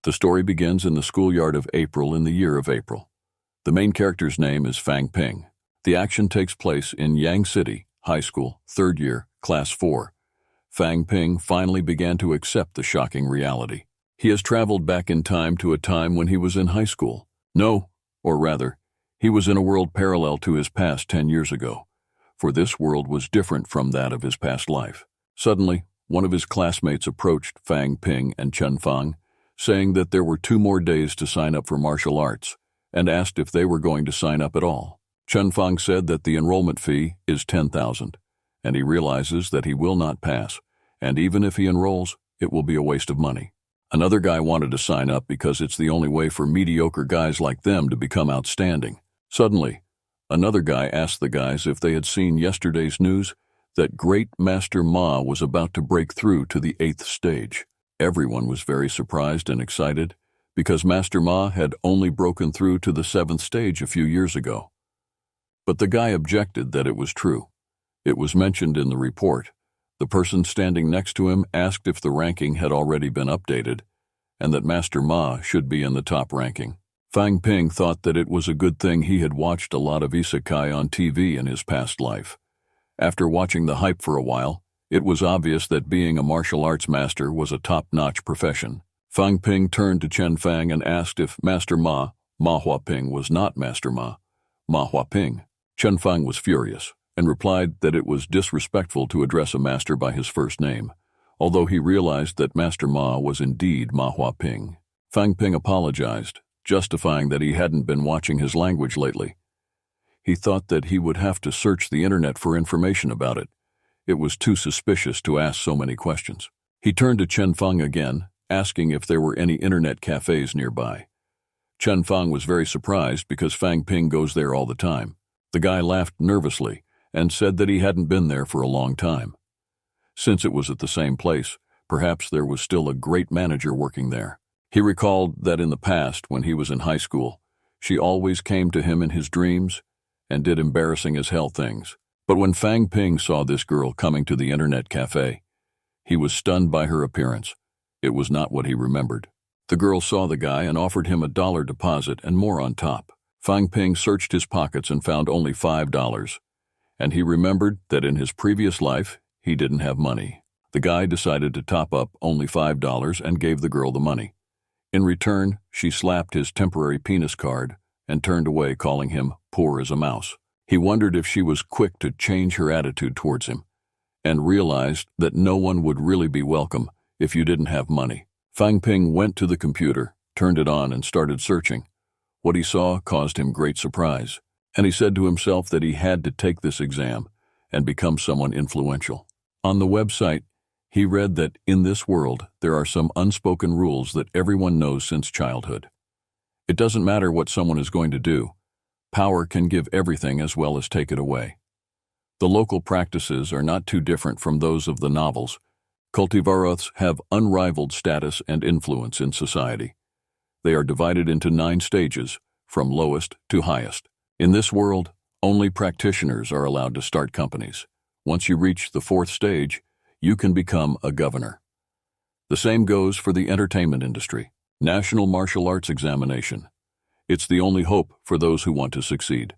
The story begins in the schoolyard of April in the year of April. The main character's name is Fang Ping. The action takes place in Yang City, high school, third year, class 4. Fang Ping finally began to accept the shocking reality. He has traveled back in time to a time when he was in high school. No, or rather, he was in a world parallel to his past 10 years ago, for this world was different from that of his past life. Suddenly, one of his classmates approached Fang Ping and Chen Fang, saying that there were 2 more days to sign up for martial arts, and asked if they were going to sign up at all. Chen Fang said that the enrollment fee is 10,000, and he realizes that he will not pass, and even if he enrolls, it will be a waste of money. Another guy wanted to sign up because it's the only way for mediocre guys like them to become outstanding. Suddenly, another guy asked the guys if they had seen yesterday's news that Great Master Ma was about to break through to the 8th stage. Everyone was very surprised and excited because Master Ma had only broken through to the 7th stage a few years ago. But the guy objected that it was true. It was mentioned in the report. The person standing next to him asked if the ranking had already been updated and that Master Ma should be in the top ranking. Fang Ping thought that it was a good thing he had watched a lot of isekai on TV in his past life. After watching the hype for a while, it was obvious that being a martial arts master was a top-notch profession. Fang Ping turned to Chen Fang and asked if Master Ma, Manhwa Ping, was not Master Ma, Manhwa Ping. Chen Fang was furious and replied that it was disrespectful to address a master by his first name, although he realized that Master Ma was indeed Manhwa Ping. Fang Ping apologized, justifying that he hadn't been watching his language lately. He thought that he would have to search the internet for information about it. It was too suspicious to ask so many questions. He turned to Chen Fang again, asking if there were any internet cafes nearby. Chen Fang was very surprised because Fang Ping goes there all the time. The guy laughed nervously and said that he hadn't been there for a long time. Since it was at the same place, perhaps there was still a great manager working there. He recalled that in the past, when he was in high school, she always came to him in his dreams and did embarrassing as hell things. But when Fang Ping saw this girl coming to the internet cafe, he was stunned by her appearance. It was not what he remembered. The girl saw the guy and offered him $1 deposit and more on top. Fang Ping searched his pockets and found only $5, and he remembered that in his previous life, he didn't have money. The guy decided to top up only $5 and gave the girl the money. In return, she slapped his temporary penis card and turned away, calling him poor as a mouse. He wondered if she was quick to change her attitude towards him, and realized that no one would really be welcome if you didn't have money. Fang Ping went to the computer, turned it on, and started searching. What he saw caused him great surprise, and he said to himself that he had to take this exam and become someone influential. On the website, he read that in this world there are some unspoken rules that everyone knows since childhood. It doesn't matter what someone is going to do. Power can give everything as well as take it away. The local practices are not too different from those of the novels. Cultivaroths have unrivaled status and influence in society. They are divided into 9 stages, from lowest to highest. In this world, only practitioners are allowed to start companies. Once you reach the 4th stage, you can become a governor. The same goes for the entertainment industry. National Martial Arts Examination. It's the only hope for those who want to succeed.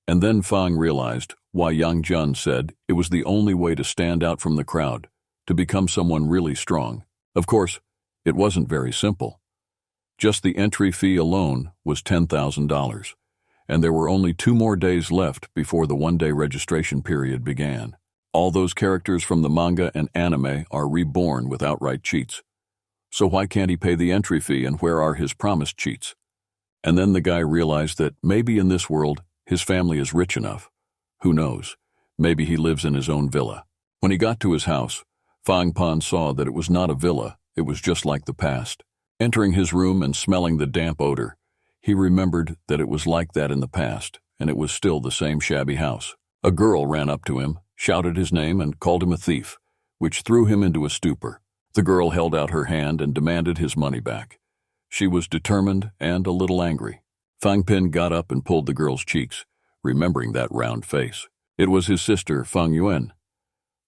And then Fang realized why Yang Jun said it was the only way to stand out from the crowd, to become someone really strong. Of course, it wasn't very simple. Just the entry fee alone was $10,000, and there were only 2 more days left before the 1-day registration period began. All those characters from the manga and anime are reborn with outright cheats. So why can't he pay the entry fee, and where are his promised cheats? And then the guy realized that maybe in this world his family is rich enough. Who knows? Maybe he lives in his own villa. When he got to his house, Fang Pan saw that it was not a villa, it was just like the past. Entering his room and smelling the damp odor, he remembered that it was like that in the past, and it was still the same shabby house. A girl ran up to him, shouted his name, and called him a thief, which threw him into a stupor. The girl held out her hand and demanded his money back. She was determined and a little angry. Fang Ping got up and pulled the girl's cheeks, remembering that round face. It was his sister, Fang Yuan.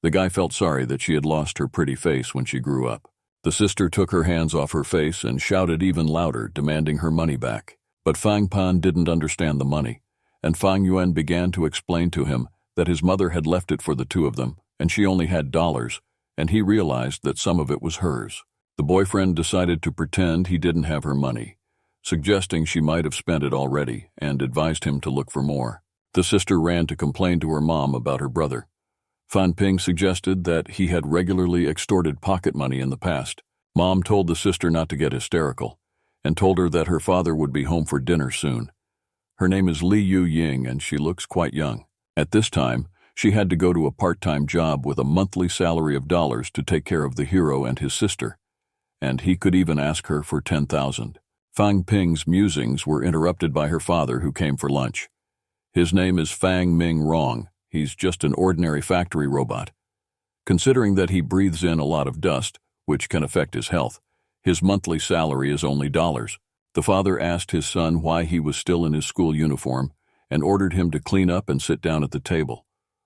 The guy felt sorry that she had lost her pretty face when she grew up. The sister took her hands off her face and shouted even louder, demanding her money back. But Fang Pan didn't understand the money, and Fang Yuan began to explain to him that his mother had left it for the two of them, and she only had dollars, and he realized that some of it was hers. The boyfriend decided to pretend he didn't have her money, suggesting she might have spent it already, and advised him to look for more. The sister ran to complain to her mom about her brother. Fan Ping suggested that he had regularly extorted pocket money in the past. Mom told the sister not to get hysterical, and told her that her father would be home for dinner soon. Her name is Li Yu Ying, and she looks quite young. At this time, she had to go to a part-time job with a monthly salary of dollars to take care of the hero and his sister, and he could even ask her for 10,000. Fang Ping's musings were interrupted by her father, who came for lunch. His name is Fang Ming Rong. He's just an ordinary factory robot. Considering that he breathes in a lot of dust, which can affect his health, his monthly salary is only dollars. The father asked his son why he was still in his school uniform and ordered him to clean up and sit down at the table,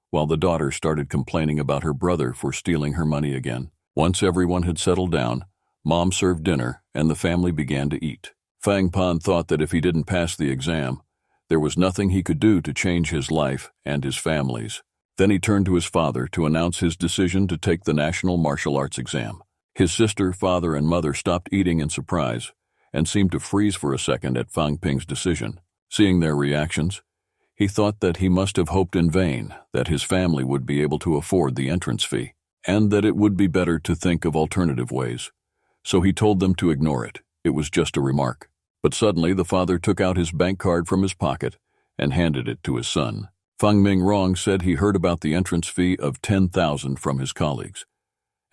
while the daughter started complaining about her brother for stealing her money again. Once everyone had settled down, Mom served dinner and the family began to eat. Fang Pan thought that if he didn't pass the exam, there was nothing he could do to change his life and his family's. Then he turned to his father to announce his decision to take the National Martial Arts exam. His sister, father, and mother stopped eating in surprise and seemed to freeze for a second at Fang Ping's decision. Seeing their reactions, he thought that he must have hoped in vain that his family would be able to afford the entrance fee, and that it would be better to think of alternative ways. So he told them to ignore it. It was just a remark. But suddenly the father took out his bank card from his pocket and handed it to his son. Fang Ming Rong said he heard about the entrance fee of 10,000 from his colleagues.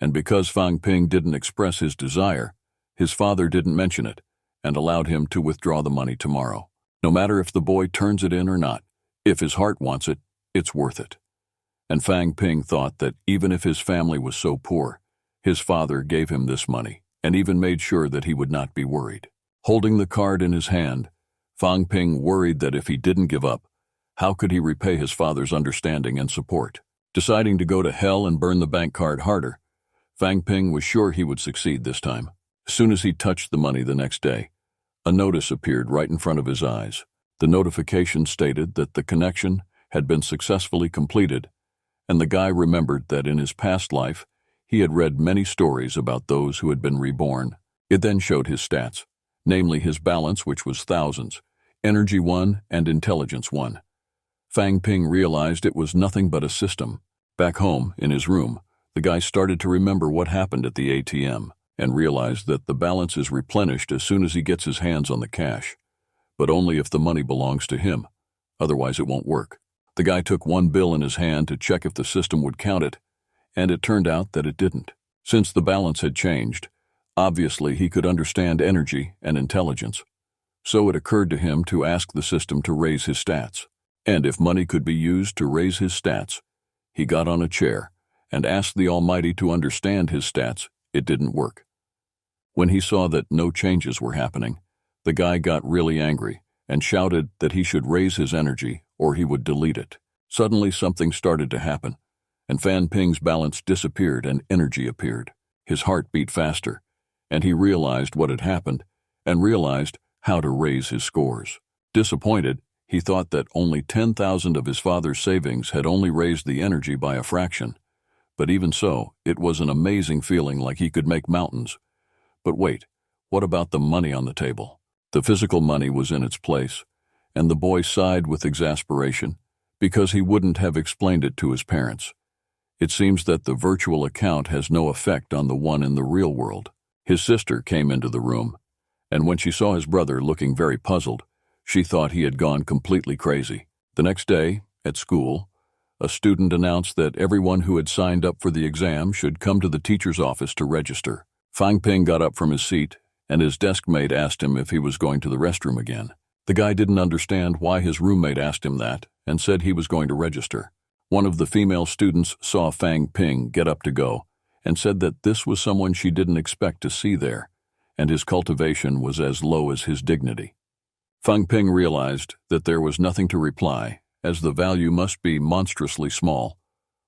And because Fang Ping didn't express his desire, his father didn't mention it and allowed him to withdraw the money tomorrow. No matter if the boy turns it in or not, if his heart wants it, it's worth it. And Fang Ping thought that even if his family was so poor, his father gave him this money and even made sure that he would not be worried. Holding the card in his hand, Fang Ping worried that if he didn't give up, how could he repay his father's understanding and support? Deciding to go to hell and burn the bank card harder, Fang Ping was sure he would succeed this time. As soon as he touched the money the next day, a notice appeared right in front of his eyes. The notification stated that the connection had been successfully completed, and the guy remembered that in his past life, he had read many stories about those who had been reborn. It then showed his stats, namely his balance, which was thousands, energy 1, and intelligence 1. Fang Ping realized it was nothing but a system. Back home, in his room, the guy started to remember what happened at the ATM and realized that the balance is replenished as soon as he gets his hands on the cash, but only if the money belongs to him. Otherwise, it won't work. The guy took one bill in his hand to check if the system would count it, and it turned out that it didn't. Since the balance had changed, obviously he could understand energy and intelligence. So it occurred to him to ask the system to raise his stats. And if money could be used to raise his stats, he got on a chair and asked the Almighty to understand his stats. It didn't work. When he saw that no changes were happening, the guy got really angry and shouted that he should raise his energy or he would delete it. Suddenly something started to happen, and Fan Ping's balance disappeared and energy appeared. His heart beat faster, and he realized what had happened and realized how to raise his scores. Disappointed, he thought that only 10,000 of his father's savings had only raised the energy by a fraction. But even so, it was an amazing feeling, like he could make mountains. But wait, what about the money on the table? The physical money was in its place, and the boy sighed with exasperation because he wouldn't have explained it to his parents. It seems that the virtual account has no effect on the one in the real world. His sister came into the room, and when she saw his brother looking very puzzled, she thought he had gone completely crazy. The next day, at school, a student announced that everyone who had signed up for the exam should come to the teacher's office to register. Fang Ping got up from his seat, and his desk mate asked him if he was going to the restroom again. The guy didn't understand why his roommate asked him that and said he was going to register. One of the female students saw Fang Ping get up to go and said that this was someone she didn't expect to see there, and his cultivation was as low as his dignity. Fang Ping realized that there was nothing to reply, as the value must be monstrously small,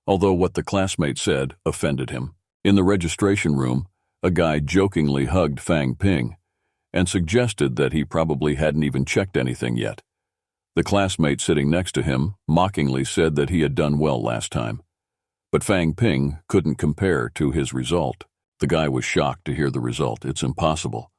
although what the classmate said offended him. In the registration room, A guy jokingly hugged Fang Ping and suggested that he probably hadn't even checked anything yet. The classmate sitting next to him mockingly said that he had done well last time. But Fang Ping couldn't compare to his result. The guy was shocked to hear the result. It's impossible.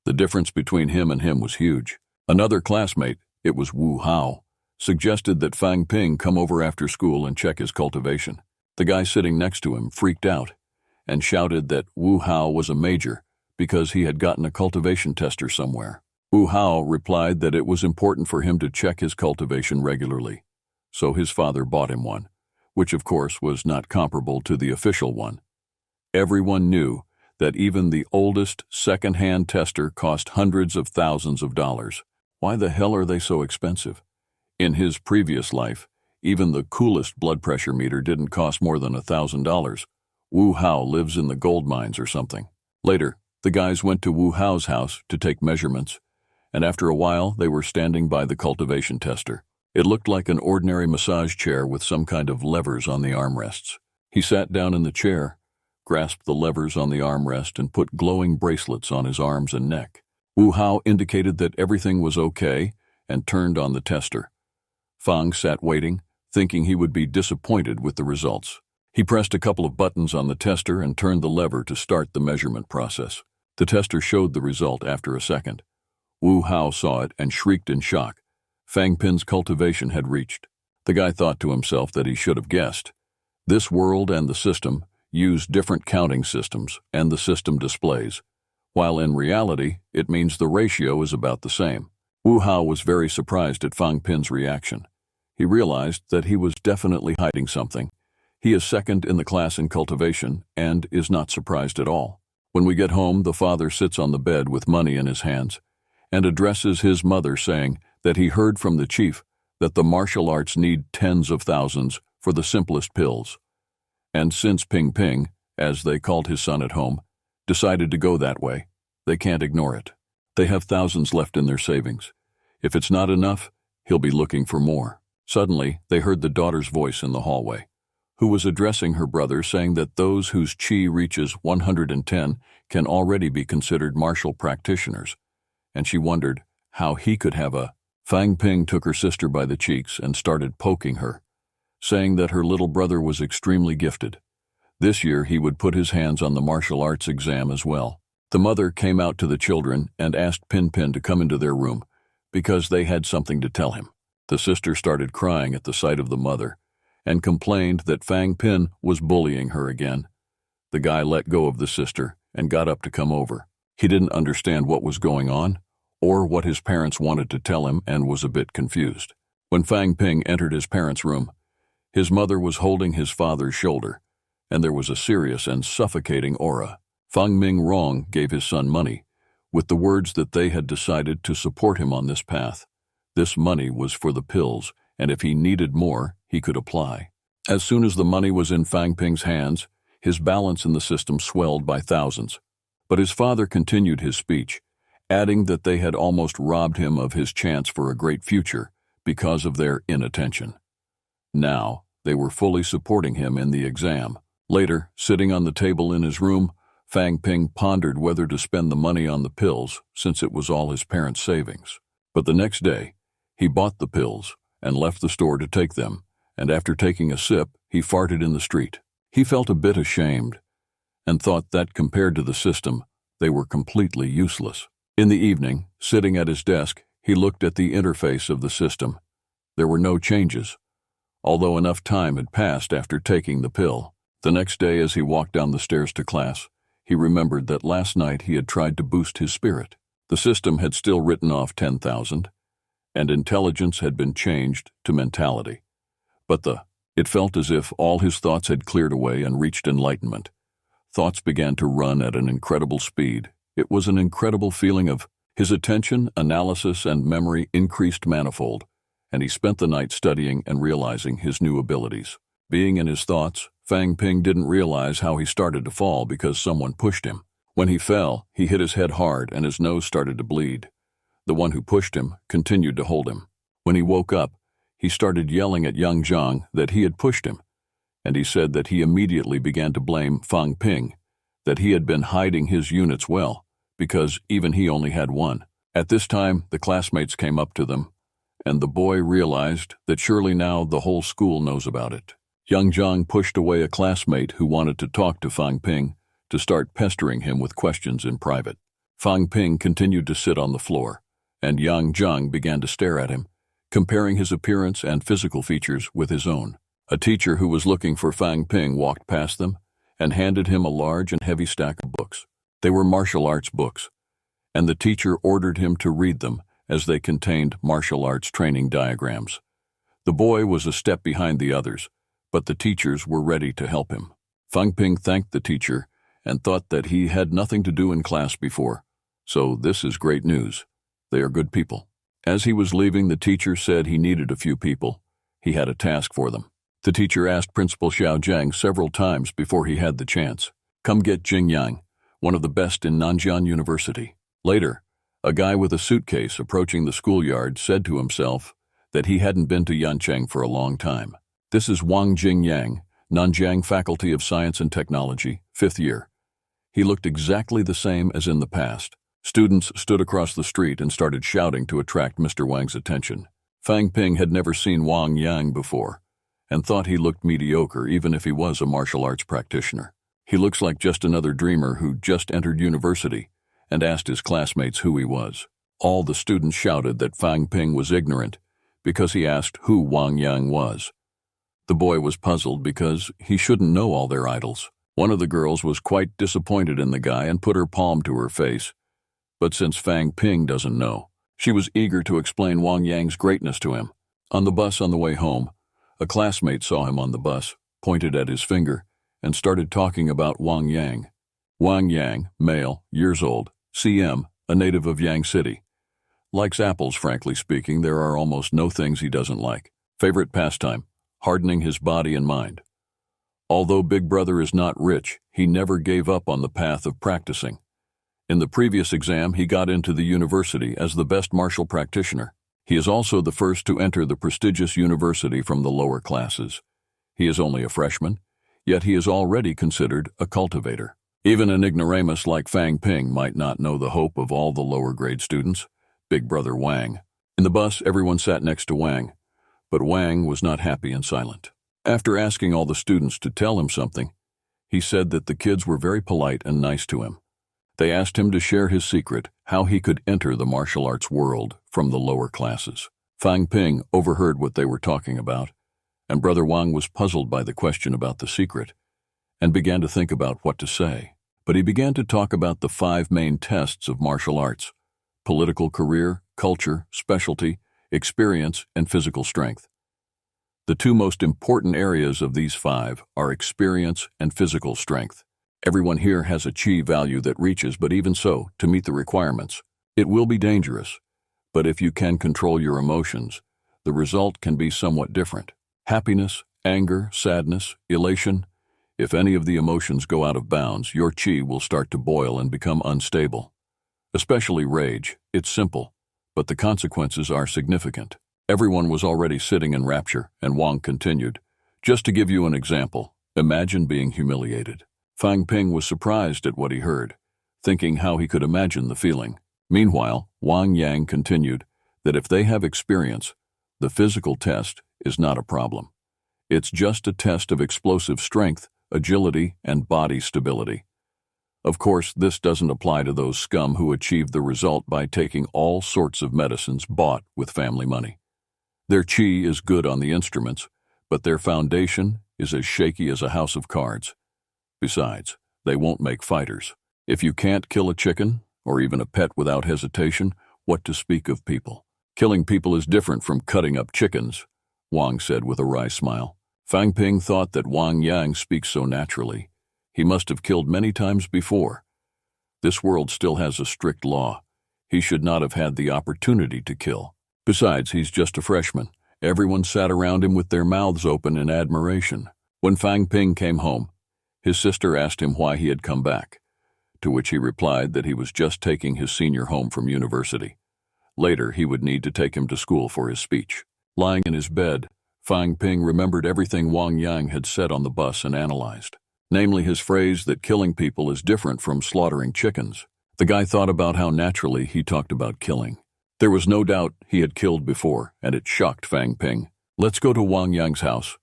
The difference between him and him was huge. Another classmate, it was Wu Hao, suggested that Fang Ping come over after school and check his cultivation. The guy sitting next to him freaked out and shouted that Wu Hao was a major because he had gotten a cultivation tester somewhere. Wu Hao replied that it was important for him to check his cultivation regularly, so his father bought him one, which of course was not comparable to the official one. Everyone knew that even the oldest second-hand tester cost hundreds of thousands of dollars. Why the hell are they so expensive? In his previous life, even the coolest blood pressure meter didn't cost more than $1,000. Wu Hao lives in the gold mines or something. Later, the guys went to Wu Hao's house to take measurements, and after a while they were standing by the cultivation tester. It looked like an ordinary massage chair with some kind of levers on the armrests. He sat down in the chair, grasped the levers on the armrest, and put glowing bracelets on his arms and neck. Wu Hao indicated that everything was okay and turned on the tester. Fang sat waiting, thinking he would be disappointed with the results. He pressed a couple of buttons on the tester and turned the lever to start the measurement process. The tester showed the result after a second. Wu Hao saw it and shrieked in shock. Fang Pin's cultivation had reached. The guy thought to himself that he should have guessed. This world and the system use different counting systems and the system displays, while in reality it means the ratio is about the same. Wu Hao was very surprised at Fang Pin's reaction. He realized that he was definitely hiding something. He is second in the class in cultivation and is not surprised at all. When we get home, the father sits on the bed with money in his hands and addresses his mother, saying that he heard from the chief that the martial arts need tens of thousands for the simplest pills. And since Ping Ping, as they called his son at home, decided to go that way, they can't ignore it. They have thousands left in their savings. If it's not enough, he'll be looking for more. Suddenly, they heard the daughter's voice in the hallway, who was addressing her brother, saying that those whose qi reaches 110 can already be considered martial practitioners, and she wondered how he could have a... Fang Ping took her sister by the cheeks and started poking her, saying that her little brother was extremely gifted. This year he would put his hands on the martial arts exam as well. The mother came out to the children and asked Pin Pin to come into their room because they had something to tell him. The sister started crying at the sight of the mother and complained that Fang Pin was bullying her again. The guy let go of the sister and got up to come over. He didn't understand what was going on or what his parents wanted to tell him and was a bit confused. When Fang Ping entered his parents' room, his mother was holding his father's shoulder, and there was a serious and suffocating aura. Fang Ming Rong gave his son money, with the words that they had decided to support him on this path. This money was for the pills, and if he needed more, he could apply. As soon as the money was in Fang Ping's hands, his balance in the system swelled by thousands. But his father continued his speech, adding that they had almost robbed him of his chance for a great future because of their inattention. Now, they were fully supporting him in the exam. Later, sitting on the table in his room, Fang Ping pondered whether to spend the money on the pills, since it was all his parents' savings. But the next day, he bought the pills and left the store to take them, and after taking a sip, he farted in the street. He felt a bit ashamed and thought that compared to the system, they were completely useless. In the evening, sitting at his desk, he looked at the interface of the system. There were no changes, although enough time had passed after taking the pill. The next day, as he walked down the stairs to class, he remembered that last night he had tried to boost his spirit. The system had still written off 10,000, and intelligence had been changed to mentality. But it felt as if all his thoughts had cleared away and reached enlightenment. Thoughts began to run at an incredible speed. It was an incredible feeling of his attention, analysis, and memory increased manifold, and he spent the night studying and realizing his new abilities. Being in his thoughts, Fang Ping didn't realize how he started to fall because someone pushed him. When he fell, he hit his head hard and his nose started to bleed. The one who pushed him continued to hold him. When he woke up, he started yelling at Yang Zhang that he had pushed him, and he said that he immediately began to blame Fang Ping, that he had been hiding his units well, because even he only had one. At this time, the classmates came up to them, and the boy realized that surely now the whole school knows about it. Yang Zhang pushed away a classmate who wanted to talk to Fang Ping to start pestering him with questions in private. Fang Ping continued to sit on the floor, and Yang Zhang began to stare at him, comparing his appearance and physical features with his own. A teacher who was looking for Fang Ping walked past them and handed him a large and heavy stack of books. They were martial arts books, and the teacher ordered him to read them as they contained martial arts training diagrams. The boy was a step behind the others, but the teachers were ready to help him. Fang Ping thanked the teacher and thought that he had nothing to do in class before. So this is great news. They are good people. As he was leaving, the teacher said he needed a few people. He had a task for them. The teacher asked Principal Xiao Jiang several times before he had the chance. Come get Jing Yang, one of the best in Nanjian University. Later, a guy with a suitcase approaching the schoolyard said to himself that he hadn't been to Yancheng for a long time. This is Wang Jingyang, Nanjiang Faculty of Science and Technology, 5th year. He looked exactly the same as in the past. Students stood across the street and started shouting to attract Mr. Wang's attention. Fang Ping had never seen Wang Yang before, and thought he looked mediocre even if he was a martial arts practitioner. He looks like just another dreamer who just entered university, and asked his classmates who he was. All the students shouted that Fang Ping was ignorant because he asked who Wang Yang was. The boy was puzzled because he shouldn't know all their idols. One of the girls was quite disappointed in the guy and put her palm to her face. But since Fang Ping doesn't know, she was eager to explain Wang Yang's greatness to him. On the bus on the way home, a classmate saw him on the bus, pointed at his finger, and started talking about Wang Yang. Wang Yang, male, years old, CM, a native of Yang City. Likes apples, frankly speaking. There are almost no things he doesn't like. Favorite pastime, hardening his body and mind. Although Big Brother is not rich, he never gave up on the path of practicing. In the previous exam, he got into the university as the best martial practitioner. He is also the first to enter the prestigious university from the lower classes. He is only a freshman, yet he is already considered a cultivator. Even an ignoramus like Fang Ping might not know the hope of all the lower grade students, Big Brother Wang. In the bus, everyone sat next to Wang, but Wang was not happy and silent. After asking all the students to tell him something, he said that the kids were very polite and nice to him. They asked him to share his secret, how he could enter the martial arts world from the lower classes. Fang Ping overheard what they were talking about, and Brother Wang was puzzled by the question about the secret, and began to think about what to say. But he began to talk about the 5 main tests of martial arts: political career, culture, specialty, experience, and physical strength. The 2 most important areas of these 5 are experience and physical strength. Everyone here has a chi value that reaches, but even so, to meet the requirements. It will be dangerous, but if you can control your emotions, the result can be somewhat different. Happiness, anger, sadness, elation. If any of the emotions go out of bounds, your chi will start to boil and become unstable. Especially rage. It's simple, but the consequences are significant. Everyone was already sitting in rapture, and Wang continued. Just to give you an example, imagine being humiliated. Fang Ping was surprised at what he heard, thinking how he could imagine the feeling. Meanwhile, Wang Yang continued that if they have experience, the physical test is not a problem. It's just a test of explosive strength, agility, and body stability. Of course, this doesn't apply to those scum who achieve the result by taking all sorts of medicines bought with family money. Their chi is good on the instruments, but their foundation is as shaky as a house of cards. Besides, they won't make fighters. If you can't kill a chicken, or even a pet without hesitation, what to speak of people? Killing people is different from cutting up chickens, Wang said with a wry smile. Fang Ping thought that Wang Yang speaks so naturally. He must have killed many times before. This world still has a strict law. He should not have had the opportunity to kill. Besides, he's just a freshman. Everyone sat around him with their mouths open in admiration. When Fang Ping came home, his sister asked him why he had come back, to which he replied that he was just taking his senior home from university. Later, he would need to take him to school for his speech. Lying in his bed, Fang Ping remembered everything Wang Yang had said on the bus and analyzed. namely his phrase that killing people is different from slaughtering chickens. The guy thought about how naturally he talked about killing. There was no doubt he had killed before, and it shocked Fang Ping. "Let's go to Wang Yang's house."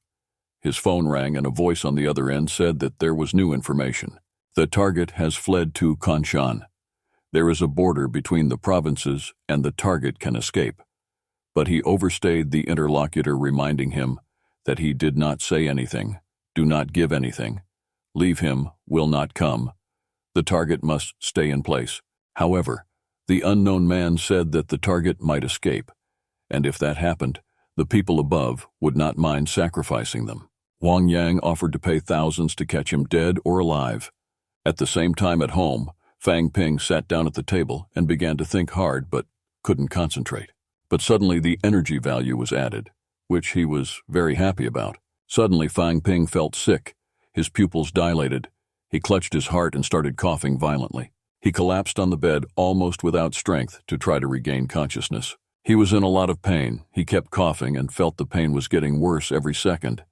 His phone rang and a voice on the other end said that there was new information. "The target has fled to Kanshan. There is a border between the provinces and the target can escape." But he overstayed the interlocutor, reminding him that he did not say anything, do not give anything, leave him, will not come. The target must stay in place. However, the unknown man said that the target might escape, and if that happened, the people above would not mind sacrificing them. Wang Yang offered to pay thousands to catch him dead or alive. At the same time at home, Fang Ping sat down at the table and began to think hard but couldn't concentrate. But suddenly the energy value was added, which he was very happy about. Suddenly Fang Ping felt sick. His pupils dilated. He clutched his heart and started coughing violently. He collapsed on the bed almost without strength to try to regain consciousness. He was in a lot of pain. He kept coughing and felt the pain was getting worse every second.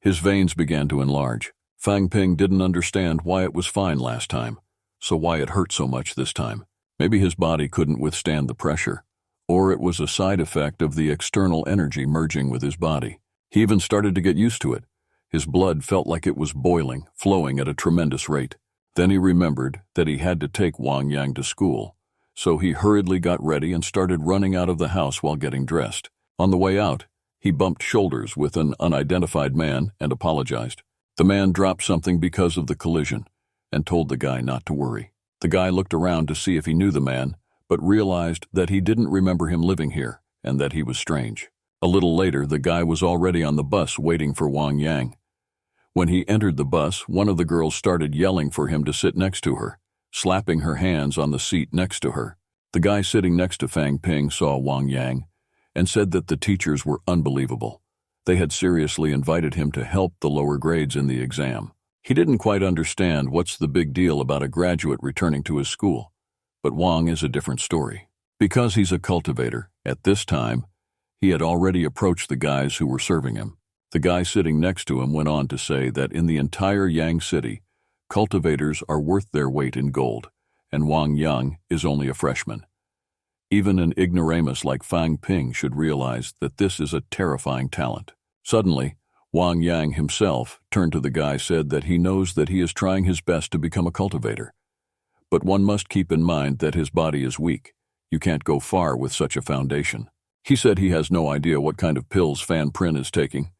His veins began to enlarge. Fang Ping didn't understand why it was fine last time, so why it hurt so much this time. Maybe his body couldn't withstand the pressure, or it was a side effect of the external energy merging with his body. He even started to get used to it. His blood felt like it was boiling, flowing at a tremendous rate. Then he remembered that he had to take Wang Yang to school, so he hurriedly got ready and started running out of the house while getting dressed. On the way out, he bumped shoulders with an unidentified man and apologized. The man dropped something because of the collision and told the guy not to worry. The guy looked around to see if he knew the man, but realized that he didn't remember him living here and that he was strange. A little later, the guy was already on the bus waiting for Wang Yang. When he entered the bus, one of the girls started yelling for him to sit next to her, slapping her hands on the seat next to her. The guy sitting next to Fang Ping saw Wang Yang and said that the teachers were unbelievable. They had seriously invited him to help the lower grades in the exam. He didn't quite understand what's the big deal about a graduate returning to his school, but Wang is a different story. Because he's a cultivator, at this time, he had already approached the guys who were serving him. The guy sitting next to him went on to say that in the entire Yang City, cultivators are worth their weight in gold, and Wang Yang is only a freshman. Even an ignoramus like Fang Ping should realize that this is a terrifying talent. Suddenly, Wang Yang himself turned to the guy, said that he knows that he is trying his best to become a cultivator. But one must keep in mind that his body is weak. You can't go far with such a foundation. He said he has no idea what kind of pills Fan Prin is taking,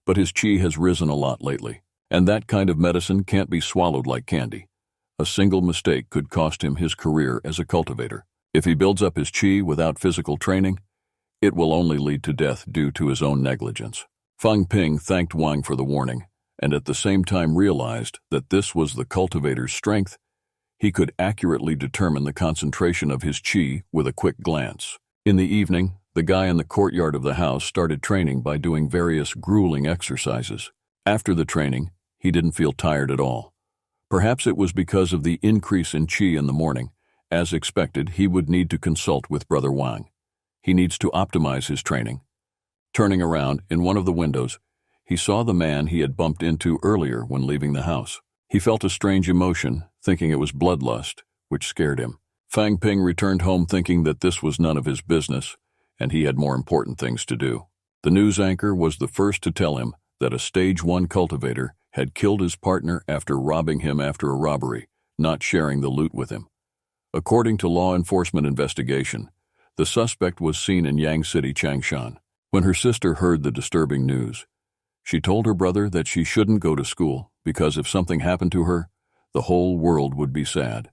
but his qi has risen a lot lately, and that kind of medicine can't be swallowed like candy. A single mistake could cost him his career as a cultivator. If he builds up his qi without physical training, it will only lead to death due to his own negligence. Fang Ping thanked Wang for the warning, and at the same time realized that this was the cultivator's strength. He could accurately determine the concentration of his qi with a quick glance. In the evening, the guy in the courtyard of the house started training by doing various grueling exercises. After the training, he didn't feel tired at all. Perhaps it was because of the increase in qi in the morning. As expected, he would need to consult with Brother Wang. He needs to optimize his training. Turning around, in one of the windows, he saw the man he had bumped into earlier when leaving the house. He felt a strange emotion, thinking it was bloodlust, which scared him. Fang Ping returned home thinking that this was none of his business, and he had more important things to do. The news anchor was the first to tell him that a Stage 1 cultivator had killed his partner after robbing him after a robbery, not sharing the loot with him. According to law enforcement investigation, the suspect was seen in Yang City, Changshan. When her sister heard the disturbing news, she told her brother that she shouldn't go to school because if something happened to her, the whole world would be sad.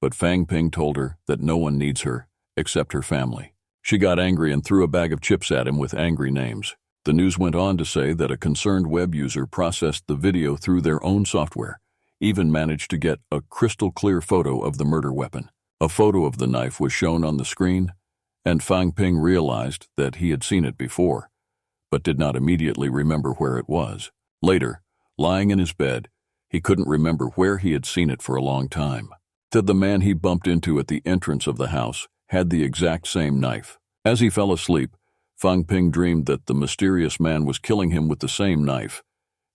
But Fang Ping told her that no one needs her except her family. She got angry and threw a bag of chips at him with angry names. The news went on to say that a concerned web user processed the video through their own software, even managed to get a crystal clear photo of the murder weapon. A photo of the knife was shown on the screen, and Fang Ping realized that he had seen it before, but did not immediately remember where it was. Later, lying in his bed, he couldn't remember where he had seen it for a long time. That the man he bumped into at the entrance of the house had the exact same knife. As he fell asleep, Fang Ping dreamed that the mysterious man was killing him with the same knife,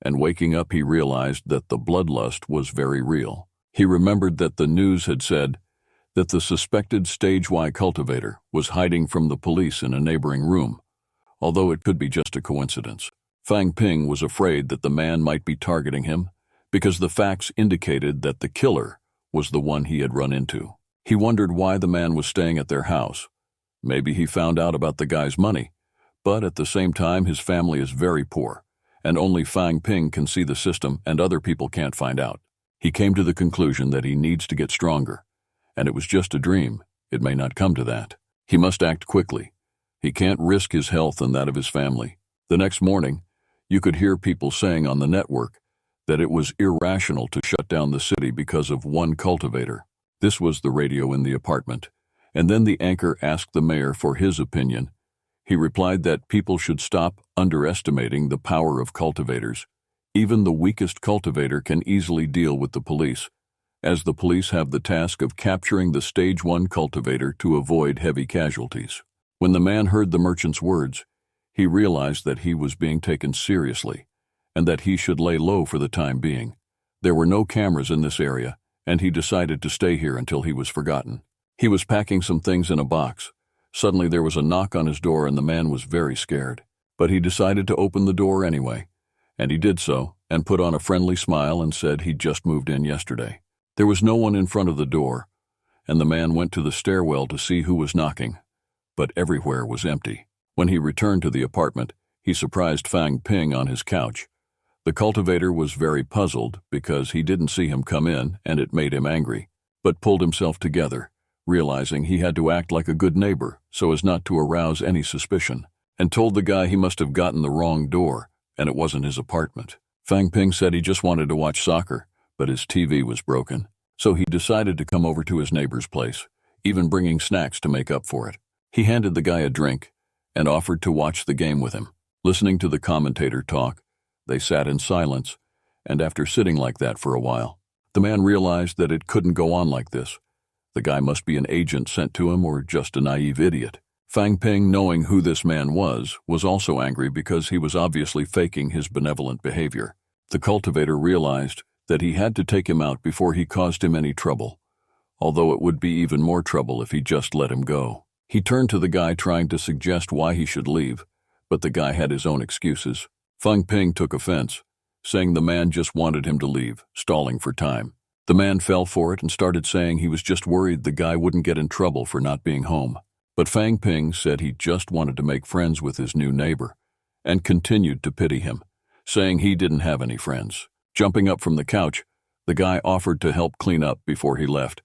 and waking up he realized that the bloodlust was very real. He remembered that the news had said that the suspected Stage Y cultivator was hiding from the police in a neighboring room, although it could be just a coincidence. Fang Ping was afraid that the man might be targeting him because the facts indicated that the killer was the one he had run into. He wondered why the man was staying at their house. Maybe he found out about the guy's money, but at the same time his family is very poor, and only Fang Ping can see the system and other people can't find out. He came to the conclusion that he needs to get stronger, and it was just a dream. It may not come to that. He must act quickly. He can't risk his health and that of his family. The next morning, you could hear people saying on the network that it was irrational to shut down the city because of one cultivator. This was the radio in the apartment, and then the anchor asked the mayor for his opinion. He replied that people should stop underestimating the power of cultivators. Even the weakest cultivator can easily deal with the police, as the police have the task of capturing the Stage 1 cultivator to avoid heavy casualties. When the man heard the merchant's words, he realized that he was being taken seriously, and that he should lay low for the time being. There were no cameras in this area, and he decided to stay here until he was forgotten. He was packing some things in a box. Suddenly there was a knock on his door and the man was very scared. But he decided to open the door anyway, and he did so, and put on a friendly smile and said he'd just moved in yesterday. There was no one in front of the door, and the man went to the stairwell to see who was knocking, but everywhere was empty. When he returned to the apartment, he surprised Fang Ping on his couch. The cultivator was very puzzled because he didn't see him come in and it made him angry, but pulled himself together, realizing he had to act like a good neighbor so as not to arouse any suspicion, and told the guy he must have gotten the wrong door and it wasn't his apartment. Fang Ping said he just wanted to watch soccer, but his TV was broken, so he decided to come over to his neighbor's place, even bringing snacks to make up for it. He handed the guy a drink and offered to watch the game with him. Listening to the commentator talk, they sat in silence, and after sitting like that for a while, the man realized that it couldn't go on like this. The guy must be an agent sent to him or just a naive idiot. Fang Ping, knowing who this man was also angry because he was obviously faking his benevolent behavior. The cultivator realized that he had to take him out before he caused him any trouble, although it would be even more trouble if he just let him go. He turned to the guy trying to suggest why he should leave, but the guy had his own excuses. Fang Ping took offense, saying the man just wanted him to leave, stalling for time. The man fell for it and started saying he was just worried the guy wouldn't get in trouble for not being home. But Fang Ping said he just wanted to make friends with his new neighbor, and continued to pity him, saying he didn't have any friends. Jumping up from the couch, the guy offered to help clean up before he left,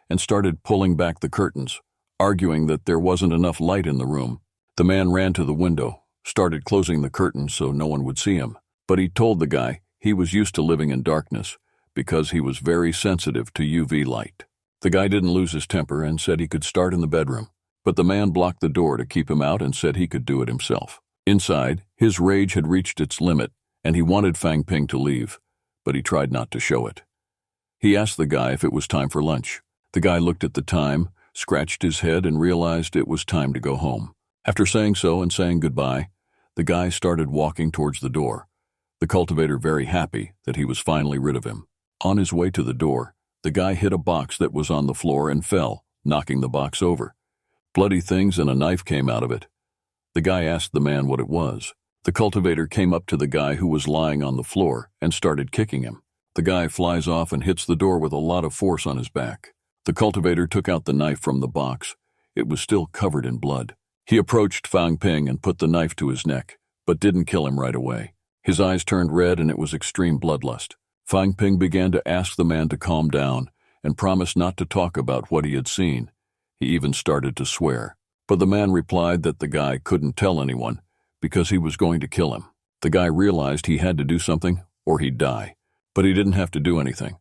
and started pulling back the curtains, arguing that there wasn't enough light in the room. The man ran to the window, started closing the curtains so no one would see him, but he told the guy he was used to living in darkness because he was very sensitive to UV light. The guy didn't lose his temper and said he could start in the bedroom, but the man blocked the door to keep him out and said he could do it himself. Inside, his rage had reached its limit, and he wanted Fang Ping to leave, but he tried not to show it. He asked the guy if it was time for lunch. The guy looked at the time, scratched his head, and realized it was time to go home. After saying so and saying goodbye, the guy started walking towards the door, the cultivator very happy that he was finally rid of him. On his way to the door, the guy hit a box that was on the floor and fell, knocking the box over. Bloody things and a knife came out of it. The guy asked the man what it was. The cultivator came up to the guy who was lying on the floor and started kicking him. The guy flies off and hits the door with a lot of force on his back. The cultivator took out the knife from the box. It was still covered in blood. He approached Fang Ping and put the knife to his neck, but didn't kill him right away. His eyes turned red and it was extreme bloodlust. Fang Ping began to ask the man to calm down and promised not to talk about what he had seen. He even started to swear. But the man replied that the guy couldn't tell anyone because he was going to kill him. The guy realized he had to do something or he'd die, but he didn't have to do anything.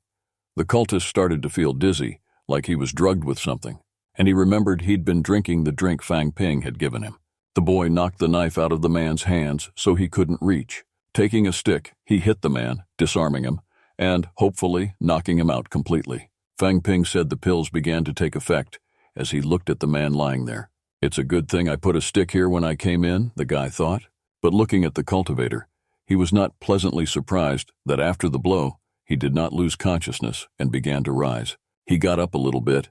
The cultist started to feel dizzy, like he was drugged with something, and he remembered he'd been drinking the drink Fang Ping had given him. The boy knocked the knife out of the man's hands so he couldn't reach. Taking a stick, he hit the man, disarming him, and, hopefully, knocking him out completely. Fang Ping said the pills began to take effect as he looked at the man lying there. It's a good thing I put a stick here when I came in, the guy thought, but looking at the cultivator, He was not pleasantly surprised that after the blow, he did not lose consciousness and began to rise. He got up a little bit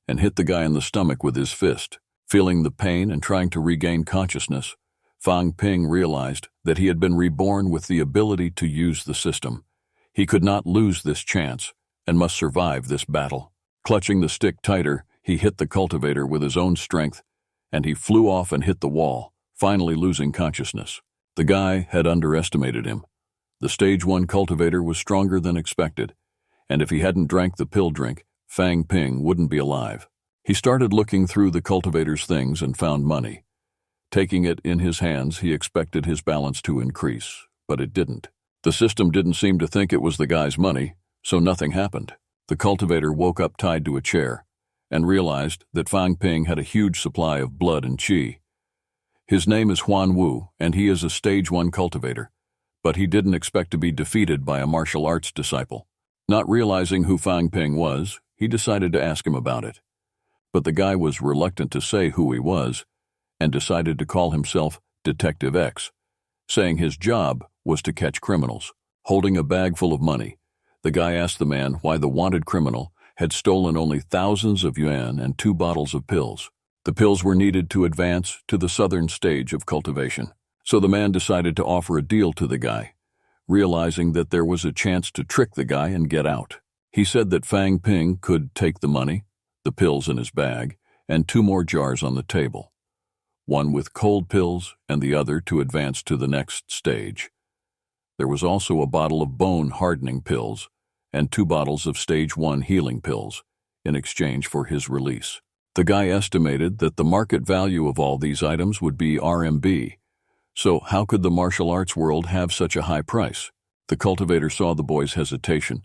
and hit the guy in the stomach with his fist. Feeling the pain and trying to regain consciousness, Fang Ping realized that he had been reborn with the ability to use the system. He could not lose this chance and must survive this battle. Clutching the stick tighter, he hit the cultivator with his own strength, and he flew off and hit the wall, finally losing consciousness. The guy had underestimated him. The Stage 1 cultivator was stronger than expected, and if he hadn't drank the pill drink, Fang Ping wouldn't be alive. He started looking through the cultivator's things and found money. Taking it in his hands, he expected his balance to increase, but it didn't. The system didn't seem to think it was the guy's money, so nothing happened. The cultivator woke up tied to a chair and realized that Fang Ping had a huge supply of blood and qi. His name is Huan Wu, and he is a Stage 1 cultivator, but he didn't expect to be defeated by a martial arts disciple. Not realizing who Fang Ping was, he decided to ask him about it. But the guy was reluctant to say who he was and decided to call himself Detective X, saying his job was to catch criminals. Holding a bag full of money, the guy asked the man why the wanted criminal had stolen only thousands of yuan and 2 bottles of pills. The pills were needed to advance to the southern stage of cultivation, so the man decided to offer a deal to the guy, realizing that there was a chance to trick the guy and get out. He said that Fang Ping could take the money, the pills in his bag, and 2 more jars on the table, one with cold pills and the other to advance to the next stage. There was also a bottle of bone-hardening pills and 2 bottles of Stage 1 healing pills in exchange for his release. The guy estimated that the market value of all these items would be RMB, so how could the martial arts world have such a high price? The cultivator saw the boy's hesitation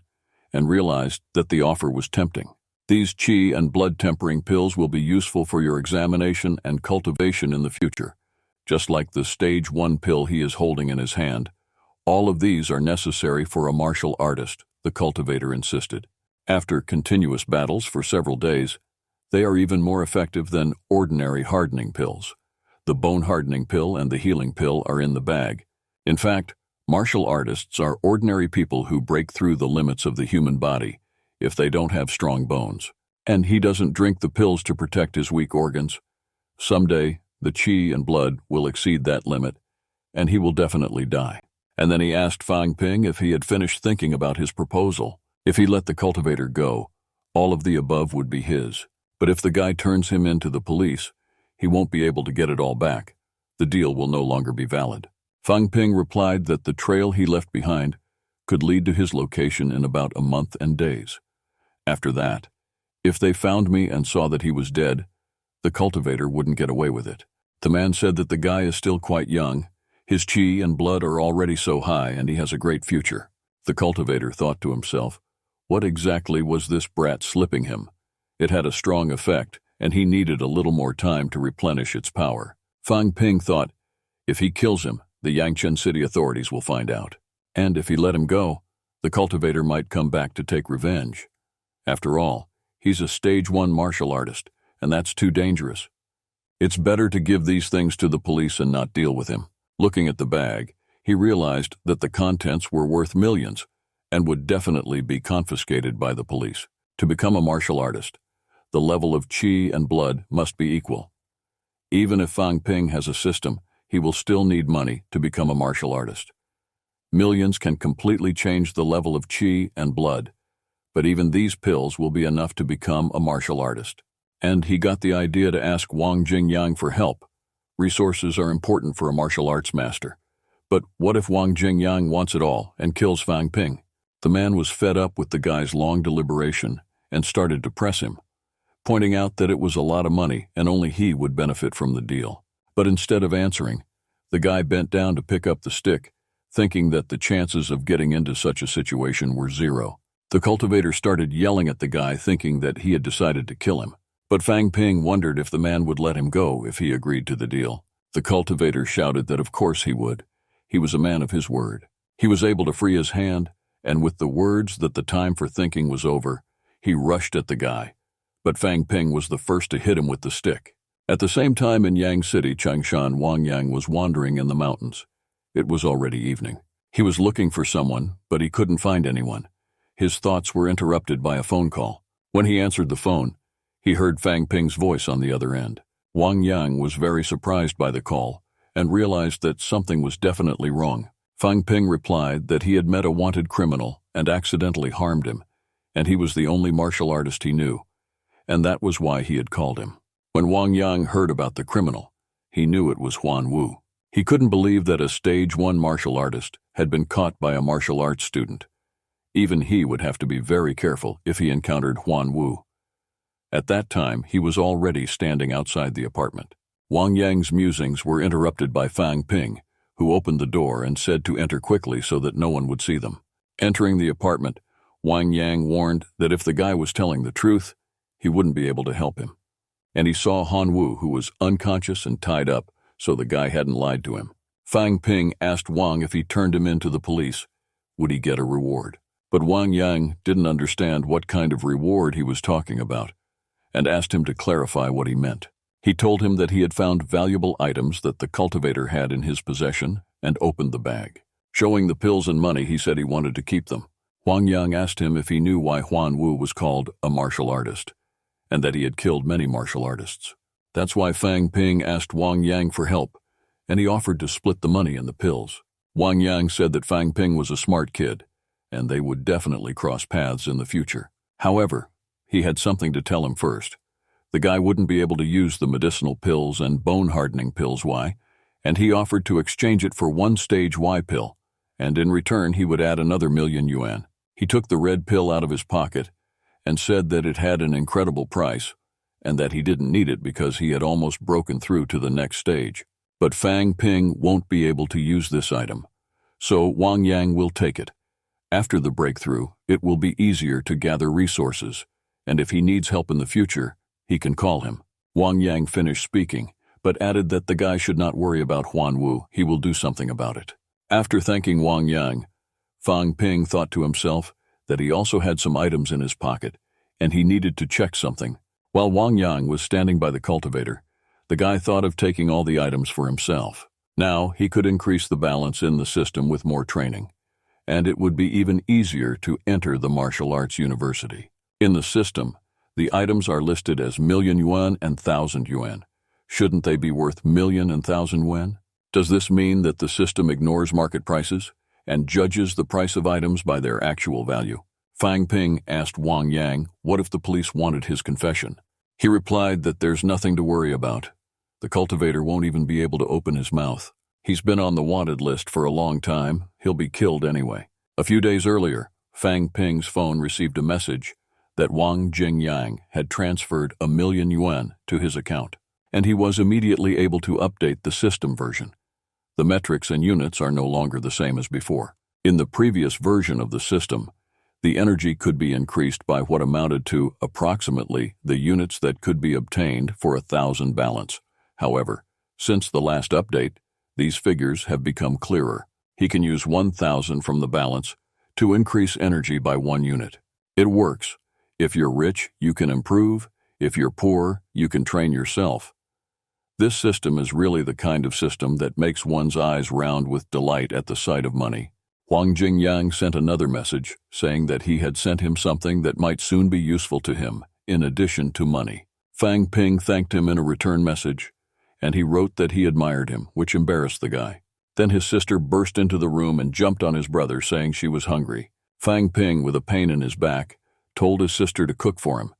and realized that the offer was tempting. These qi and blood-tempering pills will be useful for your examination and cultivation in the future, just like the Stage 1 pill he is holding in his hand. All of these are necessary for a martial artist, the cultivator insisted. After continuous battles for several days, they are even more effective than ordinary hardening pills. The bone-hardening pill and the healing pill are in the bag. In fact, martial artists are ordinary people who break through the limits of the human body if they don't have strong bones. And he doesn't drink the pills to protect his weak organs. Someday, the qi and blood will exceed that limit, and he will definitely die. And then he asked Fang Ping if he had finished thinking about his proposal. If he let the cultivator go, all of the above would be his. But if the guy turns him in to the police, he won't be able to get it all back. The deal will no longer be valid. Fang Ping replied that the trail he left behind could lead to his location in about a month and days. After that, if they found me and saw that he was dead, the cultivator wouldn't get away with it. The man said that the guy is still quite young. His qi and blood are already so high, and he has a great future. The cultivator thought to himself, what exactly was this brat slipping him? It had a strong effect, and he needed a little more time to replenish its power. Fang Ping thought, if he kills him, the Yangchen City authorities will find out. And if he let him go, the cultivator might come back to take revenge. After all, he's a Stage 1 martial artist, and that's too dangerous. It's better to give these things to the police and not deal with him. Looking at the bag, he realized that the contents were worth millions and would definitely be confiscated by the police. To become a martial artist, the level of qi and blood must be equal. Even if Fang Ping has a system, he will still need money to become a martial artist. Millions can completely change the level of qi and blood, but even these pills will be enough to become a martial artist. And he got the idea to ask Wang Jingyang for help. Resources are important for a martial arts master. But what if Wang Jingyang wants it all and kills Fang Ping? The man was fed up with the guy's long deliberation and started to press him, pointing out that it was a lot of money and only he would benefit from the deal. But instead of answering, the guy bent down to pick up the stick, thinking that the chances of getting into such a situation were 0. The cultivator started yelling at the guy, thinking that he had decided to kill him. But Fang Ping wondered if the man would let him go if he agreed to the deal. The cultivator shouted that of course he would. He was a man of his word. He was able to free his hand, and with the words that the time for thinking was over, he rushed at the guy. But Fang Ping was the first to hit him with the stick. At the same time in Yang City, Changshan Wangyang was wandering in the mountains. It was already evening. He was looking for someone, but he couldn't find anyone. His thoughts were interrupted by a phone call. When he answered the phone, he heard Fang Ping's voice on the other end. Wang Yang was very surprised by the call and realized that something was definitely wrong. Fang Ping replied that he had met a wanted criminal and accidentally harmed him, and he was the only martial artist he knew, and that was why he had called him. When Wang Yang heard about the criminal, he knew it was Huan Wu. He couldn't believe that a Stage 1 martial artist had been caught by a martial arts student. Even he would have to be very careful if he encountered Huan Wu. At that time, he was already standing outside the apartment. Wang Yang's musings were interrupted by Fang Ping, who opened the door and said to enter quickly so that no one would see them. Entering the apartment, Wang Yang warned that if the guy was telling the truth, he wouldn't be able to help him. And he saw Han Wu, who was unconscious and tied up, so the guy hadn't lied to him. Fang Ping asked Wang if he turned him in to the police, would he get a reward? But Wang Yang didn't understand what kind of reward he was talking about, and asked him to clarify what he meant. He told him that he had found valuable items that the cultivator had in his possession and opened the bag. Showing the pills and money, he said he wanted to keep them. Wang Yang asked him if he knew why Huan Wu was called a martial artist, and that he had killed many martial artists. That's why Fang Ping asked Wang Yang for help, and he offered to split the money and the pills. Wang Yang said that Fang Ping was a smart kid, and they would definitely cross paths in the future. However, he had something to tell him first. The guy wouldn't be able to use the medicinal pills and bone-hardening pills Y, and he offered to exchange it for one Stage Y pill, and in return he would add another $1,000,000. He took the red pill out of his pocket and said that it had an incredible price, and that he didn't need it because he had almost broken through to the next stage. But Fang Ping won't be able to use this item, so Wang Yang will take it. After the breakthrough, it will be easier to gather resources, and if he needs help in the future, he can call him. Wang Yang finished speaking, but added that the guy should not worry about Huan Wu, he will do something about it. After thanking Wang Yang, Fang Ping thought to himself that he also had some items in his pocket, and he needed to check something. While Wang Yang was standing by the cultivator, the guy thought of taking all the items for himself. Now he could increase the balance in the system with more training, and it would be even easier to enter the martial arts university. In the system, the items are listed as $1,000,000 and $1,000 Shouldn't they be worth $1,000,000 and $1,000? Does this mean that the system ignores market prices and judges the price of items by their actual value? Fang Ping asked Wang Yang what if the police wanted his confession. He replied that there's nothing to worry about. The cultivator won't even be able to open his mouth. He's been on the wanted list for a long time. He'll be killed anyway. A few days earlier, Fang Ping's phone received a message that Wang Jingyang had transferred $1,000,000 to his account, and he was immediately able to update the system version. The metrics and units are no longer the same as before. In the previous version of the system, the energy could be increased by what amounted to approximately the units that could be obtained for 1,000 balance. However, since the last update, these figures have become clearer. He can use 1,000 from the balance to increase energy by 1 unit. It works. If you're rich, you can improve. If you're poor, you can train yourself. This system is really the kind of system that makes one's eyes round with delight at the sight of money. Wang Jingyang sent another message saying that he had sent him something that might soon be useful to him, in addition to money. Fang Ping thanked him in a return message, and he wrote that he admired him, which embarrassed the guy. Then his sister burst into the room and jumped on his brother, saying she was hungry. Fang Ping, with a pain in his back, told his sister to cook for him,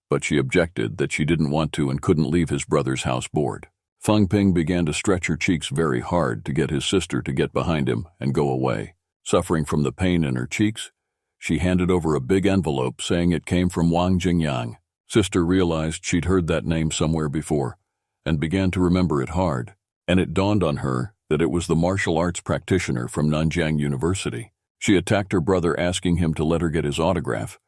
but she objected that she didn't want to and couldn't leave his brother's house bored. Fang Ping began to stretch her cheeks very hard to get his sister to get behind him and go away. Suffering from the pain in her cheeks, she handed over a big envelope saying it came from Wang Jingyang. Sister realized she'd heard that name somewhere before and began to remember it hard, and it dawned on her that it was the martial arts practitioner from Nanjing University. She attacked her brother, asking him to let her get his autograph,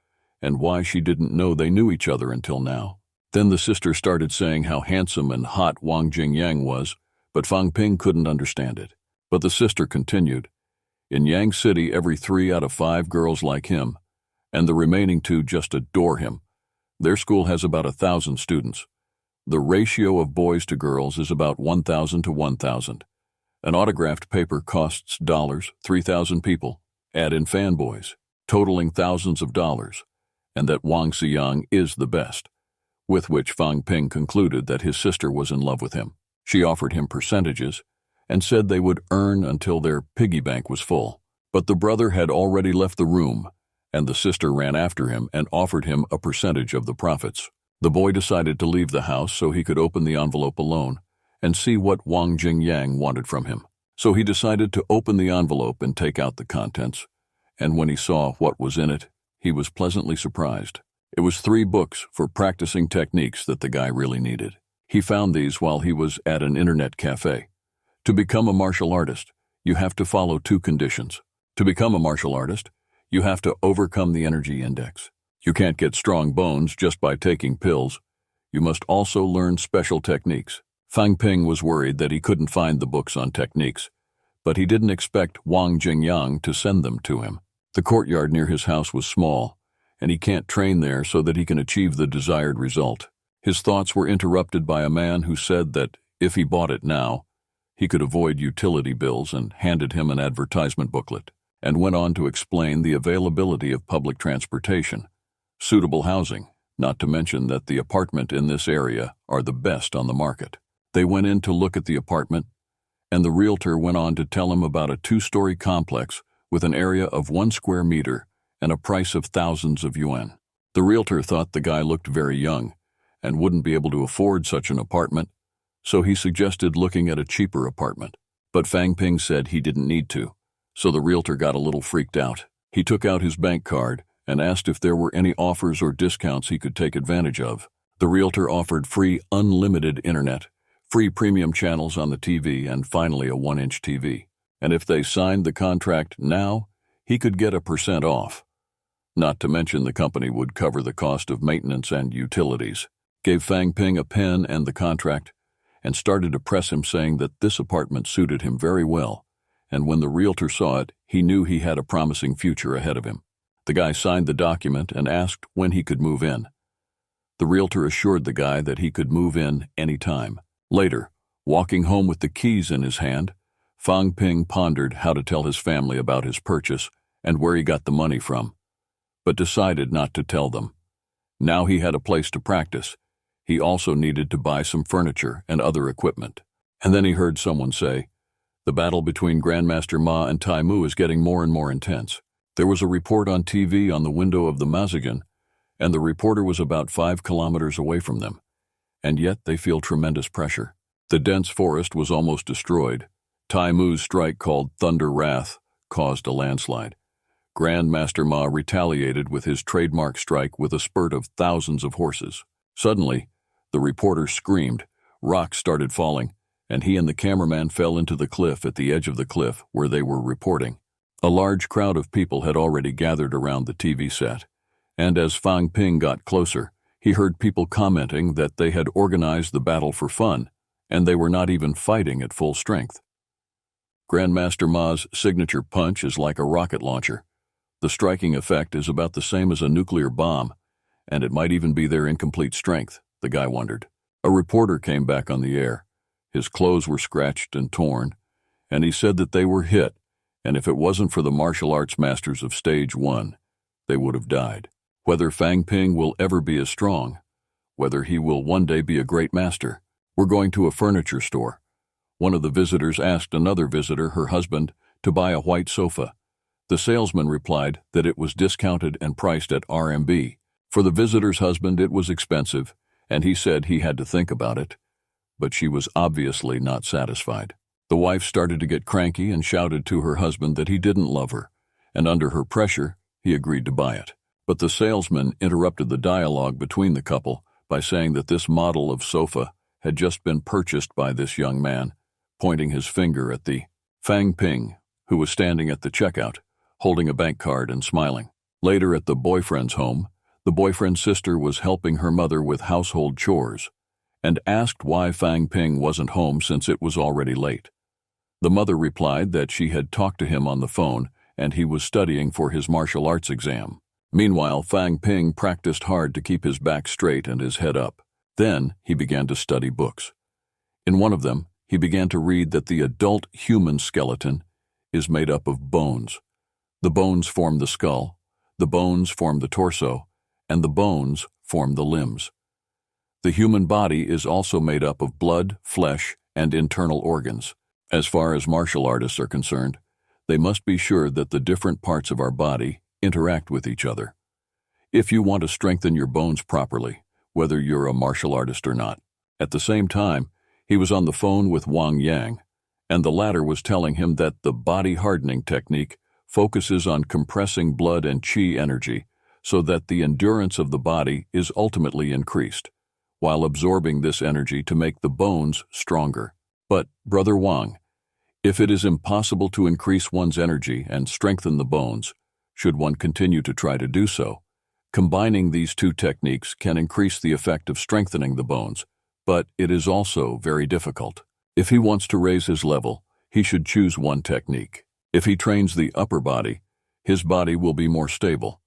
and why she didn't know they knew each other until now. Then the sister started saying how handsome and hot Wang Jingyang was, but Fang Ping couldn't understand it. But the sister continued, "In Yang City, every 3 out of 5 girls like him, and the remaining 2 just adore him. Their school has about 1,000 students. The ratio of boys to girls is about 1,000 to 1,000. An autographed paper costs dollars, 3,000 people, add in fanboys, totaling thousands of dollars, and that Wang Xiyang is the best, with which Fang Ping concluded that his sister was in love with him. She offered him percentages and said they would earn until their piggy bank was full. But the brother had already left the room, and the sister ran after him and offered him a percentage of the profits. The boy decided to leave the house so he could open the envelope alone and see what Wang Jingyang wanted from him. So he decided to open the envelope and take out the contents, and when he saw what was in it, he was pleasantly surprised. It was 3 books for practicing techniques that the guy really needed. He found these while he was at an internet cafe. To become a martial artist, you have to follow 2 conditions. To become a martial artist, you have to overcome the energy index. You can't get strong bones just by taking pills. You must also learn special techniques. Fang Ping was worried that he couldn't find the books on techniques, but he didn't expect Wang Jingyang to send them to him. The courtyard near his house was small, and he can't train there so that he can achieve the desired result. His thoughts were interrupted by a man who said that if he bought it now, he could avoid utility bills, and handed him an advertisement booklet, and went on to explain the availability of public transportation, suitable housing, not to mention that the apartment in this area are the best on the market. They went in to look at the apartment, and the realtor went on to tell him about a 2-story complex with an area of 1 square meter and a price of thousands of yuan. The realtor thought the guy looked very young and wouldn't be able to afford such an apartment, so he suggested looking at a cheaper apartment. But Fang Ping said he didn't need to, so the realtor got a little freaked out. He took out his bank card and asked if there were any offers or discounts he could take advantage of. The realtor offered free unlimited internet, free premium channels on the TV, and finally a 1-inch TV. And if they signed the contract now, he could get a % off. Not to mention the company would cover the cost of maintenance and utilities. Gave Fang Ping a pen and the contract, and started to press him, saying that this apartment suited him very well, and when the realtor saw it, he knew he had a promising future ahead of him. The guy signed the document and asked when he could move in. The realtor assured the guy that he could move in any time. Later, walking home with the keys in his hand, Fang Ping pondered how to tell his family about his purchase and where he got the money from, but decided not to tell them. Now he had a place to practice. He also needed to buy some furniture and other equipment. And then he heard someone say, "The battle between Grandmaster Ma and Tai Mu is getting more and more intense." There was a report on TV on the window of the Mazagan, and the reporter was about 5 kilometers away from them, and yet they feel tremendous pressure. The dense forest was almost destroyed. Tai Mu's strike, called Thunder Wrath, caused a landslide. Grandmaster Ma retaliated with his trademark strike with a spurt of thousands of horses. Suddenly, the reporter screamed, rocks started falling, and he and the cameraman fell into the cliff at the edge of the cliff where they were reporting. A large crowd of people had already gathered around the TV set, and as Fang Ping got closer, he heard people commenting that they had organized the battle for fun, and they were not even fighting at full strength. Grandmaster Ma's signature punch is like a rocket launcher. The striking effect is about the same as a nuclear bomb, and it might even be their incomplete strength, the guy wondered. A reporter came back on the air. His clothes were scratched and torn, and he said that they were hit, and if it wasn't for the martial arts masters of Stage 1, they would have died. Whether Fang Ping will ever be as strong, whether he will one day be a great master. We're going to a furniture store. One of the visitors asked another visitor, her husband, to buy a white sofa. The salesman replied that it was discounted and priced at RMB. For the visitor's husband, it was expensive, and he said he had to think about it. But she was obviously not satisfied. The wife started to get cranky and shouted to her husband that he didn't love her, and under her pressure, he agreed to buy it. But the salesman interrupted the dialogue between the couple by saying that this model of sofa had just been purchased by this young man, pointing his finger at the Fang Ping, who was standing at the checkout, holding a bank card and smiling. Later at the boyfriend's home, the boyfriend's sister was helping her mother with household chores, and asked why Fang Ping wasn't home since it was already late. The mother replied that she had talked to him on the phone and he was studying for his martial arts exam. Meanwhile, Fang Ping practiced hard to keep his back straight and his head up. Then he began to study books. In one of them, he began to read that the adult human skeleton is made up of bones. The bones form the skull, the bones form the torso, and the bones form the limbs. The human body is also made up of blood, flesh, and internal organs. As far as martial artists are concerned, they must be sure that the different parts of our body interact with each other. If you want to strengthen your bones properly, whether you're a martial artist or not. At the same time, he was on the phone with Wang Yang, and the latter was telling him that the body hardening technique focuses on compressing blood and qi energy so that the endurance of the body is ultimately increased, while absorbing this energy to make the bones stronger. But, Brother Wang, if it is impossible to increase one's energy and strengthen the bones, should one continue to try to do so, combining these two techniques can increase the effect of strengthening the bones, but it is also very difficult. If he wants to raise his level, he should choose one technique. If he trains the upper body, his body will be more stable,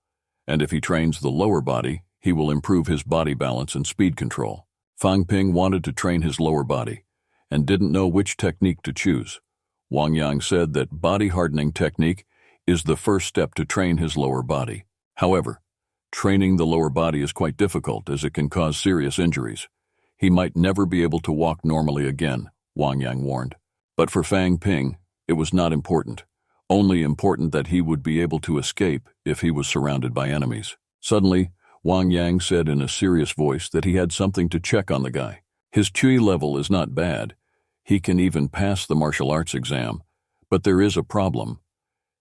and if he trains the lower body, he will improve his body balance and speed control. Fang Ping wanted to train his lower body and didn't know which technique to choose. Wang Yang said that body hardening technique is the first step to train his lower body. However, training the lower body is quite difficult as it can cause serious injuries. He might never be able to walk normally again, Wang Yang warned. But for Fang Ping, it was not important. Only important that he would be able to escape if he was surrounded by enemies. Suddenly, Wang Yang said in a serious voice that he had something to check on the guy. His qi level is not bad. He can even pass the martial arts exam. But there is a problem.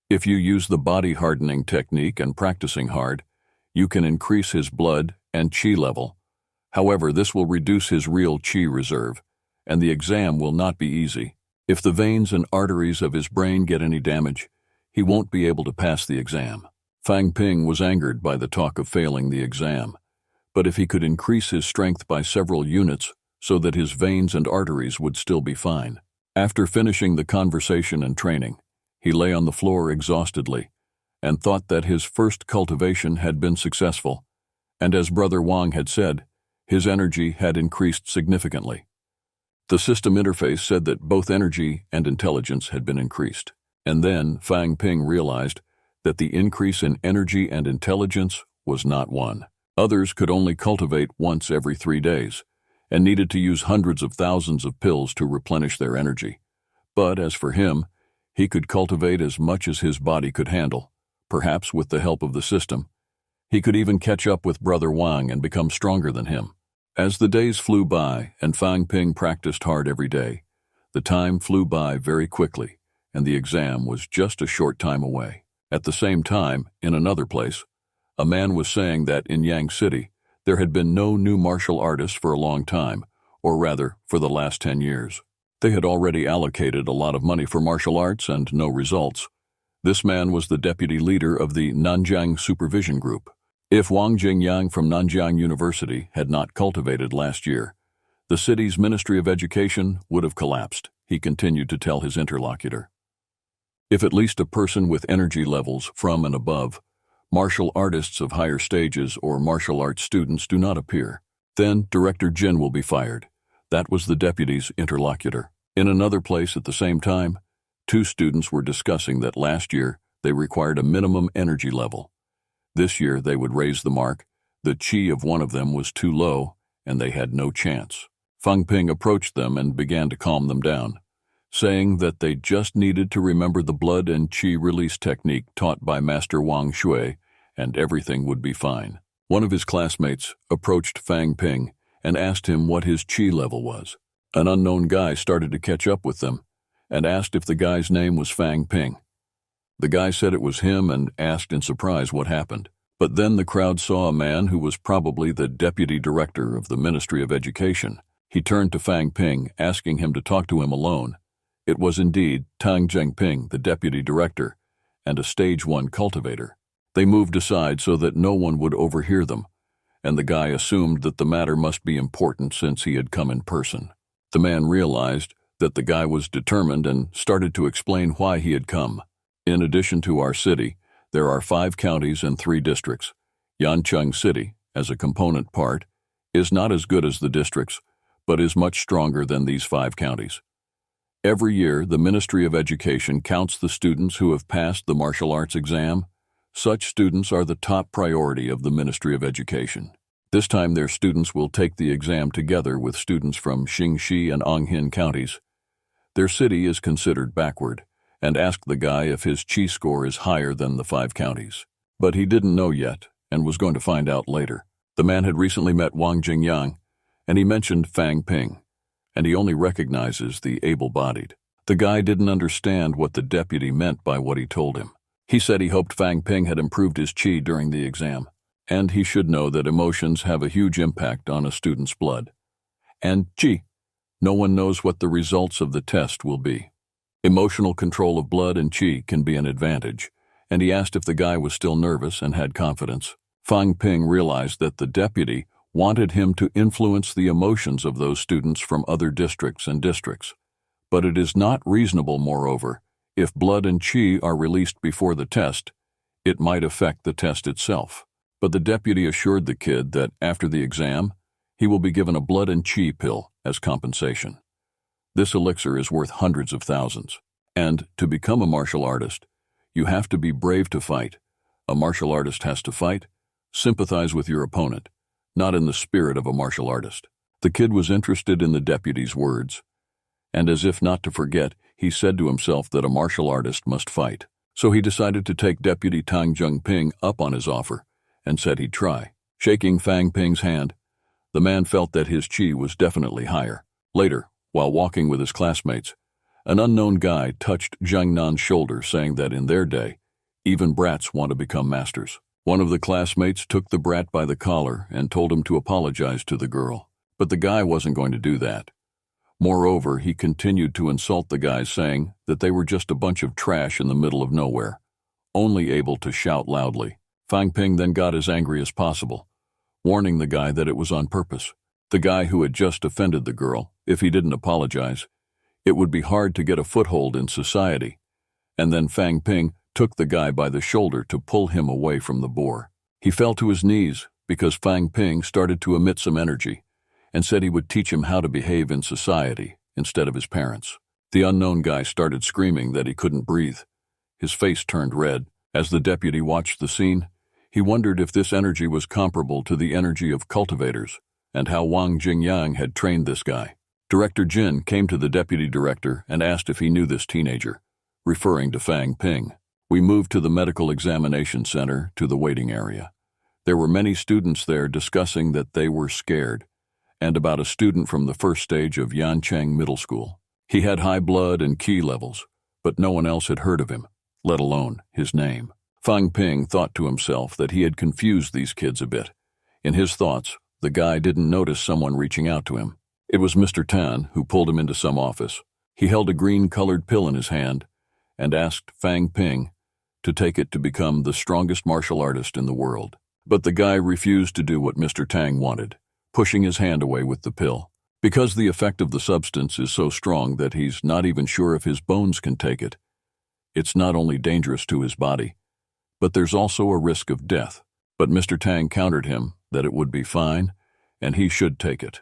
If you use the body hardening technique and practicing hard, you can increase his blood and qi level. However, this will reduce his real qi reserve, and the exam will not be easy. If the veins and arteries of his brain get any damage, he won't be able to pass the exam. Fang Ping was angered by the talk of failing the exam, but if he could increase his strength by several units so that his veins and arteries would still be fine. After finishing the conversation and training, he lay on the floor exhaustedly and thought that his first cultivation had been successful, and as Brother Wang had said, his energy had increased significantly. The system interface said that both energy and intelligence had been increased, and then Fang Ping realized that the increase in energy and intelligence was not one. Others could only cultivate once every 3 days, and needed to use hundreds of thousands of pills to replenish their energy. But as for him, he could cultivate as much as his body could handle, perhaps with the help of the system. He could even catch up with Brother Wang and become stronger than him. As the days flew by and Fang Ping practiced hard every day, the time flew by very quickly, and the exam was just a short time away. At the same time, in another place, a man was saying that in Yang City, there had been no new martial artists for a long time, or rather, for the last 10 years. They had already allocated a lot of money for martial arts and no results. This man was the deputy leader of the Nanjiang Supervision Group. If Wang Jingyang from Nanjiang University had not cultivated last year, the city's Ministry of Education would have collapsed, he continued to tell his interlocutor. If at least a person with energy levels from and above, martial artists of higher stages or martial arts students do not appear, then Director Jin will be fired. That was the deputy's interlocutor. In another place at the same time, 2 students were discussing that last year they required a minimum energy level. This year they would raise the mark. The qi of one of them was too low, and they had no chance. Fang Ping approached them and began to calm them down, saying that they just needed to remember the blood and qi release technique taught by Master Wang Shui, and everything would be fine. One of his classmates approached Fang Ping and asked him what his qi level was. An unknown guy started to catch up with them and asked if the guy's name was Fang Ping. The guy said it was him and asked in surprise what happened. But then the crowd saw a man who was probably the deputy director of the Ministry of Education. He turned to Fang Ping, asking him to talk to him alone. It was indeed Tang Zhengping, the deputy director, and a stage 1 cultivator. They moved aside so that no one would overhear them, and the guy assumed that the matter must be important since he had come in person. The man realized that the guy was determined and started to explain why he had come. In addition to our city, there are 5 counties and 3 districts. Yancheng City, as a component part, is not as good as the districts, but is much stronger than these 5 counties. Every year, the Ministry of Education counts the students who have passed the martial arts exam. Such students are the top priority of the Ministry of Education. This time, their students will take the exam together with students from Xingxi and Onghin counties. Their city is considered backward, and ask the guy if his chi score is higher than the 5 counties. But he didn't know yet, and was going to find out later. The man had recently met Wang Jingyang, and he mentioned Fang Ping, and he only recognizes the able-bodied. The guy didn't understand what the deputy meant by what he told him. He said he hoped Fang Ping had improved his chi during the exam, and he should know that emotions have a huge impact on a student's blood. And chi, no one knows what the results of the test will be. Emotional control of blood and chi can be an advantage, and he asked if the guy was still nervous and had confidence. Fang Ping realized that the deputy wanted him to influence the emotions of those students from other districts. But it is not reasonable, moreover, if blood and chi are released before the test, it might affect the test itself. But the deputy assured the kid that after the exam, he will be given a blood and chi pill as compensation. This elixir is worth hundreds of thousands. And to become a martial artist, you have to be brave to fight. A martial artist has to fight, sympathize with your opponent, not in the spirit of a martial artist. The kid was interested in the deputy's words, and as if not to forget, he said to himself that a martial artist must fight. So he decided to take Deputy Tang Jungping up on his offer, and said he'd try. Shaking Fang Ping's hand, the man felt that his chi was definitely higher. Later, while walking with his classmates, an unknown guy touched Zhang Nan's shoulder, saying that in their day, even brats want to become masters. One of the classmates took the brat by the collar and told him to apologize to the girl. But the guy wasn't going to do that. Moreover, he continued to insult the guys, saying that they were just a bunch of trash in the middle of nowhere, only able to shout loudly. Fang Ping then got as angry as possible, warning the guy that it was on purpose. The guy who had just offended the girl, if he didn't apologize, it would be hard to get a foothold in society. And then Fang Ping took the guy by the shoulder to pull him away from the boar. He fell to his knees because Fang Ping started to emit some energy and said he would teach him how to behave in society instead of his parents. The unknown guy started screaming that he couldn't breathe. His face turned red. As the deputy watched the scene, he wondered if this energy was comparable to the energy of cultivators and how Wang Jingyang had trained this guy. Director Jin came to the deputy director and asked if he knew this teenager, referring to Fang Ping. We moved to the medical examination center to the waiting area. There were many students there discussing that they were scared, and about a student from the first stage of Yancheng Middle School. He had high blood and ki levels, but no one else had heard of him, let alone his name. Fang Ping thought to himself that he had confused these kids a bit. In his thoughts, the guy didn't notice someone reaching out to him. It was Mr. Tan who pulled him into some office. He held a green-colored pill in his hand and asked Fang Ping to take it to become the strongest martial artist in the world. But the guy refused to do what Mr. Tang wanted, pushing his hand away with the pill. Because the effect of the substance is so strong that he's not even sure if his bones can take it, it's not only dangerous to his body, but there's also a risk of death. But Mr. Tang countered him that it would be fine, and he should take it.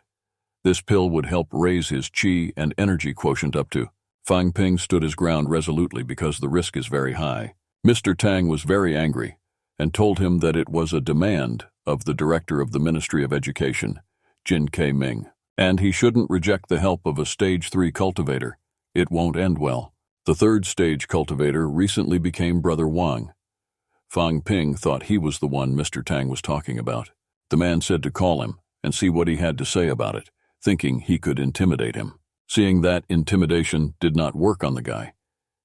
This pill would help raise his chi and energy quotient up to. Fang Ping stood his ground resolutely because the risk is very high. Mr. Tang was very angry and told him that it was a demand of the director of the Ministry of Education, Jin K-ming, and he shouldn't reject the help of a Stage 3 cultivator. It won't end well. The third stage cultivator recently became Brother Wang. Fang Ping thought he was the one Mr. Tang was talking about. The man said to call him and see what he had to say about it, thinking he could intimidate him. Seeing that intimidation did not work on the guy,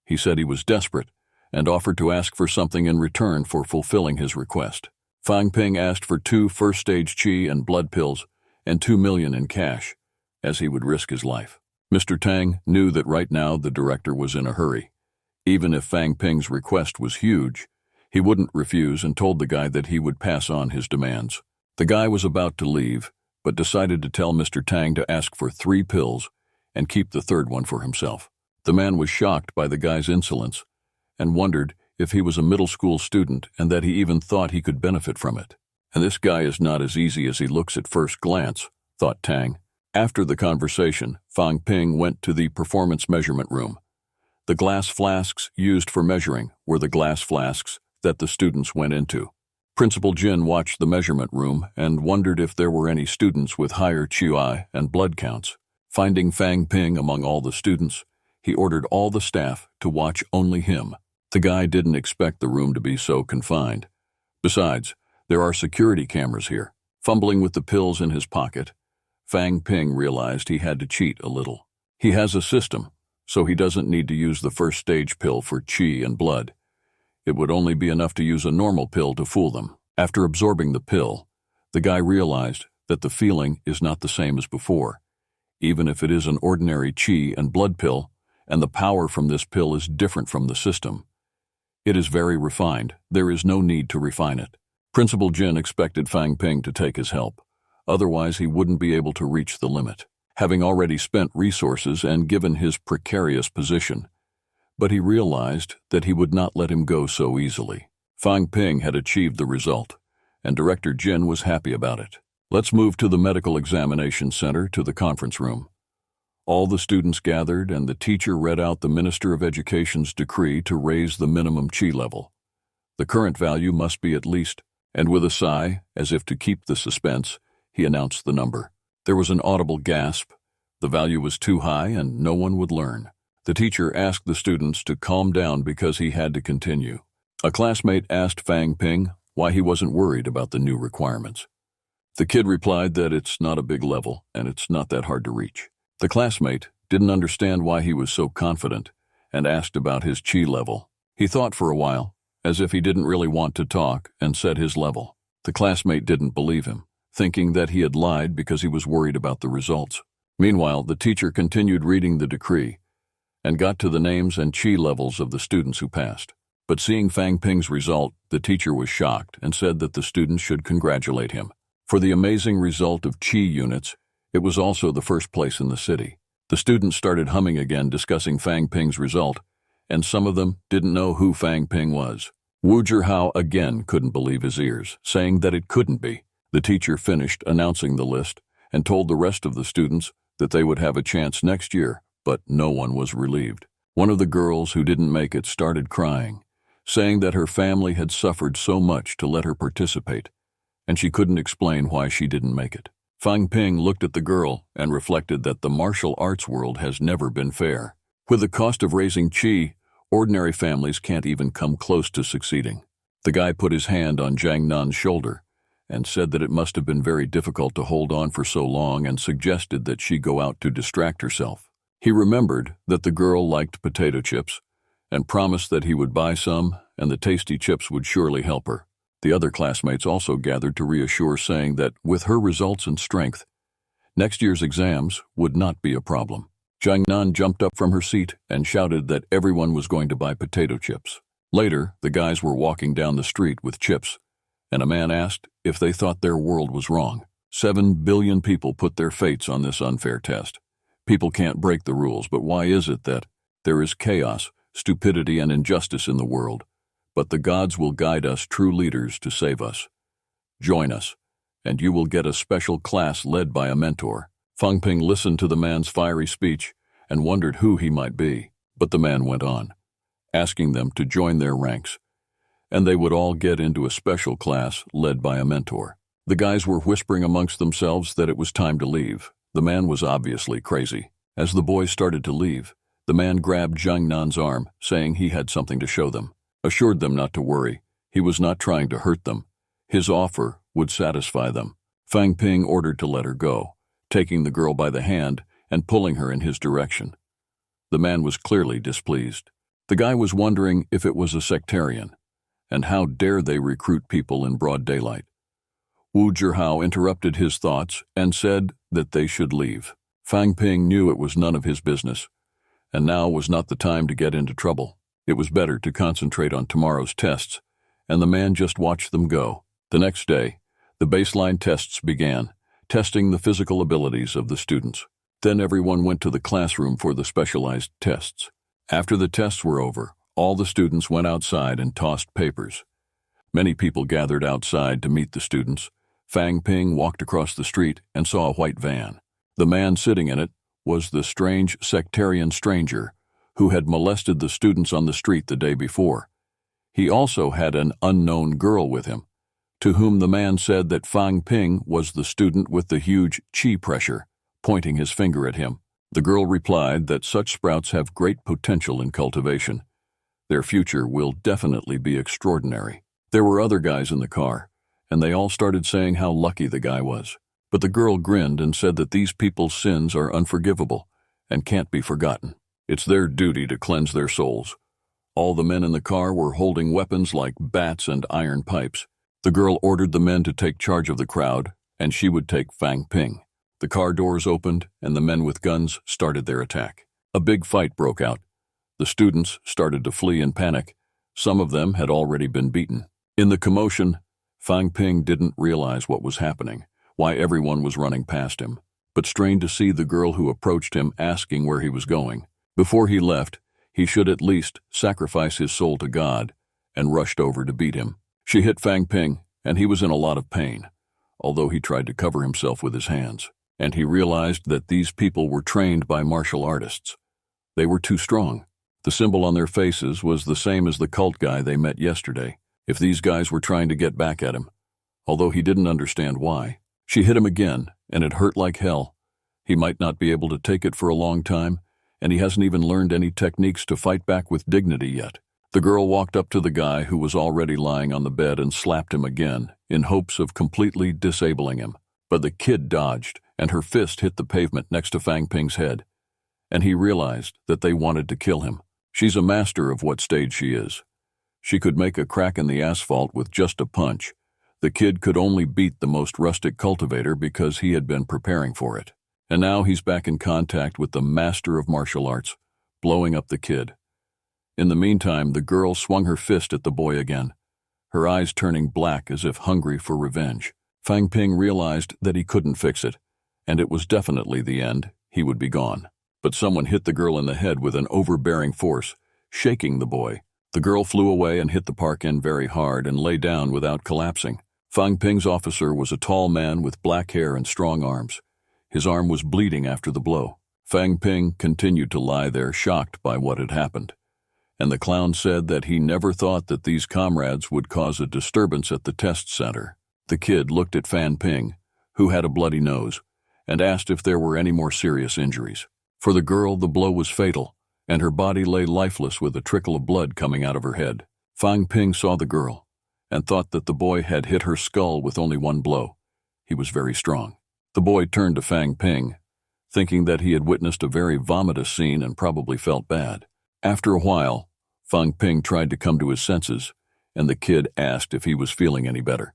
he said he was desperate and offered to ask for something in return for fulfilling his request. Fang Ping asked for 2 first-stage chi and blood pills and 2 million in cash, as he would risk his life. Mr. Tang knew that right now the director was in a hurry. Even if Fang Ping's request was huge, he wouldn't refuse and told the guy that he would pass on his demands. The guy was about to leave, but decided to tell Mr. Tang to ask for 3 pills and keep the third one for himself. The man was shocked by the guy's insolence and wondered if he was a middle school student and that he even thought he could benefit from it. And this guy is not as easy as he looks at first glance, thought Tang. After the conversation, Fang Ping went to the performance measurement room. The glass flasks used for measuring were the glass flasks that the students went into. Principal Jin watched the measurement room and wondered if there were any students with higher QI and blood counts. Finding Fang Ping among all the students, he ordered all the staff to watch only him. The guy didn't expect the room to be so confined. Besides, there are security cameras here. Fumbling with the pills in his pocket, Fang Ping realized he had to cheat a little. He has a system, so he doesn't need to use the first stage pill for qi and blood. It would only be enough to use a normal pill to fool them. After absorbing the pill, the guy realized that the feeling is not the same as before. Even if it is an ordinary qi and blood pill, and the power from this pill is different from the system. It is very refined. There is no need to refine it. Principal Jin expected Fang Ping to take his help. Otherwise, he wouldn't be able to reach the limit, having already spent resources and given his precarious position. But he realized that he would not let him go so easily. Fang Ping had achieved the result, and Director Jin was happy about it. Let's move to the medical examination center to the conference room. All the students gathered, and the teacher read out the Minister of Education's decree to raise the minimum qi level. The current value must be at least, and with a sigh, as if to keep the suspense, he announced the number. There was an audible gasp. The value was too high and no one would learn. The teacher asked the students to calm down because he had to continue. A classmate asked Fang Ping why he wasn't worried about the new requirements. The kid replied that it's not a big level and it's not that hard to reach. The classmate didn't understand why he was so confident and asked about his qi level. He thought for a while, as if he didn't really want to talk, and said his level. The classmate didn't believe him, thinking that he had lied because he was worried about the results. Meanwhile, the teacher continued reading the decree and got to the names and qi levels of the students who passed. But seeing Fang Ping's result, the teacher was shocked and said that the students should congratulate him. For the amazing result of qi units, it was also the first place in the city. The students started humming again, discussing Fang Ping's result, and some of them didn't know who Fang Ping was. Wu Zhihao again couldn't believe his ears, saying that it couldn't be. The teacher finished announcing the list and told the rest of the students that they would have a chance next year, but no one was relieved. One of the girls who didn't make it started crying, saying that her family had suffered so much to let her participate, and she couldn't explain why she didn't make it. Fang Ping looked at the girl and reflected that the martial arts world has never been fair. With the cost of raising qi, ordinary families can't even come close to succeeding. The guy put his hand on Jiang Nan's shoulder and said that it must have been very difficult to hold on for so long and suggested that she go out to distract herself. He remembered that the girl liked potato chips and promised that he would buy some and the tasty chips would surely help her. The other classmates also gathered to reassure, saying that with her results and strength, next year's exams would not be a problem. Jiang Nan jumped up from her seat and shouted that everyone was going to buy potato chips. Later, the guys were walking down the street with chips, and a man asked if they thought their world was wrong. 7 billion people put their fates on this unfair test. People can't break the rules, but why is it that there is chaos, stupidity, and injustice in the world, but the gods will guide us true leaders to save us? Join us, and you will get a special class led by a mentor. Fang Ping listened to the man's fiery speech and wondered who he might be, but the man went on, asking them to join their ranks, and they would all get into a special class led by a mentor. The guys were whispering amongst themselves that it was time to leave. The man was obviously crazy. As the boys started to leave, the man grabbed Jiang Nan's arm, saying he had something to show them, assured them not to worry. He was not trying to hurt them. His offer would satisfy them. Fang Ping ordered to let her go, taking the girl by the hand and pulling her in his direction. The man was clearly displeased. The guy was wondering if it was a sectarian, and how dare they recruit people in broad daylight. Wu Zhihao interrupted his thoughts and said that they should leave. Fang Ping knew it was none of his business, and now was not the time to get into trouble. It was better to concentrate on tomorrow's tests, and the man just watched them go. The next day, the baseline tests began, testing the physical abilities of the students. Then everyone went to the classroom for the specialized tests. After the tests were over, all the students went outside and tossed papers. Many people gathered outside to meet the students. Fang Ping walked across the street and saw a white van. The man sitting in it was the strange sectarian stranger who had molested the students on the street the day before. He also had an unknown girl with him, to whom the man said that Fang Ping was the student with the huge chi pressure, pointing his finger at him. The girl replied that such sprouts have great potential in cultivation. Their future will definitely be extraordinary. There were other guys in the car, and they all started saying how lucky the guy was. But the girl grinned and said that these people's sins are unforgivable and can't be forgotten. It's their duty to cleanse their souls. All the men in the car were holding weapons like bats and iron pipes. The girl ordered the men to take charge of the crowd, and she would take Fang Ping. The car doors opened, and the men with guns started their attack. A big fight broke out. The students started to flee in panic. Some of them had already been beaten. In the commotion, Fang Ping didn't realize what was happening, why everyone was running past him, but strained to see the girl who approached him asking where he was going. Before he left, he should at least sacrifice his soul to God, and rushed over to beat him. She hit Fang Ping, and he was in a lot of pain, although he tried to cover himself with his hands. And he realized that these people were trained by martial artists. They were too strong. The symbol on their faces was the same as the cult guy they met yesterday. If these guys were trying to get back at him, although he didn't understand why. She hit him again, and it hurt like hell. He might not be able to take it for a long time, and he hasn't even learned any techniques to fight back with dignity yet. The girl walked up to the guy who was already lying on the bed and slapped him again, in hopes of completely disabling him. But the kid dodged, and her fist hit the pavement next to Fang Ping's head, and he realized that they wanted to kill him. She's a master of what stage she is. She could make a crack in the asphalt with just a punch. The kid could only beat the most rustic cultivator because he had been preparing for it. And now he's back in contact with the master of martial arts, blowing up the kid. In the meantime, the girl swung her fist at the boy again, her eyes turning black as if hungry for revenge. Fang Ping realized that he couldn't fix it, and it was definitely the end. He would be gone. But someone hit the girl in the head with an overbearing force, shaking the boy. The girl flew away and hit the park end very hard and lay down without collapsing. Fang Ping's officer was a tall man with black hair and strong arms. His arm was bleeding after the blow. Fang Ping continued to lie there, shocked by what had happened. And the clown said that he never thought that these comrades would cause a disturbance at the test center. The kid looked at Fang Ping, who had a bloody nose, and asked if there were any more serious injuries. For the girl, the blow was fatal, and her body lay lifeless with a trickle of blood coming out of her head. Fang Ping saw the girl, and thought that the boy had hit her skull with only one blow. He was very strong. The boy turned to Fang Ping, thinking that he had witnessed a very vomitous scene and probably felt bad. After a while, Fang Ping tried to come to his senses, and the kid asked if he was feeling any better.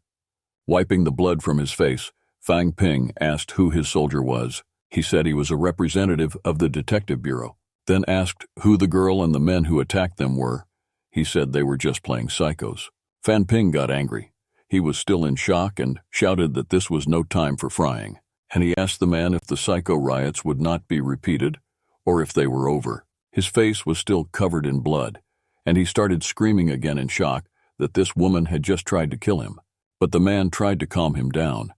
Wiping the blood from his face, Fang Ping asked who his soldier was. He said he was a representative of the detective bureau, then asked who the girl and the men who attacked them were. He said they were just playing psychos. Fang Ping got angry. He was still in shock and shouted that this was no time for frying, and he asked the man if the psycho riots would not be repeated or if they were over. His face was still covered in blood, and he started screaming again in shock that this woman had just tried to kill him. But the man tried to calm him down,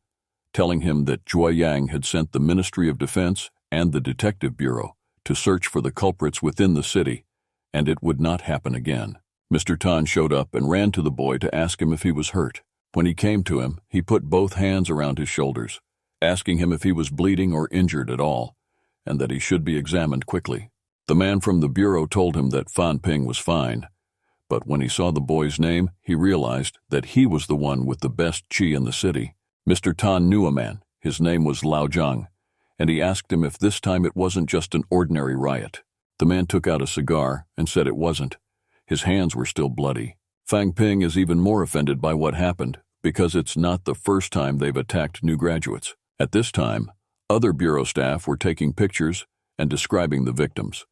telling him that Zhuo Yang had sent the Ministry of Defense and the Detective Bureau to search for the culprits within the city, and it would not happen again. Mr. Tan showed up and ran to the boy to ask him if he was hurt. When he came to him, he put both hands around his shoulders, asking him if he was bleeding or injured at all, and that he should be examined quickly. The man from the bureau told him that Fang Ping was fine, but when he saw the boy's name, he realized that he was the one with the best chi in the city. Mr. Tan knew a man. His name was Lao Zhang, and he asked him if this time it wasn't just an ordinary riot. The man took out a cigar and said it wasn't. His hands were still bloody. Fang Ping is even more offended by what happened because it's not the first time they've attacked new graduates. At this time, other bureau staff were taking pictures and describing the victims.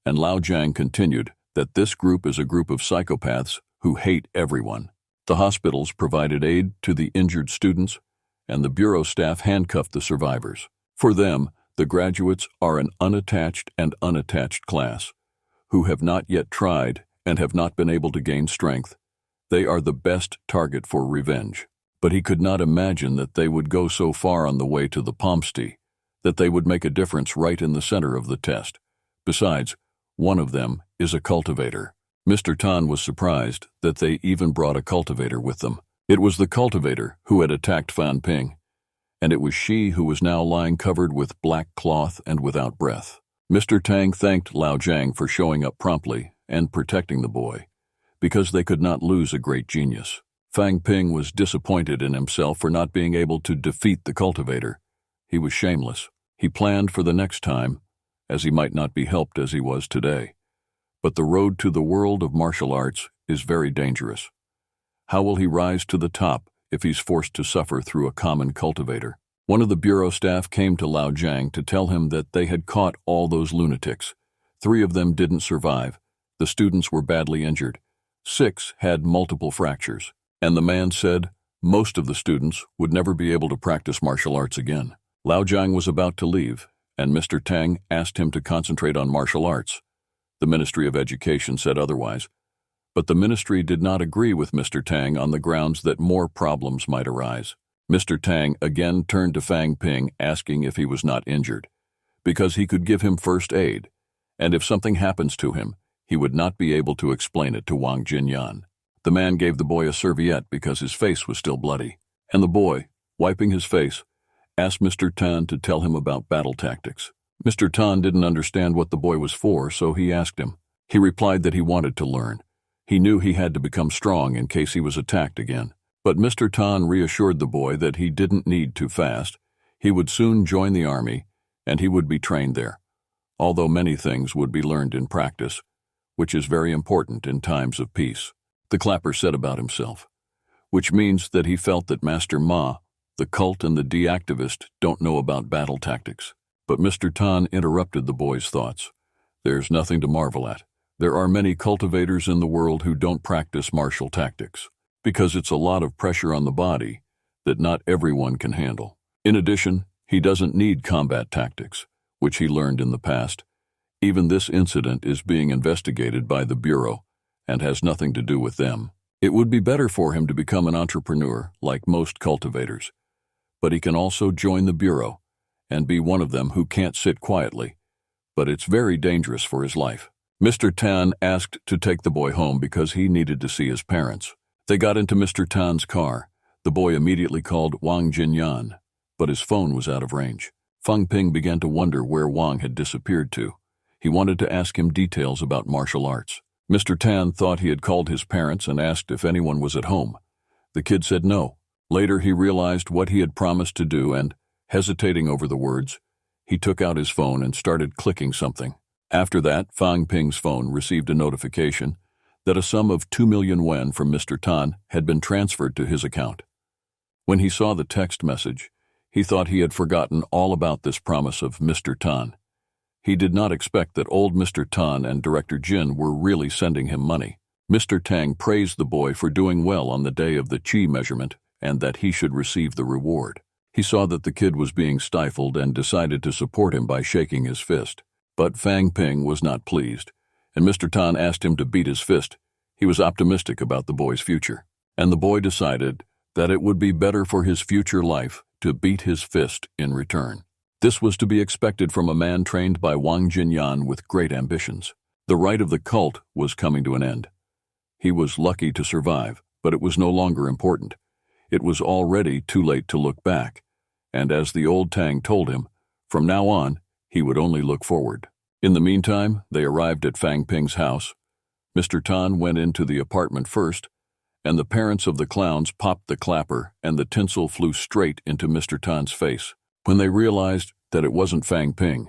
And Lao Zhang continued that this group is a group of psychopaths who hate everyone. The hospitals provided aid to the injured students, and the bureau staff handcuffed the survivors. For them, the graduates are an unattached and unattached class, who have not yet tried and have not been able to gain strength. They are the best target for revenge. But he could not imagine that they would go so far on the way to the Pomsty, that they would make a difference right in the center of the test. Besides, one of them is a cultivator. Mr. Tan was surprised that they even brought a cultivator with them. It was the cultivator who had attacked Fan Ping, and it was she who was now lying covered with black cloth and without breath. Mr. Tang thanked Lao Jiang for showing up promptly and protecting the boy, because they could not lose a great genius. Fang Ping was disappointed in himself for not being able to defeat the cultivator. He was shameless. He planned for the next time, as he might not be helped as he was today. But the road to the world of martial arts is very dangerous. How will he rise to the top if he's forced to suffer through a common cultivator? One of the bureau staff came to Lao Jiang to tell him that they had caught all those lunatics. 3 of them didn't survive. The students were badly injured. 6 had multiple fractures. And the man said most of the students would never be able to practice martial arts again. Lao Jiang was about to leave, and Mr. Tang asked him to concentrate on martial arts. The Ministry of Education said otherwise. But the ministry did not agree with Mr. Tang on the grounds that more problems might arise. Mr. Tang again turned to Fang Ping asking if he was not injured, because he could give him first aid, and if something happens to him, he would not be able to explain it to Wang Jinyan. The man gave the boy a serviette because his face was still bloody, and the boy, wiping his face, asked Mr. Tan to tell him about battle tactics. Mr. Tan didn't understand what the boy was for, so he asked him. He replied that he wanted to learn. He knew he had to become strong in case he was attacked again. But Mr. Tan reassured the boy that he didn't need to fast. He would soon join the army, and he would be trained there, although many things would be learned in practice, which is very important in times of peace. The clapper said about himself, which means that he felt that Master Ma, the cult and the deactivist don't know about battle tactics. But Mr. Tan interrupted the boy's thoughts. There's nothing to marvel at. There are many cultivators in the world who don't practice martial tactics, because it's a lot of pressure on the body that not everyone can handle. In addition, he doesn't need combat tactics, which he learned in the past. Even this incident is being investigated by the Bureau and has nothing to do with them. It would be better for him to become an entrepreneur like most cultivators, but he can also join the Bureau and be one of them who can't sit quietly, but it's very dangerous for his life. Mr. Tan asked to take the boy home because he needed to see his parents. They got into Mr. Tan's car. The boy immediately called Wang Jinyan, but his phone was out of range. Fang Ping began to wonder where Wang had disappeared to. He wanted to ask him details about martial arts. Mr. Tan thought he had called his parents and asked if anyone was at home. The kid said no. Later he realized what he had promised to do and, hesitating over the words, he took out his phone and started clicking something. After that, Fang Ping's phone received a notification that a sum of 2 million yuan from Mr. Tan had been transferred to his account. When he saw the text message, he thought he had forgotten all about this promise of Mr. Tan. He did not expect that old Mr. Tan and Director Jin were really sending him money. Mr. Tang praised the boy for doing well on the day of the Qi measurement and that he should receive the reward. He saw that the kid was being stifled and decided to support him by shaking his fist. But Fang Ping was not pleased, and Mr. Tan asked him to beat his fist. He was optimistic about the boy's future, and the boy decided that it would be better for his future life to beat his fist in return. This was to be expected from a man trained by Wang Jinyan with great ambitions. The rite of the cult was coming to an end. He was lucky to survive, but it was no longer important. It was already too late to look back, and as the old Tang told him, from now on, he would only look forward. In the meantime, they arrived at Fang Ping's house. Mr. Tan went into the apartment first, and the parents of the clowns popped the clapper and the tinsel flew straight into Mr. Tan's face. When they realized that it wasn't Fang Ping,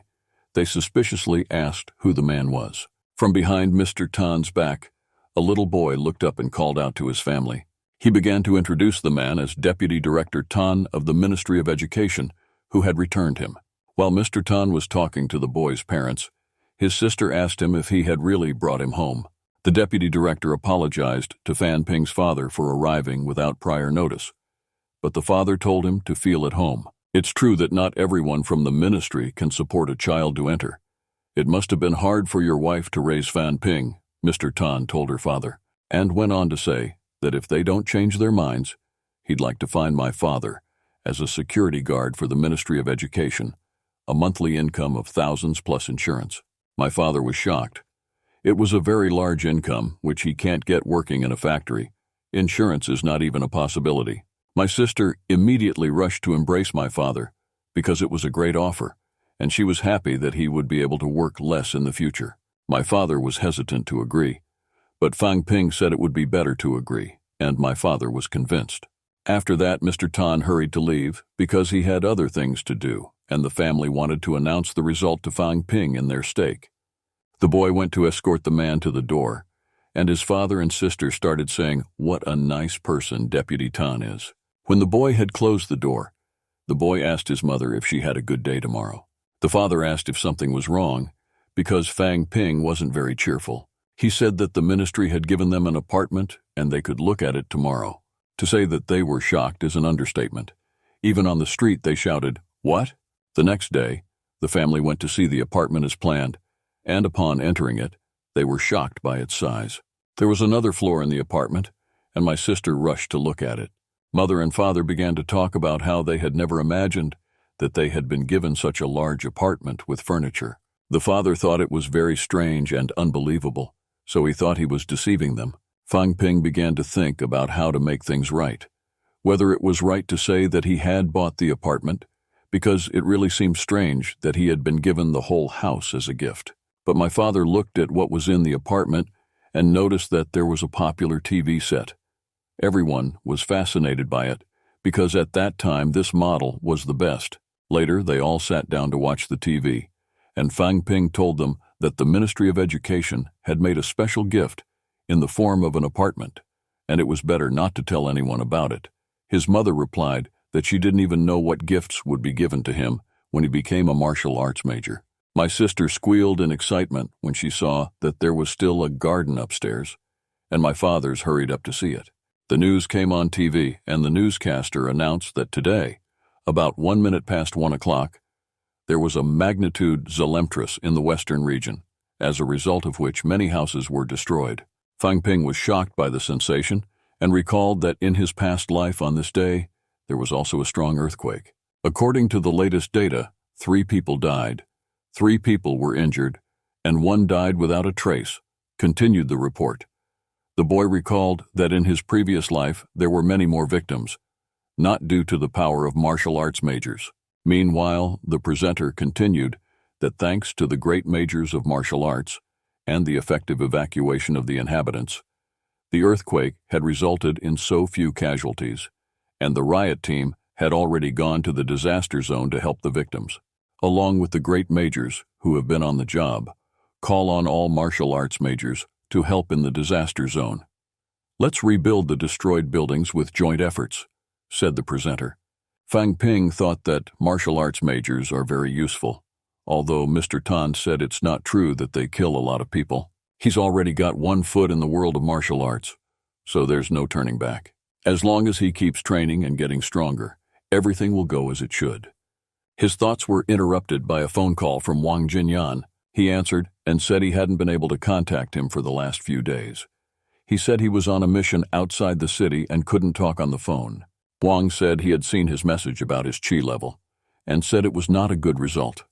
they suspiciously asked who the man was. From behind Mr. Tan's back, a little boy looked up and called out to his family. He began to introduce the man as Deputy Director Tan of the Ministry of Education, who had returned him. While Mr. Tan was talking to the boy's parents, his sister asked him if he had really brought him home. The deputy director apologized to Fan Ping's father for arriving without prior notice, but the father told him to feel at home. It's true that not everyone from the ministry can support a child to enter. It must have been hard for your wife to raise Fan Ping, Mr. Tan told her father, and went on to say that if they don't change their minds, he'd like to find my father as a security guard for the Ministry of Education, a monthly income of thousands plus insurance. My father was shocked. It was a very large income, which he can't get working in a factory. Insurance is not even a possibility. My sister immediately rushed to embrace my father because it was a great offer, and she was happy that he would be able to work less in the future. My father was hesitant to agree, but Fang Ping said it would be better to agree, and my father was convinced. After that, Mr. Tan hurried to leave because he had other things to do, and the family wanted to announce the result to Fang Ping in their stake. The boy went to escort the man to the door, and his father and sister started saying, "What a nice person Deputy Tan is." When the boy had closed the door, the boy asked his mother if she had a good day tomorrow. The father asked if something was wrong, because Fang Ping wasn't very cheerful. He said that the ministry had given them an apartment and they could look at it tomorrow. To say that they were shocked is an understatement. Even on the street they shouted, "What?" The next day, the family went to see the apartment as planned, and upon entering it, they were shocked by its size. There was another floor in the apartment, and my sister rushed to look at it. Mother and father began to talk about how they had never imagined that they had been given such a large apartment with furniture. The father thought it was very strange and unbelievable, so he thought he was deceiving them. Fang Ping began to think about how to make things right, whether it was right to say that he had bought the apartment, because it really seemed strange that he had been given the whole house as a gift. But my father looked at what was in the apartment and noticed that there was a popular TV set. Everyone was fascinated by it, because at that time this model was the best. Later, they all sat down to watch the TV, and Fang Ping told them that the Ministry of Education had made a special gift in the form of an apartment, and it was better not to tell anyone about it. His mother replied that she didn't even know what gifts would be given to him when he became a martial arts major. My sister squealed in excitement when she saw that there was still a garden upstairs, and my father's hurried up to see it. The news came on TV, and the newscaster announced that today, about 1 minute past 1 o'clock, there was a magnitude zelemtris in the western region, as a result of which many houses were destroyed. Fang Ping was shocked by the sensation and recalled that in his past life on this day, there was also a strong earthquake. According to the latest data, 3 people died, 3 people were injured, and 1 died without a trace, continued the report. The boy recalled that in his previous life there were many more victims, not due to the power of martial arts majors. Meanwhile, the presenter continued that thanks to the great majors of martial arts and the effective evacuation of the inhabitants, the earthquake had resulted in so few casualties, and the riot team had already gone to the disaster zone to help the victims. Along with the great majors who have been on the job, call on all martial arts majors to help in the disaster zone. "Let's rebuild the destroyed buildings with joint efforts," said the presenter. Fang Ping thought that martial arts majors are very useful, although Mr. Tan said it's not true that they kill a lot of people. He's already got 1 foot in the world of martial arts, so there's no turning back. As long as he keeps training and getting stronger, everything will go as it should. His thoughts were interrupted by a phone call from Wang Jinyan. He answered and said he hadn't been able to contact him for the last few days. He said he was on a mission outside the city and couldn't talk on the phone. Wang said he had seen his message about his qi level and said it was not a good result,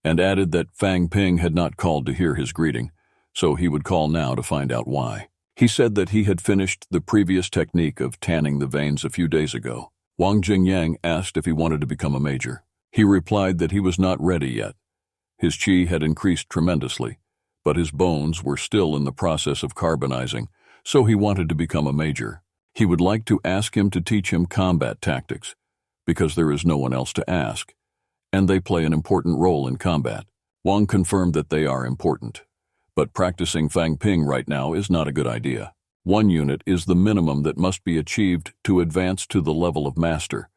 and added that Fang Ping had not called to hear his greeting, so he would call now to find out why. He said that he had finished the previous technique of tanning the veins a few days ago. Wang Jingyang asked if he wanted to become a major. He replied that he was not ready yet. His qi had increased tremendously, but his bones were still in the process of carbonizing, so he wanted to become a major. He would like to ask him to teach him combat tactics, because there is no one else to ask, and they play an important role in combat. Wang confirmed that they are important, but practicing Fang Ping right now is not a good idea. 1 unit is the minimum that must be achieved to advance to the level of master,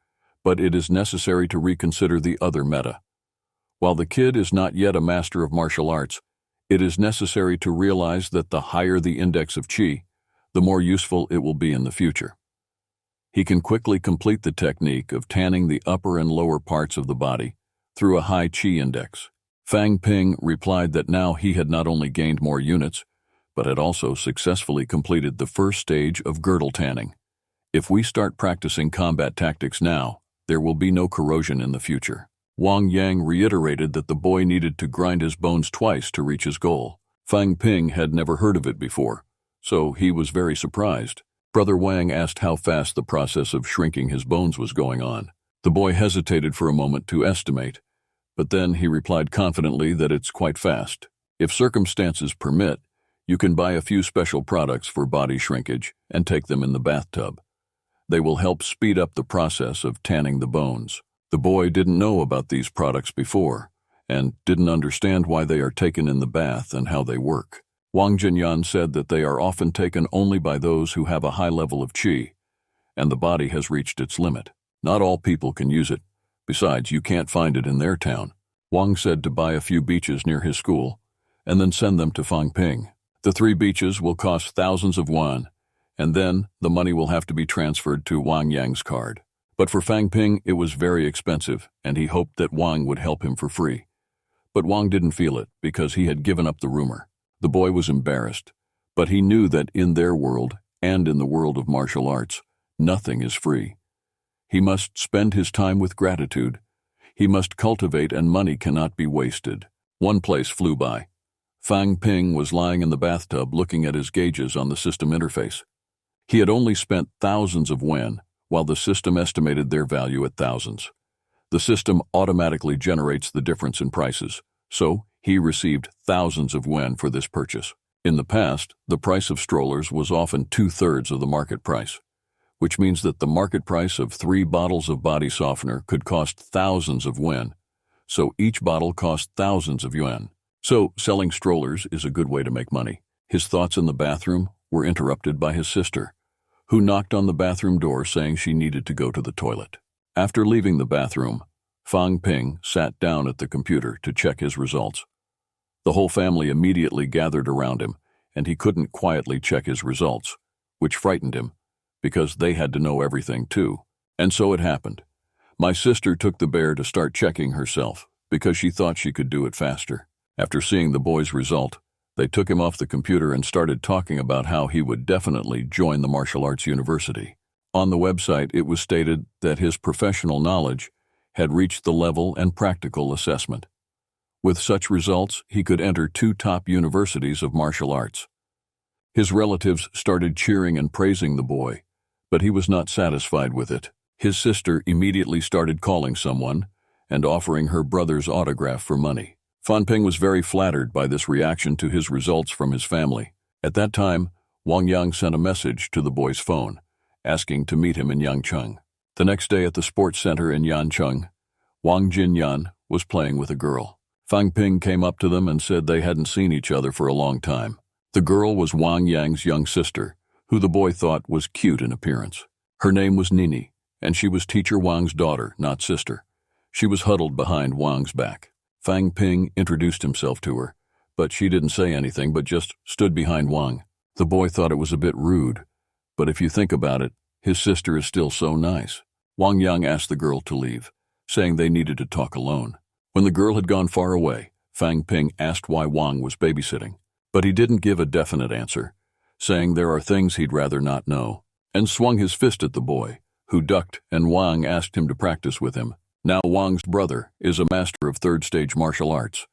but it is necessary to reconsider the other meta. While the kid is not yet a master of martial arts, it is necessary to realize that the higher the index of qi, the more useful it will be in the future. He can quickly complete the technique of tanning the upper and lower parts of the body through a high qi index. Fang Ping replied that now he had not only gained more units, but had also successfully completed the first stage of girdle tanning. If we start practicing combat tactics now, there will be no corrosion in the future. Wang Yang reiterated that the boy needed to grind his bones twice to reach his goal. Fang Ping had never heard of it before, so he was very surprised. Brother Wang asked how fast the process of shrinking his bones was going on. The boy hesitated for a moment to estimate, but then he replied confidently that it's quite fast. If circumstances permit, you can buy a few special products for body shrinkage and take them in the bathtub. They will help speed up the process of tanning the bones. The boy didn't know about these products before and didn't understand why they are taken in the bath and how they work. Wang Jinyan said that they are often taken only by those who have a high level of qi, and the body has reached its limit. Not all people can use it. Besides, you can't find it in their town. Wang said to buy a few beaches near his school and then send them to Fang Ping. The 3 beaches will cost thousands of yuan, and then the money will have to be transferred to Wang Yang's card. But for Fang Ping, it was very expensive, and he hoped that Wang would help him for free. But Wang didn't feel it because he had given up the rumor. The boy was embarrassed, but he knew that in their world and in the world of martial arts, nothing is free. He must spend his time with gratitude. He must cultivate, and money cannot be wasted. One place flew by. Fang Ping was lying in the bathtub looking at his gauges on the system interface. He had only spent thousands of yuan, while the system estimated their value at thousands. The system automatically generates the difference in prices, so he received thousands of yuan for this purchase. In the past, the price of strollers was often 2/3 of the market price, which means that the market price of 3 bottles of body softener could cost thousands of yuan, so each bottle cost thousands of yuan. So selling strollers is a good way to make money. His thoughts in the bathroom were interrupted by his sister, who knocked on the bathroom door saying she needed to go to the toilet. After leaving the bathroom, Fang Ping sat down at the computer to check his results. The whole family immediately gathered around him, and he couldn't quietly check his results, which frightened him, because they had to know everything too. And so it happened. My sister took the bear to start checking herself, because she thought she could do it faster. After seeing the boy's result, they took him off the computer and started talking about how he would definitely join the martial arts university. On the website, it was stated that his professional knowledge had reached the level and practical assessment. With such results, he could enter 2 top universities of martial arts. His relatives started cheering and praising the boy, but he was not satisfied with it. His sister immediately started calling someone and offering her brother's autograph for money. Fan Ping was very flattered by this reaction to his results from his family. At that time, Wang Yang sent a message to the boy's phone, asking to meet him in Yangcheng. The next day at the sports center in Yancheng, Wang Jinyan was playing with a girl. Fang Ping came up to them and said they hadn't seen each other for a long time. The girl was Wang Yang's young sister, who the boy thought was cute in appearance. Her name was Nini, and she was teacher Wang's daughter, not sister. She was huddled behind Wang's back. Fang Ping introduced himself to her, but she didn't say anything but just stood behind Wang. The boy thought it was a bit rude, but if you think about it, his sister is still so nice. Wang Yang asked the girl to leave, saying they needed to talk alone. When the girl had gone far away, Fang Ping asked why Wang was babysitting, but he didn't give a definite answer, saying there are things he'd rather not know, and swung his fist at the boy, who ducked, and Wang asked him to practice with him. Now Wang's brother is a master of 3rd-stage martial arts,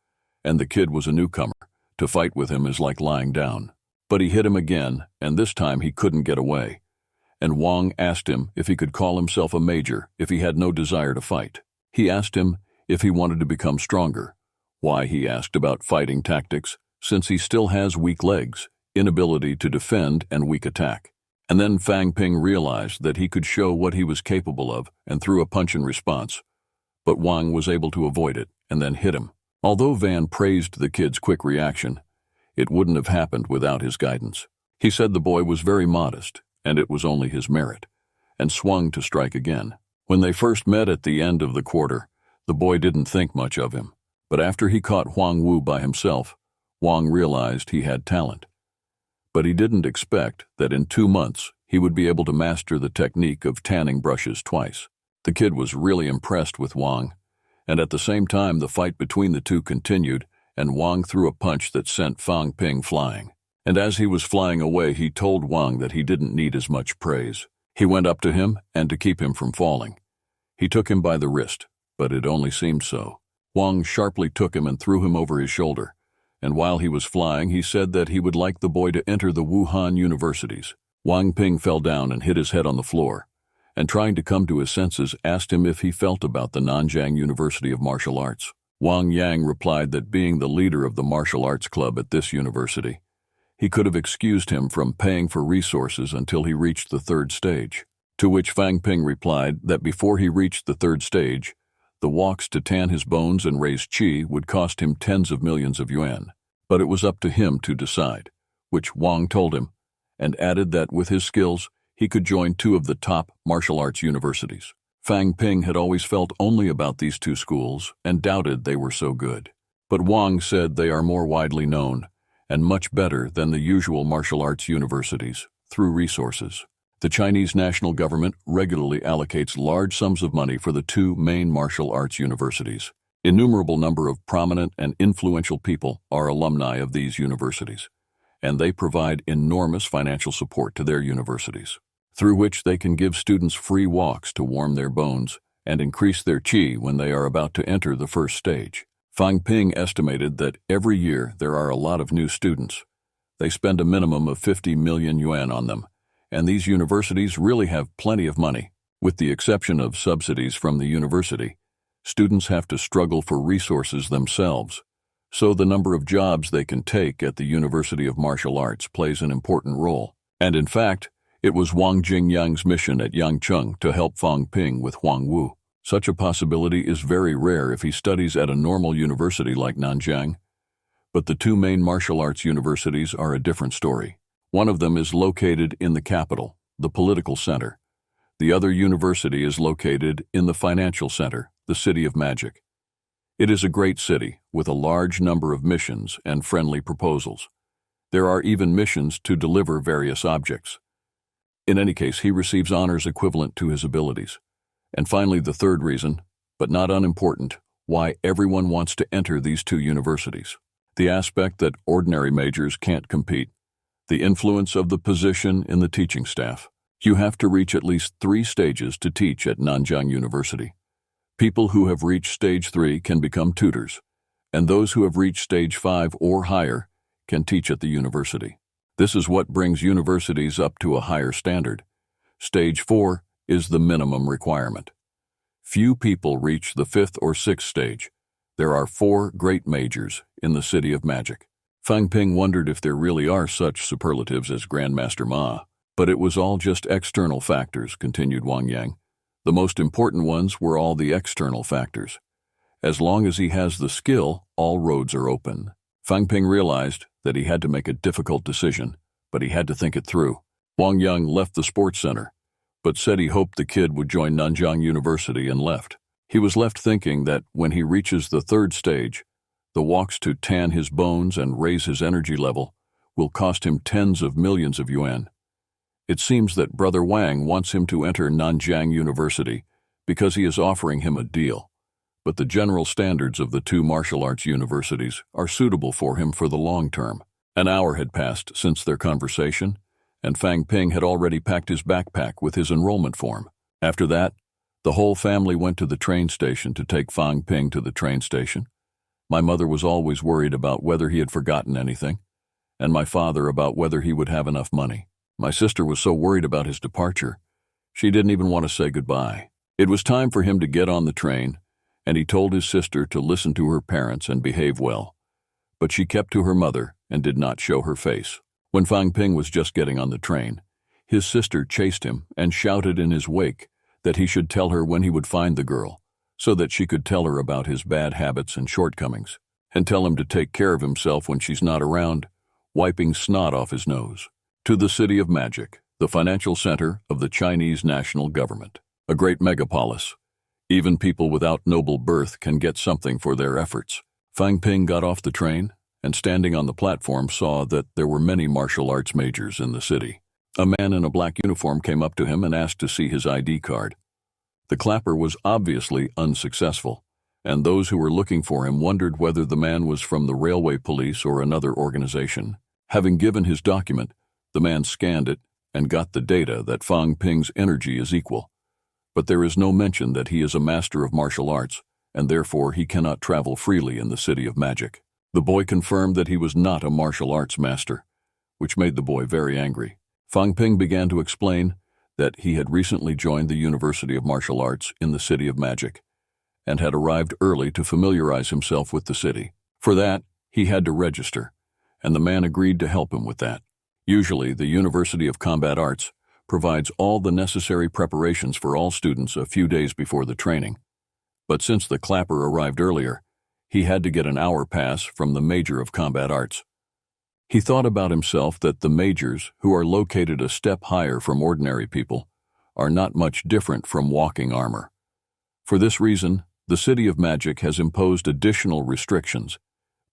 and the kid was a newcomer. To fight with him is like lying down. But he hit him again, and this time he couldn't get away. And Wang asked him if he could call himself a major if he had no desire to fight. He asked him if he wanted to become stronger. Why, he asked about fighting tactics, since he still has weak legs, inability to defend, and weak attack. And then Fang Ping realized that he could show what he was capable of and threw a punch in response. But Wang was able to avoid it and then hit him. Although Van praised the kid's quick reaction, it wouldn't have happened without his guidance. He said the boy was very modest, and it was only his merit, and swung to strike again. When they first met at the end of the quarter, the boy didn't think much of him. But after he caught Huang Wu by himself, Wang realized he had talent. But he didn't expect that in 2 months he would be able to master the technique of tanning brushes twice. The kid was really impressed with Wang, and at the same time the fight between the two continued, and Wang threw a punch that sent Fang Ping flying. And as he was flying away, he told Wang that he didn't need as much praise. He went up to him, and to keep him from falling, he took him by the wrist, but it only seemed so. Wang sharply took him and threw him over his shoulder, and while he was flying, he said that he would like the boy to enter the Wuhan universities. Wang Ping fell down and hit his head on the floor, and trying to come to his senses, asked him if he felt about the Nanjing University of Martial Arts. Wang Yang replied that being the leader of the martial arts club at this university, he could have excused him from paying for resources until he reached the third stage. To which Fang Ping replied that before he reached the third stage, the walks to tan his bones and raise qi would cost him tens of millions of yuan, but it was up to him to decide, which Wang told him, and added that with his skills, he could join two of the top martial arts universities. Fang Ping had always felt only about these two schools and doubted they were so good. But Wang said they are more widely known and much better than the usual martial arts universities through resources. The Chinese national government regularly allocates large sums of money for the two main martial arts universities. Innumerable number of prominent and influential people are alumni of these universities, and they provide enormous financial support to their universities, through which they can give students free walks to warm their bones and increase their qi when they are about to enter the first stage. Fang Ping estimated that every year there are a lot of new students. They spend a minimum of 50 million yuan on them, and these universities really have plenty of money. With the exception of subsidies from the university, students have to struggle for resources themselves, so the number of jobs they can take at the University of Martial Arts plays an important role. And in fact, it was Wang Jingyang's mission at Yangcheng to help Fang Ping with Huang Wu. Such a possibility is very rare if he studies at a normal university like Nanjing. But the two main martial arts universities are a different story. One of them is located in the capital, the political center. The other university is located in the financial center, the City of Magic. It is a great city with a large number of missions and friendly proposals. There are even missions to deliver various objects. In any case, he receives honors equivalent to his abilities. And finally, the third reason, but not unimportant, why everyone wants to enter these two universities. The aspect that ordinary majors can't compete. The influence of the position in the teaching staff. You have to reach at least 3 stages to teach at Nanjing University. People who have reached stage 3 can become tutors, and those who have reached stage 5 or higher can teach at the university. This is what brings universities up to a higher standard. Stage 4 is the minimum requirement. Few people reach the 5th or 6th stage. There are 4 great majors in the City of Magic. Fang Ping wondered if there really are such superlatives as Grandmaster Ma, but it was all just external factors, continued Wang Yang. The most important ones were all the external factors. As long as he has the skill, all roads are open. Fang Ping realized that he had to make a difficult decision, but he had to think it through. Wang Yang left the sports center, but said he hoped the kid would join Nanjing University and left. He was left thinking that when he reaches the 3rd stage, the walks to tan his bones and raise his energy level will cost him tens of millions of yuan. It seems that Brother Wang wants him to enter Nanjing University because he is offering him a deal, but the general standards of the two martial arts universities are suitable for him for the long term. An hour had passed since their conversation, and Fang Ping had already packed his backpack with his enrollment form. After that, the whole family went to the train station to take Fang Ping to the train station. My mother was always worried about whether he had forgotten anything, and my father about whether he would have enough money. My sister was so worried about his departure, she didn't even want to say goodbye. It was time for him to get on the train, and he told his sister to listen to her parents and behave well. But she kept to her mother and did not show her face. When Fang Ping was just getting on the train, his sister chased him and shouted in his wake that he should tell her when he would find the girl, so that she could tell her about his bad habits and shortcomings, and tell him to take care of himself when she's not around, wiping snot off his nose. To the City of Magic, the financial center of the Chinese national government. A great megapolis. Even people without noble birth can get something for their efforts. Fang Ping got off the train and standing on the platform saw that there were many martial arts majors in the city. A man in a black uniform came up to him and asked to see his ID card. The clapper was obviously unsuccessful, and those who were looking for him wondered whether the man was from the railway police or another organization. Having given his document, the man scanned it and got the data that Fang Ping's energy is equal. but there is no mention that he is a master of martial arts, and therefore he cannot travel freely in the City of Magic. The boy confirmed that he was not a martial arts master, which made the boy very angry. Fang Ping began to explain that he had recently joined the University of Martial Arts in the City of Magic, and had arrived early to familiarize himself with the city. For that, he had to register, and the man agreed to help him with that. Usually, the University of Combat Arts provides all the necessary preparations for all students a few days before the training. But since the clapper arrived earlier, he had to get an hour pass from the major of combat arts. He thought about himself that the majors, who are located a step higher from ordinary people, are not much different from walking armor. For this reason, the City of Magic has imposed additional restrictions,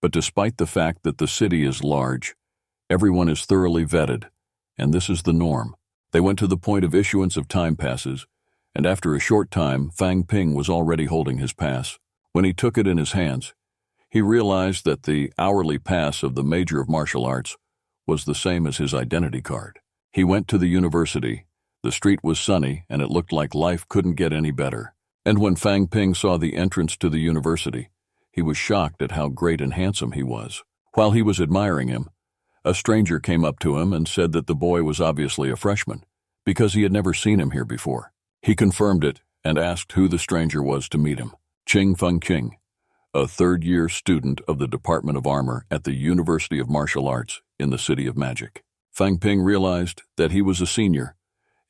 but despite the fact that the city is large, everyone is thoroughly vetted, and this is the norm. They went to the point of issuance of time passes, and after a short time, Fang Ping was already holding his pass. When he took it in his hands, he realized that the hourly pass of the Major of Martial Arts was the same as his identity card. He went to the university. The street was sunny, and it looked like life couldn't get any better. And when Fang Ping saw the entrance to the university, he was shocked at how great and handsome he was. While he was admiring him, a stranger came up to him and said that the boy was obviously a freshman, because he had never seen him here before. He confirmed it and asked who the stranger was to meet him. Qing Feng Qing, a third-year student of the Department of Armor at the University of Martial Arts in the City of Magic. Fang Ping realized that he was a senior,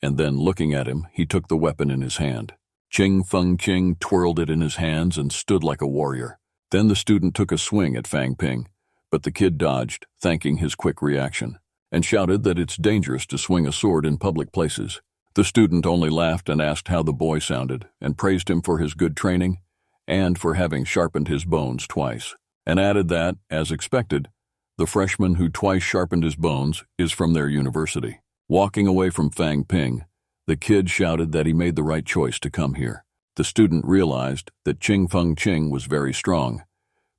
and then looking at him, he took the weapon in his hand. Qing Feng Qing twirled it in his hands and stood like a warrior. Then the student took a swing at Fang Ping, but the kid dodged, thanking his quick reaction, and shouted that it's dangerous to swing a sword in public places. The student only laughed and asked how the boy sounded, and praised him for his good training and for having sharpened his bones twice, and added that, as expected, the freshman who twice sharpened his bones is from their university. Walking away from Fang Ping, the kid shouted that he made the right choice to come here. The student realized that Qing Feng Qing was very strong,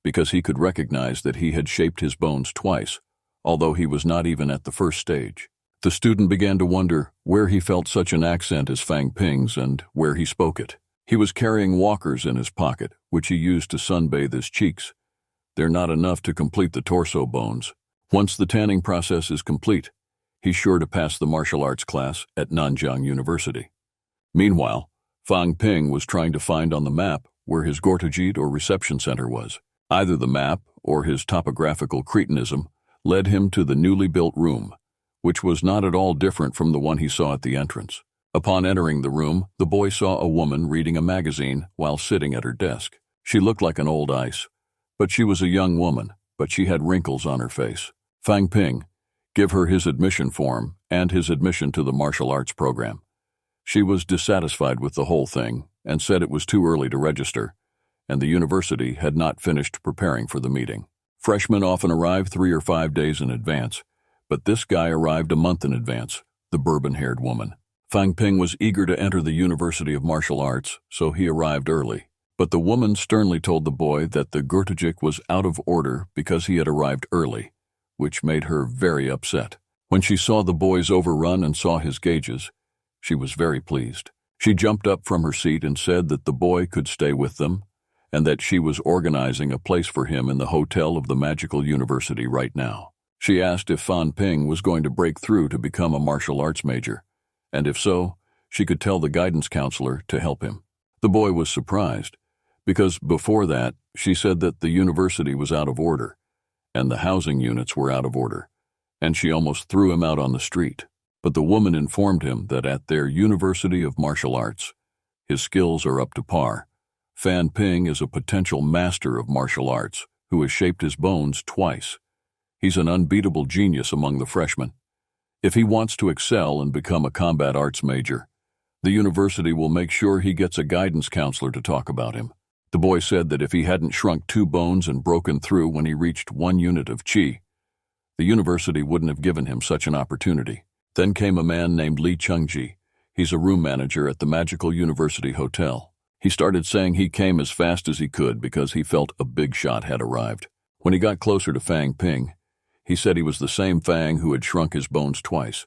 because he could recognize that he had shaped his bones twice, although he was not even at the first stage. The student began to wonder where he felt such an accent as Fang Ping's and where he spoke it. He was carrying walkers in his pocket, which he used to sunbathe his cheeks. They're not enough to complete the torso bones. Once the tanning process is complete, he's sure to pass the martial arts class at Nanjiang University. Meanwhile, Fang Ping was trying to find on the map where his Gortajit or reception center was. Either the map or his topographical cretinism led him to the newly built room, which was not at all different from the one he saw at the entrance. Upon entering the room, the boy saw a woman reading a magazine while sitting at her desk. She looked like an old ice, but she was a young woman, but she had wrinkles on her face. Fang Ping, give her his admission form and his admission to the martial arts program. She was dissatisfied with the whole thing and said it was too early to register, and the university had not finished preparing for the meeting. Freshmen often arrive 3 or 5 days in advance, but this guy arrived a month in advance, the bourbon-haired woman. Fang Ping was eager to enter the University of Martial Arts, so he arrived early. But the woman sternly told the boy that the Gurtajik was out of order because he had arrived early, which made her very upset. When she saw the boy's overrun and saw his gauges, she was very pleased. She jumped up from her seat and said that the boy could stay with them, and that she was organizing a place for him in the hotel of the Magical University right now. She asked if Fang Ping was going to break through to become a martial arts major, and if so, she could tell the guidance counselor to help him. The boy was surprised, because before that, she said that the university was out of order, and the housing units were out of order, and she almost threw him out on the street. But the woman informed him that at their University of Martial Arts, his skills are up to par. Fang Ping is a potential master of martial arts who has shaped his bones twice. He's an unbeatable genius among the freshmen. If he wants to excel and become a combat arts major, the university will make sure he gets a guidance counselor to talk about him. The boy said that if he hadn't shrunk 2 bones and broken through when he reached 1 unit of qi, the university wouldn't have given him such an opportunity. Then came a man named Li Chengji. He's a room manager at the Magical University Hotel. He started saying he came as fast as he could because he felt a big shot had arrived. When he got closer to Fang Ping, he said he was the same Fang who had shrunk his bones twice,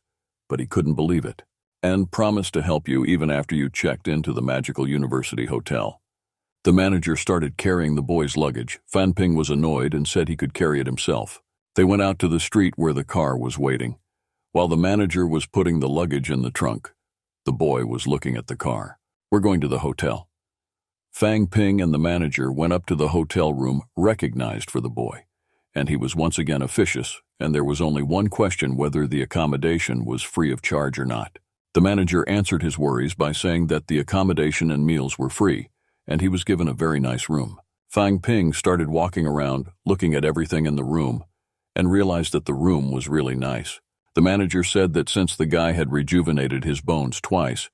but he couldn't believe it. and promised to help you even after you checked into the Magical University Hotel. The manager started carrying the boy's luggage. Fan Ping was annoyed and said he could carry it himself. They went out to the street where the car was waiting. While the manager was putting the luggage in the trunk, the boy was looking at the car. "We're going to the hotel." Fang Ping and the manager went up to the hotel room recognized for the boy, and he was once again officious, and there was only one question whether the accommodation was free of charge or not. The manager answered his worries by saying that the accommodation and meals were free, and he was given a very nice room. Fang Ping started walking around, looking at everything in the room, and realized that the room was really nice. The manager said that since the guy had rejuvenated his bones twice,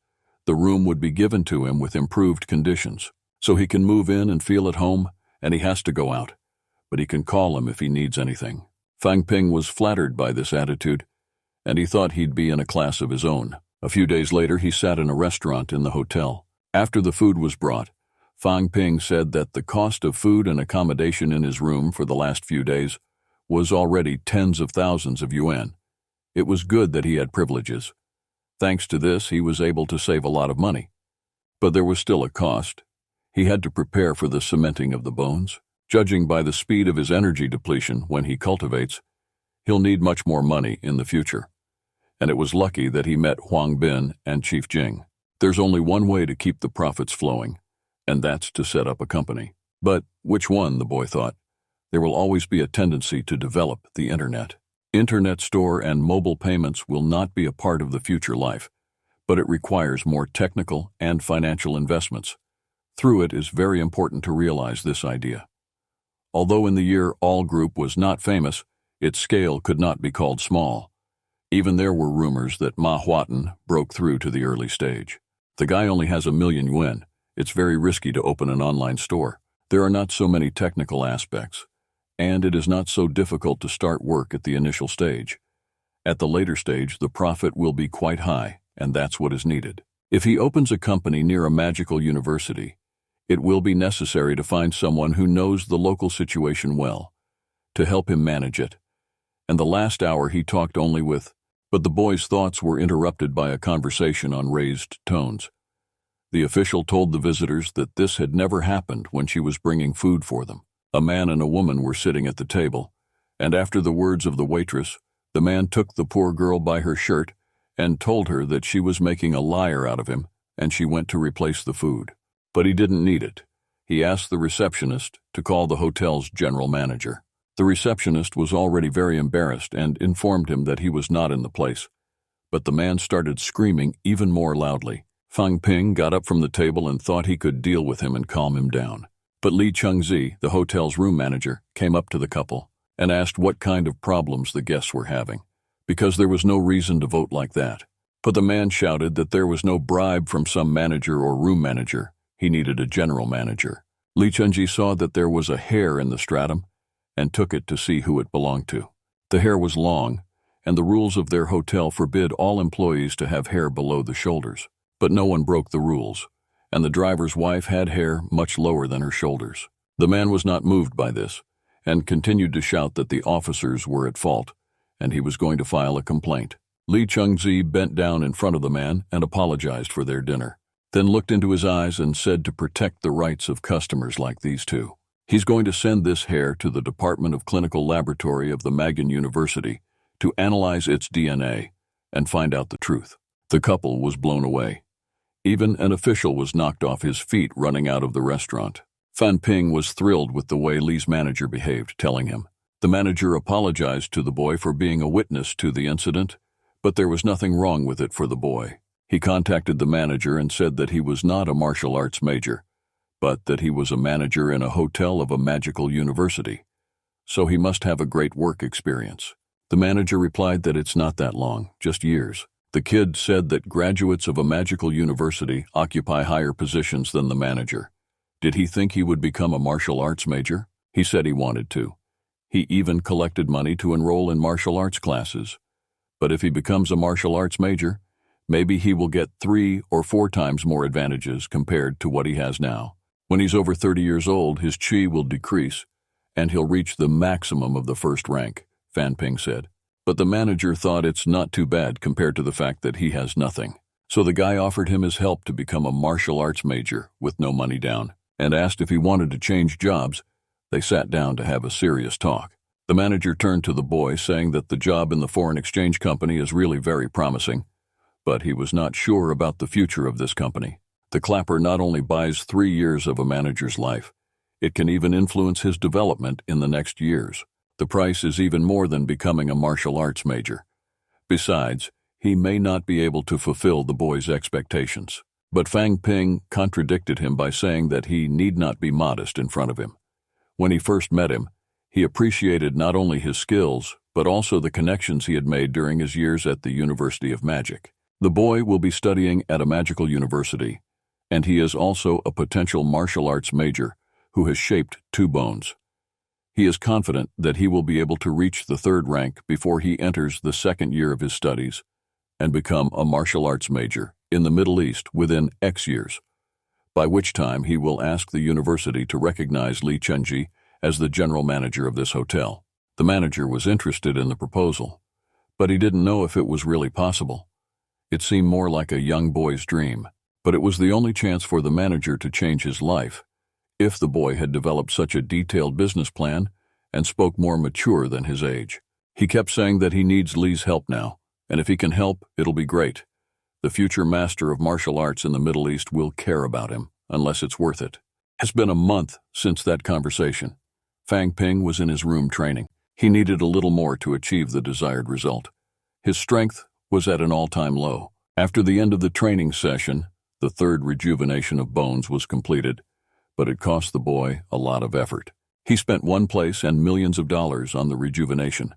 the room would be given to him with improved conditions, so he can move in and feel at home, and he has to go out, but he can call him if he needs anything. Fang Ping was flattered by this attitude, and he thought he'd be in a class of his own. A few days later, he sat in a restaurant in the hotel. After the food was brought, Fang Ping said that the cost of food and accommodation in his room for the last few days was already tens of thousands of yuan. It was good that he had privileges. Thanks to this, he was able to save a lot of money. But there was still a cost. He had to prepare for the cementing of the bones. Judging by the speed of his energy depletion when he cultivates, he'll need much more money in the future. And it was lucky that he met Huang Bin and Chief Jing. There's only one way to keep the profits flowing, and that's to set up a company. But which one, the boy thought? There will always be a tendency to develop the internet. Internet store and mobile payments will not be a part of the future life, but it requires more technical and financial investments. Through it is very important to realize this idea. Although in the year All Group was not famous, its scale could not be called small. Even there were rumors that Ma Huatan broke through to the early stage. The guy only has 1,000,000 yuan. It's very risky to open an online store. There are not so many technical aspects, and it is not so difficult to start work at the initial stage. At the later stage, the profit will be quite high, and that's what is needed. If he opens a company near a magical university, it will be necessary to find someone who knows the local situation well, to help him manage it. And the last hour he talked only with, but the boy's thoughts were interrupted by a conversation on raised tones. The official told the visitors that this had never happened when she was bringing food for them. A man and a woman were sitting at the table, and after the words of the waitress, the man took the poor girl by her shirt and told her that she was making a liar out of him, and she went to replace the food. But he didn't need it. He asked the receptionist to call the hotel's general manager. The receptionist was already very embarrassed and informed him that he was not in the place. But the man started screaming even more loudly. Fang Ping got up from the table and thought he could deal with him and calm him down. But Li Chengzi, the hotel's room manager, came up to the couple and asked what kind of problems the guests were having, because there was no reason to vote like that. But the man shouted that there was no bribe from some manager or room manager. He needed a general manager. Li Chengzi saw that there was a hair in the stratum and took it to see who it belonged to. The hair was long, and the rules of their hotel forbid all employees to have hair below the shoulders. But no one broke the rules, and the driver's wife had hair much lower than her shoulders. The man was not moved by this, and continued to shout that the officers were at fault, and he was going to file a complaint. Li Chengzi bent down in front of the man and apologized for their dinner, then looked into his eyes and said to protect the rights of customers like these two, he's going to send this hair to the Department of Clinical Laboratory of the Magan University to analyze its DNA and find out the truth. The couple was blown away. Even an official was knocked off his feet running out of the restaurant. Fan Ping was thrilled with the way Li's manager behaved, telling him. The manager apologized to the boy for being a witness to the incident, but there was nothing wrong with it for the boy. He contacted the manager and said that he was not a martial arts major, but that he was a manager in a hotel of a magical university, so he must have a great work experience. The manager replied that it's not that long, just years. The kid said that graduates of a magical university occupy higher positions than the manager. Did he think he would become a martial arts major? He said he wanted to. He even collected money to enroll in martial arts classes. But if he becomes a martial arts major, maybe he will get 3 or 4 times more advantages compared to what he has now. When he's over 30 years old, his chi will decrease, and he'll reach the maximum of the first rank, Fan Ping said. But the manager thought it's not too bad compared to the fact that he has nothing. So the guy offered him his help to become a martial arts major with no money down, and asked if he wanted to change jobs. They sat down to have a serious talk. The manager turned to the boy, saying that the job in the foreign exchange company is really very promising, but he was not sure about the future of this company. The clapper not only buys 3 years of a manager's life, it can even influence his development in the next years. The price is even more than becoming a martial arts major. Besides, he may not be able to fulfill the boy's expectations. But Fang Ping contradicted him by saying that he need not be modest in front of him. When he first met him, he appreciated not only his skills, but also the connections he had made during his years at the University of Magic. The boy will be studying at a magical university, and he is also a potential martial arts major who has shaped 2 bones. He is confident that he will be able to reach the 3rd rank before he enters the 2nd year of his studies and become a martial arts major in the Middle East within X years, by which time he will ask the university to recognize Li Chenji as the general manager of this hotel. The manager was interested in the proposal, but he didn't know if it was really possible. It seemed more like a young boy's dream, but it was the only chance for the manager to change his life if the boy had developed such a detailed business plan and spoke more mature than his age. He kept saying that he needs Li's help now, and if he can help, it'll be great. The future master of martial arts in the Middle East will care about him, unless it's worth it. It's been a month since that conversation. Fang Ping was in his room training. He needed a little more to achieve the desired result. His strength was at an all-time low. After the end of the training session, the 3rd rejuvenation of bones was completed, but it cost the boy a lot of effort. He spent one place and millions of dollars on the rejuvenation,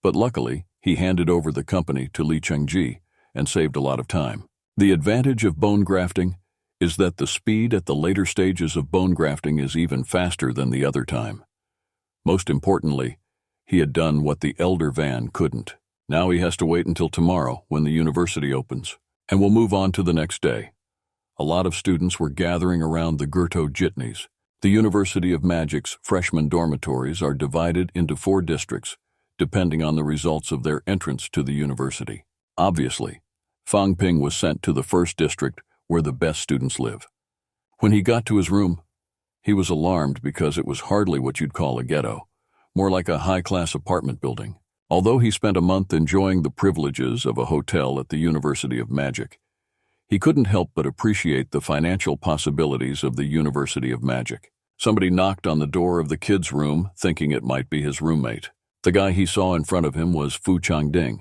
but luckily he handed over the company to Li Chengji and saved a lot of time. The advantage of bone grafting is that the speed at the later stages of bone grafting is even faster than the other time. Most importantly, he had done what the elder Van couldn't. Now he has to wait until tomorrow when the university opens, and will move on to the next day. A lot of students were gathering around the Gurto Jitneys. The University of Magic's freshman dormitories are divided into 4 districts, depending on the results of their entrance to the university. Obviously, Fang Ping was sent to the 1st district where the best students live. When he got to his room, he was alarmed because it was hardly what you'd call a ghetto, more like a high-class apartment building. Although he spent a month enjoying the privileges of a hotel at the University of Magic, he couldn't help but appreciate the financial possibilities of the University of Magic. Somebody knocked on the door of the kid's room, thinking it might be his roommate. The guy he saw in front of him was Fu Changding,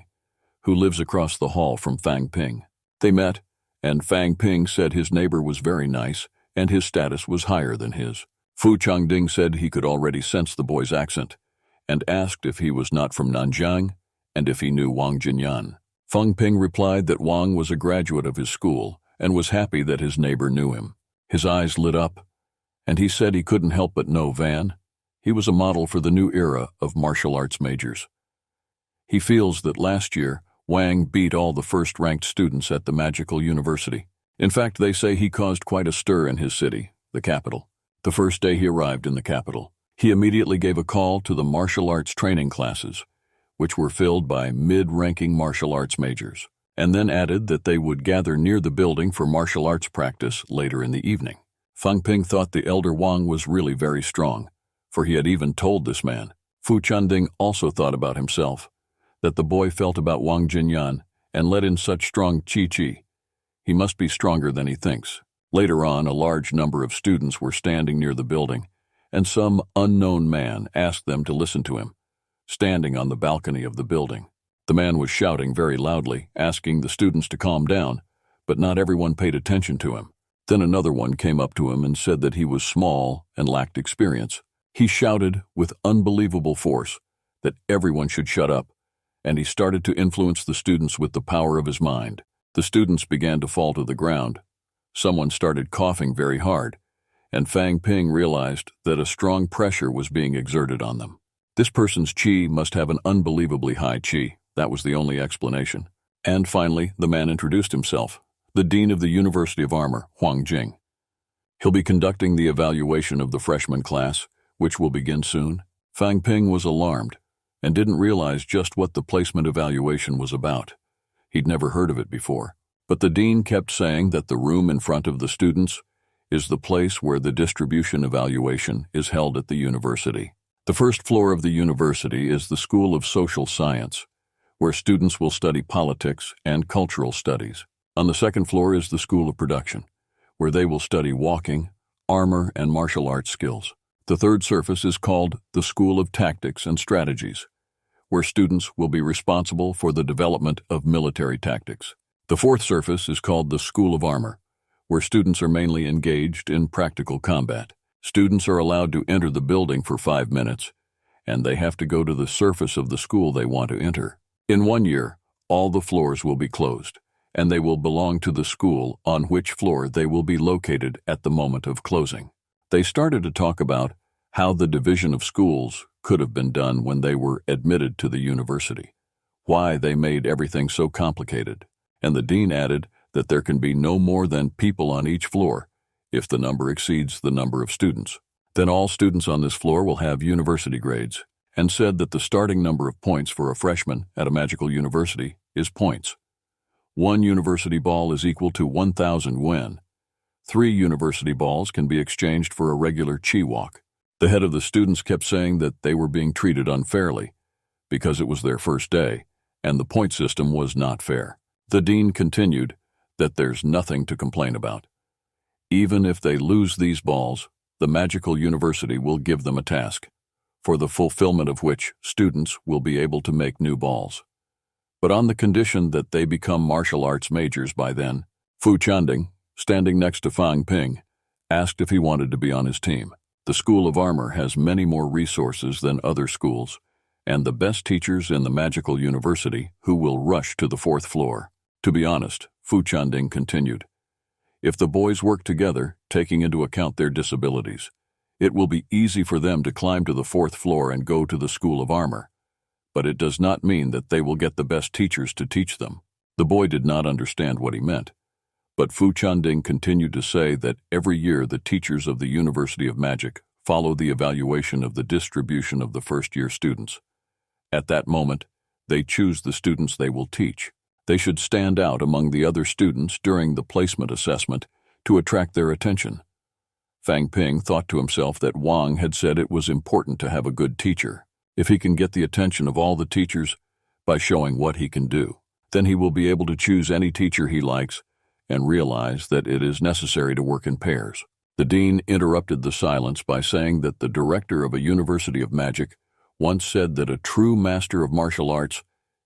who lives across the hall from Fang Ping. They met, and Fang Ping said his neighbor was very nice and his status was higher than his. Fu Changding said he could already sense the boy's accent and asked if he was not from Nanjiang and if he knew Wang Jinyan. Fang Ping replied that Wang was a graduate of his school and was happy that his neighbor knew him. His eyes lit up, and he said he couldn't help but know Van. He was a model for the new era of martial arts majors. He feels that last year, Wang beat all the 1st-ranked students at the Magical University. In fact, they say he caused quite a stir in his city, the capital. The first day he arrived in the capital, he immediately gave a call to the martial arts training classes, which were filled by mid-ranking martial arts majors, and then added that they would gather near the building for martial arts practice later in the evening. Fang Ping thought the elder Wang was really very strong, for he had even told this man. Fu Changding also thought about himself, that the boy felt about Wang Jinyan and let in such strong qi. He must be stronger than he thinks. Later on, a large number of students were standing near the building, and some unknown man asked them to listen to him, standing on the balcony of the building. The man was shouting very loudly, asking the students to calm down, but not everyone paid attention to him. Then another one came up to him and said that he was small and lacked experience. He shouted with unbelievable force that everyone should shut up, and he started to influence the students with the power of his mind. The students began to fall to the ground. Someone started coughing very hard, and Fang Ping realized that a strong pressure was being exerted on them. This person's qi must have an unbelievably high qi. That was the only explanation. And finally, the man introduced himself, the dean of the University of Armor, Huang Jing. He'll be conducting the evaluation of the freshman class, which will begin soon. Fang Ping was alarmed and didn't realize just what the placement evaluation was about. He'd never heard of it before. But the dean kept saying that the room in front of the students is the place where the distribution evaluation is held at the university. The first floor of the university is the School of Social Science, where students will study politics and cultural studies. On the second floor is the School of Production, where they will study walking, armor, and martial arts skills. The third surface is called the School of Tactics and Strategies, where students will be responsible for the development of military tactics. The fourth surface is called the School of Armor, where students are mainly engaged in practical combat. Students are allowed to enter the building for 5 minutes, and they have to go to the surface of the school they want to enter. In 1 year, all the floors will be closed, and they will belong to the school on which floor they will be located at the moment of closing. They started to talk about how the division of schools could have been done when they were admitted to the university, why they made everything so complicated, and the dean added that there can be no more than people on each floor if the number exceeds the number of students. Then all students on this floor will have university grades, and said that the starting number of points for a freshman at a magical university is points. 1 university ball is equal to 1,000 yen. 3 university balls can be exchanged for a regular chi walk. The head of the students kept saying that they were being treated unfairly because it was their first day, and the point system was not fair. The dean continued that there's nothing to complain about. Even if they lose these balls, the magical university will give them a task, for the fulfillment of which students will be able to make new balls. But on the condition that they become martial arts majors by then. Fu Chanding, standing next to Fang Ping, asked if he wanted to be on his team. The School of Armor has many more resources than other schools, and the best teachers in the magical university who will rush to the 4th floor. To be honest, Fu Chanding continued, if the boys work together, taking into account their disabilities, it will be easy for them to climb to the 4th floor and go to the School of Armor. But it does not mean that they will get the best teachers to teach them. The boy did not understand what he meant, but Fu Chanding continued to say that every year the teachers of the University of Magic follow the evaluation of the distribution of the first-year students. At that moment, they choose the students they will teach. They should stand out among the other students during the placement assessment to attract their attention. Fang Ping thought to himself that Wang had said it was important to have a good teacher. If he can get the attention of all the teachers by showing what he can do, then he will be able to choose any teacher he likes and realize that it is necessary to work in pairs. The dean interrupted the silence by saying that the director of a university of magic once said that a true master of martial arts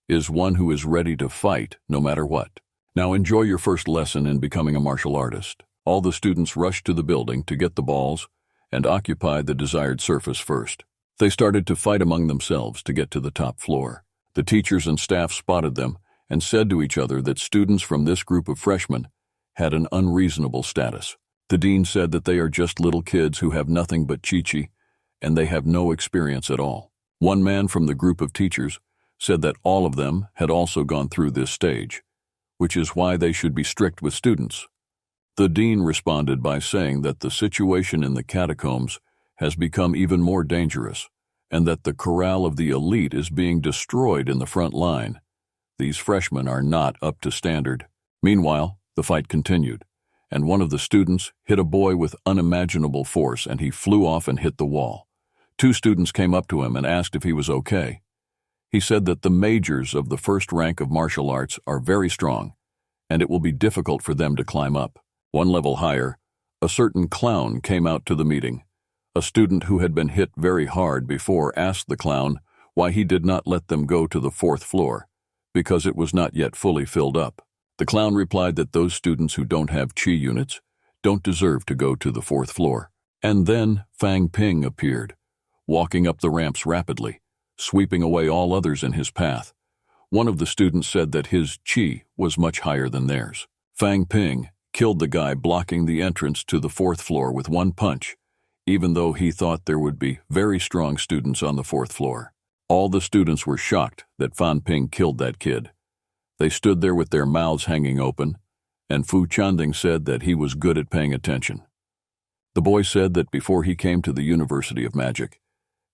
is one who is ready to fight no matter what. Now enjoy your first lesson in becoming a martial artist. All the students rushed to the building to get the balls and occupy the desired surface first. They started to fight among themselves to get to the top floor. The teachers and staff spotted them and said to each other that students from this group of freshmen had an unreasonable status. The dean said that they are just little kids who have nothing but chi-chi, and they have no experience at all. One man from the group of teachers said that all of them had also gone through this stage, which is why they should be strict with students. The dean responded by saying that the situation in the catacombs has become even more dangerous, and that the corral of the elite is being destroyed in the front line. These freshmen are not up to standard. Meanwhile, the fight continued, and one of the students hit a boy with unimaginable force, and he flew off and hit the wall. 2 students came up to him and asked if he was okay. He said that the majors of the first rank of martial arts are very strong, and it will be difficult for them to climb up. 1 level higher, a certain clown came out to the meeting. A student who had been hit very hard before asked the clown why he did not let them go to the 4th floor, because it was not yet fully filled up. The clown replied that those students who don't have chi units don't deserve to go to the 4th floor. And then Fang Ping appeared, walking up the ramps rapidly, sweeping away all others in his path. One of the students said that his chi was much higher than theirs. Fang Ping killed the guy blocking the entrance to the 4th floor with 1 punch, even though he thought there would be very strong students on the 4th floor. All the students were shocked that Fang Ping killed that kid. They stood there with their mouths hanging open, and Fu Chanding said that he was good at paying attention. The boy said that before he came to the University of Magic,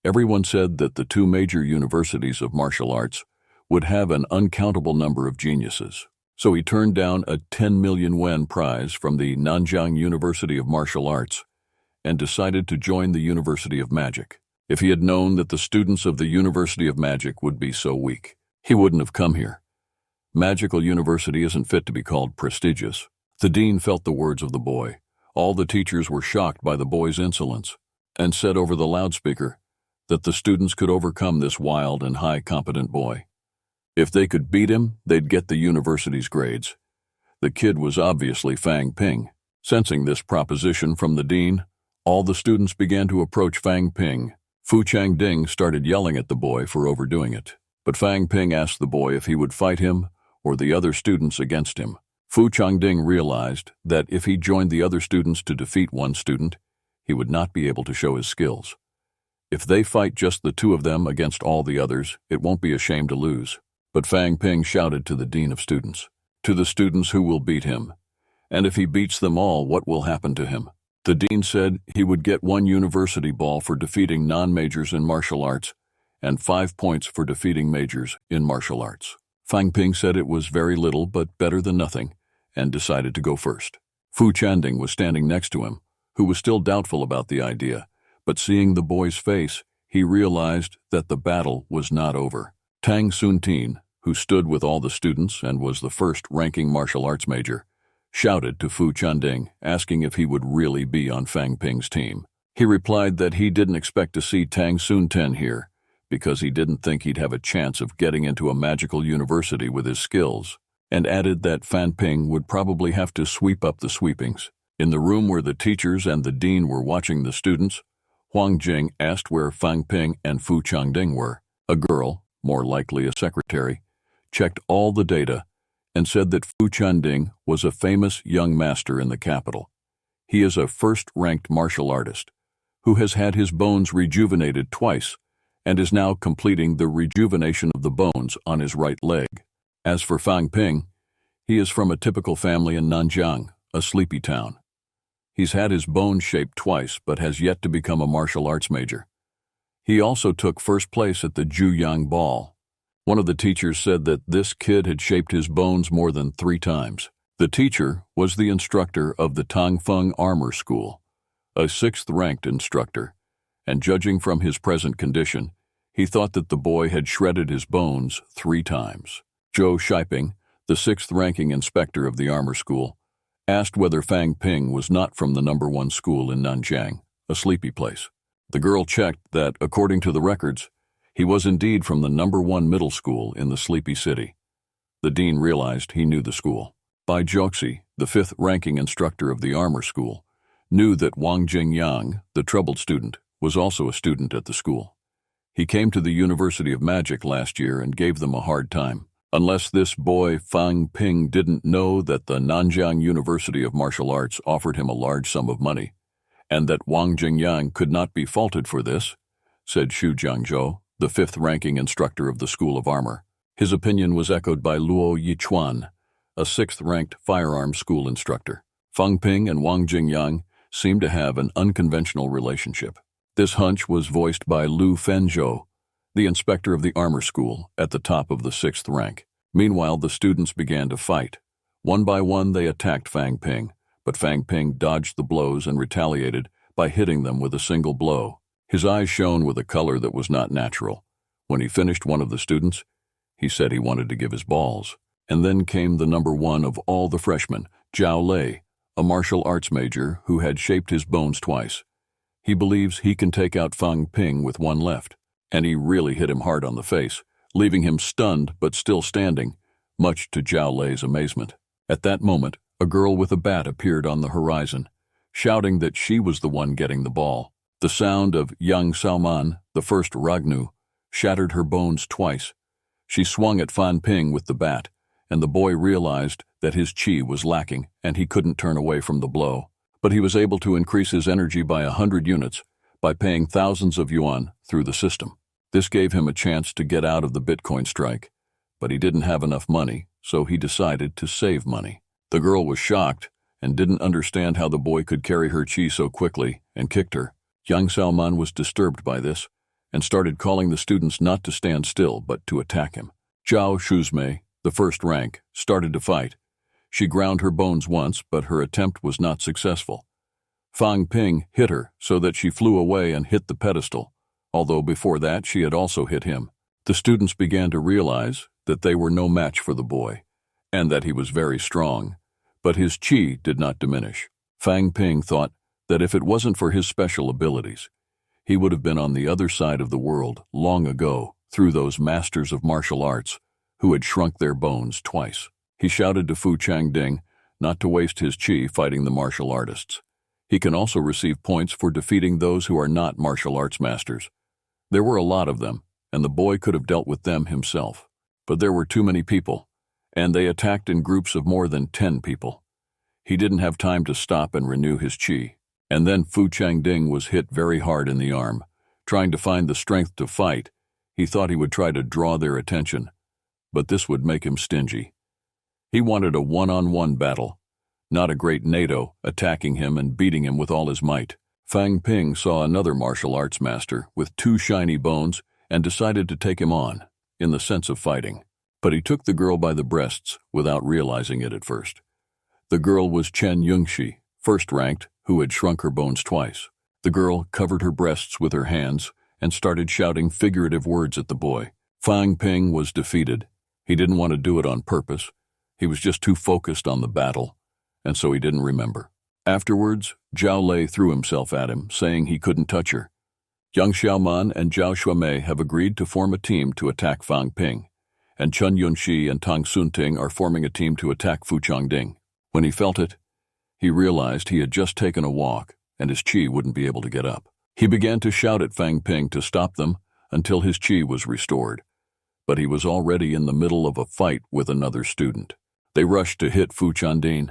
everyone said that the 2 major universities of martial arts would have an uncountable number of geniuses. So he turned down a 10 million yuan prize from the Nanjiang University of Martial Arts and decided to join the University of Magic. If he had known that the students of the University of Magic would be so weak, he wouldn't have come here. Magical University isn't fit to be called prestigious. The dean felt the words of the boy. All the teachers were shocked by the boy's insolence and said over the loudspeaker that the students could overcome this wild and high-competent boy. If they could beat him, they'd get the university's grades. The kid was obviously Fang Ping. Sensing this proposition from the dean, all the students began to approach Fang Ping. Fu Changding started yelling at the boy for overdoing it, but Fang Ping asked the boy if he would fight him or the other students against him. Fu Changding realized that if he joined the other students to defeat one student, he would not be able to show his skills. If they fight just the two of them against all the others, it won't be a shame to lose. But Fang Ping shouted to the dean of students, "To the students who will beat him. And if he beats them all, what will happen to him?" The dean said he would get 1 university ball for defeating non-majors in martial arts and 5 points for defeating majors in martial arts. Fang Ping said it was very little but better than nothing and decided to go first. Fu Chanding was standing next to him, who was still doubtful about the idea, but seeing the boy's face, he realized that the battle was not over. Tang Sun-tin, who stood with all the students and was the first-ranking martial arts major, shouted to Fu Chanding, asking if he would really be on Fang Ping's team. He replied that he didn't expect to see Tang Sun-tin here, because he didn't think he'd have a chance of getting into a magical university with his skills, and added that Fang Ping would probably have to sweep up the sweepings. In the room where the teachers and the dean were watching the students, Huang Jing asked where Fang Ping and Fu Changding were. A girl, more likely a secretary, checked all the data and said that Fu Chanding was a famous young master in the capital. He is a first-ranked martial artist who has had his bones rejuvenated twice and is now completing the rejuvenation of the bones on his right leg. As for Fang Ping, he is from a typical family in Nanjiang, a sleepy town. He's had his bones shaped twice but has yet to become a martial arts major. He also took first place at the Juyang Ball. One of the teachers said that this kid had shaped his bones more than 3 times. The teacher was the instructor of the Tangfeng Armor School, a 6th-ranked instructor, and judging from his present condition, he thought that the boy had shredded his bones 3 times. Zhou Shiping, the 6th-ranking inspector of the armor school, asked whether Fang Ping was not from the #1 school in Nanjiang, a sleepy place. The girl checked that, according to the records, he was indeed from the #1 middle school in the sleepy city. The dean realized he knew the school. Bai Joxi, the 5th-ranking instructor of the armor school, knew that Wang Jingyang, the troubled student, was also a student at the school. He came to the University of Magic last year and gave them a hard time. Unless this boy Fang Ping didn't know that the Nanjiang University of Martial Arts offered him a large sum of money, and that Wang Jingyang could not be faulted for this, said Xu Jiangzhou, the 5th-ranking instructor of the School of Armor. His opinion was echoed by Luo Yichuan, a 6th-ranked firearms school instructor. Fang Ping and Wang Jingyang seemed to have an unconventional relationship. This hunch was voiced by Lu Fenzhou, the inspector of the armor school, at the top of the 6th rank. Meanwhile, the students began to fight. One by one, they attacked Fang Ping, but Fang Ping dodged the blows and retaliated by hitting them with a single blow. His eyes shone with a color that was not natural. When he finished one of the students, he said he wanted to give his balls. And then came the #1 of all the freshmen, Zhao Lei, a martial arts major who had shaped his bones twice. He believes he can take out Fang Ping with one left, and he really hit him hard on the face, leaving him stunned but still standing, much to Zhao Lei's amazement. At that moment, a girl with a bat appeared on the horizon, shouting that she was the one getting the ball. The sound of Yang Xiaoman, the first Ragnu, shattered her bones twice. She swung at Fan Ping with the bat, and the boy realized that his chi was lacking and he couldn't turn away from the blow. But he was able to increase his energy by 100 units by paying thousands of yuan through the system. This gave him a chance to get out of the Bitcoin strike, but he didn't have enough money, so he decided to save money. The girl was shocked and didn't understand how the boy could carry her chi so quickly and kicked her. Yang Xiaoman was disturbed by this and started calling the students not to stand still but to attack him. Zhao Shuzmei, the first rank, started to fight. She ground her bones once, but her attempt was not successful. Fang Ping hit her so that she flew away and hit the pedestal, although before that she had also hit him. The students began to realize that they were no match for the boy, and that he was very strong, but his qi did not diminish. Fang Ping thought that if it wasn't for his special abilities, he would have been on the other side of the world long ago through those masters of martial arts who had shrunk their bones twice. He shouted to Fu Changding not to waste his qi fighting the martial artists. He can also receive points for defeating those who are not martial arts masters. There were a lot of them, and the boy could have dealt with them himself. But there were too many people, and they attacked in groups of more than 10 people. He didn't have time to stop and renew his qi. And then Fu Changding was hit very hard in the arm. Trying to find the strength to fight, he thought he would try to draw their attention, but this would make him stingy. He wanted a one-on-one battle, not a great NATO attacking him and beating him with all his might. Fang Ping saw another martial arts master with 2 shiny bones and decided to take him on, in the sense of fighting. But he took the girl by the breasts without realizing it at first. The girl was Chen Yungxi, first ranked, who had shrunk her bones twice. The girl covered her breasts with her hands and started shouting figurative words at the boy. Fang Ping was defeated. He didn't want to do it on purpose. He was just too focused on the battle, and so he didn't remember. Afterwards, Zhao Lei threw himself at him, saying he couldn't touch her. Yang Xiaoman and Zhao Shuamei have agreed to form a team to attack Fang Ping, and Chen Yunxi and Tang Sunting are forming a team to attack Fu Changding. When he felt it, he realized he had just taken a walk, and his qi wouldn't be able to get up. He began to shout at Fang Ping to stop them until his qi was restored, but he was already in the middle of a fight with another student. They rushed to hit Fu Changding,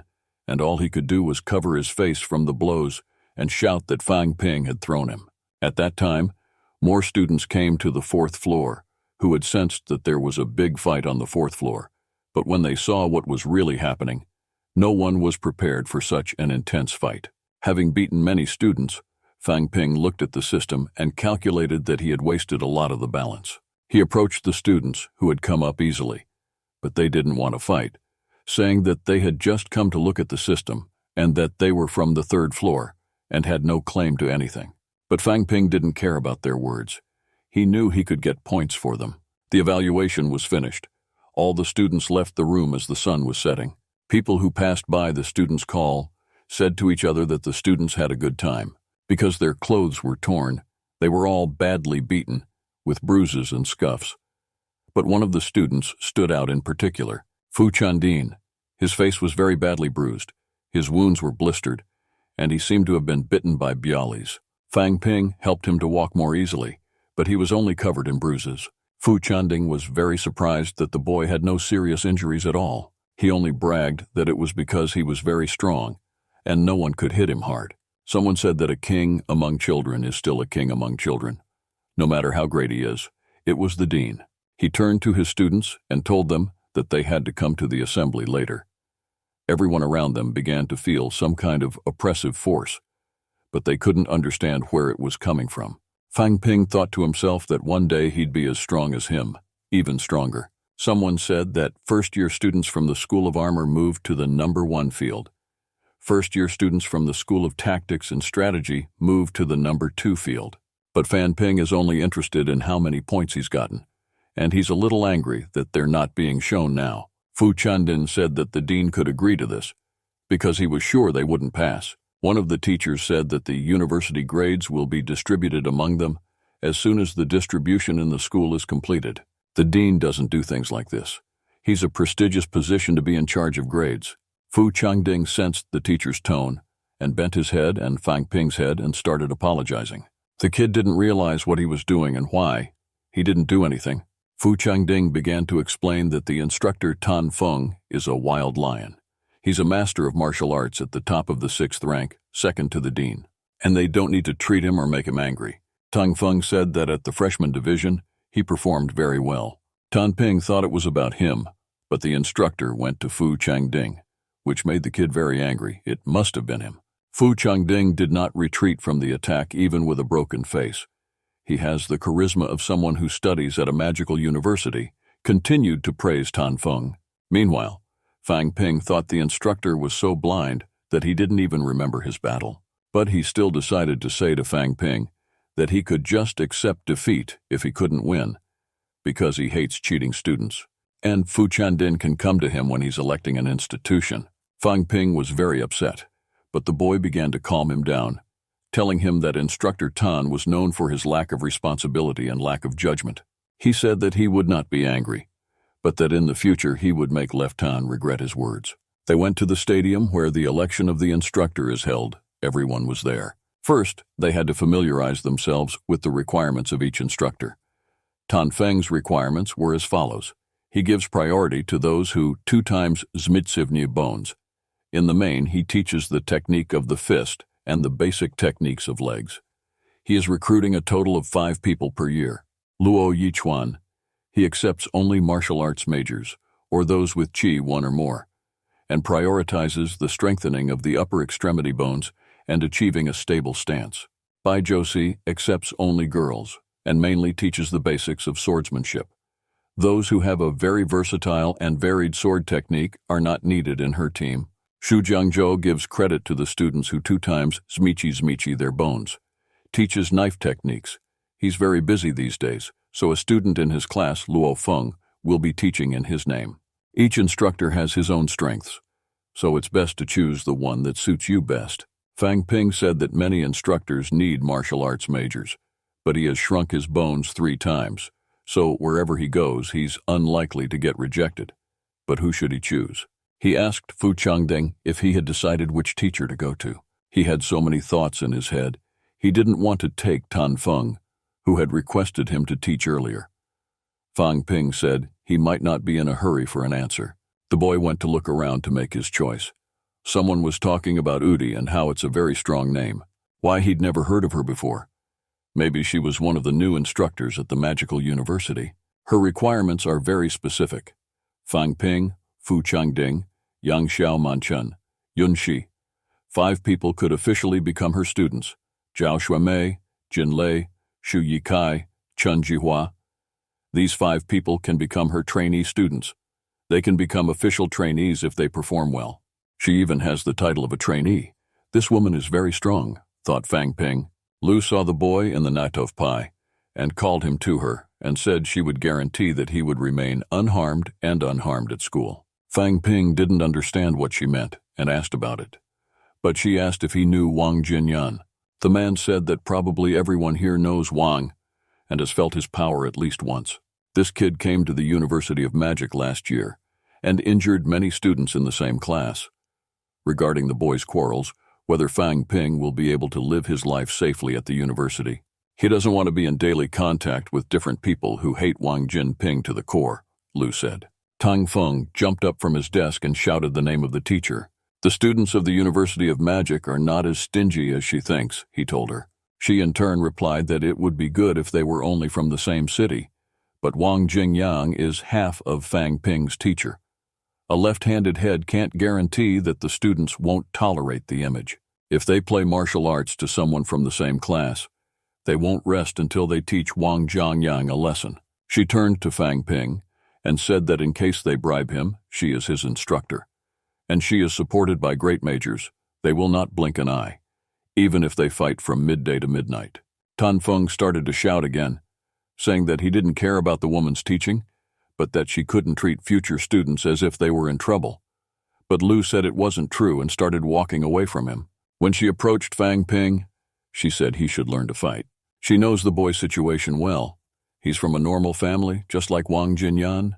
and all he could do was cover his face from the blows and shout that Fang Ping had thrown him. At that time, more students came to the 4th floor, who had sensed that there was a big fight on the 4th floor, but when they saw what was really happening, no one was prepared for such an intense fight. Having beaten many students, Fang Ping looked at the system and calculated that he had wasted a lot of the balance. He approached the students, who had come up easily, but they didn't want to fight, saying that they had just come to look at the system and that they were from the 3rd floor and had no claim to anything. But Fang Ping didn't care about their words. He knew he could get points for them. The evaluation was finished. All the students left the room as the sun was setting. People who passed by the students' call said to each other that the students had a good time. Because their clothes were torn, they were all badly beaten, with bruises and scuffs. But one of the students stood out in particular, Fu Changding. His face was very badly bruised, his wounds were blistered, and he seemed to have been bitten by bialys. Fang Ping helped him to walk more easily, but he was only covered in bruises. Fu Changding was very surprised that the boy had no serious injuries at all. He only bragged that it was because he was very strong, and no one could hit him hard. Someone said that a king among children is still a king among children. No matter how great he is, it was the dean. He turned to his students and told them that they had to come to the assembly later. Everyone around them began to feel some kind of oppressive force, but they couldn't understand where it was coming from. Fang Ping thought to himself that one day he'd be as strong as him, even stronger. Someone said that first-year students from the School of Armor moved to the number 1 field. First-year students from the School of Tactics and Strategy moved to the number 2 field. But Fan Ping is only interested in how many points he's gotten, and he's a little angry that they're not being shown now. Fu Changding said that the dean could agree to this, because he was sure they wouldn't pass. One of the teachers said that the university grades will be distributed among them as soon as the distribution in the school is completed. The dean doesn't do things like this. He's a prestigious position to be in charge of grades. Fu Changding sensed the teacher's tone and bent his head and Fang Ping's head and started apologizing. The kid didn't realize what he was doing and why. He didn't do anything. Fu Changding began to explain that the instructor Tan Feng is a wild lion. He's a master of martial arts at the top of the 6th rank, second to the dean, and they don't need to treat him or make him angry. Tang Feng said that at the freshman division, he performed very well. Tan Ping thought it was about him, but the instructor went to Fu Changding, which made the kid very angry. It must have been him. Fu Changding did not retreat from the attack even with a broken face. He has the charisma of someone who studies at a magical university, continued to praise Tan Feng, Meanwhile, Fang Ping thought the instructor was so blind that he didn't even remember his battle. But he still decided to say to Fang Ping that he could just accept defeat if he couldn't win, because he hates cheating students. And Fu Chandin can come to him when he's electing an institution. Fang Ping was very upset, but the boy began to calm him down, telling him that Instructor Tan was known for his lack of responsibility and lack of judgment. He said that he would not be angry, but that in the future he would make Left Tan regret his words. They went to the stadium where the election of the instructor is held. Everyone was there. First, they had to familiarize themselves with the requirements of each instructor. Tan Feng's requirements were as follows. He gives priority to those who 2 times Zmitsivny bones. In the main, he teaches the technique of the fist and the basic techniques of legs. He is recruiting a total of 5 people per year. Luo Yichuan. He accepts only martial arts majors, or those with Qi 1 or more, and prioritizes the strengthening of the upper extremity bones and achieving a stable stance. Bai Josie accepts only girls, and mainly teaches the basics of swordsmanship. Those who have a very versatile and varied sword technique are not needed in her team. Xu Jiangzhou gives credit to the students who 2 times Zmichi their bones. Teaches knife techniques. He's very busy these days, so a student in his class, Luo Feng, will be teaching in his name. Each instructor has his own strengths, so it's best to choose the one that suits you best. Fang Ping said that many instructors need martial arts majors, but he has shrunk his bones 3 times, so wherever he goes, he's unlikely to get rejected. But who should he choose? He asked Fu Changding if he had decided which teacher to go to. He had so many thoughts in his head. He didn't want to take Tan Feng, who had requested him to teach earlier. Fang Ping said he might not be in a hurry for an answer. The boy went to look around to make his choice. Someone was talking about Udi and how it's a very strong name. Why he'd never heard of her before. Maybe she was one of the new instructors at the magical university. Her requirements are very specific. Fang Ping, Fu Changding, Yang Xiao Manchun, Yun Shi. 5 people could officially become her students. Zhao Xuemei, Jin Lei, Xu Yikai, Chun Jihua. These 5 people can become her trainee students. They can become official trainees if they perform well. She even has the title of a trainee. This woman is very strong, thought Fang Ping. Lu saw the boy in the Natov Pai and called him to her and said she would guarantee that he would remain unharmed at school. Fang Ping didn't understand what she meant and asked about it. But she asked if he knew Wang Jinyan. The man said that probably everyone here knows Wang and has felt his power at least once. This kid came to the University of Magic last year and injured many students in the same class. Regarding the boys' quarrels, whether Fang Ping will be able to live his life safely at the university. He doesn't want to be in daily contact with different people who hate Wang Jinping to the core, Lu said. Tang Feng jumped up from his desk and shouted the name of the teacher. The students of the University of Magic are not as stingy as she thinks, he told her. She in turn replied that it would be good if they were only from the same city, but Wang Jingyang is half of Fang Ping's teacher. A left-handed head can't guarantee that the students won't tolerate the image. If they play martial arts to someone from the same class, they won't rest until they teach Wang Zhangyang a lesson. She turned to Fang Ping and said that in case they bribe him, she is his instructor. And she is supported by great majors. They will not blink an eye, even if they fight from midday to midnight. Tan Feng started to shout again, saying that he didn't care about the woman's teaching, but that she couldn't treat future students as if they were in trouble. But Lu said it wasn't true and started walking away from him. When she approached Fang Ping, she said he should learn to fight. She knows the boy's situation well. He's from a normal family, just like Wang Jinyan.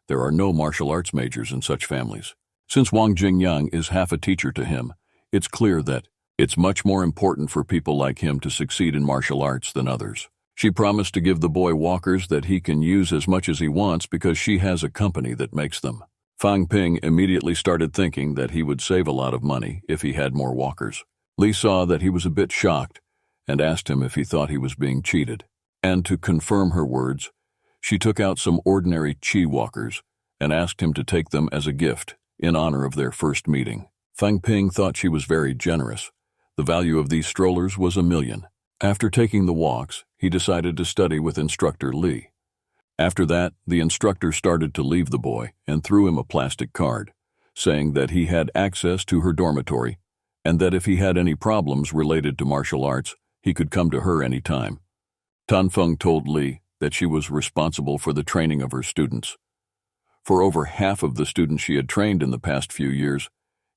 There are no martial arts majors in such families. Since Wang Jingyang is half a teacher to him, it's clear that it's much more important for people like him to succeed in martial arts than others. She promised to give the boy walkers that he can use as much as he wants because she has a company that makes them. Fang Ping immediately started thinking that he would save a lot of money if he had more walkers. Li saw that he was a bit shocked and asked him if he thought he was being cheated. And to confirm her words, she took out some ordinary Qi walkers and asked him to take them as a gift in honor of their first meeting. Fang Ping thought she was very generous. The value of these strollers was $1 million. After taking the walks, he decided to study with instructor Li. After that, the instructor started to leave the boy and threw him a plastic card, saying that he had access to her dormitory and that if he had any problems related to martial arts, he could come to her any time. Tanfeng told Li that she was responsible for the training of her students. For over half of the students she had trained in the past few years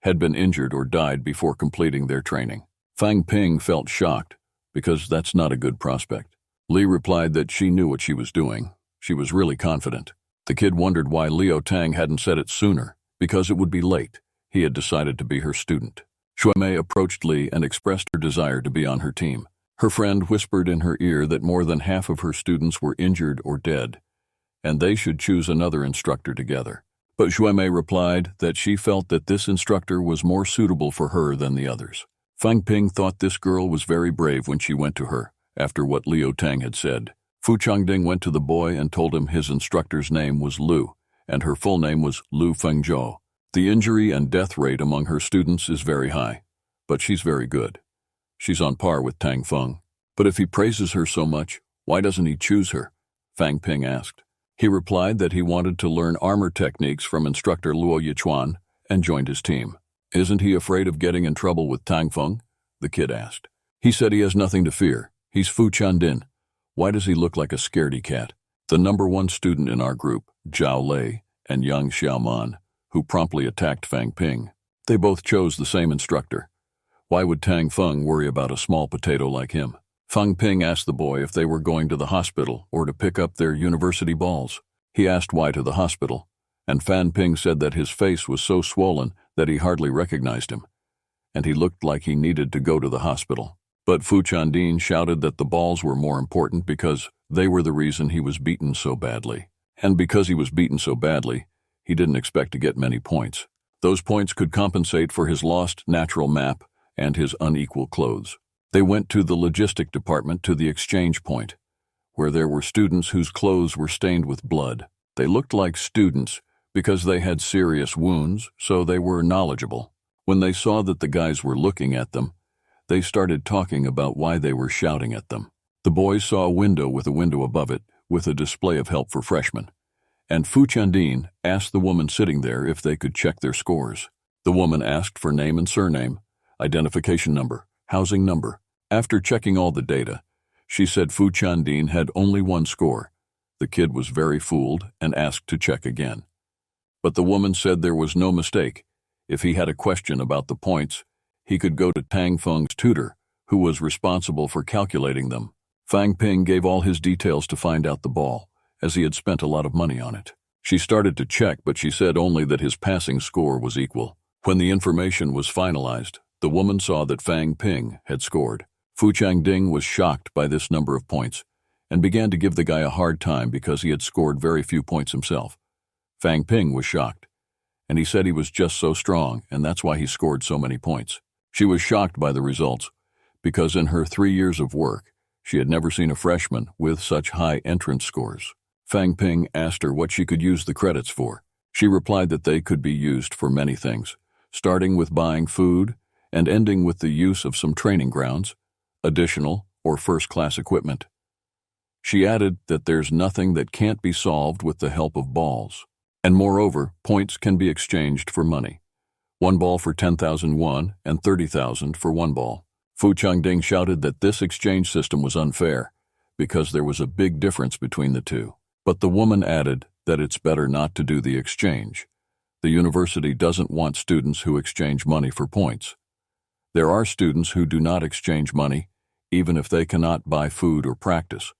had been injured or died before completing their training. Fang Ping felt shocked because that's not a good prospect. Li replied that she knew what she was doing. She was really confident. The kid wondered why Liu Tang hadn't said it sooner, because it would be late. He had decided to be her student. Shuimei approached Li and expressed her desire to be on her team. Her friend whispered in her ear that more than half of her students were injured or dead, and they should choose another instructor together. But Shuimei replied that she felt that this instructor was more suitable for her than the others. Fang Ping thought this girl was very brave when she went to her, after what Liu Tang had said. Fu Changding went to the boy and told him his instructor's name was Lu, and her full name was Lu Fengzhou. The injury and death rate among her students is very high, but she's very good. She's on par with Tang Feng. But if he praises her so much, why doesn't he choose her? Fang Ping asked. He replied that he wanted to learn armor techniques from instructor Luo Yichuan and joined his team. Isn't he afraid of getting in trouble with Tang Feng? The kid asked. He said he has nothing to fear. He's Fu Chandin. Why does he look like a scaredy cat? The #1 student in our group, Zhao Lei and Yang Xiaoman, who promptly attacked Fang Ping. They both chose the same instructor. Why would Tang Feng worry about a small potato like him? Fang Ping asked the boy if they were going to the hospital or to pick up their university balls. He asked why to the hospital, and Fan Ping said that his face was so swollen that he hardly recognized him, and he looked like he needed to go to the hospital. But Fu Chandin shouted that the balls were more important because they were the reason he was beaten so badly. And because he was beaten so badly, he didn't expect to get many points. Those points could compensate for his lost natural map and his unequal clothes. They went to the logistic department to the exchange point, where there were students whose clothes were stained with blood. They looked like students because they had serious wounds, so they were knowledgeable. When they saw that the guys were looking at them, they started talking about why they were shouting at them. The boys saw a window above it with a display of help for freshmen, and Fu Chandin asked the woman sitting there if they could check their scores. The woman asked for name and surname, identification number, housing number. After checking all the data, she said Fu Chandin had only one score. The kid was very fooled and asked to check again. But the woman said there was no mistake. If he had a question about the points, he could go to Tang Feng's tutor, who was responsible for calculating them. Fang Ping gave all his details to find out the ball, as he had spent a lot of money on it. She started to check, but she said only that his passing score was equal. When the information was finalized, the woman saw that Fang Ping had scored. Fu Changding was shocked by this number of points and began to give the guy a hard time because he had scored very few points himself. Fang Ping was shocked, and he said he was just so strong, and that's why he scored so many points. She was shocked by the results, because in her 3 years of work, she had never seen a freshman with such high entrance scores. Fang Ping asked her what she could use the credits for. She replied that they could be used for many things, starting with buying food and ending with the use of some training grounds, additional or first-class equipment. She added that there's nothing that can't be solved with the help of balls. And moreover, points can be exchanged for money. 1 ball for 10,000 won and 30,000 for 1 ball. Fu Changding shouted that this exchange system was unfair because there was a big difference between the two. But the woman added that it's better not to do the exchange. The university doesn't want students who exchange money for points. There are students who do not exchange money, even if they cannot buy food or practice,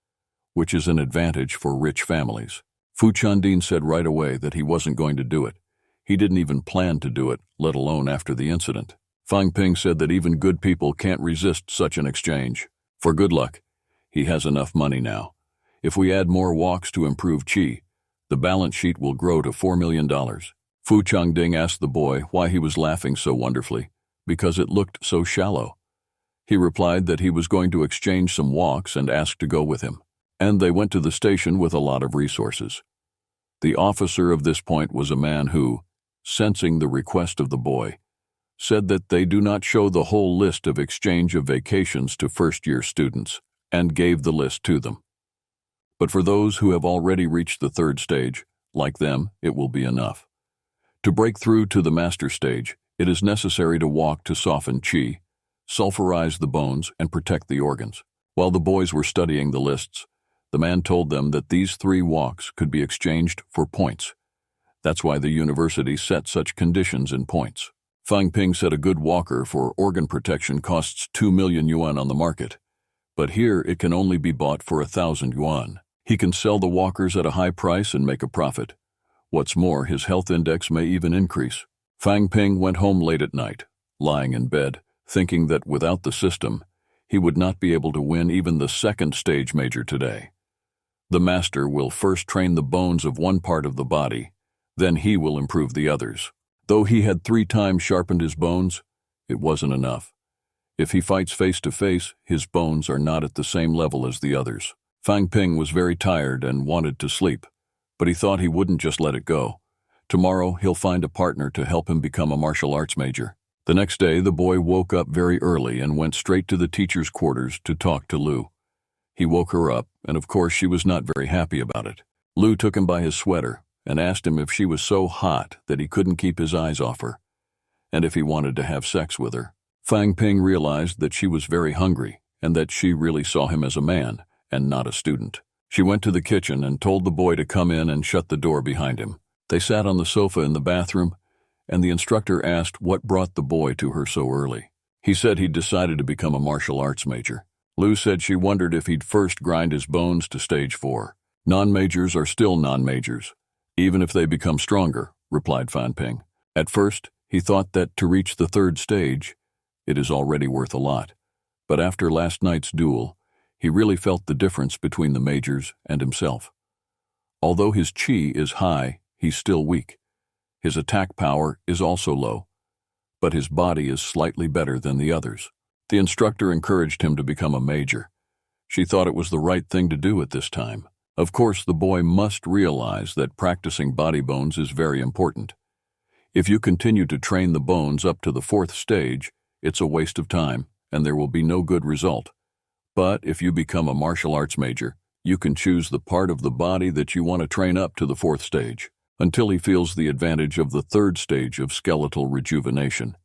which is an advantage for rich families. Fu Chandin said right away that he wasn't going to do it. He didn't even plan to do it, let alone after the incident. Fang Ping said that even good people can't resist such an exchange. For good luck, he has enough money now. If we add more walks to improve qi, the balance sheet will grow to $4 million. Fu Changding asked the boy why he was laughing so wonderfully, because it looked so shallow. He replied that he was going to exchange some walks and asked to go with him. And they went to the station with a lot of resources. The officer of this point was a man who, sensing the request of the boy, said that they do not show the whole list of exchange of vacations to first-year students, and gave the list to them. But for those who have already reached the third stage, like them, it will be enough. To break through to the master stage, it is necessary to walk to soften qi, sulfurize the bones, and protect the organs. While the boys were studying the lists, the man told them that these 3 walks could be exchanged for points. That's why the university set such conditions in points. Fang Ping said a good walker for organ protection costs 2 million yuan on the market, but here it can only be bought for 1,000 yuan. He can sell the walkers at a high price and make a profit. What's more, his health index may even increase. Fang Ping went home late at night, lying in bed, thinking that without the system, he would not be able to win even the second stage major today. The master will first train the bones of one part of the body, then he will improve the others. Though he had 3 times sharpened his bones, it wasn't enough. If he fights face to face, his bones are not at the same level as the others. Fang Ping was very tired and wanted to sleep, but he thought he wouldn't just let it go. Tomorrow he'll find a partner to help him become a martial arts major. The next day, the boy woke up very early and went straight to the teacher's quarters to talk to Lu. He woke her up, and of course she was not very happy about it. Lu took him by his sweater and asked him if she was so hot that he couldn't keep his eyes off her, and if he wanted to have sex with her. Fang Ping realized that she was very hungry and that she really saw him as a man and not a student. She went to the kitchen and told the boy to come in and shut the door behind him. They sat on the sofa in the bathroom, and the instructor asked what brought the boy to her so early. He said he'd decided to become a martial arts major. Lu said she wondered if he'd first grind his bones to stage 4. Non-majors are still non-majors, even if they become stronger, replied Fan Ping. At first, he thought that to reach the 3rd stage, it is already worth a lot. But after last night's duel, he really felt the difference between the majors and himself. Although his qi is high, he's still weak. His attack power is also low, but his body is slightly better than the others. The instructor encouraged him to become a major. She thought it was the right thing to do at this time. Of course, the boy must realize that practicing body bones is very important. If you continue to train the bones up to the 4th stage, it's a waste of time, and there will be no good result. But if you become a martial arts major, you can choose the part of the body that you want to train up to the 4th stage, until he feels the advantage of the 3rd stage of skeletal rejuvenation.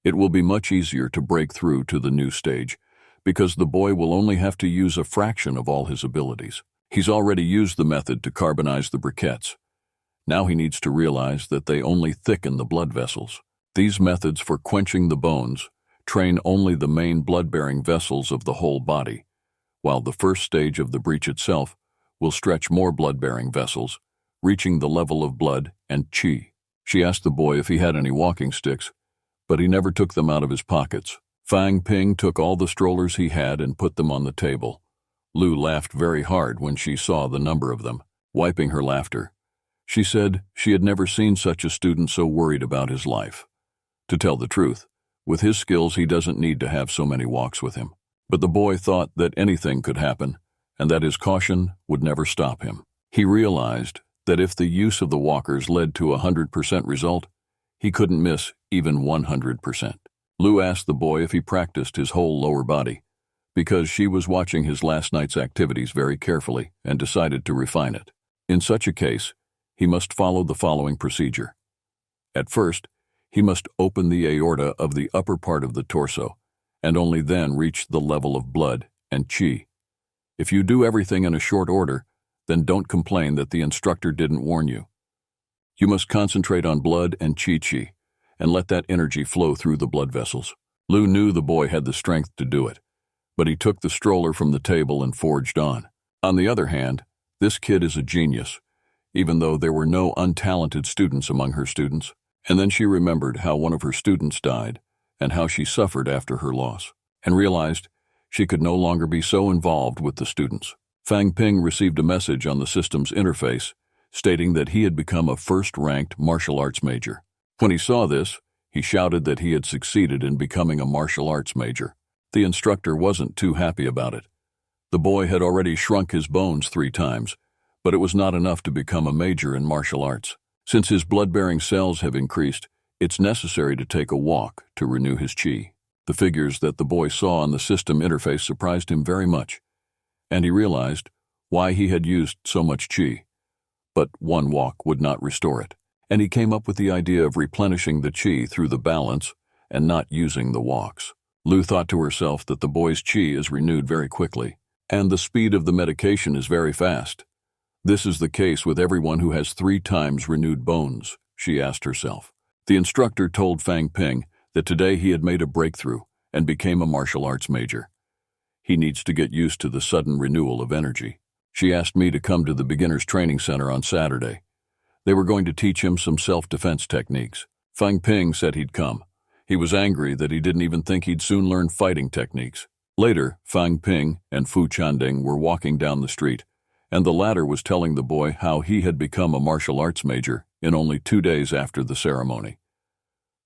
It will be much easier to break through to the new stage, because the boy will only have to use a fraction of all his abilities. He's already used the method to carbonize the briquettes. Now he needs to realize that they only thicken the blood vessels. These methods for quenching the bones train only the main blood-bearing vessels of the whole body, while the 1st stage of the breach itself will stretch more blood-bearing vessels, reaching the level of blood and qi. She asked the boy if he had any walking sticks, but he never took them out of his pockets. Fang Ping took all the strollers he had and put them on the table. Lu laughed very hard when she saw the number of them. Wiping her laughter, she said she had never seen such a student so worried about his life. To tell the truth, with his skills he doesn't need to have so many walks with him. But the boy thought that anything could happen, and that his caution would never stop him. He realized that if the use of the walkers led to a 100% result, he couldn't miss even 100%. Lu asked the boy if he practiced his whole lower body, because she was watching his last night's activities very carefully and decided to refine it. In such a case, he must follow the following procedure. At first, he must open the aorta of the upper part of the torso, and only then reach the level of blood and qi. If you do everything in a short order, then don't complain that the instructor didn't warn you. You must concentrate on blood and qi, and let that energy flow through the blood vessels. Lu knew the boy had the strength to do it, but he took the stroller from the table and forged on. On the other hand, this kid is a genius, even though there were no untalented students among her students. And then she remembered how one of her students died and how she suffered after her loss, and realized she could no longer be so involved with the students. Fang Ping received a message on the system's interface stating that he had become a 1st-ranked martial arts major. When he saw this, he shouted that he had succeeded in becoming a martial arts major. The instructor wasn't too happy about it. The boy had already shrunk his bones 3 times, but it was not enough to become a major in martial arts. Since his blood-bearing cells have increased, it's necessary to take a walk to renew his qi. The figures that the boy saw on the system interface surprised him very much, and he realized why he had used so much qi. But one walk would not restore it, and he came up with the idea of replenishing the qi through the balance and not using the walks. Lu thought to herself that the boy's qi is renewed very quickly, and the speed of the medication is very fast. This is the case with everyone who has 3 times renewed bones, she asked herself. The instructor told Fang Ping that today he had made a breakthrough and became a martial arts major. He needs to get used to the sudden renewal of energy. She asked me to come to the beginner's training center on Saturday. They were going to teach him some self-defense techniques. Fang Ping said he'd come. He was angry that he didn't even think he'd soon learn fighting techniques. Later, Fang Ping and Fu Chanding were walking down the street, and the latter was telling the boy how he had become a martial arts major in only 2 days after the ceremony.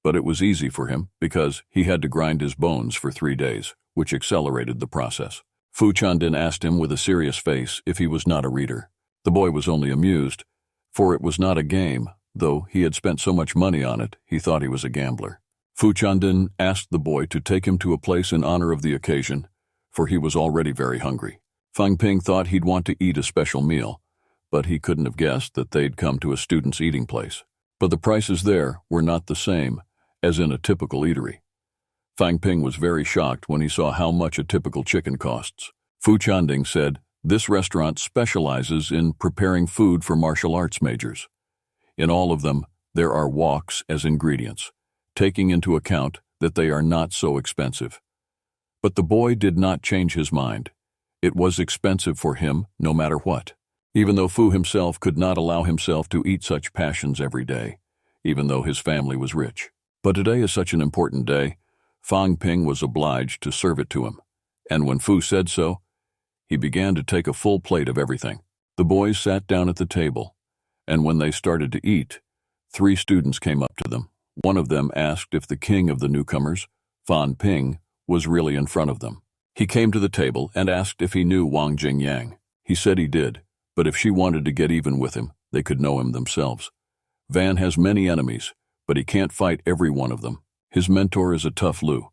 But it was easy for him because he had to grind his bones for 3 days, which accelerated the process. Fu Chandin asked him with a serious face if he was not a reader. The boy was only amused, for it was not a game, though he had spent so much money on it, he thought he was a gambler. Fu Chandin asked the boy to take him to a place in honor of the occasion, for he was already very hungry. Fang Ping thought he'd want to eat a special meal, but he couldn't have guessed that they'd come to a student's eating place. But the prices there were not the same as in a typical eatery. Fang Ping was very shocked when he saw how much a typical chicken costs. Fu Chanding said, "This restaurant specializes in preparing food for martial arts majors. In all of them, there are woks as ingredients, taking into account that they are not so expensive." But the boy did not change his mind. It was expensive for him no matter what, even though Fu himself could not allow himself to eat such passions every day, even though his family was rich. But today is such an important day, Fang Ping was obliged to serve it to him, and when Fu said so, he began to take a full plate of everything. The boys sat down at the table, and when they started to eat, 3 students came up to them. One of them asked if the king of the newcomers, Fan Ping, was really in front of them. He came to the table and asked if he knew Wang Jingyang. He said he did, but if she wanted to get even with him, they could know him themselves. Van has many enemies, but he can't fight every one of them. His mentor is a tough Lu,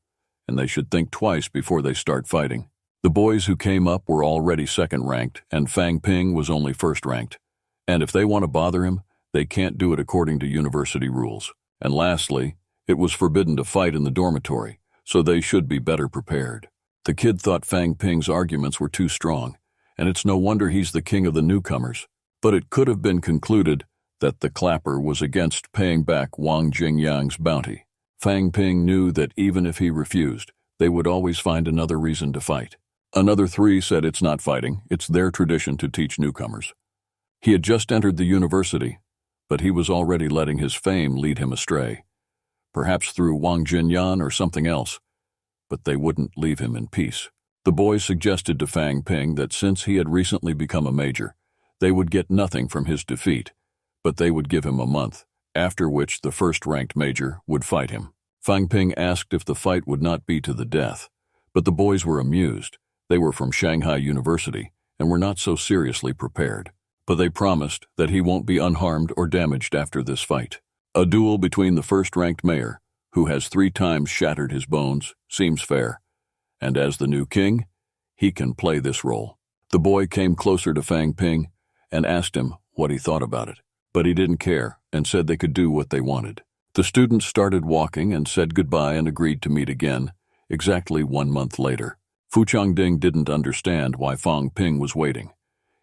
and they should think twice before they start fighting. The boys who came up were already second-ranked, and Fang Ping was only first-ranked. And if they want to bother him, they can't do it according to university rules. And lastly, it was forbidden to fight in the dormitory, so they should be better prepared. The kid thought Fang Ping's arguments were too strong, and it's no wonder he's the king of the newcomers. But it could have been concluded that the clapper was against paying back Wang Jingyang's bounty. Fang Ping knew that even if he refused, they would always find another reason to fight. Another 3 said it's not fighting, it's their tradition to teach newcomers. He had just entered the university, but he was already letting his fame lead him astray. Perhaps through Wang Jinyan or something else, but they wouldn't leave him in peace. The boys suggested to Fang Ping that since he had recently become a major, they would get nothing from his defeat, but they would give him a month, after which the first-ranked major would fight him. Fang Ping asked if the fight would not be to the death, but the boys were amused. They were from Shanghai University and were not so seriously prepared. But they promised that he won't be unharmed or damaged after this fight. A duel between the first-ranked mayor, who has 3 times shattered his bones, seems fair. And as the new king, he can play this role. The boy came closer to Fang Ping and asked him what he thought about it. But he didn't care and said they could do what they wanted. The students started walking and said goodbye and agreed to meet again, exactly 1 month later. Fu Changding didn't understand why Fang Ping was waiting.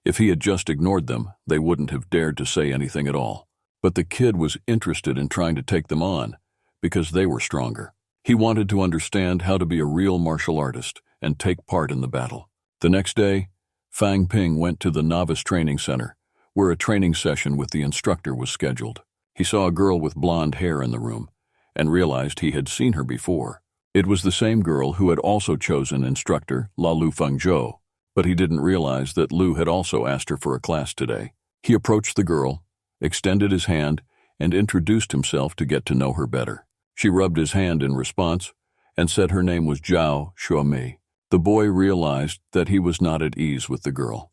If he had just ignored them, they wouldn't have dared to say anything at all. But the kid was interested in trying to take them on, because they were stronger. He wanted to understand how to be a real martial artist and take part in the battle. The next day, Fang Ping went to the novice training center, where a training session with the instructor was scheduled. He saw a girl with blonde hair in the room, and realized he had seen her before. It was the same girl who had also chosen instructor La Lu Fengzhou, but he didn't realize that Lu had also asked her for a class today. He approached the girl, extended his hand, and introduced himself to get to know her better. She rubbed his hand in response and said her name was Zhao Shuomei. The boy realized that he was not at ease with the girl.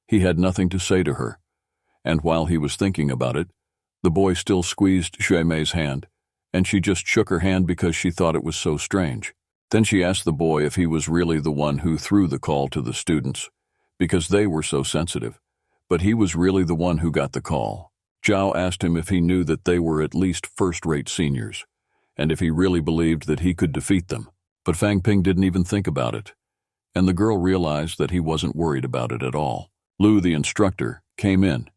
He had nothing to say to her, and while he was thinking about it, the boy still squeezed Shuomei's hand, and she just shook her hand because she thought it was so strange. Then she asked the boy if he was really the one who threw the call to the students, because they were so sensitive, but he was really the one who got the call. Zhao asked him if he knew that they were at least first-rate seniors, and if he really believed that he could defeat them. But Fang Ping didn't even think about it, and the girl realized that he wasn't worried about it at all. Lu, the instructor, came in,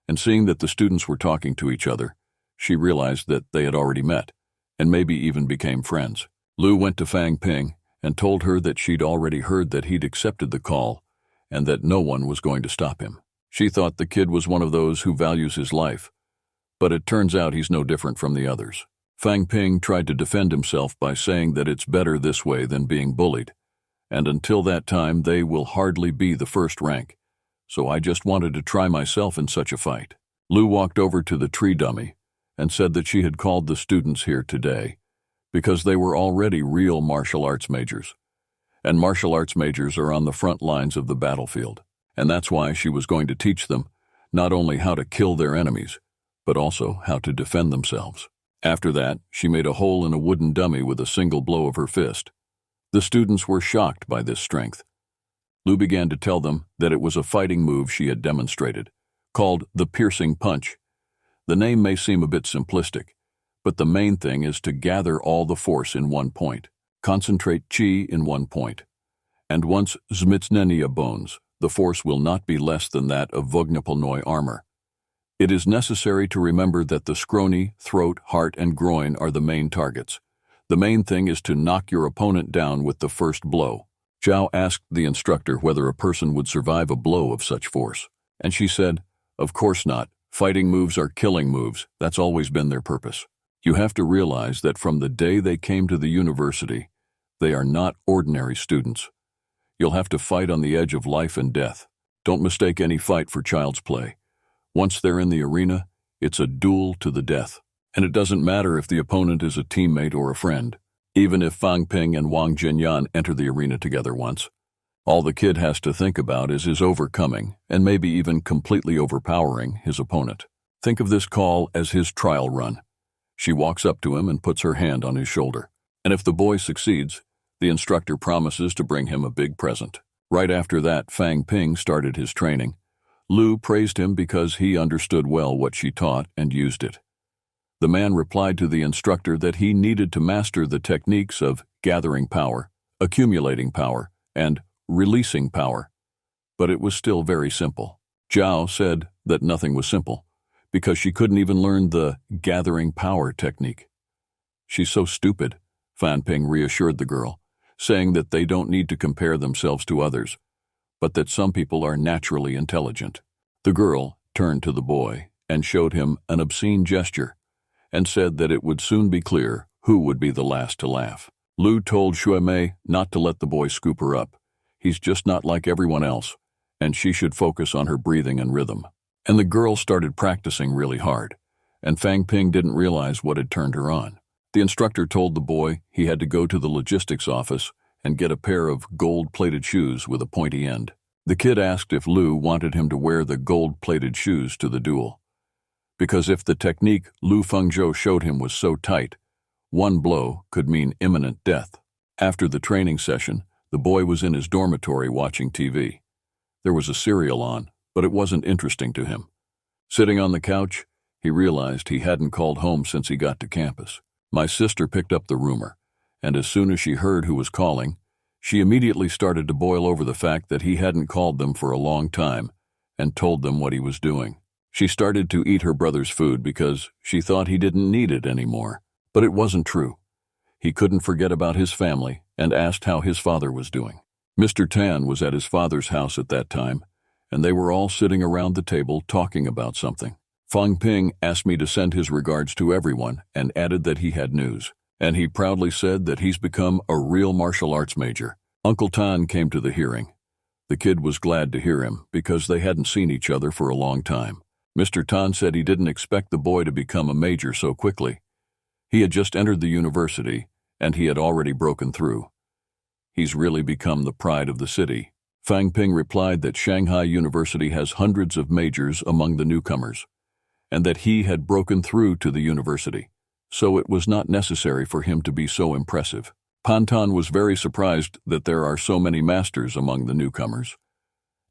and seeing that the students were talking to each other, she realized that they had already met, and maybe even became friends. Lu went to Fang Ping and told her that she'd already heard that he'd accepted the call and that no one was going to stop him. She thought the kid was one of those who values his life, but it turns out he's no different from the others. Fang Ping tried to defend himself by saying that it's better this way than being bullied, and until that time they will hardly be the first rank, so I just wanted to try myself in such a fight. Lu walked over to the tree dummy and said that she had called the students here today because they were already real martial arts majors, and martial arts majors are on the front lines of the battlefield, and that's why she was going to teach them not only how to kill their enemies, but also how to defend themselves. After that, she made a hole in a wooden dummy with a single blow of her fist. The students were shocked by this strength. Lu began to tell them that it was a fighting move she had demonstrated, called the piercing punch. The name may seem a bit simplistic, but the main thing is to gather all the force in one point, concentrate chi in one point. And once Zmitsnenia bones, the force will not be less than that of Vognapolnoi armor. It is necessary to remember that the scrony, throat, heart, and groin are the main targets. The main thing is to knock your opponent down with the first blow. Zhao asked the instructor whether a person would survive a blow of such force, and she said, "Of course not. Fighting moves are killing moves. That's always been their purpose. You have to realize that from the day they came to the university, they are not ordinary students. You'll have to fight on the edge of life and death. Don't mistake any fight for child's play. Once they're in the arena, it's a duel to the death. And it doesn't matter if the opponent is a teammate or a friend. Even if Fang Ping and Wang Jinyan enter the arena together once, all the kid has to think about is his overcoming, and maybe even completely overpowering, his opponent. Think of this call as his trial run. She walks up to him and puts her hand on his shoulder. And if the boy succeeds, the instructor promises to bring him a big present. Right after that, Fang Ping started his training. Lu praised him because he understood well what she taught and used it. The man replied to the instructor that he needed to master the techniques of gathering power, accumulating power, and releasing power. But it was still very simple. Zhao said that nothing was simple, because she couldn't even learn the gathering power technique. "She's so stupid," Fan Ping reassured the girl, saying that they don't need to compare themselves to others, but that some people are naturally intelligent. The girl turned to the boy and showed him an obscene gesture and said that it would soon be clear who would be the last to laugh. Lu told Shuemei not to let the boy scoop her up. He's just not like everyone else, and she should focus on her breathing and rhythm. And the girl started practicing really hard, and Fang Ping didn't realize what had turned her on. The instructor told the boy he had to go to the logistics office and get a pair of gold-plated shoes with a pointy end. The kid asked if Lu wanted him to wear the gold-plated shoes to the duel, because if the technique Lu Fengzhou showed him was so tight, one blow could mean imminent death. After the training session, the boy was in his dormitory watching TV. There was a serial on, but it wasn't interesting to him. Sitting on the couch, he realized he hadn't called home since he got to campus. My sister picked up the rumor, and as soon as she heard who was calling, she immediately started to boil over the fact that he hadn't called them for a long time and told them what he was doing. She started to eat her brother's food because she thought he didn't need it anymore. But it wasn't true. He couldn't forget about his family and asked how his father was doing. Mr. Tan was at his father's house at that time, and they were all sitting around the table talking about something. Fang Ping asked me to send his regards to everyone and added that he had news. And he proudly said that he's become a real martial arts major. Uncle Tan came to the hearing. The kid was glad to hear him because they hadn't seen each other for a long time. Mr. Tan said he didn't expect the boy to become a major so quickly. He had just entered the university, and he had already broken through. He's really become the pride of the city. Fang Ping replied that Shanghai University has hundreds of majors among the newcomers, and that he had broken through to the university, so it was not necessary for him to be so impressive. Pan Tan was very surprised that there are so many masters among the newcomers,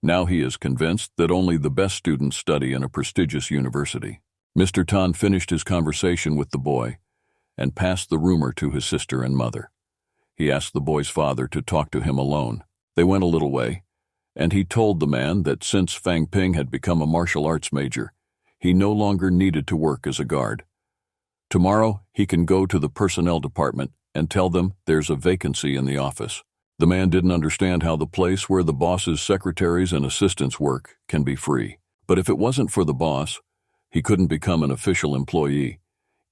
Now he is convinced that only the best students study in a prestigious university. Mr. Tan finished his conversation with the boy and passed the rumor to his sister and mother. He asked the boy's father to talk to him alone. They went a little way, and he told the man that since Fang Ping had become a martial arts major, he no longer needed to work as a guard. Tomorrow, he can go to the personnel department and tell them there's a vacancy in the office. The man didn't understand how the place where the boss's secretaries and assistants work can be free. But if it wasn't for the boss, he couldn't become an official employee,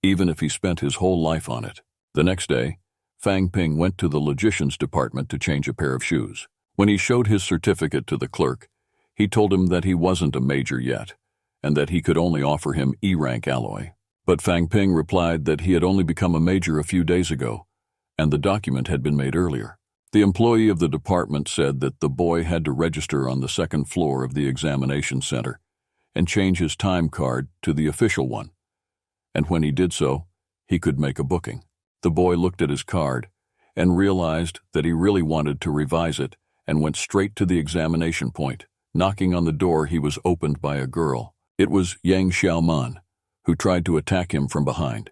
even if he spent his whole life on it. The next day, Fang Ping went to the logician's department to change a pair of shoes. When he showed his certificate to the clerk, he told him that he wasn't a major yet, and that he could only offer him E-rank alloy. But Fang Ping replied that he had only become a major a few days ago, and the document had been made earlier. The employee of the department said that the boy had to register on the second floor of the examination center and change his time card to the official one, and when he did so, he could make a booking. The boy looked at his card and realized that he really wanted to revise it and went straight to the examination point. Knocking on the door, he was opened by a girl. It was Yang Xiaoman, who tried to attack him from behind.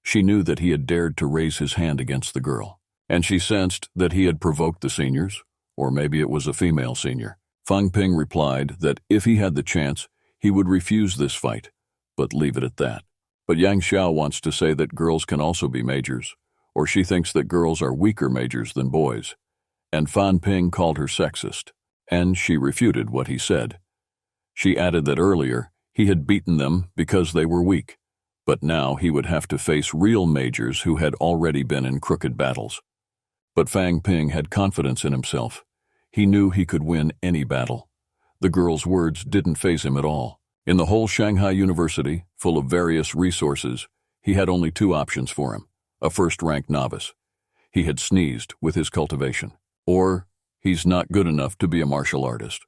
She knew that he had dared to raise his hand against the girl, and she sensed that he had provoked the seniors, or maybe it was a female senior. Fang Ping replied that if he had the chance, he would refuse this fight, but leave it at that. But Yang Xiao wants to say that girls can also be majors, or she thinks that girls are weaker majors than boys, and Fan Ping called her sexist, and she refuted what he said. She added that earlier he had beaten them because they were weak, but now he would have to face real majors who had already been in crooked battles. But Fang Ping had confidence in himself. He knew he could win any battle. The girl's words didn't faze him at all. In the whole Shanghai University, full of various resources, he had only two options for him: a first-rank novice. He had sneezed with his cultivation. Or, he's not good enough to be a martial artist.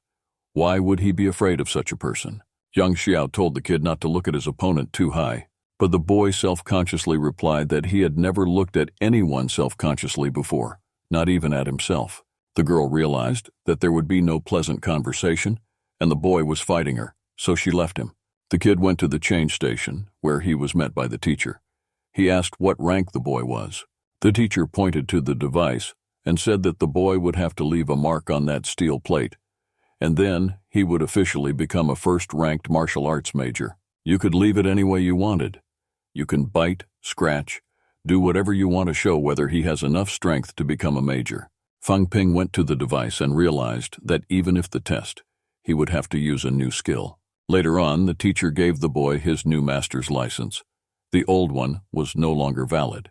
Why would he be afraid of such a person? Yang Xiao told the kid not to look at his opponent too high, but the boy self-consciously replied that he had never looked at anyone self-consciously before, not even at himself. The girl realized that there would be no pleasant conversation, and the boy was fighting her, so she left him. The kid went to the change station, where he was met by the teacher. He asked what rank the boy was. The teacher pointed to the device and said that the boy would have to leave a mark on that steel plate, and then he would officially become a first-ranked martial arts major. You could leave it any way you wanted. You can bite, scratch, do whatever you want to show whether he has enough strength to become a major. Fang Ping went to the device and realized that even if the test, he would have to use a new skill. Later on, the teacher gave the boy his new master's license. The old one was no longer valid.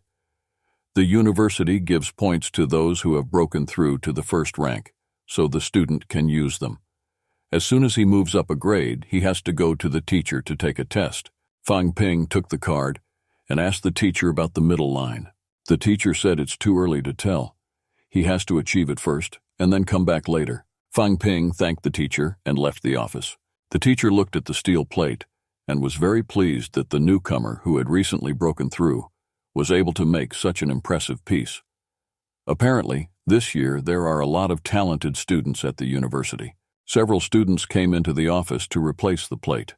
The university gives points to those who have broken through to the first rank, so the student can use them. As soon as he moves up a grade, he has to go to the teacher to take a test. Fang Ping took the card and asked the teacher about the middle line. The teacher said it's too early to tell. He has to achieve it first and then come back later. Fang Ping thanked the teacher and left the office. The teacher looked at the steel plate and was very pleased that the newcomer who had recently broken through was able to make such an impressive piece. Apparently, this year there are a lot of talented students at the university. Several students came into the office to replace the plate.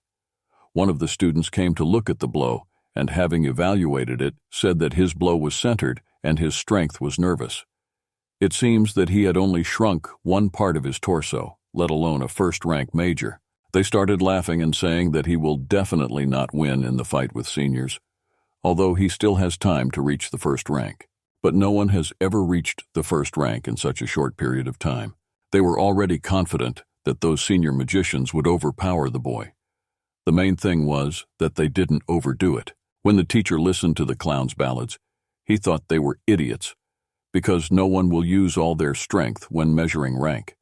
One of the students came to look at the blow and, having evaluated it, said that his blow was centered and his strength was nervous. It seems that he had only shrunk one part of his torso, let alone a first-rank major. They started laughing and saying that he will definitely not win in the fight with seniors, although he still has time to reach the first rank. But no one has ever reached the first rank in such a short period of time. They were already confident that those senior magicians would overpower the boy. The main thing was that they didn't overdo it. When the teacher listened to the clown's ballads, he thought they were idiots, because no one will use all their strength when measuring rank.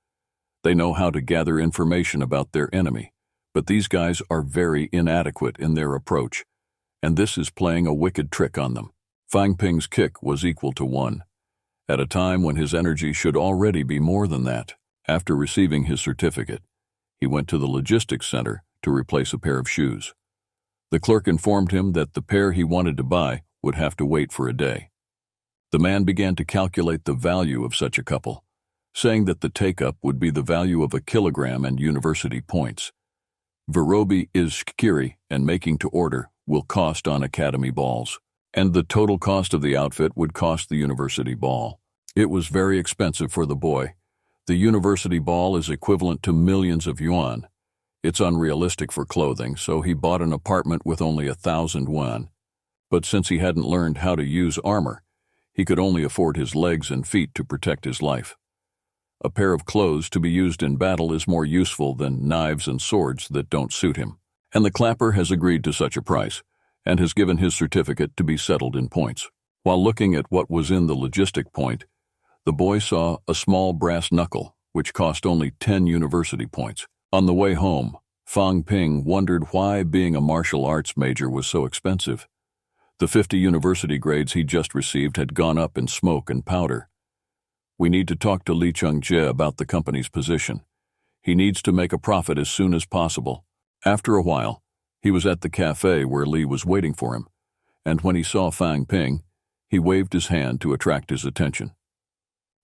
They know how to gather information about their enemy, but these guys are very inadequate in their approach, and this is playing a wicked trick on them. Fang Ping's kick was equal to 1, at a time when his energy should already be more than that. After receiving his certificate, he went to the logistics center to replace a pair of shoes. The clerk informed him that the pair he wanted to buy would have to wait for a day. The man began to calculate the value of such a couple. saying that the take-up would be the value of a kilogram and university points. Vyrobi is kiri, and making to order will cost on academy balls, and the total cost of the outfit would cost the university ball. It was very expensive for the boy. The university ball is equivalent to millions of yuan. It's unrealistic for clothing, so he bought an apartment with only 1,000 yuan. But since he hadn't learned how to use armor, he could only afford his legs and feet to protect his life. A pair of clothes to be used in battle is more useful than knives and swords that don't suit him. And the clapper has agreed to such a price, and has given his certificate to be settled in points. While looking at what was in the logistic point, the boy saw a small brass knuckle, which cost only 10 university points. On the way home, Fang Ping wondered why being a martial arts major was so expensive. The 50 university grades he just received had gone up in smoke and powder. We need to talk to Li Chungjie about the company's position. He needs to make a profit as soon as possible. After a while, he was at the cafe where Li was waiting for him, and when he saw Fang Ping, he waved his hand to attract his attention.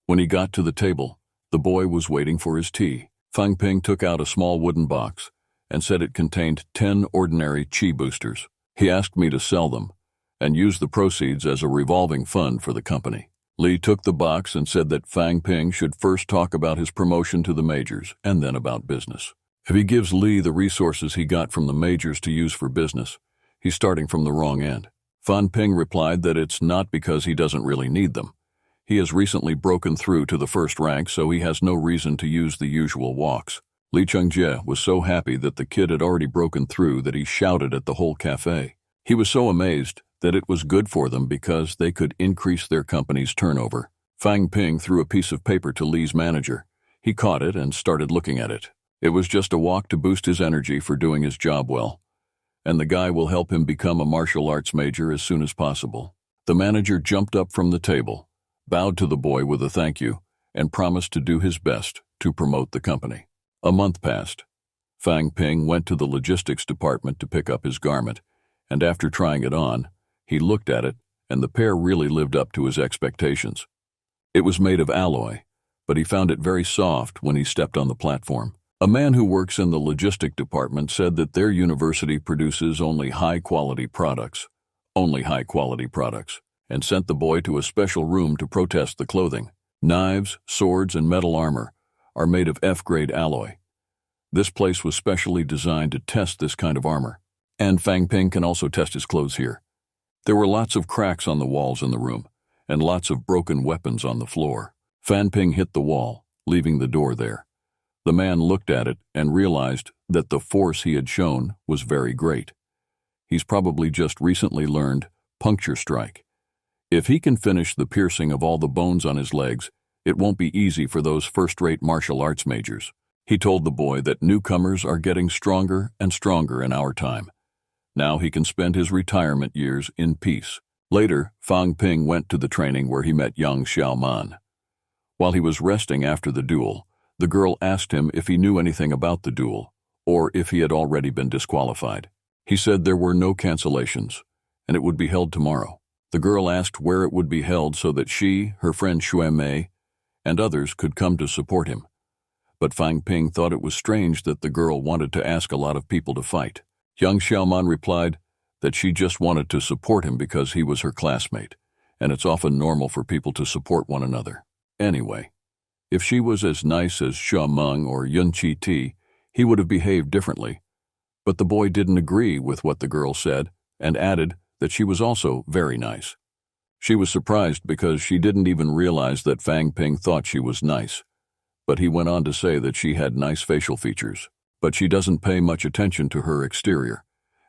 When he got to the table, the boy was waiting for his tea. Fang Ping took out a small wooden box and said it contained 10 ordinary chi boosters. He asked me to sell them and use the proceeds as a revolving fund for the company. Li took the box and said that Fang Ping should first talk about his promotion to the majors and then about business. If he gives Li the resources he got from the majors to use for business, he's starting from the wrong end. Fang Ping replied that it's not because he doesn't really need them. He has recently broken through to the first rank, so he has no reason to use the usual walks. Li Chungjie was so happy that the kid had already broken through that he shouted at the whole cafe. He was so amazed that it was good for them because they could increase their company's turnover. Fang Ping threw a piece of paper to Li's manager. He caught it and started looking at it. It was just a walk to boost his energy for doing his job well, and the guy will help him become a martial arts major as soon as possible. The manager jumped up from the table, bowed to the boy with a thank you, and promised to do his best to promote the company. A month passed. Fang Ping went to the logistics department to pick up his garment, and after trying it on, he looked at it, and the pair really lived up to his expectations. It was made of alloy, but he found it very soft when he stepped on the platform. A man who works in the logistic department said that their university produces only high-quality products, and sent the boy to a special room to protest the clothing. Knives, swords, and metal armor are made of F-grade alloy. This place was specially designed to test this kind of armor, and Fang Ping can also test his clothes here. There were lots of cracks on the walls in the room, and lots of broken weapons on the floor. Fang Ping hit the wall, leaving the door there. The man looked at it and realized that the force he had shown was very great. He's probably just recently learned puncture strike. If he can finish the piercing of all the bones on his legs, it won't be easy for those first-rate martial arts majors. He told the boy that newcomers are getting stronger and stronger in our time. Now he can spend his retirement years in peace. Later, Fang Ping went to the training where he met young Xiaoman. While he was resting after the duel, the girl asked him if he knew anything about the duel, or if he had already been disqualified. He said there were no cancellations, and it would be held tomorrow. The girl asked where it would be held so that she, her friend Xue Mei, and others could come to support him. But Fang Ping thought it was strange that the girl wanted to ask a lot of people to fight. Young Xiaoman replied that she just wanted to support him because he was her classmate, and it's often normal for people to support one another. Anyway, if she was as nice as Xia Meng or Yun Chi Ti, he would have behaved differently. But the boy didn't agree with what the girl said and added that she was also very nice. She was surprised because she didn't even realize that Fang Ping thought she was nice. But he went on to say that she had nice facial features, but she doesn't pay much attention to her exterior,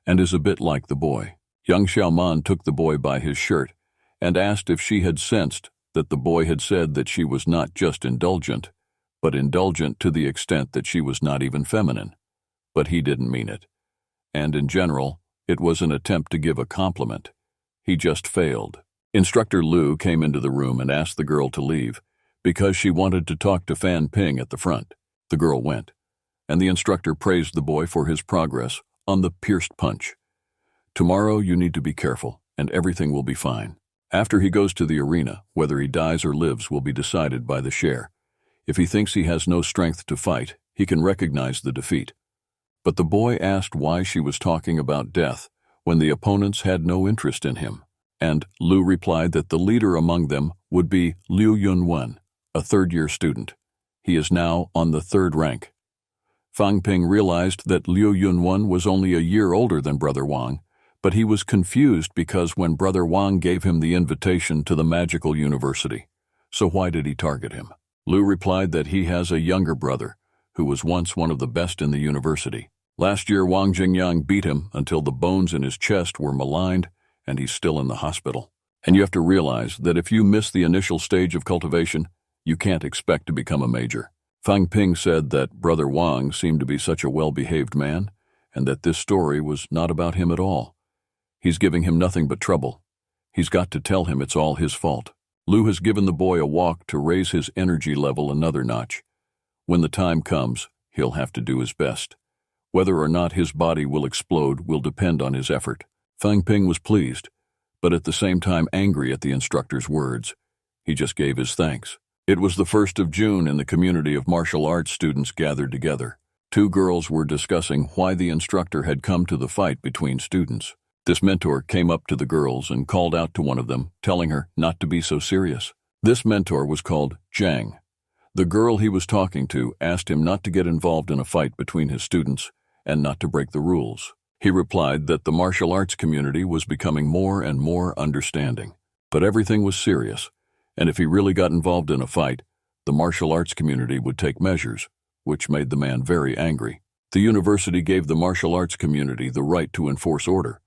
and is a bit like the boy. Young Xiaoman took the boy by his shirt and asked if she had sensed that the boy had said that she was not just indulgent, but indulgent to the extent that she was not even feminine. But he didn't mean it. And in general, it was an attempt to give a compliment. He just failed. Instructor Liu came into the room and asked the girl to leave because she wanted to talk to Fang Ping at the front. The girl went, and the instructor praised the boy for his progress on the pierced punch. Tomorrow you need to be careful, and everything will be fine. After he goes to the arena, whether he dies or lives will be decided by the share. If he thinks he has no strength to fight, he can recognize the defeat. But the boy asked why she was talking about death when the opponents had no interest in him, and Lu replied that the leader among them would be Liu Yunwen, a third-year student. He is now on the third rank. Fang Ping realized that Liu Yunwen was only a year older than Brother Wang, but he was confused because when Brother Wang gave him the invitation to the magical university, so why did he target him? Lu replied that he has a younger brother who was once one of the best in the university. Last year, Wang Jingyang beat him until the bones in his chest were maligned, and he's still in the hospital. And you have to realize that if you miss the initial stage of cultivation, you can't expect to become a major. Fang Ping said that Brother Wang seemed to be such a well-behaved man, and that this story was not about him at all. He's giving him nothing but trouble. He's got to tell him it's all his fault. Lu has given the boy a walk to raise his energy level another notch. When the time comes, he'll have to do his best. Whether or not his body will explode will depend on his effort. Fang Ping was pleased, but at the same time angry at the instructor's words. He just gave his thanks. It was the 1st of June and the community of martial arts students gathered together. 2 girls were discussing why the instructor had come to the fight between students. This mentor came up to the girls and called out to one of them, telling her not to be so serious. This mentor was called Zhang. The girl he was talking to asked him not to get involved in a fight between his students and not to break the rules. He replied that the martial arts community was becoming more and more understanding. But everything was serious, and if he really got involved in a fight, the martial arts community would take measures, which made the man very angry. The university gave the martial arts community the right to enforce order.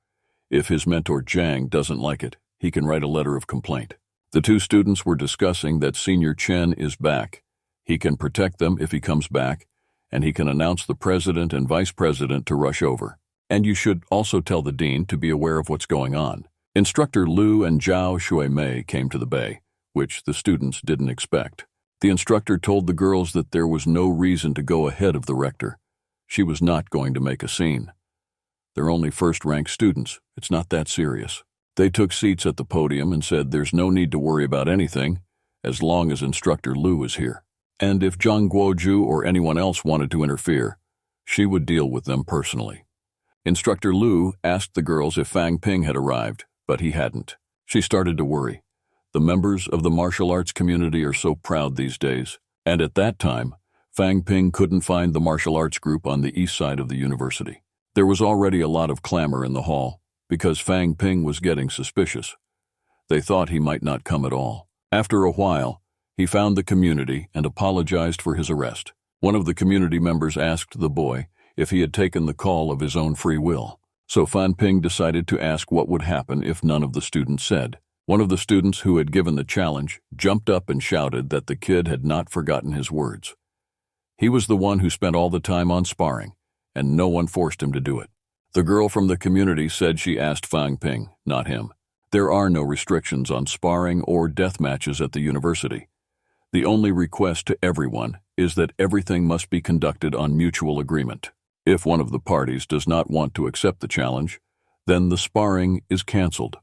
If his mentor Zhang doesn't like it, he can write a letter of complaint. The 2 students were discussing that Senior Chen is back. He can protect them if he comes back, and he can announce the president and vice president to rush over. And you should also tell the dean to be aware of what's going on. Instructor Lu and Zhao Shuimei came to the bay, which the students didn't expect. The instructor told the girls that there was no reason to go ahead of the rector. She was not going to make a scene. They're only first-rank students. It's not that serious. They took seats at the podium and said there's no need to worry about anything as long as Instructor Lu is here. And if Zhang Guoju or anyone else wanted to interfere, she would deal with them personally. Instructor Lu asked the girls if Fang Ping had arrived, but he hadn't. She started to worry. The members of the martial arts community are so proud these days. And at that time, Fang Ping couldn't find the martial arts group on the east side of the university. There was already a lot of clamor in the hall because Fang Ping was getting suspicious. They thought he might not come at all. After a while, he found the community and apologized for his arrest. One of the community members asked the boy if he had taken the call of his own free will. So Fang Ping decided to ask what would happen if none of the students said. One of the students who had given the challenge jumped up and shouted that the kid had not forgotten his words. He was the one who spent all the time on sparring, and no one forced him to do it. The girl from the community said she asked Fang Ping, not him. There are no restrictions on sparring or death matches at the university. The only request to everyone is that everything must be conducted on mutual agreement. If one of the parties does not want to accept the challenge, then the sparring is canceled.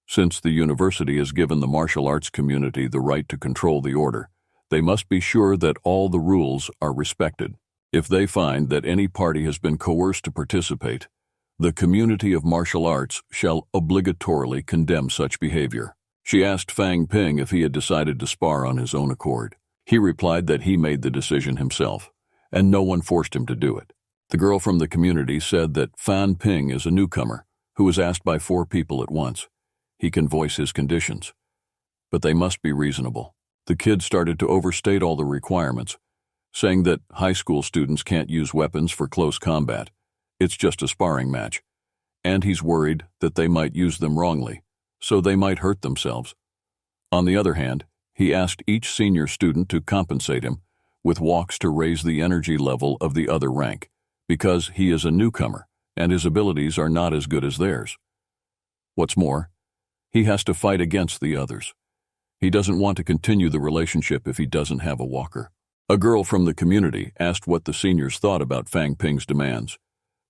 Since the university has given the martial arts community the right to control the order, they must be sure that all the rules are respected. If they find that any party has been coerced to participate, the community of martial arts shall obligatorily condemn such behavior. She asked Fang Ping if he had decided to spar on his own accord. He replied that he made the decision himself, and no one forced him to do it. The girl from the community said that Fang Ping is a newcomer who was asked by 4 people at once. He can voice his conditions, but they must be reasonable. The kid started to overstate all the requirements, saying that high school students can't use weapons for close combat. It's just a sparring match. And he's worried that they might use them wrongly, so they might hurt themselves. On the other hand, he asked each senior student to compensate him with walks to raise the energy level of the other rank, because he is a newcomer and his abilities are not as good as theirs. What's more, he has to fight against the others. He doesn't want to continue the relationship if he doesn't have a walker. A girl from the community asked what the seniors thought about Fang Ping's demands,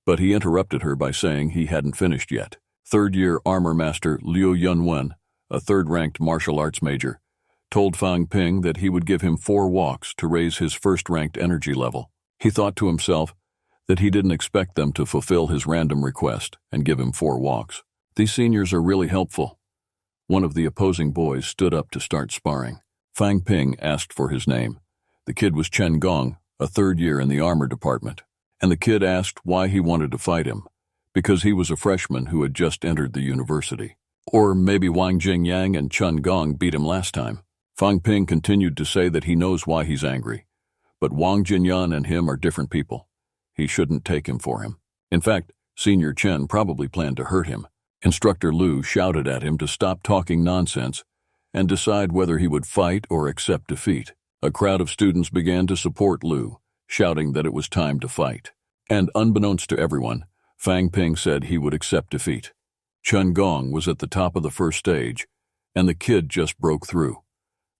but he interrupted her by saying he hadn't finished yet. Third-year armor master Liu Yunwen, a third-ranked martial arts major, told Fang Ping that he would give him 4 walks to raise his first-ranked energy level. He thought to himself that he didn't expect them to fulfill his random request and give him 4 walks. These seniors are really helpful. One of the opposing boys stood up to start sparring. Fang Ping asked for his name. The kid was Chen Gong, a 3rd year in the armor department. And the kid asked why he wanted to fight him, because he was a freshman who had just entered the university. Or maybe Wang Jingyang and Chen Gong beat him last time. Fang Ping continued to say that he knows why he's angry. But Wang Jinyan and him are different people. He shouldn't take him for him. In fact, Senior Chen probably planned to hurt him. Instructor Liu shouted at him to stop talking nonsense and decide whether he would fight or accept defeat. A crowd of students began to support Liu, shouting that it was time to fight. And unbeknownst to everyone, Fang Ping said he would accept defeat. Chen Gong was at the top of the first stage, and the kid just broke through.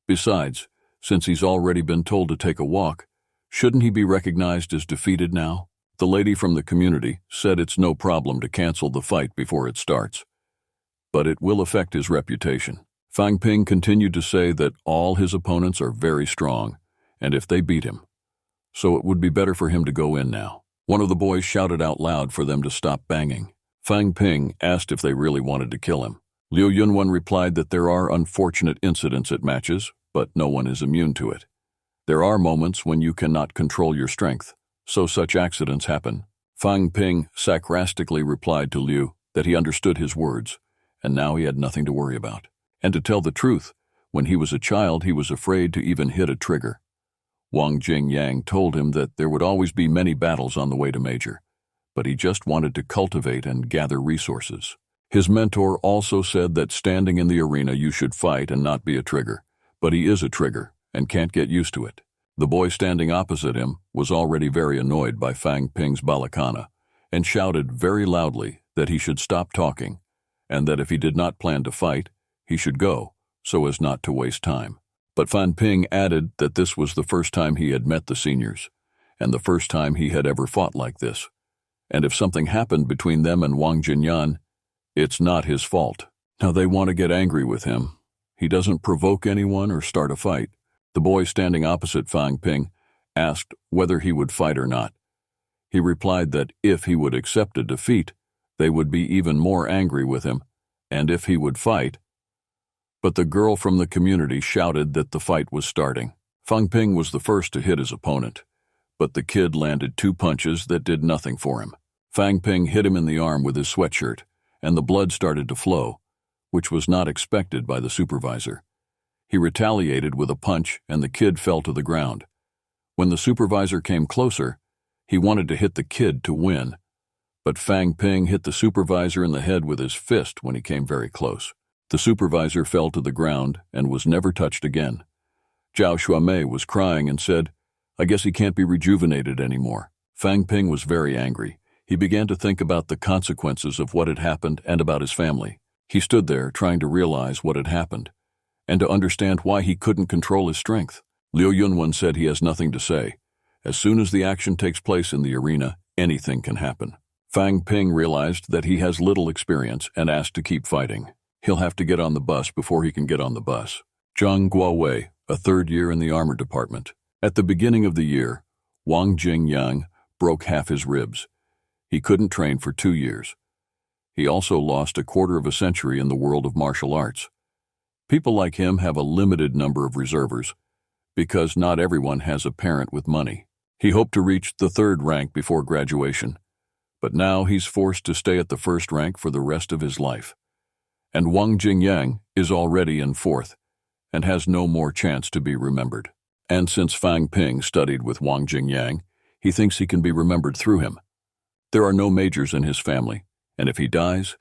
Besides, since he's already been told to take a walk, shouldn't he be recognized as defeated now? The lady from the community said it's no problem to cancel the fight before it starts. But it will affect his reputation. Fang Ping continued to say that all his opponents are very strong, and if they beat him, so it would be better for him to go in now. One of the boys shouted out loud for them to stop banging. Fang Ping asked if they really wanted to kill him. Liu Yunwen replied that there are unfortunate incidents at matches, but no one is immune to it. There are moments when you cannot control your strength, so such accidents happen. Fang Ping sarcastically replied to Liu that he understood his words, and now he had nothing to worry about. And to tell the truth, when he was a child, he was afraid to even hit a trigger. Wang Jingyang told him that there would always be many battles on the way to major, but he just wanted to cultivate and gather resources. His mentor also said that standing in the arena you should fight and not be a trigger, but he is a trigger and can't get used to it. The boy standing opposite him was already very annoyed by Fang Ping's balakana and shouted very loudly that he should stop talking and that if he did not plan to fight, he should go, so as not to waste time. But Fang Ping added that this was the first time he had met the seniors, and the first time he had ever fought like this. And if something happened between them and Wang Jinyan, it's not his fault. Now they want to get angry with him. He doesn't provoke anyone or start a fight. The boy standing opposite Fang Ping asked whether he would fight or not. He replied that if he would accept a defeat, they would be even more angry with him, and if he would fight. But the girl from the community shouted that the fight was starting. Fang Ping was the first to hit his opponent, but the kid landed 2 punches that did nothing for him. Fang Ping hit him in the arm with his sweatshirt, and the blood started to flow, which was not expected by the supervisor. He retaliated with a punch, and the kid fell to the ground. When the supervisor came closer, he wanted to hit the kid to win, but Fang Ping hit the supervisor in the head with his fist when he came very close. The supervisor fell to the ground and was never touched again. Zhao Xuemei was crying and said, "I guess he can't be rejuvenated anymore." Fang Ping was very angry. He began to think about the consequences of what had happened and about his family. He stood there trying to realize what had happened and to understand why he couldn't control his strength. Liu Yunwen said he has nothing to say. As soon as the action takes place in the arena, anything can happen. Fang Ping realized that he has little experience and asked to keep fighting. He'll have to get on the bus before he can get on the bus. Zhang Guowei, a 3rd year in the armor department. At the beginning of the year, Wang Jingyang broke half his ribs. He couldn't train for 2 years. He also lost a quarter of a century in the world of martial arts. People like him have a limited number of reservers, because not everyone has a parent with money. He hoped to reach the 3rd rank before graduation, but now he's forced to stay at the 1st rank for the rest of his life. And Wang Jingyang is already in 4th and has no more chance to be remembered. And since Fang Ping studied with Wang Jingyang, he thinks he can be remembered through him. There are no majors in his family, and if he dies,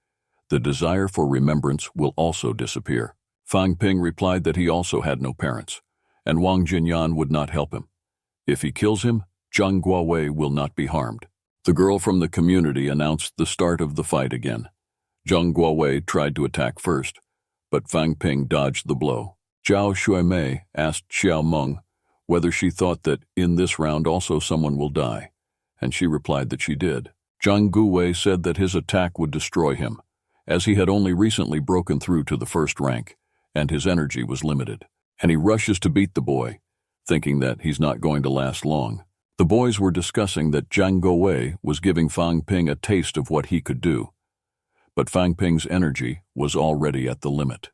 the desire for remembrance will also disappear. Fang Ping replied that he also had no parents, and Wang Jinyan would not help him. If he kills him, Zhang Guowei will not be harmed. The girl from the community announced the start of the fight again. Zhang Guowei tried to attack first, but Fang Ping dodged the blow. Zhao Xuemei asked Xiao Meng whether she thought that in this round also someone will die, and she replied that she did. Zhang Guowei said that his attack would destroy him, as he had only recently broken through to the 1st rank, and his energy was limited. and he rushes to beat the boy, thinking that he's not going to last long. The boys were discussing that Zhang Guowei was giving Fang Ping a taste of what he could do, but Fang Ping's energy was already at the limit.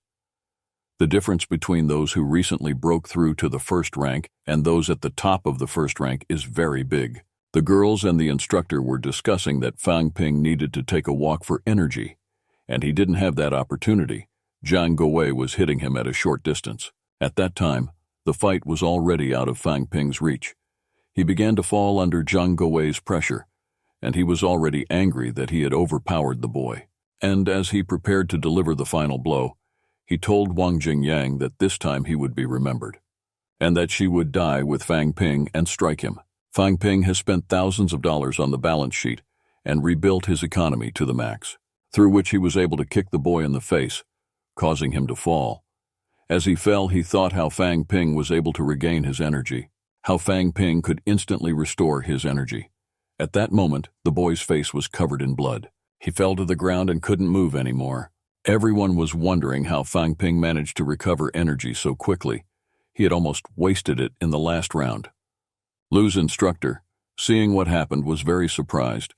The difference between those who recently broke through to the first rank and those at the top of the first rank is very big. The girls and the instructor were discussing that Fang Ping needed to take a walk for energy, and he didn't have that opportunity. Zhang Guowei was hitting him at a short distance. At that time, the fight was already out of Fang Ping's reach. He began to fall under Zhang Guowei's pressure, and he was already angry that he had overpowered the boy. And as he prepared to deliver the final blow, he told Wang Jingyang that this time he would be remembered, and that she would die with Fang Ping and strike him. Fang Ping has spent thousands of dollars on the balance sheet and rebuilt his economy to the max, through which he was able to kick the boy in the face, causing him to fall. As he fell, he thought how Fang Ping was able to regain his energy, how Fang Ping could instantly restore his energy. At that moment, the boy's face was covered in blood. He fell to the ground and couldn't move anymore. Everyone was wondering how Fang Ping managed to recover energy so quickly. He had almost wasted it in the last round. Lu's instructor, seeing what happened, was very surprised,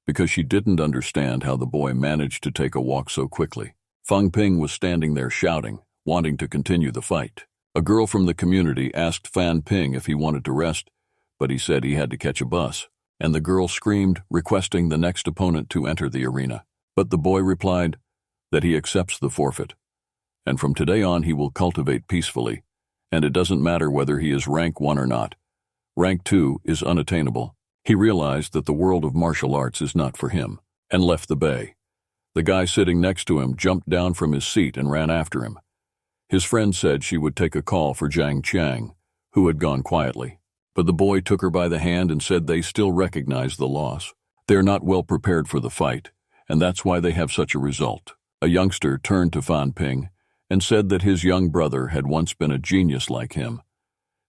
because she didn't understand how the boy managed to take a walk so quickly. Fang Ping was standing there shouting, wanting to continue the fight. A girl from the community asked Fang Ping if he wanted to rest, but he said he had to catch a bus, and the girl screamed, requesting the next opponent to enter the arena. But the boy replied that he accepts the forfeit, and from today on he will cultivate peacefully, and it doesn't matter whether he is rank 1 or not. Rank 2 is unattainable. He realized that the world of martial arts is not for him, and left the bay. The guy sitting next to him jumped down from his seat and ran after him. His friend said she would take a call for Zhang Qiang, who had gone quietly, but the boy took her by the hand and said they still recognize the loss. They're not well prepared for the fight, and that's why they have such a result. A youngster turned to Fang Ping and said that his young brother had once been a genius like him.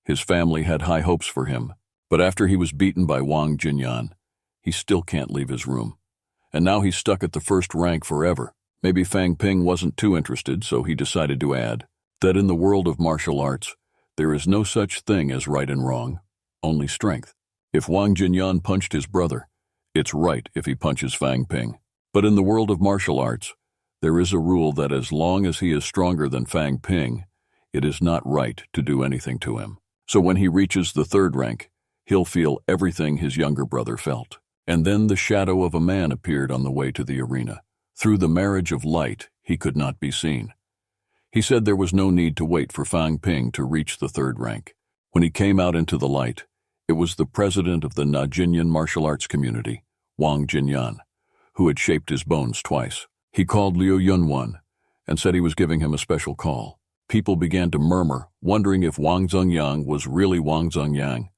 His family had high hopes for him, but after he was beaten by Wang Jinyan, he still can't leave his room. And now he's stuck at the first rank forever. Maybe Fang Ping wasn't too interested, so he decided to add that in the world of martial arts, there is no such thing as right and wrong, only strength. If Wang Jinyan punched his brother, it's right if he punches Fang Ping. But in the world of martial arts, there is a rule that as long as he is stronger than Fang Ping, it is not right to do anything to him. So when he reaches the third rank, he'll feel everything his younger brother felt. And then the shadow of a man appeared on the way to the arena. Through the marriage of light, he could not be seen. He said there was no need to wait for Fang Ping to reach the third rank. When he came out into the light, it was the president of the Najinyan martial arts community, Wang Jinyan, who had shaped his bones twice. He called Liu Yunwan and said he was giving him a special call. People began to murmur, wondering if Wang Zongyang was really Wang Zongyang,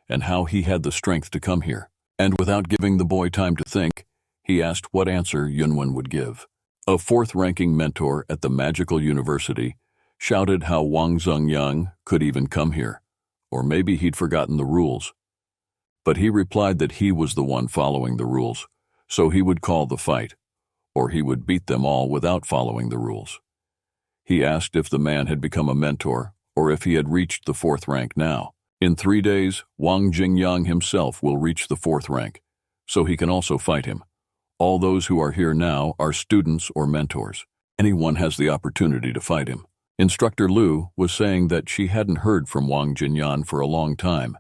and how he had the strength to come here. And without giving the boy time to think, he asked what answer Yunwan would give. A fourth-ranking mentor at the Magical University shouted how Wang Zongyang could even come here, or maybe he'd forgotten the rules. But he replied that he was the one following the rules, so he would call the fight, or he would beat them all without following the rules. He asked if the man had become a mentor, or if he had reached the fourth rank now. In 3 days, Wang Jingyang himself will reach the fourth rank, so he can also fight him. All those who are here now are students or mentors. Anyone has the opportunity to fight him. Instructor Lu was saying that she hadn't heard from Wang Jinyan for a long time,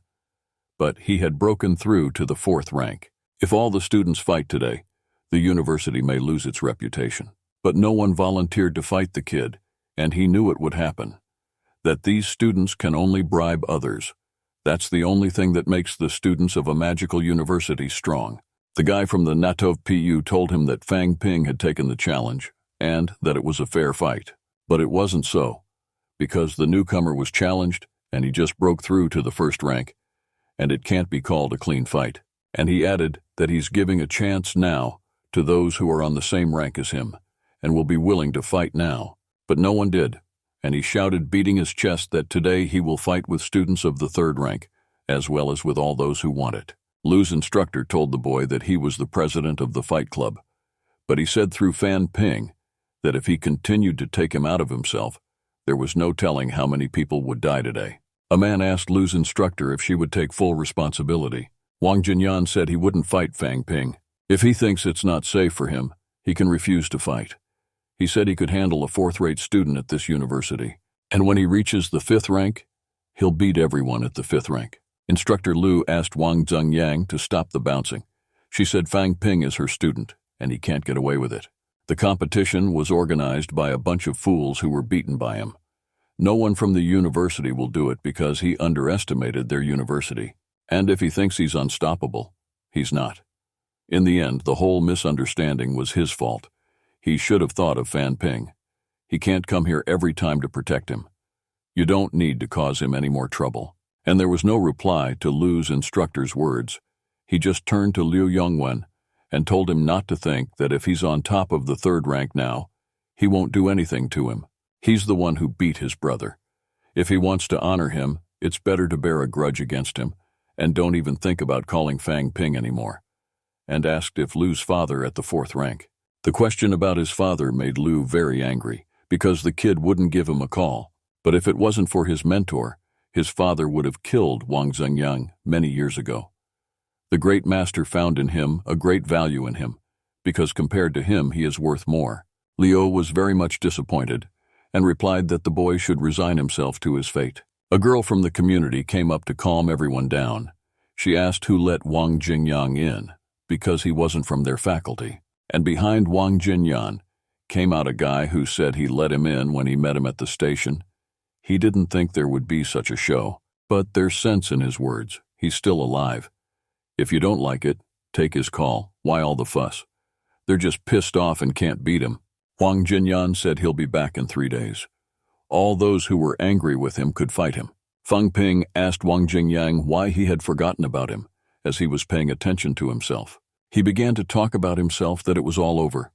but he had broken through to the fourth rank. If all the students fight today, the university may lose its reputation. But no one volunteered to fight the kid, and he knew it would happen. That these students can only bribe others. That's the only thing that makes the students of a magical university strong. The guy from the Natov PU told him that Fang Ping had taken the challenge, and that it was a fair fight. But it wasn't so, because the newcomer was challenged, and he just broke through to the first rank, and it can't be called a clean fight. And he added that he's giving a chance now to those who are on the same rank as him, and will be willing to fight now. But no one did, and he shouted, beating his chest, that today he will fight with students of the third rank, as well as with all those who want it. Lu's instructor told the boy that he was the president of the fight club, but he said through Fang Ping that if he continued to take him out of himself, There was no telling how many people would die today. A man asked Lu's instructor if she would take full responsibility. Wang Jinyan said he wouldn't fight Fang Ping. If he thinks it's not safe for him, he can refuse to fight. He said he could handle a fourth-rate student at this university. And when he reaches the 5th rank, he'll beat everyone at the 5th rank. Instructor Lu asked Wang Zhengyang to stop the bouncing. She said Fang Ping is her student, and he can't get away with it. The competition was organized by a bunch of fools who were beaten by him. No one from the university will do it because he underestimated their university. And if he thinks he's unstoppable, he's not. In the end, the whole misunderstanding was his fault. He should have thought of Fan Ping. He can't come here every time to protect him. You don't need to cause him any more trouble. And there was no reply to Lu's instructor's words. He just turned to Liu Yongwen and told him not to think that if he's on top of the 3rd rank now, he won't do anything to him. He's the one who beat his brother. If he wants to honor him, it's better to bear a grudge against him, and don't even think about calling Fang Ping anymore. And asked if Lu's father at the 4th rank. The question about his father made Lu very angry, because the kid wouldn't give him a call. But if it wasn't for his mentor, his father would have killed Wang Zhengyang many years ago. The great master found in him a great value in him, because compared to him he is worth more. Liu was very much disappointed, and replied that the boy should resign himself to his fate. A girl from the community came up to calm everyone down. She asked who let Wang Jinyan in, because he wasn't from their faculty. And behind Wang Jinyan came out a guy who said he let him in when he met him at the station. He didn't think there would be such a show, but there's sense in his words. He's still alive. If you don't like it, take his call. Why all the fuss? They're just pissed off and can't beat him. Wang Jinyan said he'll be back in 3 days. All those who were angry with him could fight him. Fang Ping asked Wang Jingyang why he had forgotten about him, as he was paying attention to himself. He began to talk about himself that it was all over.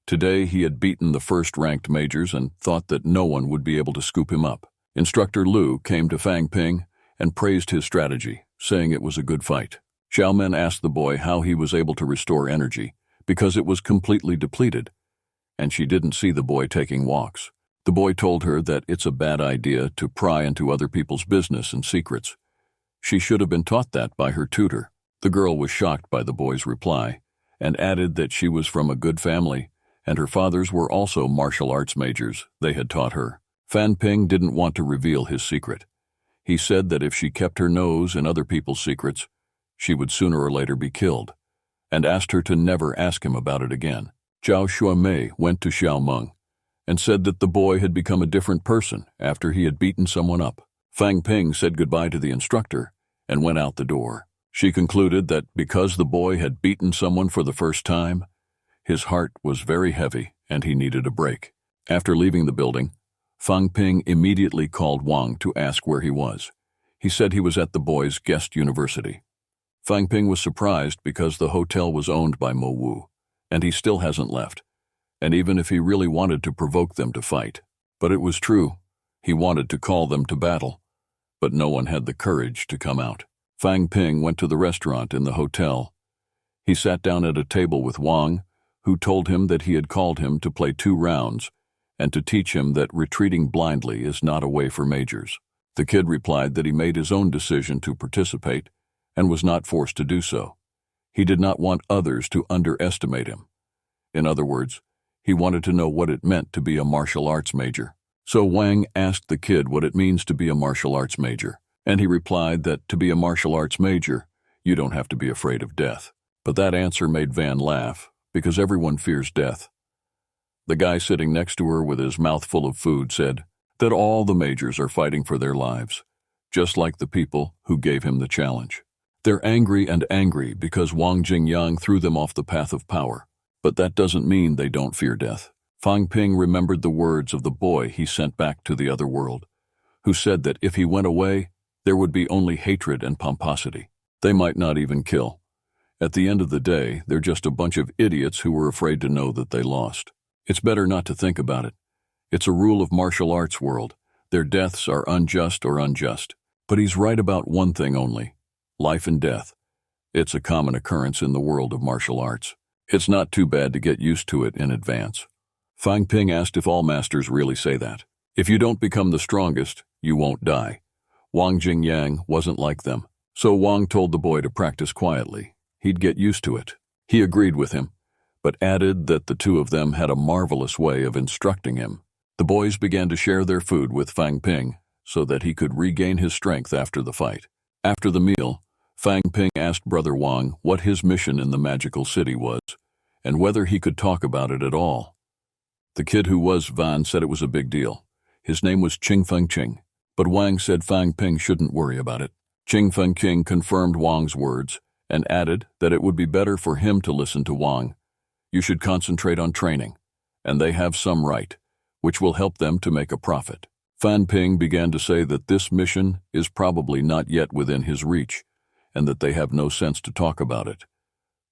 Today he had beaten the 1st-ranked majors and thought that no one would be able to scoop him up. Instructor Lu came to Fang Ping and praised his strategy, saying it was a good fight. Xiaomen asked the boy how he was able to restore energy, because it was completely depleted, and she didn't see the boy taking walks. The boy told her that it's a bad idea to pry into other people's business and secrets. She should have been taught that by her tutor. The girl was shocked by the boy's reply, and added that she was from a good family, and her fathers were also martial arts majors they had taught her. Fan Ping didn't want to reveal his secret. He said that if she kept her nose in other people's secrets, she would sooner or later be killed, and asked her to never ask him about it again. Zhao Xuemei went to Xiao Meng and said that the boy had become a different person after he had beaten someone up. Fang Ping said goodbye to the instructor and went out the door. She concluded that because the boy had beaten someone for the first time, his heart was very heavy and he needed a break. After leaving the building, Fang Ping immediately called Wang to ask where he was. He said he was at the boy's guest university. Fang Ping was surprised because the hotel was owned by Mo Wu, and he still hasn't left, and even if he really wanted to provoke them to fight. But it was true. He wanted to call them to battle, but no one had the courage to come out. Fang Ping went to the restaurant in the hotel. He sat down at a table with Wang, who told him that he had called him to play 2 rounds and to teach him that retreating blindly is not a way for majors. The kid replied that he made his own decision to participate and was not forced to do so. He did not want others to underestimate him. In other words, he wanted to know what it meant to be a martial arts major. So Wang asked the kid what it means to be a martial arts major, and he replied that to be a martial arts major, you don't have to be afraid of death. But that answer made Van laugh, because everyone fears death. The guy sitting next to her with his mouth full of food said that all the majors are fighting for their lives, just like the people who gave him the challenge. They're angry and angry because Wang Jingyang threw them off the path of power, but that doesn't mean they don't fear death. Fang Ping remembered the words of the boy he sent back to the other world, who said that if he went away, there would be only hatred and pomposity. They might not even kill. At the end of the day, they're just a bunch of idiots who were afraid to know that they lost. It's better not to think about it. It's a rule of martial arts world. Their deaths are unjust or unjust. But he's right about one thing only: life and death. It's a common occurrence in the world of martial arts. It's not too bad to get used to it in advance. Fang Ping asked if all masters really say that. If you don't become the strongest, you won't die. Wang Jingyang wasn't like them, so Wang told the boy to practice quietly. He'd get used to it. He agreed with him, but added that the two of them had a marvelous way of instructing him. The boys began to share their food with Fang Ping so that he could regain his strength after the fight. After the meal, Fang Ping asked Brother Wang what his mission in the magical city was, and whether he could talk about it at all. The kid who was Van said it was a big deal. His name was Qing Fengqing, but Wang said Fang Ping shouldn't worry about it. Qing Fengqing confirmed Wang's words and added that it would be better for him to listen to Wang. You should concentrate on training, and they have some right, which will help them to make a profit. Fan Ping began to say that this mission is probably not yet within his reach, and that they have no sense to talk about it.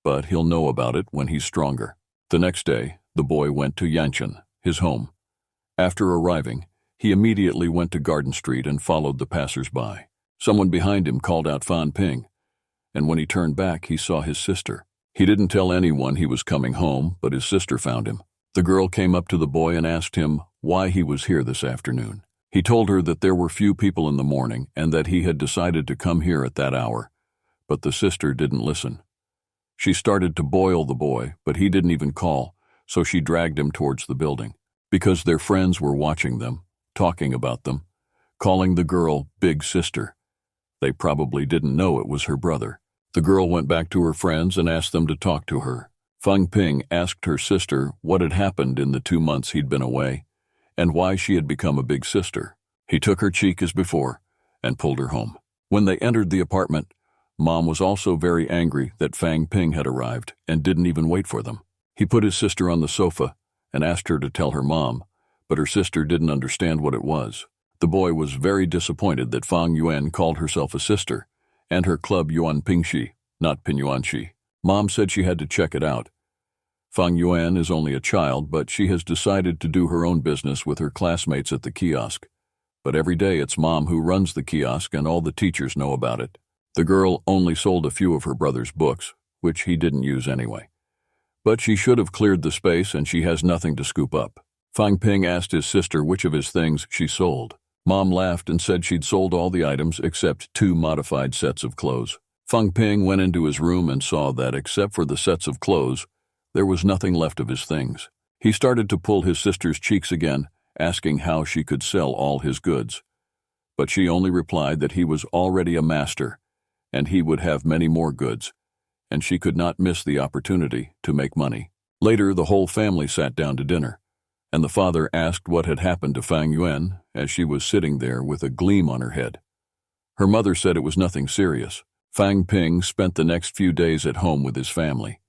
But he'll know about it when he's stronger. The next day, the boy went to Yanchen, his home. After arriving, he immediately went to Garden Street and followed the passers-by. Someone behind him called out Fan Ping, and when he turned back, he saw his sister. He didn't tell anyone he was coming home, but his sister found him. The girl came up to the boy and asked him why he was here this afternoon. He told her that there were few people in the morning and that he had decided to come here at that hour, but the sister didn't listen. She started to boil the boy, but he didn't even call, so she dragged him towards the building. Because their friends were watching them, talking about them, calling the girl Big Sister. They probably didn't know it was her brother. The girl went back to her friends and asked them to talk to her. Fang Ping asked her sister what had happened in the 2 months he'd been away, and why she had become a big sister. He took her cheek as before and pulled her home. When they entered the apartment, Mom was also very angry that Fang Ping had arrived and didn't even wait for them. He put his sister on the sofa and asked her to tell her mom, but her sister didn't understand what it was. The boy was very disappointed that Fang Yuan called herself a sister, and her club Yuan Pingxi, not Pinyuanxi. Mom said she had to check it out. Fang Yuan is only a child, but she has decided to do her own business with her classmates at the kiosk. But every day it's Mom who runs the kiosk and all the teachers know about it. The girl only sold a few of her brother's books, which he didn't use anyway. But she should have cleared the space and she has nothing to scoop up. Fang Ping asked his sister which of his things she sold. Mom laughed and said she'd sold all the items except 2 modified sets of clothes. Fang Ping went into his room and saw that except for the sets of clothes, there was nothing left of his things. He started to pull his sister's cheeks again, asking how she could sell all his goods. But she only replied that he was already a master, and he would have many more goods, and she could not miss the opportunity to make money. Later, the whole family sat down to dinner, and the father asked what had happened to Fang Yuan as she was sitting there with a gleam on her head. Her mother said it was nothing serious. Fang Ping spent the next few days at home with his family.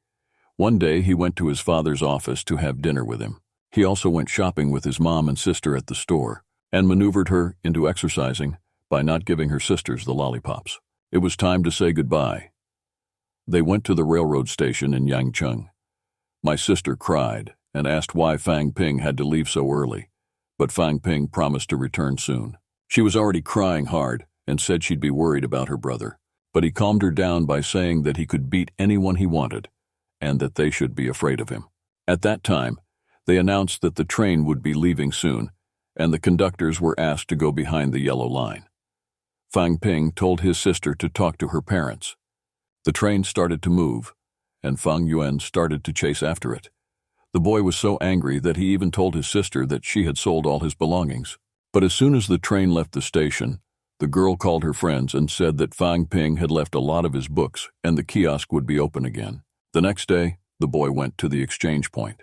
One day, he went to his father's office to have dinner with him. He also went shopping with his mom and sister at the store, and maneuvered her into exercising by not giving her sisters the lollipops. It was time to say goodbye. They went to the railroad station in Yangcheng. My sister cried and asked why Fang Ping had to leave so early, but Fang Ping promised to return soon. She was already crying hard and said she'd be worried about her brother, but he calmed her down by saying that he could beat anyone he wanted and that they should be afraid of him. At that time, they announced that the train would be leaving soon, and the conductors were asked to go behind the yellow line. Fang Ping told his sister to talk to her parents. The train started to move, and Fang Yuan started to chase after it. The boy was so angry that he even told his sister that she had sold all his belongings. But as soon as the train left the station, the girl called her friends and said that Fang Ping had left a lot of his books and the kiosk would be open again. The next day, the boy went to the exchange point.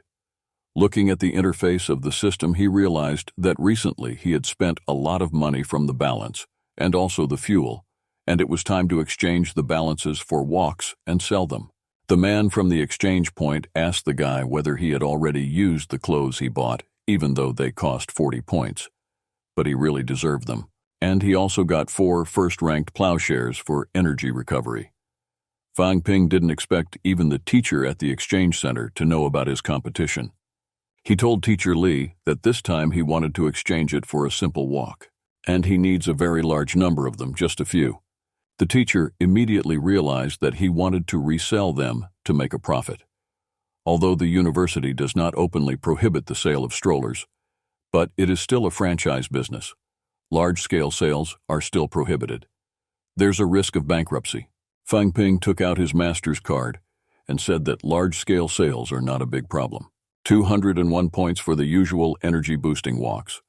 Looking at the interface of the system, he realized that recently he had spent a lot of money from the balance and also the fuel, and it was time to exchange the balances for walks and sell them. The man from the exchange point asked the guy whether he had already used the clothes he bought, even though they cost 40 points. But he really deserved them. And he also got 4 first-ranked plowshares for energy recovery. Fang Ping didn't expect even the teacher at the exchange center to know about his competition. He told Teacher Li that this time he wanted to exchange it for a simple walk, and he needs a very large number of them, just a few. The teacher immediately realized that he wanted to resell them to make a profit. Although the university does not openly prohibit the sale of strollers, But it is still a franchise business. Large-scale sales are still prohibited. There's a risk of bankruptcy. Fang Ping took out his master's card and said that large-scale sales are not a big problem. 201 points for the usual energy-boosting walks.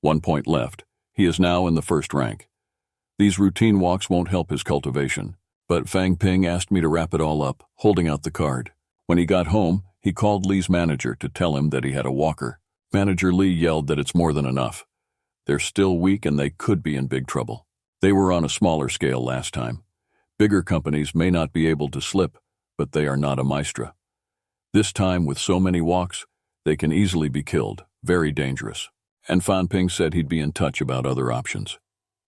1 point left. He is now in the first rank. These routine walks won't help his cultivation, but Fang Ping asked me to wrap it all up, holding out the card. When he got home, he called Lee's manager to tell him that he had a walker. Manager Lee yelled that it's more than enough. They're still weak and they could be in big trouble. They were on a smaller scale last time. Bigger companies may not be able to slip, but they are not a maestra. This time, with so many walks, they can easily be killed, very dangerous. And Fan Ping said he'd be in touch about other options.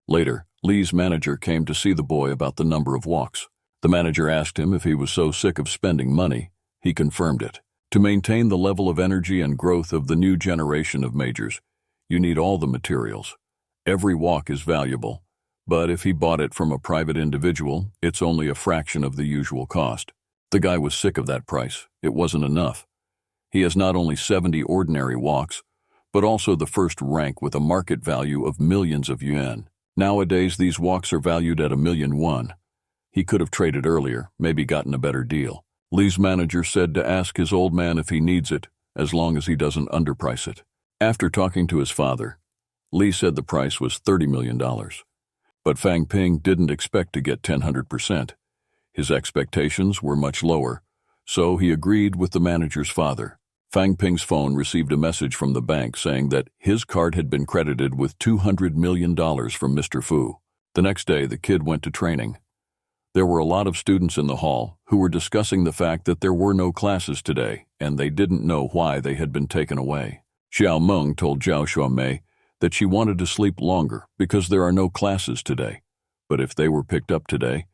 Later, Lee's manager came to see the boy about the number of walks. The manager asked him if he was so sick of spending money. He confirmed it. To maintain the level of energy and growth of the new generation of majors, you need all the materials. Every walk is valuable, but if he bought it from a private individual, it's only a fraction of the usual cost. The guy was sick of that price. It wasn't enough. He has not only 70 ordinary walks, but also the first rank with a market value of millions of yuan. Nowadays, these walks are valued at 1,000,001. He could have traded earlier, maybe gotten a better deal. Lee's manager said to ask his old man if he needs it, as long as he doesn't underprice it. After talking to his father, Lee said the price was $30 million. But Fang Ping didn't expect to get 100%. His expectations were much lower, so he agreed with the manager's father. Fang Ping's phone received a message from the bank saying that his card had been credited with $200 million from Mr. Fu. The next day, the kid went to training. There were a lot of students in the hall who were discussing the fact that there were no classes today, and they didn't know why they had been taken away. Xiao Meng told Zhao Xuanmei that she wanted to sleep longer because there are no classes today. But if they were picked up today,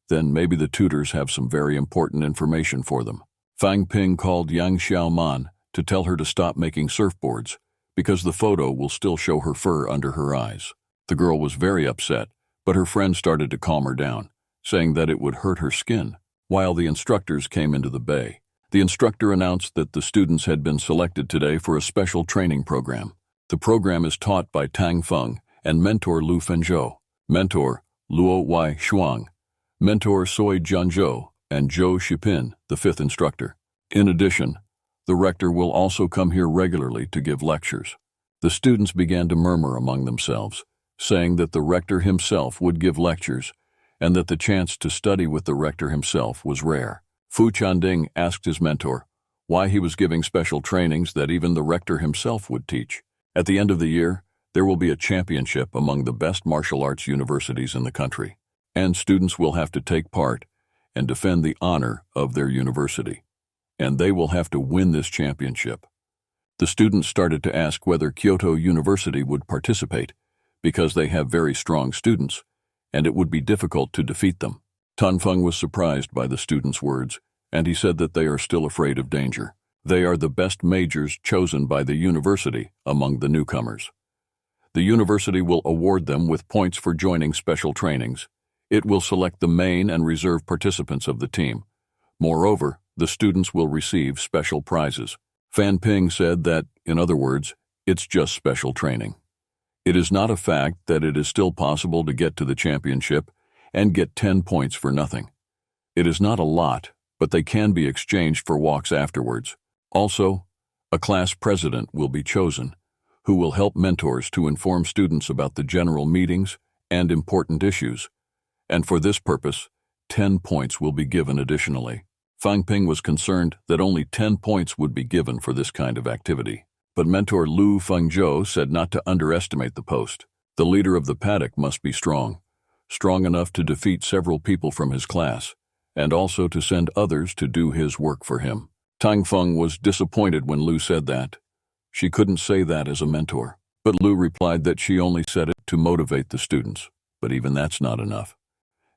then maybe the tutors have some very important information for them. Fang Ping called Yang Xiaoman to tell her to stop making surfboards because the photo will still show her fur under her eyes. The girl was very upset, but her friend started to calm her down, saying that it would hurt her skin. While the instructors came into the bay, the instructor announced that the students had been selected today for a special training program. The program is taught by Tang Feng and mentor Lu Fenzhou, mentor Luo Wai Shuang, mentor Soi Jianzhou, and Zhou Xipin, the fifth instructor. In addition, the rector will also come here regularly to give lectures. The students began to murmur among themselves, saying that the rector himself would give lectures and that the chance to study with the rector himself was rare. Fu Chanding asked his mentor why he was giving special trainings that even the rector himself would teach. At the end of the year, there will be a championship among the best martial arts universities in the country, and students will have to take part and defend the honor of their university. And they will have to win this championship. The students started to ask whether Kyoto University would participate because they have very strong students, and it would be difficult to defeat them. Tan Feng was surprised by the students' words, and he said that they are still afraid of danger. They are the best majors chosen by the university among the newcomers. The university will award them with points for joining special trainings. It will select the main and reserve participants of the team. Moreover, the students will receive special prizes. Fan Ping said that, in other words, it's just special training. It is not a fact that it is still possible to get to the championship and get 10 points for nothing. It is not a lot, but they can be exchanged for walks afterwards. Also, a class president will be chosen, who will help mentors to inform students about the general meetings and important issues. And for this purpose, 10 points will be given additionally. Fang Ping was concerned that only 10 points would be given for this kind of activity. But mentor Lu Fengzhou said not to underestimate the post. The leader of the paddock must be strong enough to defeat several people from his class, and also to send others to do his work for him. Tang Feng was disappointed when Lu said that. She couldn't say that as a mentor. But Lu replied that she only said it to motivate the students. But even that's not enough.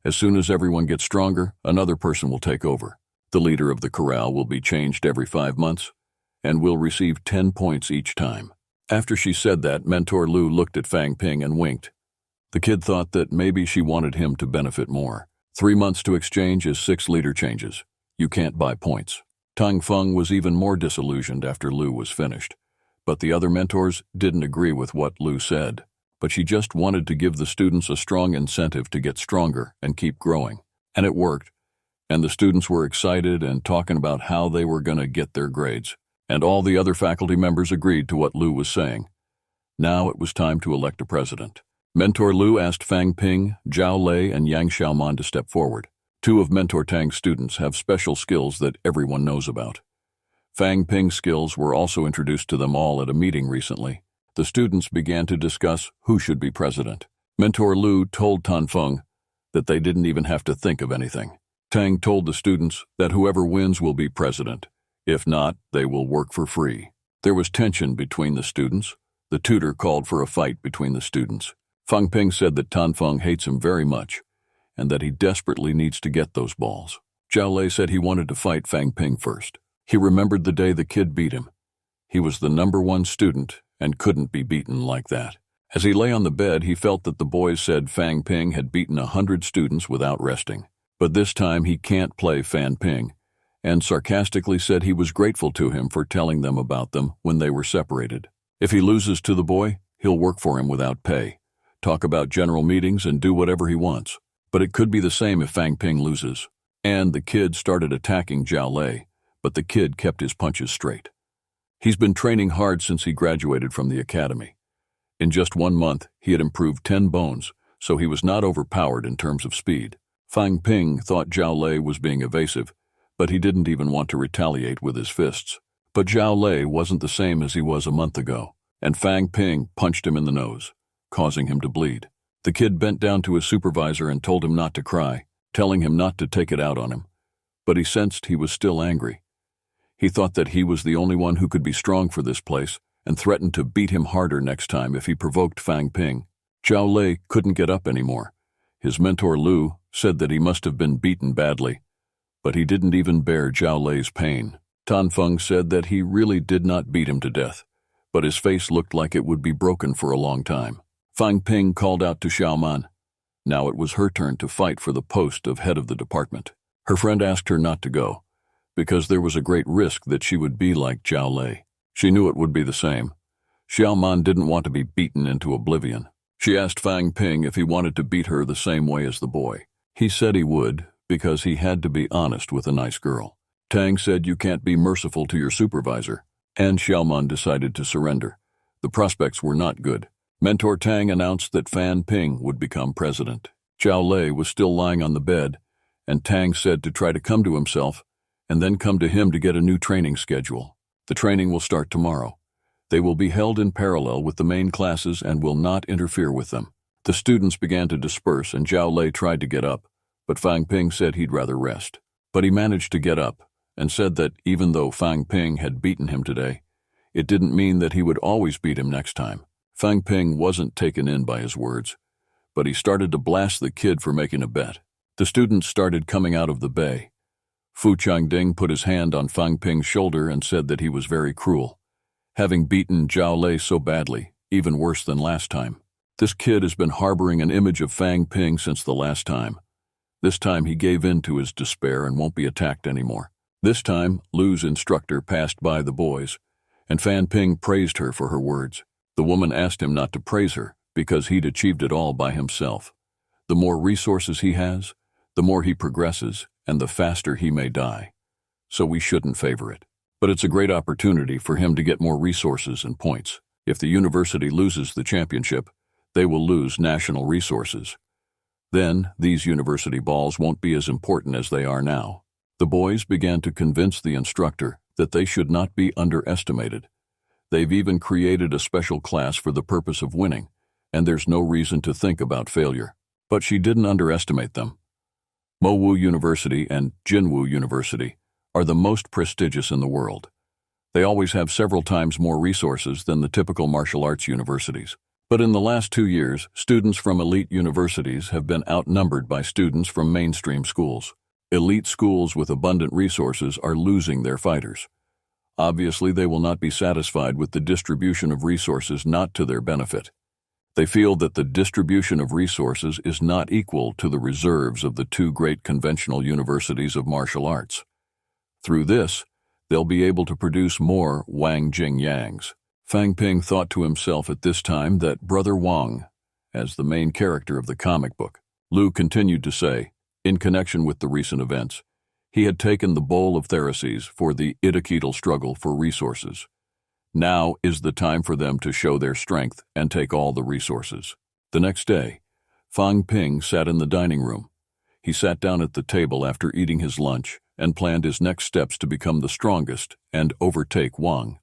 As soon as everyone gets stronger, another person will take over. The leader of the corral will be changed every 5 months and will receive 10 points each time. After she said that, mentor Lu looked at Fang Ping and winked. The kid thought that maybe she wanted him to benefit more. 3 months to exchange is 6 leader changes. You can't buy points. Tang Feng was even more disillusioned after Lu was finished. But the other mentors didn't agree with what Lu said. But she just wanted to give the students a strong incentive to get stronger and keep growing. And it worked. And the students were excited and talking about how they were going to get their grades. And all the other faculty members agreed to what Lu was saying. Now it was time to elect a president. Mentor Lu asked Fang Ping, Zhao Lei, and Yang Xiaoman to step forward. Two of Mentor Tang's students have special skills that everyone knows about. Fang Ping's skills were also introduced to them all at a meeting recently. The students began to discuss who should be president. Mentor Lu told Tan Feng that they didn't even have to think of anything. Tang told the students that whoever wins will be president. If not, they will work for free. There was tension between the students. The tutor called for a fight between the students. Fang Ping said that Tan Feng hates him very much and that he desperately needs to get those balls. Zhao Lei said he wanted to fight Fang Ping first. He remembered the day the kid beat him. He was the #1 student and couldn't be beaten like that. As he lay on the bed, he felt that the boys said Fang Ping had beaten 100 students without resting. But this time he can't play Fang Ping, and sarcastically said he was grateful to him for telling them about them when they were separated. If he loses to the boy, he'll work for him without pay, talk about general meetings, and do whatever he wants. But it could be the same if Fang Ping loses. And the kid started attacking Zhao Lei, but the kid kept his punches straight. He's been training hard since he graduated from the academy. In just 1 month, he had improved 10 bones, so he was not overpowered in terms of speed. Fang Ping thought Zhao Lei was being evasive, but he didn't even want to retaliate with his fists. But Zhao Lei wasn't the same as he was a month ago, and Fang Ping punched him in the nose, causing him to bleed. The kid bent down to his supervisor and told him not to cry, telling him not to take it out on him. But he sensed he was still angry. He thought that he was the only one who could be strong for this place and threatened to beat him harder next time if he provoked Fang Ping. Zhao Lei couldn't get up anymore. His mentor Lu said that he must have been beaten badly, but he didn't even bear Zhao Lei's pain. Tan Feng said that he really did not beat him to death, but his face looked like it would be broken for a long time. Fang Ping called out to Xiaoman. Now it was her turn to fight for the post of head of the department. Her friend asked her not to go, because there was a great risk that she would be like Zhao Lei. She knew it would be the same. Xiaoman didn't want to be beaten into oblivion. She asked Fang Ping if he wanted to beat her the same way as the boy. He said he would, because he had to be honest with a nice girl. Tang said you can't be merciful to your supervisor, and Xiaoman decided to surrender. The prospects were not good. Mentor Tang announced that Fang Ping would become president. Zhao Lei was still lying on the bed, and Tang said to try to come to himself and then come to him to get a new training schedule. The training will start tomorrow. They will be held in parallel with the main classes and will not interfere with them. The students began to disperse and Zhao Lei tried to get up, but Fang Ping said he'd rather rest. But he managed to get up and said that even though Fang Ping had beaten him today, it didn't mean that he would always beat him next time. Fang Ping wasn't taken in by his words, but he started to blast the kid for making a bet. The students started coming out of the bay. Fu Changding put his hand on Fang Ping's shoulder and said that he was very cruel, having beaten Zhao Lei so badly, even worse than last time. This kid has been harboring an image of Fang Ping since the last time. This time he gave in to his despair and won't be attacked anymore. This time, Lu's instructor passed by the boys, and Fang Ping praised her for her words. The woman asked him not to praise her because he'd achieved it all by himself. The more resources he has, the more he progresses, and the faster he may die. So we shouldn't favor it. But it's a great opportunity for him to get more resources and points. If the university loses the championship, they will lose national resources. Then, these university balls won't be as important as they are now. The boys began to convince the instructor that they should not be underestimated. They've even created a special class for the purpose of winning, and there's no reason to think about failure. But she didn't underestimate them. Mowu University and Jinwu University are the most prestigious in the world. They always have several times more resources than the typical martial arts universities. But in the last 2 years, students from elite universities have been outnumbered by students from mainstream schools. Elite schools with abundant resources are losing their fighters. Obviously, they will not be satisfied with the distribution of resources not to their benefit. They feel that the distribution of resources is not equal to the reserves of the 2 great conventional universities of martial arts. Through this, they'll be able to produce more Wang Jingyangs. Fang Ping thought to himself at this time that Brother Wang, as the main character of the comic book, Lu continued to say, in connection with the recent events, he had taken the bowl of Thereses for the Idaketal struggle for resources. Now is the time for them to show their strength and take all the resources. The next day, Fang Ping sat in the dining room. He sat down at the table after eating his lunch and planned his next steps to become the strongest and overtake Wang.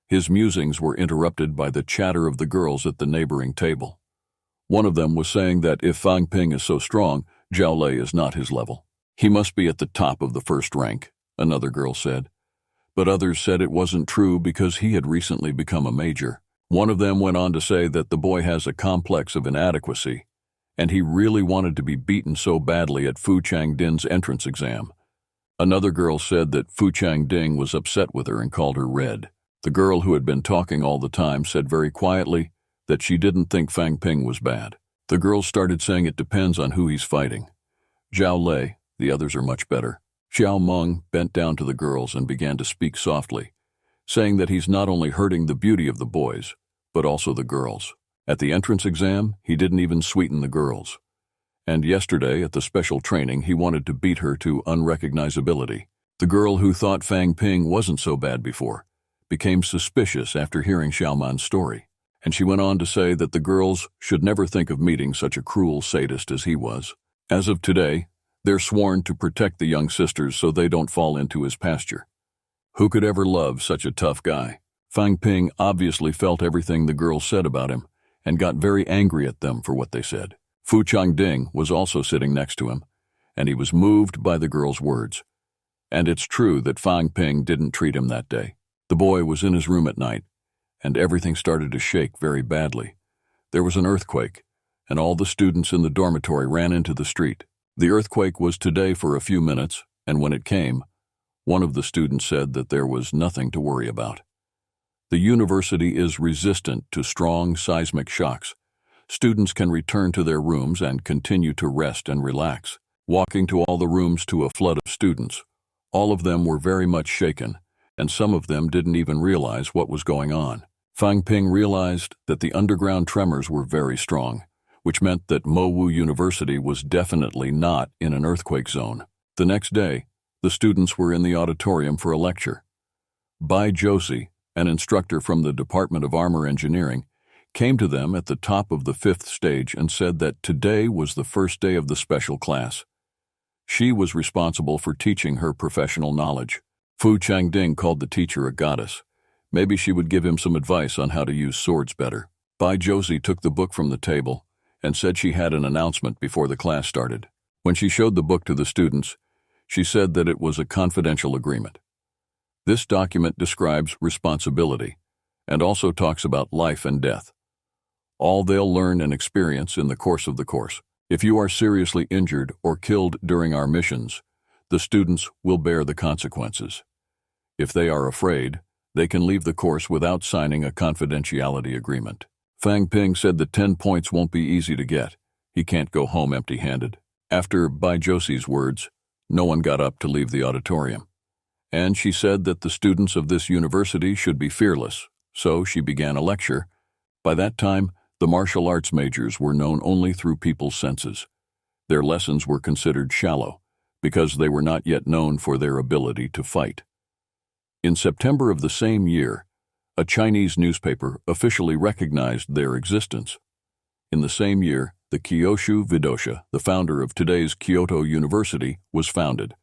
His musings were interrupted by the chatter of the girls at the neighboring table. One of them was saying that if Fang Ping is so strong, Zhao Lei is not his level. He must be at the top of the first rank, another girl said. But others said it wasn't true because he had recently become a major. One of them went on to say that the boy has a complex of inadequacy, and he really wanted to be beaten so badly at Fu Changdin's entrance exam. Another girl said that Fu Changding was upset with her and called her red. The girl who had been talking all the time said very quietly that she didn't think Fang Ping was bad. The girls started saying it depends on who he's fighting. Zhao Lei, the others are much better. Xiao Meng bent down to the girls and began to speak softly, saying that he's not only hurting the beauty of the boys, but also the girls. At the entrance exam, he didn't even sweeten the girls. And yesterday, at the special training, he wanted to beat her to unrecognizability. The girl who thought Fang Ping wasn't so bad before became suspicious after hearing Xiaoman's story, and she went on to say that the girls should never think of meeting such a cruel sadist as he was. As of today, they're sworn to protect the young sisters so they don't fall into his pasture. Who could ever love such a tough guy? Fang Ping obviously felt everything the girls said about him and got very angry at them for what they said. Fu Changding was also sitting next to him, and he was moved by the girls' words. And it's true that Fang Ping didn't treat him that day. The boy was in his room at night, and everything started to shake very badly. There was an earthquake, and all the students in the dormitory ran into the street. The earthquake was today for a few minutes, and when it came, one of the students said that there was nothing to worry about. The university is resistant to strong seismic shocks. Students can return to their rooms and continue to rest and relax. Walking to all the rooms to a flood of students, all of them were very much shaken, and some of them didn't even realize what was going on. Fang Ping realized that the underground tremors were very strong, which meant that Mowu University was definitely not in an earthquake zone. The next day, the students were in the auditorium for a lecture. Bai Josie, an instructor from the Department of Armor Engineering, came to them at the top of the 5th stage and said that today was the first day of the special class. She was responsible for teaching her professional knowledge. Fu Changding called the teacher a goddess. Maybe she would give him some advice on how to use swords better. Bai Josie took the book from the table and said she had an announcement before the class started. When she showed the book to the students, she said that it was a confidential agreement. This document describes responsibility and also talks about life and death. All they'll learn and experience in the course of the course. If you are seriously injured or killed during our missions, the students will bear the consequences. If they are afraid, they can leave the course without signing a confidentiality agreement. Fang Ping said that 10 points won't be easy to get. He can't go home empty-handed. After Bai Josie's words, no one got up to leave the auditorium. And she said that the students of this university should be fearless, so she began a lecture. By that time, the martial arts majors were known only through people's senses. Their lessons were considered shallow, because they were not yet known for their ability to fight. In September of the same year, a Chinese newspaper officially recognized their existence. In the same year, the Kyoshu Vidosha, the founder of today's Kyoto University, was founded.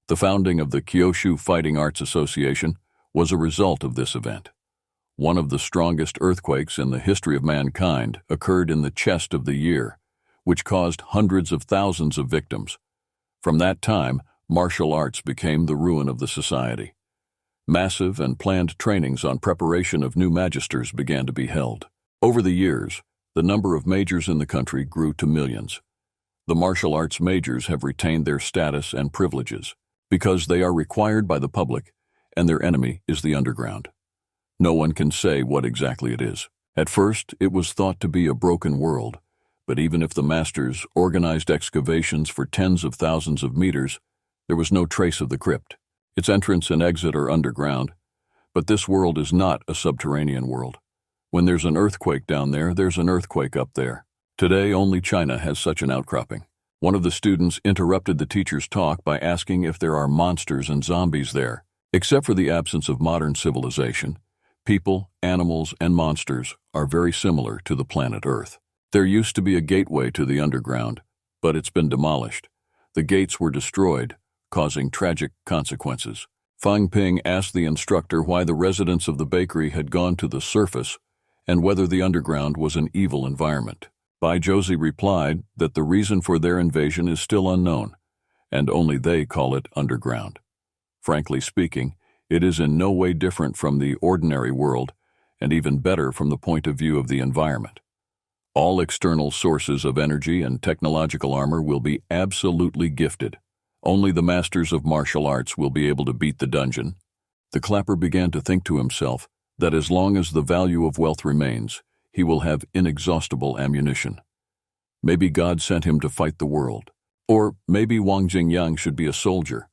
The founding of the Kyoshu Fighting Arts Association was a result of this event. One of the strongest earthquakes in the history of mankind occurred in the chest of the year, which caused hundreds of thousands of victims. From that time, martial arts became the ruin of the society. Massive and planned trainings on preparation of new magisters began to be held. Over the years, the number of majors in the country grew to millions. The martial arts majors have retained their status and privileges because they are required by the public, and their enemy is the underground. No one can say what exactly it is. At first, it was thought to be a broken world, but even if the masters organized excavations for tens of thousands of meters, there was no trace of the crypt. Its entrance and exit are underground, But this world is not a subterranean world. When there's an earthquake down there, there's an earthquake up there. Today, only China has such an outcropping. One of the students interrupted the teacher's talk by asking if there are monsters and zombies there. Except for the absence of modern civilization, people, animals, and monsters are very similar to the planet Earth. There used to be a gateway to the underground, but it's been demolished. The gates were destroyed, causing tragic consequences. Fang Ping asked the instructor why the residents of the bakery had gone to the surface and whether the underground was an evil environment. Bai Josie replied that the reason for their invasion is still unknown, and only they call it underground. Frankly speaking, it is in no way different from the ordinary world, and even better from the point of view of the environment. All external sources of energy and technological armor will be absolutely gifted. Only the masters of martial arts will be able to beat the dungeon. The clapper began to think to himself that as long as the value of wealth remains, he will have inexhaustible ammunition. Maybe God sent him to fight the world. Or maybe Wang Jingyang should be a soldier.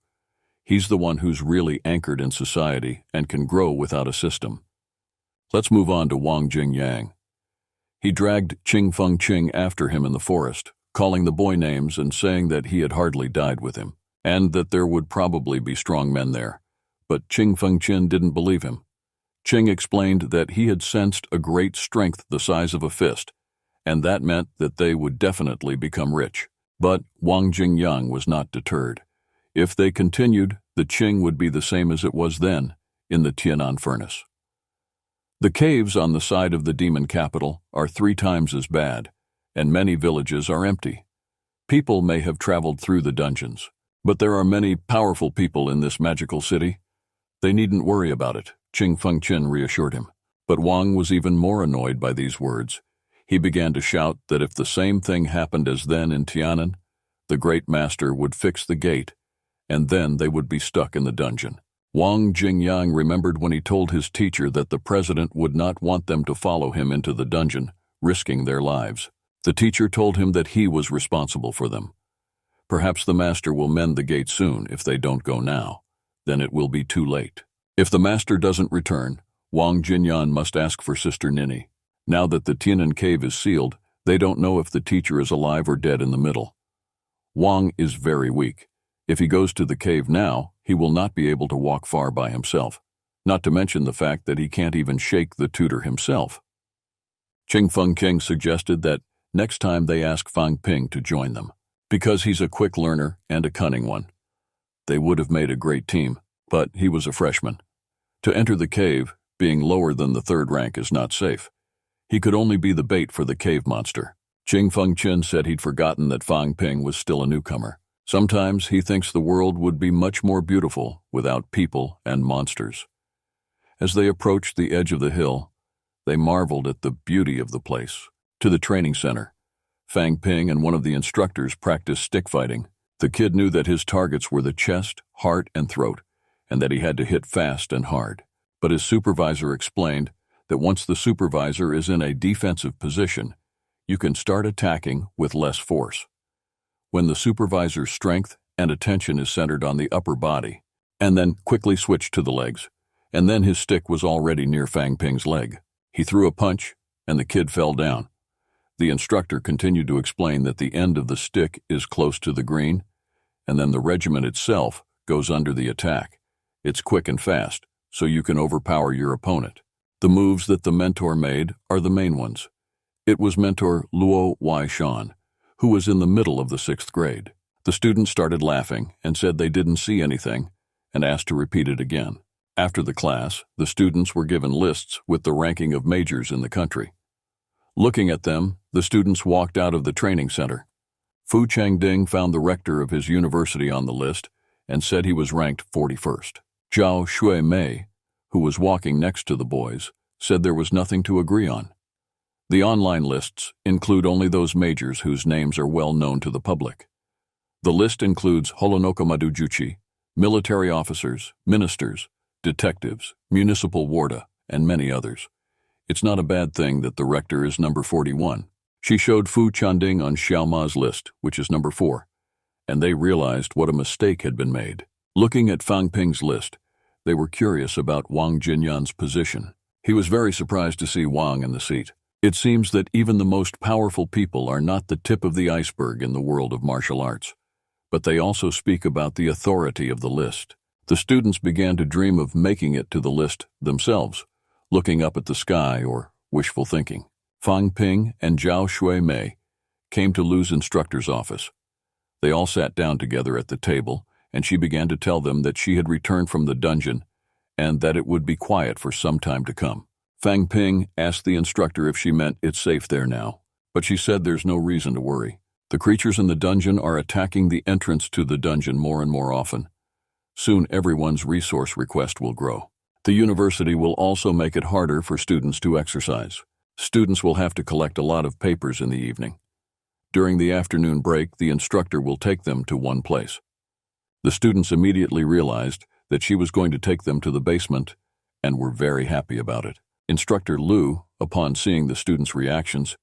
He's the one who's really anchored in society and can grow without a system. Let's move on to Wang Jingyang. He dragged Qing Feng Qing after him in the forest, calling the boy names and saying that he had hardly died with him, and that there would probably be strong men there. But Qing Feng Qin didn't believe him. Qing explained that he had sensed a great strength the size of a fist, and that meant that they would definitely become rich. But Wang Jingyang was not deterred. If they continued, the Qing would be the same as it was then, in the Tianan furnace. The caves on the side of the demon capital are 3 times as bad, and many villages are empty. People may have traveled through the dungeons, but there are many powerful people in this magical city. They needn't worry about it, Qing Feng Qin reassured him. But Wang was even more annoyed by these words. He began to shout that if the same thing happened as then in Tianan, the great master would fix the gate, and then they would be stuck in the dungeon. Wang Jingyang remembered when he told his teacher that the president would not want them to follow him into the dungeon, risking their lives. The teacher told him that he was responsible for them. Perhaps the master will mend the gate soon if they don't go now. Then it will be too late. If the master doesn't return, Wang Jinyan must ask for Sister Nini. Now that the Tianan cave is sealed, they don't know if the teacher is alive or dead in the middle. Wang is very weak. If he goes to the cave now, he will not be able to walk far by himself, not to mention the fact that he can't even shake the tutor himself. Qing Feng King suggested that next time they ask Fang Ping to join them, because he's a quick learner and a cunning one. They would have made a great team, but he was a freshman. To enter the cave, being lower than the 3rd rank is not safe. He could only be the bait for the cave monster. Qing Feng Qin said he'd forgotten that Fang Ping was still a newcomer. Sometimes he thinks the world would be much more beautiful without people and monsters. As they approached the edge of the hill, they marveled at the beauty of the place. To the training center, Fang Ping and one of the instructors practiced stick fighting. The kid knew that his targets were the chest, heart, and throat, and that he had to hit fast and hard. But his supervisor explained that once the supervisor is in a defensive position, you can start attacking with less force. When the supervisor's strength and attention is centered on the upper body, and then quickly switch to the legs, and then his stick was already near Fang Ping's leg. He threw a punch, and the kid fell down. The instructor continued to explain that the end of the stick is close to the green, and then the regiment itself goes under the attack. It's quick and fast, so you can overpower your opponent. The moves that the mentor made are the main ones. It was mentor Luo Weishan, who was in the middle of the 6th grade. The students started laughing and said they didn't see anything, and asked to repeat it again. After the class, the students were given lists with the ranking of majors in the country. Looking at them, the students walked out of the training center. Fu Changding found the rector of his university on the list and said he was ranked 41st. Zhao Shui-mei, who was walking next to the boys, said there was nothing to agree on. The online lists include only those majors whose names are well known to the public. The list includes Holonoka Madujuchi, military officers, ministers, detectives, municipal warda, and many others. It's not a bad thing that the rector is number 41. She showed Fu Chanding on Xiao Ma's list, which is number 4, and they realized what a mistake had been made. Looking at Fang Ping's list, They were curious about Wang Jinyan's position. He was very surprised to see Wang in the seat. It seems that even the most powerful people are not the tip of the iceberg in the world of martial arts, but they also speak about the authority of the list. The students began to dream of making it to the list themselves, looking up at the sky or wishful thinking. Fang Ping and Zhao Shui-mei came to Lu's instructor's office. They all sat down together at the table, and she began to tell them that she had returned from the dungeon and that it would be quiet for some time to come. Fang Ping asked the instructor if she meant it's safe there now, but she said there's no reason to worry. The creatures in the dungeon are attacking the entrance to the dungeon more and more often. Soon everyone's resource request will grow. The university will also make it harder for students to exercise. Students will have to collect a lot of papers in the evening. During the afternoon break, the instructor will take them to one place. The students immediately realized that she was going to take them to the basement and were very happy about it. Instructor Lu, upon seeing the students' reactions,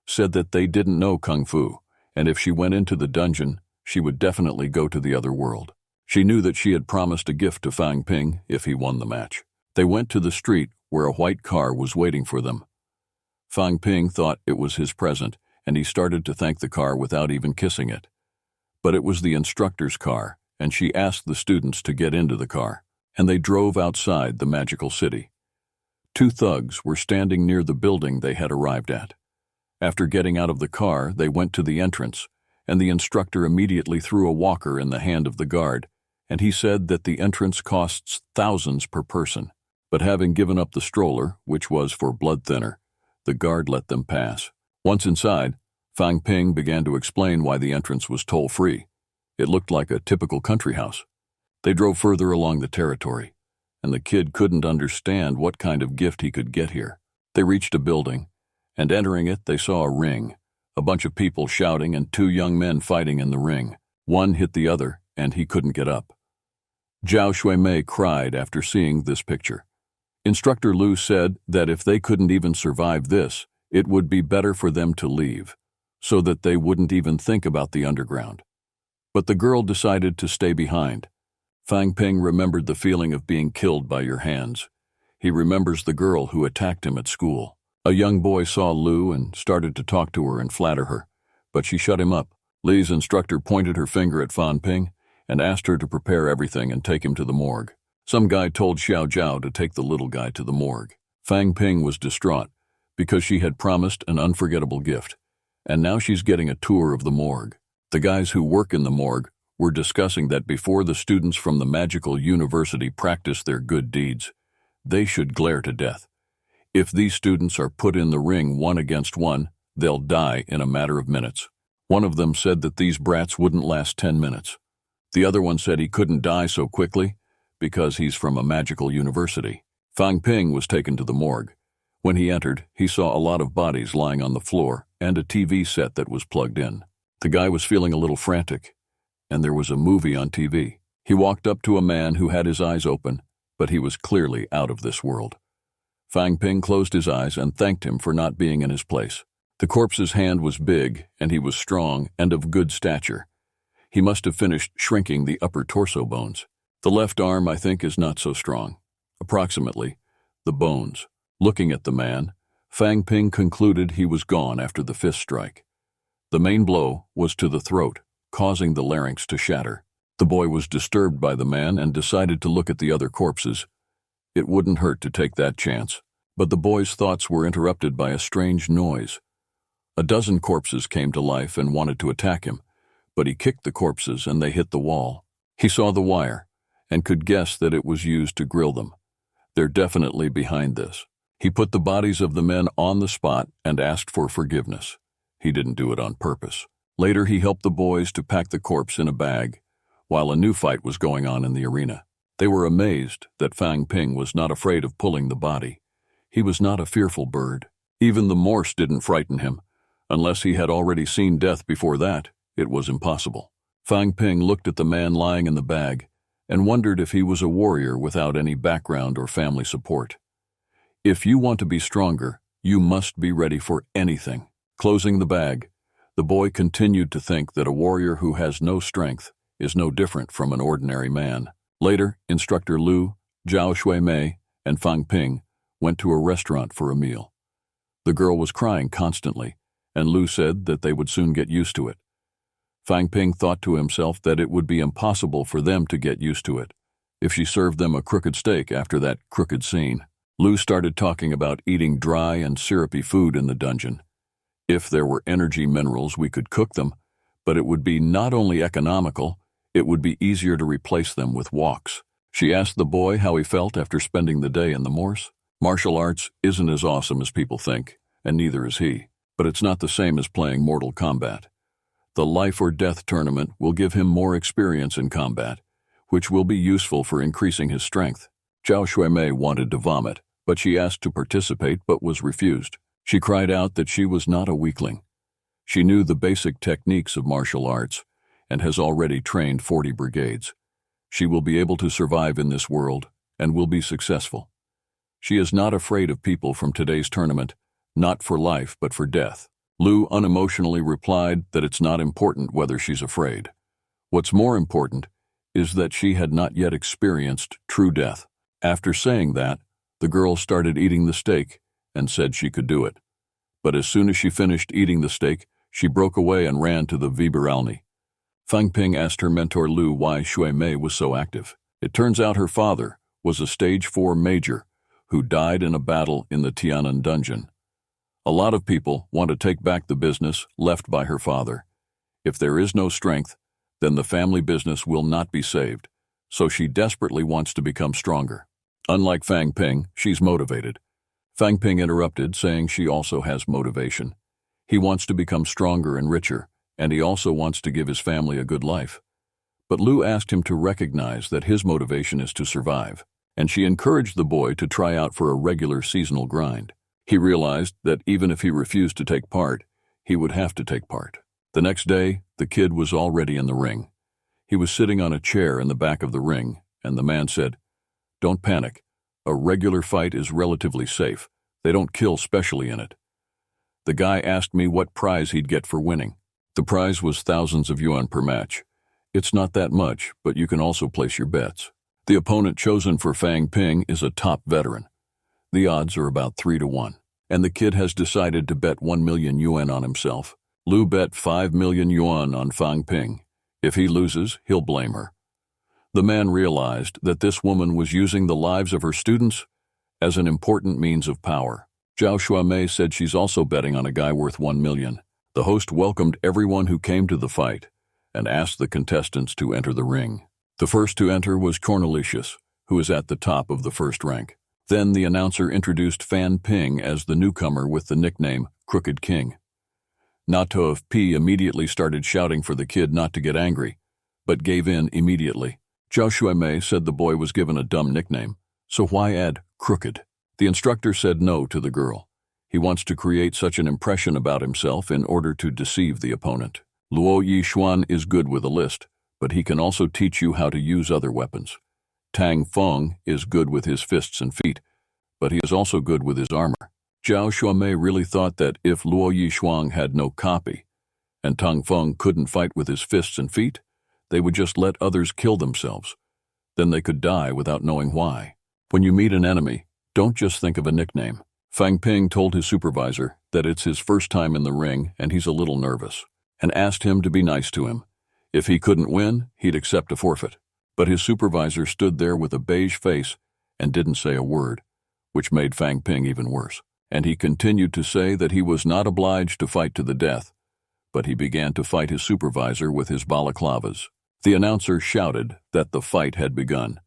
said that they didn't know Kung Fu, and if she went into the dungeon, she would definitely go to the other world. She knew that she had promised a gift to Fang Ping if he won the match. They went to the street where a white car was waiting for them. Fang Ping thought it was his present, and he started to thank the car without even kissing it. But it was the instructor's car, and she asked the students to get into the car, and they drove outside the magical city. Two thugs were standing near the building they had arrived at. After getting out of the car, they went to the entrance, and the instructor immediately threw a walker in the hand of the guard, and he said that the entrance costs thousands per person. But having given up the stroller, which was for blood thinner, the guard let them pass. Once inside, Fang Ping began to explain why the entrance was toll-free. It looked like a typical country house. They drove further along the territory, and the kid couldn't understand what kind of gift he could get here. They reached a building, and entering it, they saw a ring, a bunch of people shouting and two young men fighting in the ring. One hit the other, and he couldn't get up. Zhao Shui-mei cried after seeing this picture. Instructor Lu said that if they couldn't even survive this, it would be better for them to leave, so that they wouldn't even think about the underground. But the girl decided to stay behind. Fang Ping remembered the feeling of being killed by your hands. He remembers the girl who attacked him at school. A young boy saw Lu and started to talk to her and flatter her, but she shut him up. Li's instructor pointed her finger at Fang Ping and asked her to prepare everything and take him to the morgue. Some guy told Xiao Zhao to take the little guy to the morgue. Fang Ping was distraught because she had promised an unforgettable gift, and now she's getting a tour of the morgue. The guys who work in the morgue were discussing that before the students from the magical university practice their good deeds, they should glare to death. If these students are put in the ring 1 against 1, they'll die in a matter of minutes. One of them said that these brats wouldn't last 10 minutes. The other one said he couldn't die so quickly because he's from a magical university. Fang Ping was taken to the morgue. When he entered, he saw a lot of bodies lying on the floor and a TV set that was plugged in. The guy was feeling a little frantic, and there was a movie on TV. He walked up to a man who had his eyes open, but he was clearly out of this world. Fang Ping closed his eyes and thanked him for not being in his place. The corpse's hand was big, and he was strong and of good stature. He must have finished shrinking the upper torso bones. The left arm, I think, is not so strong. Approximately, the bones. Looking at the man, Fang Ping concluded he was gone after the fist strike. The main blow was to the throat, causing the larynx to shatter. The boy was disturbed by the man and decided to look at the other corpses. It wouldn't hurt to take that chance. But the boy's thoughts were interrupted by a strange noise. A dozen corpses came to life and wanted to attack him, but he kicked the corpses and they hit the wall. He saw the wire and could guess that it was used to grill them. They're definitely behind this. He put the bodies of the men on the spot and asked for forgiveness. He didn't do it on purpose. Later, he helped the boys to pack the corpse in a bag, while a new fight was going on in the arena. They were amazed that Fang Ping was not afraid of pulling the body. He was not a fearful bird. Even the Morse didn't frighten him. Unless he had already seen death before that, it was impossible. Fang Ping looked at the man lying in the bag and wondered if he was a warrior without any background or family support. If you want to be stronger, you must be ready for anything. Closing the bag, the boy continued to think that a warrior who has no strength is no different from an ordinary man. Later, Instructor Lu Zhao Shuimei and Fang Ping went to a restaurant for a meal. The girl was crying constantly, and Lu said that they would soon get used to it. Fang Ping thought to himself that it would be impossible for them to get used to it if she served them a crooked steak after that crooked scene. Lu started talking about eating dry and syrupy food in the dungeon. If there were energy minerals, we could cook them, but it would be not only economical, it would be easier to replace them with walks. She asked the boy how he felt after spending the day in the moors. Martial arts isn't as awesome as people think, and neither is he, but it's not the same as playing Mortal Kombat. The life or death tournament will give him more experience in combat, which will be useful for increasing his strength. Zhao Shuimei wanted to vomit, but she asked to participate but was refused. She cried out that she was not a weakling. She knew the basic techniques of martial arts and has already trained 40 brigades. She will be able to survive in this world and will be successful. She is not afraid of people from today's tournament, not for life but for death. Lu unemotionally replied that it's not important whether she's afraid. What's more important is that she had not yet experienced true death. After saying that, the girl started eating the steak and said she could do it. But as soon as she finished eating the steak, she broke away and ran to the Viberalni. Fang Ping asked her mentor Lu why Shuimei was so active. It turns out her father was a stage 4 major who died in a battle in the Tianan dungeon. A lot of people want to take back the business left by her father. If there is no strength, then the family business will not be saved, so she desperately wants to become stronger. Unlike Fang Ping, she's motivated. Fang Ping interrupted, saying she also has motivation. He wants to become stronger and richer, and he also wants to give his family a good life. But Lu asked him to recognize that his motivation is to survive, and she encouraged the boy to try out for a regular seasonal grind. He realized that even if he refused to take part, he would have to take part. The next day, the kid was already in the ring. He was sitting on a chair in the back of the ring, and the man said, "Don't panic. A regular fight is relatively safe. They don't kill specially in it." The guy asked me what prize he'd get for winning. The prize was thousands of yuan per match. It's not that much, but you can also place your bets. The opponent chosen for Fang Ping is a top veteran. The odds are about 3-1, and the kid has decided to bet 1 million yuan on himself. Lu bet 5 million yuan on Fang Ping. If he loses, he'll blame her. The man realized that this woman was using the lives of her students as an important means of power. Zhao Shuimei said she's also betting on a guy worth 1 million. The host welcomed everyone who came to the fight and asked the contestants to enter the ring. The first to enter was Cornelicius, who is at the top of the first rank. Then the announcer introduced Fan Ping as the newcomer with the nickname Crooked King. Nato of P immediately started shouting for the kid not to get angry, but gave in immediately. Zhao Shuimei said the boy was given a dumb nickname, so why add crooked? The instructor said no to the girl. He wants to create such an impression about himself in order to deceive the opponent. Luo Yixuan is good with a list, but he can also teach you how to use other weapons. Tang Feng is good with his fists and feet, but he is also good with his armor. Zhao Shuimei really thought that if Luo Yixuan had no copy, and Tang Feng couldn't fight with his fists and feet, they would just let others kill themselves. Then they could die without knowing why. When you meet an enemy, don't just think of a nickname. Fang Ping told his supervisor that it's his first time in the ring and he's a little nervous, and asked him to be nice to him. If he couldn't win, he'd accept a forfeit. But his supervisor stood there with a beige face and didn't say a word, which made Fang Ping even worse. And he continued to say that he was not obliged to fight to the death, but he began to fight his supervisor with his balaclavas. The announcer shouted that the fight had begun.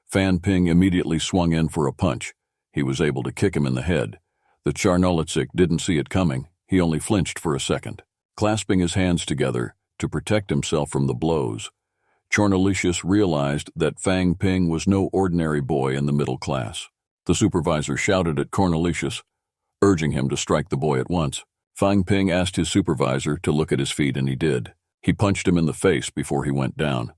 Fan Ping immediately swung in for a punch. He was able to kick him in the head. The Charnolitsik didn't see it coming. He only flinched for a second. Clasping his hands together to protect himself from the blows, Cornelicius realized that Fang Ping was no ordinary boy in the middle class. The supervisor shouted at Cornelicius, urging him to strike the boy at once. Fang Ping asked his supervisor to look at his feet, and he did. He punched him in the face before he went down.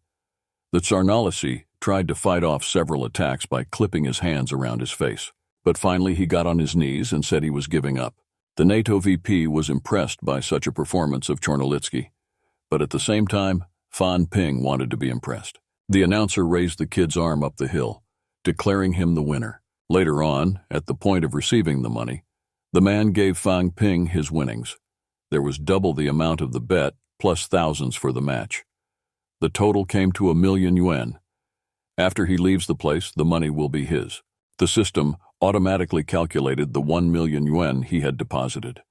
The Tsarnalisi tried to fight off several attacks by clipping his hands around his face, but finally he got on his knees and said he was giving up. The NATO VP was impressed by such a performance of Chornolitsky, but at the same time, Fan Ping wanted to be impressed. The announcer raised the kid's arm up the hill, declaring him the winner. Later on, at the point of receiving the money, the man gave Fang Ping his winnings. There was double the amount of the bet, plus thousands for the match. The total came to 1,000,000 yuan. After he leaves the place, the money will be his. The system automatically calculated the 1,000,000 yuan he had deposited.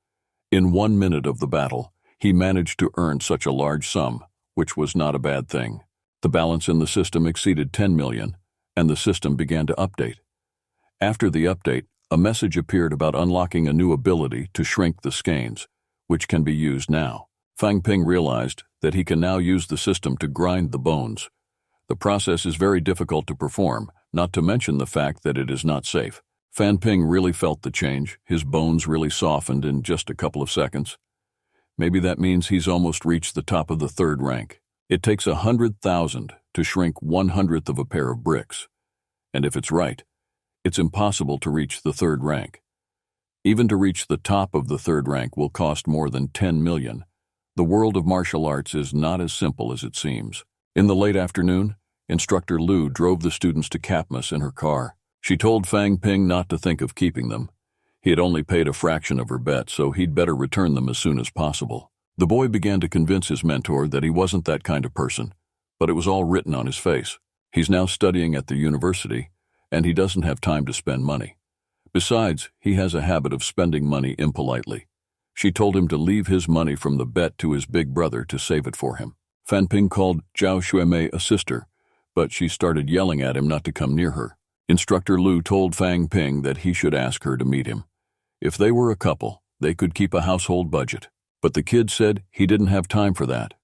In 1 minute of the battle, he managed to earn such a large sum, which was not a bad thing. The balance in the system exceeded 10 million, and the system began to update. After the update, a message appeared about unlocking a new ability to shrink the skeins, which can be used now. Fang Ping realized that he can now use the system to grind the bones. The process is very difficult to perform, not to mention the fact that it is not safe. Fan Ping really felt the change. His bones really softened in just a couple of seconds. Maybe that means he's almost reached the top of the 3rd rank. It takes 100,000 to shrink 1/100th of a pair of bricks. And if it's right, it's impossible to reach the 3rd rank. Even to reach the top of the 3rd rank will cost more than 10 million. The world of martial arts is not as simple as it seems. In the late afternoon, Instructor Lu drove the students to Katmos in her car. She told Fang Ping not to think of keeping them. He had only paid a fraction of her bet, so he'd better return them as soon as possible. The boy began to convince his mentor that he wasn't that kind of person, but it was all written on his face. He's now studying at the university, and he doesn't have time to spend money. Besides, he has a habit of spending money impolitely. She told him to leave his money from the bet to his big brother to save it for him. Fan Ping called Zhao Xuemei a sister, but she started yelling at him not to come near her. Instructor Lu told Fang Ping that he should ask her to meet him. If they were a couple, they could keep a household budget. But the kid said he didn't have time for that.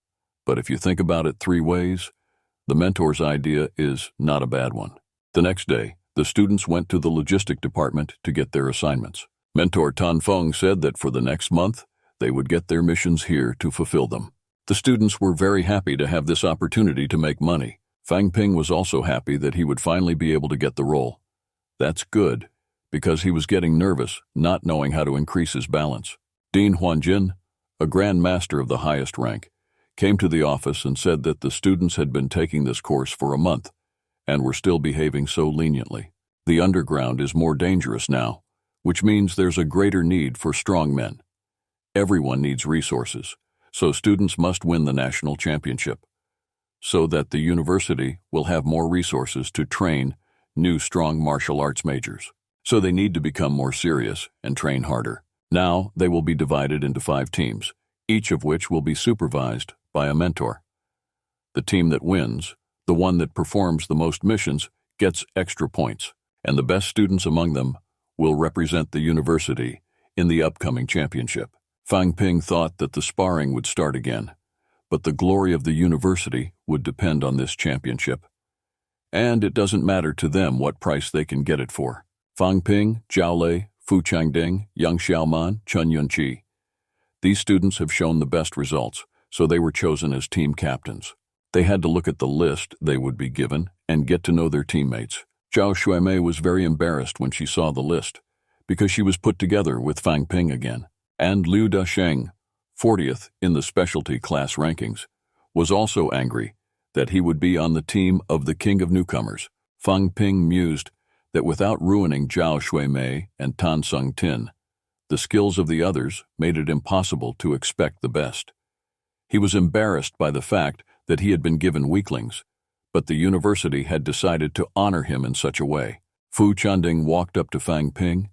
But if you think about it 3 ways, the mentor's idea is not a bad one. The next day, the students went to the logistic department to get their assignments. Mentor Tan Feng said that for the next month, they would get their missions here to fulfill them. The students were very happy to have this opportunity to make money. Fang Ping was also happy that he would finally be able to get the role. That's good, because he was getting nervous, not knowing how to increase his balance. Dean Huanjin, a Grand Master of the highest rank, came to the office and said that the students had been taking this course for a month and were still behaving so leniently. The underground is more dangerous now, which means there's a greater need for strong men. Everyone needs resources, so students must win the national championship, so that the university will have more resources to train new strong martial arts majors. So they need to become more serious and train harder. Now they will be divided into 5 teams, each of which will be supervised by a mentor. The team that wins, the one that performs the most missions, gets extra points, and the best students among them will represent the university in the upcoming championship. Fang Ping thought that the sparring would start again, but the glory of the university would depend on this championship. And it doesn't matter to them what price they can get it for. Fang Ping, Zhao Lei, Fu Changding, Yang Xiaoman, Chun Yunqi. These students have shown the best results, so they were chosen as team captains. They had to look at the list they would be given and get to know their teammates. Zhao Xuemei was very embarrassed when she saw the list, because she was put together with Fang Ping again. And Liu Dasheng, 40th in the specialty class rankings, was also angry that he would be on the team of the king of newcomers. Fang Ping mused that without ruining Zhao Xuemei and Tan Sung Tin, the skills of the others made it impossible to expect the best. He was embarrassed by the fact that he had been given weaklings, but the university had decided to honor him in such a way. Fu Chanding walked up to Fang Ping,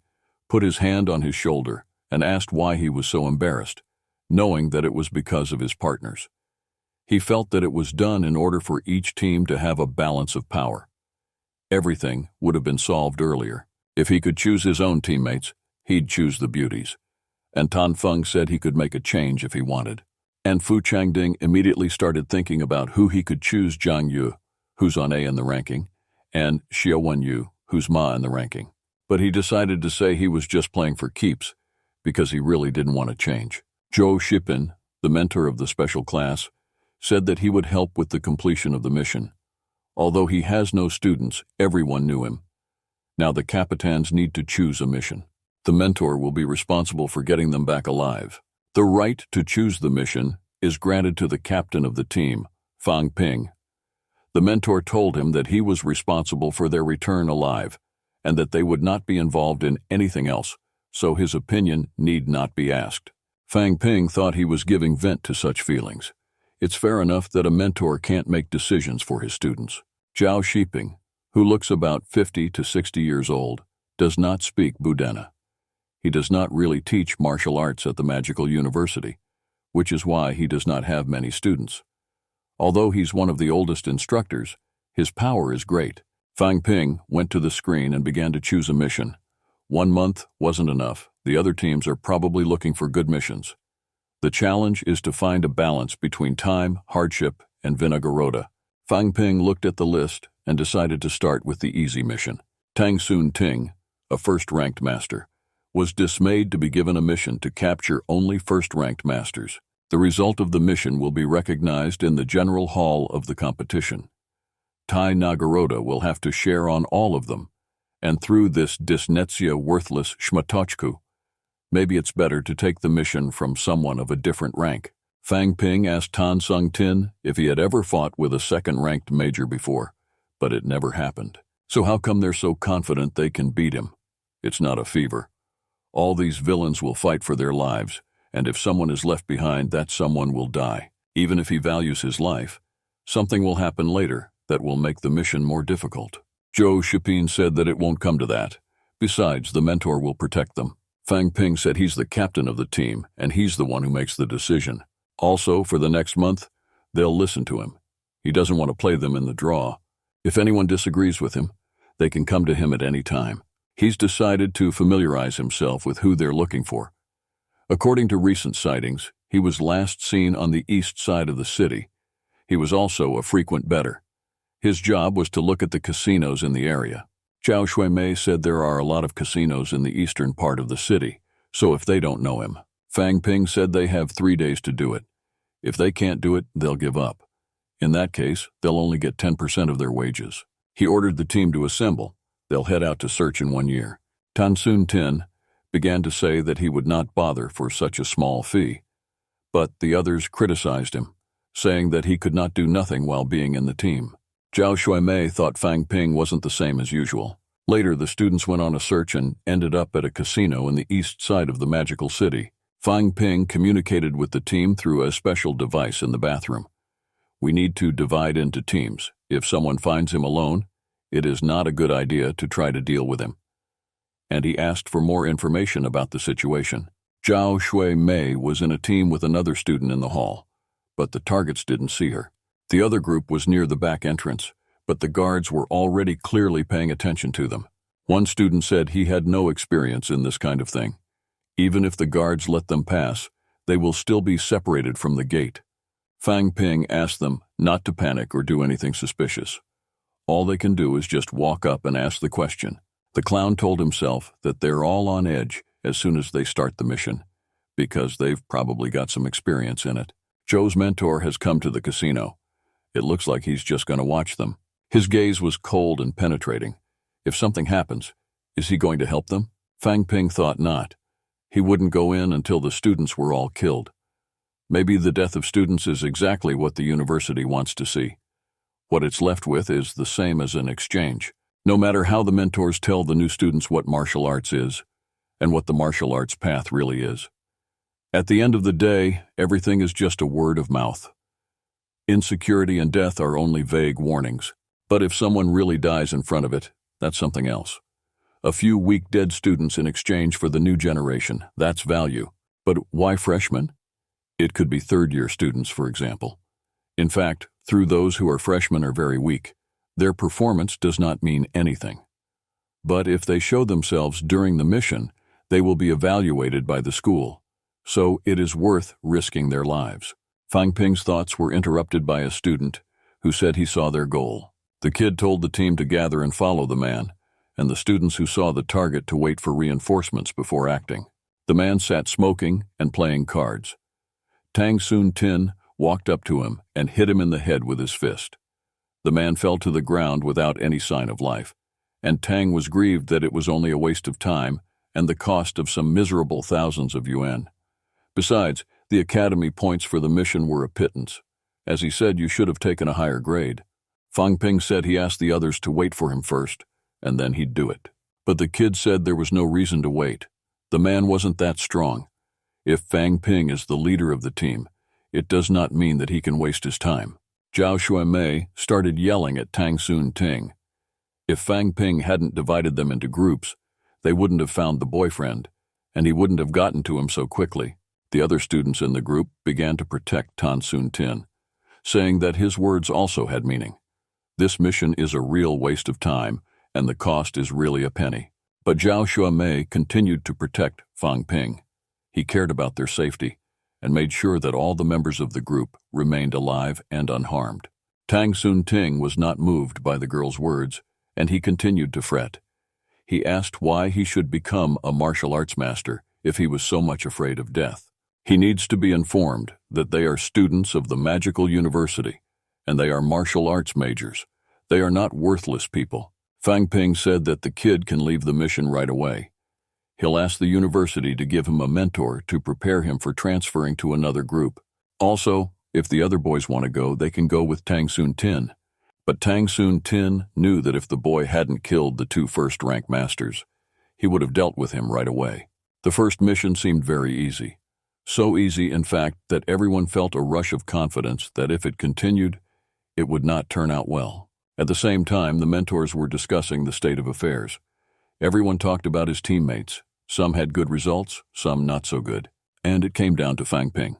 put his hand on his shoulder, and asked why he was so embarrassed, knowing that it was because of his partners. He felt that it was done in order for each team to have a balance of power. Everything would have been solved earlier. If he could choose his own teammates, he'd choose the beauties. And Tan Feng said he could make a change if he wanted. And Fu Changding immediately started thinking about who he could choose: Zhang Yu, who's on A in the ranking, and Xiao Wenyu, who's Ma in the ranking. But he decided to say he was just playing for keeps, because he really didn't want to change. Zhou Shipin, the mentor of the special class, said that he would help with the completion of the mission. Although he has no students, everyone knew him. Now the capitans need to choose a mission. The mentor will be responsible for getting them back alive. The right to choose the mission is granted to the captain of the team, Fang Ping. The mentor told him that he was responsible for their return alive, and that they would not be involved in anything else, so his opinion need not be asked. Fang Ping thought he was giving vent to such feelings. It's fair enough that a mentor can't make decisions for his students. Zhao Shiping, who looks about 50 to 60 years old, does not speak Budena. He does not really teach martial arts at the Magical University, which is why he does not have many students. Although he's one of the oldest instructors, his power is great. Fang Ping went to the screen and began to choose a mission. 1 month wasn't enough. The other teams are probably looking for good missions. The challenge is to find a balance between time, hardship, and Vinagaroda. Fang Ping looked at the list and decided to start with the easy mission. Tang Soon Ting, a first-ranked master, was dismayed to be given a mission to capture only first-ranked masters. The result of the mission will be recognized in the general hall of the competition. Tai Nagaroda will have to share on all of them, and through this Disnetzia worthless Shmatochku, maybe it's better to take the mission from someone of a different rank. Fang Ping asked Tan Sung Tin if he had ever fought with a second-ranked major before, but it never happened. So how come they're so confident they can beat him? It's not a fever. All these villains will fight for their lives, and if someone is left behind, that someone will die. Even if he values his life, something will happen later that will make the mission more difficult. Zhou Shiping said that it won't come to that. Besides, the mentor will protect them. Fang Ping said he's the captain of the team, and he's the one who makes the decision. Also, for the next month, they'll listen to him. He doesn't want to play them in the draw. If anyone disagrees with him, they can come to him at any time. He's decided to familiarize himself with who they're looking for. According to recent sightings, he was last seen on the east side of the city. He was also a frequent bettor. His job was to look at the casinos in the area. Zhao Shuimei said there are a lot of casinos in the eastern part of the city, so if they don't know him. Fang Ping said they have 3 days to do it. If they can't do it, they'll give up. In that case, they'll only get 10% of their wages. He ordered the team to assemble. They'll head out to search in 1 year. Tan Soon Tin began to say that he would not bother for such a small fee, but the others criticized him, saying that he could not do nothing while being in the team. Zhao Shuimei thought Fang Ping wasn't the same as usual. Later, the students went on a search and ended up at a casino in the east side of the magical city. Fang Ping communicated with the team through a special device in the bathroom. We need to divide into teams. If someone finds him alone, it is not a good idea to try to deal with him. And he asked for more information about the situation. Zhao Shuimei was in a team with another student in the hall, but the targets didn't see her. The other group was near the back entrance, but the guards were already clearly paying attention to them. One student said he had no experience in this kind of thing. Even if the guards let them pass, they will still be separated from the gate. Fang Ping asked them not to panic or do anything suspicious. All they can do is just walk up and ask the question. The clown told himself that they're all on edge as soon as they start the mission, because they've probably got some experience in it. Zhou's mentor has come to the casino. It looks like he's just going to watch them. His gaze was cold and penetrating. If something happens, is he going to help them? Fang Ping thought not. He wouldn't go in until the students were all killed. Maybe the death of students is exactly what the university wants to see. What it's left with is the same as an exchange. No matter how the mentors tell the new students what martial arts is, and what the martial arts path really is. At the end of the day, everything is just a word of mouth. Insecurity and death are only vague warnings, but if someone really dies in front of it, that's something else. A few weak dead students in exchange for the new generation, that's value. But why freshmen? It could be third-year students, for example. In fact, through those who are freshmen are very weak. Their performance does not mean anything. But if they show themselves during the mission, they will be evaluated by the school. So it is worth risking their lives. Fang Ping's thoughts were interrupted by a student who said he saw their goal. The kid told the team to gather and follow the man, and the students who saw the target to wait for reinforcements before acting. The man sat smoking and playing cards. Tang Soon Tin walked up to him and hit him in the head with his fist. The man fell to the ground without any sign of life, and Tang was grieved that it was only a waste of time and the cost of some miserable thousands of yuan. Besides, the academy points for the mission were a pittance. As he said, you should have taken a higher grade. Fang Ping said he asked the others to wait for him first, and then he'd do it. But the kid said there was no reason to wait. The man wasn't that strong. If Fang Ping is the leader of the team, it does not mean that he can waste his time. Zhao Xuemei started yelling at Tang Soon Ting. If Fang Ping hadn't divided them into groups, they wouldn't have found the boyfriend, and he wouldn't have gotten to him so quickly. The other students in the group began to protect Tan Soon Tin, saying that his words also had meaning. This mission is a real waste of time, and the cost is really a penny. But Zhao Xuemei continued to protect Fang Ping. He cared about their safety, and made sure that all the members of the group remained alive and unharmed. Tang Soon Ting was not moved by the girl's words, and he continued to fret. He asked why he should become a martial arts master if he was so much afraid of death. He needs to be informed that they are students of the magical university, and they are martial arts majors. They are not worthless people. Fang Ping said that the kid can leave the mission right away. He'll ask the university to give him a mentor to prepare him for transferring to another group. Also, if the other boys want to go, they can go with Tang Soon Tin. But Tang Soon Tin knew that if the boy hadn't killed the 2 first-rank masters, he would have dealt with him right away. The first mission seemed very easy. So easy, in fact, that everyone felt a rush of confidence that if it continued, it would not turn out well. At the same time, the mentors were discussing the state of affairs. Everyone talked about his teammates. Some had good results, some not so good. And it came down to Fang Ping.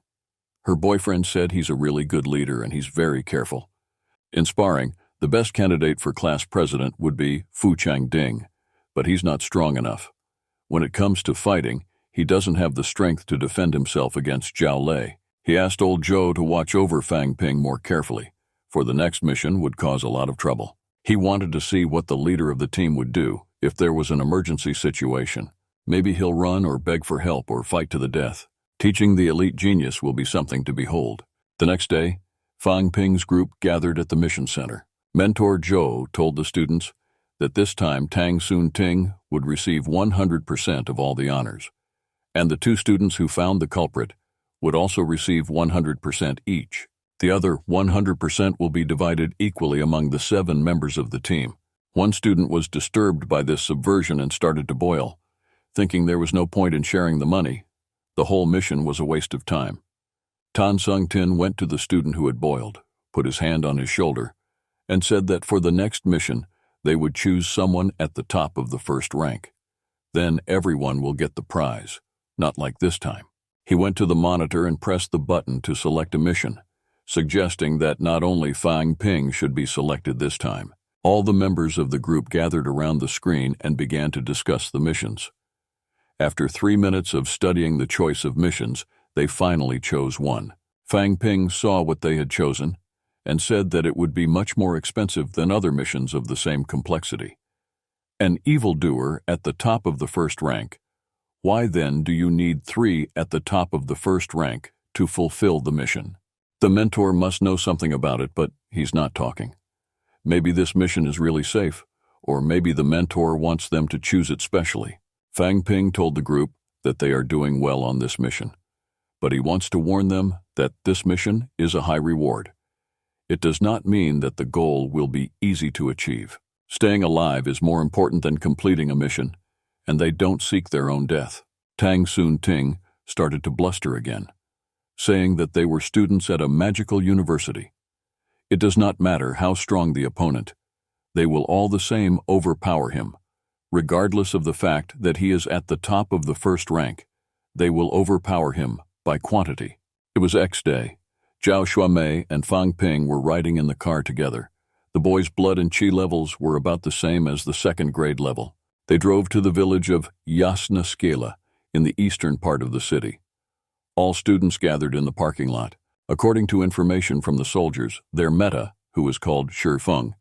Her boyfriend said he's a really good leader and he's very careful. In sparring, the best candidate for class president would be Fu Changding, but he's not strong enough. When it comes to fighting, he doesn't have the strength to defend himself against Zhao Lei. He asked old Zhou to watch over Fang Ping more carefully, for the next mission would cause a lot of trouble. He wanted to see what the leader of the team would do if there was an emergency situation. Maybe he'll run or beg for help or fight to the death. Teaching the elite genius will be something to behold. The next day, Fang Ping's group gathered at the mission center. Mentor Zhou told the students that this time Tang Soon Ting would receive 100% of all the honors, and the 2 students who found the culprit would also receive 100% each. The other 100% will be divided equally among the 7 members of the team. One student was disturbed by this subversion and started to boil, thinking there was no point in sharing the money. The whole mission was a waste of time. Tan Sung Tin went to the student who had boiled, put his hand on his shoulder, and said that for the next mission, they would choose someone at the top of the first rank. Then everyone will get the prize, not like this time. He went to the monitor and pressed the button to select a mission, suggesting that not only Fang Ping should be selected this time. All the members of the group gathered around the screen and began to discuss the missions. After 3 minutes of studying the choice of missions, they finally chose one. Fang Ping saw what they had chosen and said that it would be much more expensive than other missions of the same complexity. An evildoer at the top of the first rank. Why then do you need 3 at the top of the first rank to fulfill the mission? The mentor must know something about it, but he's not talking. Maybe this mission is really safe, or maybe the mentor wants them to choose it specially. Fang Ping told the group that they are doing well on this mission, but he wants to warn them that this mission is a high reward. It does not mean that the goal will be easy to achieve. Staying alive is more important than completing a mission, and they don't seek their own death. Tang Soon Ting started to bluster again, saying that they were students at a magical university. It does not matter how strong the opponent, they will all the same overpower him. Regardless of the fact that he is at the top of the first rank, they will overpower him by quantity. It was X day. Zhao Xuemei and Fang Ping were riding in the car together. The boys' blood and chi levels were about the same as the 2nd grade level. They drove to the village of Yasna Skala in the eastern part of the city. All students gathered in the parking lot. According to information from the soldiers, their meta, who is called Shi Feng,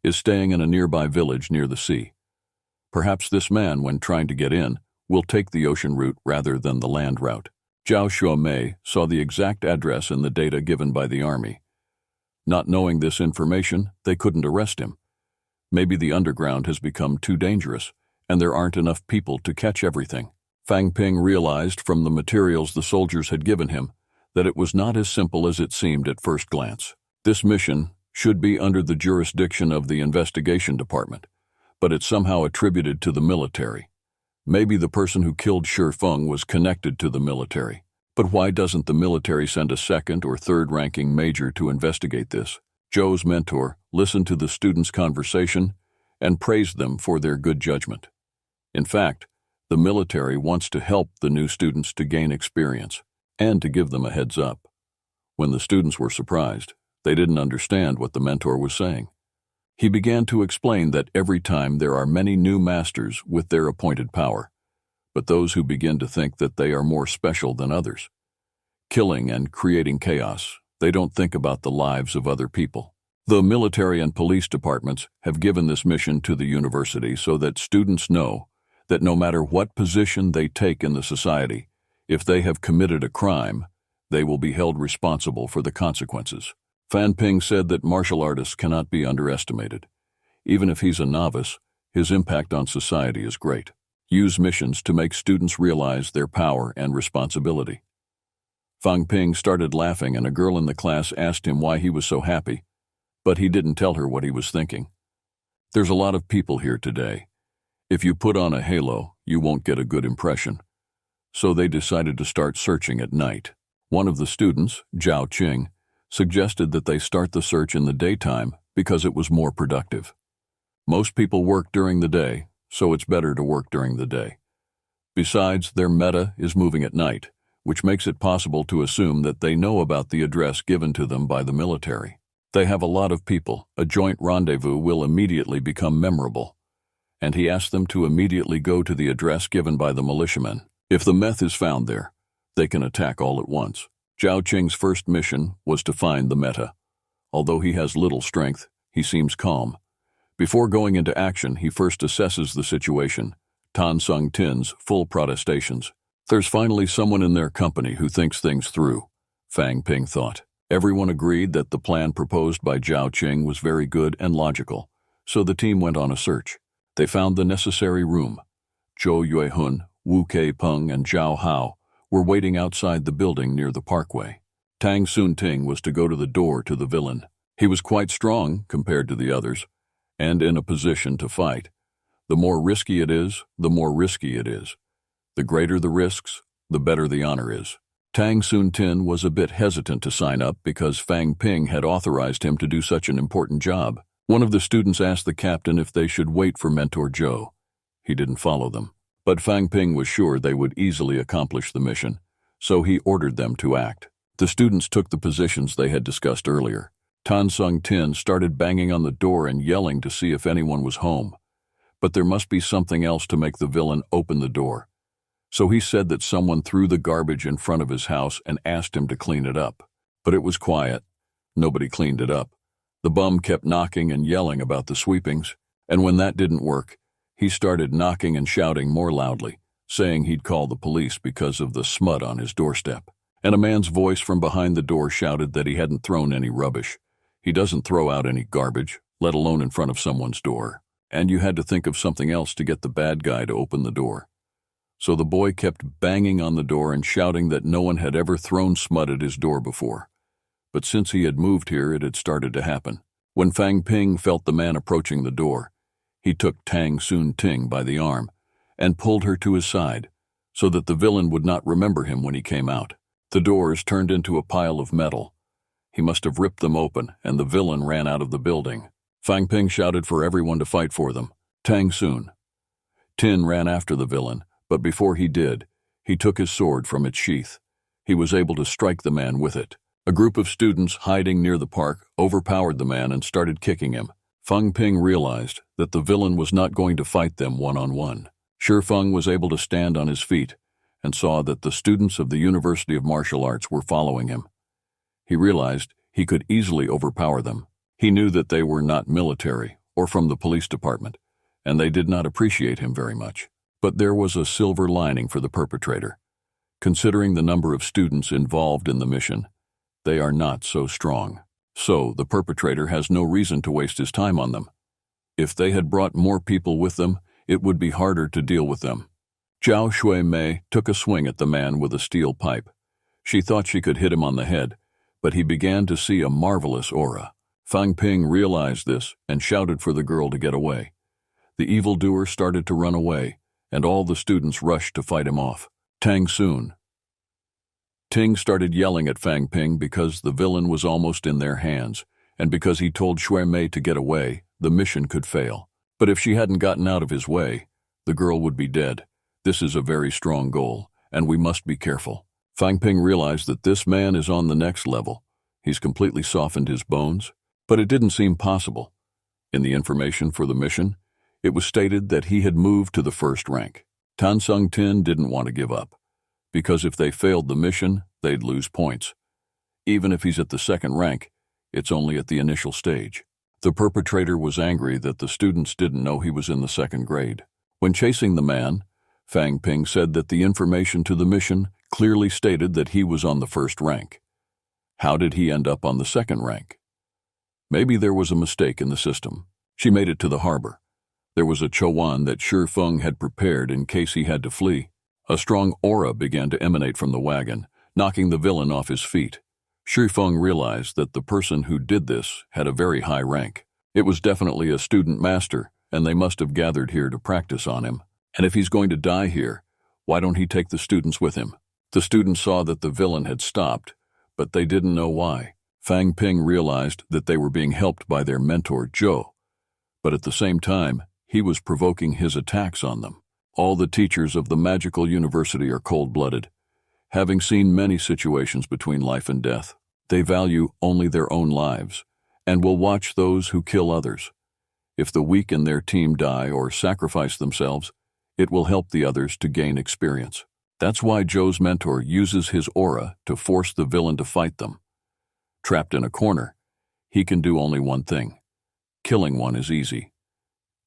is staying in a nearby village near the sea. Perhaps this man, when trying to get in, will take the ocean route rather than the land route. Zhao Xuemei saw the exact address in the data given by the army. Not knowing this information, they couldn't arrest him. Maybe the underground has become too dangerous, and there aren't enough people to catch everything. Fang Ping realized from the materials the soldiers had given him that it was not as simple as it seemed at first glance. This mission should be under the jurisdiction of the investigation department, but it's somehow attributed to the military. Maybe the person who killed Shi Feng was connected to the military. But why doesn't the military send a second or third-ranking major to investigate this? Zhou's mentor listened to the students' conversation and praised them for their good judgment. In fact, the military wants to help the new students to gain experience and to give them a heads up. When the students were surprised, they didn't understand what the mentor was saying. He began to explain that every time there are many new masters with their appointed power, but those who begin to think that they are more special than others. Killing and creating chaos, they don't think about the lives of other people. The military and police departments have given this mission to the university so that students know that no matter what position they take in the society, if they have committed a crime, they will be held responsible for the consequences. Fan Ping said that martial artists cannot be underestimated. Even if he's a novice, his impact on society is great. Use missions to make students realize their power and responsibility. Fang Ping started laughing and a girl in the class asked him why he was so happy, but he didn't tell her what he was thinking. There's a lot of people here today. If you put on a halo, you won't get a good impression. So they decided to start searching at night. One of the students, Zhao Qing, suggested that they start the search in the daytime because it was more productive. Most people work during the day, so it's better to work during the day. Besides, their meta is moving at night, which makes it possible to assume that they know about the address given to them by the military. They have a lot of people. A joint rendezvous will immediately become memorable. And he asked them to immediately go to the address given by the militiamen. If the meth is found there, they can attack all at once. Zhao Qing's first mission was to find the meta. Although he has little strength, he seems calm. Before going into action, he first assesses the situation. Tan Sung Tin's full protestations. There's finally someone in their company who thinks things through, Fang Ping thought. Everyone agreed that the plan proposed by Zhao Qing was very good and logical, so the team went on a search. They found the necessary room. Zhou Yuehun, Wu Keipeng, and Zhao Hao were waiting outside the building near the parkway. Tang Sun-ting was to go to the door to the villain. He was quite strong compared to the others, and in a position to fight. The more risky it is, the more risky it is. The greater the risks, the better the honor is. Tang Sun-tin was a bit hesitant to sign up because Fang Ping had authorized him to do such an important job. One of the students asked the captain if they should wait for Mentor Zhou. He didn't follow them. But Fang Ping was sure they would easily accomplish the mission, so he ordered them to act. The students took the positions they had discussed earlier. Tan Sung Tin started banging on the door and yelling to see if anyone was home. But there must be something else to make the villain open the door. So he said that someone threw the garbage in front of his house and asked him to clean it up. But it was quiet. Nobody cleaned it up. The bum kept knocking and yelling about the sweepings, and when that didn't work, he started knocking and shouting more loudly, saying he'd call the police because of the smut on his doorstep. And a man's voice from behind the door shouted that he hadn't thrown any rubbish. He doesn't throw out any garbage, let alone in front of someone's door. And you had to think of something else to get the bad guy to open the door. So the boy kept banging on the door and shouting that no one had ever thrown smut at his door before. But since he had moved here, it had started to happen. When Fang Ping felt the man approaching the door, he took Tang Sun-ting by the arm and pulled her to his side so that the villain would not remember him when he came out. The doors turned into a pile of metal. He must have ripped them open, and the villain ran out of the building. Fang Ping shouted for everyone to fight for them. Tang Sun-tin ran after the villain, but before he did, he took his sword from its sheath. He was able to strike the man with it. A group of students hiding near the park overpowered the man and started kicking him. Fang Ping realized that the villain was not going to fight them one-on-one. Shi Feng was able to stand on his feet and saw that the students of the University of Martial Arts were following him. He realized he could easily overpower them. He knew that they were not military or from the police department, and they did not appreciate him very much. But there was a silver lining for the perpetrator. Considering the number of students involved in the mission, they are not so strong. So the perpetrator has no reason to waste his time on them. If they had brought more people with them, it would be harder to deal with them. Zhao Shui-mei took a swing at the man with a steel pipe. She thought she could hit him on the head, but he began to see a marvelous aura. Fang Ping realized this and shouted for the girl to get away. The evildoer started to run away, and all the students rushed to fight him off. Tang Soon. Ting started yelling at Fang Ping because the villain was almost in their hands, and because he told Shui Mei to get away, the mission could fail. But if she hadn't gotten out of his way, the girl would be dead. This is a very strong goal, and we must be careful. Fang Ping realized that this man is on the next level. He's completely softened his bones, but it didn't seem possible. In the information for the mission, it was stated that he had moved to the first rank. Tan Sung Tin didn't want to give up, because if they failed the mission, they'd lose points. Even if he's at the second rank, it's only at the initial stage. The perpetrator was angry that the students didn't know he was in the second grade. When chasing the man, Fang Ping said that the information to the mission clearly stated that he was on the first rank. How did he end up on the second rank? Maybe there was a mistake in the system. She made it to the harbor. There was a chowan that Shi Feng had prepared in case he had to flee. A strong aura began to emanate from the wagon, knocking the villain off his feet. Shi Feng realized that the person who did this had a very high rank. It was definitely a student master, and they must have gathered here to practice on him. And if he's going to die here, why don't he take the students with him? The students saw that the villain had stopped, but they didn't know why. Fang Ping realized that they were being helped by their mentor, Zhou. But at the same time, he was provoking his attacks on them. All the teachers of the magical university are cold-blooded. Having seen many situations between life and death, they value only their own lives and will watch those who kill others. If the weak in their team die or sacrifice themselves, it will help the others to gain experience. That's why Zhou's mentor uses his aura to force the villain to fight them. Trapped in a corner, he can do only one thing. Killing one is easy.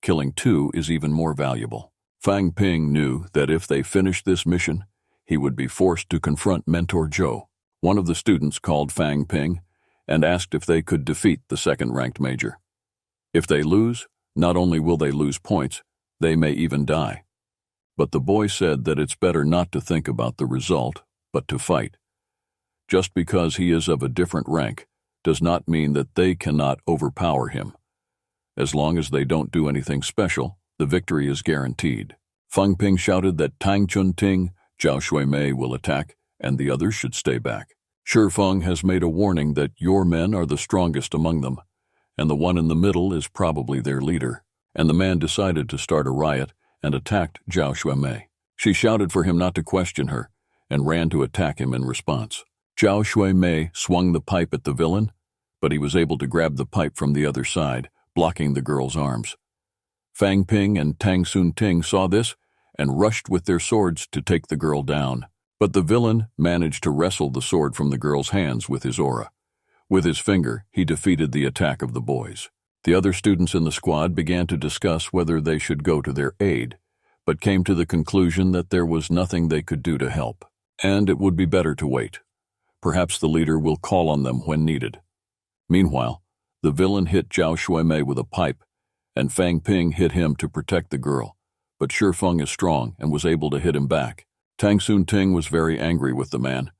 Killing two is even more valuable. Fang Ping knew that if they finished this mission, he would be forced to confront Mentor Zhou. One of the students called Fang Ping and asked if they could defeat the second-ranked major. If they lose, not only will they lose points, they may even die. But the boy said that it's better not to think about the result, but to fight. Just because he is of a different rank does not mean that they cannot overpower him. As long as they don't do anything special, the victory is guaranteed. Fang Ping shouted that Tang Chun Ting, Zhao Shui Mei will attack, and the others should stay back. Shi Feng has made a warning that your men are the strongest among them, and the one in the middle is probably their leader. And the man decided to start a riot and attacked Zhao Shui Mei. She shouted for him not to question her and ran to attack him in response. Zhao Shui Mei swung the pipe at the villain, but he was able to grab the pipe from the other side, blocking the girl's arms. Fang Ping and Tang Soon Ting saw this and rushed with their swords to take the girl down. But the villain managed to wrestle the sword from the girl's hands with his aura. With his finger, he defeated the attack of the boys. The other students in the squad began to discuss whether they should go to their aid, but came to the conclusion that there was nothing they could do to help, and it would be better to wait. Perhaps the leader will call on them when needed. Meanwhile, the villain hit Zhao Shui Mei with a pipe, and Fang Ping hit him to protect the girl, but Shi Feng is strong and was able to hit him back. Tang Soon Ting was very angry with the man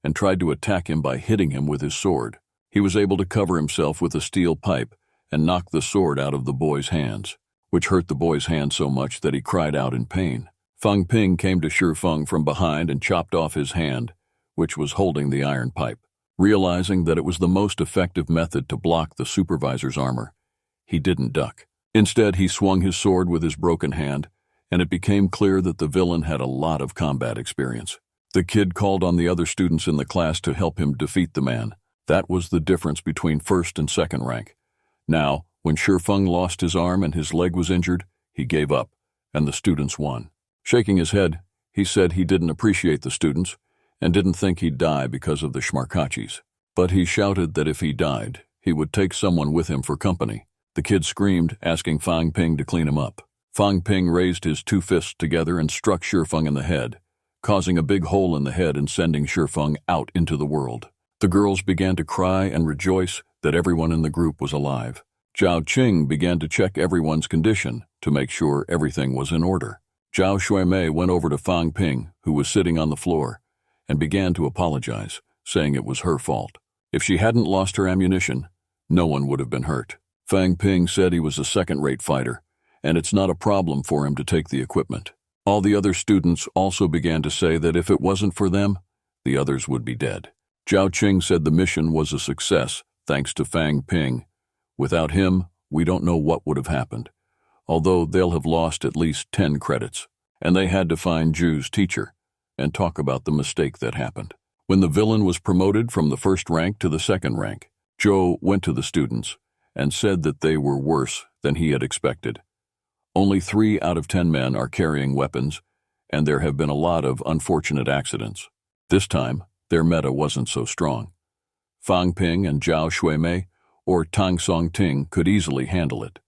and tried to attack him by hitting him with his sword. He was able to cover himself with a steel pipe and knock the sword out of the boy's hands, which hurt the boy's hand so much that he cried out in pain. Fang Ping came to Shi Feng from behind and chopped off his hand, which was holding the iron pipe. Realizing that it was the most effective method to block the supervisor's armor, he didn't duck. Instead, he swung his sword with his broken hand, and it became clear that the villain had a lot of combat experience. The kid called on the other students in the class to help him defeat the man. That was the difference between first and second rank. Now, when Shi Feng lost his arm and his leg was injured, he gave up, and the students won. Shaking his head, he said he didn't appreciate the students and didn't think he'd die because of the schmarkachis. But he shouted that if he died, he would take someone with him for company. The kid screamed, asking Fang Ping to clean him up. Fang Ping raised his two fists together and struck Shi Feng in the head, causing a big hole in the head and sending Shi Feng out into the world. The girls began to cry and rejoice that everyone in the group was alive. Zhao Qing began to check everyone's condition to make sure everything was in order. Zhao Shui Mei went over to Fang Ping, who was sitting on the floor, and began to apologize, saying it was her fault. If she hadn't lost her ammunition, no one would have been hurt. Fang Ping said he was a second-rate fighter, and it's not a problem for him to take the equipment. All the other students also began to say that if it wasn't for them, the others would be dead. Zhao Qing said the mission was a success, thanks to Fang Ping. Without him, we don't know what would have happened, although they'll have lost at least 10 credits. And they had to find Zhu's teacher and talk about the mistake that happened. When the villain was promoted from the first rank to the second rank, Zhou went to the students and said that they were worse than he had expected. Only 3 out of 10 men are carrying weapons, and there have been a lot of unfortunate accidents. This time, their meta wasn't so strong. Fang Ping and Zhao Xuemei or Tang Songting could easily handle it,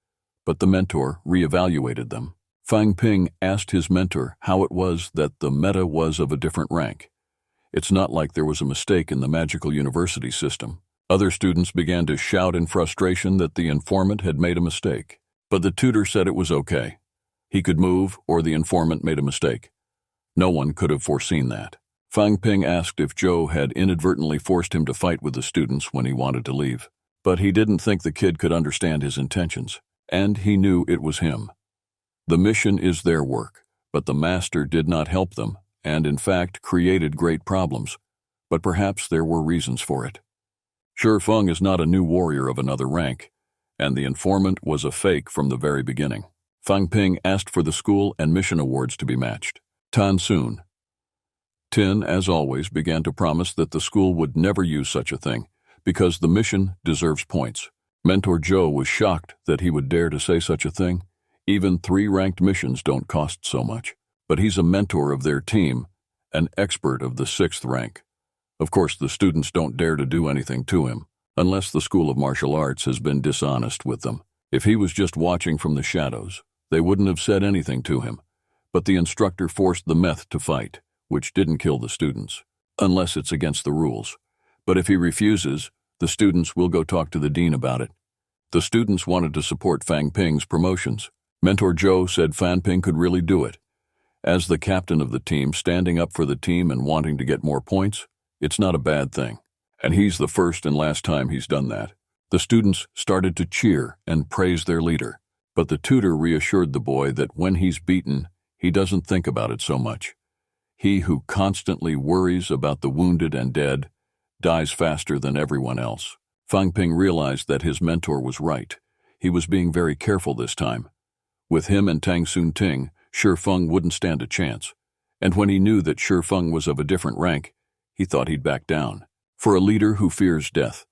but the mentor reevaluated them. Fang Ping asked his mentor how it was that the meta was of a different rank. It's not like there was a mistake in the magical university system. Other students began to shout in frustration that the informant had made a mistake, but the tutor said it was okay. He could move or the informant made a mistake. No one could have foreseen that. Fang Ping asked if Zhou had inadvertently forced him to fight with the students when he wanted to leave, but he didn't think the kid could understand his intentions, and he knew it was him. The mission is their work, but the master did not help them and, in fact, created great problems, but perhaps there were reasons for it. Shi Feng is not a new warrior of another rank, and the informant was a fake from the very beginning. Fang Ping asked for the school and mission awards to be matched. Tan Soon. Tin, as always, began to promise that the school would never use such a thing, because the mission deserves points. Mentor Zhou was shocked that he would dare to say such a thing. Even 3 ranked missions don't cost so much. But he's a mentor of their team, an expert of the 6th rank. Of course, the students don't dare to do anything to him, unless the School of Martial Arts has been dishonest with them. If he was just watching from the shadows, they wouldn't have said anything to him. But the instructor forced the meth to fight, which didn't kill the students, unless it's against the rules. But if he refuses, the students will go talk to the dean about it. The students wanted to support Fang Ping's promotions. Mentor Zhou said Fang Ping could really do it. As the captain of the team, standing up for the team and wanting to get more points, it's not a bad thing. And he's the first and last time he's done that. The students started to cheer and praise their leader, but the tutor reassured the boy that when he's beaten, he doesn't think about it so much. He who constantly worries about the wounded and dead dies faster than everyone else. Fang Ping realized that his mentor was right. He was being very careful this time. With him and Tang Soon Ting, Shi Feng wouldn't stand a chance, and when he knew that Shi Feng was of a different rank, he thought he'd back down. For a leader who fears death,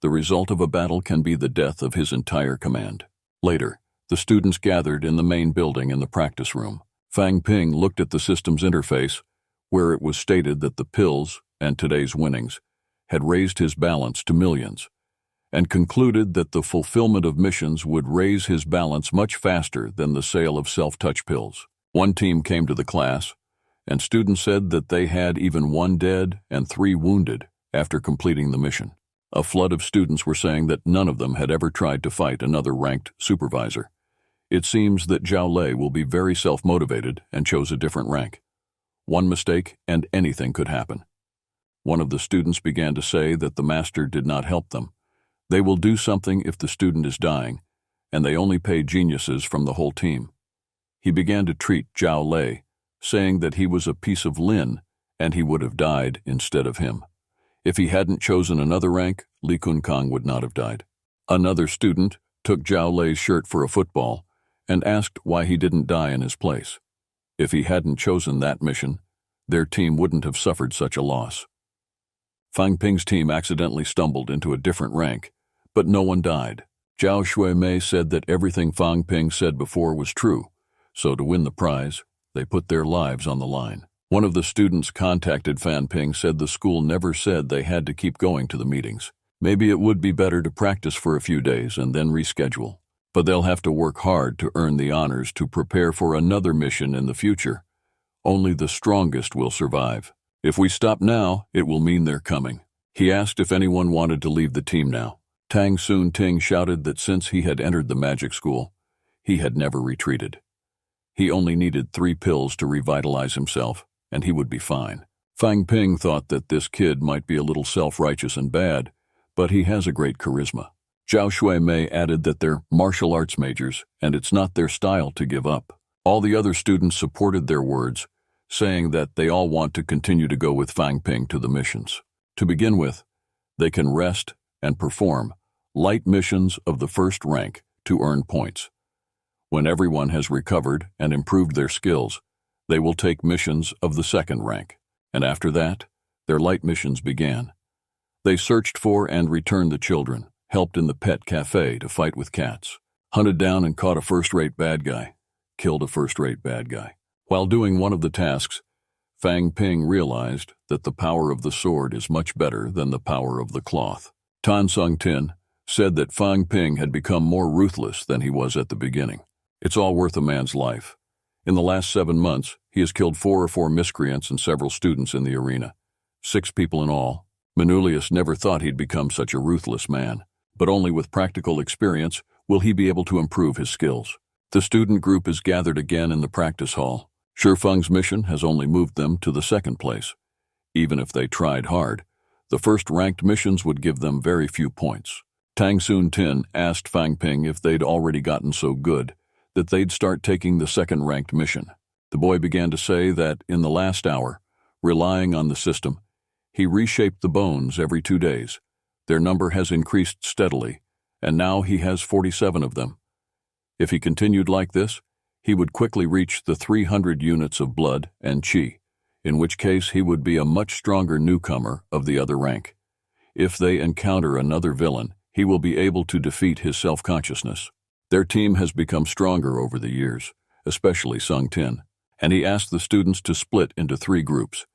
the result of a battle can be the death of his entire command. Later, the students gathered in the main building in the practice room. Fang Ping looked at the system's interface, where it was stated that the pills and today's winnings had raised his balance to millions, and concluded that the fulfillment of missions would raise his balance much faster than the sale of self-touch pills. One team came to the class, and students said that they had even 1 dead and 3 wounded after completing the mission. A flood of students were saying that none of them had ever tried to fight another ranked supervisor. It seems that Zhao Lei will be very self-motivated and chose a different rank. One mistake and anything could happen. One of the students began to say that the master did not help them. They will do something if the student is dying, and they only pay geniuses from the whole team. He began to treat Zhao Lei, saying that he was a piece of lin and he would have died instead of him. If he hadn't chosen another rank, Li Kunkang would not have died. Another student took Zhao Lei's shirt for a football and asked why he didn't die in his place. If he hadn't chosen that mission, their team wouldn't have suffered such a loss. Fang Ping's team accidentally stumbled into a different rank, but no one died. Zhao Xuemei said that everything Fang Ping said before was true, so to win the prize, they put their lives on the line. One of the students contacted Fang Ping said the school never said they had to keep going to the meetings. Maybe it would be better to practice for a few days and then reschedule. But they'll have to work hard to earn the honors to prepare for another mission in the future. Only the strongest will survive. If we stop now, it will mean they're coming. He asked if anyone wanted to leave the team now. Tang Soon Ting shouted that since he had entered the magic school, he had never retreated. He only needed 3 pills to revitalize himself, and he would be fine. Fang Ping thought that this kid might be a little self-righteous and bad, but he has a great charisma. Zhao Shuimei added that they're martial arts majors and it's not their style to give up. All the other students supported their words, saying that they all want to continue to go with Fang Ping to the missions. To begin with, they can rest and perform light missions of the first rank to earn points. When everyone has recovered and improved their skills, they will take missions of the second rank, and after that, their light missions began. They searched for and returned the children, helped in the pet cafe to fight with cats, hunted down and caught a first-rate bad guy, killed a first-rate bad guy. While doing one of the tasks, Fang Ping realized that the power of the sword is much better than the power of the cloth. Tan Sung Tin said that Fang Ping had become more ruthless than he was at the beginning. It's all worth a man's life. In the last 7 months, he has killed 4 or 4 miscreants and several students in the arena. 6 people in all. Manilius never thought he'd become such a ruthless man, but only with practical experience will he be able to improve his skills. The student group is gathered again in the practice hall. Shifeng's mission has only moved them to the second place. Even if they tried hard, the first-ranked missions would give them very few points. Tang Sun Tin asked Fang Ping if they'd already gotten so good that they'd start taking the second-ranked mission. The boy began to say that in the last hour, relying on the system, he reshaped the bones every 2 days. Their number has increased steadily, and now he has 47 of them. If he continued like this, he would quickly reach the 300 units of blood and qi, in which case he would be a much stronger newcomer of the other rank. If they encounter another villain, he will be able to defeat his self-consciousness. Their team has become stronger over the years, especially Sung Tin, and he asked the students to split into 3 groups.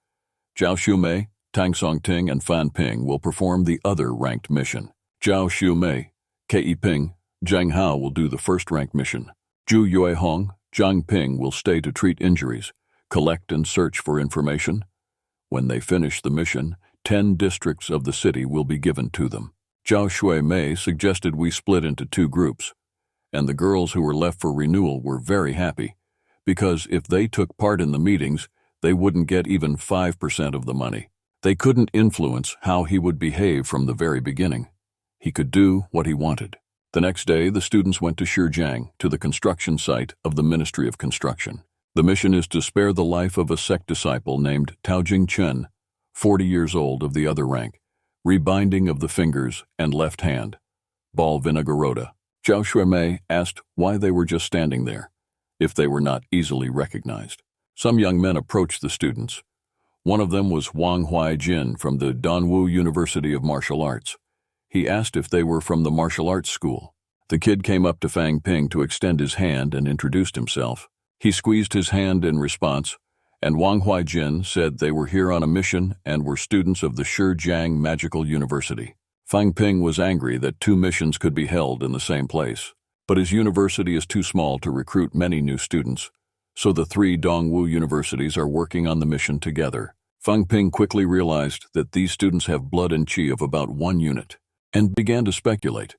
Zhao Shumei, Tang Song Ting, and Fan Ping will perform the other ranked mission. Zhao Shumei, Ke Ping, Zhang Hao will do the first-ranked mission. Zhu Yue Hong, Zhang Ping will stay to treat injuries, collect and search for information. When they finish the mission, 10 districts of the city will be given to them. Zhao Shuimei suggested we split into 2 groups, and the girls who were left for renewal were very happy, because if they took part in the meetings, they wouldn't get even 5% of the money. They couldn't influence how he would behave from the very beginning. He could do what he wanted. The next day, the students went to Shijiang, to the construction site of the Ministry of Construction. The mission is to spare the life of a sect disciple named Tao Jing Chen, 40 years old, of the other rank, rebinding of the fingers and left hand, ball vinagarota. Zhao Shuimei asked why they were just standing there, if they were not easily recognized. Some young men approached the students. One of them was Wang Huaijin from the Danwu University of Martial Arts. He asked if they were from the martial arts school. The kid came up to Fang Ping to extend his hand and introduced himself. He squeezed his hand in response, and Wang Huaijin said they were here on a mission and were students of the Shijiang Magical University. Fang Ping was angry that 2 missions could be held in the same place, but his university is too small to recruit many new students, so the 3 Dongwu universities are working on the mission together. Fang Ping quickly realized that these students have blood and qi of about 1 unit, and began to speculate.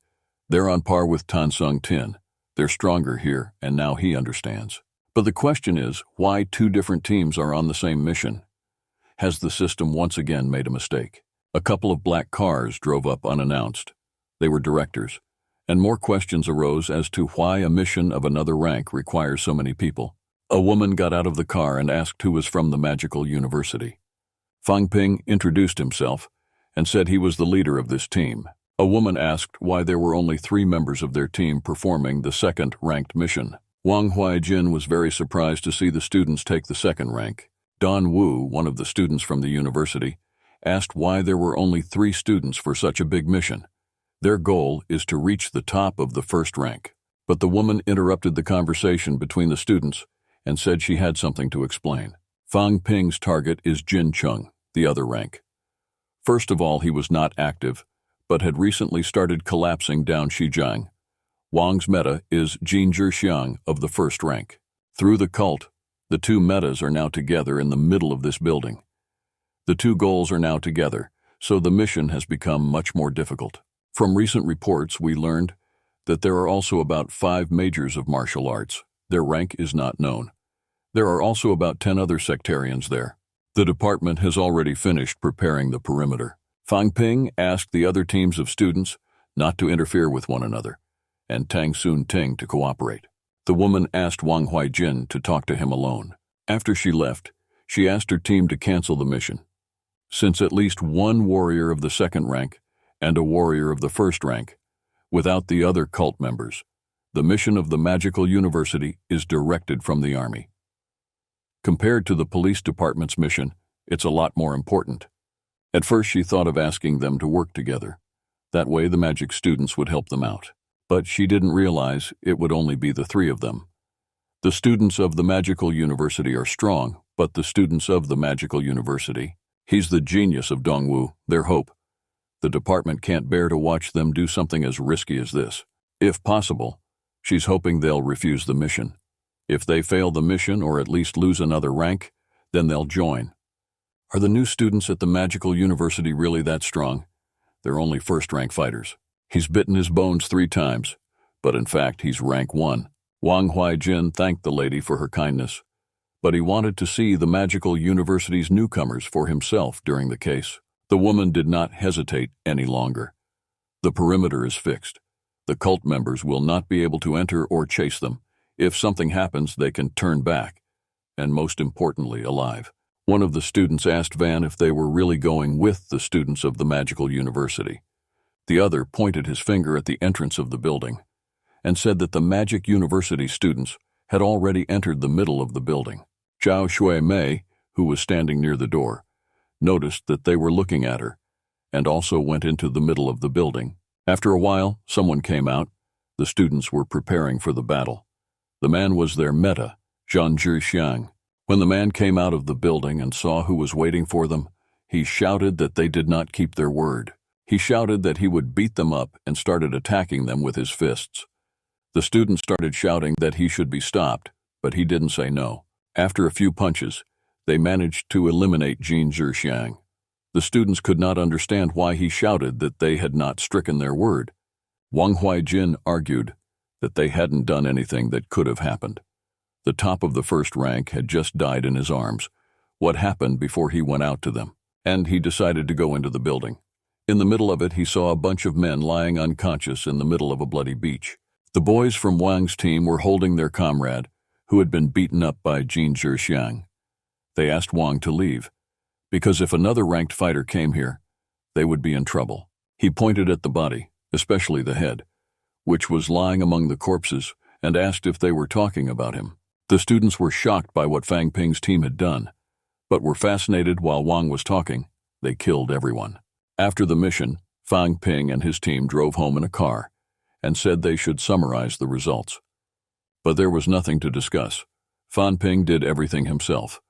They're on par with Tan Sung Tin. They're stronger here, and now he understands. But the question is, why 2 different teams are on the same mission? Has the system once again made a mistake? A couple of black cars drove up unannounced. They were directors, and more questions arose as to why a mission of another rank requires so many people. A woman got out of the car and asked who was from the magical university. Fang Ping introduced himself and said he was the leader of this team. A woman asked why there were only 3 members of their team performing the second-ranked mission. Wang Huaijin was very surprised to see the students take the second rank. Don Wu, one of the students from the university, asked why there were only 3 students for such a big mission. Their goal is to reach the top of the first rank. But the woman interrupted the conversation between the students and said she had something to explain. Fang Ping's target is Jin Chung, the other rank. First of all, he was not active, but had recently started collapsing down Shijiang. Wang's meta is Jin Zhixiang of the first rank. Through the cult, the 2 metas are now together in the middle of this building. The 2 goals are now together, so the mission has become much more difficult. From recent reports, we learned that there are also about 5 majors of martial arts. Their rank is not known. There are also about 10 other sectarians there. The department has already finished preparing the perimeter. Fang Ping asked the other teams of students not to interfere with one another, and Tang Soon Ting to cooperate. The woman asked Wang Huijin to talk to him alone. After she left, she asked her team to cancel the mission. Since at least one warrior of the second rank and a warrior of the first rank, without the other cult members, the mission of the Magical University is directed from the army. Compared to the police department's mission, it's a lot more important. At first she thought of asking them to work together. That way the magic students would help them out. But she didn't realize it would only be the three of them. The students of the Magical University are strong, but the students of the Magical University, he's the genius of Dongwu, their hope. The department can't bear to watch them do something as risky as this. If possible, she's hoping they'll refuse the mission. If they fail the mission or at least lose another rank, then they'll join. Are the new students at the Magical University really that strong? They're only first-rank fighters. He's bitten his bones 3 times, but in fact he's rank 1. Wang Huijin thanked the lady for her kindness, but he wanted to see the Magical University's newcomers for himself during the case. The woman did not hesitate any longer. The perimeter is fixed. The cult members will not be able to enter or chase them. If something happens, they can turn back, and most importantly, alive. One of the students asked Van if they were really going with the students of the Magical University. The other pointed his finger at the entrance of the building and said that the Magic University students had already entered the middle of the building. Zhao Shui Mei, who was standing near the door, noticed that they were looking at her and also went into the middle of the building. After a while, someone came out. The students were preparing for the battle. The man was their meta, Zhan Zhixiang. When the man came out of the building and saw who was waiting for them, he shouted that they did not keep their word. He shouted that he would beat them up and started attacking them with his fists. The students started shouting that he should be stopped, but he didn't say no. After a few punches, they managed to eliminate Zhan Zhixiang. The students could not understand why he shouted that they had not stricken their word. Wang Huijin argued that they hadn't done anything that could have happened. The top of the first rank had just died in his arms. What happened before he went out to them? And he decided to go into the building. In the middle of it, he saw a bunch of men lying unconscious in the middle of a bloody beach. The boys from Wang's team were holding their comrade, who had been beaten up by Zhan Zhixiang. They asked Wang to leave, because if another ranked fighter came here, they would be in trouble. He pointed at the body, especially the head, which was lying among the corpses, and asked if they were talking about him. The students were shocked by what Fang Ping's team had done, but were fascinated while Wang was talking. They killed everyone. After the mission, Fang Ping and his team drove home in a car and said they should summarize the results. But there was nothing to discuss. Fan Ping did everything himself.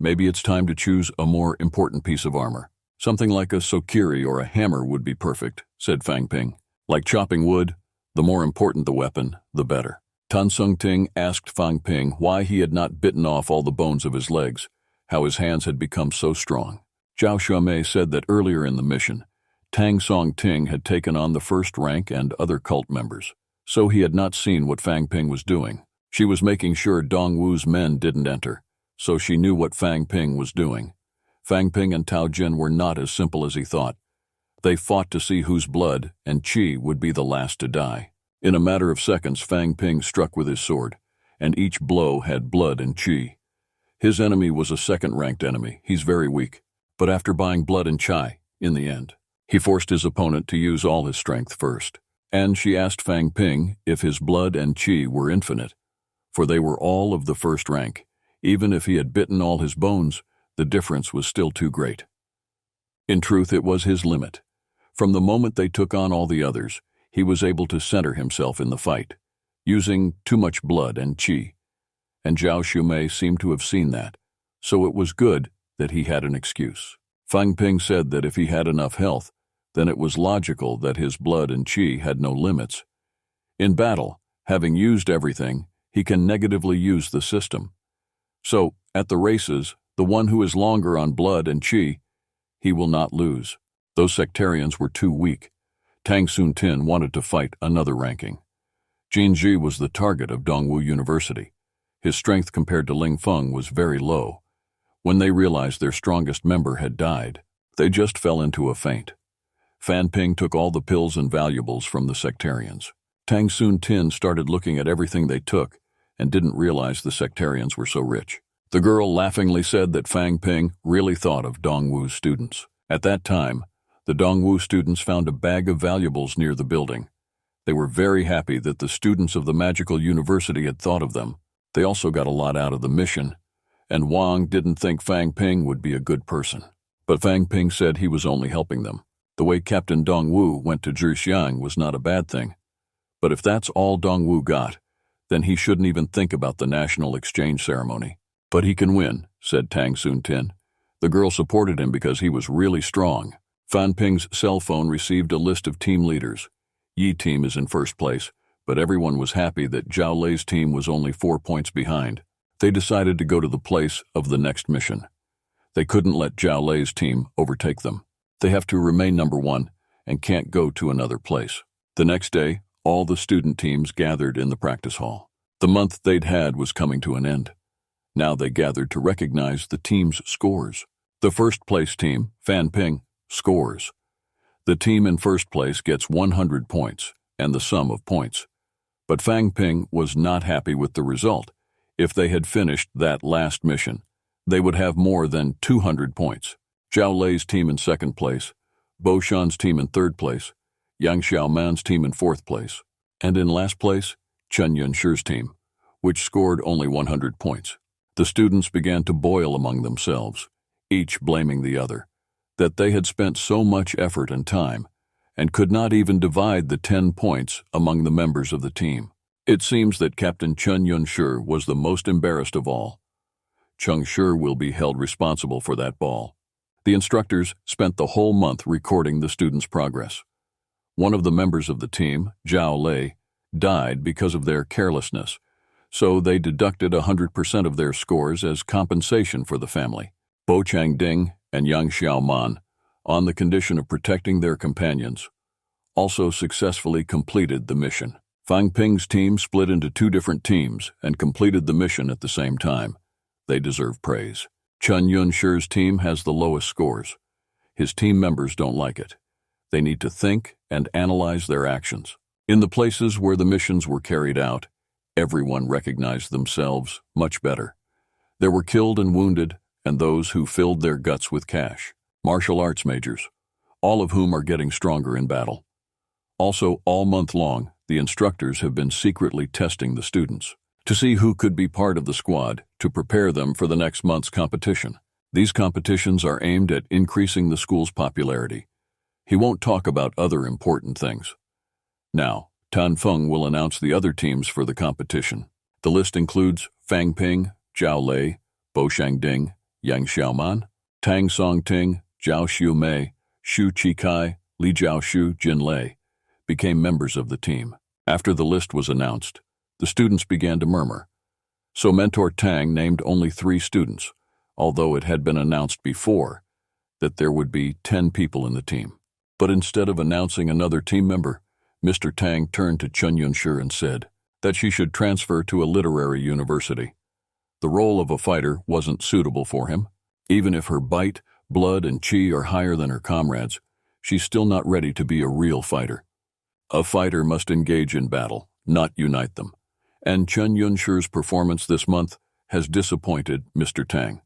Maybe it's time to choose a more important piece of armor. Something like a sokiri or a hammer would be perfect, said Fang Ping. Like chopping wood, the more important the weapon, the better. Tan Sung Ting asked Fang Ping why he had not bitten off all the bones of his legs, how his hands had become so strong. Zhao Shuamei said that earlier in the mission, Tang Song Ting had taken on the first rank and other cult members, so he had not seen what Fang Ping was doing. She was making sure Dongwu's men didn't enter, so she knew what Fang Ping was doing. Fang Ping and Tao Jin were not as simple as he thought. They fought to see whose blood and chi would be the last to die. In a matter of seconds, Fang Ping struck with his sword, and each blow had blood and chi. His enemy was a second-ranked enemy. He's very weak. But after buying blood and chai, in the end, he forced his opponent to use all his strength first. And she asked Fang Ping if his blood and chi were infinite, for they were all of the first rank. Even if he had bitten all his bones, the difference was still too great. In truth, it was his limit. From the moment they took on all the others, he was able to center himself in the fight, using too much blood and chi. And Zhao Shumei seemed to have seen that, so it was good that he had an excuse. Fang Ping said that if he had enough health, then it was logical that his blood and chi had no limits. In battle, having used everything, he can negatively use the system. So, at the races, the one who is longer on blood and chi, he will not lose. Those sectarians were too weak. Tang Sun Tin wanted to fight another ranking. Jin Ji was the target of Dongwu University. His strength compared to Ling Feng was very low. When they realized their strongest member had died, they just fell into a faint. Fan Ping took all the pills and valuables from the sectarians. Tang Soon Tin started looking at everything they took and didn't realize the sectarians were so rich. The girl laughingly said that Fang Ping really thought of Dongwu's students. At that time, the Dongwu students found a bag of valuables near the building. They were very happy that the students of the magical university had thought of them. They also got a lot out of the mission, and Wang didn't think Fang Ping would be a good person. But Fang Ping said he was only helping them. The way Captain Dongwu went to Zhixiang was not a bad thing. But if that's all Dongwu got, then he shouldn't even think about the national exchange ceremony. But he can win, said Tang Soon Tin. The girl supported him because he was really strong. Fan Ping's cell phone received a list of team leaders. Yi team is in first place, but everyone was happy that Zhao Lei's team was only 4 points behind. They decided to go to the place of the next mission. They couldn't let Zhao Lei's team overtake them. They have to remain number one and can't go to another place. The next day, all the student teams gathered in the practice hall. The month they'd had was coming to an end. Now they gathered to recognize the team's scores. The first place team, Fan Ping, scores. The team in first place gets 100 points and the sum of points. But Fang Ping was not happy with the result. If they had finished that last mission, they would have more than 200 points. Zhao Lei's team in second place, Bo Shan's team in third place, Yang Xiaoman's team in fourth place, and in last place, Chen Yunshi's team, which scored only 100 points. The students began to boil among themselves, each blaming the other, that they had spent so much effort and time, and could not even divide the 10 points among the members of the team. It seems that Captain Chen Yunshi was the most embarrassed of all. Cheng Shi will be held responsible for that ball. The instructors spent the whole month recording the students' progress. One of the members of the team, Zhao Lei, died because of their carelessness, so they deducted 100% of their scores as compensation for the family. Bo Changding and Yang Xiaoman, on the condition of protecting their companions, also successfully completed the mission. Fang Ping's team split into 2 different teams and completed the mission at the same time. They deserve praise. Chen Yunshi's team has the lowest scores. His team members don't like it. They need to think and analyze their actions. In the places where the missions were carried out, everyone recognized themselves much better. There were killed and wounded, and those who filled their guts with cash. Martial arts majors, all of whom are getting stronger in battle. Also, all month long, the instructors have been secretly testing the students to see who could be part of the squad to prepare them for the next month's competition. These competitions are aimed at increasing the school's popularity. He won't talk about other important things. Now, Tan Feng will announce the other teams for the competition. The list includes Fang Ping, Zhao Lei, Bo Shangding, Yang Xiaoman, Tang Songting, Zhao Xiumei, Xu Chikai, Li Jiaoshu, Jin Lei became members of the team. After the list was announced, the students began to murmur. So Mentor Tang named only 3 students, although it had been announced before that there would be 10 people in the team. But instead of announcing another team member, Mr. Tang turned to Chen Yunshi and said that she should transfer to a literary university. The role of a fighter wasn't suitable for him. Even if her bite, blood, and chi are higher than her comrades, she's still not ready to be a real fighter. A fighter must engage in battle, not unite them. And Chen Yunshi's performance this month has disappointed Mr. Tang.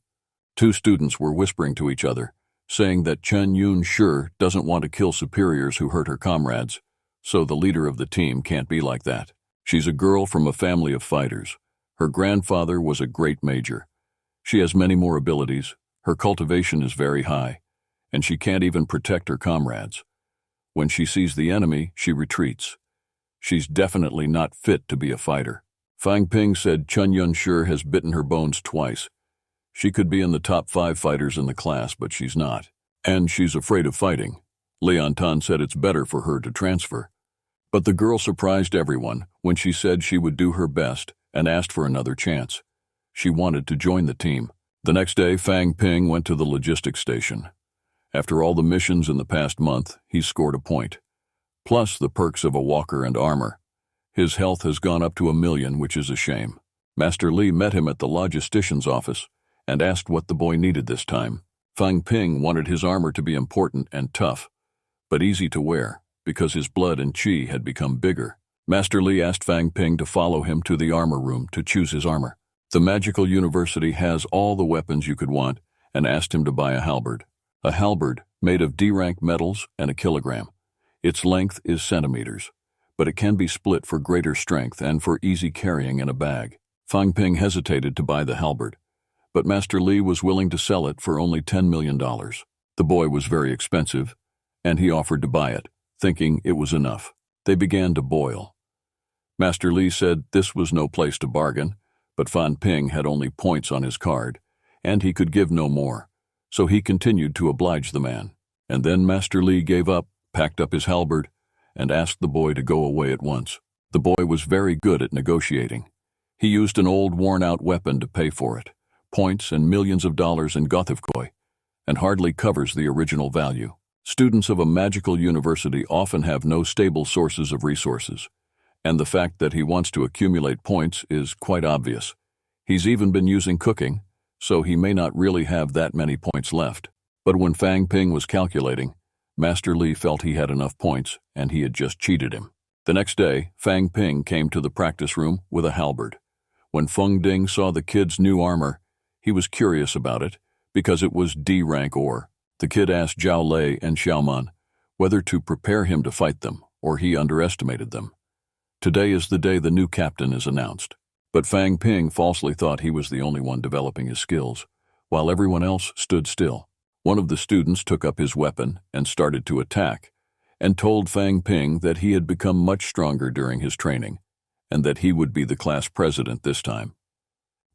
2 students were whispering to each other, saying that Chen Yunshi doesn't want to kill superiors who hurt her comrades, so the leader of the team can't be like that. She's a girl from a family of fighters. Her grandfather was a great major. She has many more abilities, her cultivation is very high, and she can't even protect her comrades. When she sees the enemy, she retreats. She's definitely not fit to be a fighter. Fang Ping said Chen Yunshi has bitten her bones twice. She could be in the top 5 fighters in the class, but she's not. And she's afraid of fighting. Lian Tan said it's better for her to transfer. But the girl surprised everyone when she said she would do her best and asked for another chance. She wanted to join the team. The next day, Fang Ping went to the logistics station. After all the missions in the past month, he scored a point, plus the perks of a walker and armor. His health has gone up to 1 million, which is a shame. Master Li met him at the logistician's office and asked what the boy needed this time. Fang Ping wanted his armor to be important and tough, but easy to wear because his blood and chi had become bigger. Master Li asked Fang Ping to follow him to the armor room to choose his armor. The magical university has all the weapons you could want and asked him to buy a halberd. A halberd made of D-rank metals and a kilogram. Its length is centimeters, but it can be split for greater strength and for easy carrying in a bag. Fang Ping hesitated to buy the halberd, but Master Li was willing to sell it for only $10 million. The boy was very expensive, and he offered to buy it, thinking it was enough. They began to boil. Master Li said this was no place to bargain, but Fang Ping had only points on his card, and he could give no more, so he continued to oblige the man. And then Master Li gave up, packed up his halberd, and asked the boy to go away at once. The boy was very good at negotiating. He used an old worn-out weapon to pay for it, points and millions of dollars in Gothivkoi, and hardly covers the original value. Students of a magical university often have no stable sources of resources, and the fact that he wants to accumulate points is quite obvious. He's even been using cooking, so he may not really have that many points left. But when Fang Ping was calculating, Master Li felt he had enough points, and he had just cheated him. The next day, Fang Ping came to the practice room with a halberd. When Feng Ding saw the kid's new armor, he was curious about it, because it was D-rank ore. The kid asked Zhao Lei and Xiaoman whether to prepare him to fight them, or he underestimated them. Today is the day the new captain is announced. But Fang Ping falsely thought he was the only one developing his skills, while everyone else stood still. One of the students took up his weapon and started to attack, and told Fang Ping that he had become much stronger during his training, and that he would be the class president this time.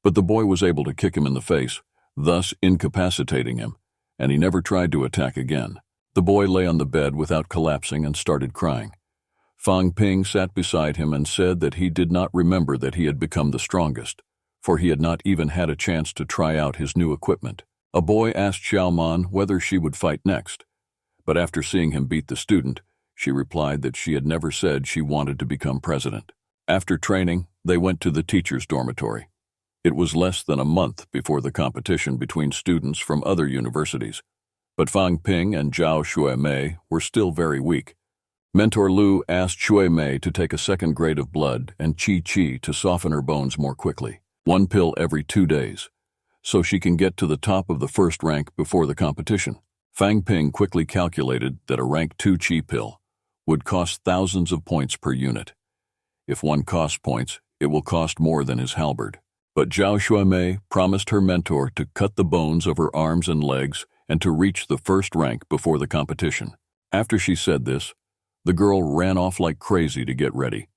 But the boy was able to kick him in the face, thus incapacitating him, and he never tried to attack again. The boy lay on the bed without collapsing and started crying. Fang Ping sat beside him and said that he did not remember that he had become the strongest, for he had not even had a chance to try out his new equipment. A boy asked Xiaoman whether she would fight next, but after seeing him beat the student, she replied that she had never said she wanted to become president. After training, they went to the teacher's dormitory. It was less than a month before the competition between students from other universities, but Fang Ping and Zhao Xuemei were still very weak. Mentor Lu asked Xuemei to take a second grade of blood and Qi to soften her bones more quickly, 1 pill every 2 days, so she can get to the top of the first rank before the competition. Fang Ping quickly calculated that a rank 2 Qi pill would cost thousands of points per unit. If one costs points, it will cost more than his halberd. But Zhao Xuemei promised her mentor to cut the bones of her arms and legs and to reach the first rank before the competition. After she said this, the girl ran off like crazy to get ready,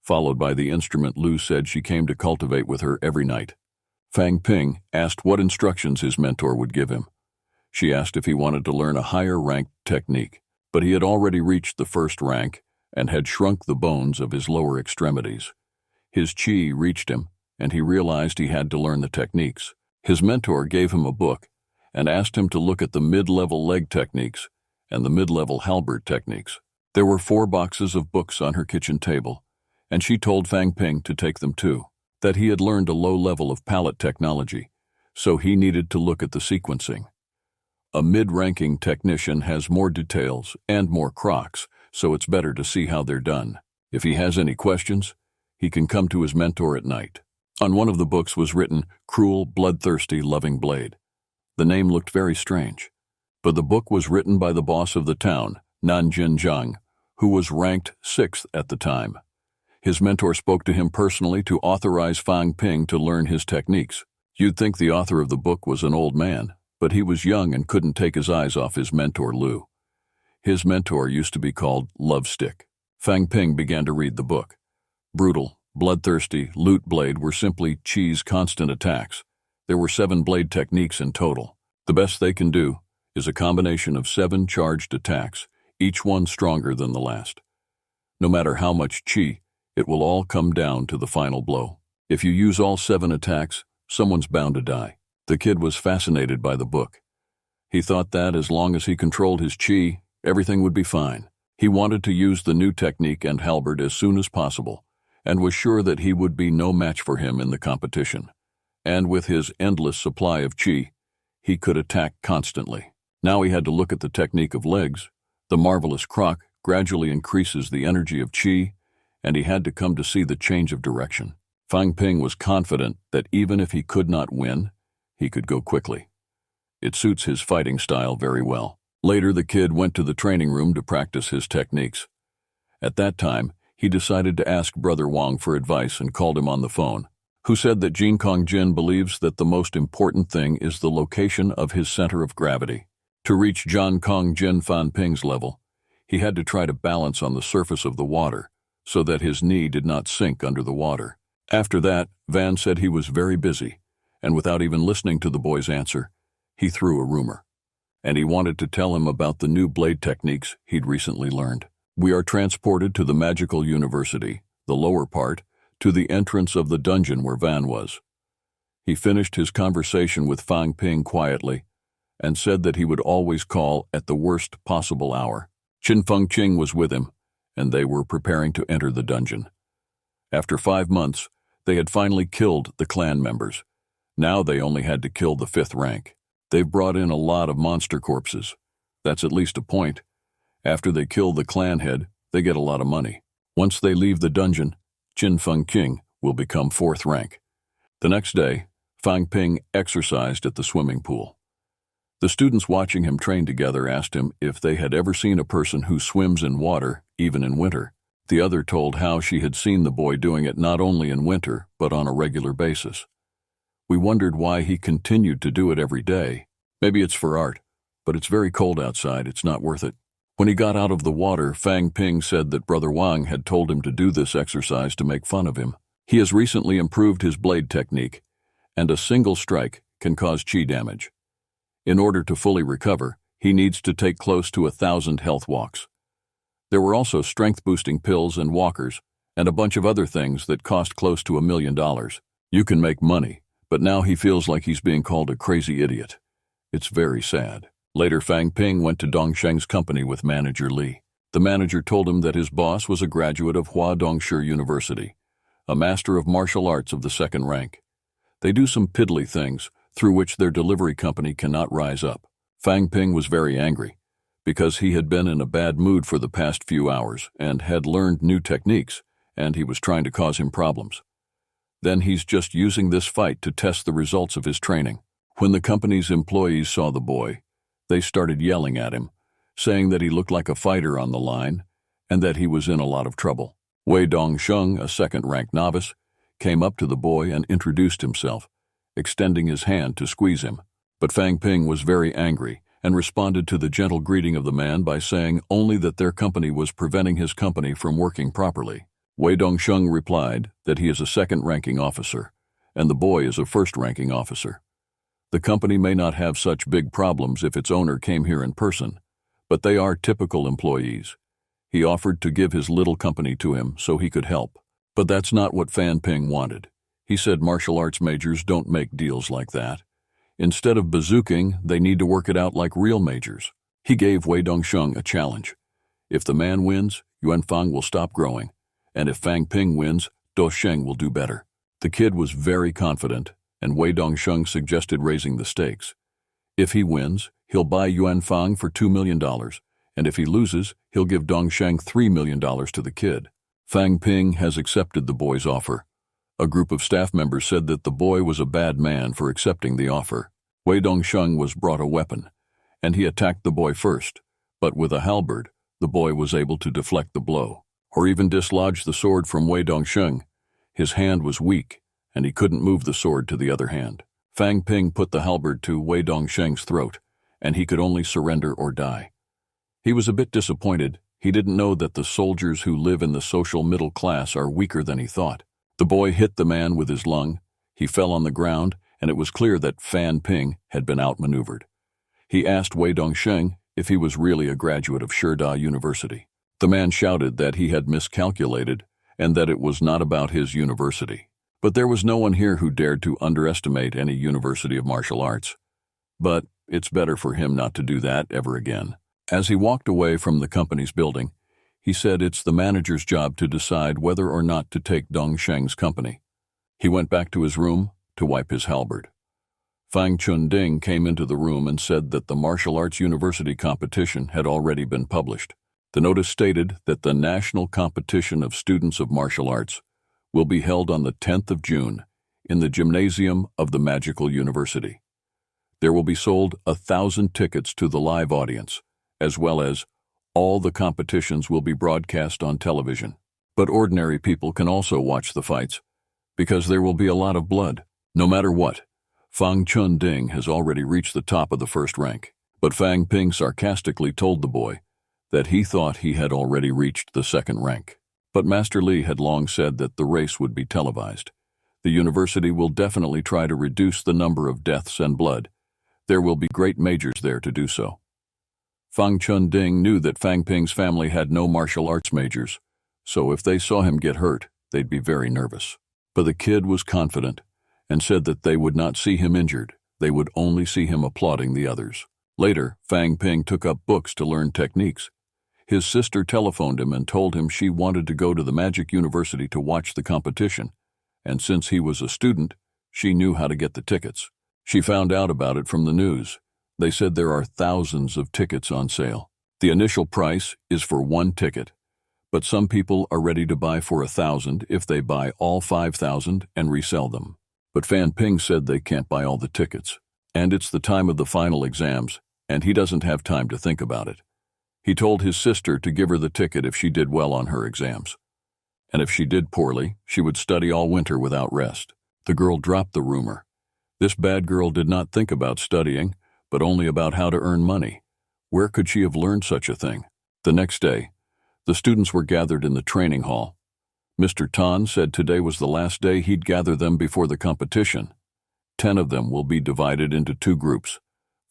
followed by the instrument Lu said she came to cultivate with her every night. Fang Ping asked what instructions his mentor would give him. She asked if he wanted to learn a higher-ranked technique, but he had already reached the first rank and had shrunk the bones of his lower extremities. His chi reached him, and he realized he had to learn the techniques. His mentor gave him a book and asked him to look at the mid-level leg techniques and the mid-level halberd techniques. There were 4 boxes of books on her kitchen table, and she told Fang Ping to take them too, that he had learned a low level of palette technology, so he needed to look at the sequencing. A mid-ranking technician has more details and more crocs, so it's better to see how they're done. If he has any questions, he can come to his mentor at night. On one of the books was written, "Cruel, Bloodthirsty, Loving Blade." The name looked very strange, but the book was written by the boss of the town, Nanjin Zhang, who was ranked 6th at the time. His mentor spoke to him personally to authorize Fang Ping to learn his techniques. You'd think the author of the book was an old man, but he was young and couldn't take his eyes off his mentor Lu. His mentor used to be called Love Stick. Fang Ping began to read the book. Brutal, bloodthirsty, loot blade were simply Qi's constant attacks. There were 7 blade techniques in total. The best they can do is a combination of 7 charged attacks, each one stronger than the last. No matter how much Qi, it will all come down to the final blow. If you use all 7 attacks, someone's bound to die. The kid was fascinated by the book. He thought that as long as he controlled his Qi, everything would be fine. He wanted to use the new technique and halberd as soon as possible, and was sure that he would be no match for him in the competition. And with his endless supply of Qi, he could attack constantly. Now he had to look at the technique of legs, The marvelous croc gradually increases the energy of qi, and he had to come to see the change of direction. Fang Ping was confident that even if he could not win, he could go quickly. It suits his fighting style very well. Later, the kid went to the training room to practice his techniques. At that time, he decided to ask Brother Wang for advice and called him on the phone, who said that Jin Kong Jin believes that the most important thing is the location of his center of gravity. To reach Jin Kong Jin Fan Ping's level, he had to try to balance on the surface of the water so that his knee did not sink under the water. After that, Van said he was very busy, and without even listening to the boy's answer, he threw a rumor, and he wanted to tell him about the new blade techniques he'd recently learned. We are transported to the magical university, the lower part, to the entrance of the dungeon where Van was. He finished his conversation with Fang Ping quietly and said that he would always call at the worst possible hour. Qin Fengqing was with him, and they were preparing to enter the dungeon. After 5 months, they had finally killed the clan members. Now they only had to kill the 5th rank. They've brought in a lot of monster corpses. That's at least a point. After they kill the clan head, they get a lot of money. Once they leave the dungeon, Qin Fengqing will become 4th rank. The next day, Fang Ping exercised at the swimming pool. The students watching him train together asked him if they had ever seen a person who swims in water, even in winter. The other told how she had seen the boy doing it not only in winter, but on a regular basis. We wondered why he continued to do it every day. Maybe it's for art, but it's very cold outside, it's not worth it. When he got out of the water, Fang Ping said that Brother Wang had told him to do this exercise to make fun of him. He has recently improved his blade technique, and a single strike can cause qi damage. In order to fully recover, he needs to take close to 1,000 health walks. There were also strength-boosting pills and walkers, and a bunch of other things that cost close to $1 million. You can make money, but now he feels like he's being called a crazy idiot. It's very sad. Later, Fang Ping went to Dongsheng's company with manager Li. The manager told him that his boss was a graduate of Hua Dongshi University, a master of martial arts of the 2nd rank. They do some piddly things through which their delivery company cannot rise up. Fang Ping was very angry because he had been in a bad mood for the past few hours and had learned new techniques, and he was trying to cause him problems. Then he's just using this fight to test the results of his training. When the company's employees saw the boy, they started yelling at him, saying that he looked like a fighter on the line and that he was in a lot of trouble. Wei Dongsheng, a 2nd-ranked novice, came up to the boy and introduced himself, extending his hand to squeeze him. But Fang Ping was very angry and responded to the gentle greeting of the man by saying only that their company was preventing his company from working properly. Wei Dongsheng replied that he is a 2nd-ranking officer, and the boy is a 1st-ranking officer. The company may not have such big problems if its owner came here in person, but they are typical employees. He offered to give his little company to him so he could help. But that's not what Fan Ping wanted. He said martial arts majors don't make deals like that. Instead of bazooking, they need to work it out like real majors. He gave Wei Dongsheng a challenge. If the man wins, Yuan Fang will stop growing, and if Fang Ping wins, Do Sheng will do better. The kid was very confident, and Wei Dongsheng suggested raising the stakes. If he wins, he'll buy Yuan Fang for $2 million, and if he loses, he'll give Dongsheng $3 million to the kid. Fang Ping has accepted the boy's offer. A group of staff members said that the boy was a bad man for accepting the offer. Wei Dongsheng was brought a weapon, and he attacked the boy first, but with a halberd, the boy was able to deflect the blow, or even dislodge the sword from Wei Dongsheng. His hand was weak, and he couldn't move the sword to the other hand. Fang Ping put the halberd to Wei Dongsheng's throat, and he could only surrender or die. He was a bit disappointed. He didn't know that the soldiers who live in the social middle class are weaker than he thought. The boy hit the man with his lung. He fell on the ground, and it was clear that Fan Ping had been outmaneuvered. He asked Wei Dongsheng if he was really a graduate of Shida University. The man shouted that he had miscalculated and that it was not about his university. But there was no one here who dared to underestimate any university of martial arts. But it's better for him not to do that ever again. As he walked away from the company's building, he said it's the manager's job to decide whether or not to take Dongsheng's company. He went back to his room to wipe his halberd. Fang Chun-ding came into the room and said that the martial arts university competition had already been published. The notice stated that the national competition of students of martial arts will be held on the 10th of June in the gymnasium of the Magical University. There will be sold 1,000 tickets to the live audience, as well as all the competitions will be broadcast on television. But ordinary people can also watch the fights, because there will be a lot of blood. No matter what, Fang Chun-ding has already reached the top of the first rank. But Fang Ping sarcastically told the boy that he thought he had already reached the second rank. But Master Li had long said that the race would be televised. The university will definitely try to reduce the number of deaths and blood. There will be great majors there to do so. Fang Chun-ding knew that Fang Ping's family had no martial arts majors, so if they saw him get hurt, they'd be very nervous. But the kid was confident and said that they would not see him injured. They would only see him applauding the others. Later, Fang Ping took up books to learn techniques. His sister telephoned him and told him she wanted to go to the Magic University to watch the competition, and since he was a student, she knew how to get the tickets. She found out about it from the news. They said there are thousands of tickets on sale. The initial price is for one ticket, but some people are ready to buy for 1,000 if they buy all 5,000 and resell them. But Fan Ping said they can't buy all the tickets, and it's the time of the final exams, and he doesn't have time to think about it. He told his sister to give her the ticket if she did well on her exams. And if she did poorly, she would study all winter without rest. The girl dropped the rumor. This bad girl did not think about studying, but only about how to earn money. Where could she have learned such a thing? The next day, the students were gathered in the training hall. Mr. Tan said today was the last day he'd gather them before the competition. 10 of them will be divided into 2 groups.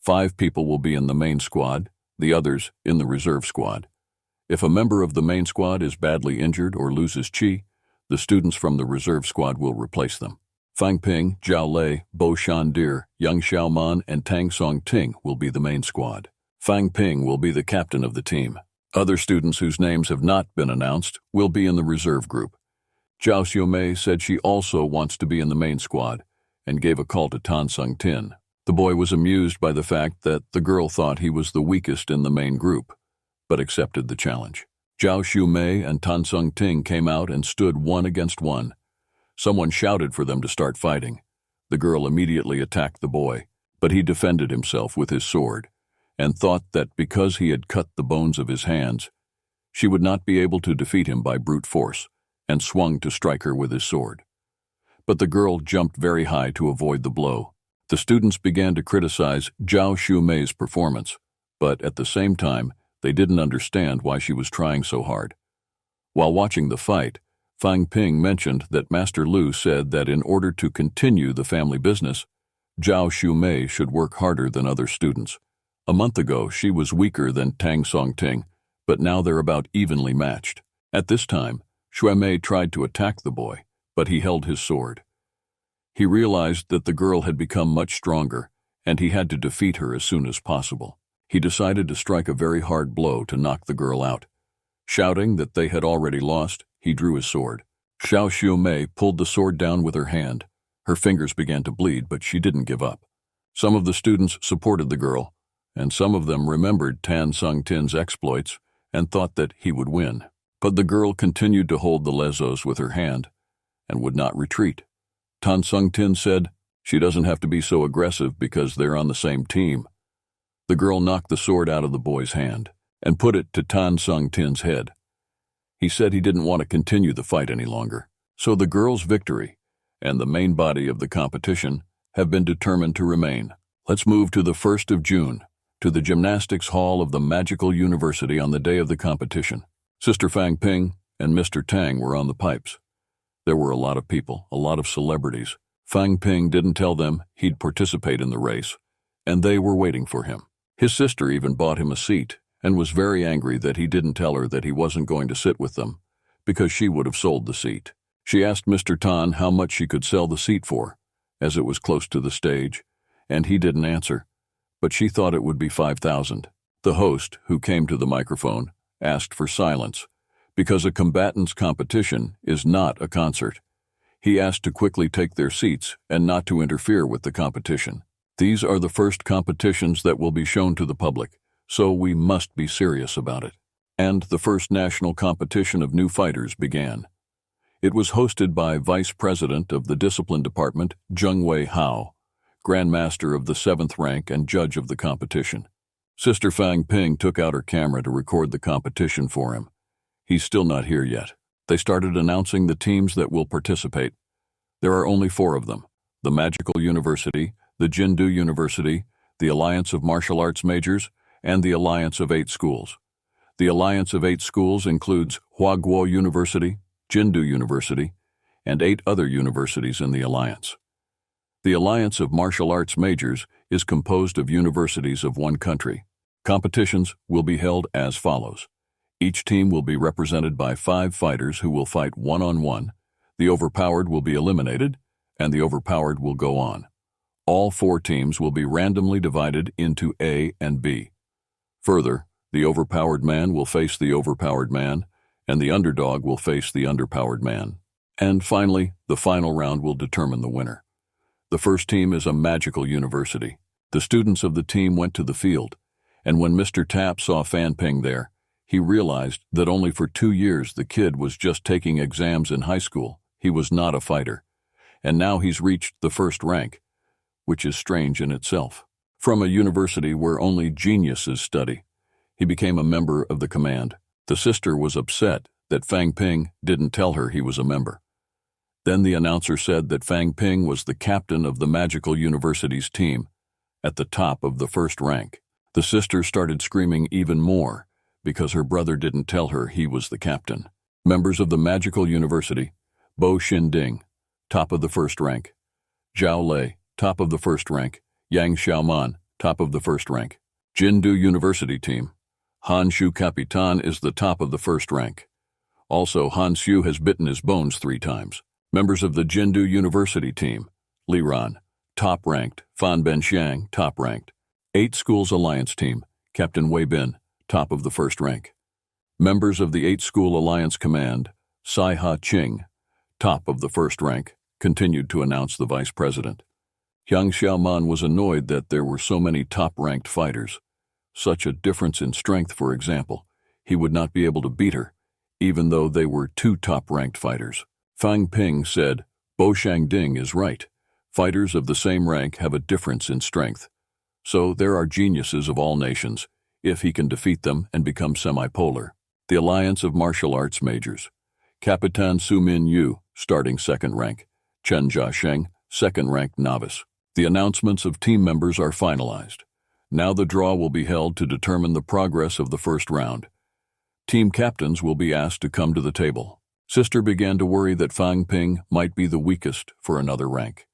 5 people will be in the main squad, the others in the reserve squad. If a member of the main squad is badly injured or loses chi, the students from the reserve squad will replace them. Fang Ping, Zhao Lei, Bo Shandir, Yang Xiaoman, and Tang Song Ting will be the main squad. Fang Ping will be the captain of the team. Other students whose names have not been announced will be in the reserve group. Zhao Xiumei said she also wants to be in the main squad and gave a call to Tan Sung Tin. The boy was amused by the fact that the girl thought he was the weakest in the main group, but accepted the challenge. Zhao Xiumei and Tan Sung Ting came out and stood 1 against 1. Someone shouted for them to start fighting. The girl immediately attacked the boy, but he defended himself with his sword and thought that because he had cut the bones of his hands, she would not be able to defeat him by brute force, and swung to strike her with his sword. But the girl jumped very high to avoid the blow. The students began to criticize Zhao Xiumei's performance, but at the same time, they didn't understand why she was trying so hard. While watching the fight, Fang Ping mentioned that Master Lu said that in order to continue the family business, Zhao Xiumei should work harder than other students. A month ago, she was weaker than Tang Song Ting, but now they're about evenly matched. At this time, Xuemei tried to attack the boy, but he held his sword. He realized that the girl had become much stronger, and he had to defeat her as soon as possible. He decided to strike a very hard blow to knock the girl out. Shouting that they had already lost, he drew his sword. Zhao Xiumei pulled the sword down with her hand. Her fingers began to bleed, but she didn't give up. Some of the students supported the girl, and some of them remembered Tan Sung Tin's exploits and thought that he would win. But the girl continued to hold the lezos with her hand and would not retreat. Tan Sung Tin said, "She doesn't have to be so aggressive because they're on the same team." The girl knocked the sword out of the boy's hand and put it to Tan Sung Tin's head. He said he didn't want to continue the fight any longer. So the girl's victory and the main body of the competition have been determined to remain. Let's move to the 1st of June, to the gymnastics hall of the Magical University on the day of the competition. Sister Fang Ping and Mr. Tang were on the pipes. There were a lot of people, a lot of celebrities. Fang Ping didn't tell them he'd participate in the race, and they were waiting for him. His sister even bought him a seat and was very angry that he didn't tell her that he wasn't going to sit with them, because she would have sold the seat. She asked Mr. Tan how much she could sell the seat for, as it was close to the stage, and he didn't answer, but she thought it would be 5,000. The host, who came to the microphone, asked for silence, because a combatants' competition is not a concert. He asked to quickly take their seats and not to interfere with the competition. These are the first competitions that will be shown to the public, so we must be serious about it. And the first national competition of new fighters began. It was hosted by Vice President of the Discipline Department, Jung-Wei Hao, Grandmaster of the 7th rank and judge of the competition. Sister Fang Ping took out her camera to record the competition for him. He's still not here yet. They started announcing the teams that will participate. There are only 4 of them: the Magical University, the Jindu University, the Alliance of Martial Arts Majors, and the Alliance of 8 Schools. The Alliance of 8 Schools includes Huaguo University, Jindu University, and 8 other universities in the Alliance. The Alliance of Martial Arts Majors is composed of universities of one country. Competitions will be held as follows. Each team will be represented by 5 fighters who will fight one-on-one. The overpowered will be eliminated, and the overpowered will go on. All 4 teams will be randomly divided into A and B. Further, the overpowered man will face the overpowered man, and the underdog will face the underpowered man. And finally, the final round will determine the winner. The first team is a magical university. The students of the team went to the field, and when Mr. Tap saw Fan Ping there, he realized that only for 2 years the kid was just taking exams in high school. He was not a fighter. And now he's reached the 1st rank, which is strange in itself. From a university where only geniuses study, he became a member of the command. The sister was upset that Fang Ping didn't tell her he was a member. Then the announcer said that Fang Ping was the captain of the Magical University's team, at the top of the 1st rank. The sister started screaming even more because her brother didn't tell her he was the captain. Members of the Magical University: Bo Xinding, top of the 1st rank; Zhao Lei, top of the 1st rank; Yang Xiaoman, top of the 1st rank. Jindu University team: Han Shu Capitan is the top of the 1st rank. Also, Han Shu has bitten his bones 3 times. Members of the Jindu University team: Li Ran, top-ranked; Fan Benxiang, top-ranked. 8 Schools Alliance team: Captain Wei Bin, top of the 1st rank. Members of the 8 School Alliance Command: Sai Ha Qing, top of the 1st rank, continued to announce the vice president. Yang Xiaoman was annoyed that there were so many top-ranked fighters. Such a difference in strength, for example. He would not be able to beat her, even though they were 2 top-ranked fighters. Fang Ping said, Bo Shangding is right. Fighters of the same rank have a difference in strength. So there are geniuses of all nations, if he can defeat them and become semi-polar. The Alliance of Martial Arts Majors: Capitan Su Min Yu, starting 2nd rank; Chen Jiasheng, 2nd rank novice. The announcements of team members are finalized. Now the draw will be held to determine the progress of the 1st round. Team captains will be asked to come to the table. Sister began to worry that Fang Ping might be the weakest for another rank.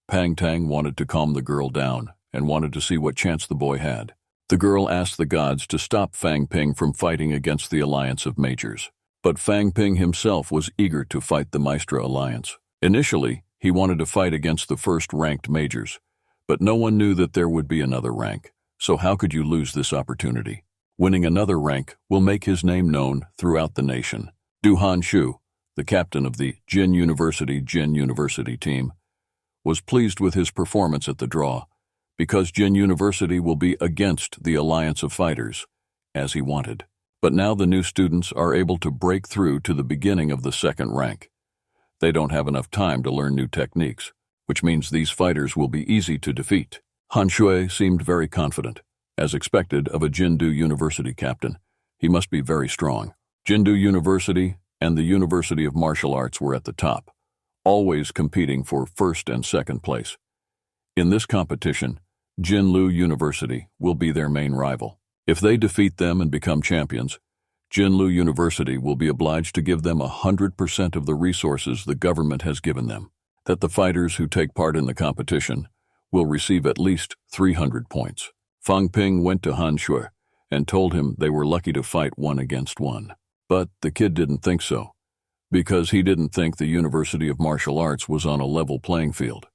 Pang Tang wanted to calm the girl down and wanted to see what chance the boy had. The girl asked the gods to stop Fang Ping from fighting against the Alliance of Majors. But Fang Ping himself was eager to fight the Maestra Alliance. Initially, he wanted to fight against the 1st-ranked majors, but no one knew that there would be another rank. So how could you lose this opportunity? Winning another rank will make his name known throughout the nation. Du Hanshu, the captain of the Jin University team, was pleased with his performance at the draw, because Jin University will be against the Alliance of Fighters, as he wanted. But now the new students are able to break through to the beginning of the 2nd rank. They don't have enough time to learn new techniques, which means these fighters will be easy to defeat. Han Shui seemed very confident. As expected of a Jindu University captain, he must be very strong. Jindu University and the University of Martial Arts were at the top, always competing for 1st and 2nd place. In this competition, Jinlu University will be their main rival. If they defeat them and become champions, Jinlu University will be obliged to give them 100% of the resources the government has given them. That the fighters who take part in the competition will receive at least 300 points. Fang Ping went to Han Shui and told him they were lucky to fight 1 against 1. But the kid didn't think so, because he didn't think the University of Martial Arts was on a level playing field.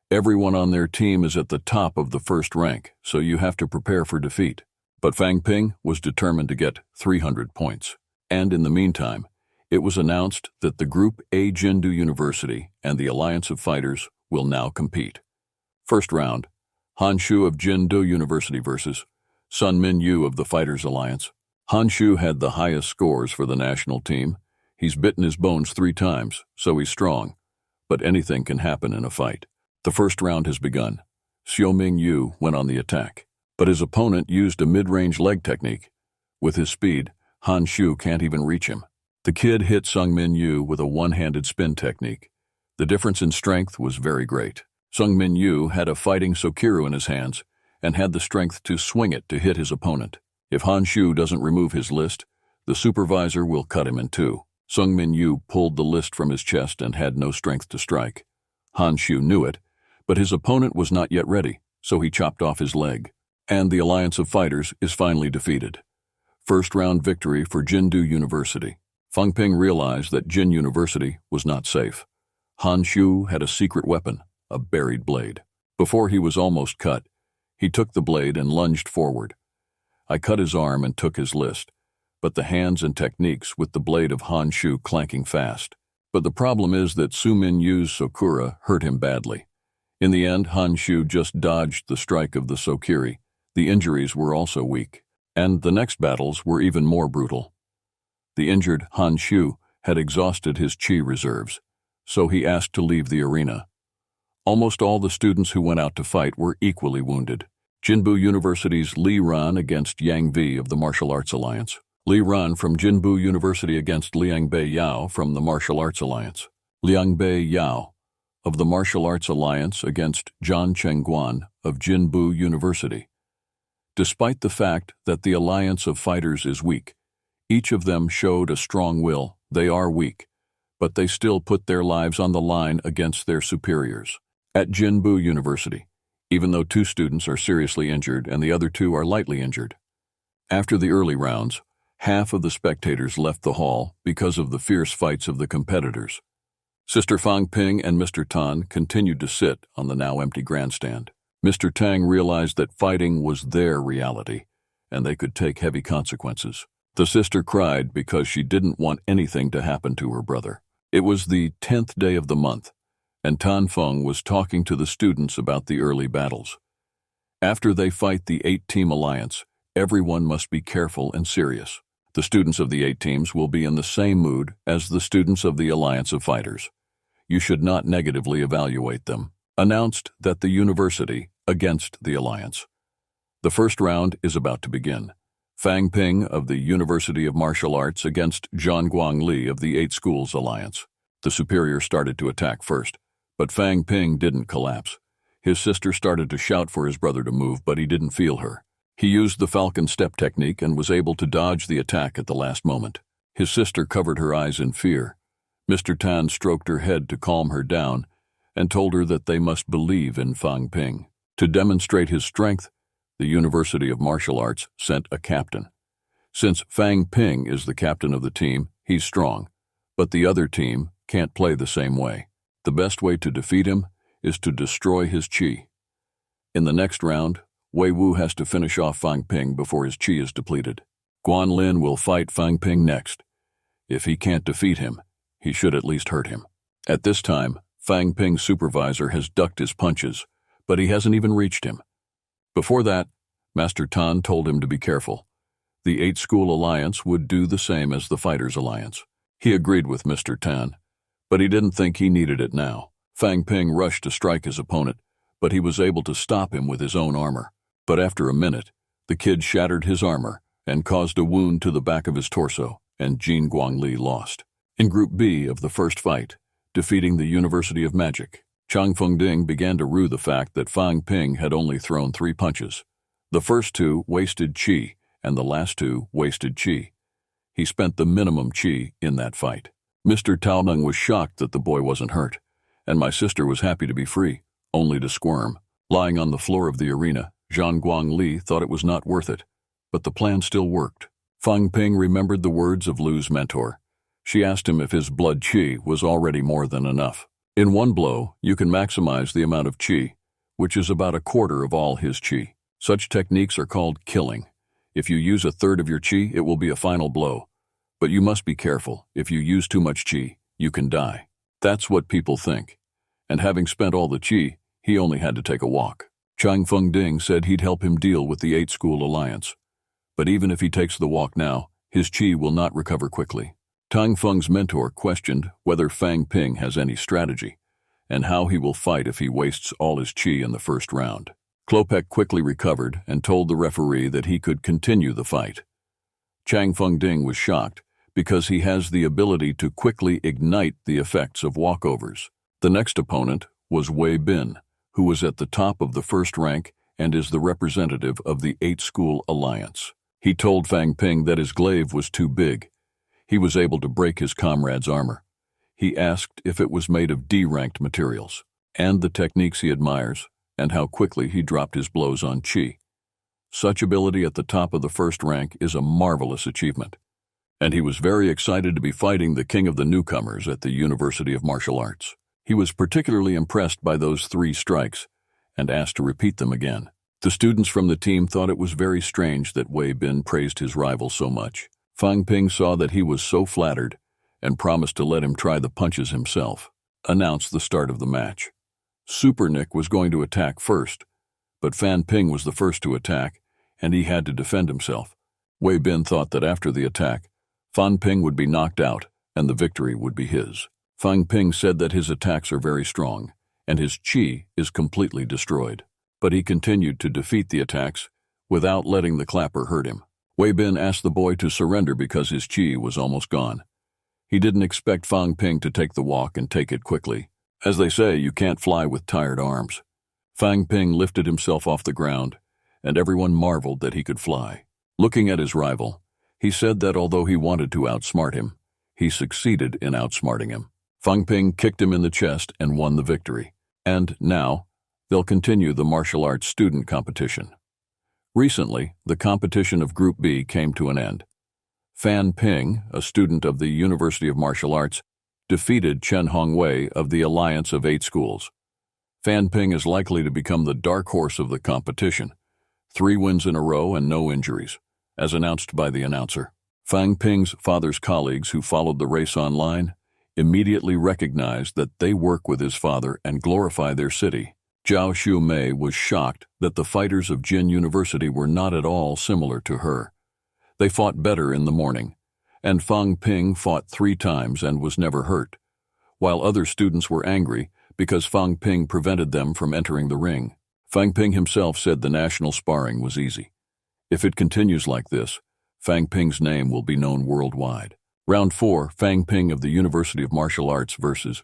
Everyone on their team is at the top of the 1st rank, so you have to prepare for defeat. But Fang Ping was determined to get 300 points. And in the meantime, it was announced that the Group A Jindu University and the Alliance of Fighters will now compete. 1st round, Han Shu of Jindu University versus Sun Min Yu of the Fighters Alliance. Han Shu had the highest scores for the national team. He's bitten his bones 3 times, so he's strong. But anything can happen in a fight. The first round has begun. Xiaoming Yu went on the attack, but his opponent used a mid-range leg technique. With his speed, Han Shu can't even reach him. The kid hit Sung Min Yu with a one-handed spin technique. The difference in strength was very great. Sung Min Yu had a fighting sokiru in his hands and had the strength to swing it to hit his opponent. If Han Shu doesn't remove his list, the supervisor will cut him in 2. Sung Min Yu pulled the list from his chest and had no strength to strike. Han Shu knew it, but his opponent was not yet ready, so he chopped off his leg. And the Alliance of Fighters is finally defeated. First round victory for Jindu University. Feng Ping realized that Jin University was not safe. Han Shu had a secret weapon, a buried blade. Before he was almost cut, he took the blade and lunged forward. I cut his arm and took his list, but the hands and techniques with the blade of Han Shu clanking fast. But the problem is that Su Min Yu's Sokura hurt him badly. In the end, Han Shu just dodged the strike of the Sokiri. The injuries were also weak, and the next battles were even more brutal. The injured Han Shu had exhausted his chi reserves, so he asked to leave the arena. Almost all the students who went out to fight were equally wounded. Jinbu University's Li Ran against Yang Vi of the Martial Arts Alliance. Li Ran from Jinbu University against Liang Bei Yao from the Martial Arts Alliance. Liang Bei Yao of the Martial Arts Alliance against Zhan Chengguan of Jinbu University. Despite the fact that the Alliance of Fighters is weak, each of them showed a strong will. They are weak, but they still put their lives on the line against their superiors. At Jinbu University, even though 2 students are seriously injured and the other 2 are lightly injured. After the early rounds, half of the spectators left the hall because of the fierce fights of the competitors. Sister Fang Ping and Mr. Tan continued to sit on the now empty grandstand. Mr. Tang realized that fighting was their reality, and they could take heavy consequences. The sister cried because she didn't want anything to happen to her brother. It was the 10th day of the month, and Tan Feng was talking to the students about the early battles. After they fight the 8-team alliance, everyone must be careful and serious. The students of the 8 teams will be in the same mood as the students of the Alliance of Fighters. You should not negatively evaluate them. Announced that the university against the alliance. The first round is about to begin. Fang Ping of the University of Martial Arts against Zhan Guang Li of the 8 Schools Alliance. The superior started to attack first, but Fang Ping didn't collapse. His sister started to shout for his brother to move, but he didn't feel her. He used the falcon step technique and was able to dodge the attack at the last moment. His sister covered her eyes in fear. Mr. Tan stroked her head to calm her down and told her that they must believe in Fang Ping. To demonstrate his strength, the University of Martial Arts sent a captain. Since Fang Ping is the captain of the team, he's strong, but the other team can't play the same way. The best way to defeat him is to destroy his chi. In the next round, Wei Wu has to finish off Fang Ping before his chi is depleted. Guan Lin will fight Fang Ping next. If he can't defeat him, he should at least hurt him. At this time, Fang Ping's supervisor has ducked his punches, but he hasn't even reached him. Before that, Master Tan told him to be careful. The 8-School Alliance would do the same as the Fighters Alliance. He agreed with Mr. Tan, but he didn't think he needed it now. Fang Ping rushed to strike his opponent, but he was able to stop him with his own armor. But after a minute, the kid shattered his armor and caused a wound to the back of his torso, and Jin Guangli lost. In Group B of the first fight, defeating the University of Magic, Chang Fengding began to rue the fact that Fang Ping had only thrown 3 punches. The first 2 wasted chi, and the last 2 wasted chi. He spent the minimum chi in that fight. Mr. Taoneng was shocked that the boy wasn't hurt, and my sister was happy to be free, only to squirm. Lying on the floor of the arena, Zhan Guangli thought it was not worth it, but the plan still worked. Fang Ping remembered the words of Lu's mentor. She asked him if his blood chi was already more than enough. In one blow, you can maximize the amount of chi, which is about a quarter of all his chi. Such techniques are called killing. If you use a third of your chi, it will be a final blow. But you must be careful. If you use too much chi, you can die. That's what people think. And having spent all the chi, he only had to take a walk. Chang Feng Ding said he'd help him deal with the 8-school alliance. But even if he takes the walk now, his chi will not recover quickly. Tang Feng's mentor questioned whether Fang Ping has any strategy, and how he will fight if he wastes all his chi in the first round. Klopek quickly recovered and told the referee that he could continue the fight. Chang Feng Ding was shocked because he has the ability to quickly ignite the effects of walkovers. The next opponent was Wei Bin, who was at the top of the first rank and is the representative of the 8-school alliance. He told Fang Ping that his glaive was too big. He was able to break his comrade's armor. He asked if it was made of D-ranked materials, and the techniques he admires, and how quickly he dropped his blows on chi. Such ability at the top of the first rank is a marvelous achievement, and he was very excited to be fighting the king of the newcomers at the University of Martial Arts. He was particularly impressed by those 3 strikes, and asked to repeat them again. The students from the team thought it was very strange that Wei Bin praised his rival so much. Fang Ping saw that he was so flattered, and promised to let him try the punches himself. Announced the start of the match. Super Nick was going to attack first, but Fan Ping was the first to attack, and he had to defend himself. Wei Bin thought that after the attack, Fan Ping would be knocked out, and the victory would be his. Fang Ping said that his attacks are very strong, and his chi is completely destroyed. But he continued to defeat the attacks without letting the clapper hurt him. Wei Bin asked the boy to surrender because his chi was almost gone. He didn't expect Fang Ping to take the walk and take it quickly. As they say, you can't fly with tired arms. Fang Ping lifted himself off the ground, and everyone marveled that he could fly. Looking at his rival, he said that although he wanted to outsmart him, he succeeded in outsmarting him. Fang Ping kicked him in the chest and won the victory. And now, they'll continue the martial arts student competition. Recently, the competition of Group B came to an end. Fan Ping, a student of the University of Martial Arts, defeated Chen Hongwei of the Alliance of 8 Schools. Fan Ping is likely to become the dark horse of the competition. 3 wins in a row and no injuries, as announced by the announcer. Fang Ping's father's colleagues who followed the race online immediately recognized that they work with his father and glorify their city. Zhao Xiumei was shocked that the fighters of Jin University were not at all similar to her. They fought better in the morning, and Fang Ping fought 3 times and was never hurt, while other students were angry because Fang Ping prevented them from entering the ring. Fang Ping himself said the national sparring was easy. If it continues like this, Fang Ping's name will be known worldwide. Round 4, Fang Ping of the University of Martial Arts versus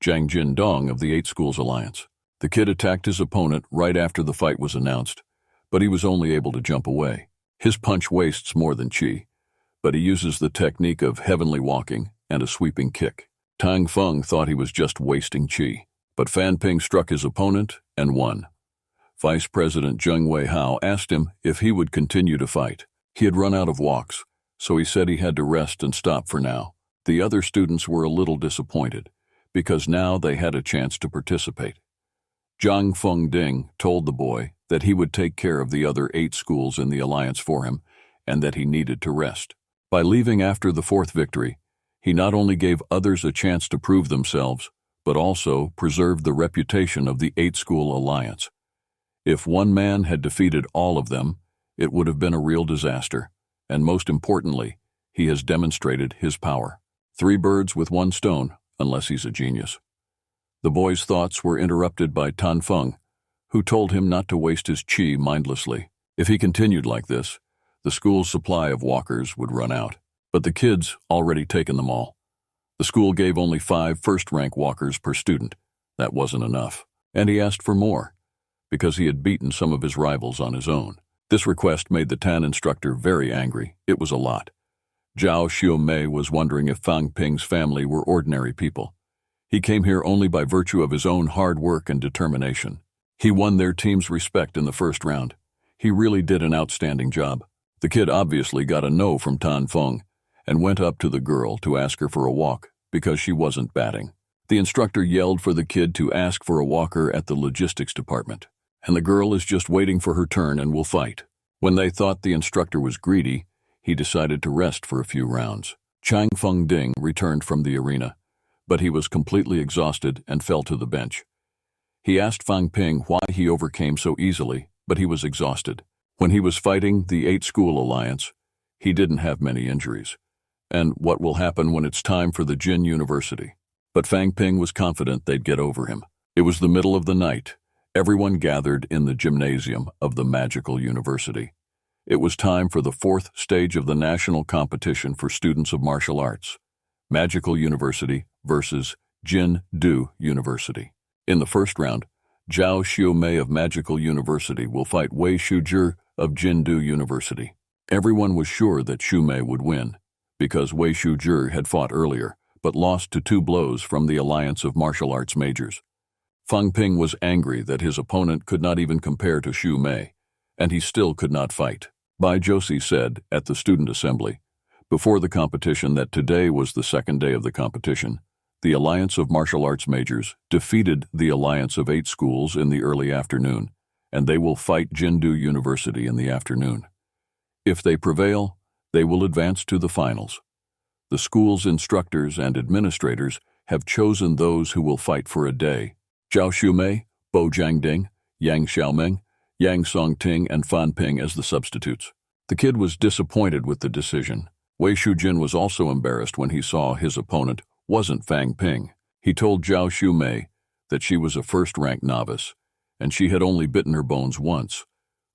Zhang Jindong of the 8 Schools Alliance. The kid attacked his opponent right after the fight was announced, but he was only able to jump away. His punch wastes more than chi, but he uses the technique of heavenly walking and a sweeping kick. Tang Feng thought he was just wasting chi, but Fan Ping struck his opponent and won. Vice President Zheng Weihao asked him if he would continue to fight. He had run out of walks, so he said he had to rest and stop for now. The other students were a little disappointed, because now they had a chance to participate. Zhang Fengding told the boy that he would take care of the other 8 schools in the alliance for him, and that he needed to rest. By leaving after the 4th victory, he not only gave others a chance to prove themselves, but also preserved the reputation of the 8-school alliance. If one man had defeated all of them, it would have been a real disaster, and most importantly, he has demonstrated his power. 3 birds with 1 stone, unless he's a genius. The boy's thoughts were interrupted by Tan Feng, who told him not to waste his chi mindlessly. If he continued like this, the school's supply of walkers would run out. But the kids already taken them all. The school gave only 5 first-rank walkers per student. That wasn't enough. And he asked for more, because he had beaten some of his rivals on his own. This request made the Tan instructor very angry. It was a lot. Zhao Xiumei was wondering if Fang Ping's family were ordinary people. He came here only by virtue of his own hard work and determination. He won their team's respect in the first round. He really did an outstanding job. The kid obviously got a no from Tan Feng and went up to the girl to ask her for a walk because she wasn't batting. The instructor yelled for the kid to ask for a walker at the logistics department, and the girl is just waiting for her turn and will fight. When they thought the instructor was greedy, he decided to rest for a few rounds. Chang Fengding returned from the arena, but he was completely exhausted and fell to the bench. He asked Fang Ping why he overcame so easily, but he was exhausted. When he was fighting the 8-school alliance, he didn't have many injuries. And what will happen when it's time for the Jin University? But Fang Ping was confident they'd get over him. It was the middle of the night. Everyone gathered in the gymnasium of the Magical University. It was time for the 4th stage of the national competition for students of martial arts. Magical University versus Jin Du University. In the first round, Zhao Xiumei of Magical University will fight Wei Shuzhi of Jin Du University. Everyone was sure that Xiumei would win, because Wei Shuzhi had fought earlier, but lost to 2 blows from the Alliance of Martial Arts Majors. Fang Ping was angry that his opponent could not even compare to Xiumei, and he still could not fight. Bai Josie said at the student assembly, before the competition, that today was the 2nd day of the competition. The Alliance of Martial Arts Majors defeated the Alliance of 8 schools in the early afternoon, and they will fight Jindu University in the afternoon. If they prevail, they will advance to the finals. The school's instructors and administrators have chosen those who will fight for a day. Zhao Xiumei, Bo Jiangding, Yang Xiaomeng, Yang Songting, and Fan Ping as the substitutes. The kid was disappointed with the decision. Wei Shujin was also embarrassed when he saw his opponent wasn't Fang Ping. He told Zhao Xiumei that she was a first-ranked novice, and she had only bitten her bones once.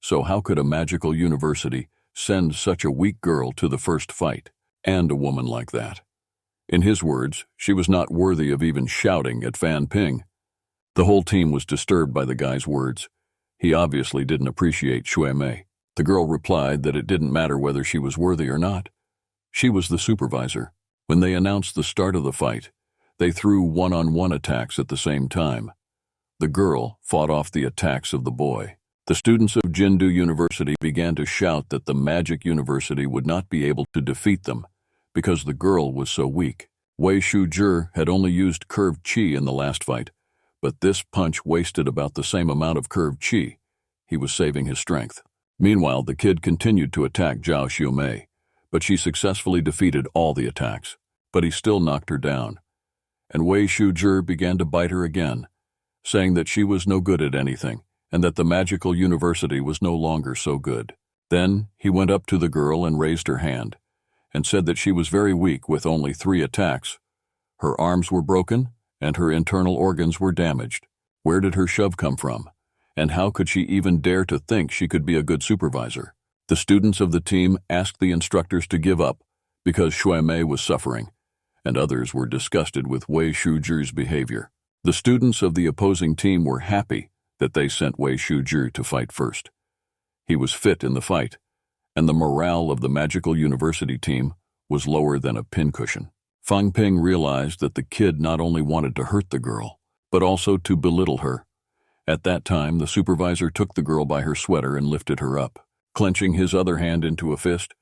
So how could a magical university send such a weak girl to the first fight, and a woman like that? In his words, she was not worthy of even shouting at Fan Ping. The whole team was disturbed by the guy's words. He obviously didn't appreciate Xiumei. The girl replied that it didn't matter whether she was worthy or not. She was the supervisor. When they announced the start of the fight, they threw one-on-one attacks at the same time. The girl fought off the attacks of the boy. The students of Jindu University began to shout that the Magic University would not be able to defeat them because the girl was so weak. Wei Shuzhi had only used curved chi in the last fight, but this punch wasted about the same amount of curved chi. He was saving his strength. Meanwhile, the kid continued to attack Zhao Xiumei, but she successfully defeated all the attacks. But he still knocked her down. And Wei Shuzhi began to bite her again, saying that she was no good at anything, and that the Magical University was no longer so good. Then he went up to the girl and raised her hand, and said that she was very weak with only 3 attacks. Her arms were broken, and her internal organs were damaged. Where did her shove come from? And how could she even dare to think she could be a good supervisor? The students of the team asked the instructors to give up because Xiumei was suffering, and others were disgusted with Wei Shuzhi's behavior. The students of the opposing team were happy that they sent Wei Shuzhi to fight first. He was fit in the fight, and the morale of the Magical University team was lower than a pincushion. Fang Ping realized that the kid not only wanted to hurt the girl, but also to belittle her. At that time, the supervisor took the girl by her sweater and lifted her up. Clenching his other hand into a fist,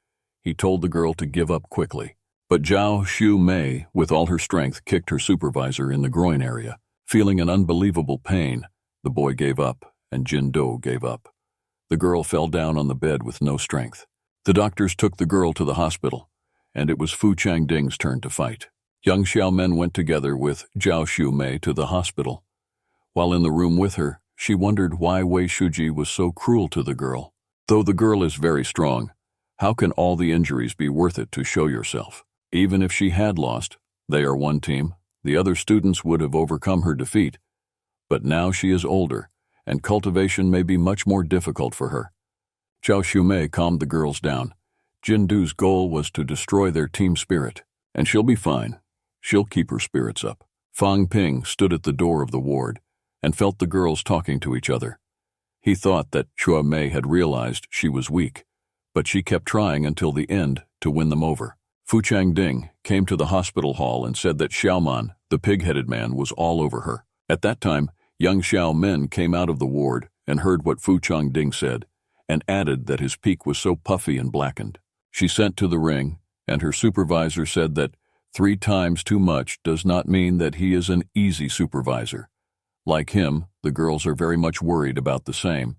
he told the girl to give up quickly. But Zhao Xiumei, with all her strength, kicked her supervisor in the groin area. Feeling an unbelievable pain, the boy gave up, and Jin Do gave up. The girl fell down on the bed with no strength. The doctors took the girl to the hospital, and it was Fu Changding's turn to fight. Young Xiaomen went together with Zhao Xiumei to the hospital. While in the room with her, she wondered why Wei Shuzhi was so cruel to the girl. Though the girl is very strong, how can all the injuries be worth it to show yourself? Even if she had lost, they are one team, the other students would have overcome her defeat. But now she is older, and cultivation may be much more difficult for her. Zhao Xiumei calmed the girls down. Jindu's goal was to destroy their team spirit, and she'll be fine. She'll keep her spirits up. Fang Ping stood at the door of the ward and felt the girls talking to each other. He thought that Xiumei had realized she was weak, but she kept trying until the end to win them over. Fu Changding came to the hospital hall and said that Xiaoman, the pig-headed man, was all over her. At that time, young Xiaomen came out of the ward and heard what Fu Changding said, and added that his peak was so puffy and blackened. She sent to the ring, and her supervisor said that 3 times too much does not mean that he is an easy supervisor. Like him, the girls are very much worried about the same.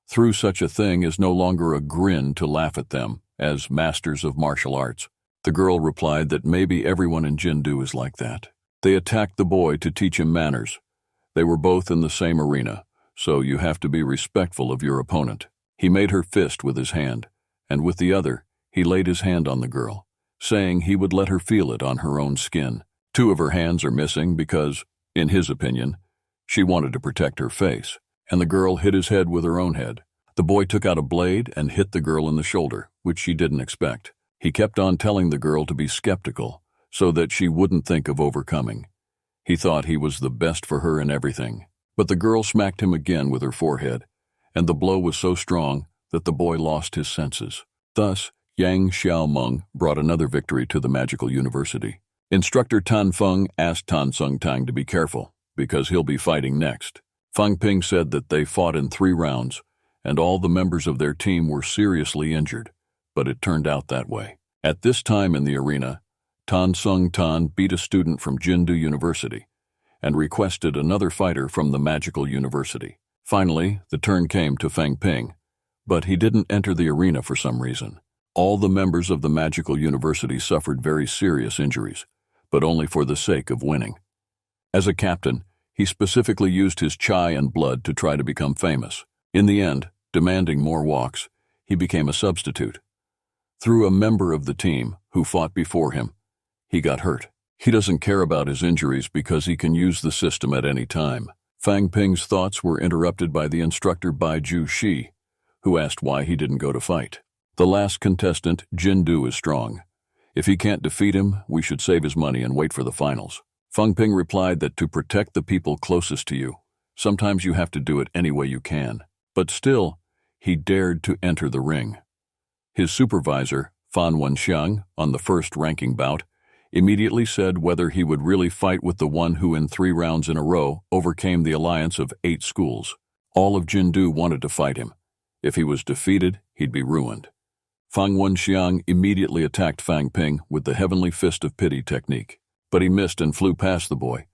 Through such a thing is no longer a grin to laugh at them as masters of martial arts. The girl replied that maybe everyone in Jindu is like that. They attacked the boy to teach him manners, They were both in the same arena, so you have to be respectful of your opponent. He made her fist with his hand, and with the other, he laid his hand on the girl, saying he would let her feel it on her own skin. Two of her hands are missing because, in his opinion, she wanted to protect her face, and the girl hit his head with her own head. The boy took out a blade and hit the girl in the shoulder, which she didn't expect. He kept on telling the girl to be skeptical, so that she wouldn't think of overcoming. He thought he was the best for her in everything. But the girl smacked him again with her forehead, and the blow was so strong that the boy lost his senses. Thus, Yang Xiaomeng brought another victory to the magical university. Instructor Tan Feng asked Tan Sung Tang to be careful, because he'll be fighting next. Fang Ping said that they fought in 3 rounds, and all the members of their team were seriously injured, but it turned out that way. At this time in the arena, Tan Sung Tan beat a student from Jindu University and requested another fighter from the magical university. Finally, the turn came to Fang Ping, but he didn't enter the arena for some reason. All the members of the magical university suffered very serious injuries, but only for the sake of winning. As a captain, he specifically used his chai and blood to try to become famous. In the end, demanding more walks, he became a substitute. Through a member of the team who fought before him, he got hurt. He doesn't care about his injuries because he can use the system at any time. Fang Ping's thoughts were interrupted by the instructor Bai Ju Shi, who asked why he didn't go to fight. The last contestant, Jin Du, is strong. If he can't defeat him, we should save his money and wait for the finals. Fang Ping replied that to protect the people closest to you, sometimes you have to do it any way you can. But still, he dared to enter the ring. His supervisor, Fan Wenxiang, on the first ranking bout, immediately said whether he would really fight with the one who in 3 rounds in a row overcame the alliance of 8 schools. All of Jindu wanted to fight him. If he was defeated, he'd be ruined. Fang Wenxiang immediately attacked Fang Ping with the Heavenly Fist of Pity technique, but he missed and flew past the boy,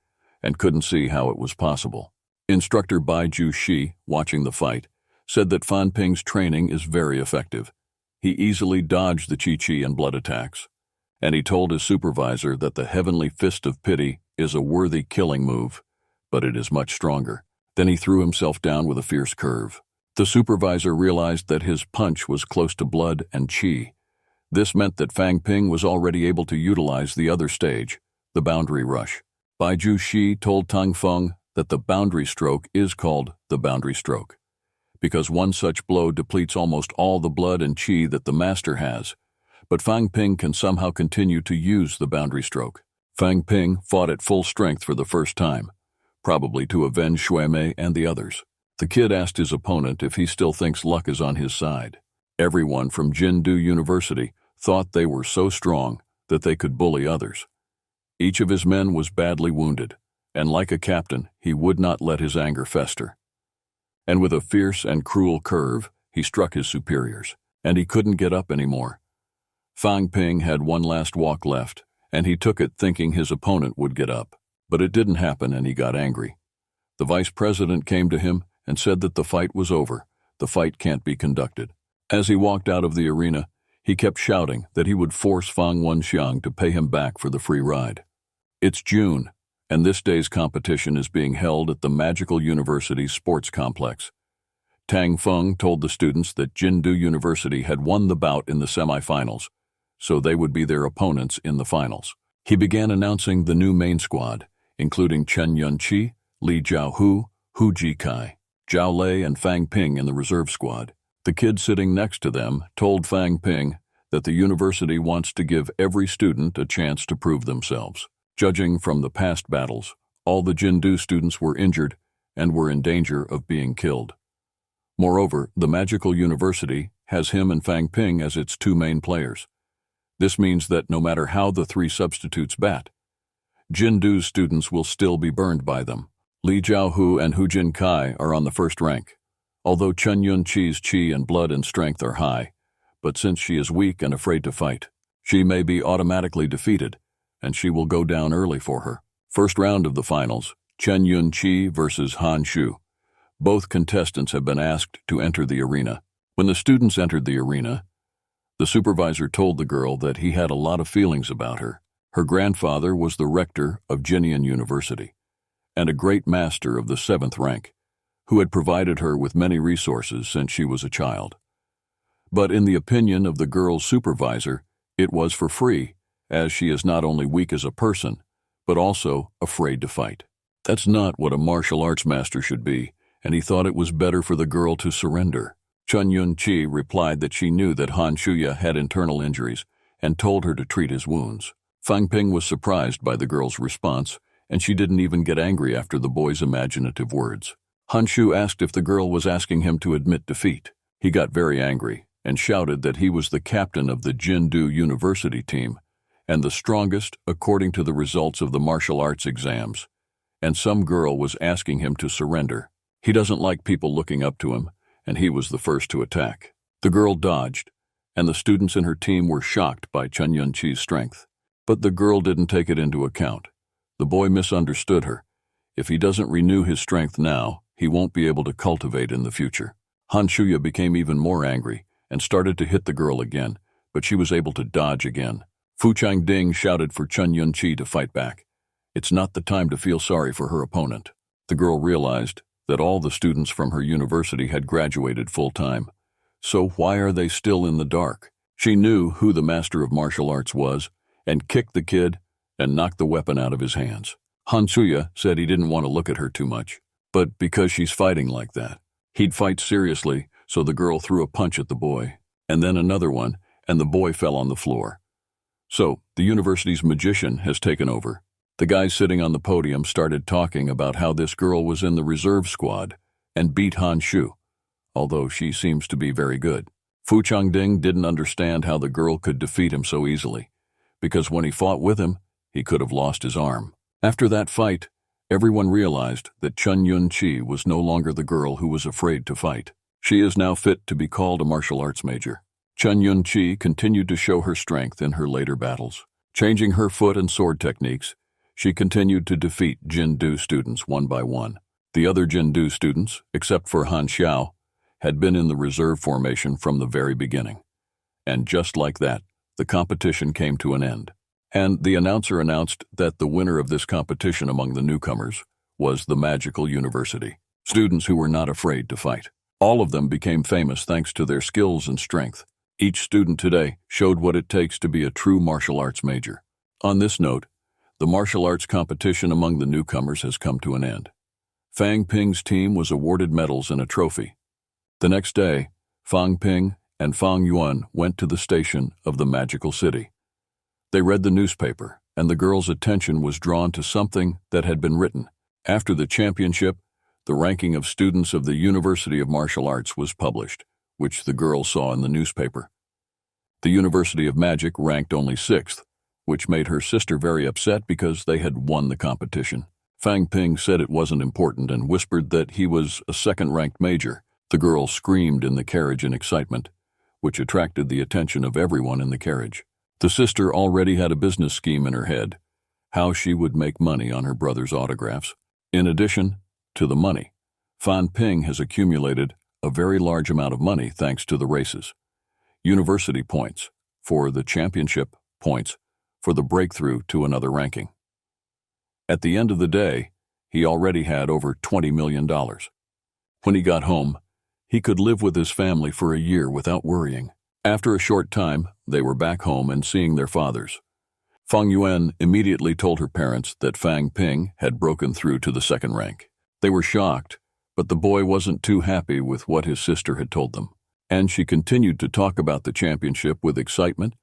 and couldn't see how it was possible. Instructor Bai Ju Shi, watching the fight, said that Fan Ping's training is very effective. He easily dodged the Qi and blood attacks, and he told his supervisor that the Heavenly Fist of Pity is a worthy killing move, but it is much stronger. Then he threw himself down with a fierce curve. The supervisor realized that his punch was close to blood and Qi. This meant that Fang Ping was already able to utilize the other stage, the boundary rush. Bai Ju Shi told Tang Feng that the boundary stroke is called the boundary stroke, because one such blow depletes almost all the blood and Qi that the master has, but Fang Ping can somehow continue to use the boundary stroke. Fang Ping fought at full strength for the first time, probably to avenge Shui Mei and the others. The kid asked his opponent if he still thinks luck is on his side. Everyone from Jindu University thought they were so strong that they could bully others. Each of his men was badly wounded, and like a captain, he would not let his anger fester. And with a fierce and cruel curve, he struck his superiors, and he couldn't get up anymore. Fang Ping had one last walk left, and he took it thinking his opponent would get up. But it didn't happen, and he got angry. The vice president came to him and said that the fight was over. The fight can't be conducted. As he walked out of the arena, he kept shouting that he would force Fang Wenxiang to pay him back for the free ride. It's June, and this day's competition is being held at the Magical University Sports Complex. Tang Feng told the students that Jindu University had won the bout in the semifinals, so they would be their opponents in the finals. He began announcing the new main squad, including Chen Yunqi, Li Jiaohu, Hu Jikai, Zhao Lei, and Fang Ping in the reserve squad. The kid sitting next to them told Fang Ping that the university wants to give every student a chance to prove themselves. Judging from the past battles, all the Jindu students were injured and were in danger of being killed. Moreover, the Magical University has him and Fang Ping as its 2 main players. This means that no matter how the 3 substitutes bat, Jindu's students will still be burned by them. Li Jiaohu and Hu Jinkai are on the first rank, although Chen Yunqi's Qi and blood and strength are high, but since she is weak and afraid to fight, she may be automatically defeated, and she will go down early for her. First round of the finals, Chen Yunqi versus Han Shu. Both contestants have been asked to enter the arena. When the students entered the arena, the supervisor told the girl that he had a lot of feelings about her. Her grandfather was the rector of Jinian University, and a great master of the 7th rank, who had provided her with many resources since she was a child. But in the opinion of the girl's supervisor, it was for free, as she is not only weak as a person, but also afraid to fight. That's not what a martial arts master should be, and he thought it was better for the girl to surrender. Chun Yun-chi replied that she knew that Han Shuya had internal injuries and told her to treat his wounds. Fang Ping was surprised by the girl's response, and she didn't even get angry after the boy's imaginative words. Han Shu asked if the girl was asking him to admit defeat. He got very angry and shouted that he was the captain of the Jindu University team and the strongest according to the results of the martial arts exams, and some girl was asking him to surrender. He doesn't like people looking up to him, and he was the first to attack. The girl dodged, and the students in her team were shocked by Chun Yun-chi's strength. But the girl didn't take it into account. The boy misunderstood her. If he doesn't renew his strength now, he won't be able to cultivate in the future. Han Shuya became even more angry and started to hit the girl again, but she was able to dodge again. Fu Changding shouted for Chun Yun-chi to fight back. It's not the time to feel sorry for her opponent. The girl realized that all the students from her university had graduated full-time. So why are they still in the dark? She knew who the master of martial arts was and kicked the kid and knocked the weapon out of his hands. Han Shuya said he didn't want to look at her too much, but because she's fighting like that, he'd fight seriously, so the girl threw a punch at the boy, and then another one, and the boy fell on the floor. So, the university's magician has taken over. The guy sitting on the podium started talking about how this girl was in the reserve squad and beat Han Shu, although she seems to be very good. Fu Changding didn't understand how the girl could defeat him so easily, because when he fought with him, he could have lost his arm. After that fight, everyone realized that Chun Yun-chi was no longer the girl who was afraid to fight. She is now fit to be called a martial arts major. Chun Yun-chi continued to show her strength in her later battles. Changing her foot and sword techniques, she continued to defeat Jindu students one by one. The other Jindu students, except for Han Xiao, had been in the reserve formation from the very beginning. And just like that, the competition came to an end. And the announcer announced that the winner of this competition among the newcomers was the Magical University, students who were not afraid to fight. All of them became famous thanks to their skills and strength. Each student today showed what it takes to be a true martial arts major. On this note, the martial arts competition among the newcomers has come to an end. Fang Ping's team was awarded medals and a trophy. The next day, Fang Ping and Fang Yuan went to the station of the magical city. They read the newspaper, and the girl's attention was drawn to something that had been written. After the championship, the ranking of students of the University of Martial Arts was published, which the girl saw in the newspaper. The University of Magic ranked only 6th, which made her sister very upset because they had won the competition. Fang Ping said it wasn't important and whispered that he was a 2nd-ranked major. The girl screamed in the carriage in excitement, which attracted the attention of everyone in the carriage. The sister already had a business scheme in her head, how she would make money on her brother's autographs. In addition to the money, Fan Ping has accumulated a very large amount of money thanks to the races. University points for the championship, points for the breakthrough to another ranking. At the end of the day, he already had over $20 million. When he got home, he could live with his family for a year without worrying. After a short time, they were back home and seeing their fathers. Fang Yuan immediately told her parents that Fang Ping had broken through to the 2nd rank. They were shocked, but the boy wasn't too happy with what his sister had told them. And she continued to talk about the championship with excitement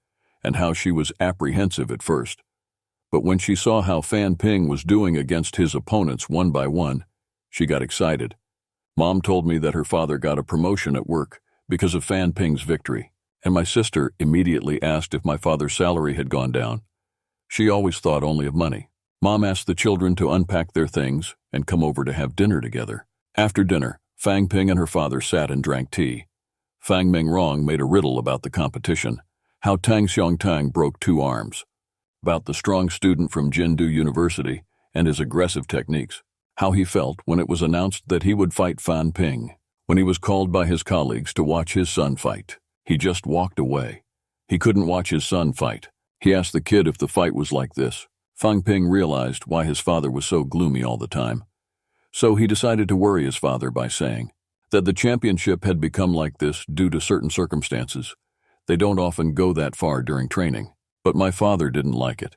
and how she was apprehensive at first. But when she saw how Fan Ping was doing against his opponents one by one, she got excited. Mom told me that her father got a promotion at work because of Fan Ping's victory, and my sister immediately asked if my father's salary had gone down. She always thought only of money. Mom asked the children to unpack their things and come over to have dinner together. After dinner, Fang Ping and her father sat and drank tea. Fang Mingrong made a riddle about the competition, how Tang Xiongtang broke 2 arms, about the strong student from Jindu University and his aggressive techniques, how he felt when it was announced that he would fight Fan Ping. When he was called by his colleagues to watch his son fight, he just walked away. He couldn't watch his son fight. He asked the kid if the fight was like this. Fang Ping realized why his father was so gloomy all the time. So he decided to worry his father by saying that the championship had become like this due to certain circumstances. They don't often go that far during training, but my father didn't like it.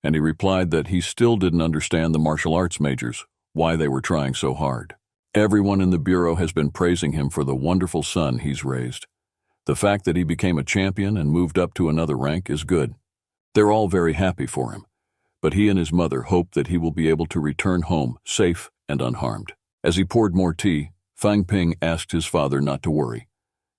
And he replied that he still didn't understand the martial arts majors, why they were trying so hard. Everyone in the bureau has been praising him for the wonderful son he's raised. The fact that he became a champion and moved up to another rank is good. They're all very happy for him, but he and his mother hope that he will be able to return home safe and unharmed. As he poured more tea, Fang Ping asked his father not to worry,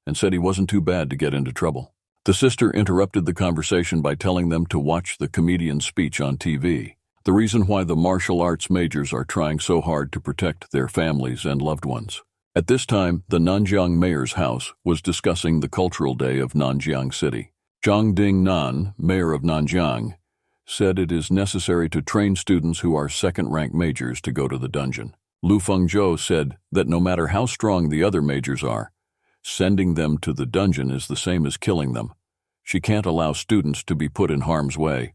and said he wasn't too bad to get into trouble. The sister interrupted the conversation by telling them to watch the comedian's speech on TV. The reason why the martial arts majors are trying so hard to protect their families and loved ones. At this time, the Nanjiang mayor's house was discussing the cultural day of Nanjiang City. Zhang Dingnan, mayor of Nanjiang, said it is necessary to train students who are second-rank majors to go to the dungeon. Lu Fengzhou said that no matter how strong the other majors are, sending them to the dungeon is the same as killing them. She can't allow students to be put in harm's way.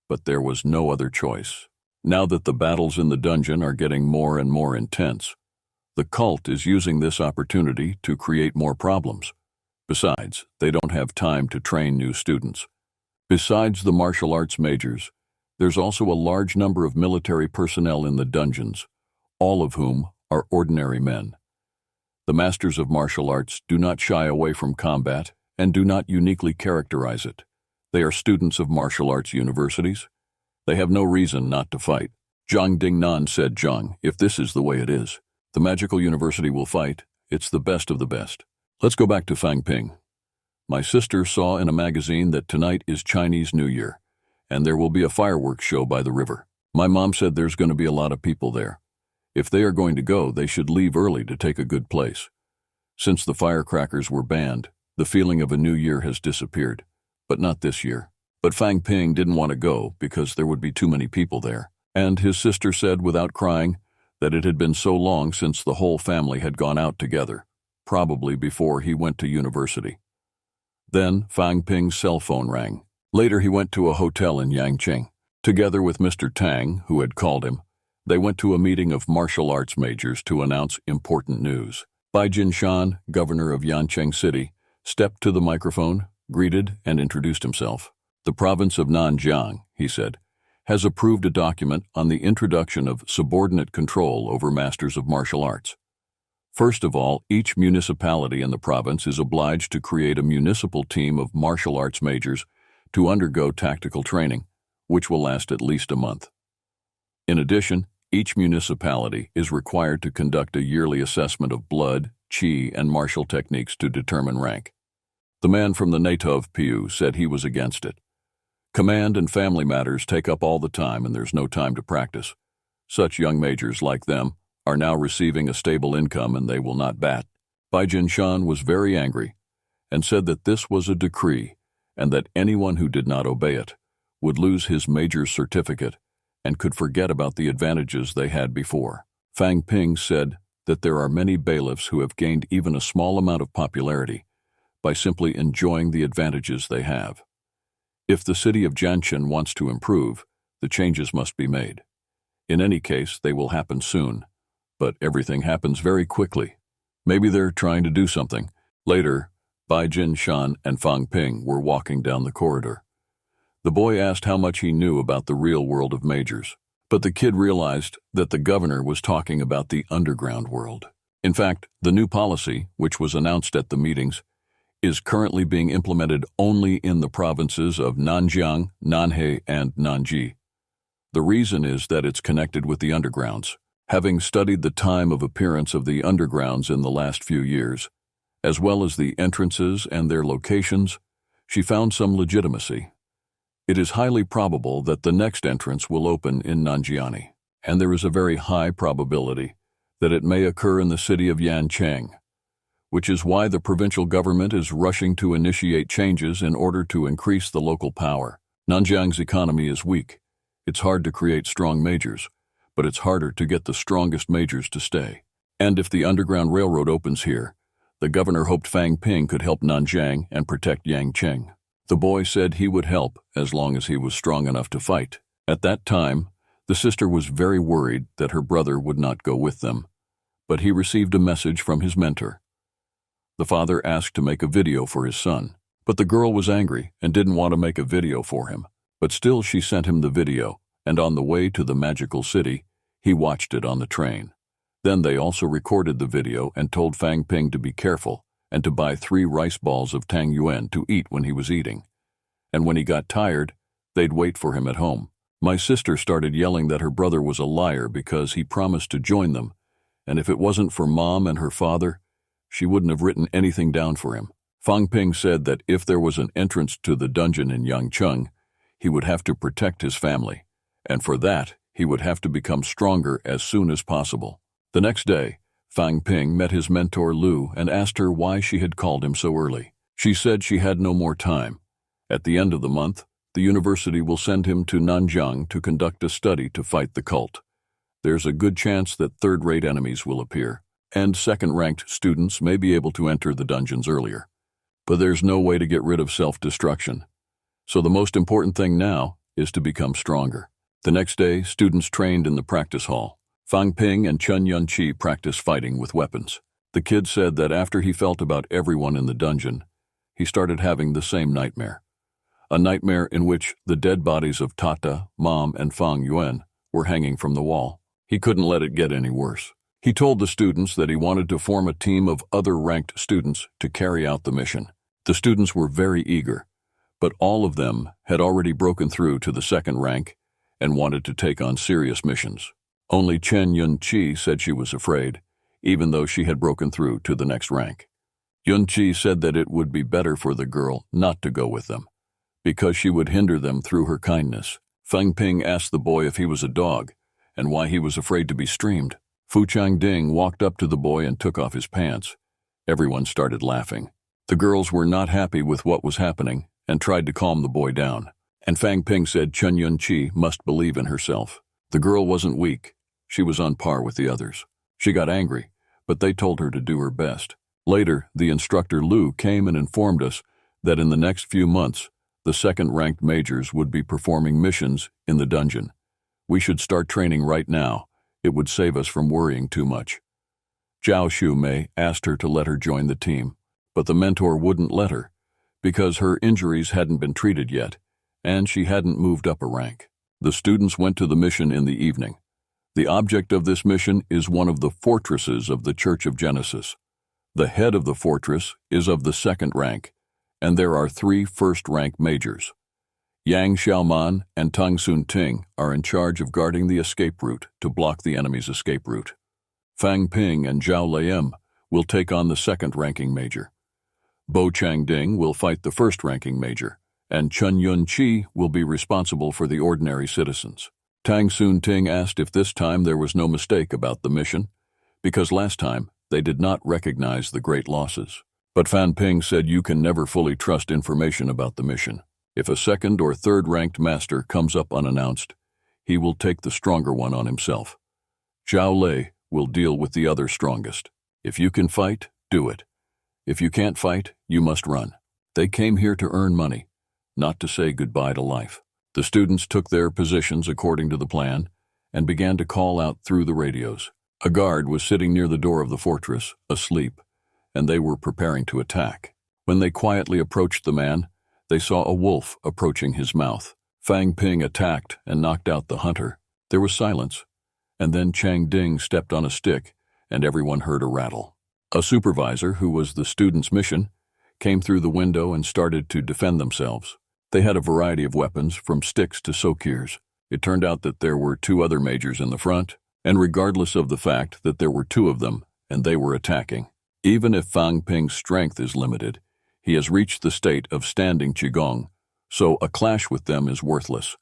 But there was no other choice. Now that the battles in the dungeon are getting more and more intense, the cult is using this opportunity to create more problems. Besides, they don't have time to train new students. Besides the martial arts majors, there's also a large number of military personnel in the dungeons, all of whom are ordinary men. The masters of martial arts do not shy away from combat and do not uniquely characterize it. They are students of martial arts universities. They have no reason not to fight. Zhang Dingnan said, "Zhang, if this is the way it is, the magical university will fight. It's the best of the best." Let's go back to Fang Ping. My sister saw in a magazine that tonight is Chinese New Year, and there will be a fireworks show by the river. My mom said there's going to be a lot of people there. If they are going to go, they should leave early to take a good place. Since the firecrackers were banned, the feeling of a new year has disappeared, but not this year. But Fang Ping didn't want to go because there would be too many people there, and his sister said without crying that it had been so long since the whole family had gone out together, probably before he went to university. Then Fang Ping's cell phone rang. Later he went to a hotel in Yangqing. Together with Mr. Tang, who had called him, they went to a meeting of martial arts majors to announce important news. Bai Jinshan, governor of Yancheng City, stepped to the microphone, greeted, and introduced himself. The province of Nanjiang, he said, has approved a document on the introduction of subordinate control over masters of martial arts. First of all, each municipality in the province is obliged to create a municipal team of martial arts majors to undergo tactical training, which will last at least a month. In addition, each municipality is required to conduct a yearly assessment of blood, qi, and martial techniques to determine rank. The man from the Natov PU said he was against it. Command and family matters take up all the time and there's no time to practice. Such young majors like them are now receiving a stable income and they will not bat. Bai Jinshan was very angry and said that this was a decree and that anyone who did not obey it would lose his major's certificate and could forget about the advantages they had before. Fang Ping said that there are many bailiffs who have gained even a small amount of popularity by simply enjoying the advantages they have. If the city of Jianshan wants to improve, the changes must be made. In any case, they will happen soon, but everything happens very quickly. Maybe they're trying to do something. Later, Bai Jinshan and Fang Ping were walking down the corridor. The boy asked how much he knew about the real world of majors, but the kid realized that the governor was talking about the underground world. In fact, the new policy, which was announced at the meetings, is currently being implemented only in the provinces of Nanjiang, Nanhe, and Nanji. The reason is that it's connected with the undergrounds. Having studied the time of appearance of the undergrounds in the last few years, as well as the entrances and their locations, she found some legitimacy. It is highly probable that the next entrance will open in Nanjiani, and there is a very high probability that it may occur in the city of Yancheng, which is why the provincial government is rushing to initiate changes in order to increase the local power. Nanjiang's economy is weak. It's hard to create strong majors, but it's harder to get the strongest majors to stay. And if the underground railroad opens here, the governor hoped Fang Ping could help Nanjiang and protect Yangcheng. The boy said he would help as long as he was strong enough to fight. At that time, the sister was very worried that her brother would not go with them, but he received a message from his mentor. The father asked to make a video for his son, but the girl was angry and didn't want to make a video for him. But still she sent him the video, and on the way to the magical city, he watched it on the train. Then they also recorded the video and told Fang Ping to be careful and to buy 3 rice balls of tang yuan to eat when he was eating. And when he got tired, they'd wait for him at home. My sister started yelling that her brother was a liar because he promised to join them, and if it wasn't for Mom and her father, she wouldn't have written anything down for him. Fang Ping said that if there was an entrance to the dungeon in Yangcheng, he would have to protect his family, and for that, he would have to become stronger as soon as possible. The next day, Fang Ping met his mentor Lu and asked her why she had called him so early. She said she had no more time. At the end of the month, the university will send him to Nanjiang to conduct a study to fight the cult. There's a good chance that third-rate enemies will appear, and second-ranked students may be able to enter the dungeons earlier. But there's no way to get rid of self-destruction. So the most important thing now is to become stronger. The next day, students trained in the practice hall. Fang Ping and Chen Yunqi practiced fighting with weapons. The kid said that after he felt about everyone in the dungeon, he started having the same nightmare. A nightmare in which the dead bodies of Tata, Mom, and Fang Yuan were hanging from the wall. He couldn't let it get any worse. He told the students that he wanted to form a team of other ranked students to carry out the mission. The students were very eager, but all of them had already broken through to the second rank and wanted to take on serious missions. Only Chen Yunqi said she was afraid, even though she had broken through to the next rank. Yunqi said that it would be better for the girl not to go with them, because she would hinder them through her kindness. Fang Ping asked the boy if he was a dog and why he was afraid to be streamed. Fu Changding walked up to the boy and took off his pants. Everyone started laughing. The girls were not happy with what was happening and tried to calm the boy down. And Fang Ping said Chen Yunqi must believe in herself. The girl wasn't weak. She was on par with the others. She got angry, but they told her to do her best. Later, the instructor Lu came and informed us that in the next few months, the second-ranked majors would be performing missions in the dungeon. We should start training right now. It would save us from worrying too much. Zhao Shumei asked her to let her join the team, but the mentor wouldn't let her because her injuries hadn't been treated yet, and she hadn't moved up a rank. The students went to the mission in the evening. The object of this mission is one of the fortresses of the Church of Genesis. The head of the fortress is of the second rank, and there are 3 first-rank majors. Yang Xiaoman and Tang Sun Ting are in charge of guarding the escape route to block the enemy's escape route. Fang Ping and Zhao Leim will take on the second-ranking major. Bo Changding will fight the first-ranking major, and Chen Yunqi will be responsible for the ordinary citizens. Tang Sun Ting asked if this time there was no mistake about the mission, because last time they did not recognize the great losses. But Fan Ping said you can never fully trust information about the mission. If a second or third-ranked master comes up unannounced, he will take the stronger one on himself. Zhao Lei will deal with the other strongest. If you can fight, do it. If you can't fight, you must run. They came here to earn money, not to say goodbye to life. The students took their positions according to the plan and began to call out through the radios. A guard was sitting near the door of the fortress, asleep, and they were preparing to attack. When they quietly approached the man, they saw a wolf approaching his mouth. Fang Ping attacked and knocked out the hunter. There was silence, and then Chang Ding stepped on a stick, and everyone heard a rattle. A supervisor, who was the students' mission, came through the window and started to defend themselves. They had a variety of weapons, from sticks to sokirs. It turned out that there were 2 other majors in the front, and regardless of the fact that there were 2 of them, and they were attacking. Even if Fang Ping's strength is limited, he has reached the state of standing qigong, so a clash with them is worthless.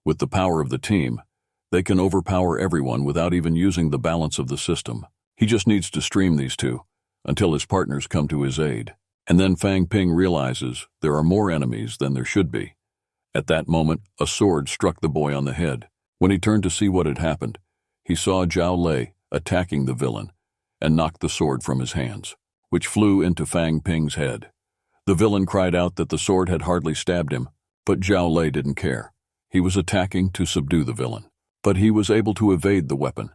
With the power of the team, they can overpower everyone without even using the balance of the system. He just needs to stream these 2 until his partners come to his aid. And then Fang Ping realizes there are more enemies than there should be. At that moment, a sword struck the boy on the head. When he turned to see what had happened, he saw Zhao Lei attacking the villain and knocked the sword from his hands, which flew into Fang Ping's head. The villain cried out that the sword had hardly stabbed him, but Zhao Lei didn't care. He was attacking to subdue the villain, but he was able to evade the weapon.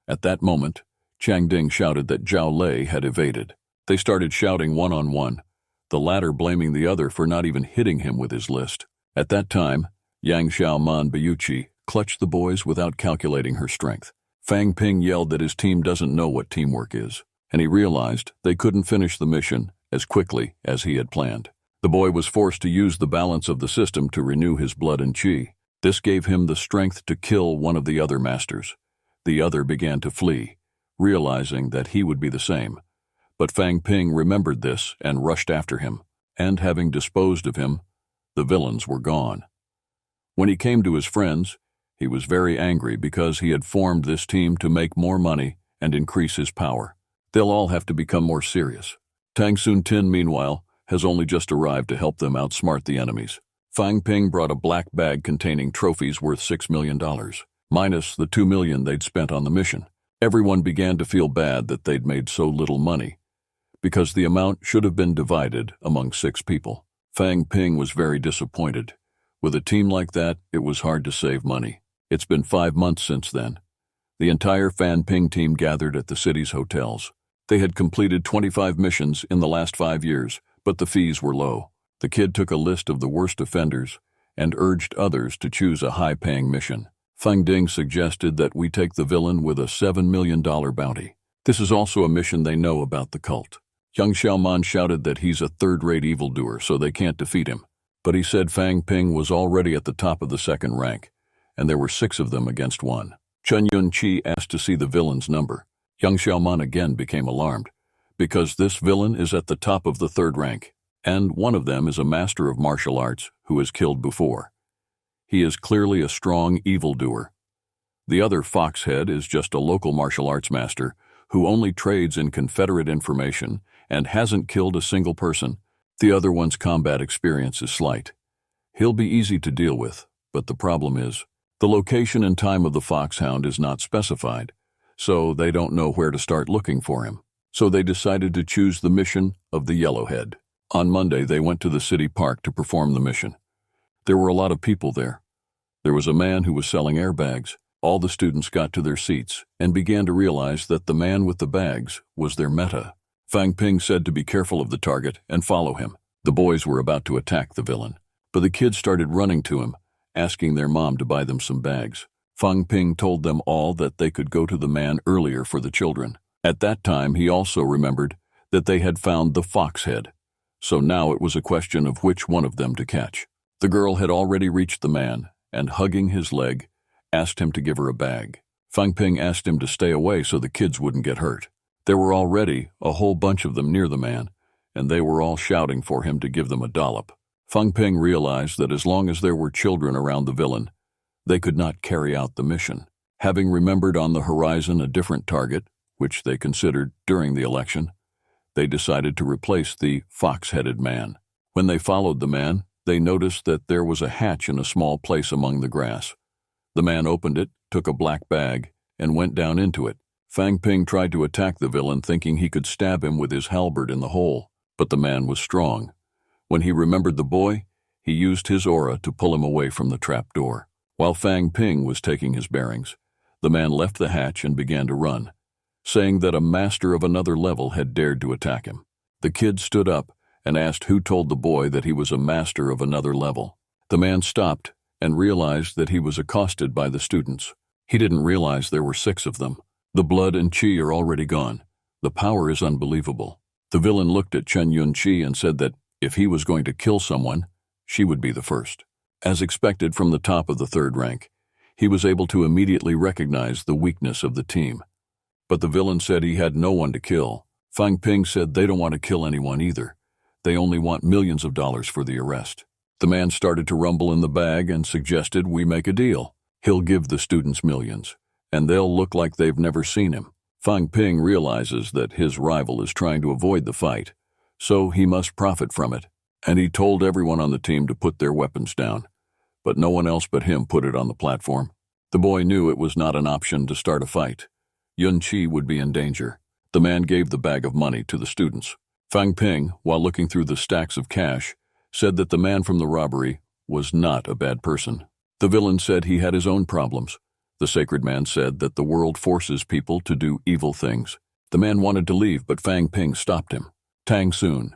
At that moment, Chang Ding shouted that Zhao Lei had evaded. They started shouting one-on-one, the latter blaming the other for not even hitting him with his list. At that time, Yang Xiaoman Bayuchi clutched the boys without calculating her strength. Fang Ping yelled that his team doesn't know what teamwork is, and he realized they couldn't finish the mission as quickly as he had planned. The boy was forced to use the balance of the system to renew his blood and qi. This gave him the strength to kill one of the other masters. The other began to flee, realizing that he would be the same. But Fang Ping remembered this and rushed after him, and having disposed of him, the villains were gone. When he came to his friends, he was very angry because he had formed this team to make more money and increase his power. They'll all have to become more serious. Tang Sun Tin, meanwhile, has only just arrived to help them outsmart the enemies. Fang Ping brought a black bag containing trophies worth $6 million, minus the $2 million they'd spent on the mission. Everyone began to feel bad that they'd made so little money, because the amount should have been divided among 6 people. Fang Ping was very disappointed. With a team like that, it was hard to save money. It's been 5 months since then. The entire Fan Ping team gathered at the city's hotels. They had completed 25 missions in the last 5 years, but the fees were low. The kid took a list of the worst offenders and urged others to choose a high-paying mission. Fang Ding suggested that we take the villain with a $7 million bounty. This is also a mission they know about the cult. Young Xiaoman shouted that he's a third-rate evildoer, so they can't defeat him. But he said Fang Ping was already at the top of the second rank, and there were 6 of them against 1. Chen Yunqi asked to see the villain's number. Young Xiaoman again became alarmed, because this villain is at the top of the 3rd rank, and one of them is a master of martial arts who has killed before. He is clearly a strong evildoer. The other Foxhead is just a local martial arts master who only trades in Confederate information and hasn't killed a single person. The other one's combat experience is slight. He'll be easy to deal with, but the problem is, the location and time of the Foxhound is not specified, so they don't know where to start looking for him. So they decided to choose the mission of the Yellowhead. On Monday, they went to the city park to perform the mission. There were a lot of people there. There was a man who was selling airbags. All the students got to their seats and began to realize that the man with the bags was their meta. Fang Ping said to be careful of the target and follow him. The boys were about to attack the villain, but the kids started running to him, asking their mom to buy them some bags. Fang Ping told them all that they could go to the man earlier for the children. At that time, he also remembered that they had found the Foxhead, so now it was a question of which one of them to catch. The girl had already reached the man, and hugging his leg, asked him to give her a bag. Fang Ping asked him to stay away so the kids wouldn't get hurt. There were already a whole bunch of them near the man, and they were all shouting for him to give them a dollop. Fang Ping realized that as long as there were children around the villain, they could not carry out the mission. Having remembered on the horizon a different target, which they considered during the election, they decided to replace the fox-headed man. When they followed the man, they noticed that there was a hatch in a small place among the grass. The man opened it, took a black bag, and went down into it. Fang Ping tried to attack the villain, thinking he could stab him with his halberd in the hole, but the man was strong. When he remembered the boy, he used his aura to pull him away from the trap door. While Fang Ping was taking his bearings, the man left the hatch and began to run, saying that a master of another level had dared to attack him. The kid stood up and asked who told the boy that he was a master of another level. The man stopped and realized that he was accosted by the students. He didn't realize there were 6 of them. The blood and qi are already gone. The power is unbelievable. The villain looked at Chen Yunqi and said that if he was going to kill someone, she would be the first. As expected from the top of the 3rd rank, he was able to immediately recognize the weakness of the team. But the villain said he had no one to kill. Fang Ping said they don't want to kill anyone either. They only want millions of dollars for the arrest. The man started to rumble in the bag and suggested we make a deal. He'll give the students millions, and they'll look like they've never seen him. Fang Ping realizes that his rival is trying to avoid the fight, so he must profit from it, and he told everyone on the team to put their weapons down. But no one else but him put it on the platform. The boy knew it was not an option to start a fight. Yunqi would be in danger. The man gave the bag of money to the students. Fang Ping, while looking through the stacks of cash, said that the man from the robbery was not a bad person. The villain said he had his own problems. The sacred man said that the world forces people to do evil things. The man wanted to leave, but Fang Ping stopped him. Tang Soon.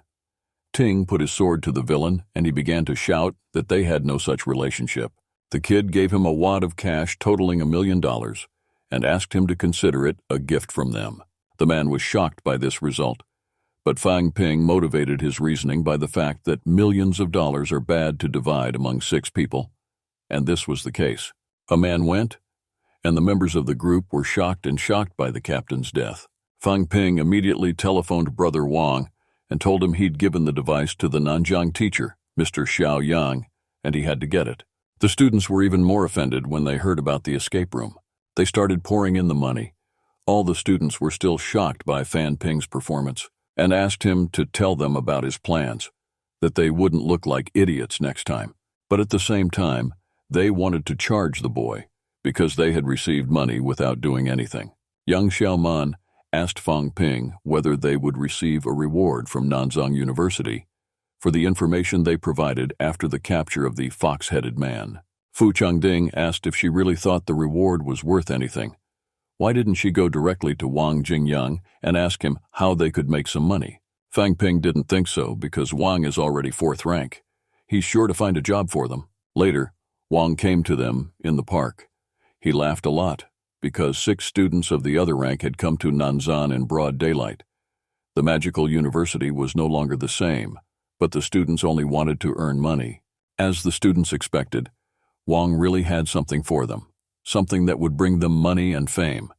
Ting put his sword to the villain, and he began to shout that they had no such relationship. The kid gave him a wad of cash totaling $1 million and asked him to consider it a gift from them. The man was shocked by this result, but Fang Ping motivated his reasoning by the fact that millions of dollars are bad to divide among 6 people, and this was the case. A man went, and the members of the group were shocked by the captain's death. Fang Ping immediately telephoned Brother Wang and told him he'd given the device to the Nanjiang teacher, Mr. Xiao Yang, and he had to get it. The students were even more offended when they heard about the escape room. They started pouring in the money. All the students were still shocked by Fan Ping's performance and asked him to tell them about his plans, that they wouldn't look like idiots next time. But at the same time, they wanted to charge the boy because they had received money without doing anything. Young Xiaoman asked Fang Ping whether they would receive a reward from Nanzang University for the information they provided after the capture of the fox-headed man. Fu Changding asked if she really thought the reward was worth anything. Why didn't she go directly to Wang Jingyang and ask him how they could make some money? Fang Ping didn't think so because Wang is already 4th rank. He's sure to find a job for them. Later, Wang came to them in the park. He laughed a lot because 6 students of the other rank had come to Nanzan in broad daylight. The magical university was no longer the same, but the students only wanted to earn money. As the students expected, Wang really had something for them, something that would bring them money and fame.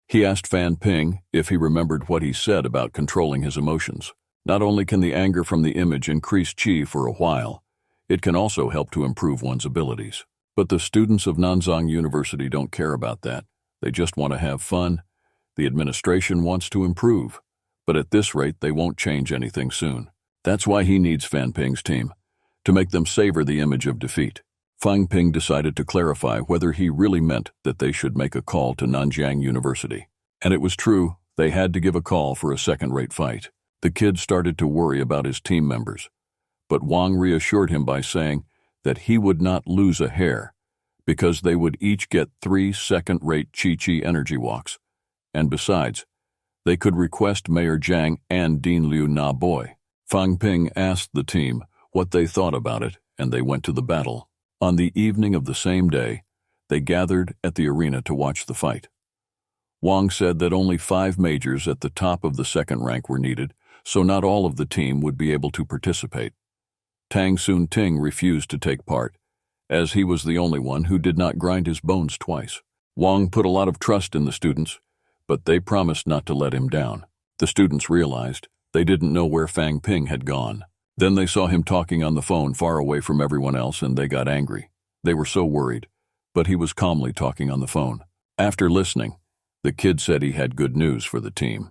He asked Fan Ping if he remembered what he said about controlling his emotions. Not only can the anger from the image increase qi for a while, it can also help to improve one's abilities. But the students of Nanzang University don't care about that. They just want to have fun. The administration wants to improve, but at this rate they won't change anything soon. That's why he needs Fan Ping's team, to make them savor the image of defeat. Fang Ping decided to clarify whether he really meant that they should make a call to Nanjiang University. And it was true, they had to give a call for a second-rate fight. The kid started to worry about his team members, but Wang reassured him by saying that he would not lose a hair because they would each get 3 second-rate Chi-Chi energy walks. And besides, they could request Mayor Zhang and Dean Liu Na Boy. Fang Ping asked the team what they thought about it, and they went to the battle. On the evening of the same day, they gathered at the arena to watch the fight. Wang said that only 5 majors at the top of the 2nd rank were needed, so not all of the team would be able to participate. Tang Soon Ting refused to take part, as he was the only one who did not grind his bones twice. Wang put a lot of trust in the students, but they promised not to let him down. The students realized they didn't know where Fang Ping had gone. Then they saw him talking on the phone far away from everyone else, and they got angry. They were so worried, but he was calmly talking on the phone. After listening, the kid said he had good news for the team.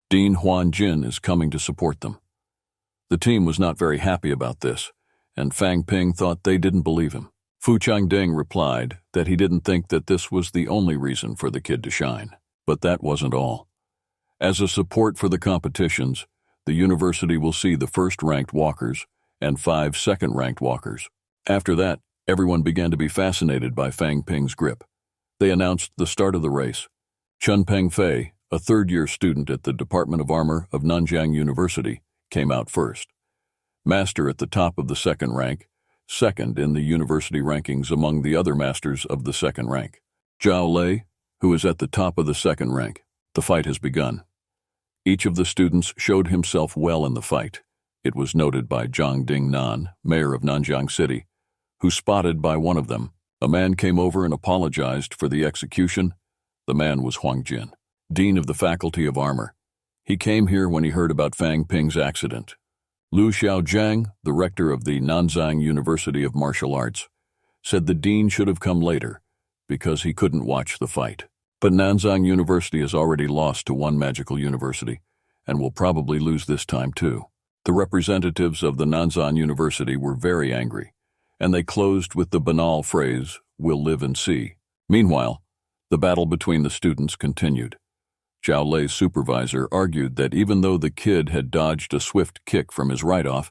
Dean Huan Jin is coming to support them. The team was not very happy about this, and Fang Ping thought they didn't believe him. Fu Changding replied that he didn't think that this was the only reason for the kid to shine. But that wasn't all. As a support for the competitions, the university will see the 1st-ranked walkers and 5 2nd-ranked walkers. After that, everyone began to be fascinated by Fang Ping's grip. They announced the start of the race. Chun Peng Fei, a 3rd-year student at the Department of Armor of Nanjiang University, came out first. Master at the top of the 2nd rank, 2nd in the university rankings among the other masters of the 2nd rank. Zhao Lei, who is at the top of the 2nd rank. The fight has begun. Each of the students showed himself well in the fight. It was noted by Zhang Dingnan, mayor of Nanjiang City, who spotted by one of them. A man came over and apologized for the execution. The man was Huang Jin, dean of the Faculty of Armor. He came here when he heard about Fang Ping's accident. Liu Xiaojiang, the rector of the Nanzang University of Martial Arts, said the dean should have come later because he couldn't watch the fight. But Nanzang University has already lost to one magical university and will probably lose this time too. The representatives of the Nanzang University were very angry, and they closed with the banal phrase, "We'll live and see." Meanwhile, the battle between the students continued. Zhao Lei's supervisor argued that even though the kid had dodged a swift kick from his right-off,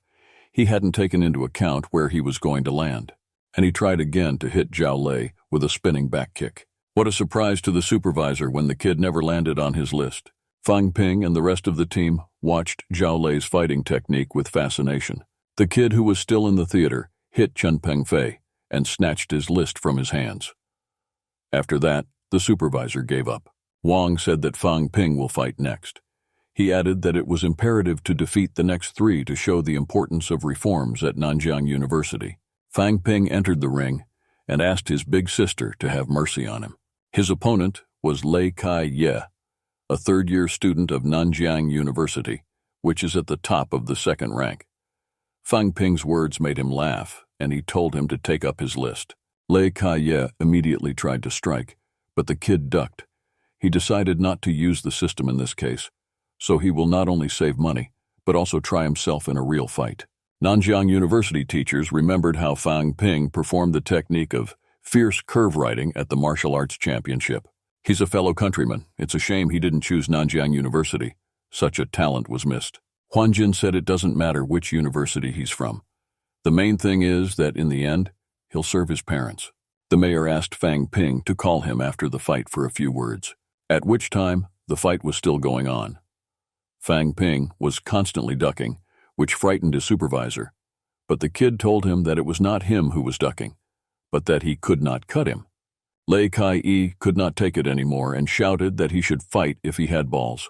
he hadn't taken into account where he was going to land. and he tried again to hit Zhao Lei with a spinning back kick. What a surprise to the supervisor when the kid never landed on his list. Fang Ping and the rest of the team watched Zhao Lei's fighting technique with fascination. The kid, who was still in the theater, hit Chen Pengfei and snatched his list from his hands. After that, the supervisor gave up. Wang said that Fang Ping will fight next. He added that it was imperative to defeat the next three to show the importance of reforms at Nanjiang University. Fang Ping entered the ring and asked his big sister to have mercy on him. His opponent was Lei Kai-ye, a third-year student of Nanjiang University, which is at the top of the second rank. Fang Ping's words made him laugh, and he told him to take up his list. Lei Kai-ye immediately tried to strike, but the kid ducked. He decided not to use the system in this case, so he will not only save money, but also try himself in a real fight. Nanjiang University teachers remembered how Fang Ping performed the technique of fierce curve riding at the martial arts championship. He's a fellow countryman. It's a shame he didn't choose Nanjiang University. Such a talent was missed. Huan Jin said it doesn't matter which university he's from. The main thing is that in the end, he'll serve his parents. The mayor asked Fang Ping to call him after the fight for a few words, at which time the fight was still going on. Fang Ping was constantly ducking, which frightened his supervisor, but the kid told him that it was not him who was ducking, but that he could not cut him. Lei Kai-ye could not take it anymore and shouted that he should fight if he had balls,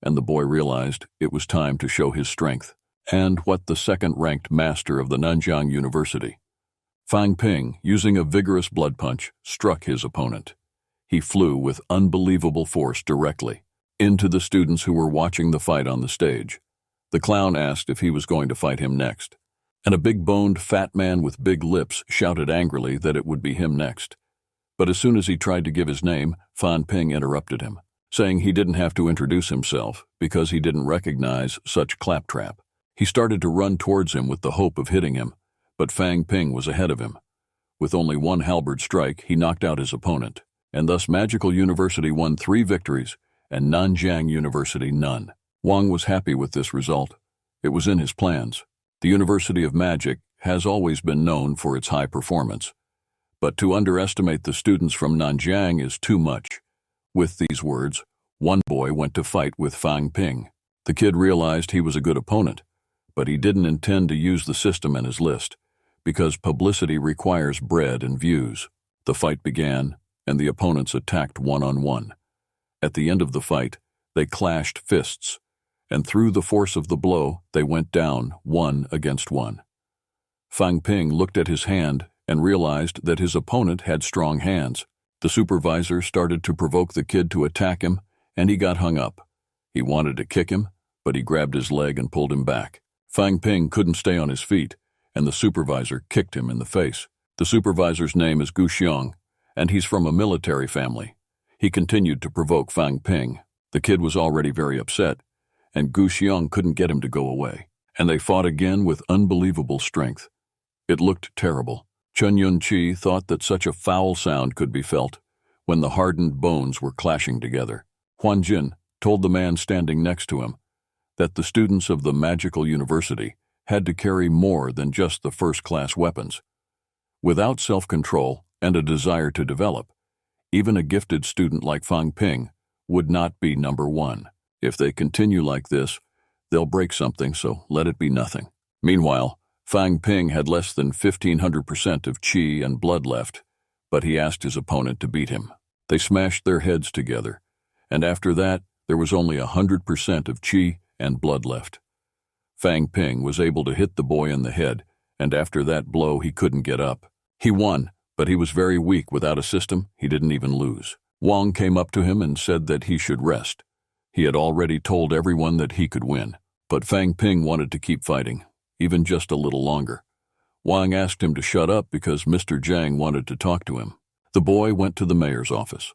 and the boy realized it was time to show his strength and what the second-ranked master of the Nanjiang University. Fang Ping, using a vigorous blood punch, struck his opponent. He flew with unbelievable force directly into the students who were watching the fight on the stage. The clown asked if he was going to fight him next, and a big-boned fat man with big lips shouted angrily that it would be him next. But as soon as he tried to give his name, Fang Ping interrupted him, saying he didn't have to introduce himself because he didn't recognize such claptrap. He started to run towards him with the hope of hitting him, but Fang Ping was ahead of him. With only one halberd strike, he knocked out his opponent, and thus Magical University won 3 victories and Nanjiang University none. Wang was happy with this result. It was in his plans. The University of Magic has always been known for its high performance, but to underestimate the students from Nanjiang is too much. With these words, one boy went to fight with Fang Ping. The kid realized he was a good opponent, but he didn't intend to use the system in his list, because publicity requires bread and views. The fight began, and the opponents attacked one-on-one. At the end of the fight, they clashed fists, and through the force of the blow, they went down 1 against 1. Fang Ping looked at his hand and realized that his opponent had strong hands. The supervisor started to provoke the kid to attack him, and he got hung up. He wanted to kick him, but he grabbed his leg and pulled him back. Fang Ping couldn't stay on his feet, and the supervisor kicked him in the face. The supervisor's name is Gu Xiong, and he's from a military family. He continued to provoke Fang Ping. The kid was already very upset, and Gu Xiong couldn't get him to go away, and they fought again with unbelievable strength. It looked terrible. Chen Yunqi thought that such a foul sound could be felt when the hardened bones were clashing together. Huan Jin told the man standing next to him that the students of the Magical University had to carry more than just the first-class weapons. Without self-control and a desire to develop, even a gifted student like Fang Ping would not be number 1. If they continue like this, they'll break something, so let it be nothing. Meanwhile, Fang Ping had less than 1,500% of qi and blood left, but he asked his opponent to beat him. They smashed their heads together, and after that, there was only 100% of qi and blood left. Fang Ping was able to hit the boy in the head, and after that blow he couldn't get up. He won, but he was very weak. Without a system, he didn't even lose. Wang came up to him and said that he should rest. He had already told everyone that he could win, but Fang Ping wanted to keep fighting, even just a little longer. Wang asked him to shut up because Mr. Zhang wanted to talk to him. The boy went to the mayor's office.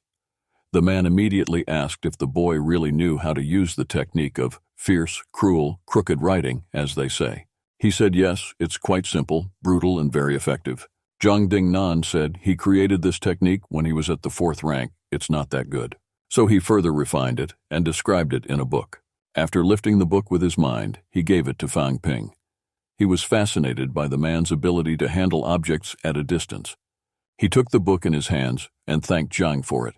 The man immediately asked if the boy really knew how to use the technique of fierce, cruel, crooked writing, as they say. He said yes, it's quite simple, brutal, and very effective. Zhang Dingnan said he created this technique when he was at the 4th rank. It's not that good. So he further refined it and described it in a book. After lifting the book with his mind, he gave it to Fang Ping. He was fascinated by the man's ability to handle objects at a distance. He took the book in his hands and thanked Zhang for it.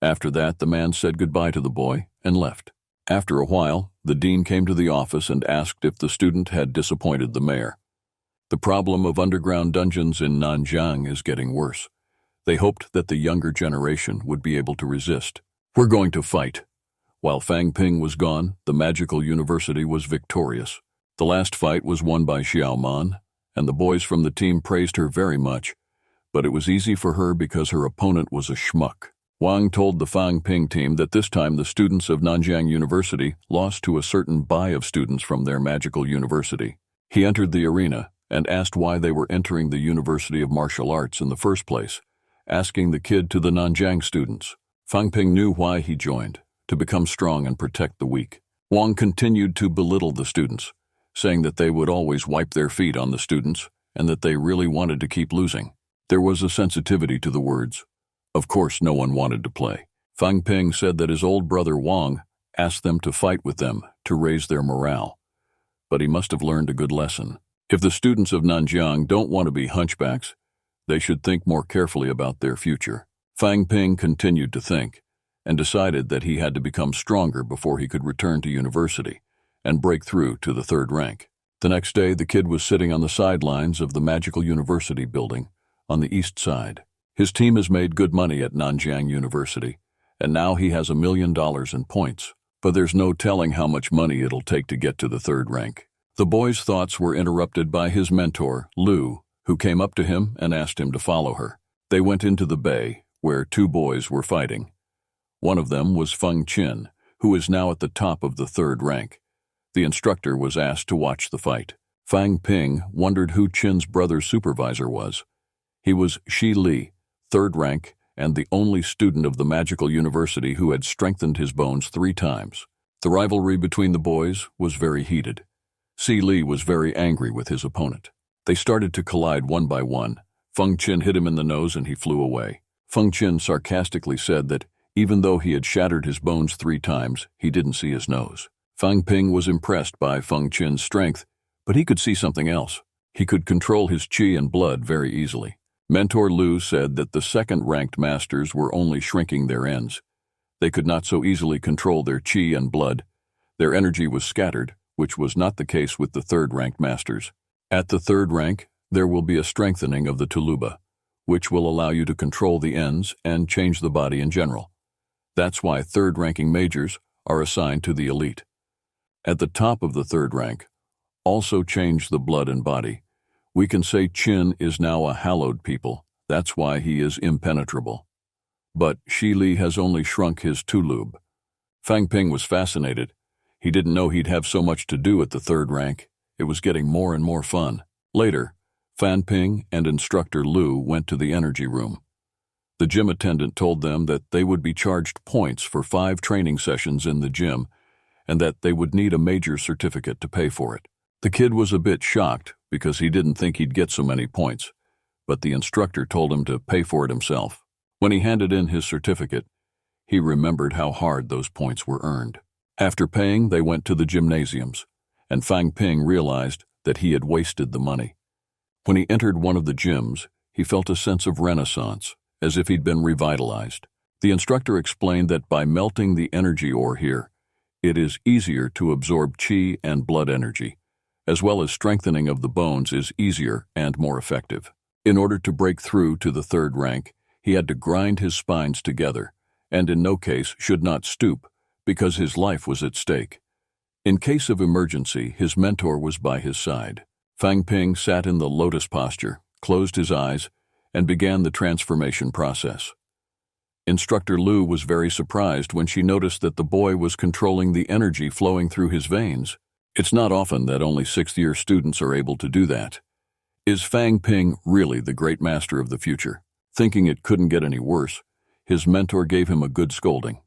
After that, the man said goodbye to the boy and left. After a while, the dean came to the office and asked if the student had disappointed the mayor. The problem of underground dungeons in Nanjiang is getting worse. They hoped that the younger generation would be able to resist. We're going to fight. While Fang Ping was gone, the magical university was victorious. The last fight was won by Xiao Man, and the boys from the team praised her very much, but it was easy for her because her opponent was a schmuck. Wang told the Fang Ping team that this time the students of Nanjiang University lost to a certain bai of students from their magical university. He entered the arena and asked why they were entering the University of Martial Arts in the first place, asking the kid to the Nanjiang students. Fang Ping knew why he joined, to become strong and protect the weak. Wang continued to belittle the students, saying that they would always wipe their feet on the students and that they really wanted to keep losing. There was a sensitivity to the words. Of course, no one wanted to play. Fang Ping said that his old brother Wang asked them to fight with them to raise their morale. But he must have learned a good lesson. If the students of Nanjiang don't want to be hunchbacks, they should think more carefully about their future. Fang Ping continued to think and decided that he had to become stronger before he could return to university and break through to the third rank. The next day, the kid was sitting on the sidelines of the magical university building on the east side. His team has made good money at Nanjiang University, and now he has $1 million in points, but there's no telling how much money it'll take to get to the third rank. The boy's thoughts were interrupted by his mentor, Lu, who came up to him and asked him to follow her. They went into the bay, where two boys were fighting. One of them was Feng Qin, who is now at the top of the third rank. The instructor was asked to watch the fight. Fang Ping wondered who Qin's brother's supervisor was. He was Shi Li, third rank, and the only student of the magical university who had strengthened his bones 3 times. The rivalry between the boys was very heated. Shi Li was very angry with his opponent. They started to collide one by one. Feng Qin hit him in the nose and he flew away. Feng Qin sarcastically said that even though he had shattered his bones 3 times, he didn't see his nose. Fang Ping was impressed by Feng Qin's strength, but he could see something else. He could control his qi and blood very easily. Mentor Lu said that the second-ranked masters were only shrinking their ends. They could not so easily control their qi and blood. Their energy was scattered, which was not the case with the third-ranked masters. At the third rank, there will be a strengthening of the tuluba, which will allow you to control the ends and change the body in general. That's why third-ranking majors are assigned to the elite. At the top of the third rank, also change the blood and body. We can say Qin is now a hallowed people. That's why he is impenetrable. But Shi Li has only shrunk his tulub. Fang Ping was fascinated. He didn't know he'd have so much to do at the third rank. It was getting more and more fun. Later, Fan Ping and instructor Lu went to the energy room. The gym attendant told them that they would be charged points for 5 training sessions in the gym and that they would need a major certificate to pay for it. The kid was a bit shocked because he didn't think he'd get so many points, but the instructor told him to pay for it himself. When he handed in his certificate, he remembered how hard those points were earned. After paying, they went to the gymnasiums, and Fang Ping realized that he had wasted the money. When he entered one of the gyms, he felt a sense of renaissance, as if he'd been revitalized. The instructor explained that by melting the energy ore here, it is easier to absorb qi and blood energy, as well as strengthening of the bones is easier and more effective. In order to break through to the third rank, he had to grind his spines together, and in no case should not stoop, because his life was at stake. In case of emergency, his mentor was by his side. Fang Ping sat in the lotus posture, closed his eyes, and began the transformation process. Instructor Lu was very surprised when she noticed that the boy was controlling the energy flowing through his veins. It's not often that only 6th-year students are able to do that. Is Fang Ping really the great master of the future? Thinking it couldn't get any worse, his mentor gave him a good scolding.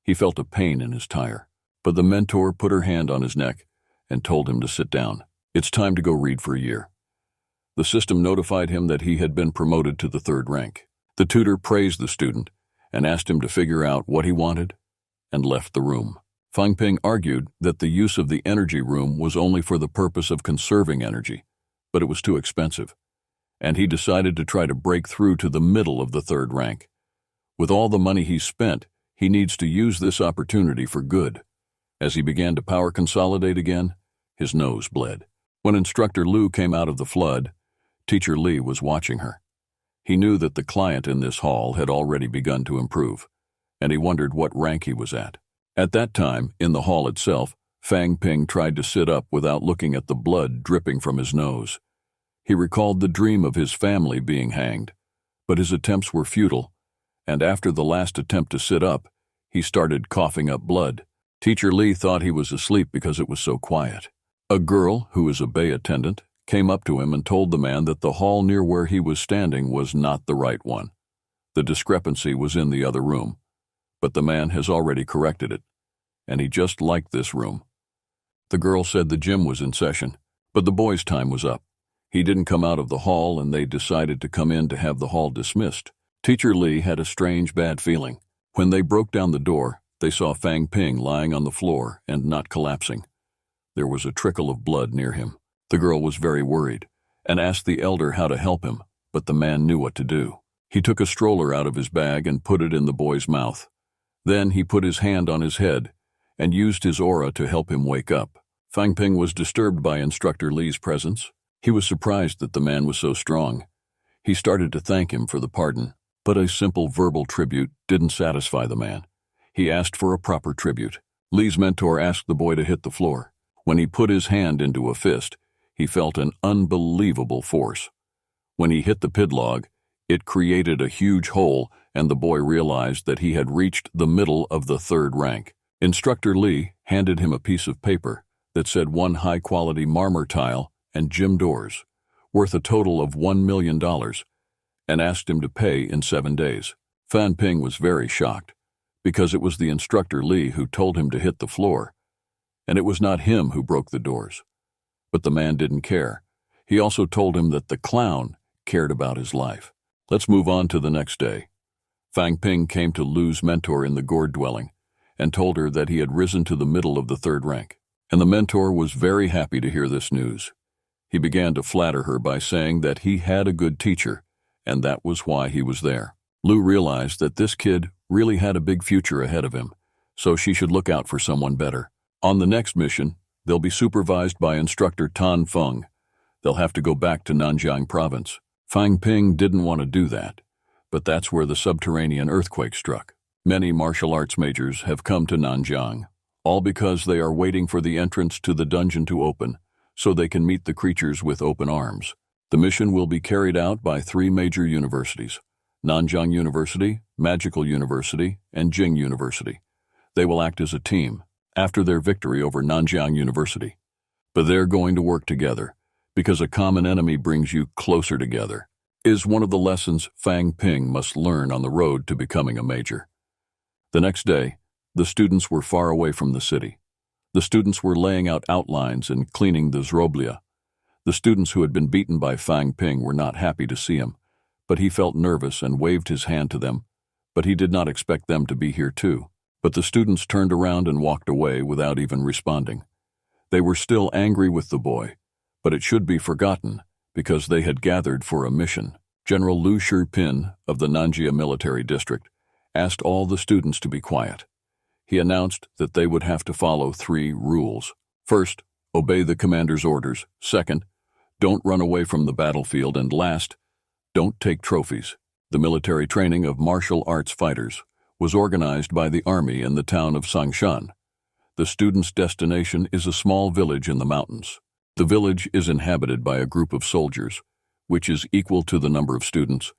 He felt a pain in his tire, but the mentor put her hand on his neck and told him to sit down. It's time to go read for a year. The system notified him that he had been promoted to the third rank. The tutor praised the student and asked him to figure out what he wanted and left the room. Fang Ping argued that the use of the energy room was only for the purpose of conserving energy, but it was too expensive, and he decided to try to break through to the middle of the third rank. With all the money he spent, he needs to use this opportunity for good. As he began to power consolidate again, his nose bled. When Instructor Lu came out of the flood, Teacher Li was watching her. He knew that the client in this hall had already begun to improve, and he wondered what rank he was at. At that time, in the hall itself, Fang Ping tried to sit up without looking at the blood dripping from his nose. He recalled the dream of his family being hanged, but his attempts were futile, and after the last attempt to sit up, he started coughing up blood. Teacher Li thought he was asleep because it was so quiet. A girl, who is a bay attendant, came up to him and told the man that the hall near where he was standing was not the right one. The discrepancy was in the other room, but the man has already corrected it, and he just liked this room. The girl said the gym was in session, but the boy's time was up. He didn't come out of the hall, and they decided to come in to have the hall dismissed. Teacher Li had a strange bad feeling. When they broke down the door, they saw Fang Ping lying on the floor and not collapsing. There was a trickle of blood near him. The girl was very worried and asked the elder how to help him, but the man knew what to do. He took a stroller out of his bag and put it in the boy's mouth. Then he put his hand on his head and used his aura to help him wake up. Fang Ping was disturbed by Instructor Li's presence. He was surprised that the man was so strong. He started to thank him for the pardon, but a simple verbal tribute didn't satisfy the man. He asked for a proper tribute. Li's mentor asked the boy to hit the floor. When he put his hand into a fist, he felt an unbelievable force. When he hit the pidlog, it created a huge hole, and the boy realized that he had reached the middle of the third rank. Instructor Li handed him a piece of paper that said 1 high-quality marmor tile and gym doors, worth a total of $1 million, and asked him to pay in 7 days. Fan Ping was very shocked, because it was the Instructor Li who told him to hit the floor, and it was not him who broke the doors. But the man didn't care. He also told him that the clown cared about his life. Let's move on to the next day. Fang Ping came to Lu's mentor in the gourd dwelling and told her that he had risen to the middle of the third rank, and the mentor was very happy to hear this news. He began to flatter her by saying that he had a good teacher, and that was why he was there. Lu realized that this kid really had a big future ahead of him, so she should look out for someone better. On the next mission, they'll be supervised by Instructor Tan Feng. They'll have to go back to Nanjiang Province. Fang Ping didn't want to do that, but that's where the subterranean earthquake struck. Many martial arts majors have come to Nanjiang, all because they are waiting for the entrance to the dungeon to open, so they can meet the creatures with open arms. The mission will be carried out by 3 major universities: Nanjiang University, Magical University, and Jing University. They will act as a team after their victory over Nanjiang University. But they're going to work together, because a common enemy brings you closer together, is one of the lessons Fang Ping must learn on the road to becoming a major. The next day, the students were far away from the city. The students were laying out outlines and cleaning the zroblia. The students who had been beaten by Fang Ping were not happy to see him, but he felt nervous and waved his hand to them, but he did not expect them to be here too. But the students turned around and walked away without even responding. They were still angry with the boy, but it should be forgotten because they had gathered for a mission. General Lu Shipin of the Nanjia Military District asked all the students to be quiet. He announced that they would have to follow 3 rules. First, obey the commander's orders. Second, don't run away from the battlefield. And last, don't take trophies. The military training of martial arts fighters was organized by the army in the town of Sangshan. The students' destination is a small village in the mountains. The village is inhabited by a group of soldiers, which is equal to the number of students.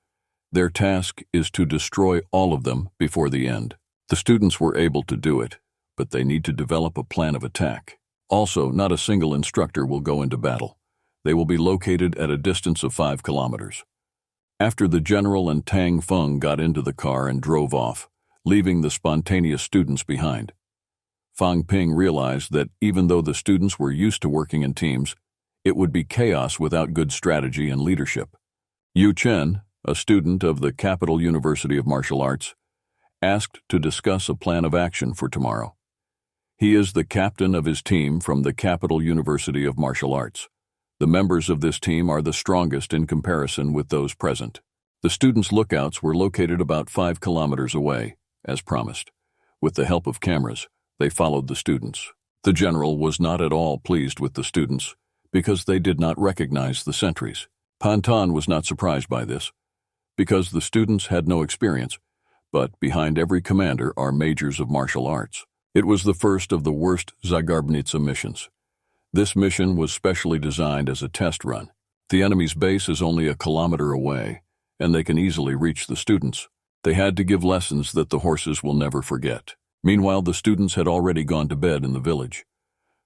Their task is to destroy all of them before the end. The students were able to do it, but they need to develop a plan of attack. Also, not a single instructor will go into battle. They will be located at a distance of 5 kilometers. After the general and Tang Feng got into the car and drove off, leaving the spontaneous students behind, Fang Ping realized that even though the students were used to working in teams, it would be chaos without good strategy and leadership. Yu Chen, a student of the Capital University of Martial Arts, asked to discuss a plan of action for tomorrow. He is the captain of his team from the Capital University of Martial Arts. The members of this team are the strongest in comparison with those present. The students' lookouts were located about 5 kilometers away, as promised. With the help of cameras, they followed the students. The general was not at all pleased with the students because they did not recognize the sentries. Pantan was not surprised by this, because the students had no experience, but behind every commander are majors of martial arts. It was the first of the worst Zagarbnitsa missions. This mission was specially designed as a test run. The enemy's base is only a kilometer away, and they can easily reach the students. They had to give lessons that the horses will never forget. Meanwhile, the students had already gone to bed in the village.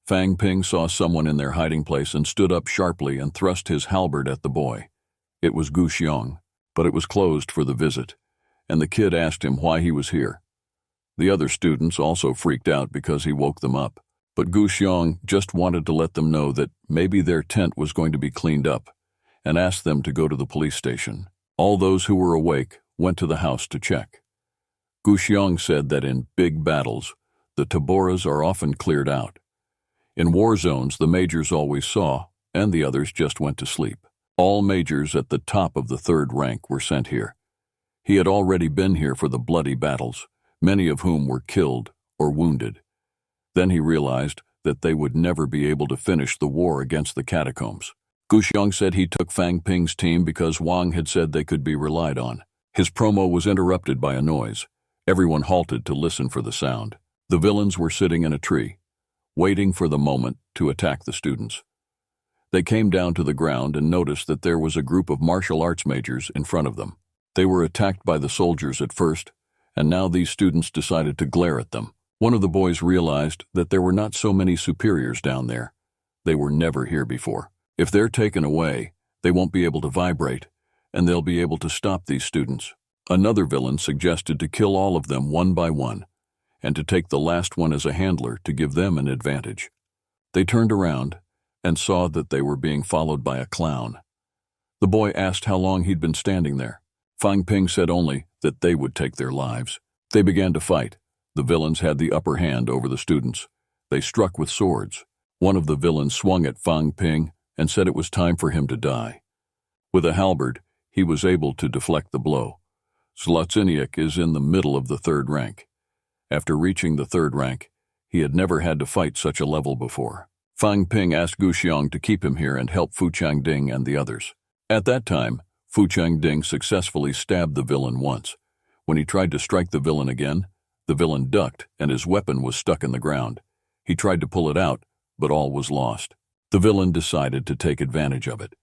Fang Ping saw someone in their hiding place and stood up sharply and thrust his halberd at the boy. It was Gu Xiong, but it was closed for the visit, and the kid asked him why he was here. The other students also freaked out because he woke them up, but Gu Xiong just wanted to let them know that maybe their tent was going to be cleaned up, and asked them to go to the police station. All those who were awake went to the house to check. Gu Xiong said that in big battles, the taboras are often cleared out. In war zones, the majors always saw, and the others just went to sleep. All majors at the top of the 3rd rank were sent here. He had already been here for the bloody battles, many of whom were killed or wounded. Then he realized that they would never be able to finish the war against the catacombs. Gu Xiong said he took Fang Ping's team because Wang had said they could be relied on. His promo was interrupted by a noise. Everyone halted to listen for the sound. The villains were sitting in a tree, waiting for the moment to attack the students. They came down to the ground and noticed that there was a group of martial arts majors in front of them. They were attacked by the soldiers at first, and now these students decided to glare at them. One of the boys realized that there were not so many superiors down there. They were never here before. If they're taken away, they won't be able to vibrate, and they'll be able to stop these students. Another villain suggested to kill all of them one by one, and to take the last one as a handler to give them an advantage. They turned around and saw that they were being followed by a clown. The boy asked how long he'd been standing there. Fang Ping said only that they would take their lives. They began to fight. The villains had the upper hand over the students. They struck with swords. One of the villains swung at Fang Ping and said it was time for him to die. With a halberd, he was able to deflect the blow. Zlotsiniak is in the middle of the 3rd rank. After reaching the 3rd rank, he had never had to fight such a level before. Fang Ping asked Gu Xiong to keep him here and help Fu Changding and the others. At that time, Fu Changding successfully stabbed the villain once. When he tried to strike the villain again, the villain ducked and his weapon was stuck in the ground. He tried to pull it out, but all was lost. The villain decided to take advantage of it.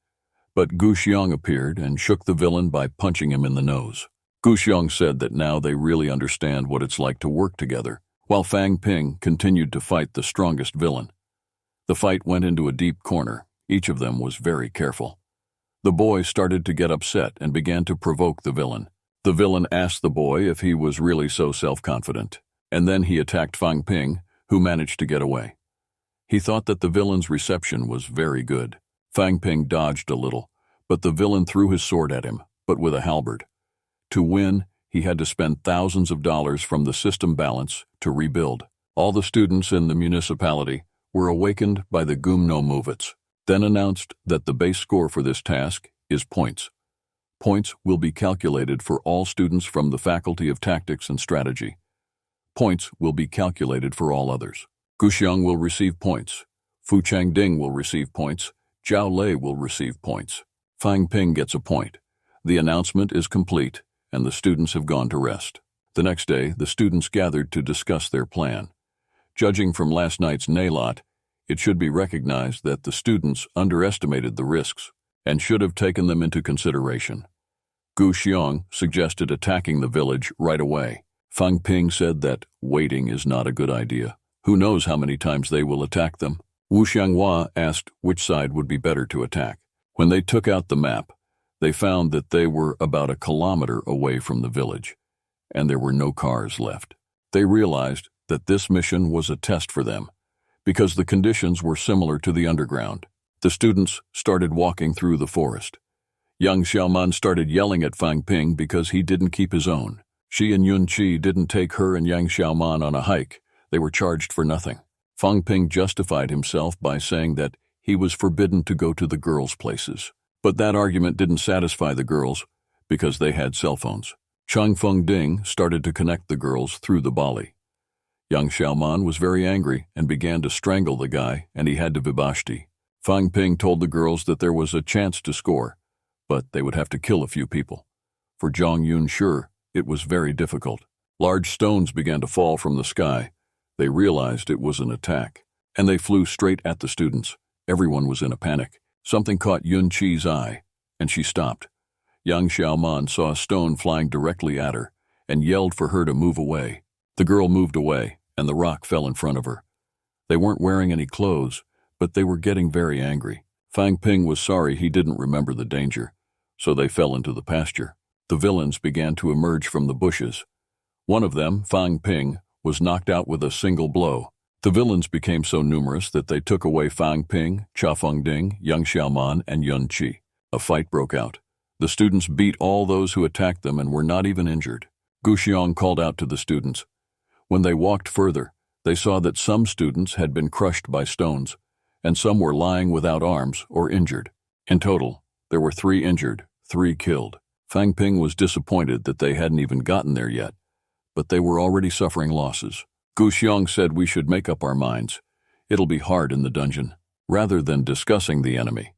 But Gu Xiong appeared and shook the villain by punching him in the nose. Gu Xiong said that now they really understand what it's like to work together, while Fang Ping continued to fight the strongest villain. The fight went into a deep corner. Each of them was very careful. The boy started to get upset and began to provoke the villain. The villain asked the boy if he was really so self-confident, and then he attacked Fang Ping, who managed to get away. He thought that the villain's reception was very good. Fang Ping dodged a little, but the villain threw his sword at him, but with a halberd. To win, he had to spend thousands of dollars from the system balance to rebuild. All the students in the municipality were awakened by the Gumno movets, then announced that the base score for this task is points. Points will be calculated for all students from the Faculty of Tactics and Strategy. Points will be calculated for all others. Gu Xiong will receive points. Fu Changding will receive points. Zhao Lei will receive points. Fang Ping gets a point. The announcement is complete, and the students have gone to rest. The next day, the students gathered to discuss their plan. Judging from last night's Naylot, it should be recognized that the students underestimated the risks and should have taken them into consideration. Gu Xiong suggested attacking the village right away. Fang Ping said that waiting is not a good idea. Who knows how many times they will attack them? Wu Xianghua asked which side would be better to attack. When they took out the map, they found that they were about a kilometer away from the village, and there were no cars left. They realized that this mission was a test for them, because the conditions were similar to the underground. The students started walking through the forest. Yang Xiaoman started yelling at Fang Ping because he didn't keep his own. She and Yun Qi didn't take her and Yang Xiaoman on a hike. They were charged for nothing. Fang Ping justified himself by saying that he was forbidden to go to the girls' places. But that argument didn't satisfy the girls because they had cell phones. Chang Feng Ding started to connect the girls through the bali. Young Xiaoman was very angry and began to strangle the guy, and he had to vibashti. Fang Ping told the girls that there was a chance to score, but they would have to kill a few people. For Zhang Yunshi, it was very difficult. Large stones began to fall from the sky. They realized it was an attack, and they flew straight at the students. Everyone was in a panic. Something caught Yun Qi's eye, and she stopped. Young Xiaoman saw a stone flying directly at her and yelled for her to move away. The girl moved away, and the rock fell in front of her. They weren't wearing any clothes, but they were getting very angry. Fang Ping was sorry he didn't remember the danger, so they fell into the pasture. The villains began to emerge from the bushes. One of them, Fang Ping, was knocked out with a single blow. The villains became so numerous that they took away Fang Ping, Cha Fengding, Young Xiaoman, and Yun Qi. A fight broke out. The students beat all those who attacked them and were not even injured. Gu Xiong called out to the students. When they walked further, they saw that some students had been crushed by stones, and some were lying without arms or injured. In total, there were 3 injured, 3 killed. Fang Ping was disappointed that they hadn't even gotten there yet, but they were already suffering losses. Gu Xiong said we should make up our minds. It'll be hard in the dungeon. Rather than discussing the enemy,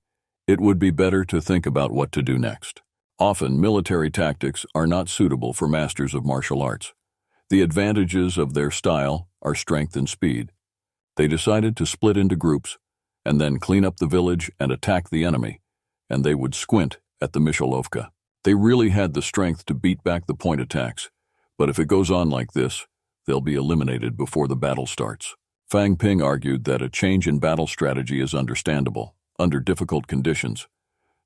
it would be better to think about what to do next. Often, military tactics are not suitable for masters of martial arts. The advantages of their style are strength and speed. They decided to split into groups and then clean up the village and attack the enemy, and they would squint at the Mishalovka. They really had the strength to beat back the point attacks, but if it goes on like this, they'll be eliminated before the battle starts. Fang Ping argued that a change in battle strategy is understandable under difficult conditions.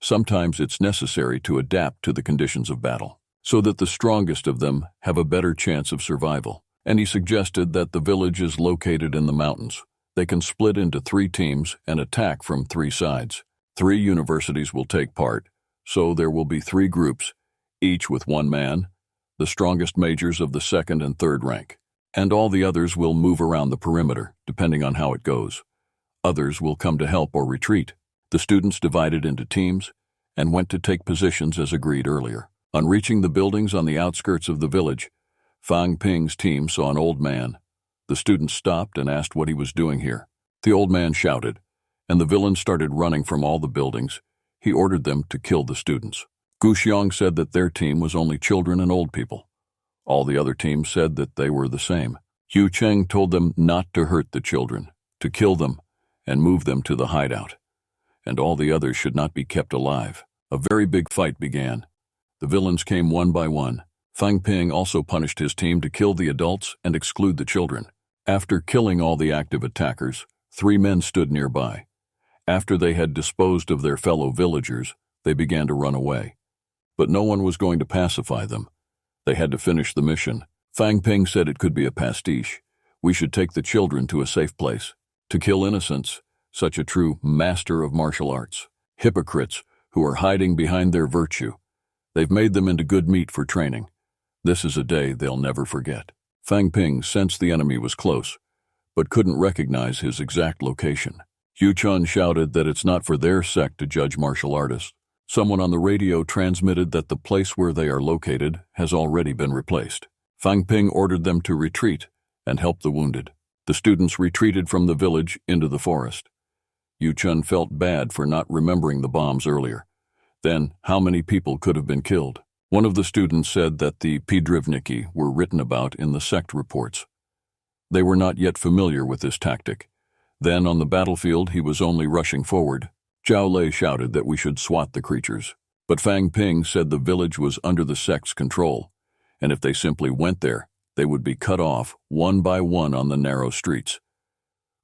Sometimes it's necessary to adapt to the conditions of battle, so that the strongest of them have a better chance of survival. And he suggested that the village is located in the mountains. They can split into 3 teams and attack from 3 sides. 3 universities will take part, so there will be 3 groups, each with 1 man, the strongest majors of the 2nd and 3rd rank. And all the others will move around the perimeter, depending on how it goes. Others will come to help or retreat. The students divided into teams and went to take positions as agreed earlier. On reaching the buildings on the outskirts of the village, Fang Ping's team saw an old man. The students stopped and asked what he was doing here. The old man shouted, and the villains started running from all the buildings. He ordered them to kill the students. Gu Xiong said that their team was only children and old people. All the other teams said that they were the same. Yu Cheng told them not to hurt the children, to kill them, and move them to the hideout. And all the others should not be kept alive. A very big fight began. The villains came one by one. Fang Ping also punished his team to kill the adults and exclude the children. After killing all the active attackers, 3 men stood nearby. After they had disposed of their fellow villagers, they began to run away. But no one was going to pacify them. They had to finish the mission. Fang Ping said it could be a pastiche. We should take the children to a safe place. To kill innocents, such a true master of martial arts. Hypocrites who are hiding behind their virtue. They've made them into good meat for training. This is a day they'll never forget. Fang Ping sensed the enemy was close, but couldn't recognize his exact location. Yu Chun shouted that it's not for their sect to judge martial artists. Someone on the radio transmitted that the place where they are located has already been replaced. Fang Ping ordered them to retreat and help the wounded. The students retreated from the village into the forest. Yu Chun felt bad for not remembering the bombs earlier. Then, how many people could have been killed? One of the students said that the Pidrivniki were written about in the sect reports. They were not yet familiar with this tactic. Then, on the battlefield, he was only rushing forward. Zhao Lei shouted that we should swat the creatures. But Fang Ping said the village was under the sect's control, and if they simply went there, they would be cut off one by one on the narrow streets.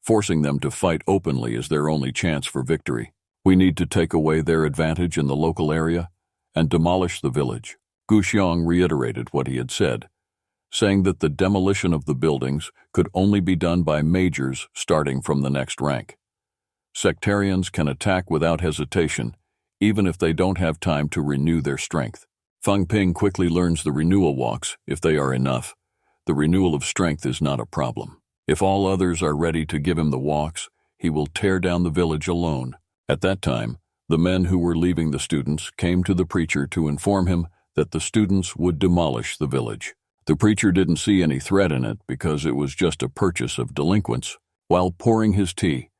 Forcing them to fight openly is their only chance for victory. We need to take away their advantage in the local area and demolish the village. Gu Xiong reiterated what he had said, saying that the demolition of the buildings could only be done by majors starting from the next rank. Sectarians can attack without hesitation, even if they don't have time to renew their strength. Fang Ping quickly learns the renewal walks, if they are enough. The renewal of strength is not a problem. If all others are ready to give him the walks, he will tear down the village alone. At that time, the men who were leaving the students came to the preacher to inform him that the students would demolish the village. The preacher didn't see any threat in it because it was just a purchase of delinquents. While pouring his tea,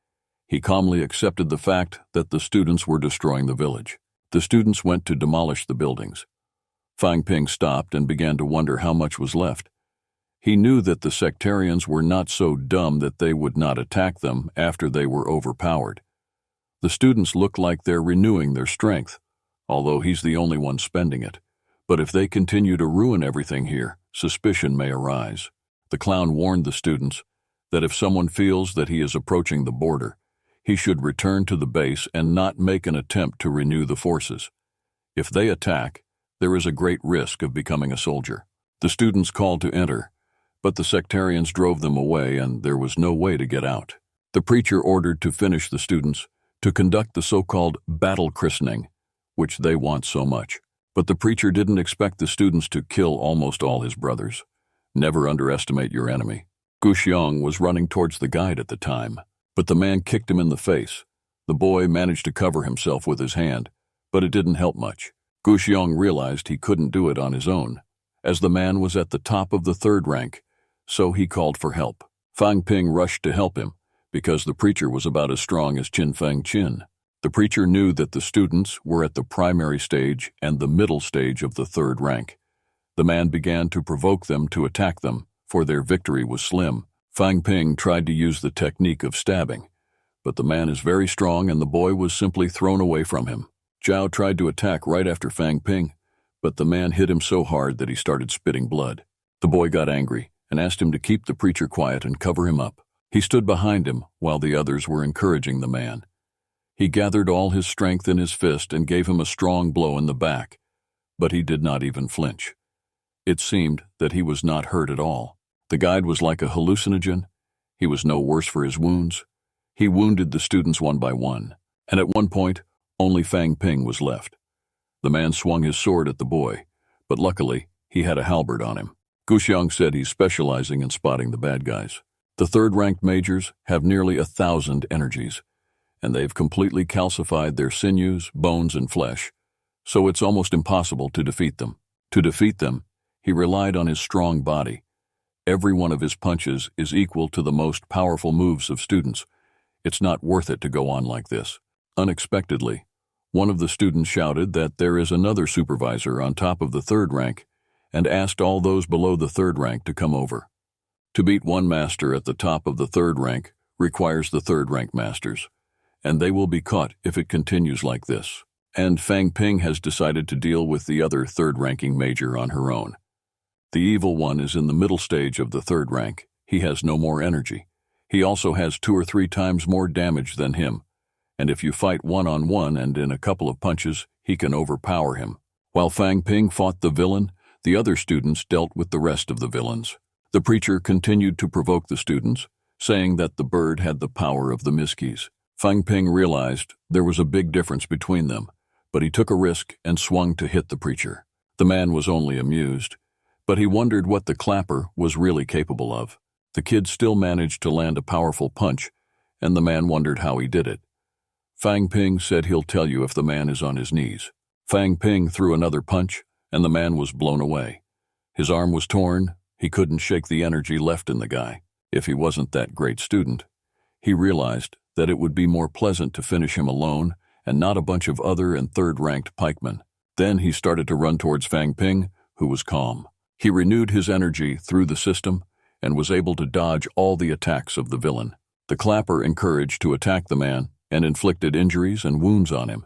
he calmly accepted the fact that the students were destroying the village. The students went to demolish the buildings. Fang Ping stopped and began to wonder how much was left. He knew that the sectarians were not so dumb that they would not attack them after they were overpowered. The students look like they're renewing their strength, although he's the only one spending it. But if they continue to ruin everything here, suspicion may arise. The clown warned the students that if someone feels that he is approaching the border, he should return to the base and not make an attempt to renew the forces. If they attack, there is a great risk of becoming a soldier. The students called to enter, but the sectarians drove them away and there was no way to get out. The preacher ordered to finish the students to conduct the so-called battle christening, which they want so much. But the preacher didn't expect the students to kill almost all his brothers. Never underestimate your enemy. Gu Xiong was running towards the guide at the time, but the man kicked him in the face. The boy managed to cover himself with his hand, but it didn't help much. Gu Xiong realized he couldn't do it on his own, as the man was at the top of the third rank, so he called for help. Fang Ping rushed to help him, because the preacher was about as strong as Qin Feng Qin. The preacher knew that the students were at the primary stage and the middle stage of the third rank. The man began to provoke them to attack them, for their victory was slim. Fang Ping tried to use the technique of stabbing, but the man is very strong and the boy was simply thrown away from him. Zhao tried to attack right after Fang Ping, but the man hit him so hard that he started spitting blood. The boy got angry and asked him to keep the preacher quiet and cover him up. He stood behind him while the others were encouraging the man. He gathered all his strength in his fist and gave him a strong blow in the back, but he did not even flinch. It seemed that he was not hurt at all. The guide was like a hallucinogen. He was no worse for his wounds. He wounded the students one by one, and at one point, only Fang Ping was left. The man swung his sword at the boy, but luckily, he had a halberd on him. Gu Xiong said he's specializing in spotting the bad guys. The third-ranked majors have nearly 1,000 energies, and they've completely calcified their sinews, bones, and flesh, so it's almost impossible to defeat them. To defeat them, he relied on his strong body. Every one of his punches is equal to the most powerful moves of students. It's not worth it to go on like this. Unexpectedly, one of the students shouted that there is another supervisor on top of the third rank and asked all those below the third rank to come over. To beat one master at the top of the third rank requires the third-rank masters, and they will be caught if it continues like this. And Fang Ping has decided to deal with the other third-ranking major on her own. The evil one is in the middle stage of the third rank. He has no more energy. He also has 2 or 3 times more damage than him, and if you fight one-on-one and in a couple of punches, he can overpower him. While Fang Ping fought the villain, the other students dealt with the rest of the villains. The preacher continued to provoke the students, saying that the bird had the power of the miskis. Fang Ping realized there was a big difference between them, but he took a risk and swung to hit the preacher. The man was only amused, but he wondered what the clapper was really capable of. The kid still managed to land a powerful punch, and the man wondered how he did it. Fang Ping said he'll tell you if the man is on his knees. Fang Ping threw another punch, and the man was blown away. His arm was torn. He couldn't shake the energy left in the guy. If he wasn't that great student, he realized that it would be more pleasant to finish him alone and not a bunch of other and third-ranked pikemen. Then he started to run towards Fang Ping, who was calm. He renewed his energy through the system and was able to dodge all the attacks of the villain. The clapper encouraged to attack the man and inflicted injuries and wounds on him,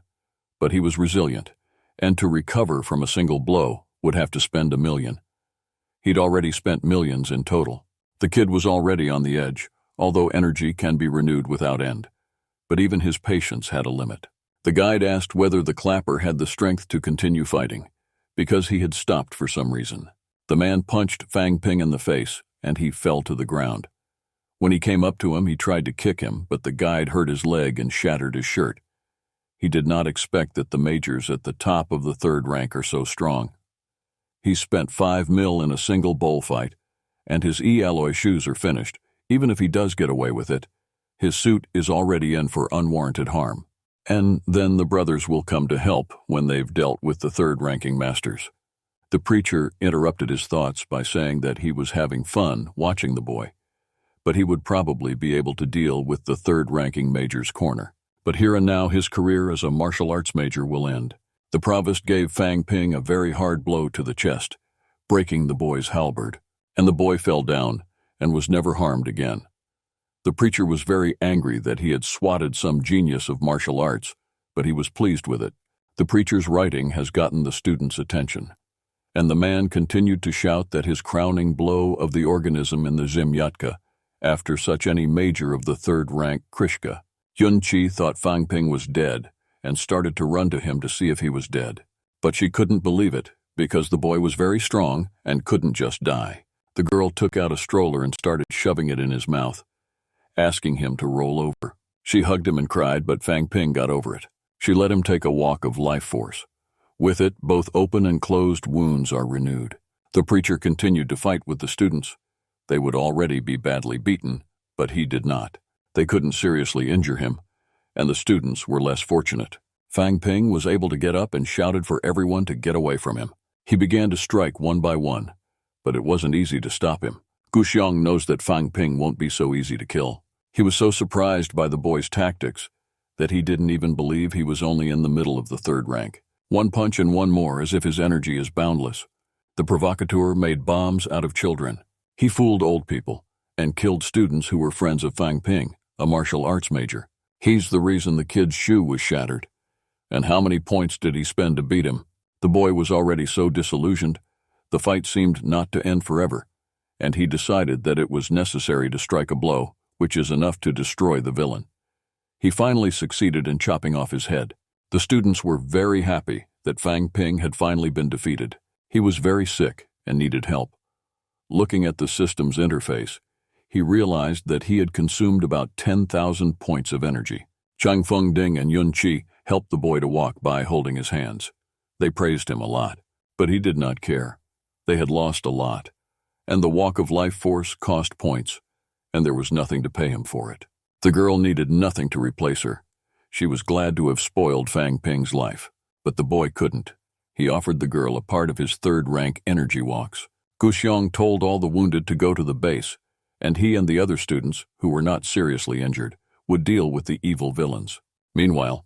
but he was resilient, and to recover from a single blow would have to spend 1 million. He'd already spent millions in total. The kid was already on the edge, although energy can be renewed without end. But even his patience had a limit. The guide asked whether the clapper had the strength to continue fighting, because he had stopped for some reason. The man punched Fang Ping in the face, and he fell to the ground. When he came up to him, he tried to kick him, but the guide hurt his leg and shattered his shirt. He did not expect that the majors at the top of the third rank are so strong. He spent 5 mil in a single bullfight, and his E-alloy shoes are finished, Even if he does get away with it, his suit is already in for unwarranted harm. And then the brothers will come to help when they've dealt with the third-ranking masters. The preacher interrupted his thoughts by saying that he was having fun watching the boy, but he would probably be able to deal with the third-ranking major's corner. But here and now his career as a martial arts major will end. The provost gave Fang Ping a very hard blow to the chest, breaking the boy's halberd, and the boy fell down and was never harmed again. The preacher was very angry that he had swatted some genius of martial arts, but he was pleased with it. The preacher's writing has gotten the students' attention, and the man continued to shout that his crowning blow of the organism in the Zimyatka, after such any major of the third rank Krishka. Yun Chi thought Fang Ping was dead and started to run to him to see if he was dead. But she couldn't believe it, because the boy was very strong and couldn't just die. The girl took out a stroller and started shoving it in his mouth, asking him to roll over. She hugged him and cried, but Fang Ping got over it. She let him take a walk of life force. With it, both open and closed wounds are renewed. The preacher continued to fight with the students. They would already be badly beaten, but he did not. They couldn't seriously injure him, and the students were less fortunate. Fang Ping was able to get up and shouted for everyone to get away from him. He began to strike one by one, but it wasn't easy to stop him. Gu Xiong knows that Fang Ping won't be so easy to kill. He was so surprised by the boy's tactics that he didn't even believe he was only in the middle of the third rank. One punch and one more, as if his energy is boundless. The provocateur made bombs out of children. He fooled old people and killed students who were friends of Fang Ping, a martial arts major. He's the reason the kid's shoe was shattered. And how many points did he spend to beat him? The boy was already so disillusioned. The fight seemed not to end forever, and he decided that it was necessary to strike a blow, which is enough to destroy the villain. He finally succeeded in chopping off his head. The students were very happy that Fang Ping had finally been defeated. He was very sick and needed help. Looking at the system's interface, he realized that he had consumed about 10,000 points of energy. Chang Feng Ding and Yun Chi helped the boy to walk by holding his hands. They praised him a lot, but he did not care. They had lost a lot, and the walk of life force cost points, and there was nothing to pay him for it. The girl needed nothing to replace her. She was glad to have spoiled Fang Ping's life, but the boy couldn't. He offered the girl a part of his third-rank energy walks. Gu Xiong told all the wounded to go to the base, and he and the other students, who were not seriously injured, would deal with the evil villains. Meanwhile,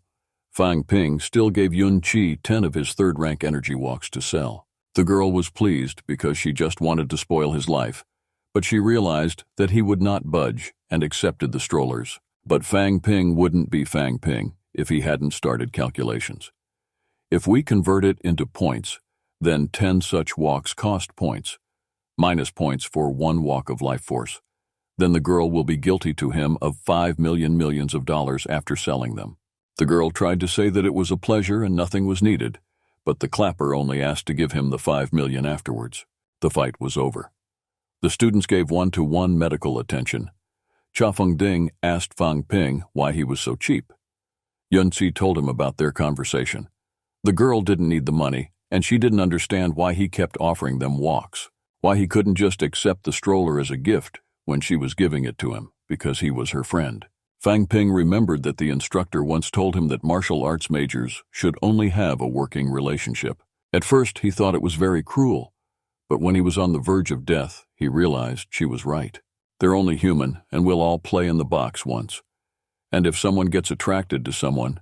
Fang Ping still gave Yun Chi 10 of his third-rank energy walks to sell. The girl was pleased because she just wanted to spoil his life, but she realized that he would not budge and accepted the strollers. But Fang Ping wouldn't be Fang Ping if he hadn't started calculations. If we convert it into points, then 10 such walks cost points, minus points for one walk of life force. Then the girl will be guilty to him of 5 million millions of dollars after selling them. The girl tried to say that it was a pleasure and nothing was needed, but the clapper only asked to give him the 5 million afterwards. The fight was over. The students gave one-to-one medical attention. Cha Feng Ding asked Fang Ping why he was so cheap. Yun Ci told him about their conversation. The girl didn't need the money, and she didn't understand why he kept offering them walks, why he couldn't just accept the stroller as a gift when she was giving it to him, because he was her friend. Fang Ping remembered that the instructor once told him that martial arts majors should only have a working relationship. At first, he thought it was very cruel, but when he was on the verge of death, he realized she was right. They're only human, and we'll all play in the box once. And if someone gets attracted to someone,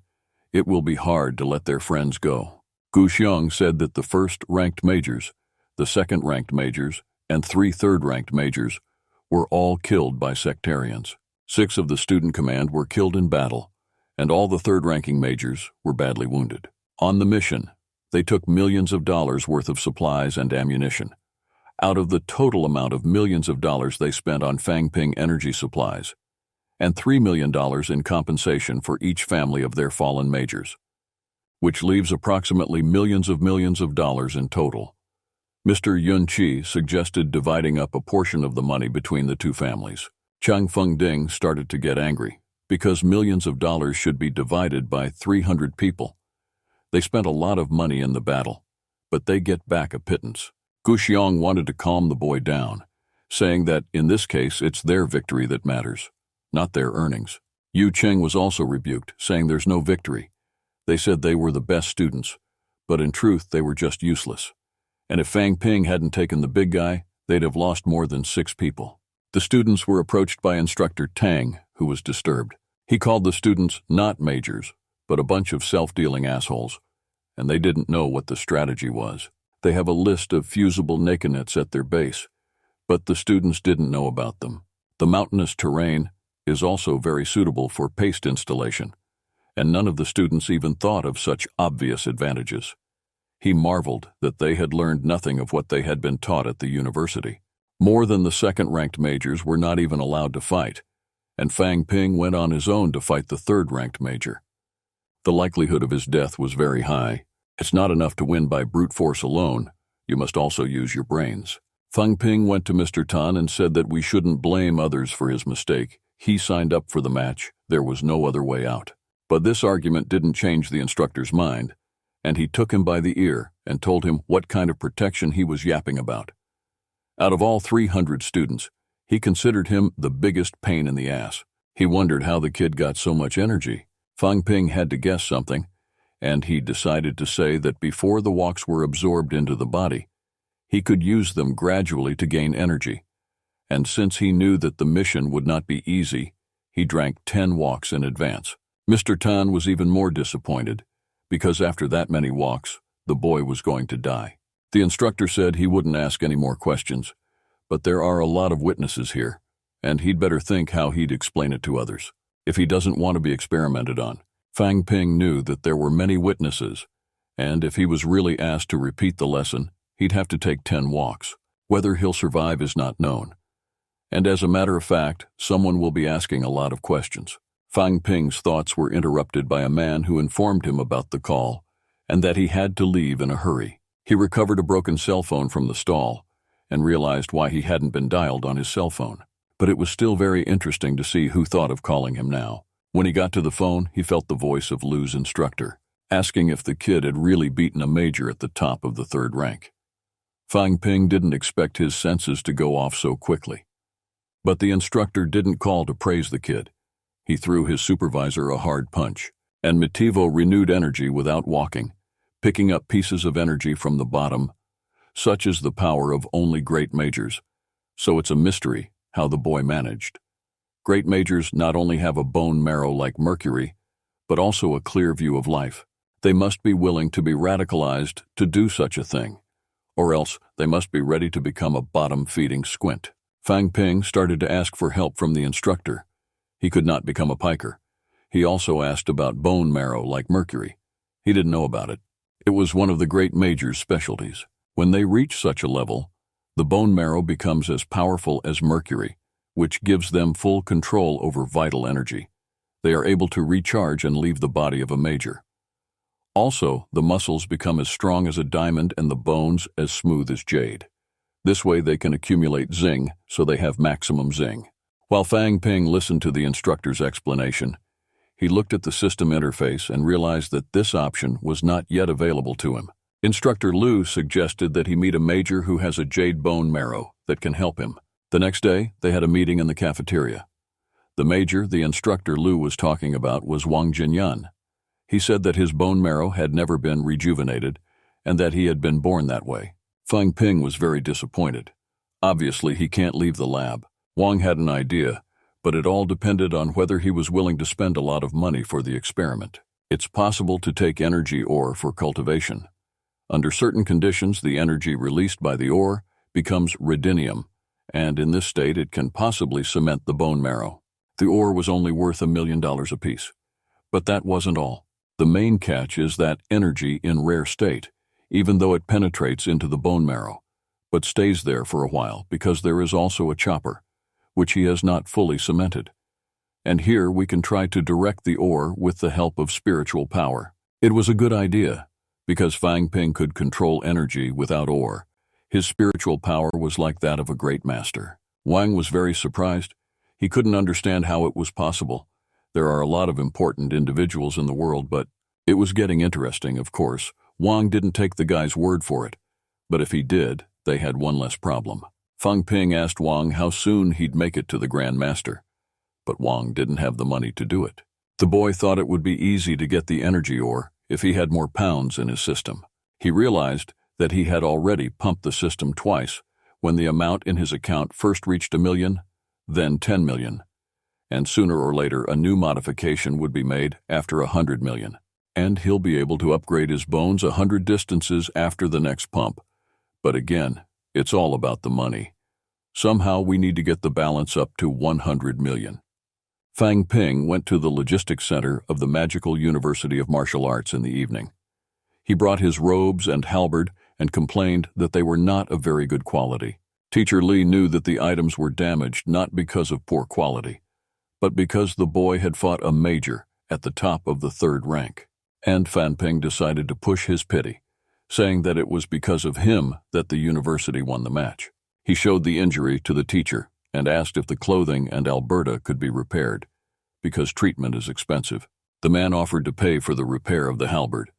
it will be hard to let their friends go. Gu Xiong said that the first-ranked majors, the second-ranked majors, and 3 third-ranked majors were all killed by sectarians. 6 of the student command were killed in battle, and all the third-ranking majors were badly wounded. On the mission, they took millions of dollars worth of supplies and ammunition. Out of the total amount of millions of dollars they spent on Fang Ping energy supplies, and $3 million in compensation for each family of their fallen majors, which leaves approximately millions of dollars in total. Mr. Yun Chi suggested dividing up a portion of the money between the 2 families. Chang Feng Ding started to get angry, because millions of dollars should be divided by 300 people. They spent a lot of money in the battle, but they get back a pittance. Gu Xiong wanted to calm the boy down, saying that in this case it's their victory that matters, not their earnings. Yu Cheng was also rebuked, saying there's no victory. They said they were the best students, but in truth they were just useless. And if Fang Ping hadn't taken the big guy, they'd have lost more than 6 people. The students were approached by instructor Tang, who was disturbed. He called the students not majors, but a bunch of self-dealing assholes, and they didn't know what the strategy was. They have a list of fusible nakednets at their base, but the students didn't know about them. The mountainous terrain is also very suitable for paste installation, and none of the students even thought of such obvious advantages. He marveled that they had learned nothing of what they had been taught at the university. More than the second-ranked majors were not even allowed to fight, and Fang Ping went on his own to fight the third-ranked major. The likelihood of his death was very high. It's not enough to win by brute force alone. You must also use your brains. Fang Ping went to Mr. Tan and said that we shouldn't blame others for his mistake. He signed up for the match. There was no other way out. But this argument didn't change the instructor's mind, and he took him by the ear and told him what kind of protection he was yapping about. Out of all 300 students, he considered him the biggest pain in the ass. He wondered how the kid got so much energy. Fang Ping had to guess something, and he decided to say that before the walks were absorbed into the body, he could use them gradually to gain energy. And since he knew that the mission would not be easy, he drank 10 walks in advance. Mr. Tan was even more disappointed, because after that many walks, the boy was going to die. The instructor said he wouldn't ask any more questions, but there are a lot of witnesses here, and he'd better think how he'd explain it to others. If he doesn't want to be experimented on. Fang Ping knew that there were many witnesses, and if he was really asked to repeat the lesson, he'd have to take 10 walks. Whether he'll survive is not known. And as a matter of fact, someone will be asking a lot of questions. Fang Ping's thoughts were interrupted by a man who informed him about the call and that he had to leave in a hurry. He recovered a broken cell phone from the stall and realized why he hadn't been dialed on his cell phone. But it was still very interesting to see who thought of calling him now. When he got to the phone, he felt the voice of Lu's instructor, asking if the kid had really beaten a major at the top of the 3rd rank. Fang Ping didn't expect his senses to go off so quickly. But the instructor didn't call to praise the kid. He threw his supervisor a hard punch, and Mitivo renewed energy without walking, picking up pieces of energy from the bottom. Such is the power of only great majors. So it's a mystery how the boy managed. Great majors not only have a bone marrow like Mercury, but also a clear view of life. They must be willing to be radicalized to do such a thing, or else they must be ready to become a bottom-feeding squint. Fang Ping started to ask for help from the instructor. He could not become a piker. He also asked about bone marrow like Mercury. He didn't know about it. It was one of the great majors' specialties. When they reach such a level, the bone marrow becomes as powerful as Mercury, which gives them full control over vital energy. They are able to recharge and leave the body of a major. Also, the muscles become as strong as a diamond and the bones as smooth as jade. This way they can accumulate zing, so they have maximum zing. While Fang Ping listened to the instructor's explanation, he looked at the system interface and realized that this option was not yet available to him. Instructor Lu suggested that he meet a major who has a jade bone marrow that can help him. The next day, they had a meeting in the cafeteria. The major the instructor Lu was talking about was Wang Jinyan. He said that his bone marrow had never been rejuvenated and that he had been born that way. Fang Ping was very disappointed. Obviously, he can't leave the lab. Wang had an idea, but it all depended on whether he was willing to spend a lot of money for the experiment. It's possible to take energy ore for cultivation. Under certain conditions, the energy released by the ore becomes rhydinium, and in this state it can possibly cement the bone marrow. The ore was only worth $1 million apiece. But that wasn't all. The main catch is that energy in rare state, even though it penetrates into the bone marrow, but stays there for a while because there is also a chopper, which he has not fully cemented. And here we can try to direct the ore with the help of spiritual power. It was a good idea, because Fang Ping could control energy without ore. His spiritual power was like that of a great master. Wang was very surprised. He couldn't understand how it was possible. There are a lot of important individuals in the world, but it was getting interesting, of course. Wang didn't take the guy's word for it, but if he did, they had one less problem. Feng Ping asked Wang how soon he'd make it to the Grand Master, but Wang didn't have the money to do it. The boy thought it would be easy to get the energy ore if he had more pounds in his system. He realized that he had already pumped the system twice when the amount in his account first reached 1 million, then 10 million, and sooner or later a new modification would be made after 100 million. And he'll be able to upgrade his bones 100 distances after the next pump. But again, it's all about the money. Somehow we need to get the balance up to 100 million. Fang Ping went to the logistics center of the Magical University of Martial Arts in the evening. He brought his robes and halberd and complained that they were not of very good quality. Teacher Li knew that the items were damaged not because of poor quality, but because the boy had fought a major at the top of the 3rd rank. And Fan Ping decided to push his pity, saying that it was because of him that the university won the match. He showed the injury to the teacher and asked if the clothing and Alberta could be repaired, because treatment is expensive. The man offered to pay for the repair of the halberd.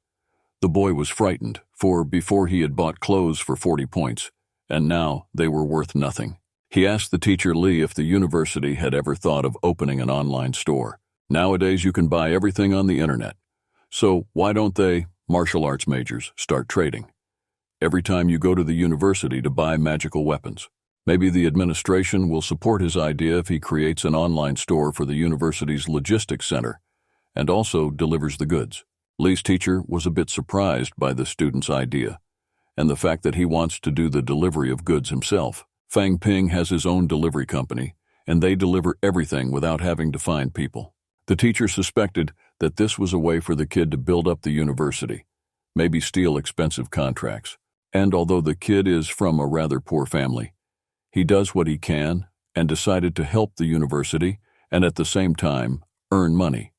The boy was frightened, for before he had bought clothes for 40 points, and now they were worth nothing. He asked the teacher Li if the university had ever thought of opening an online store. Nowadays you can buy everything on the internet. So why don't they, martial arts majors, start trading? Every time you go to the university to buy magical weapons. Maybe the administration will support his idea if he creates an online store for the university's logistics center and also delivers the goods. Li's teacher was a bit surprised by the student's idea and the fact that he wants to do the delivery of goods himself. Fang Ping has his own delivery company, and they deliver everything without having to find people. The teacher suspected that this was a way for the kid to build up the university, maybe steal expensive contracts. And although the kid is from a rather poor family, he does what he can and decided to help the university and at the same time earn money.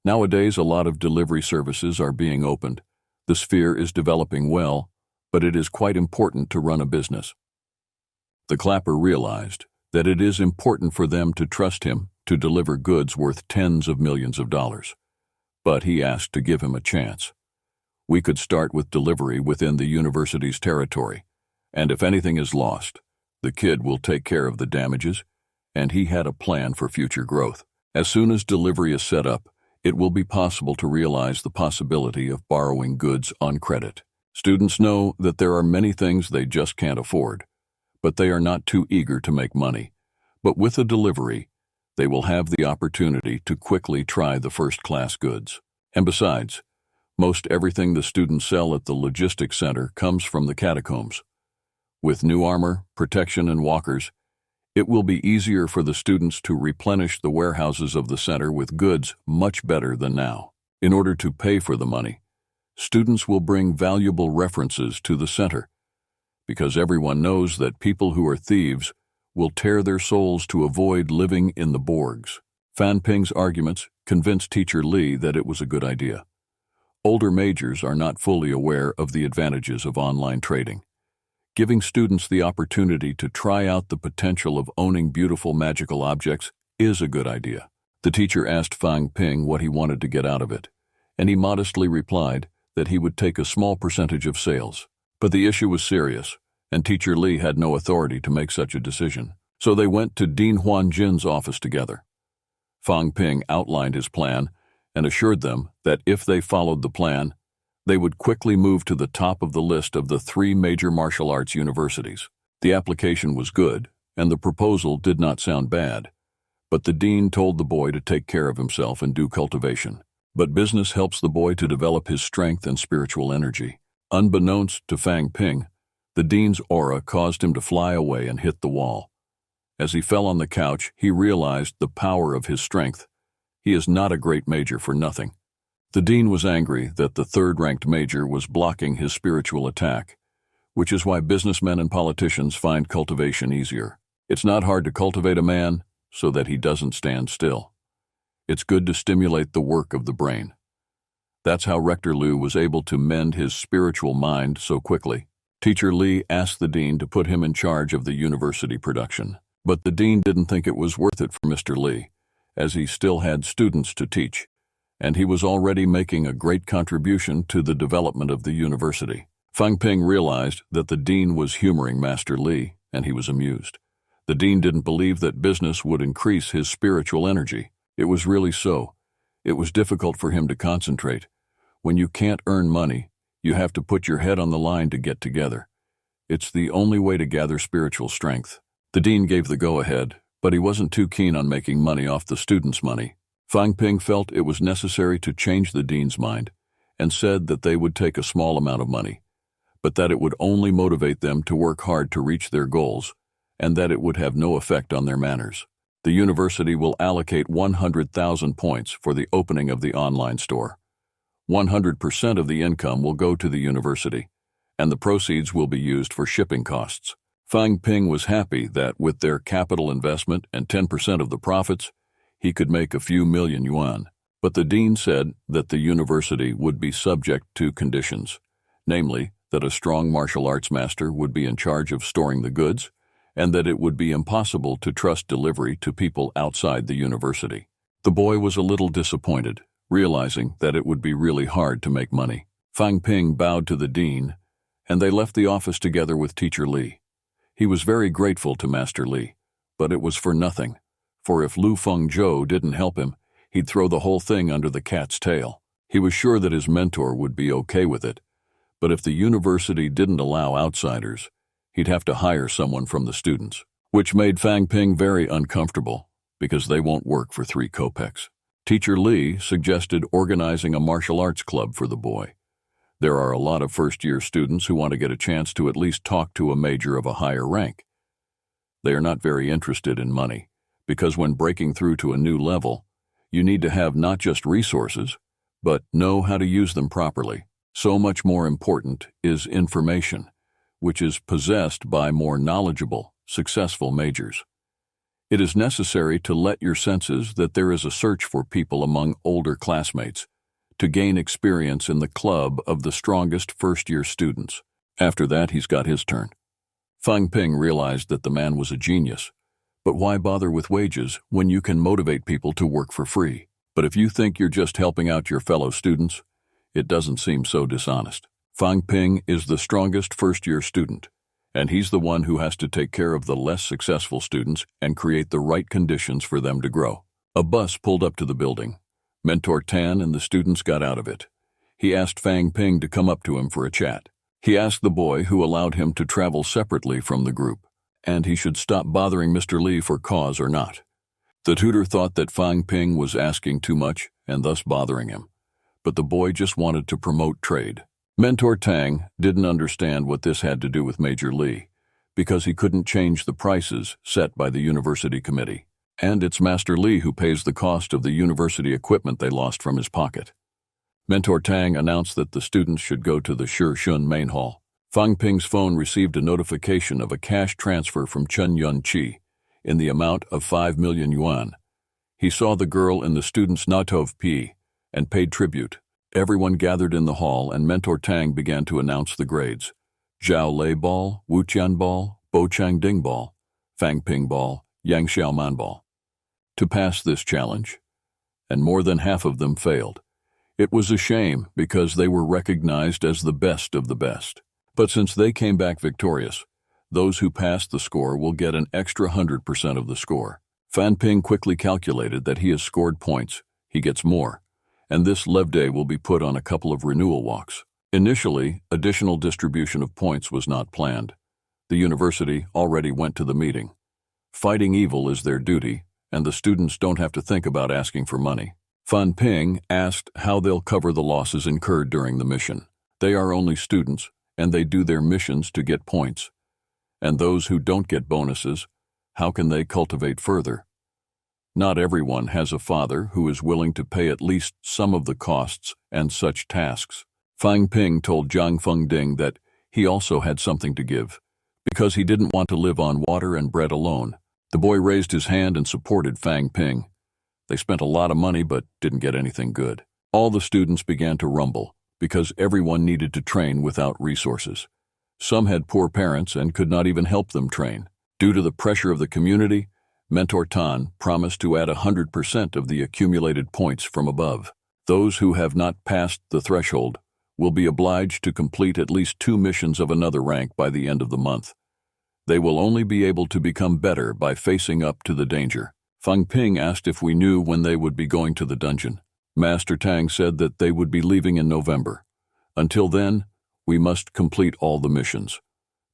Nowadays, a lot of delivery services are being opened. The sphere is developing well, but it is quite important to run a business. The clapper realized that it is important for them to trust him to deliver goods worth tens of millions of dollars. But he asked to give him a chance. We could start with delivery within the university's territory, and if anything is lost, the kid will take care of the damages, and he had a plan for future growth. As soon as delivery is set up, it will be possible to realize the possibility of borrowing goods on credit. Students know that there are many things they just can't afford, but they are not too eager to make money. But with a delivery, they will have the opportunity to quickly try the first-class goods. And besides, most everything the students sell at the logistics center comes from the catacombs. With new armor, protection, and walkers, it will be easier for the students to replenish the warehouses of the center with goods much better than now. In order to pay for the money, students will bring valuable references to the center, because everyone knows that people who are thieves will tear their souls to avoid living in the Borgs. Fan Ping's arguments convinced teacher Li that it was a good idea. Older majors are not fully aware of the advantages of online trading. Giving students the opportunity to try out the potential of owning beautiful magical objects is a good idea. The teacher asked Fang Ping what he wanted to get out of it, and he modestly replied that he would take a small percentage of sales. But the issue was serious, and teacher Li had no authority to make such a decision. So they went to Dean Huanjin's office together. Fang Ping outlined his plan and assured them that if they followed the plan, they would quickly move to the top of the list of the 3 major martial arts universities. The application was good, and the proposal did not sound bad, but the dean told the boy to take care of himself and do cultivation. But business helps the boy to develop his strength and spiritual energy. Unbeknownst to Fang Ping, the dean's aura caused him to fly away and hit the wall. As he fell on the couch, he realized the power of his strength. He is not a great major for nothing. The dean was angry that the 3rd-ranked major was blocking his spiritual attack, which is why businessmen and politicians find cultivation easier. It's not hard to cultivate a man so that he doesn't stand still. It's good to stimulate the work of the brain. That's how Rector Liu was able to mend his spiritual mind so quickly. Teacher Li asked the dean to put him in charge of the university production, but the dean didn't think it was worth it for Mr. Li, as he still had students to teach, and he was already making a great contribution to the development of the university. Fang Ping realized that the dean was humoring Master Li and he was amused. The dean didn't believe that business would increase his spiritual energy. It was really so. It was difficult for him to concentrate. When you can't earn money, you have to put your head on the line to get together. It's the only way to gather spiritual strength. The dean gave the go-ahead, but he wasn't too keen on making money off the students' money. Fang Ping felt it was necessary to change the dean's mind and said that they would take a small amount of money, but that it would only motivate them to work hard to reach their goals and that it would have no effect on their manners. The university will allocate 100,000 points for the opening of the online store. 100% of the income will go to the university, and the proceeds will be used for shipping costs. Fang Ping was happy that with their capital investment and 10% of the profits, he could make a few million yuan. But the dean said that the university would be subject to conditions, namely that a strong martial arts master would be in charge of storing the goods, and that it would be impossible to trust delivery to people outside the university. The boy was a little disappointed, realizing that it would be really hard to make money. Fang Ping bowed to the dean, and they left the office together with Teacher Li. He was very grateful to Master Li, but it was for nothing, for if Lu Fengzhou didn't help him, he'd throw the whole thing under the cat's tail. He was sure that his mentor would be okay with it, but if the university didn't allow outsiders, he'd have to hire someone from the students, which made Fang Ping very uncomfortable, because they won't work for 3 kopecks. Teacher Li suggested organizing a martial arts club for the boy. There are a lot of first-year students who want to get a chance to at least talk to a major of a higher rank. They are not very interested in money, because when breaking through to a new level, you need to have not just resources, but know how to use them properly. So much more important is information, which is possessed by more knowledgeable, successful majors. It is necessary to let your senses that there is a search for people among older classmates to gain experience in the club of the strongest first-year students. After that, he's got his turn. Fang Ping realized that the man was a genius, but why bother with wages when you can motivate people to work for free? But if you think you're just helping out your fellow students, it doesn't seem so dishonest. Fang Ping is the strongest first-year student, and he's the one who has to take care of the less successful students and create the right conditions for them to grow. A bus pulled up to the building. Mentor Tan and the students got out of it. He asked Fang Ping to come up to him for a chat. He asked the boy who allowed him to travel separately from the group, and he should stop bothering Mr. Li for cause or not. The tutor thought that Fang Ping was asking too much and thus bothering him, but the boy just wanted to promote trade. Mentor Tang didn't understand what this had to do with Major Li, because he couldn't change the prices set by the university committee, and it's Master Li who pays the cost of the university equipment they lost from his pocket. Mentor Tang announced that the students should go to the Shun main hall. Fang Ping's phone received a notification of a cash transfer from Chen Yunqi in the amount of 5 million yuan. He saw the girl in the students' Natov P and paid tribute. Everyone gathered in the hall, and Mentor Tang began to announce the grades. Zhao Lei Ball, Wu Qian Ball, Bo Chang Ding Ball, Fang Ping Ball, Yang Xiaoman Ball. To pass this challenge, and more than half of them failed. It was a shame because they were recognized as the best of the best. But since they came back victorious, those who passed the score will get an extra 100% of the score. Fan Ping quickly calculated that he has scored points. He gets more, and this Lev Day will be put on a couple of renewal walks. Initially, additional distribution of points was not planned. The university already went to the meeting. Fighting evil is their duty, and the students don't have to think about asking for money. Fan Ping asked how they'll cover the losses incurred during the mission. They are only students, and they do their missions to get points. And those who don't get bonuses, how can they cultivate further? Not everyone has a father who is willing to pay at least some of the costs and such tasks. Fang Ping told Zhang Fengding that he also had something to give, because he didn't want to live on water and bread alone. The boy raised his hand and supported Fang Ping. They spent a lot of money but didn't get anything good. All the students began to rumble, because everyone needed to train without resources. Some had poor parents and could not even help them train. Due to the pressure of the community, Mentor Tan promised to add 100% of the accumulated points from above. Those who have not passed the threshold will be obliged to complete at least 2 missions of another rank by the end of the month. They will only be able to become better by facing up to the danger. Fang Ping asked if we knew when they would be going to the dungeon. Master Tang said that they would be leaving in November. Until then, we must complete all the missions.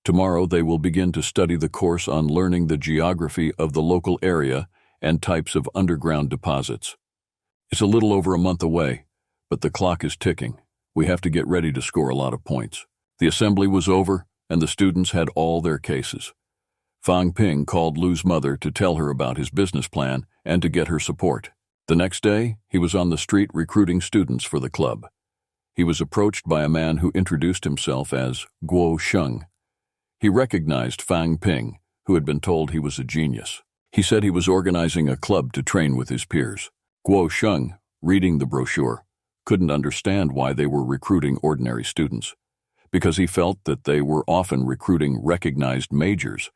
Tomorrow they will begin to study the course on learning the geography of the local area and types of underground deposits. It's a little over a month away, but the clock is ticking. We have to get ready to score a lot of points. The assembly was over, and the students had all their cases. Fang Ping called Lu's mother to tell her about his business plan and to get her support. The next day, he was on the street recruiting students for the club. He was approached by a man who introduced himself as Guo Sheng. He recognized Fang Ping, who had been told he was a genius. He said he was organizing a club to train with his peers. Guo Sheng, reading the brochure, couldn't understand why they were recruiting ordinary students, because he felt that they were often recruiting recognized majors,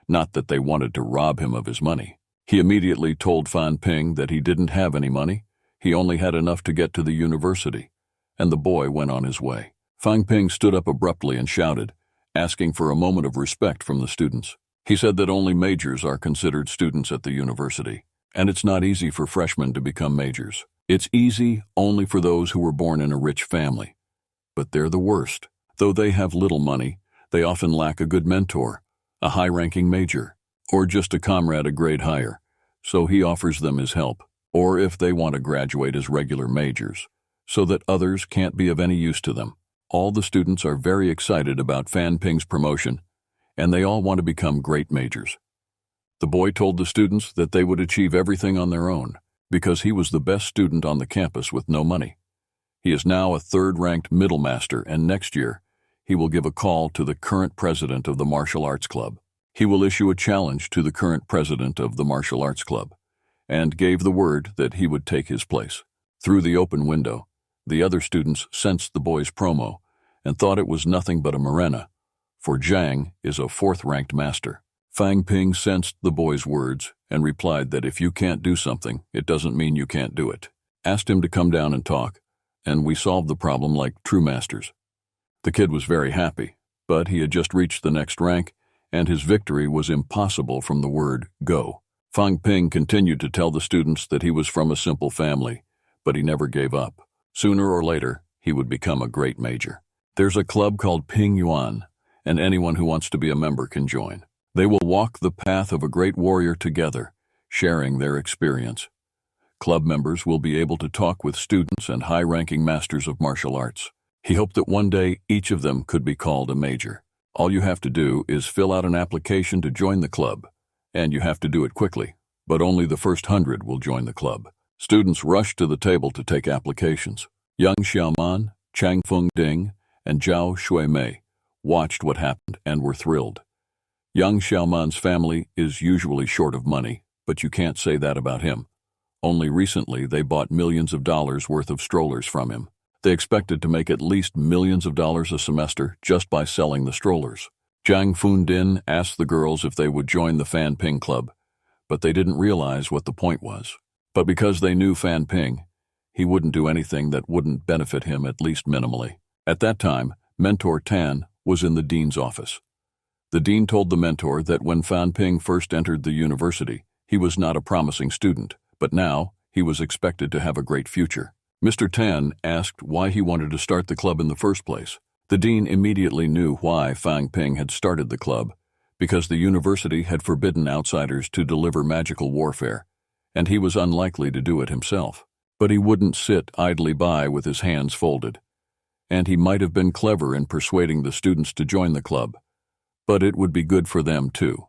not that they wanted to rob him of his money. He immediately told Fang Ping that he didn't have any money, he only had enough to get to the university, and the boy went on his way. Fang Ping stood up abruptly and shouted, asking for a moment of respect from the students. He said that only majors are considered students at the university, and it's not easy for freshmen to become majors. It's easy only for those who were born in a rich family. But they're the worst. Though they have little money, they often lack a good mentor, a high-ranking major, or just a comrade a grade higher, so he offers them his help, or if they want to graduate as regular majors, so that others can't be of any use to them. All the students are very excited about Fang Ping's promotion, and they all want to become great majors. The boy told the students that they would achieve everything on their own, because he was the best student on the campus with no money. He is now a third-ranked middle master, and next year, he will give a call to the current president of the martial arts club. He will issue a challenge to the current president of the martial arts club, and gave the word that he would take his place. Through the open window, the other students sensed the boy's promo and thought it was nothing but a Morena, for Zhang is a fourth-ranked master. Fang Ping sensed the boy's words and replied that if you can't do something, it doesn't mean you can't do it. Asked him to come down and talk, and we solved the problem like true masters. The kid was very happy, but he had just reached the next rank, and his victory was impossible from the word go. Fang Ping continued to tell the students that he was from a simple family, but he never gave up. Sooner or later, he would become a great major. There's a club called Ping Yuan, and anyone who wants to be a member can join. They will walk the path of a great warrior together, sharing their experience. Club members will be able to talk with students and high-ranking masters of martial arts. He hoped that one day each of them could be called a major. All you have to do is fill out an application to join the club, and you have to do it quickly, but only the first 100 will join the club. Students rushed to the table to take applications. Yang Xiaoman, Chang Feng Ding, and Zhao Shuimei watched what happened and were thrilled. Yang Xiaoman's family is usually short of money, but you can't say that about him. Only recently they bought millions of dollars worth of strollers from him. They expected to make at least millions of dollars a semester just by selling the strollers. Zhang Fundin asked the girls if they would join the Fang Ping Club, but they didn't realize what the point was. But because they knew Fang Ping, he wouldn't do anything that wouldn't benefit him at least minimally. At that time, Mentor Tan was in the dean's office. The dean told the mentor that when Fang Ping first entered the university, he was not a promising student, but now he was expected to have a great future. Mr. Tan asked why he wanted to start the club in the first place. The dean immediately knew why Fang Ping had started the club, because the university had forbidden outsiders to deliver magical warfare, and he was unlikely to do it himself. But he wouldn't sit idly by with his hands folded, and he might have been clever in persuading the students to join the club, but it would be good for them too.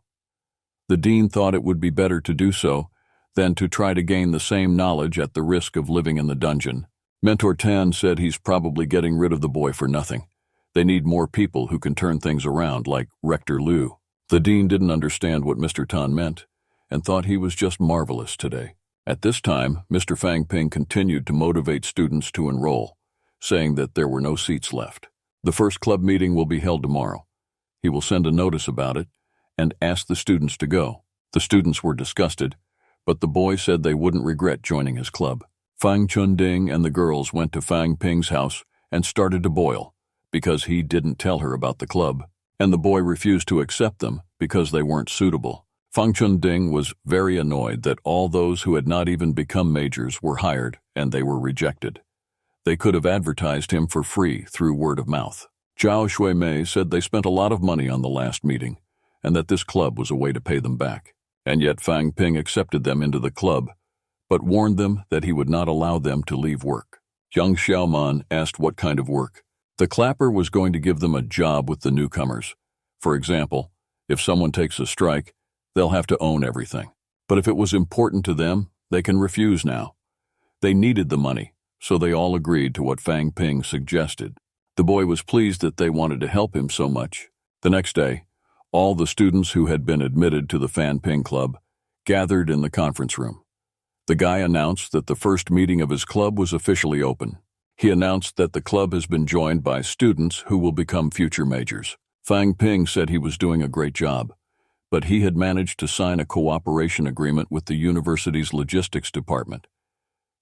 The dean thought it would be better to do so than to try to gain the same knowledge at the risk of living in the dungeon. Mentor Tan said he's probably getting rid of the boy for nothing. They need more people who can turn things around, like Rector Liu. The dean didn't understand what Mr. Tan meant, and thought he was just marvelous today. At this time, Mr. Fang Ping continued to motivate students to enroll, saying that there were no seats left. The first club meeting will be held tomorrow. He will send a notice about it and ask the students to go. The students were disgusted, but the boy said they wouldn't regret joining his club. Fang Chunding and the girls went to Fang Ping's house and started to boil, because he didn't tell her about the club, and the boy refused to accept them because they weren't suitable. Fang Chunding was very annoyed that all those who had not even become majors were hired and they were rejected. They could have advertised him for free through word of mouth. Zhao Shuimei said they spent a lot of money on the last meeting and that this club was a way to pay them back. And yet Fang Ping accepted them into the club, but warned them that he would not allow them to leave work. Young Xiaoman asked what kind of work. The clapper was going to give them a job with the newcomers. For example, if someone takes a strike, they'll have to own everything. But if it was important to them, they can refuse now. They needed the money, so they all agreed to what Fang Ping suggested. The boy was pleased that they wanted to help him so much. The next day, all the students who had been admitted to the Fan Ping Club gathered in the conference room. The guy announced that the first meeting of his club was officially open. He announced that the club has been joined by students who will become future majors. Fang Ping said he was doing a great job, but he had managed to sign a cooperation agreement with the university's logistics department.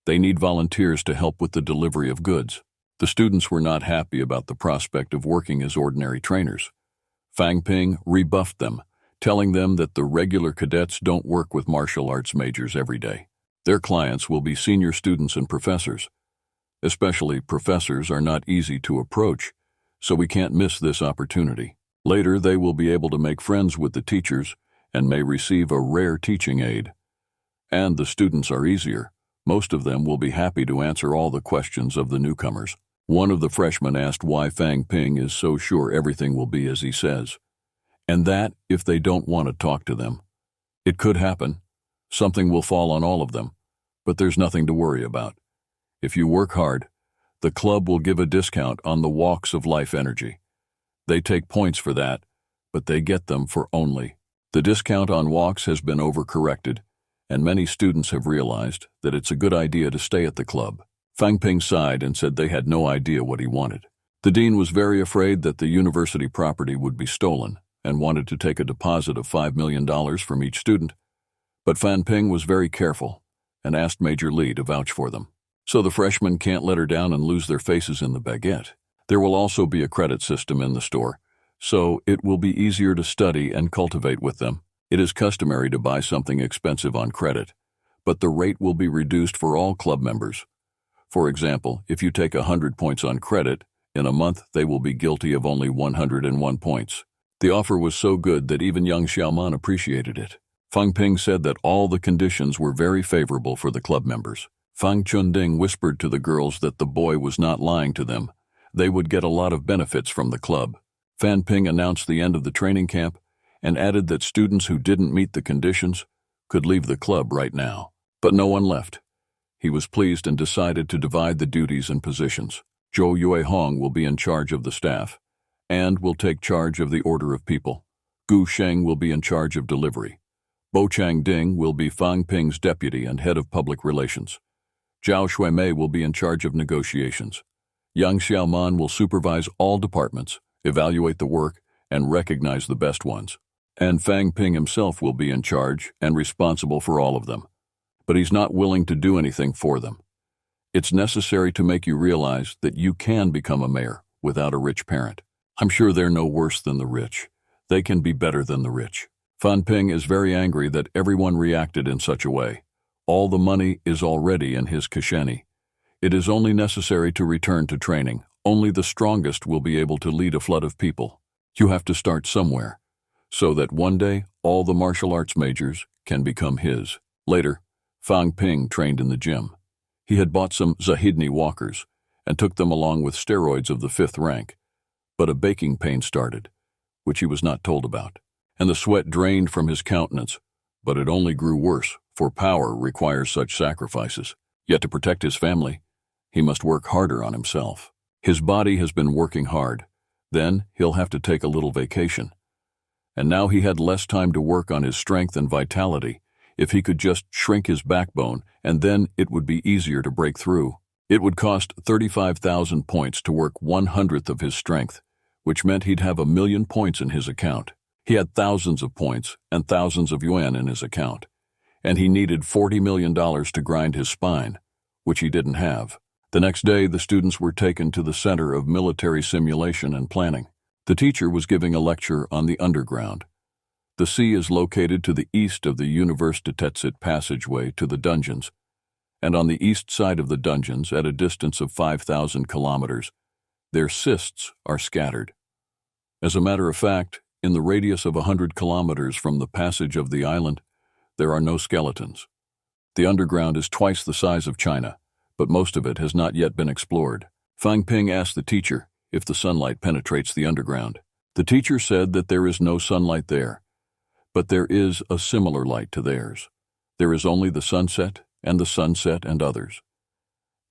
They need volunteers to help with the delivery of goods. The students were not happy about the prospect of working as ordinary trainers. Fang Ping rebuffed them, telling them that the regular cadets don't work with martial arts majors every day. Their clients will be senior students and professors. Especially professors are not easy to approach, so we can't miss this opportunity. Later, they will be able to make friends with the teachers and may receive a rare teaching aid. And the students are easier. Most of them will be happy to answer all the questions of the newcomers. One of the freshmen asked why Fang Ping is so sure everything will be as he says, and that if they don't want to talk to them. It could happen. Something will fall on all of them, but there's nothing to worry about. If you work hard, the club will give a discount on the walks of life energy. They take points for that, but they get them for only. The discount on walks has been overcorrected, and many students have realized that it's a good idea to stay at the club. Fang Ping sighed and said they had no idea what he wanted. The dean was very afraid that the university property would be stolen and wanted to take a deposit of $5 million from each student, but Fang Ping was very careful and asked Major Li to vouch for them. So the freshmen can't let her down and lose their faces in the baguette. There will also be a credit system in the store, so it will be easier to study and cultivate with them. It is customary to buy something expensive on credit, but the rate will be reduced for all club members. For example, if you take 100 points on credit, in a month they will be guilty of only 101 points. The offer was so good that even young Xiaoman appreciated it. Fang Ping said that all the conditions were very favorable for the club members. Fang Chunding whispered to the girls that the boy was not lying to them. They would get a lot of benefits from the club. Fang Ping announced the end of the training camp and added that students who didn't meet the conditions could leave the club right now. But no one left. He was pleased and decided to divide the duties and positions. Zhou Yuehong will be in charge of the staff and will take charge of the order of people. Gu Sheng will be in charge of delivery. Bo Changding will be Fang Ping's deputy and head of public relations. Zhao Shuimei will be in charge of negotiations. Yang Xiaoman will supervise all departments, evaluate the work, and recognize the best ones. And Fang Ping himself will be in charge and responsible for all of them. But he's not willing to do anything for them. It's necessary to make you realize that you can become a mayor without a rich parent. I'm sure they're no worse than the rich. They can be better than the rich. Fang Ping is very angry that everyone reacted in such a way. All the money is already in his kasheni. It is only necessary to return to training. Only the strongest will be able to lead a flood of people. You have to start somewhere, so that one day all the martial arts majors can become his. Later, Fang Ping trained in the gym. He had bought some Zahidni walkers and took them along with steroids of the 5th rank. But a baking pain started, which he was not told about, and the sweat drained from his countenance, but it only grew worse, for power requires such sacrifices. Yet to protect his family, he must work harder on himself. His body has been working hard. Then he'll have to take a little vacation. And now he had less time to work on his strength and vitality. If he could just shrink his backbone, and then it would be easier to break through. It would cost 35,000 points to work 1/100th of his strength, which meant he'd have 1,000,000 points in his account. He had thousands of points and thousands of yuan in his account, and he needed $40 million to grind his spine, which he didn't have. The next day, the students were taken to the Center of Military Simulation and Planning. The teacher was giving a lecture on the underground. The sea is located to the east of the Universitätszeit passageway to the dungeons, and on the east side of the dungeons, at a distance of 5,000 kilometers, their cysts are scattered. As a matter of fact, in the radius of 100 kilometers from the passage of the island, there are no skeletons. The underground is twice the size of China, but most of it has not yet been explored. Fang Ping asked the teacher if the sunlight penetrates the underground. The teacher said that there is no sunlight there, but there is a similar light to theirs. There is only the sunset and others.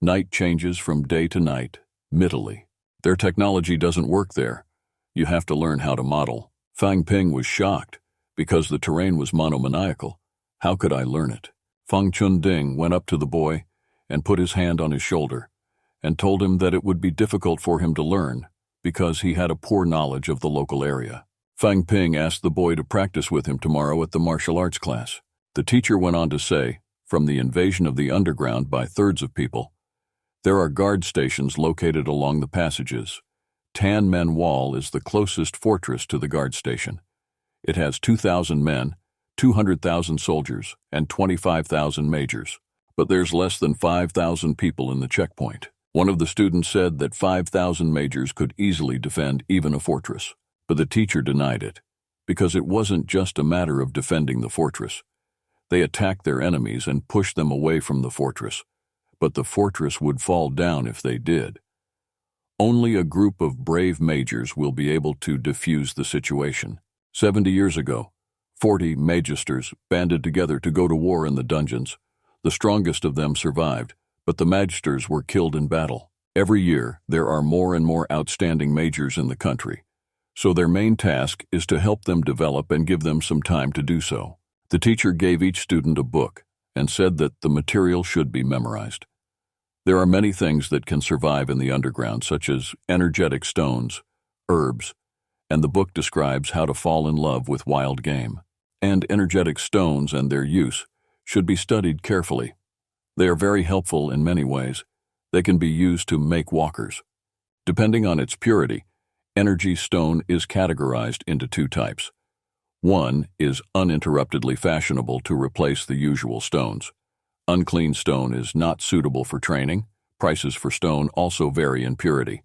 Night changes from day to night, middly. Their technology doesn't work there. You have to learn how to model. Fang Ping was shocked because the terrain was monomaniacal. How could I learn it? Fang Chunding went up to the boy and put his hand on his shoulder and told him that it would be difficult for him to learn because he had a poor knowledge of the local area. Fang Ping asked the boy to practice with him tomorrow at the martial arts class. The teacher went on to say, from the invasion of the underground by thirds of people, there are guard stations located along the passages. Tan Men Wall is the closest fortress to the guard station. It has 2,000 men, 200,000 soldiers, and 25,000 majors. But there's less than 5,000 people in the checkpoint. One of the students said that 5,000 majors could easily defend even a fortress. But the teacher denied it, because it wasn't just a matter of defending the fortress. They attacked their enemies and pushed them away from the fortress, but the fortress would fall down if they did. Only a group of brave majors will be able to defuse the situation. 70 years ago, 40 magisters banded together to go to war in the dungeons. The strongest of them survived, but the magisters were killed in battle. Every year, there are more and more outstanding majors in the country, so their main task is to help them develop and give them some time to do so. The teacher gave each student a book and said that the material should be memorized. There are many things that can survive in the underground, such as energetic stones, herbs, and the book describes how to fall in love with wild game. And energetic stones and their use should be studied carefully. They are very helpful in many ways. They can be used to make walkers. Depending on its purity, energy stone is categorized into two types. One is uninterruptedly fashionable to replace the usual stones. Unclean stone is not suitable for training. Prices for stone also vary in purity.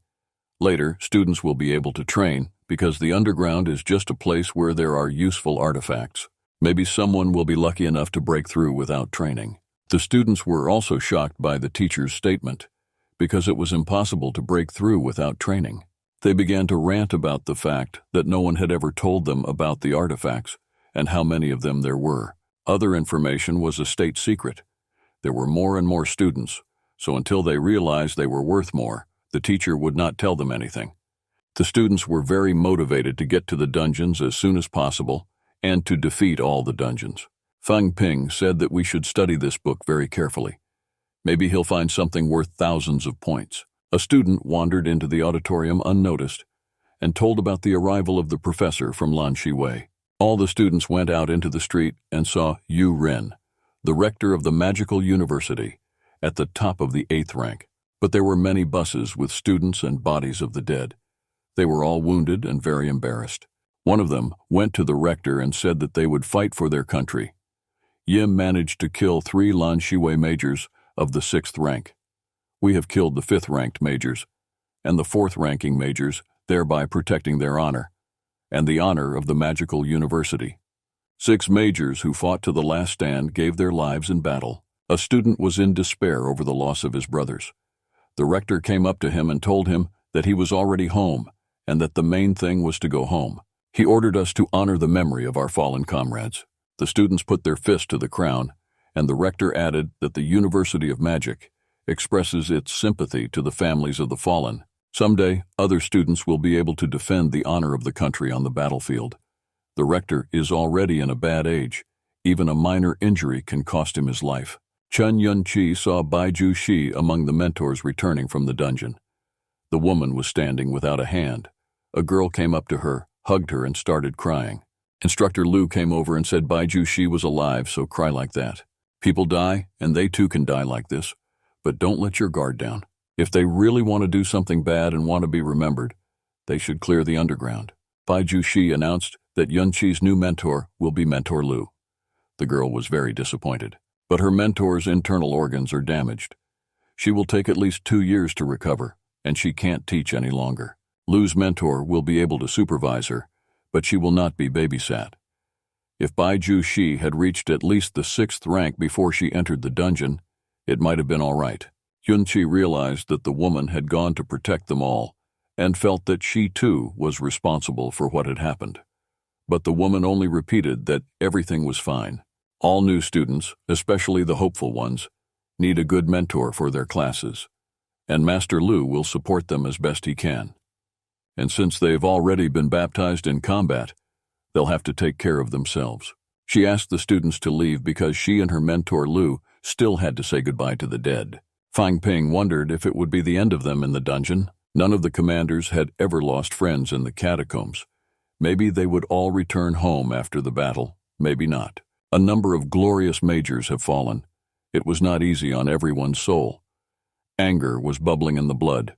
Later, students will be able to train because the underground is just a place where there are useful artifacts. Maybe someone will be lucky enough to break through without training. The students were also shocked by the teacher's statement because it was impossible to break through without training. They began to rant about the fact that no one had ever told them about the artifacts and how many of them there were. Other information was a state secret. There were more and more students, so until they realized they were worth more, the teacher would not tell them anything. The students were very motivated to get to the dungeons as soon as possible and to defeat all the dungeons. Fang Ping said that we should study this book very carefully. Maybe he'll find something worth thousands of points. A student wandered into the auditorium unnoticed and told about the arrival of the professor from Lan Shiwei. All the students went out into the street and saw Yu Ren, the rector of the magical university, at the top of the 8th rank. But there were many buses with students and bodies of the dead. They were all wounded and very embarrassed. One of them went to the rector and said that they would fight for their country. Yim managed to kill 3 Lan Shiwei majors of the 6th rank. We have killed the 5th-ranked majors and the 4th-ranking majors, thereby protecting their honor and the honor of the magical university. 6 majors who fought to the last stand gave their lives in battle. A student was in despair over the loss of his brothers. The rector came up to him and told him that he was already home and that the main thing was to go home. He ordered us to honor the memory of our fallen comrades. The students put their fist to the crown, and the rector added that the University of Magic expresses its sympathy to the families of the fallen. Someday, other students will be able to defend the honor of the country on the battlefield. The rector is already in a bad age. Even a minor injury can cost him his life. Chen Yunqi saw Bai Ju Shi among the mentors returning from the dungeon. The woman was standing without a hand. A girl came up to her, hugged her, and started crying. Instructor Lu came over and said Bai Ju Shi was alive, so cry like that. People die, and they too can die like this. But don't let your guard down. If they really want to do something bad and want to be remembered, they should clear the underground. Bai Ju Shi announced that Yunqi's new mentor will be Mentor Lu. The girl was very disappointed, but her mentor's internal organs are damaged. She will take at least 2 years to recover, and she can't teach any longer. Lu's mentor will be able to supervise her, but she will not be babysat. If Bai Ju Shi had reached at least the 6th rank before she entered the dungeon, it might have been all right. Yunqi realized that the woman had gone to protect them all, and felt that she too was responsible for what had happened. But the woman only repeated that everything was fine. All new students, especially the hopeful ones, need a good mentor for their classes, and Master Lu will support them as best he can. And since they've already been baptized in combat, they'll have to take care of themselves. She asked the students to leave because she and her mentor Lu still had to say goodbye to the dead. Fang Ping wondered if it would be the end of them in the dungeon. None of the commanders had ever lost friends in the catacombs. Maybe they would all return home after the battle, maybe not. A number of glorious majors have fallen. It was not easy on everyone's soul. Anger was bubbling in the blood.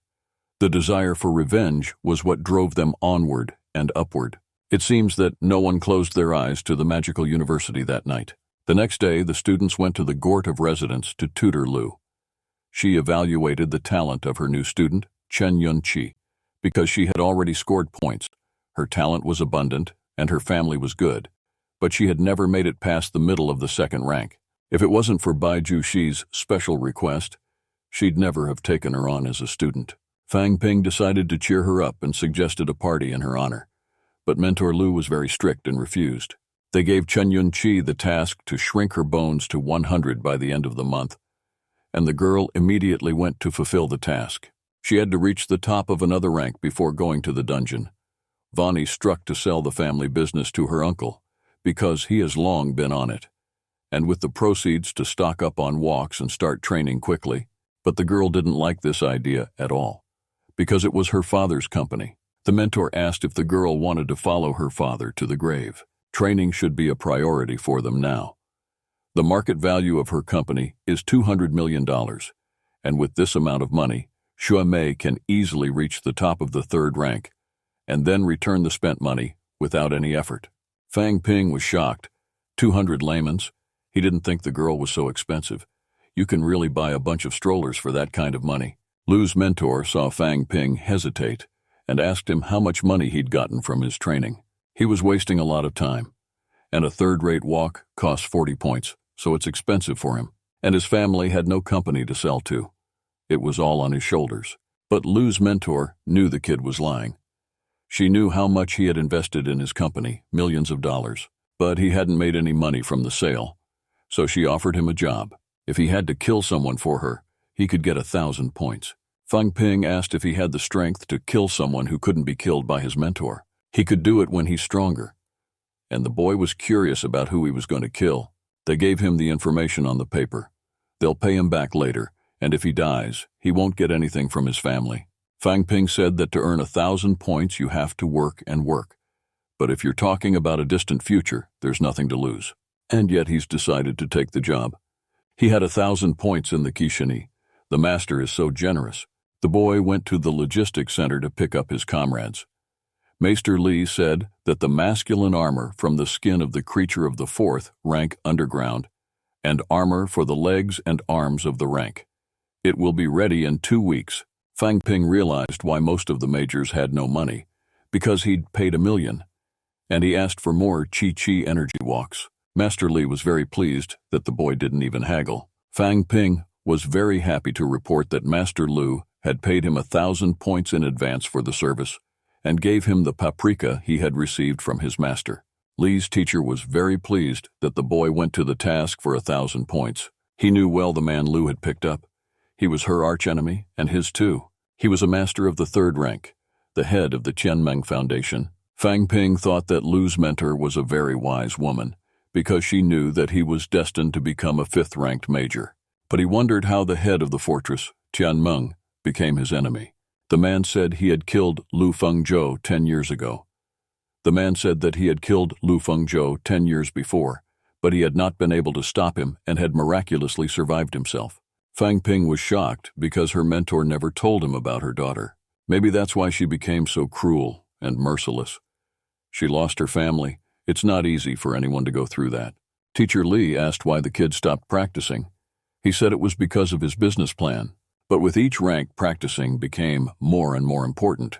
The desire for revenge was what drove them onward and upward. It seems that no one closed their eyes to the magical university that night. The next day, the students went to the Gort of Residence to tutor Lu. She evaluated the talent of her new student, Chen Yunqi, because she had already scored points. Her talent was abundant, and her family was good, but she had never made it past the middle of the 2nd rank. If it wasn't for Bai Ju Shi's special request, she'd never have taken her on as a student. Fang Ping decided to cheer her up and suggested a party in her honor, but Mentor Lu was very strict and refused. They gave Chen Yunqi the task to shrink her bones to 100 by the end of the month, and the girl immediately went to fulfill the task. She had to reach the top of another rank before going to the dungeon. Vani struck to sell the family business to her uncle, because he has long been on it, and with the proceeds to stock up on walks and start training quickly. But the girl didn't like this idea at all, because it was her father's company. The mentor asked if the girl wanted to follow her father to the grave. Training should be a priority for them now. The market value of her company is $200 million, and with this amount of money, Xue Mei can easily reach the top of the 3rd rank, and then return the spent money without any effort. Fang Ping was shocked. 200 lemons? He didn't think the girl was so expensive. You can really buy a bunch of strollers for that kind of money. Lu's mentor saw Fang Ping hesitate and asked him how much money he'd gotten from his training. He was wasting a lot of time, and a 3rd-rate walk costs 40 points, so it's expensive for him. And his family had no company to sell to. It was all on his shoulders. But Lu's mentor knew the kid was lying. She knew how much he had invested in his company, millions of dollars, but he hadn't made any money from the sale. So she offered him a job. If he had to kill someone for her, he could get 1,000 points. Fang Ping asked if he had the strength to kill someone who couldn't be killed by his mentor. He could do it when he's stronger. And the boy was curious about who he was going to kill. They gave him the information on the paper. They'll pay him back later, and if he dies, he won't get anything from his family. Fang Ping said that to earn 1,000 points you have to work and work. But if you're talking about a distant future, there's nothing to lose. And yet he's decided to take the job. He had 1,000 points in the Kishini. The master is so generous. The boy went to the logistics center to pick up his comrades. Maester Li said that the masculine armor from the skin of the creature of the 4th rank underground, and armor for the legs and arms of the rank. It will be ready in 2 weeks. Fang Ping realized why most of the majors had no money, because he'd paid $1 million, and he asked for more Chi energy walks. Master Li was very pleased that the boy didn't even haggle. Fang Ping was very happy to report that Master Lu had paid him 1,000 points in advance for the service, and gave him the paprika he had received from his master. Li's teacher was very pleased that the boy went to the task for 1,000 points. He knew well the man Lu had picked up. He was her archenemy, and his too. He was a master of the 3rd rank, the head of the Qianmeng Foundation. Fang Ping thought that Lu's mentor was a very wise woman, because she knew that he was destined to become a 5th-ranked major. But he wondered how the head of the fortress, Qianmeng, became his enemy. The man said he had killed Lu Fengzhou 10 years ago. The man said that he had killed Lu Fengzhou 10 years before, but he had not been able to stop him and had miraculously survived himself. Fang Ping was shocked because her mentor never told him about her daughter. Maybe that's why she became so cruel and merciless. She lost her family. It's not easy for anyone to go through that. Teacher Lee asked why the kid stopped practicing. He said it was because of his business plan. But with each rank, practicing became more and more important.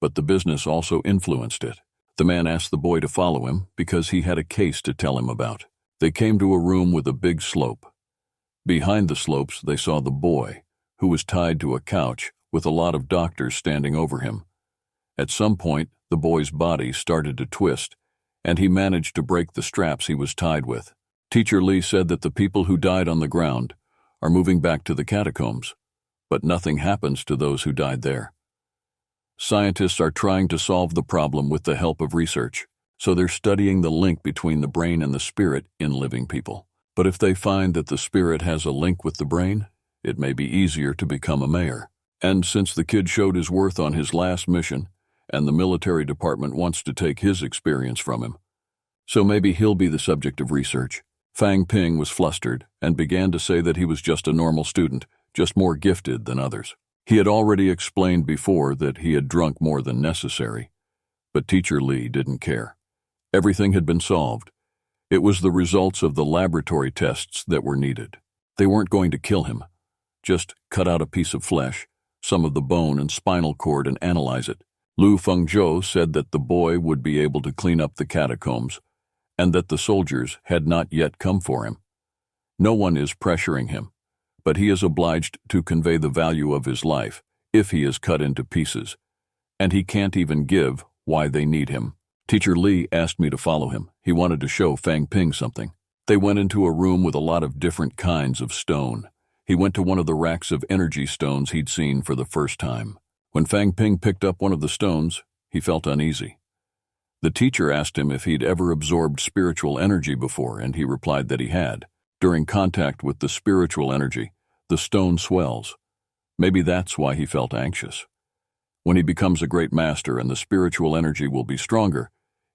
But the business also influenced it. The man asked the boy to follow him because he had a case to tell him about. They came to a room with a big slope. Behind the slopes, they saw the boy, who was tied to a couch with a lot of doctors standing over him. At some point, the boy's body started to twist, and he managed to break the straps he was tied with. Teacher Lee said that the people who died on the ground are moving back to the catacombs, but nothing happens to those who died there. Scientists are trying to solve the problem with the help of research, so they're studying the link between the brain and the spirit in living people. But if they find that the spirit has a link with the brain, it may be easier to become a mayor. And since the kid showed his worth on his last mission, and the military department wants to take his experience from him, so maybe he'll be the subject of research. Fang Ping was flustered and began to say that he was just a normal student, just more gifted than others. He had already explained before that he had drunk more than necessary, but Teacher Lee didn't care. Everything had been solved. It was the results of the laboratory tests that were needed. They weren't going to kill him, just cut out a piece of flesh, some of the bone and spinal cord, and analyze it. Lu Fengzhou said that the boy would be able to clean up the catacombs and that the soldiers had not yet come for him. No one is pressuring him, but he is obliged to convey the value of his life if he is cut into pieces, and he can't even give why they need him. Teacher Lee asked me to follow him. He wanted to show Fang Ping something. They went into a room with a lot of different kinds of stone. He went to one of the racks of energy stones he'd seen for the first time. When Fang Ping picked up one of the stones, he felt uneasy. The teacher asked him if he'd ever absorbed spiritual energy before, and he replied that he had. During contact with the spiritual energy, the stone swells. Maybe that's why he felt anxious. When he becomes a great master and the spiritual energy will be stronger,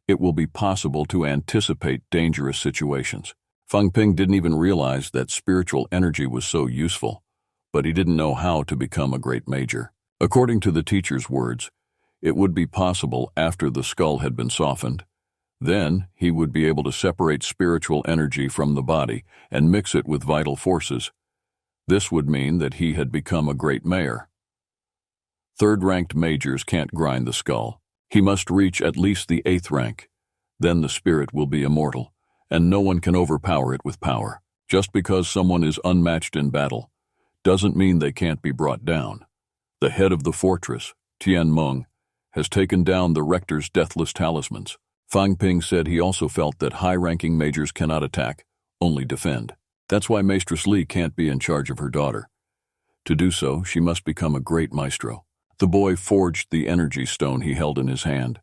it will be possible to anticipate dangerous situations. Fang Ping didn't even realize that spiritual energy was so useful, but he didn't know how to become a great major. According to the teacher's words, it would be possible after the skull had been softened. Then he would be able to separate spiritual energy from the body and mix it with vital forces. This would mean that he had become a great mayor. Third-ranked majors can't grind the skull. He must reach at least the 8th rank. Then the spirit will be immortal, and no one can overpower it with power. Just because someone is unmatched in battle doesn't mean they can't be brought down. The head of the fortress, Tian Meng, has taken down the rector's deathless talismans. Fang Ping said he also felt that high-ranking majors cannot attack, only defend. That's why Mistress Li can't be in charge of her daughter. To do so, she must become a great maestro. The boy forged the energy stone he held in his hand.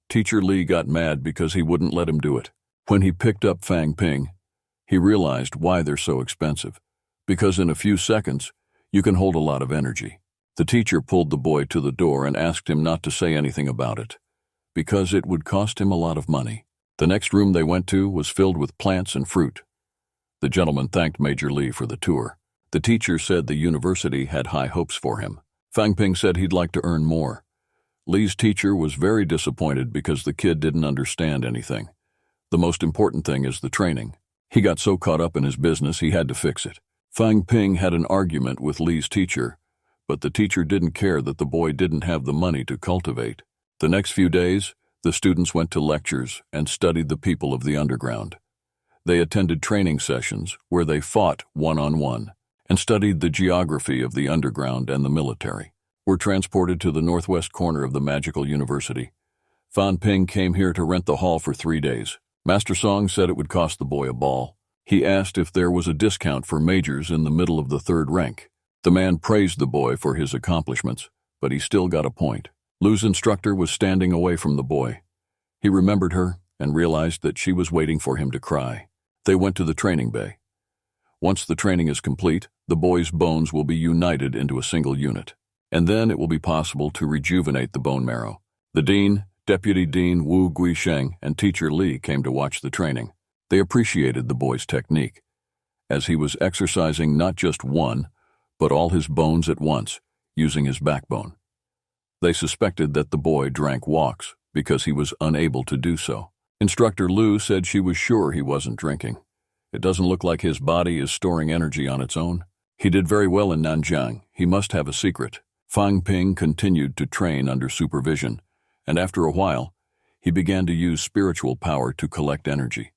Teacher Li got mad because he wouldn't let him do it. When he picked up Fang Ping, he realized why they're so expensive. Because in a few seconds, you can hold a lot of energy. The teacher pulled the boy to the door and asked him not to say anything about it, because it would cost him a lot of money. The next room they went to was filled with plants and fruit. The gentleman thanked Major Lee for the tour. The teacher said the university had high hopes for him. Fang Ping said he'd like to earn more. Lee's teacher was very disappointed because the kid didn't understand anything. The most important thing is the training. He got so caught up in his business he had to fix it. Fang Ping had an argument with Lee's teacher, but the teacher didn't care that the boy didn't have the money to cultivate. The next few days, the students went to lectures and studied the people of the underground. They attended training sessions where they fought one-on-one and studied the geography of the underground and the military. Were transported to the northwest corner of the magical university. Fan Ping came here to rent the hall for 3 days. Master Song said it would cost the boy a ball. He asked if there was a discount for majors in the middle of the 3rd rank. The man praised the boy for his accomplishments, but he still got a point. Lu's instructor was standing away from the boy. He remembered her and realized that she was waiting for him to cry. They went to the training bay. Once the training is complete, the boy's bones will be united into a single unit, and then it will be possible to rejuvenate the bone marrow. The dean, Deputy Dean Wu Guisheng, and Teacher Li came to watch the training. They appreciated the boy's technique, as he was exercising not just one, but all his bones at once, using his backbone. They suspected that the boy drank walks, because he was unable to do so. Instructor Lu said she was sure he wasn't drinking. It doesn't look like his body is storing energy on its own. He did very well in Nanjiang. He must have a secret. Fang Ping continued to train under supervision, and after a while, he began to use spiritual power to collect energy.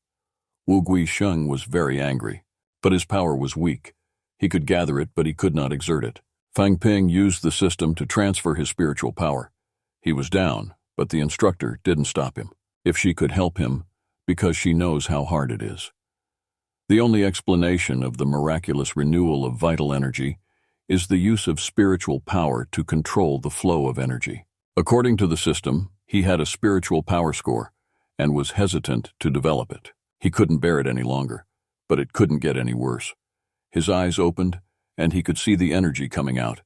Wu Guisheng was very angry, but his power was weak. He could gather it, but he could not exert it. Fang Ping used the system to transfer his spiritual power. He was down, but the instructor didn't stop him. If she could help him, because she knows how hard it is. The only explanation of the miraculous renewal of vital energy is the use of spiritual power to control the flow of energy. According to the system, he had a spiritual power score and was hesitant to develop it. He couldn't bear it any longer, but it couldn't get any worse. His eyes opened, and he could see the energy coming out,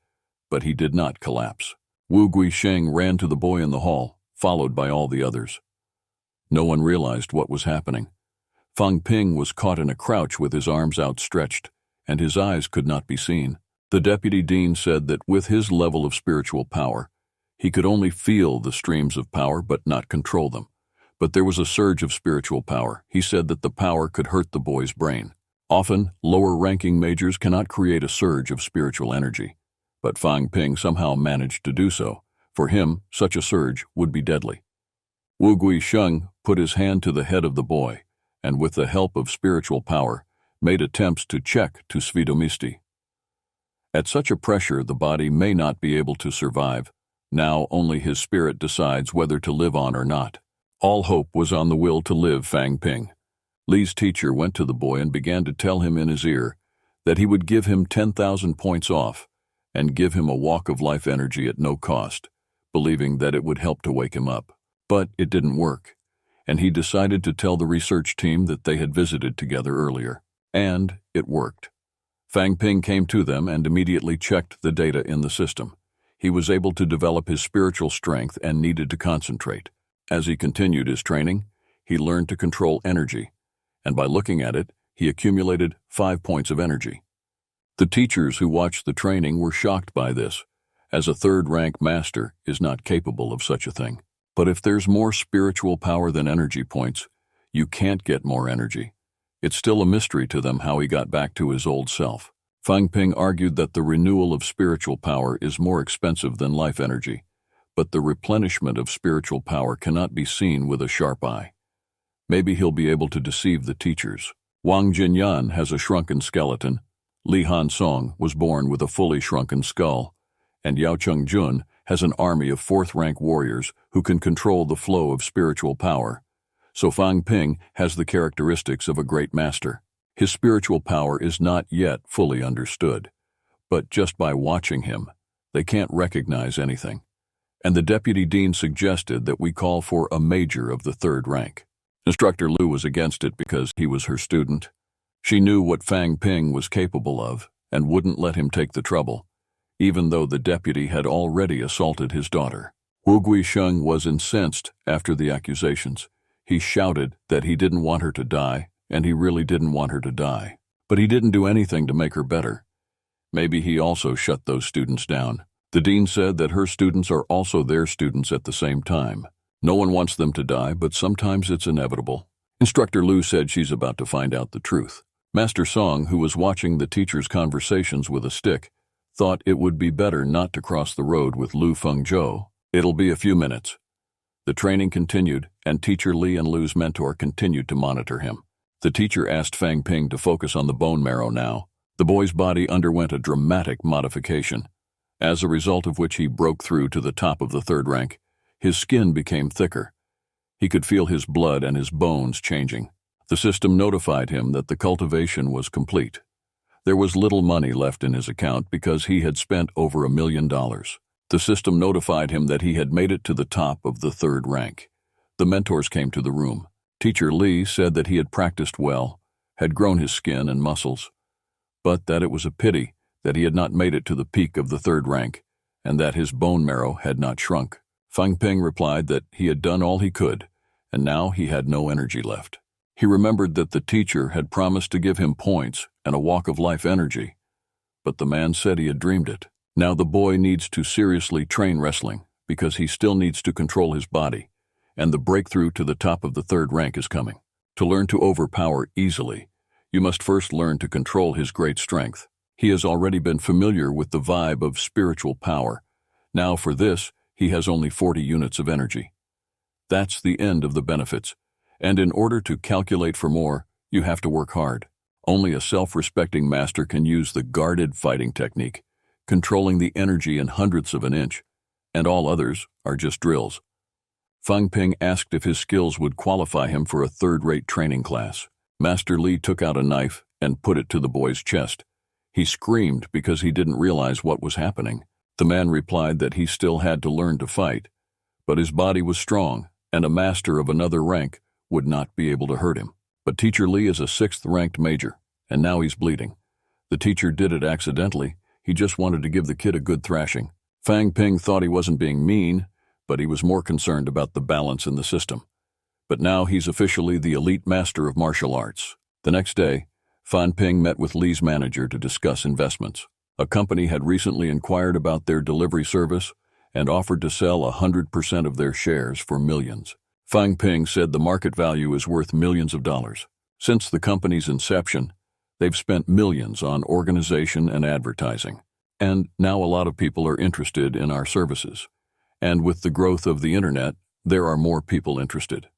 but he did not collapse. Wu Guisheng ran to the boy in the hall, followed by all the others. No one realized what was happening. Fang Ping was caught in a crouch with his arms outstretched, and his eyes could not be seen. The deputy dean said that with his level of spiritual power, he could only feel the streams of power but not control them. But there was a surge of spiritual power. He said that the power could hurt the boy's brain. Often, lower-ranking majors cannot create a surge of spiritual energy, but Fang Ping somehow managed to do so. For him, such a surge would be deadly. Wu Guisheng put his hand to the head of the boy, and with the help of spiritual power, made attempts to check to Svidomisti. At such a pressure, the body may not be able to survive. Now only his spirit decides whether to live on or not. All hope was on the will to live Fang Ping. Li's teacher went to the boy and began to tell him in his ear that he would give him 10,000 points off and give him a walk of life energy at no cost, believing that it would help to wake him up. But it didn't work, and he decided to tell the research team that they had visited together earlier. And it worked. Fang Ping came to them and immediately checked the data in the system. He was able to develop his spiritual strength and needed to concentrate. As he continued his training, he learned to control energy, and by looking at it, he accumulated 5 points of energy. The teachers who watched the training were shocked by this, as a third-rank master is not capable of such a thing. But if there's more spiritual power than energy points, you can't get more energy. It's still a mystery to them how he got back to his old self. Fang Ping argued that the renewal of spiritual power is more expensive than life energy, but the replenishment of spiritual power cannot be seen with a sharp eye. Maybe he'll be able to deceive the teachers. Wang Jinyan has a shrunken skeleton, Li Hansong was born with a fully shrunken skull, and Yao Cheng-jun has an army of fourth-rank warriors who can control the flow of spiritual power. So Fang Ping has the characteristics of a great master. His spiritual power is not yet fully understood, but just by watching him, they can't recognize anything. And the deputy dean suggested that we call for a major of the third rank. Instructor Lu was against it because he was her student. She knew what Fang Ping was capable of and wouldn't let him take the trouble, even though the deputy had already assaulted his daughter. Wu Guisheng was incensed after the accusations. He shouted that he didn't want her to die, and he really didn't want her to die. But he didn't do anything to make her better. Maybe he also shut those students down. The dean said that her students are also their students at the same time. No one wants them to die, but sometimes it's inevitable. Instructor Lu said she's about to find out the truth. Master Song, who was watching the teacher's conversations with a stick, thought it would be better not to cross the road with Lu Fengzhou. It'll be a few minutes. The training continued, and Teacher Li and Lu's mentor continued to monitor him. The teacher asked Fang Ping to focus on the bone marrow now. The boy's body underwent a dramatic modification, as a result of which he broke through to the top of the third rank. His skin became thicker. He could feel his blood and his bones changing. The system notified him that the cultivation was complete. There was little money left in his account because he had spent over $1 million. The system notified him that he had made it to the top of the third rank. The mentors came to the room. Teacher Li said that he had practiced well, had grown his skin and muscles, but that it was a pity that he had not made it to the peak of the third rank, and that his bone marrow had not shrunk. Fang Ping replied that he had done all he could, and now he had no energy left. He remembered that the teacher had promised to give him points and a walk of life energy, but the man said he had dreamed it. Now the boy needs to seriously train wrestling because he still needs to control his body. and the breakthrough to the top of the third rank is coming. To learn to overpower easily, you must first learn to control his great strength. He has already been familiar with the vibe of spiritual power. Now for this, he has only 40 units of energy. That's the end of the benefits, and in order to calculate for more, you have to work hard. Only a self-respecting master can use the guarded fighting technique, controlling the energy in hundredths of an inch, and all others are just drills. Fang Ping asked if his skills would qualify him for a third-rate training class. Master Li took out a knife and put it to the boy's chest. He screamed because he didn't realize what was happening. The man replied that he still had to learn to fight, but his body was strong, and a master of another rank would not be able to hurt him. But Teacher Li is a 6th-ranked major, and now he's bleeding. The teacher did it accidentally. He just wanted to give the kid a good thrashing. Fang Ping thought he wasn't being mean, but he was more concerned about the balance in the system. But now he's officially the elite master of martial arts. The next day, Fan Ping met with Li's manager to discuss investments. A company had recently inquired about their delivery service and offered to sell 100% of their shares for millions. Fang Ping said the market value is worth millions of dollars. Since the company's inception, they've spent millions on organization and advertising. And now a lot of people are interested in our services. And with the growth of the internet, there are more people interested.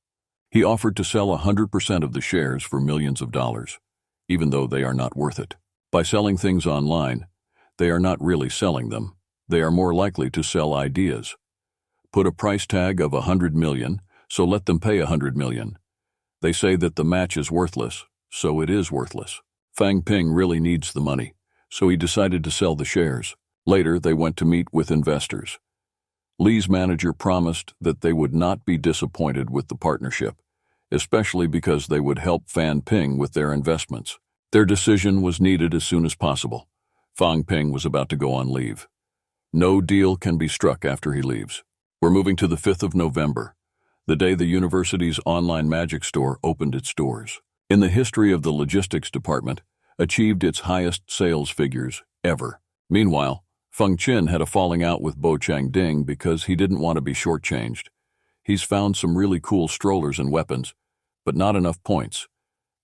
He offered to sell 100% of the shares for millions of dollars, even though they are not worth it. By selling things online, they are not really selling them. They are more likely to sell ideas. Put a price tag of 100 million, so let them pay 100 million. They say that the match is worthless, so it is worthless. Fang Ping really needs the money, so he decided to sell the shares. Later, they went to meet with investors. Li's manager promised that they would not be disappointed with the partnership, especially because they would help Fan Ping with their investments. Their decision was needed as soon as possible. Fang Ping was about to go on leave. No deal can be struck after he leaves. We're moving to the 5th of November, the day the university's online magic store opened its doors. In the history of the logistics department, achieved its highest sales figures ever. Meanwhile, Feng Qin had a falling out with Bo Changding because he didn't want to be shortchanged. He's found some really cool strollers and weapons, but not enough points,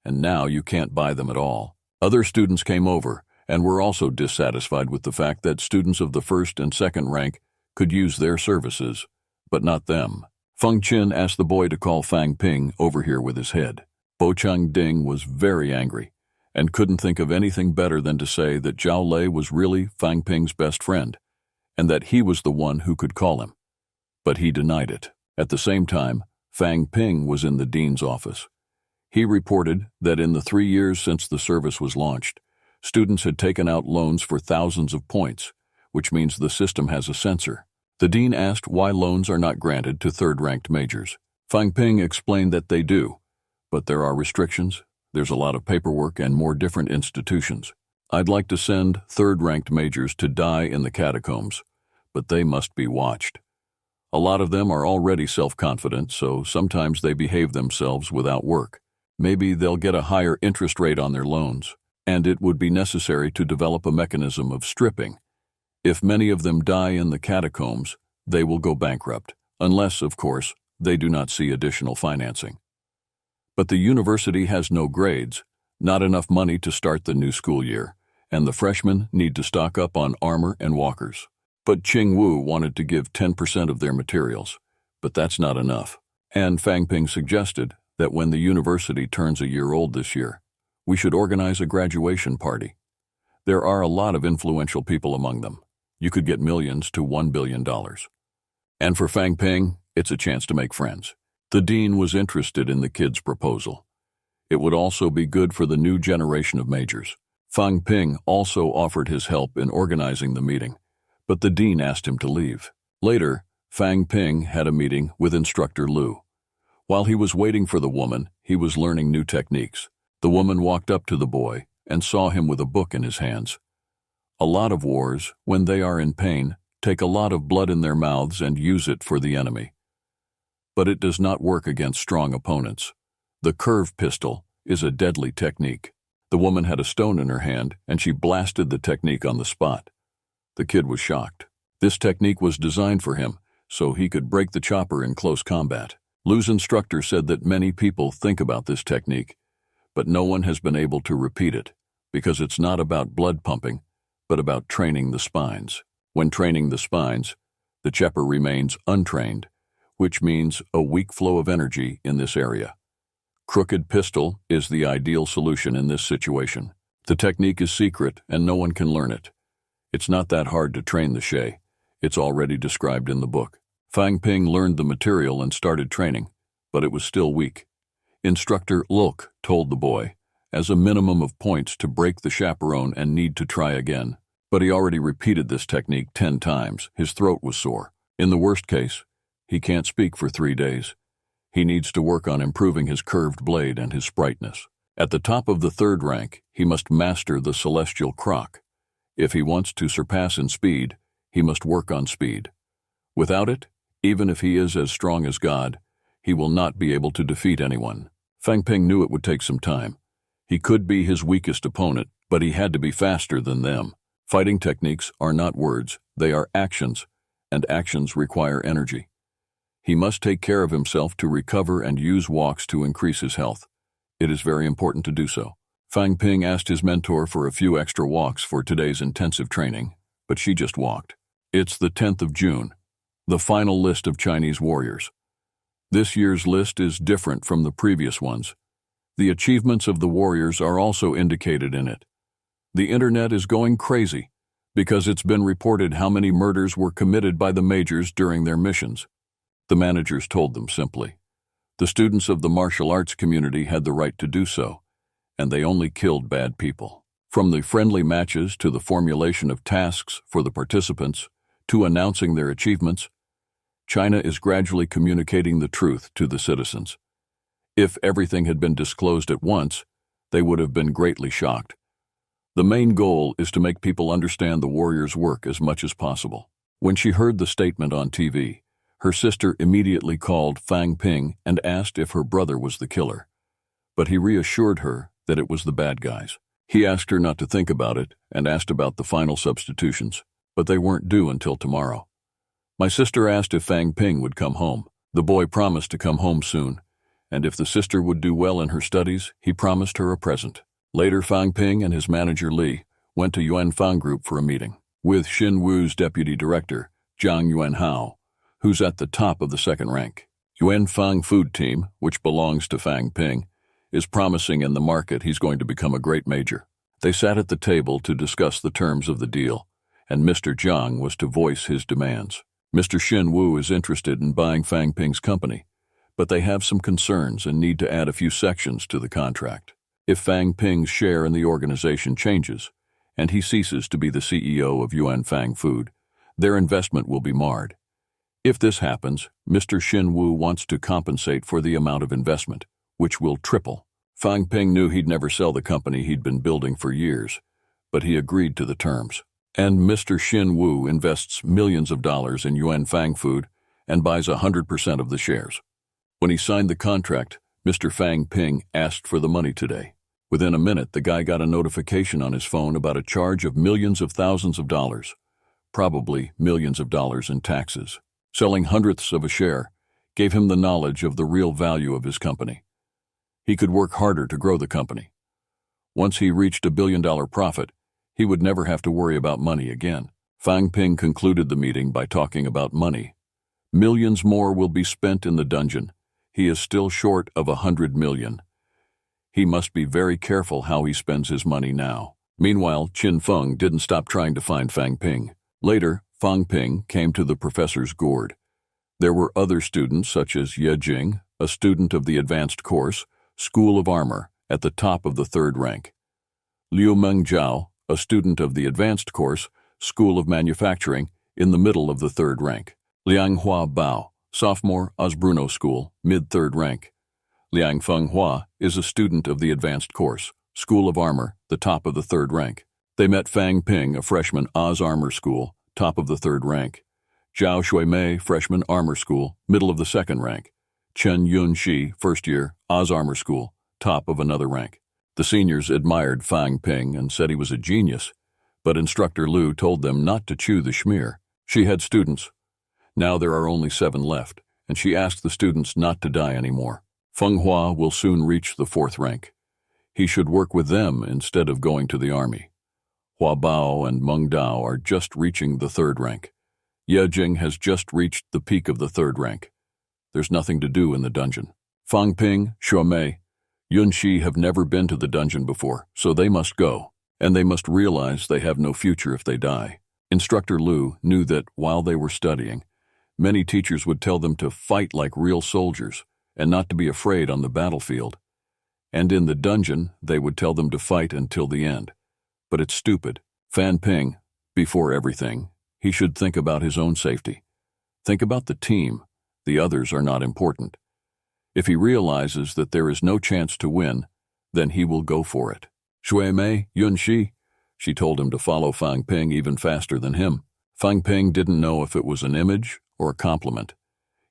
and now you can't buy them at all. Other students came over and were also dissatisfied with the fact that students of the 1st and 2nd rank could use their services, but not them. Feng Qin asked the boy to call Fang Ping over here with his head. Bo Changding was very angry and couldn't think of anything better than to say that Zhao Lei was really Fang Ping's best friend, and that he was the one who could call him. But he denied it. At the same time, Fang Ping was in the dean's office. He reported that in the 3 years since the service was launched, students had taken out loans for thousands of points, which means the system has a censor. The dean asked why loans are not granted to 3rd-ranked majors. Fang Ping explained that they do, but there are restrictions. There's a lot of paperwork and more different institutions. I'd like to send 3rd-ranked majors to die in the catacombs, but they must be watched. A lot of them are already self-confident, so sometimes they behave themselves without work. Maybe they'll get a higher interest rate on their loans, and it would be necessary to develop a mechanism of stripping. If many of them die in the catacombs, they will go bankrupt, unless, of course, they do not see additional financing. But the university has no grades, not enough money to start the new school year, and the freshmen need to stock up on armor and walkers. But Qing Wu wanted to give 10% of their materials, but that's not enough. And Fang Ping suggested that when the university turns a year old this year, we should organize a graduation party. There are a lot of influential people among them. You could get millions to $1 billion. And for Fang Ping, it's a chance to make friends. The dean was interested in the kid's proposal. It would also be good for the new generation of majors. Fang Ping also offered his help in organizing the meeting, but the dean asked him to leave. Later, Fang Ping had a meeting with instructor Lu. While he was waiting for the woman, he was learning new techniques. The woman walked up to the boy and saw him with a book in his hands. A lot of wars, when they are in pain, take a lot of blood in their mouths and use it for the enemy. But it does not work against strong opponents. The curve pistol is a deadly technique. The woman had a stone in her hand, and she blasted the technique on the spot. The kid was shocked. This technique was designed for him, so he could break the chopper in close combat. Lu's instructor said that many people think about this technique, but no one has been able to repeat it because it's not about blood pumping, but about training the spines. When training the spines, the Chepper remains untrained, which means a weak flow of energy in this area. Crooked pistol is the ideal solution in this situation. The technique is secret and no one can learn it. It's not that hard to train the Shay. It's already described in the book. Fang Ping learned the material and started training, but it was still weak. Instructor Luk told the boy, as a minimum of points, to break the chaperone and need to try again. But he already repeated this technique 10 times. His throat was sore. In the worst case, he can't speak for 3 days. He needs to work on improving his curved blade and his sprightness. At the top of the 3rd rank, he must master the celestial croc. If he wants to surpass in speed, he must work on speed. Without it, even if he is as strong as God, he will not be able to defeat anyone. Fang Ping knew it would take some time. He could be his weakest opponent, but he had to be faster than them. Fighting techniques are not words, they are actions, and actions require energy. He must take care of himself to recover and use walks to increase his health. It is very important to do so. Fang Ping asked his mentor for a few extra walks for today's intensive training, but she just walked. It's the 10th of June, the final list of Chinese warriors. This year's list is different from the previous ones. The achievements of the warriors are also indicated in it. The internet is going crazy because it's been reported how many murders were committed by the majors during their missions. The managers told them simply. The students of the martial arts community had the right to do so, and they only killed bad people. From the friendly matches to the formulation of tasks for the participants to announcing their achievements, China is gradually communicating the truth to the citizens. If everything had been disclosed at once, they would have been greatly shocked. The main goal is to make people understand the warriors' work as much as possible. When she heard the statement on TV, her sister immediately called Fang Ping and asked if her brother was the killer. But he reassured her that it was the bad guys. He asked her not to think about it and asked about the final substitutions, but they weren't due until tomorrow. My sister asked if Fang Ping would come home. The boy promised to come home soon, and if the sister would do well in her studies, he promised her a present. Later, Fang Ping and his manager Li went to Yuan Fang Group for a meeting with Xin Wu's deputy director, Zhang Yuanhao, who's at the top of the 2nd rank. Yuan Fang Food Team, which belongs to Fang Ping, is promising in the market he's going to become a great major. They sat at the table to discuss the terms of the deal, and Mr. Zhang was to voice his demands. Mr. Xin Wu is interested in buying Fang Ping's company, but they have some concerns and need to add a few sections to the contract. If Fang Ping's share in the organization changes, and he ceases to be the CEO of Yuan Fang Food, their investment will be marred. If this happens, Mr. Xin Wu wants to compensate for the amount of investment, which will triple. Fang Ping knew he'd never sell the company he'd been building for years, but he agreed to the terms. And Mr. Xin Wu invests millions of dollars in Yuan Fang Food and buys 100% of the shares. When he signed the contract, Mr. Fang Ping asked for the money today. Within a minute, the guy got a notification on his phone about a charge of millions of thousands of dollars, probably millions of dollars in taxes. Selling hundredths of a share gave him the knowledge of the real value of his company. He could work harder to grow the company. Once he reached $1 billion profit, he would never have to worry about money again. Fang Ping concluded the meeting by talking about money. Millions more will be spent in the dungeon. He is still short of 100 million. He must be very careful how he spends his money now. Meanwhile, Qin Feng didn't stop trying to find Fang Ping. Later, Fang Ping came to the professor's gourd. There were other students such as Ye Jing, a student of the advanced course, School of Armor, at the top of the 3rd rank. Liu Mengjiao, a student of the advanced course, School of Manufacturing, in the middle of the 3rd rank. Liang Hua Bao, sophomore, Osbruno School, mid-3rd rank. Liang Feng Hua is a student of the advanced course, School of Armor, the top of the 3rd rank. They met Fang Ping, a freshman, Oz Armor School, top of the 3rd rank. Zhao Shuimei, freshman, Armor School, middle of the 2nd rank. Chen Yunxi, first year, Oz Armor School, top of another rank. The seniors admired Fang Ping and said he was a genius, but Instructor Lu told them not to chew the schmear. She had students. Now there are only 7 left, and she asked the students not to die anymore. Manhwa will soon reach the 4th rank. He should work with them instead of going to the army. Hua Bao and Meng Dao are just reaching the 3rd rank. Ye Jing has just reached the peak of the 3rd rank. There's nothing to do in the dungeon. Fang Ping, Shuo Mei, Yun Shi have never been to the dungeon before, so they must go, and they must realize they have no future if they die. Instructor Lu knew that while they were studying, many teachers would tell them to fight like real soldiers and not to be afraid on the battlefield. And in the dungeon, they would tell them to fight until the end. But it's stupid. Fan Ping, before everything, he should think about his own safety. Think about the team. The others are not important. If he realizes that there is no chance to win, then he will go for it. Shui Mei, Yun Shi, she told him to follow Fang Ping even faster than him. Fang Ping didn't know if it was an image or a compliment.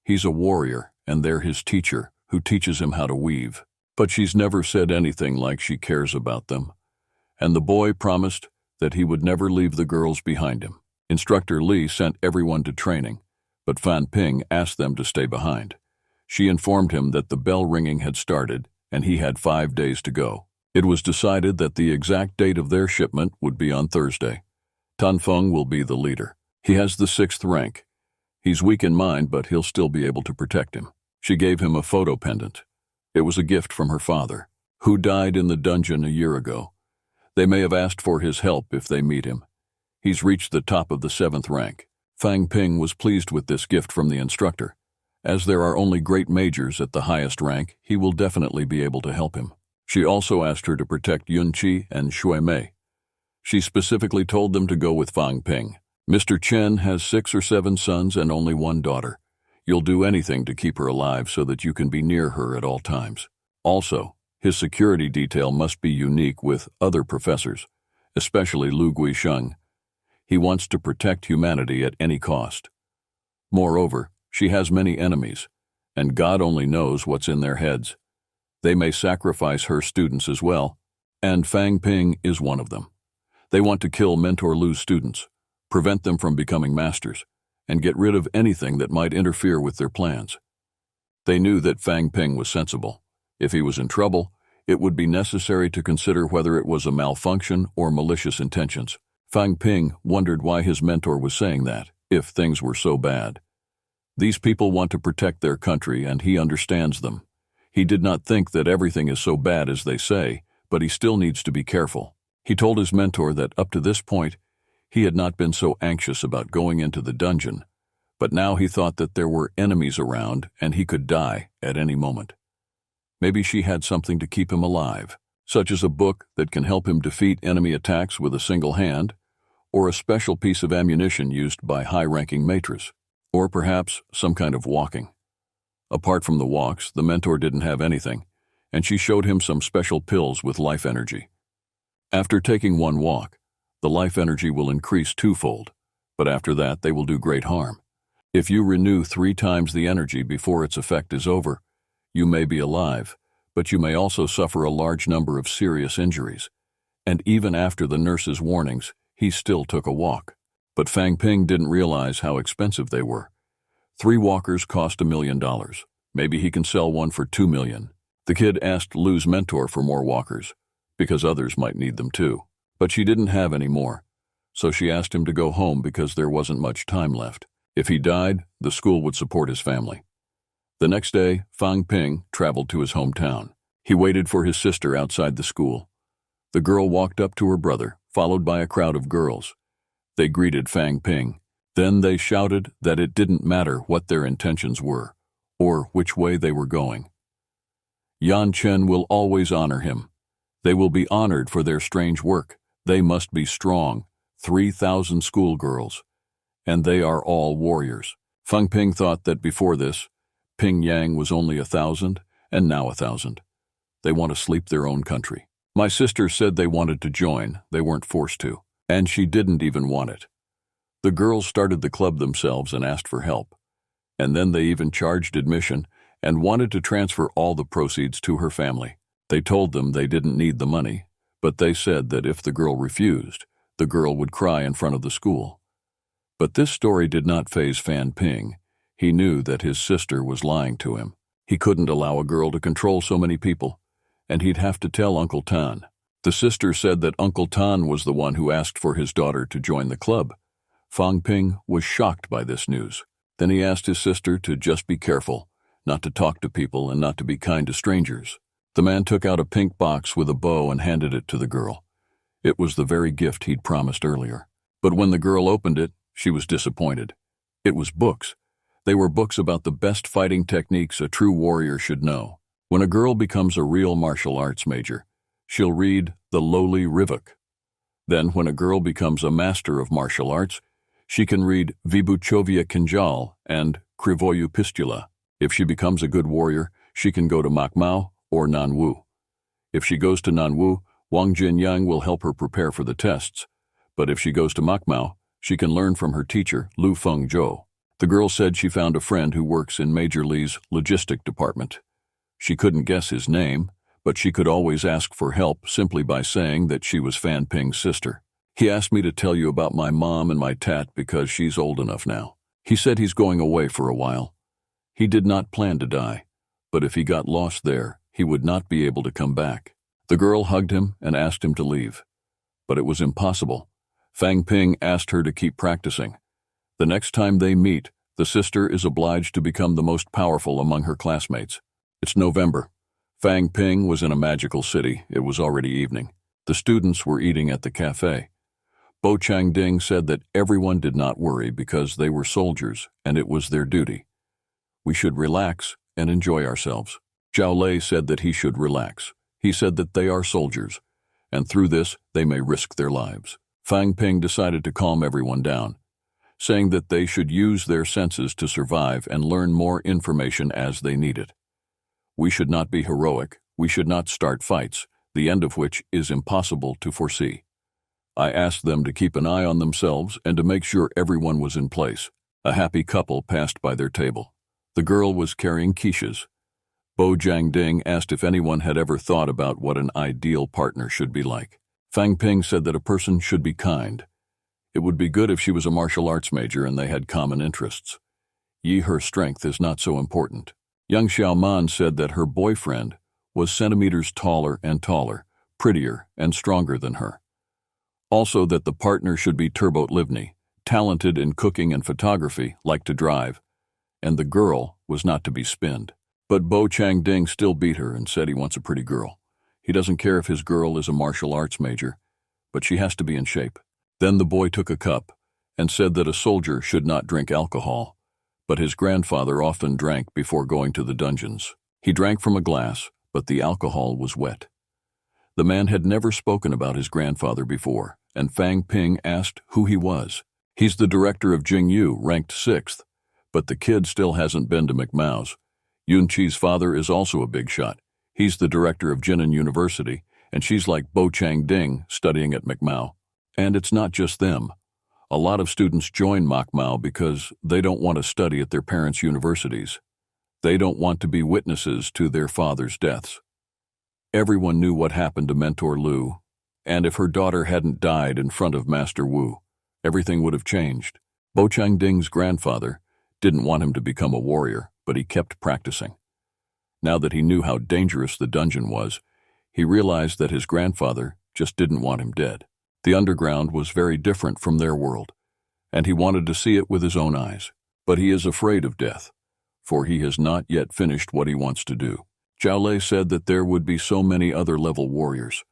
He's a warrior, and they're his teacher, who teaches him how to weave. But she's never said anything like she cares about them. And the boy promised that he would never leave the girls behind him. Instructor Li sent everyone to training, but Fan Ping asked them to stay behind. She informed him that the bell ringing had started, and he had 5 days to go. It was decided that the exact date of their shipment would be on Thursday. Tan Feng will be the leader. He has the 6th rank. He's weak in mind, but he'll still be able to protect him. She gave him a photo pendant. It was a gift from her father, who died in the dungeon a year ago. They may have asked for his help if they meet him. He's reached the top of the 7th rank. Fang Ping was pleased with this gift from the instructor. As there are only great majors at the highest rank, he will definitely be able to help him. She also asked her to protect Yun Qi and Shui Mei. She specifically told them to go with Fang Ping. Mr. Chen has 6 or 7 sons and only 1 daughter. You'll do anything to keep her alive so that you can be near her at all times. Also, his security detail must be unique with other professors, especially Lu Guisheng. He wants to protect humanity at any cost. Moreover, she has many enemies, and God only knows what's in their heads. They may sacrifice her students as well, and Fang Ping is one of them. They want to kill Mentor Lu's students, prevent them from becoming masters, and get rid of anything that might interfere with their plans. They knew that Fang Ping was sensible. If he was in trouble, it would be necessary to consider whether it was a malfunction or malicious intentions. Fang Ping wondered why his mentor was saying that, if things were so bad. These people want to protect their country, and he understands them. He did not think that everything is so bad as they say, but he still needs to be careful. He told his mentor that up to this point, he had not been so anxious about going into the dungeon, but now he thought that there were enemies around and he could die at any moment. Maybe she had something to keep him alive, such as a book that can help him defeat enemy attacks with a single hand, or a special piece of ammunition used by high-ranking maîtres, or perhaps some kind of walking. Apart from the walks, the mentor didn't have anything, and she showed him some special pills with life energy. After taking 1 walk, the life energy will increase 2-fold, but after that they will do great harm. If you renew 3 times the energy before its effect is over, you may be alive, but you may also suffer a large number of serious injuries. And even after the nurse's warnings, he still took a walk. But Fang Ping didn't realize how expensive they were. 3 walkers cost $1 million. Maybe he can sell one for $2 million. The kid asked Lu's mentor for more walkers, because others might need them too. But she didn't have any more, so she asked him to go home because there wasn't much time left. If he died, the school would support his family. The next day, Fang Ping traveled to his hometown. He waited for his sister outside the school. The girl walked up to her brother, followed by a crowd of girls. They greeted Fang Ping. Then they shouted that it didn't matter what their intentions were, or which way they were going. Yan Chen will always honor him. They will be honored for their strange work. They must be strong, 3,000 schoolgirls, and they are all warriors. Fang Ping thought that before this, Ping Yang was only 1,000, and now 1,000. They want to sleep their own country. My sister said they wanted to join, they weren't forced to, and she didn't even want it. The girls started the club themselves and asked for help, and then they even charged admission and wanted to transfer all the proceeds to her family. They told them they didn't need the money, but they said that if the girl refused, the girl would cry in front of the school. But this story did not faze Fan Ping. He knew that his sister was lying to him. He couldn't allow a girl to control so many people, and he'd have to tell Uncle Tan. The sister said that Uncle Tan was the one who asked for his daughter to join the club. Fang Ping was shocked by this news. Then he asked his sister to just be careful, not to talk to people and not to be kind to strangers. The man took out a pink box with a bow and handed it to the girl. It was the very gift he'd promised earlier. But when the girl opened it, she was disappointed. It was books. They were books about the best fighting techniques a true warrior should know. When a girl becomes a real martial arts major, she'll read The Lowly Rivuk. Then when a girl becomes a master of martial arts, she can read Vybuchovia Kinjal and Krivoyu Pistula. If she becomes a good warrior, she can go to Makmao or Nanwu. If she goes to Nanwu, Wang Jinyang will help her prepare for the tests. But if she goes to Makmao, she can learn from her teacher, Lu Fengzhou. The girl said she found a friend who works in Major Li's logistic department. She couldn't guess his name, but she could always ask for help simply by saying that she was Fan Ping's sister. He asked me to tell you about my mom and my tat because she's old enough now. He said he's going away for a while. He did not plan to die, but if he got lost there, he would not be able to come back. The girl hugged him and asked him to leave. But it was impossible. Fang Ping asked her to keep practicing. The next time they meet, the sister is obliged to become the most powerful among her classmates. It's November. Fang Ping was in a magical city. It was already evening. The students were eating at the cafe. Bo Changding said that everyone did not worry because they were soldiers and it was their duty. We should relax and enjoy ourselves. Zhao Lei said that he should relax. He said that they are soldiers, and through this they may risk their lives. Fang Ping decided to calm everyone down, saying that they should use their senses to survive and learn more information as they need it. We should not be heroic. We should not start fights, the end of which is impossible to foresee. I asked them to keep an eye on themselves and to make sure everyone was in place. A happy couple passed by their table. The girl was carrying quiches. Bo Jiangding asked if anyone had ever thought about what an ideal partner should be like. Fang Ping said that a person should be kind. It would be good if she was a martial arts major and they had common interests. Her strength is not so important. Young Xiaoman said that her boyfriend was centimeters taller and taller, prettier and stronger than her. Also that the partner should be Turbo Livni, talented in cooking and photography, like to drive, and the girl was not to be spinned. But Bo Changding still beat her and said he wants a pretty girl. He doesn't care if his girl is a martial arts major, but she has to be in shape. Then the boy took a cup and said that a soldier should not drink alcohol, but his grandfather often drank before going to the dungeons. He drank from a glass, but the alcohol was wet. The man had never spoken about his grandfather before, and Fang Ping asked who he was. He's the director of Jingyu, ranked 6th, but the kid still hasn't been to McMao's. Yun Chi's father is also a big shot. He's the director of Jinan University, and she's like Bo Changding studying at McMao. And it's not just them. A lot of students join McMao because they don't want to study at their parents' universities. They don't want to be witnesses to their father's deaths. Everyone knew what happened to Mentor Lu, and if her daughter hadn't died in front of Master Wu, everything would have changed. Bo Changding's grandfather didn't want him to become a warrior, but he kept practicing. Now that he knew how dangerous the dungeon was, he realized that his grandfather just didn't want him dead. The underground was very different from their world, and he wanted to see it with his own eyes. But he is afraid of death, for he has not yet finished what he wants to do. Zhao Lei said that there would be so many other level warriors.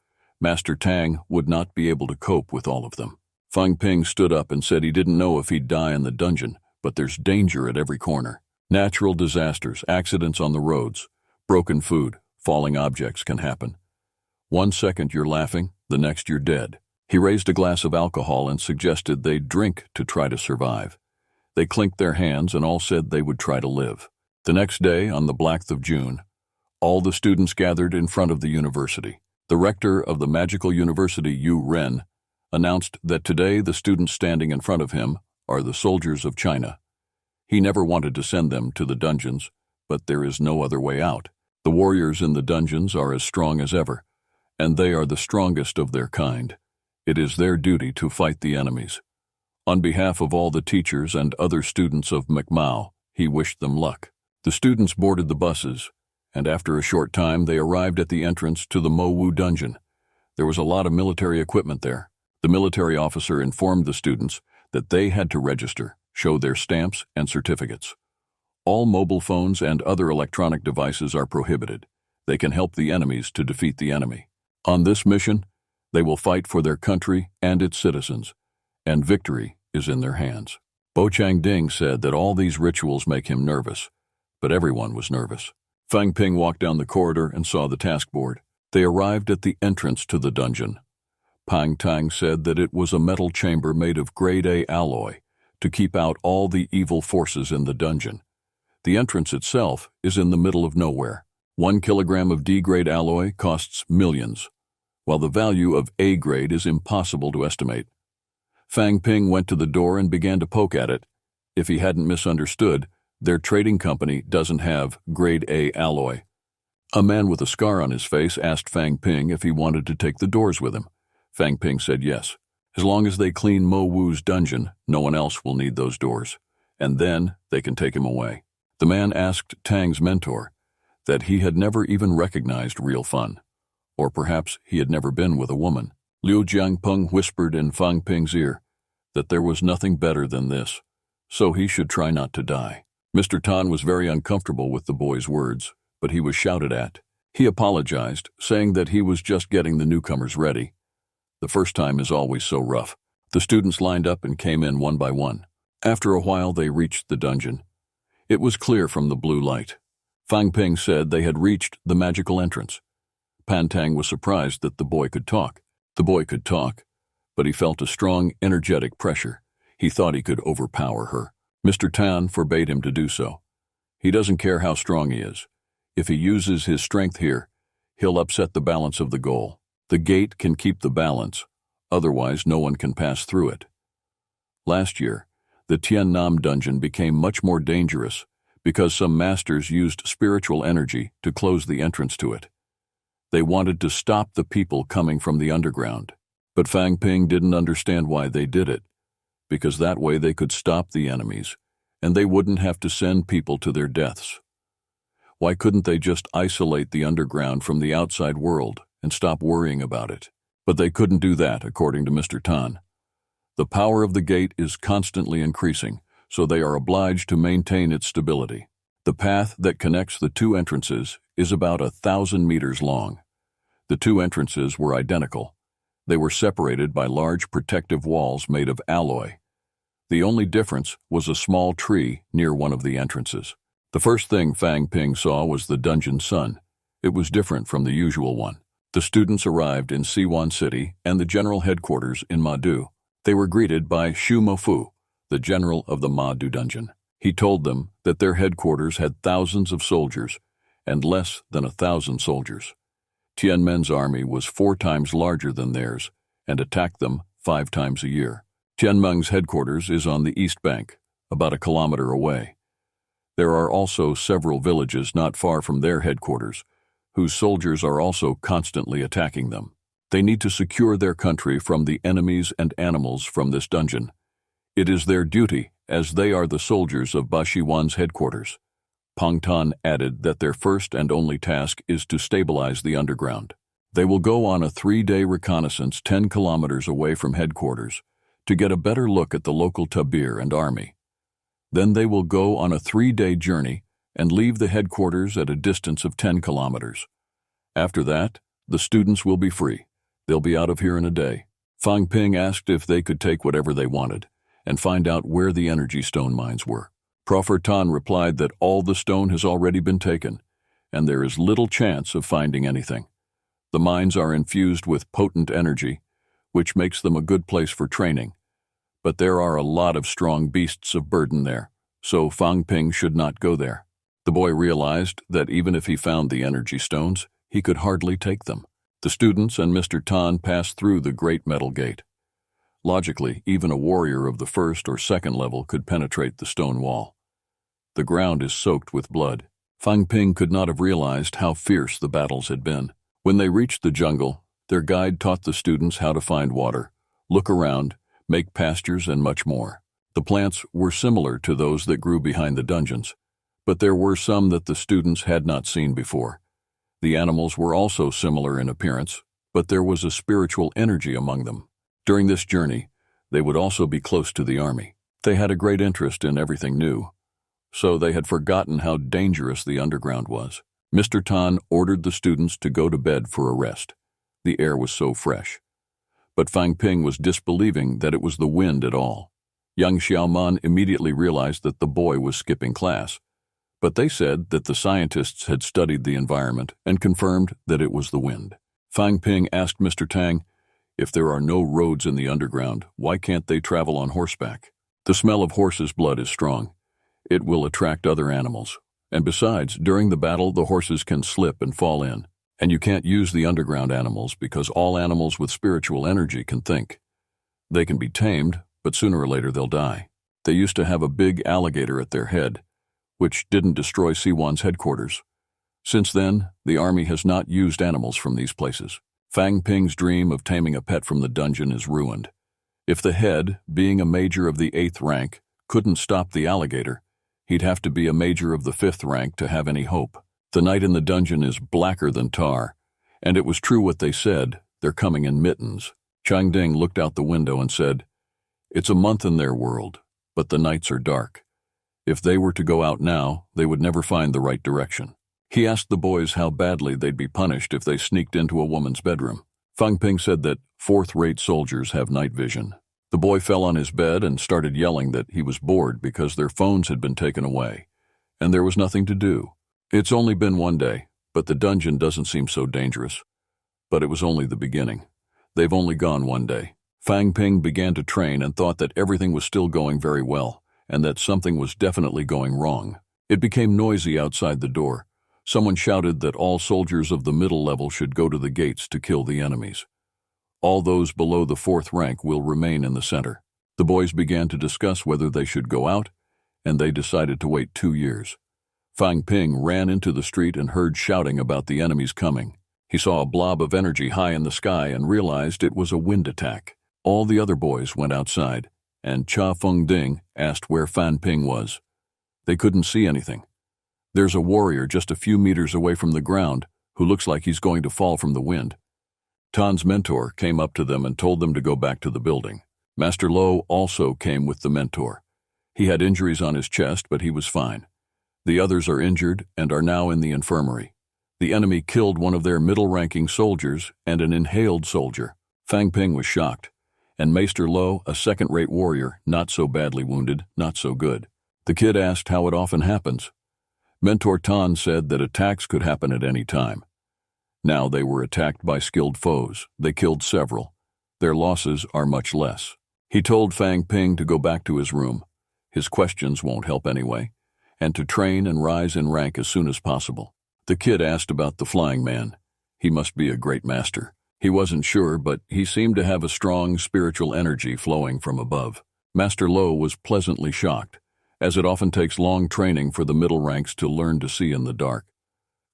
Master Tang would not be able to cope with all of them. Fang Ping stood up and said he didn't know if he'd die in the dungeon, but there's danger at every corner. Natural disasters, accidents on the roads, broken food, falling objects can happen. 1 second you're laughing, the next you're dead. He raised a glass of alcohol and suggested they drink to try to survive. They clinked their hands and all said they would try to live. The next day, on the Black of June, all the students gathered in front of the university. The rector of the Magical University, Yu Ren, announced that today the students standing in front of him are the soldiers of China. He never wanted to send them to the dungeons, but there is no other way out. The warriors in the dungeons are as strong as ever, and they are the strongest of their kind. It is their duty to fight the enemies. On behalf of all the teachers and other students of McMao, he He wished them luck. The students boarded the buses, and after a short time they arrived at the entrance to the Manhwa dungeon. There was a lot of military equipment there. The military officer informed the students that they had to register, show their stamps and certificates. All mobile phones and other electronic devices are prohibited. They can help the enemies to defeat the enemy. On this mission, they will fight for their country and its citizens, and victory is in their hands. Bo Chang-ding said that all these rituals make him nervous, but everyone was nervous. Fang Ping walked down the corridor and saw the task board. They arrived at the entrance to the dungeon. Pang Tang said that it was a metal chamber made of grade A alloy to keep out all the evil forces in the dungeon. The entrance itself is in the middle of nowhere. 1 kilogram of D-grade alloy costs millions, while the value of A-grade is impossible to estimate. Fang Ping went to the door and began to poke at it. If he hadn't misunderstood, their trading company doesn't have grade A alloy. A man with a scar on his face asked Fang Ping if he wanted to take the doors with him. Fang Ping said yes. As long as they clean Mo Wu's dungeon, no one else will need those doors, and then they can take him away. The man asked Tang's mentor that he had never even recognized real fun, or perhaps he had never been with a woman. Liu Jiangpeng whispered in Fang Ping's ear that there was nothing better than this, so he should try not to die. Mr. Tan was very uncomfortable with the boy's words, but he was shouted at. He apologized, saying that he was just getting the newcomers ready. The first time is always so rough. The students lined up and came in one by one. After a while, they reached the dungeon. It was clear from the blue light. Fang Ping said they had reached the magical entrance. Pan Tang was surprised that the boy could talk. The boy could talk, but he felt a strong, energetic pressure. He thought he could overpower her. Mr. Tan forbade him to do so. He doesn't care how strong he is. If he uses his strength here, he'll upset the balance of the goal. The gate can keep the balance, otherwise no one can pass through it. Last year, the Tian Nam dungeon became much more dangerous because some masters used spiritual energy to close the entrance to it. They wanted to stop the people coming from the underground, but Fang Ping didn't understand why they did it, because that way they could stop the enemies, and they wouldn't have to send people to their deaths. Why couldn't they just isolate the underground from the outside world and stop worrying about it? But they couldn't do that, according to Mr. Tan. The power of the gate is constantly increasing, so they are obliged to maintain its stability. The path that connects the two entrances is about 1,000 meters long. The two entrances were identical. They were separated by large protective walls made of alloy. The only difference was a small tree near one of the entrances. The first thing Fang Ping saw was the dungeon sun. It was different from the usual one. The students arrived in Siwan City and the general headquarters in Madu. They were greeted by Xu Mofu, the general of the Madu dungeon. He told them that their headquarters had thousands of soldiers and less than 1,000 soldiers. Tianmen's army was 4 times larger than theirs and attacked them 5 times a year. Tianmeng's headquarters is on the east bank, about 1 kilometer away. There are also several villages not far from their headquarters, whose soldiers are also constantly attacking them. They need to secure their country from the enemies and animals from this dungeon. It is their duty, as they are the soldiers of Bashiwan's headquarters. Pang Tan added that their first and only task is to stabilize the underground. They will go on a 3-day reconnaissance 10 kilometers away from headquarters to get a better look at the local tabir and army. Then they will go on a 3-day journey and leave the headquarters at a distance of 10 kilometers. After that, the students will be free. They'll be out of here in a day. Fang Ping asked if they could take whatever they wanted and find out where the energy stone mines were. Professor Tan replied that all the stone has already been taken, and there is little chance of finding anything. The mines are infused with potent energy, which makes them a good place for training. But there are a lot of strong beasts of burden there, so Fang Ping should not go there. The boy realized that even if he found the energy stones, he could hardly take them. The students and Mr. Tan passed through the great metal gate. Logically, even a warrior of the 1st or 2nd level could penetrate the stone wall. The ground is soaked with blood. Fang Ping could not have realized how fierce the battles had been. When they reached the jungle, their guide taught the students how to find water, look around, make pastures, and much more. The plants were similar to those that grew behind the dungeons, but there were some that the students had not seen before. The animals were also similar in appearance, but there was a spiritual energy among them. During this journey, they would also be close to the army. They had a great interest in everything new, so they had forgotten how dangerous the underground was. Mr. Tan ordered the students to go to bed for a rest. The air was so fresh. But Fang Ping was disbelieving that it was the wind at all. Young Xiaoman immediately realized that the boy was skipping class, but they said that the scientists had studied the environment and confirmed that it was the wind. Fang Ping asked Mr. Tang, if there are no roads in the underground, why can't they travel on horseback? The smell of horse's blood is strong. It will attract other animals. And besides, during the battle, the horses can slip and fall in. And you can't use the underground animals because all animals with spiritual energy can think. They can be tamed, but sooner or later they'll die. They used to have a big alligator at their head, which didn't destroy C1's headquarters. Since then, the army has not used animals from these places. Fang Ping's dream of taming a pet from the dungeon is ruined. If the head, being a major of the 8th rank, couldn't stop the alligator, he'd have to be a major of the 5th rank to have any hope. The night in the dungeon is blacker than tar, and it was true what they said, they're coming in mittens. Chang Ding looked out the window and said, it's a month in their world, but the nights are dark. If they were to go out now, they would never find the right direction. He asked the boys how badly they'd be punished if they sneaked into a woman's bedroom. Fang Ping said that 4th-rate soldiers have night vision. The boy fell on his bed and started yelling that he was bored because their phones had been taken away, and there was nothing to do. It's only been one day, but the dungeon doesn't seem so dangerous. But it was only the beginning. They've only gone one day. Fang Ping began to train and thought that everything was still going very well, and that something was definitely going wrong. It became noisy outside the door. Someone shouted that all soldiers of the middle level should go to the gates to kill the enemies. All those below the 4th rank will remain in the center. The boys began to discuss whether they should go out, and they decided to wait 2 years. Fang Ping ran into the street and heard shouting about the enemies coming. He saw a blob of energy high in the sky and realized it was a wind attack. All the other boys went outside, and Cha Feng Ding asked where Fan Ping was. They couldn't see anything. There's a warrior just a few meters away from the ground who looks like he's going to fall from the wind. Tan's mentor came up to them and told them to go back to the building. Master Lo also came with the mentor. He had injuries on his chest, but he was fine. The others are injured and are now in the infirmary. The enemy killed one of their middle-ranking soldiers and an inhaled soldier. Fang Ping was shocked, and Maester Lo, a second-rate warrior, not so badly wounded, not so good. The kid asked how it often happens. Mentor Tan said that attacks could happen at any time. Now they were attacked by skilled foes. They killed several. Their losses are much less. He told Fang Ping to go back to his room. His questions won't help anyway, and to train and rise in rank as soon as possible. The kid asked about the flying man. He must be a great master. He wasn't sure, but he seemed to have a strong spiritual energy flowing from above. Master Lo was pleasantly shocked, as it often takes long training for the middle ranks to learn to see in the dark.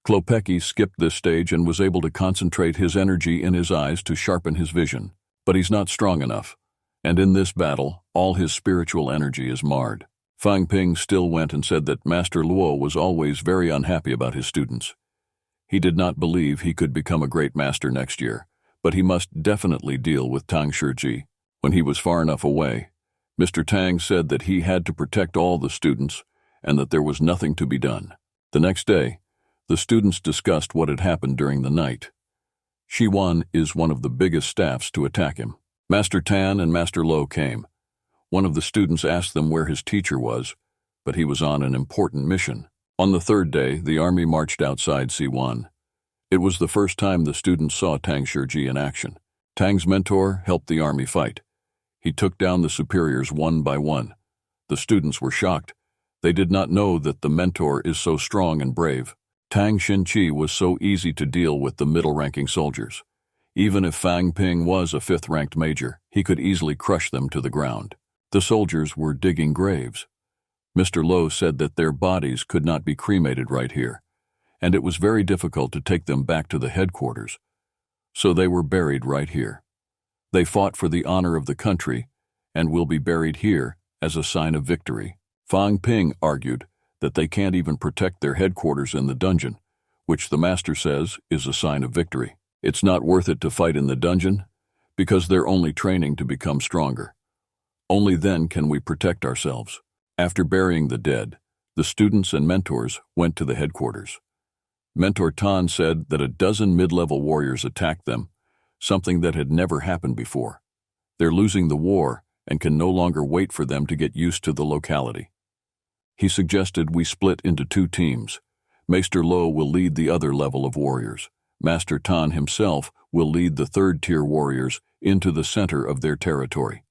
Klopeki skipped this stage and was able to concentrate his energy in his eyes to sharpen his vision. But he's not strong enough, and in this battle, all his spiritual energy is marred. Fang Ping still went and said that Master Luo was always very unhappy about his students. He did not believe he could become a great master next year, but he must definitely deal with Tang Shiji. When he was far enough away, Mr. Tang said that he had to protect all the students and that there was nothing to be done. The next day, the students discussed what had happened during the night. Shiwan is one of the biggest staffs to attack him. Master Tan and Master Lo came. One of the students asked them where his teacher was, but he was on an important mission. On the 3rd day, the army marched outside C1. It was the first time the students saw Tang Shiji in action. Tang's mentor helped the army fight. He took down the superiors one by one. The students were shocked. They did not know that the mentor is so strong and brave. Tang Xinqi was so easy to deal with the middle-ranking soldiers. Even if Fang Ping was a 5th-ranked major, he could easily crush them to the ground. The soldiers were digging graves. Mr. Lo said that their bodies could not be cremated right here, and it was very difficult to take them back to the headquarters. So they were buried right here. They fought for the honor of the country and will be buried here as a sign of victory. Fang Ping argued that they can't even protect their headquarters in the dungeon, which the master says is a sign of victory. It's not worth it to fight in the dungeon because they're only training to become stronger. Only then can we protect ourselves. After burying the dead, the students and mentors went to the headquarters. Mentor Tan said that a dozen mid-level warriors attacked them, something that had never happened before. They're losing the war and can no longer wait for them to get used to the locality. He suggested we split into 2 teams. Maester Lo will lead the other level of warriors. Master Tan himself will lead the 3rd-tier warriors into the center of their territory.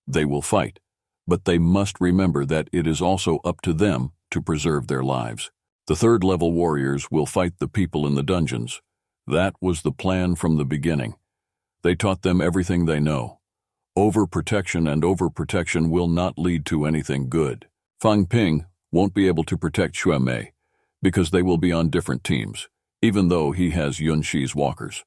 They will fight, but they must remember that it is also up to them to preserve their lives. The 3rd-level warriors will fight the people in the dungeons. That was the plan from the beginning. They taught them everything they know. Overprotection will not lead to anything good. Fang Ping won't be able to protect Xue Mei because they will be on different teams, even though he has Yun Shi's walkers.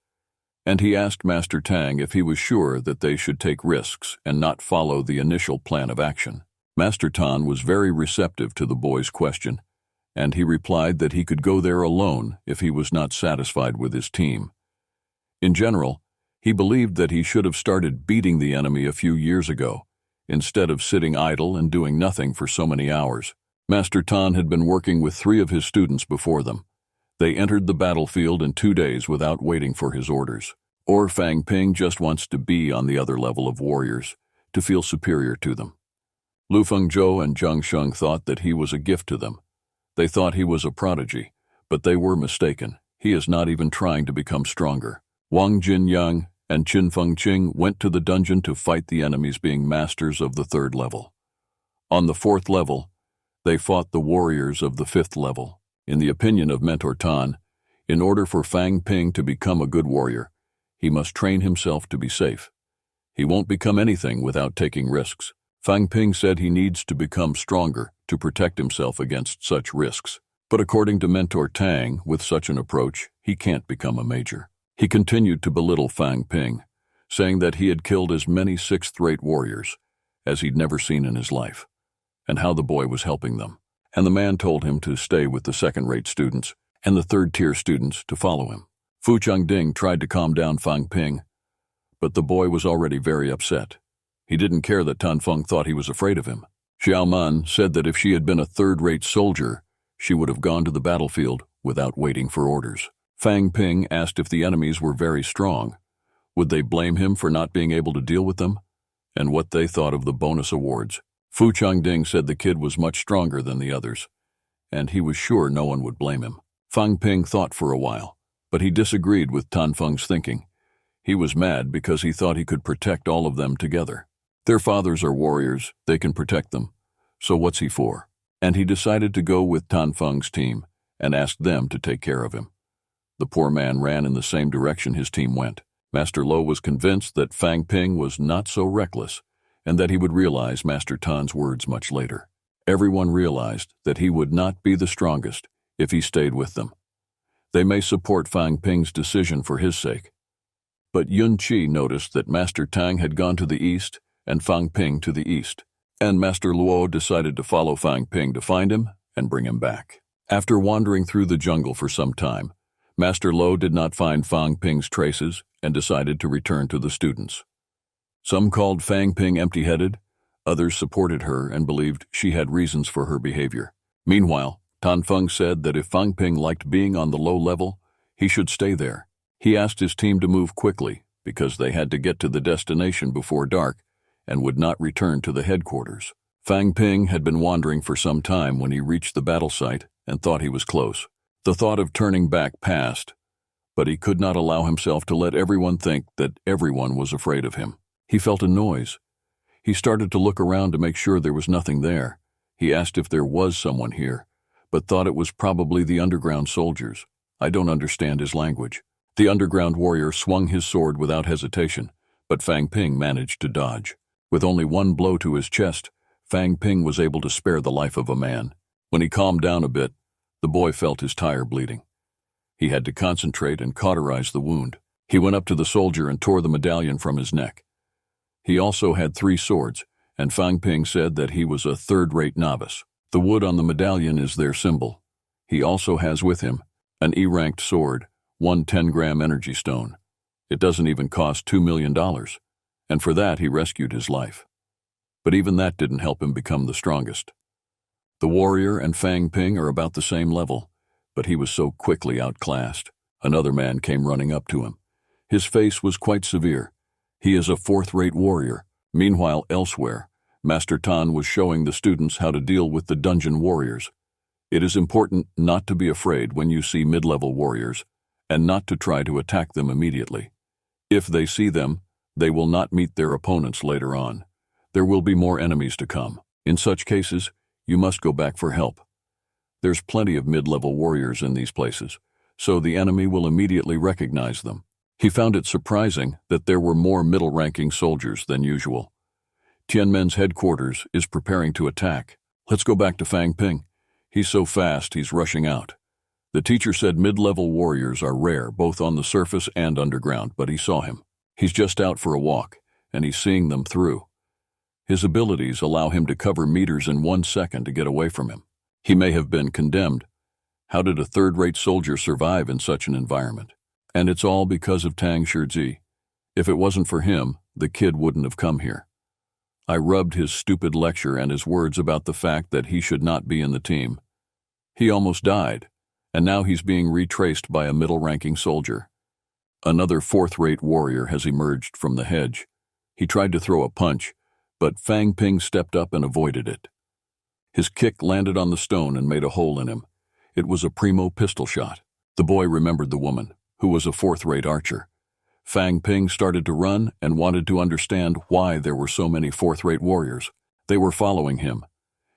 And he asked Master Tang if he was sure that they should take risks and not follow the initial plan of action. Master Tan was very receptive to the boy's question, and he replied that he could go there alone if he was not satisfied with his team. In general, he believed that he should have started beating the enemy a few years ago, instead of sitting idle and doing nothing for so many hours. Master Tan had been working with 3 of his students before them. They entered the battlefield in 2 days without waiting for his orders. Or Fang Ping just wants to be on the other level of warriors, to feel superior to them. Lu Fengzhou and Zhang Sheng thought that he was a gift to them. They thought he was a prodigy, but they were mistaken. He is not even trying to become stronger. Wang Jinyang and Qin Fengqing went to the dungeon to fight the enemies, being masters of the 3rd level. On the 4th level, they fought the warriors of the 5th level. In the opinion of Mentor Tan, in order for Fang Ping to become a good warrior, he must train himself to be safe. He won't become anything without taking risks. Fang Ping said he needs to become stronger to protect himself against such risks. But according to Mentor Tang, with such an approach, he can't become a major. He continued to belittle Fang Ping, saying that he had killed as many 6th-rate warriors as he'd never seen in his life, and how the boy was helping them. And the man told him to stay with the 2nd-rate students and the 3rd-tier students to follow him. Fu Changding tried to calm down Fang Ping, but the boy was already very upset. He didn't care that Tan Feng thought he was afraid of him. Xiao Man said that if she had been a 3rd-rate soldier, she would have gone to the battlefield without waiting for orders. Fang Ping asked if the enemies were very strong. Would they blame him for not being able to deal with them? And what they thought of the bonus awards. Fu Changding said the kid was much stronger than the others, and he was sure no one would blame him. Fang Ping thought for a while, but he disagreed with Tan Feng's thinking. He was mad because he thought he could protect all of them together. Their fathers are warriors, they can protect them, so what's he for? And he decided to go with Tan Feng's team and asked them to take care of him. The poor man ran in the same direction his team went. Master Lo was convinced that Fang Ping was not so reckless, and that he would realize Master Tan's words much later. Everyone realized that he would not be the strongest if he stayed with them. They may support Fang Ping's decision for his sake. But Yun Qi noticed that Master Tang had gone to the east and Fang Ping to the east, and Master Luo decided to follow Fang Ping to find him and bring him back. After wandering through the jungle for some time, Master Lo did not find Fang Ping's traces and decided to return to the students. Some called Fang Ping empty-headed, others supported her and believed she had reasons for her behavior. Meanwhile, Tan Feng said that if Fang Ping liked being on the low level, he should stay there. He asked his team to move quickly because they had to get to the destination before dark and would not return to the headquarters. Fang Ping had been wandering for some time when he reached the battle site and thought he was close. The thought of turning back passed, but he could not allow himself to let everyone think that everyone was afraid of him. He felt a noise. He started to look around to make sure there was nothing there. He asked if there was someone here, but thought it was probably the underground soldiers. I don't understand his language. The underground warrior swung his sword without hesitation, but Fang Ping managed to dodge. With only one blow to his chest, Fang Ping was able to spare the life of a man. When he calmed down a bit, the boy felt his tire bleeding. He had to concentrate and cauterize the wound. He went up to the soldier and tore the medallion from his neck. He also had 3 swords, and Fang Ping said that he was a third-rate novice. The wood on the medallion is their symbol. He also has with him an E-ranked sword, one 10-gram energy stone. It doesn't even cost $2 million, and for that he rescued his life. But even that didn't help him become the strongest. The warrior and Fang Ping are about the same level, but he was so quickly outclassed. Another man came running up to him. His face was quite severe. He is a fourth-rate warrior. Meanwhile, elsewhere, Master Tan was showing the students how to deal with the dungeon warriors. It is important not to be afraid when you see mid-level warriors, and not to try to attack them immediately. If they see them, they will not meet their opponents later on. There will be more enemies to come. In such cases, you must go back for help. There's plenty of mid-level warriors in these places, so the enemy will immediately recognize them. He found it surprising that there were more middle-ranking soldiers than usual. Tianmen's headquarters is preparing to attack. Let's go back to Fang Ping. He's so fast, he's rushing out. The teacher said mid-level warriors are rare, both on the surface and underground, but he saw him. He's just out for a walk, and he's seeing them through. His abilities allow him to cover meters in 1 second to get away from him. He may have been condemned. How did a third-rate soldier survive in such an environment? And it's all because of Tang Shizi. If it wasn't for him, the kid wouldn't have come here. I rubbed his stupid lecture and his words about the fact that he should not be in the team. He almost died, and now he's being retraced by a middle-ranking soldier. Another fourth-rate warrior has emerged from the hedge. He tried to throw a punch, but Fang Ping stepped up and avoided it. His kick landed on the stone and made a hole in him. It was a primo pistol shot. The boy remembered the woman, who was a fourth-rate archer. Fang Ping started to run and wanted to understand why there were so many fourth-rate warriors. They were following him.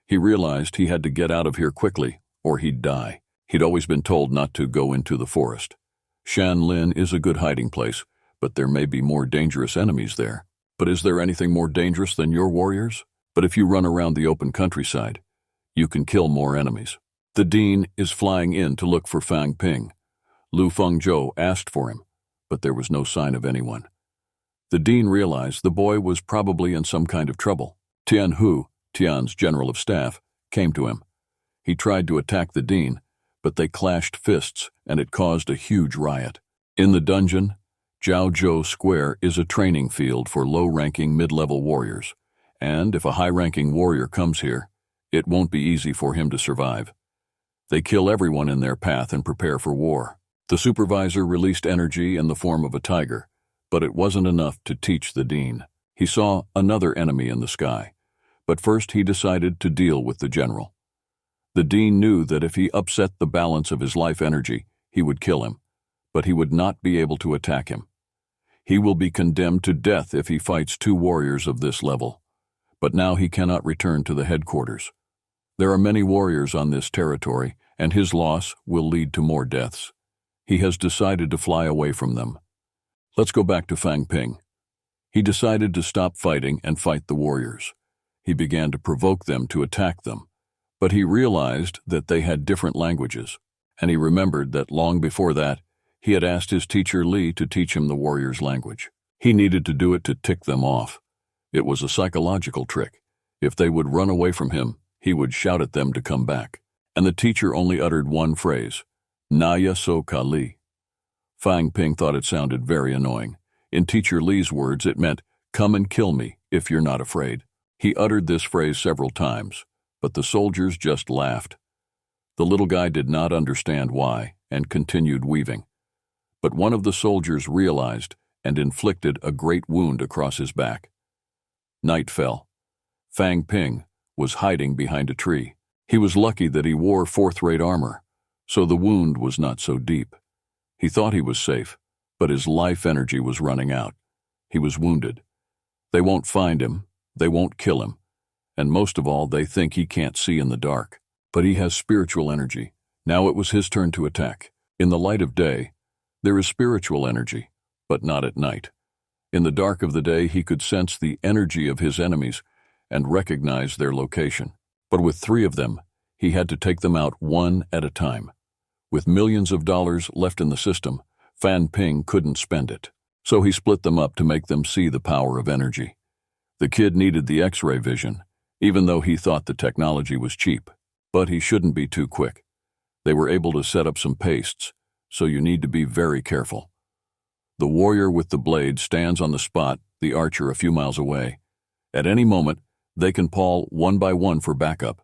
He realized he had to get out of here quickly, or he'd die. He'd always been told not to go into the forest. Shanlin is a good hiding place, but there may be more dangerous enemies there. But is there anything more dangerous than your warriors? But if you run around the open countryside, you can kill more enemies. The dean is flying in to look for Fang Ping. Lu Fengzhou asked for him, but there was no sign of anyone. The dean realized the boy was probably in some kind of trouble. Tian Hu, Tian's general of staff, came to him. He tried to attack the dean, but they clashed fists, and it caused a huge riot. In the dungeon, Jiaozhou Square is a training field for low-ranking mid-level warriors, and if a high-ranking warrior comes here, it won't be easy for him to survive. They kill everyone in their path and prepare for war. The supervisor released energy in the form of a tiger, but it wasn't enough to teach the dean. He saw another enemy in the sky, but first he decided to deal with the general. The dean knew that if he upset the balance of his life energy, he would kill him, but he would not be able to attack him. He will be condemned to death if he fights 2 warriors of this level, but now he cannot return to the headquarters. There are many warriors on this territory, and his loss will lead to more deaths. He has decided to fly away from them. Let's go back to Fang Ping. He decided to stop fighting and fight the warriors. He began to provoke them to attack them, but he realized that they had different languages, and he remembered that long before that, he had asked his teacher Li to teach him the warriors' language. He needed to do it to tick them off. It was a psychological trick. If they would run away from him, he would shout at them to come back. And the teacher only uttered one phrase, Naya so ka li. Fang Ping thought it sounded very annoying. In teacher Li's words, it meant, come and kill me if you're not afraid. He uttered this phrase several times, but the soldiers just laughed. The little guy did not understand why and continued weaving. But one of the soldiers realized and inflicted a great wound across his back. Night fell. Fang Ping was hiding behind a tree. He was lucky that he wore 4th-rate armor, so the wound was not so deep. He thought he was safe, but his life energy was running out. He was wounded. They won't find him, they won't kill him, and most of all, they think he can't see in the dark. But he has spiritual energy. Now it was his turn to attack. In the light of day, there is spiritual energy, but not at night. In the dark of the day, he could sense the energy of his enemies and recognize their location. But with 3 of them, he had to take them out one at a time. With millions of dollars left in the system, Fang Ping couldn't spend it. So he split them up to make them see the power of energy. The kid needed the X-ray vision, even though he thought the technology was cheap. But he shouldn't be too quick. They were able to set up some pastes, so you need to be very careful. The warrior with the blade stands on the spot, the archer a few miles away. At any moment, they can call one by one for backup.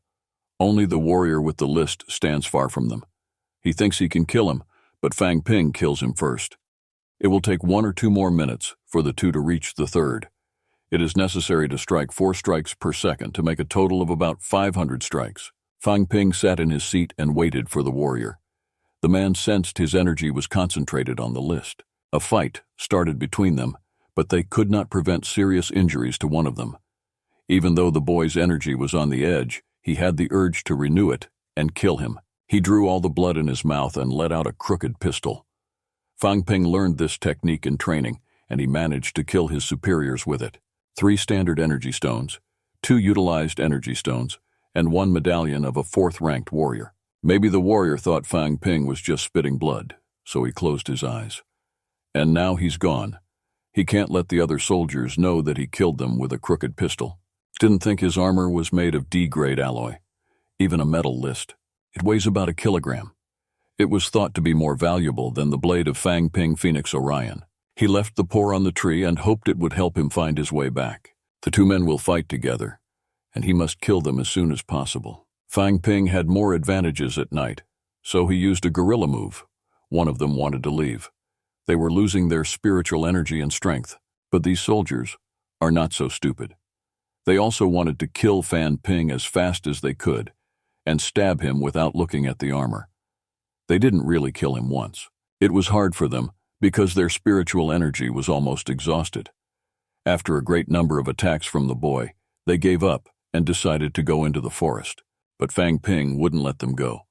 Only the warrior with the list stands far from them. He thinks he can kill him, but Fang Ping kills him first. It will take 1 or 2 more minutes for the two to reach the third. It is necessary to strike 4 strikes per second to make a total of about 500 strikes. Fang Ping sat in his seat and waited for the warrior. The man sensed his energy was concentrated on the list. A fight started between them, but they could not prevent serious injuries to one of them. Even though the boy's energy was on the edge, he had the urge to renew it and kill him. He drew all the blood in his mouth and let out a crooked pistol. Fang Ping learned this technique in training, and he managed to kill his superiors with it. 3 standard energy stones, 2 utilized energy stones, and 1 medallion of a 4th-ranked warrior. Maybe the warrior thought Fang Ping was just spitting blood, so he closed his eyes. And now he's gone. He can't let the other soldiers know that he killed them with a crooked pistol. Didn't think his armor was made of D-grade alloy, even a metal list. It weighs about 1 kilogram. It was thought to be more valuable than the blade of Fang Ping Phoenix Orion. He left the pour on the tree and hoped it would help him find his way back. The 2 men will fight together, and he must kill them as soon as possible. Fang Ping had more advantages at night, so he used a guerrilla move. One of them wanted to leave. They were losing their spiritual energy and strength, but these soldiers are not so stupid. They also wanted to kill Fang Ping as fast as they could and stab him without looking at the armor. They didn't really kill him once. It was hard for them because their spiritual energy was almost exhausted. After a great number of attacks from the boy, they gave up and decided to go into the forest. But Fang Ping wouldn't let them go.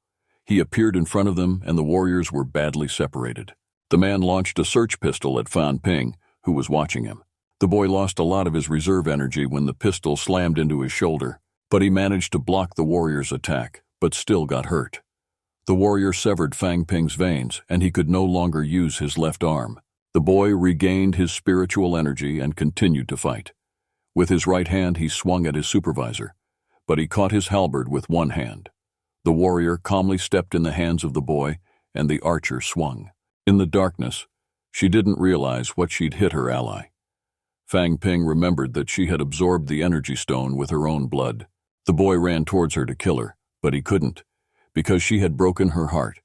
He appeared in front of them, and the warriors were badly separated. The man launched a search pistol at Fang Ping, who was watching him. The boy lost a lot of his reserve energy when the pistol slammed into his shoulder, but he managed to block the warrior's attack, but still got hurt. The warrior severed Fang Ping's veins, and he could no longer use his left arm. The boy regained his spiritual energy and continued to fight. With his right hand, he swung at his supervisor, but he caught his halberd with one hand. The warrior calmly stepped in the hands of the boy, and the archer swung. In the darkness, she didn't realize what she'd hit her ally. Fang Ping remembered that she had absorbed the energy stone with her own blood. The boy ran towards her to kill her, but he couldn't, because she had broken her heart.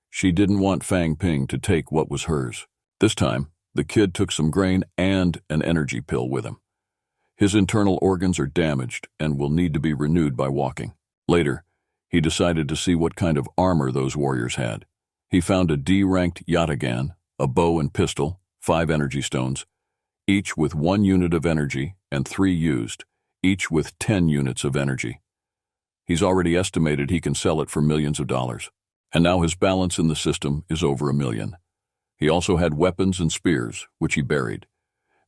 She didn't want Fang Ping to take what was hers. This time, the kid took some grain and an energy pill with him. His internal organs are damaged and will need to be renewed by walking. Later, he decided to see what kind of armor those warriors had. He found a D-ranked yataghan, a bow and pistol, 5 energy stones, each with 1 unit of energy, and 3 used, each with 10 units of energy. He's already estimated he can sell it for millions of dollars, and now his balance in the system is over $1 million. He also had weapons and spears, which he buried.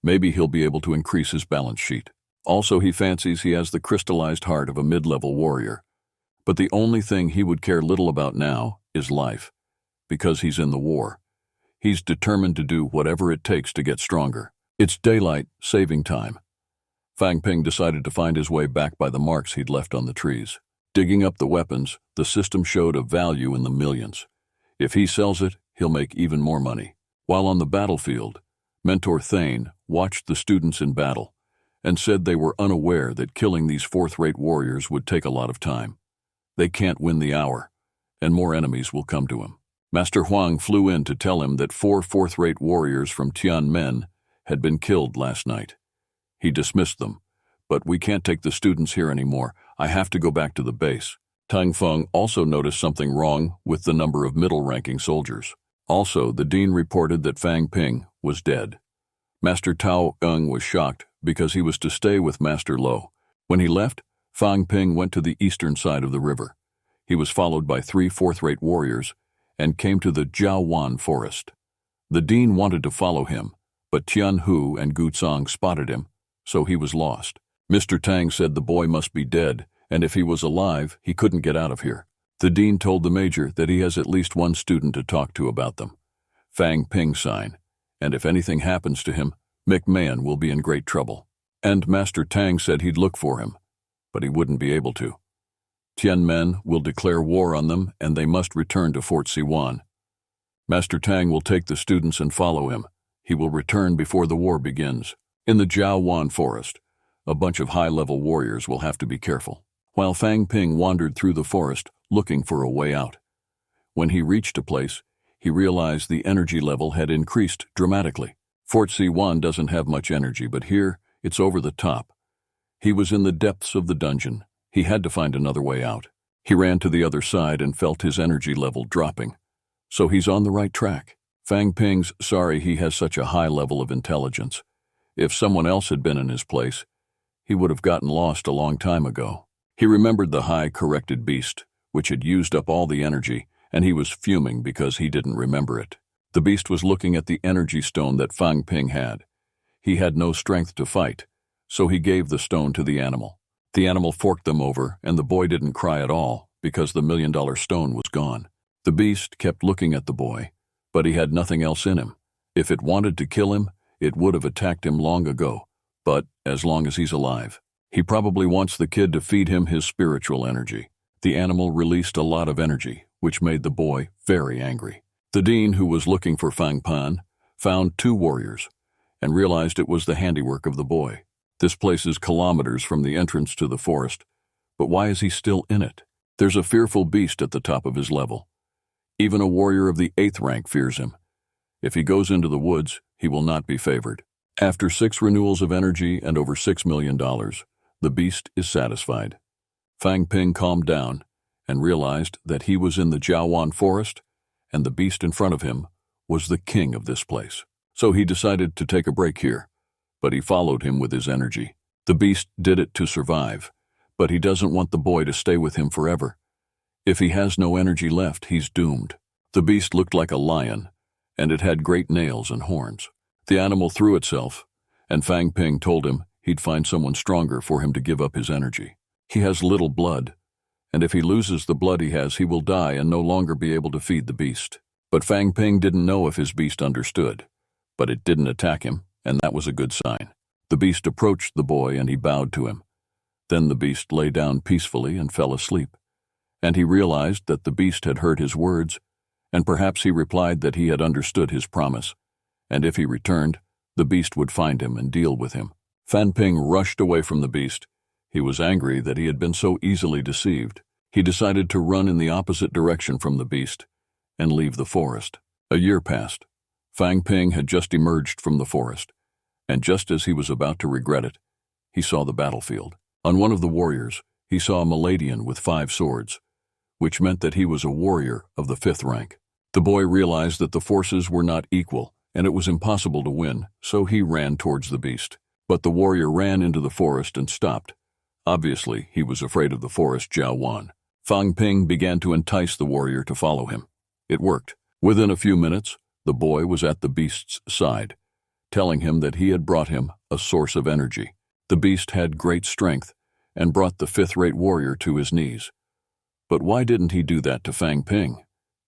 Maybe he'll be able to increase his balance sheet. Also, he fancies he has the crystallized heart of a mid-level warrior. But the only thing he would care little about now is life, because he's in the war. He's determined to do whatever it takes to get stronger. It's daylight, saving time. Fang Ping decided to find his way back by the marks he'd left on the trees. Digging up the weapons, the system showed a value in the millions. If he sells it, he'll make even more money. While on the battlefield, Mentor Thane watched the students in battle and said they were unaware that killing these 4th-rate warriors would take a lot of time. They can't win the hour, and more enemies will come to him. Master Huang flew in to tell him that 4 4th-rate warriors from Tianmen had been killed last night. He dismissed them, but we can't take the students here anymore. I have to go back to the base. Tang Feng also noticed something wrong with the number of middle-ranking soldiers. Also, the dean reported that Fang Ping was dead. Master Tao Eng was shocked because he was to stay with Master Lo. When he left, Fang Ping went to the eastern side of the river. He was followed by 3 4th-rate warriors and came to the Jiaowan forest. The dean wanted to follow him, but Tian Hu and Gu Tsang spotted him, so he was lost. Mr. Tang said the boy must be dead, and if he was alive, he couldn't get out of here. The dean told the major that he has at least 1 student to talk to about them, Fang Ping sign, and if anything happens to him, McMahon will be in great trouble. And Master Tang said he'd look for him, but he wouldn't be able to. Tian Men will declare war on them, and they must return to Fort Siwan. Master Tang will take the students and follow him. He will return before the war begins. In the Jiawan forest, a bunch of high-level warriors will have to be careful. While Fang Ping wandered through the forest looking for a way out. When he reached a place, he realized the energy level had increased dramatically. Fort Siwan doesn't have much energy, but here it's over the top. He was in the depths of the dungeon. He had to find another way out. He ran to the other side and felt his energy level dropping. So he's on the right track. Fang Ping's sorry he has such a high level of intelligence. If someone else had been in his place, he would have gotten lost a long time ago. He remembered the high-corrected beast, which had used up all the energy, and he was fuming because he didn't remember it. The beast was looking at the energy stone that Fang Ping had. He had no strength to fight, so he gave the stone to the animal. The animal forked them over, and the boy didn't cry at all because the $1 million stone was gone. The beast kept looking at the boy, but he had nothing else in him. If it wanted to kill him, it would have attacked him long ago, but as long as he's alive. He probably wants the kid to feed him his spiritual energy. The animal released a lot of energy, which made the boy very angry. The dean, who was looking for Fang Pan, found 2 warriors and realized it was the handiwork of the boy. This place is kilometers from the entrance to the forest, but why is he still in it? There's a fearful beast at the top of his level. Even a warrior of the 8th rank fears him. If he goes into the woods, he will not be favored. After 6 renewals of energy and over $6 million, the beast is satisfied. Fang Ping calmed down and realized that he was in the Jiawan forest, and the beast in front of him was the king of this place. So he decided to take a break here, but he followed him with his energy. The beast did it to survive, but he doesn't want the boy to stay with him forever. If he has no energy left, he's doomed. The beast looked like a lion, and it had great nails and horns. The animal threw itself, and Fang Ping told him he'd find someone stronger for him to give up his energy. He has little blood, and if he loses the blood he has, he will die and no longer be able to feed the beast. But Fang Ping didn't know if his beast understood, but it didn't attack him, and that was a good sign. The beast approached the boy, and he bowed to him. Then the beast lay down peacefully and fell asleep, and he realized that the beast had heard his words, and perhaps he replied that he had understood his promise, and if he returned, the beast would find him and deal with him. Fan Ping rushed away from the beast. He was angry that he had been so easily deceived. He decided to run in the opposite direction from the beast and leave the forest. A year passed. Fang Ping had just emerged from the forest, and just as he was about to regret it, he saw the battlefield. On one of the warriors, he saw a Maladian with 5 swords, which meant that he was a warrior of the 5th rank. The boy realized that the forces were not equal, and it was impossible to win, so he ran towards the beast. But the warrior ran into the forest and stopped. Obviously, he was afraid of the forest Jiawan. Fang Ping began to entice the warrior to follow him. It worked. Within a few minutes, the boy was at the beast's side, telling him that he had brought him a source of energy. The beast had great strength and brought the 5th-rate warrior to his knees. But why didn't he do that to Fang Ping?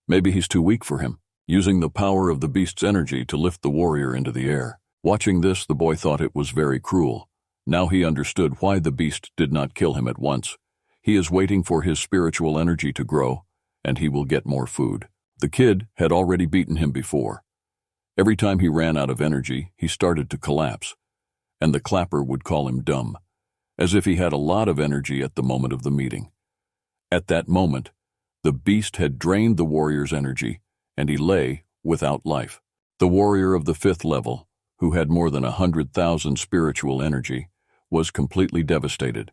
Maybe he's too weak for him, using the power of the beast's energy to lift the warrior into the air. Watching this, the boy thought it was very cruel. Now he understood why the beast did not kill him at once. He is waiting for his spiritual energy to grow, and he will get more food. The kid had already beaten him before. Every time he ran out of energy, he started to collapse, and the clapper would call him dumb, as if he had a lot of energy at the moment of the meeting. At that moment, the beast had drained the warrior's energy, and he lay without life. The warrior of the 5th level, who had more than 100,000 spiritual energy, was completely devastated,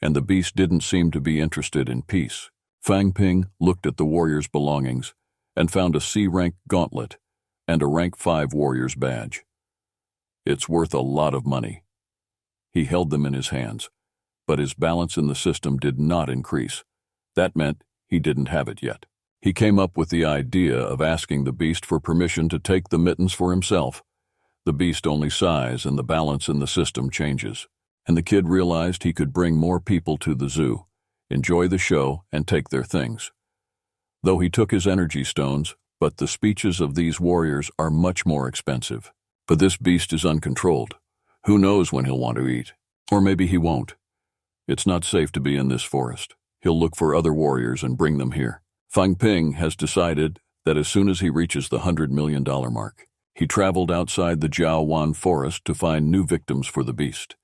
and the beast didn't seem to be interested in peace. Fang Ping looked at the warrior's belongings and found a C-rank gauntlet and a rank 5 warrior's badge. It's worth a lot of money. He held them in his hands, but his balance in the system did not increase. That meant he didn't have it yet. He came up with the idea of asking the beast for permission to take the mittens for himself. The beast only sighs and the balance in the system changes, and the kid realized he could bring more people to the zoo, enjoy the show, and take their things. Though he took his energy stones, but the speeches of these warriors are much more expensive. But this beast is uncontrolled. Who knows when he'll want to eat? Or maybe he won't. It's not safe to be in this forest. He'll look for other warriors and bring them here. Fang Ping has decided that as soon as he reaches the $100 million mark, he traveled outside the Jiaowan forest to find new victims for the beast.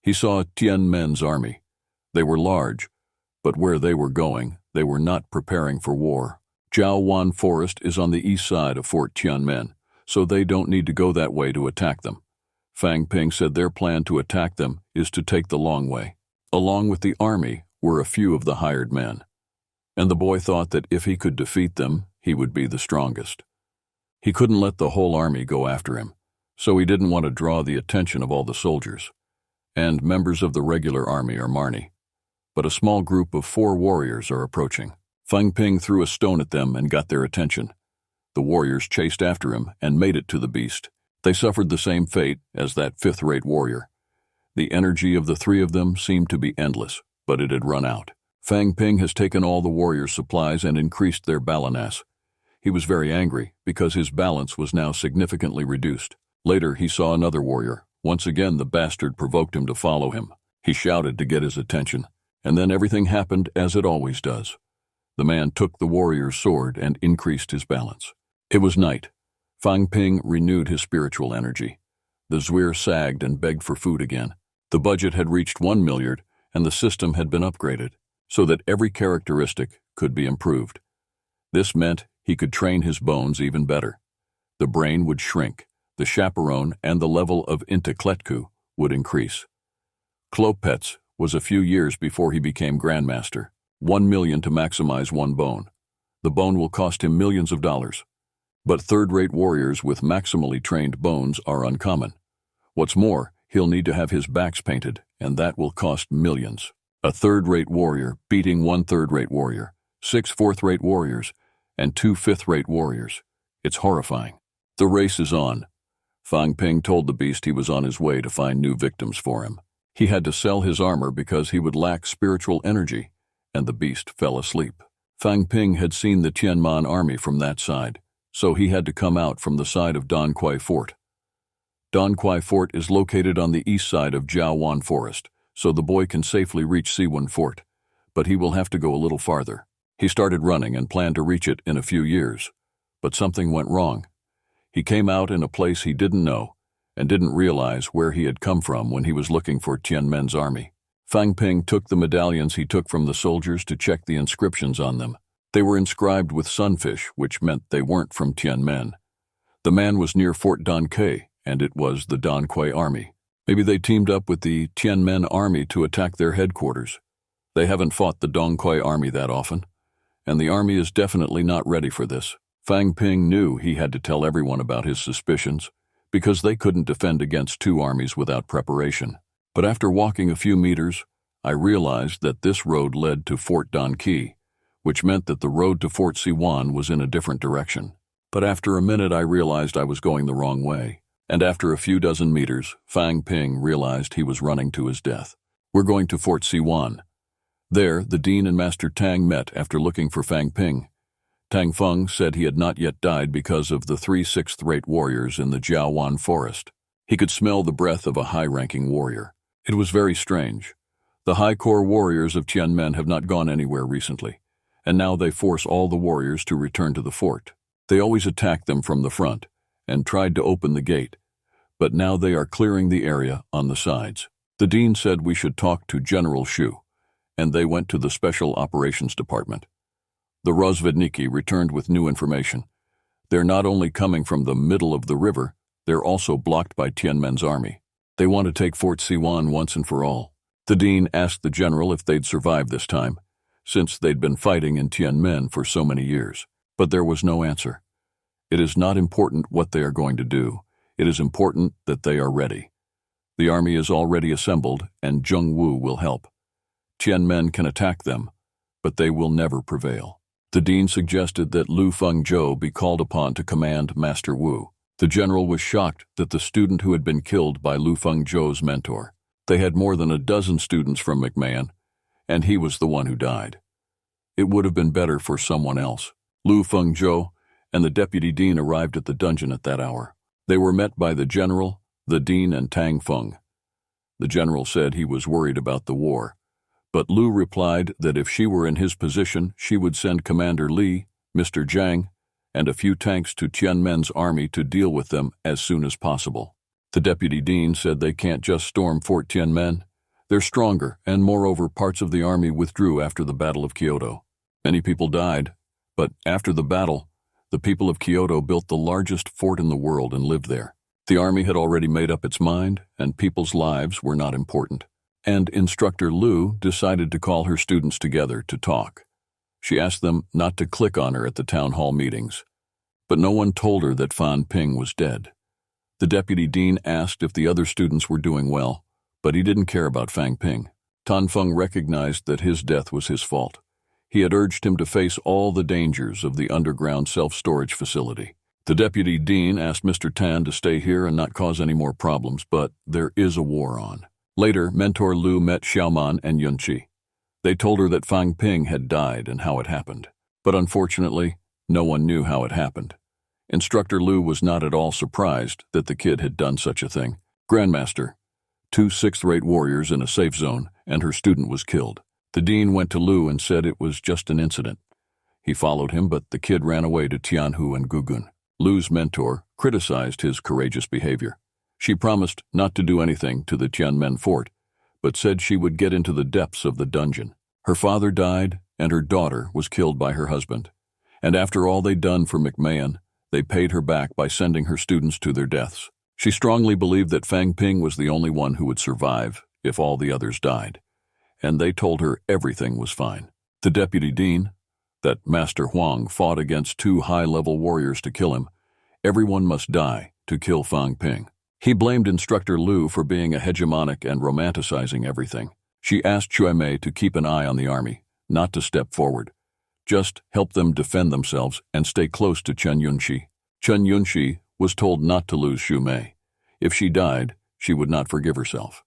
He saw Tianmen's army. They were large, but where they were going, they were not preparing for war. Jiaowan forest is on the east side of Fort Tianmen, so they don't need to go that way to attack them. Fang Ping said their plan to attack them is to take the long way. Along with the army were a few of the hired men, and the boy thought that if he could defeat them, he would be the strongest. He couldn't let the whole army go after him, so he didn't want to draw the attention of all the soldiers. And members of the regular army are Marnie. But a small group of 4 warriors are approaching. Fang Ping threw a stone at them and got their attention. The warriors chased after him and made it to the beast. They suffered the same fate as that 5th-rate warrior. The energy of the 3 of them seemed to be endless, but it had run out. Fang Ping has taken all the warriors' supplies and increased their balance. He was very angry because his balance was now significantly reduced. Later, he saw another warrior. Once again, the bastard provoked him to follow him. He shouted to get his attention, and then everything happened as it always does. The man took the warrior's sword and increased his balance. It was night. Fang Ping renewed his spiritual energy. The Zhuir sagged and begged for food again. The budget had reached 1 milliard, and the system had been upgraded, so that every characteristic could be improved. This meant he could train his bones even better. The brain would shrink, the chaperone and the level of intellectu would increase. Klopetz was a few years before he became Grandmaster. 1 million to maximize 1 bone. The bone will cost him millions of dollars. But 3rd-rate warriors with maximally trained bones are uncommon. What's more, he'll need to have his backs painted, and that will cost millions. A 3rd-rate warrior beating 1 3rd-rate warrior, 6 4th-rate warriors, and 2 5th-rate warriors. It's horrifying. The race is on. Fang Ping told the beast he was on his way to find new victims for him. He had to sell his armor because he would lack spiritual energy, and the beast fell asleep. Fang Ping had seen the Tianmen army from that side, so he had to come out from the side of Dan Quai Fort. Dan Quai Fort is located on the east side of Jiaowan Forest, so the boy can safely reach Siwan Fort, but he will have to go a little farther. He started running and planned to reach it in a few years, but something went wrong. He came out in a place he didn't know and didn't realize where he had come from when he was looking for Tianmen's army. Fang Ping took the medallions he took from the soldiers to check the inscriptions on them. They were inscribed with sunfish, which meant they weren't from Tianmen. The man was near Fort Dan Quai, and it was the Dan Quai army. Maybe they teamed up with the Tianmen army to attack their headquarters. They haven't fought the Dan Quai army that often, and the army is definitely not ready for this. Fang Ping knew he had to tell everyone about his suspicions, because they couldn't defend against 2 armies without preparation. But after walking a few meters, I realized that this road led to Fort Dan Quai, which meant that the road to Fort Siwan was in a different direction. But after a minute I realized I was going the wrong way, and after a few dozen meters, Fang Ping realized he was running to his death. We're going to Fort Siwan. There, the Dean and Master Tang met after looking for Fang Ping. Tang Feng said he had not yet died because of the 3 6th-rate warriors in the Jiaowan forest. He could smell the breath of a high-ranking warrior. It was very strange. The high-core warriors of Tianmen have not gone anywhere recently, and now they force all the warriors to return to the fort. They always attacked them from the front and tried to open the gate, but now they are clearing the area on the sides. The dean said we should talk to General Shu, and they went to the Special Operations Department. The Rozvedniki returned with new information. They're not only coming from the middle of the river, they're also blocked by Tianmen's army. They want to take Fort Siwan once and for all. The dean asked the general if they'd survive this time, since they'd been fighting in Tianmen for so many years. But there was no answer. It is not important what they are going to do. It is important that they are ready. The army is already assembled, and Zheng Wu will help. Tianmen can attack them, but they will never prevail. The dean suggested that Lu Fengzhou be called upon to command Master Wu. The general was shocked that the student who had been killed by Lu Fengzhou's mentor. They had more than a dozen students from McMahon, and he was the one who died. It would have been better for someone else. Lu Fengzhou and the deputy dean arrived at the dungeon at that hour. They were met by the general, the dean, and Tang Feng. The general said he was worried about the war, but Lu replied that if she were in his position, she would send Commander Li, Mr. Jiang, and a few tanks to Tianmen's army to deal with them as soon as possible. The deputy dean said they can't just storm Fort Tianmen. They're stronger, and moreover, parts of the army withdrew after the Battle of Kyoto. Many people died, but after the battle, the people of Kyoto built the largest fort in the world and lived there. The army had already made up its mind, and people's lives were not important. And instructor Lu decided to call her students together to talk. She asked them not to click on her at the town hall meetings, but no one told her that Fan Ping was dead. The deputy dean asked if the other students were doing well, but he didn't care about Fang Ping. Tan Feng recognized that his death was his fault. He had urged him to face all the dangers of the underground self-storage facility. The deputy dean asked Mr. Tan to stay here and not cause any more problems, but there is a war on. Later, Mentor Lu met Xiaoman and Yunqi. They told her that Fang Ping had died and how it happened. But unfortunately, no one knew how it happened. Instructor Lu was not at all surprised that the kid had done such a thing. Grandmaster, 2 sixth-rate warriors in a safe zone, and her student was killed. The dean went to Lu and said it was just an incident. He followed him, but the kid ran away to Tianhu and Gugun. Lu's mentor criticized his courageous behavior. She promised not to do anything to the Tianmen fort, but said she would get into the depths of the dungeon. Her father died, and her daughter was killed by her husband. And after all they'd done for McMahon, they paid her back by sending her students to their deaths. She strongly believed that Fang Ping was the only one who would survive if all the others died, and they told her everything was fine. The deputy dean, that Master Huang fought against 2 high-level warriors to kill him. Everyone must die to kill Fang Ping. He blamed Instructor Lu for being a hegemonic and romanticizing everything. She asked Xuemei to keep an eye on the army, not to step forward. Just help them defend themselves and stay close to Chen Yunqi. Chen Yunqi was told not to lose Xuemei. If she died, she would not forgive herself.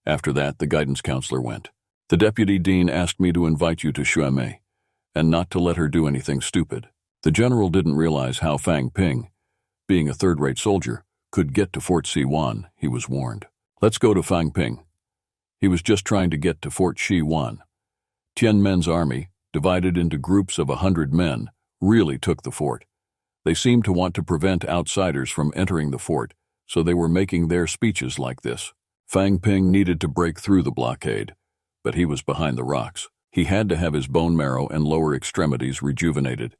After that, the guidance counselor went. The deputy dean asked me to invite you to Xuemei, and not to let her do anything stupid. The general didn't realize how Fang Ping, being a third-rate soldier, could get to Fort Siwan, he was warned. Let's go to Fang Ping. He was just trying to get to Fort Siwan. Tianmen's army, divided into groups of 100 men, really took the fort. They seemed to want to prevent outsiders from entering the fort, so they were making their speeches like this. Fang Ping needed to break through the blockade, but he was behind the rocks. He had to have his bone marrow and lower extremities rejuvenated.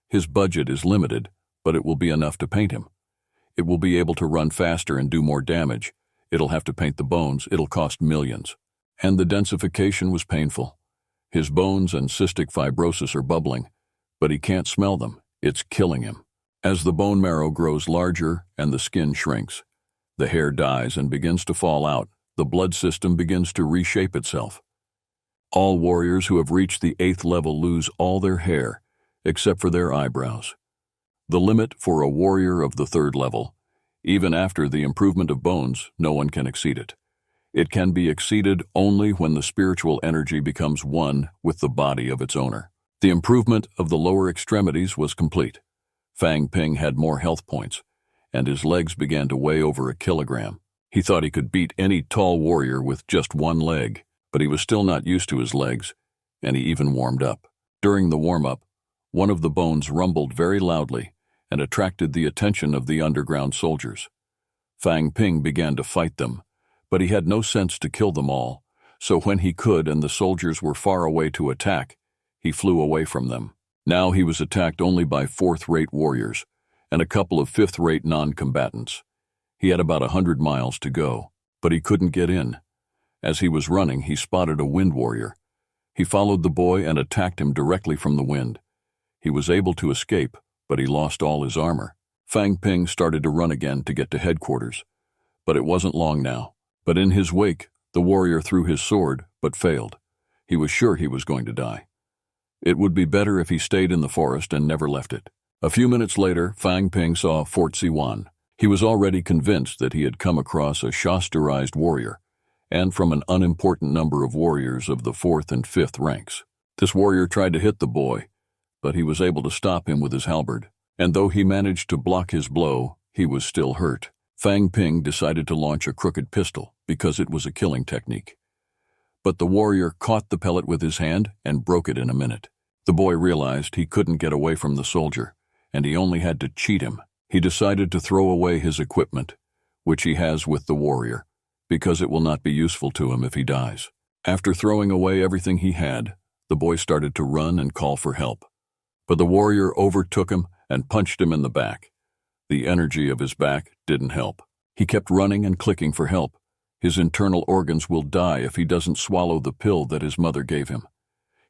His budget is limited, but it will be enough to paint him. It will be able to run faster and do more damage. It'll have to paint the bones. It'll cost millions. And the densification was painful. His bones and cystic fibrosis are bubbling, but he can't smell them. It's killing him. As the bone marrow grows larger and the skin shrinks, the hair dies and begins to fall out, the blood system begins to reshape itself. All warriors who have reached the 8th level lose all their hair, except for their eyebrows. The limit for a warrior of the 3rd level, even after the improvement of bones, no one can exceed it. It can be exceeded only when the spiritual energy becomes one with the body of its owner. The improvement of the lower extremities was complete. Fang Ping had more health points, and his legs began to weigh over 1 kilogram. He thought he could beat any tall warrior with just 1 leg, but he was still not used to his legs, and he even warmed up. During the warm-up, one of the bones rumbled very loudly and attracted the attention of the underground soldiers. Fang Ping began to fight them, but he had no sense to kill them all, so when he could and the soldiers were far away to attack, he flew away from them. Now he was attacked only by 4th-rate warriors and a couple of 5th-rate non-combatants. He had about 100 miles to go, but he couldn't get in. As he was running, he spotted a wind warrior. He followed the boy and attacked him directly from the wind. He was able to escape, but he lost all his armor. Fang Ping started to run again to get to headquarters, but it wasn't long now. But in his wake, the warrior threw his sword, but failed. He was sure he was going to die. It would be better if he stayed in the forest and never left it. A few minutes later, Fang Ping saw Fort Siwan. He was already convinced that he had come across a Shasterized warrior, and from an unimportant number of warriors of the 4th and 5th ranks. This warrior tried to hit the boy, but he was able to stop him with his halberd, and though he managed to block his blow, he was still hurt. Fang Ping decided to launch a crooked pistol because it was a killing technique. But the warrior caught the pellet with his hand and broke it in a minute. The boy realized he couldn't get away from the soldier, and he only had to cheat him. He decided to throw away his equipment, which he has with the warrior, because it will not be useful to him if he dies. After throwing away everything he had, the boy started to run and call for help. But the warrior overtook him and punched him in the back. The energy of his back didn't help. He kept running and clicking for help. His internal organs will die if he doesn't swallow the pill that his mother gave him.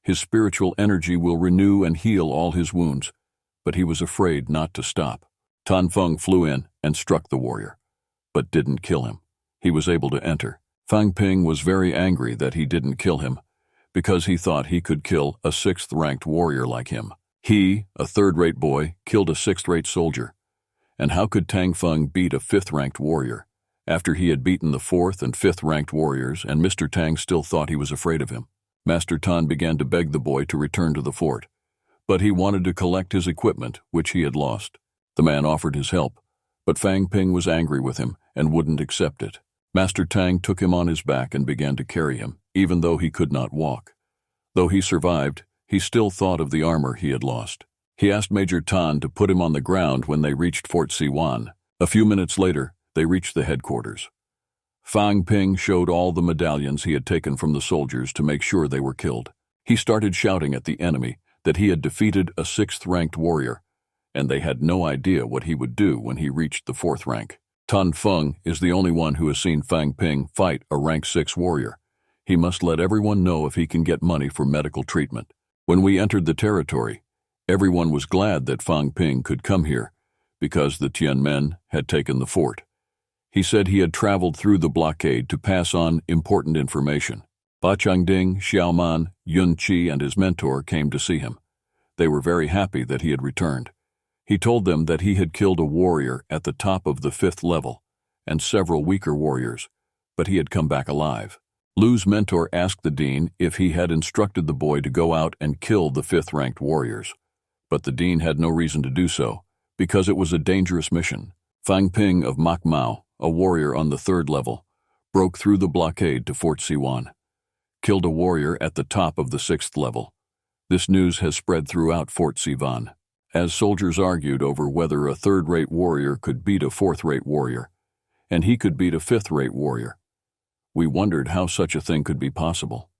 His spiritual energy will renew and heal all his wounds, but he was afraid not to stop. Tan Feng flew in and struck the warrior, but didn't kill him. He was able to enter. Fang Ping was very angry that he didn't kill him, because he thought he could kill a 6th-ranked warrior like him. He, a 3rd-rate boy, killed a 6th-rate soldier. And how could Tang Feng beat a 5th-ranked warrior, after he had beaten the 4th and 5th-ranked warriors and Mr. Tang still thought he was afraid of him? Master Tan began to beg the boy to return to the fort, but he wanted to collect his equipment, which he had lost. The man offered his help, but Fang Ping was angry with him and wouldn't accept it. Master Tang took him on his back and began to carry him, even though he could not walk. Though he survived, he still thought of the armor he had lost. He asked Major Tan to put him on the ground when they reached Fort Siwan. A few minutes later, they reached the headquarters. Fang Ping showed all the medallions he had taken from the soldiers to make sure they were killed. He started shouting at the enemy that he had defeated a 6th-ranked warrior, and they had no idea what he would do when he reached the 4th rank. Tan Feng is the only one who has seen Fang Ping fight a rank 6 warrior. He must let everyone know if he can get money for medical treatment. When we entered the territory, everyone was glad that Fang Ping could come here, because the Tianmen had taken the fort. He said he had traveled through the blockade to pass on important information. Ba Changding, Xiaoman, Yun Qi, and his mentor came to see him. They were very happy that he had returned. He told them that he had killed a warrior at the top of the 5th level and several weaker warriors, but he had come back alive. Lu's mentor asked the dean if he had instructed the boy to go out and kill the 5th-ranked warriors, but the dean had no reason to do so, because it was a dangerous mission. Fang Ping of Mak Mao, a warrior on the 3rd level, broke through the blockade to Fort Siwan, killed a warrior at the top of the 6th level. This news has spread throughout Fort Siwan. As soldiers argued over whether a 3rd-rate warrior could beat a 4th-rate warrior, and he could beat a 5th-rate warrior, we wondered how such a thing could be possible.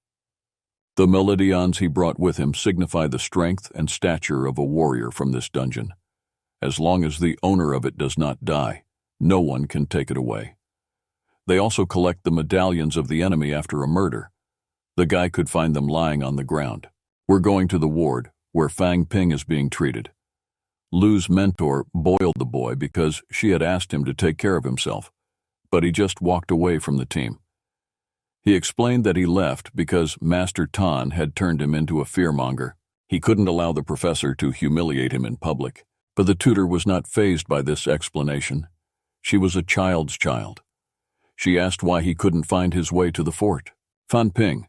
The medaillons he brought with him signify the strength and stature of a warrior from this dungeon. As long as the owner of it does not die, no one can take it away. They also collect the medallions of the enemy after a murder. The guy could find them lying on the ground. We're going to the ward, where Fang Ping is being treated. Lu's mentor boiled the boy because she had asked him to take care of himself, but he just walked away from the team. He explained that he left because Master Tan had turned him into a fearmonger. He couldn't allow the professor to humiliate him in public, but the tutor was not fazed by this explanation. She was a child's child. She asked why he couldn't find his way to the fort. Fan Ping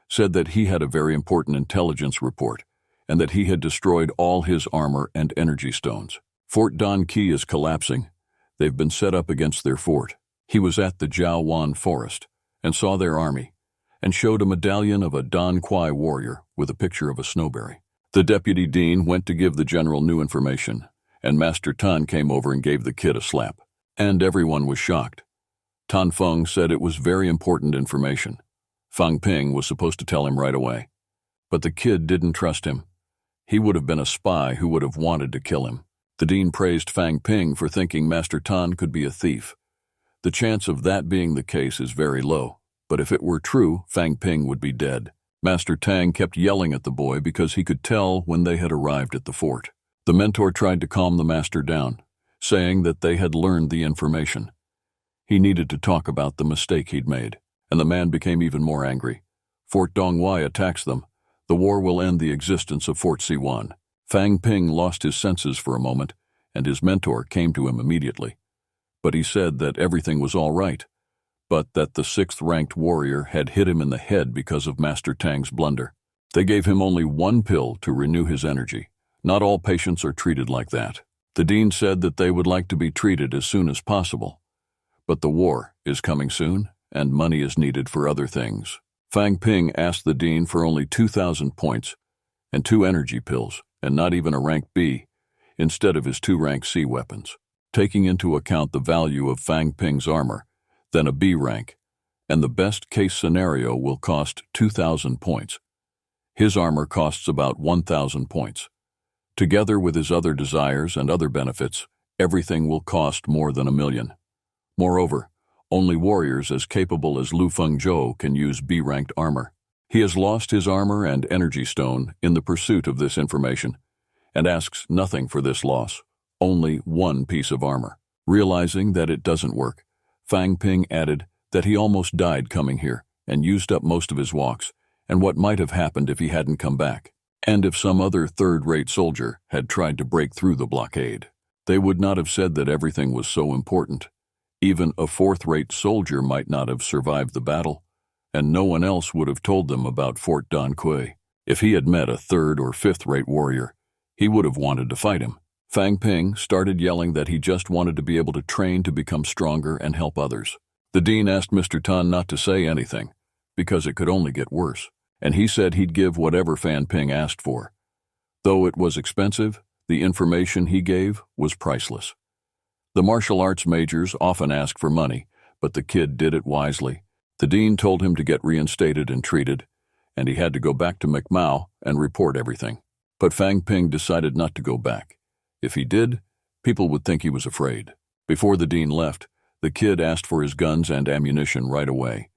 said that he had a very important intelligence report and that he had destroyed all his armor and energy stones. Fort Don Qi is collapsing. They've been set up against their fort. He was at the Jiaowan forest and saw their army and showed a medallion of a Don Quai warrior with a picture of a snowberry. The deputy dean went to give the general new information, and Master Tan came over and gave the kid a slap. And everyone was shocked. Tan Feng said it was very important information. Fang Ping was supposed to tell him right away. But the kid didn't trust him. He would have been a spy who would have wanted to kill him. The dean praised Fang Ping for thinking Master Tan could be a thief. The chance of that being the case is very low, but if it were true, Fang Ping would be dead. Master Tang kept yelling at the boy because he could tell when they had arrived at the fort. The mentor tried to calm the master down, saying that they had learned the information. He needed to talk about the mistake he'd made, and the man became even more angry. Fort Dongwai attacks them. The war will end the existence of Fort Siwan. Fang Ping lost his senses for a moment, and his mentor came to him immediately. But he said that everything was all right, but that the 6th-ranked warrior had hit him in the head because of Master Tang's blunder. They gave him only one pill to renew his energy. Not all patients are treated like that. The dean said that they would like to be treated as soon as possible, But the war is coming soon, and money is needed for other things. Fang Ping asked the dean for only 2,000 points and 2 energy pills, and not even a rank B, instead of his 2 rank C weapons. Taking into account the value of Fang Ping's armor, then a B rank, and the best-case scenario will cost 2,000 points. His armor costs about 1,000 points. Together with his other desires and other benefits, everything will cost more than 1,000,000. Moreover, only warriors as capable as Lu Fengzhou can use B-ranked armor. He has lost his armor and energy stone in the pursuit of this information, and asks nothing for this loss, only 1 piece of armor. Realizing that it doesn't work, Fang Ping added that he almost died coming here and used up most of his walks, and what might have happened if he hadn't come back, and if some other third-rate soldier had tried to break through the blockade. They would not have said that everything was so important. Even a 4th-rate soldier might not have survived the battle, and no one else would have told them about Fort Dan Kui. If he had met a 3rd- or 5th-rate warrior, he would have wanted to fight him. Fang Ping started yelling that he just wanted to be able to train to become stronger and help others. The dean asked Mr. Tan not to say anything, because it could only get worse, and he said he'd give whatever Fang Ping asked for. Though it was expensive, the information he gave was priceless. The martial arts majors often ask for money, but the kid did it wisely. The dean told him to get reinstated and treated, and he had to go back to McMao and report everything. But Fang Ping decided not to go back. If he did, people would think he was afraid. Before the dean left, the kid asked for his guns and ammunition right away,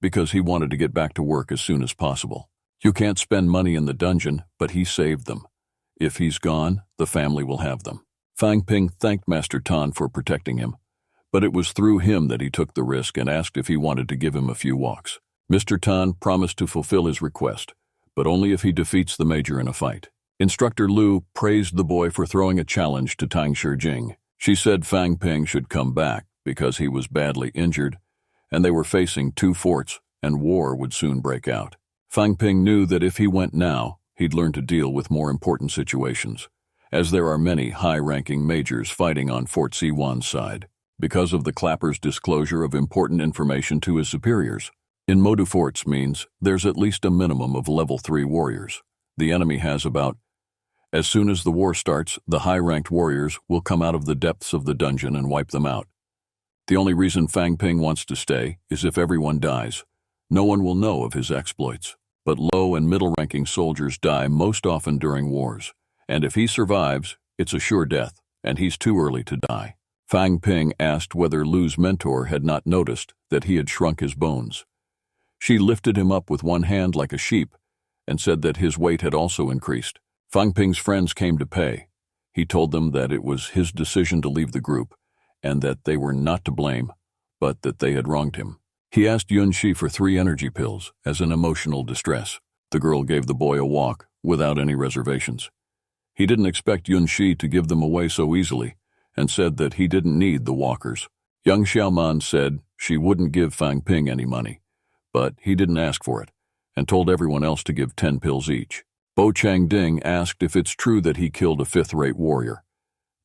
because he wanted to get back to work as soon as possible. You can't spend money in the dungeon, but he saved them. If he's gone, the family will have them. Fang Ping thanked Master Tan for protecting him, but it was through him that he took the risk and asked if he wanted to give him a few walks. Mr. Tan promised to fulfill his request, but only if he defeats the major in a fight. Instructor Lu praised the boy for throwing a challenge to Tang Shijing. She said Fang Ping should come back because he was badly injured, and they were facing 2 forts, and war would soon break out. Fang Ping knew that if he went now, he'd learn to deal with more important situations, as there are many high-ranking majors fighting on Fort Siwan's side, because of the Clapper's disclosure of important information to his superiors. In Modu Forts means there's at least a minimum of level 3 warriors. The enemy has about. As soon as the war starts, the high-ranked warriors will come out of the depths of the dungeon and wipe them out. The only reason Fang Ping wants to stay is if everyone dies. No one will know of his exploits, but low and middle-ranking soldiers die most often during wars, and if he survives, it's a sure death, and he's too early to die. Fang Ping asked whether Lu's mentor had not noticed that he had shrunk his bones. She lifted him up with one hand like a sheep and said that his weight had also increased. Fang Ping's friends came to pay. He told them that it was his decision to leave the group, and that they were not to blame, but that they had wronged him. He asked Yunxi for 3 energy pills as an emotional distress. The girl gave the boy a walk without any reservations. He didn't expect Yunxi to give them away so easily, and said that he didn't need the walkers. Young Xiaoman said she wouldn't give Fang Ping any money, but he didn't ask for it, and told everyone else to give 10 pills each. Bo Changding asked if it's true that he killed a 5th-rate warrior.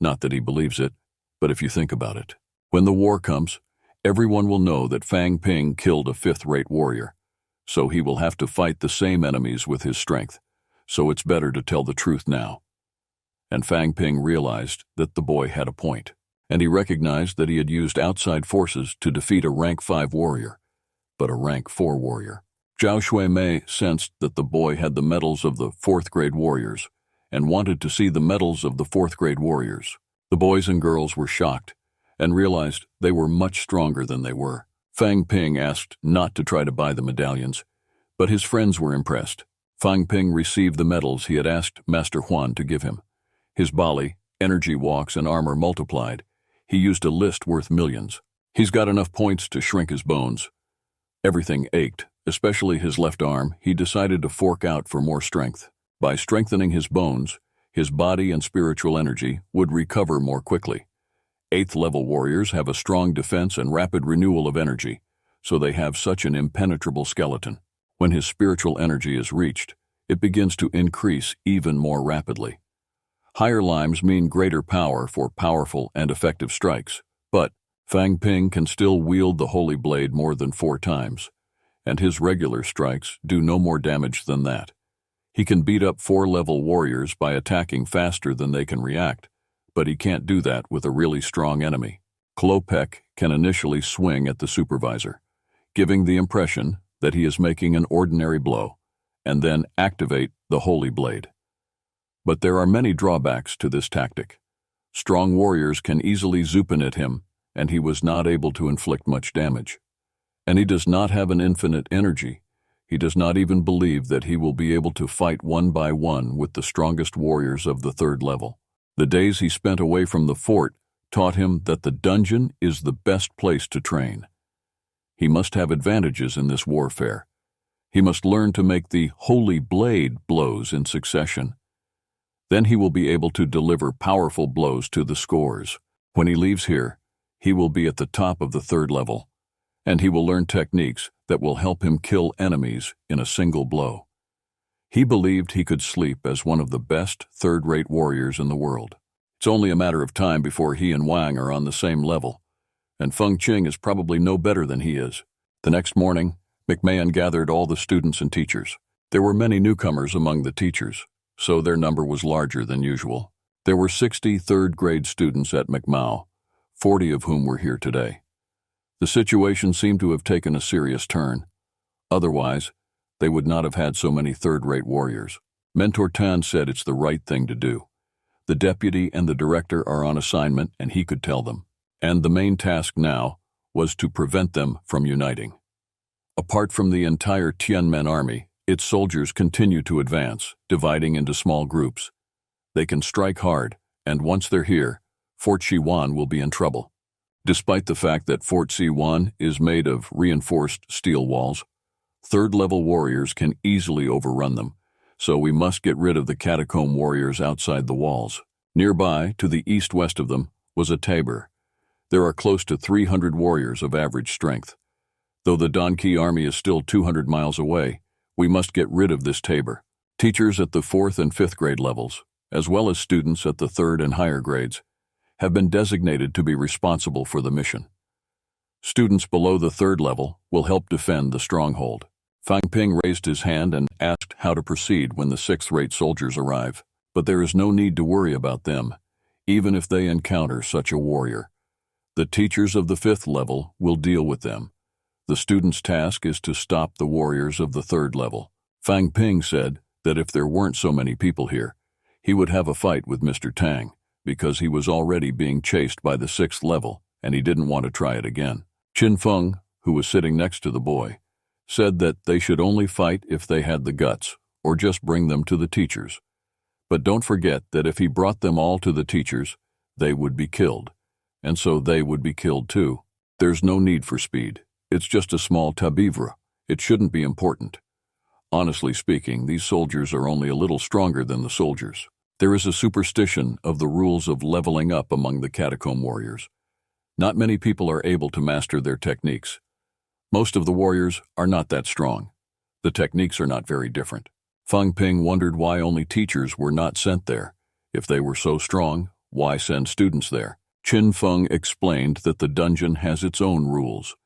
Not that he believes it, but if you think about it. When the war comes, everyone will know that Fang Ping killed a 5th-rate warrior, so he will have to fight the same enemies with his strength, so it's better to tell the truth now. And Fang Ping realized that the boy had a point, and he recognized that he had used outside forces to defeat a rank 5 warrior, but a rank 4 warrior. Zhao Shuimei sensed that the boy had the medals of the 4th-grade warriors and wanted to see the medals of the 4th-grade warriors. The boys and girls were shocked and realized they were much stronger than they were. Fang Ping asked not to try to buy the medallions, but his friends were impressed. Fang Ping received the medals he had asked Master Huan to give him. His bali, energy walks, and armor multiplied. He used a list worth millions. He's got enough points to shrink his bones. Everything ached, especially his left arm. He decided to fork out for more strength. By strengthening his bones, his body and spiritual energy would recover more quickly. 8th-level warriors have a strong defense and rapid renewal of energy, so they have such an impenetrable skeleton. When his spiritual energy is reached, it begins to increase even more rapidly. Higher limes mean greater power for powerful and effective strikes, but Fang Ping can still wield the holy blade more than 4 times, and his regular strikes do no more damage than that. He can beat up 4-level warriors by attacking faster than they can react, but he can't do that with a really strong enemy. Klopek can initially swing at the supervisor, giving the impression that he is making an ordinary blow, and then activate the holy blade. But there are many drawbacks to this tactic. Strong warriors can easily zupan at him, and he was not able to inflict much damage. And he does not have an infinite energy. He does not even believe that he will be able to fight one by one with the strongest warriors of the 3rd level. The days he spent away from the fort taught him that the dungeon is the best place to train. He must have advantages in this warfare. He must learn to make the holy blade blows in succession. Then he will be able to deliver powerful blows to the scores. When he leaves here, he will be at the top of the 3rd level, and he will learn techniques that will help him kill enemies in a single blow. He believed he could sleep as one of the best 3rd-rate warriors in the world. It's only a matter of time before he and Wang are on the same level, and Feng Qing is probably no better than he is. The next morning, McMahon gathered all the students and teachers. There were many newcomers among the teachers, so their number was larger than usual. There were 60 3rd-grade students at McMao, 40 of whom were here today. The situation seemed to have taken a serious turn. Otherwise, they would not have had so many 3rd-rate warriors. Mentor Tan said it's the right thing to do. The deputy and the director are on assignment, and he could tell them. And the main task now was to prevent them from uniting. Apart from the entire Tianmen army, its soldiers continue to advance, dividing into small groups. They can strike hard, and once they're here, Fort Xiwan will be in trouble. Despite the fact that Fort Xiwan is made of reinforced steel walls, 3rd-level warriors can easily overrun them, so we must get rid of the catacomb warriors outside the walls. Nearby, to the east-west of them, was a tabor. There are close to 300 warriors of average strength. Though the Donqi army is still 200 miles away, we must get rid of this tabor. Teachers at the 4th and 5th grade levels, as well as students at the 3rd and higher grades, have been designated to be responsible for the mission. Students below the 3rd level will help defend the stronghold. Fang Ping raised his hand and asked how to proceed when the 6th-rate soldiers arrive. But there is no need to worry about them, even if they encounter such a warrior. The teachers of the 5th level will deal with them. The student's task is to stop the warriors of the 3rd level. Fang Ping said that if there weren't so many people here, he would have a fight with Mr. Tang, because he was already being chased by the 6th level, and he didn't want to try it again. Qin Feng, who was sitting next to the boy, said that they should only fight if they had the guts, or just bring them to the teachers. But don't forget that if he brought them all to the teachers, they would be killed, and so they would be killed too. There's no need for speed. It's just a small tabivre. It shouldn't be important. Honestly speaking, these soldiers are only a little stronger than the soldiers. There is a superstition of the rules of leveling up among the catacomb warriors. Not many people are able to master their techniques. Most of the warriors are not that strong. The techniques are not very different. Fang Ping wondered why only teachers were not sent there. If they were so strong, why send students there? Qin Feng explained that the dungeon has its own rules.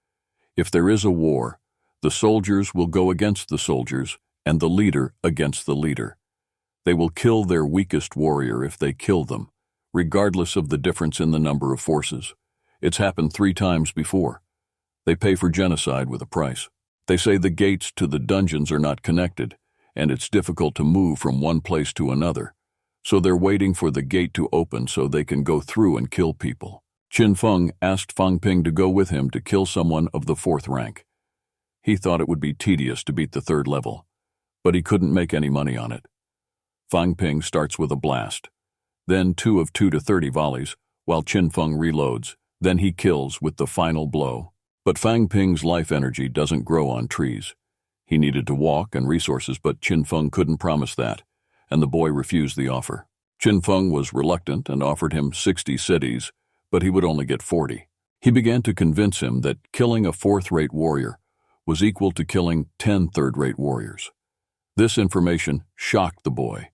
If there is a war, the soldiers will go against the soldiers and the leader against the leader. They will kill their weakest warrior if they kill them, regardless of the difference in the number of forces. It's happened 3 times before. They pay for genocide with a price. They say the gates to the dungeons are not connected, and it's difficult to move from one place to another. So they're waiting for the gate to open so they can go through and kill people. Qin Feng asked Fang Ping to go with him to kill someone of the 4th rank. He thought it would be tedious to beat the 3rd level, but he couldn't make any money on it. Fang Ping starts with a blast, then 2 of 2 to 30 volleys, while Qin Feng reloads. Then he kills with the final blow. But Fang Ping's life energy doesn't grow on trees. He needed to walk and resources, but Qin Feng couldn't promise that, and the boy refused the offer. Qin Feng was reluctant and offered him 60 cities, but he would only get 40. He began to convince him that killing a 4th-rate warrior was equal to killing 10 3rd-rate warriors. This information shocked the boy.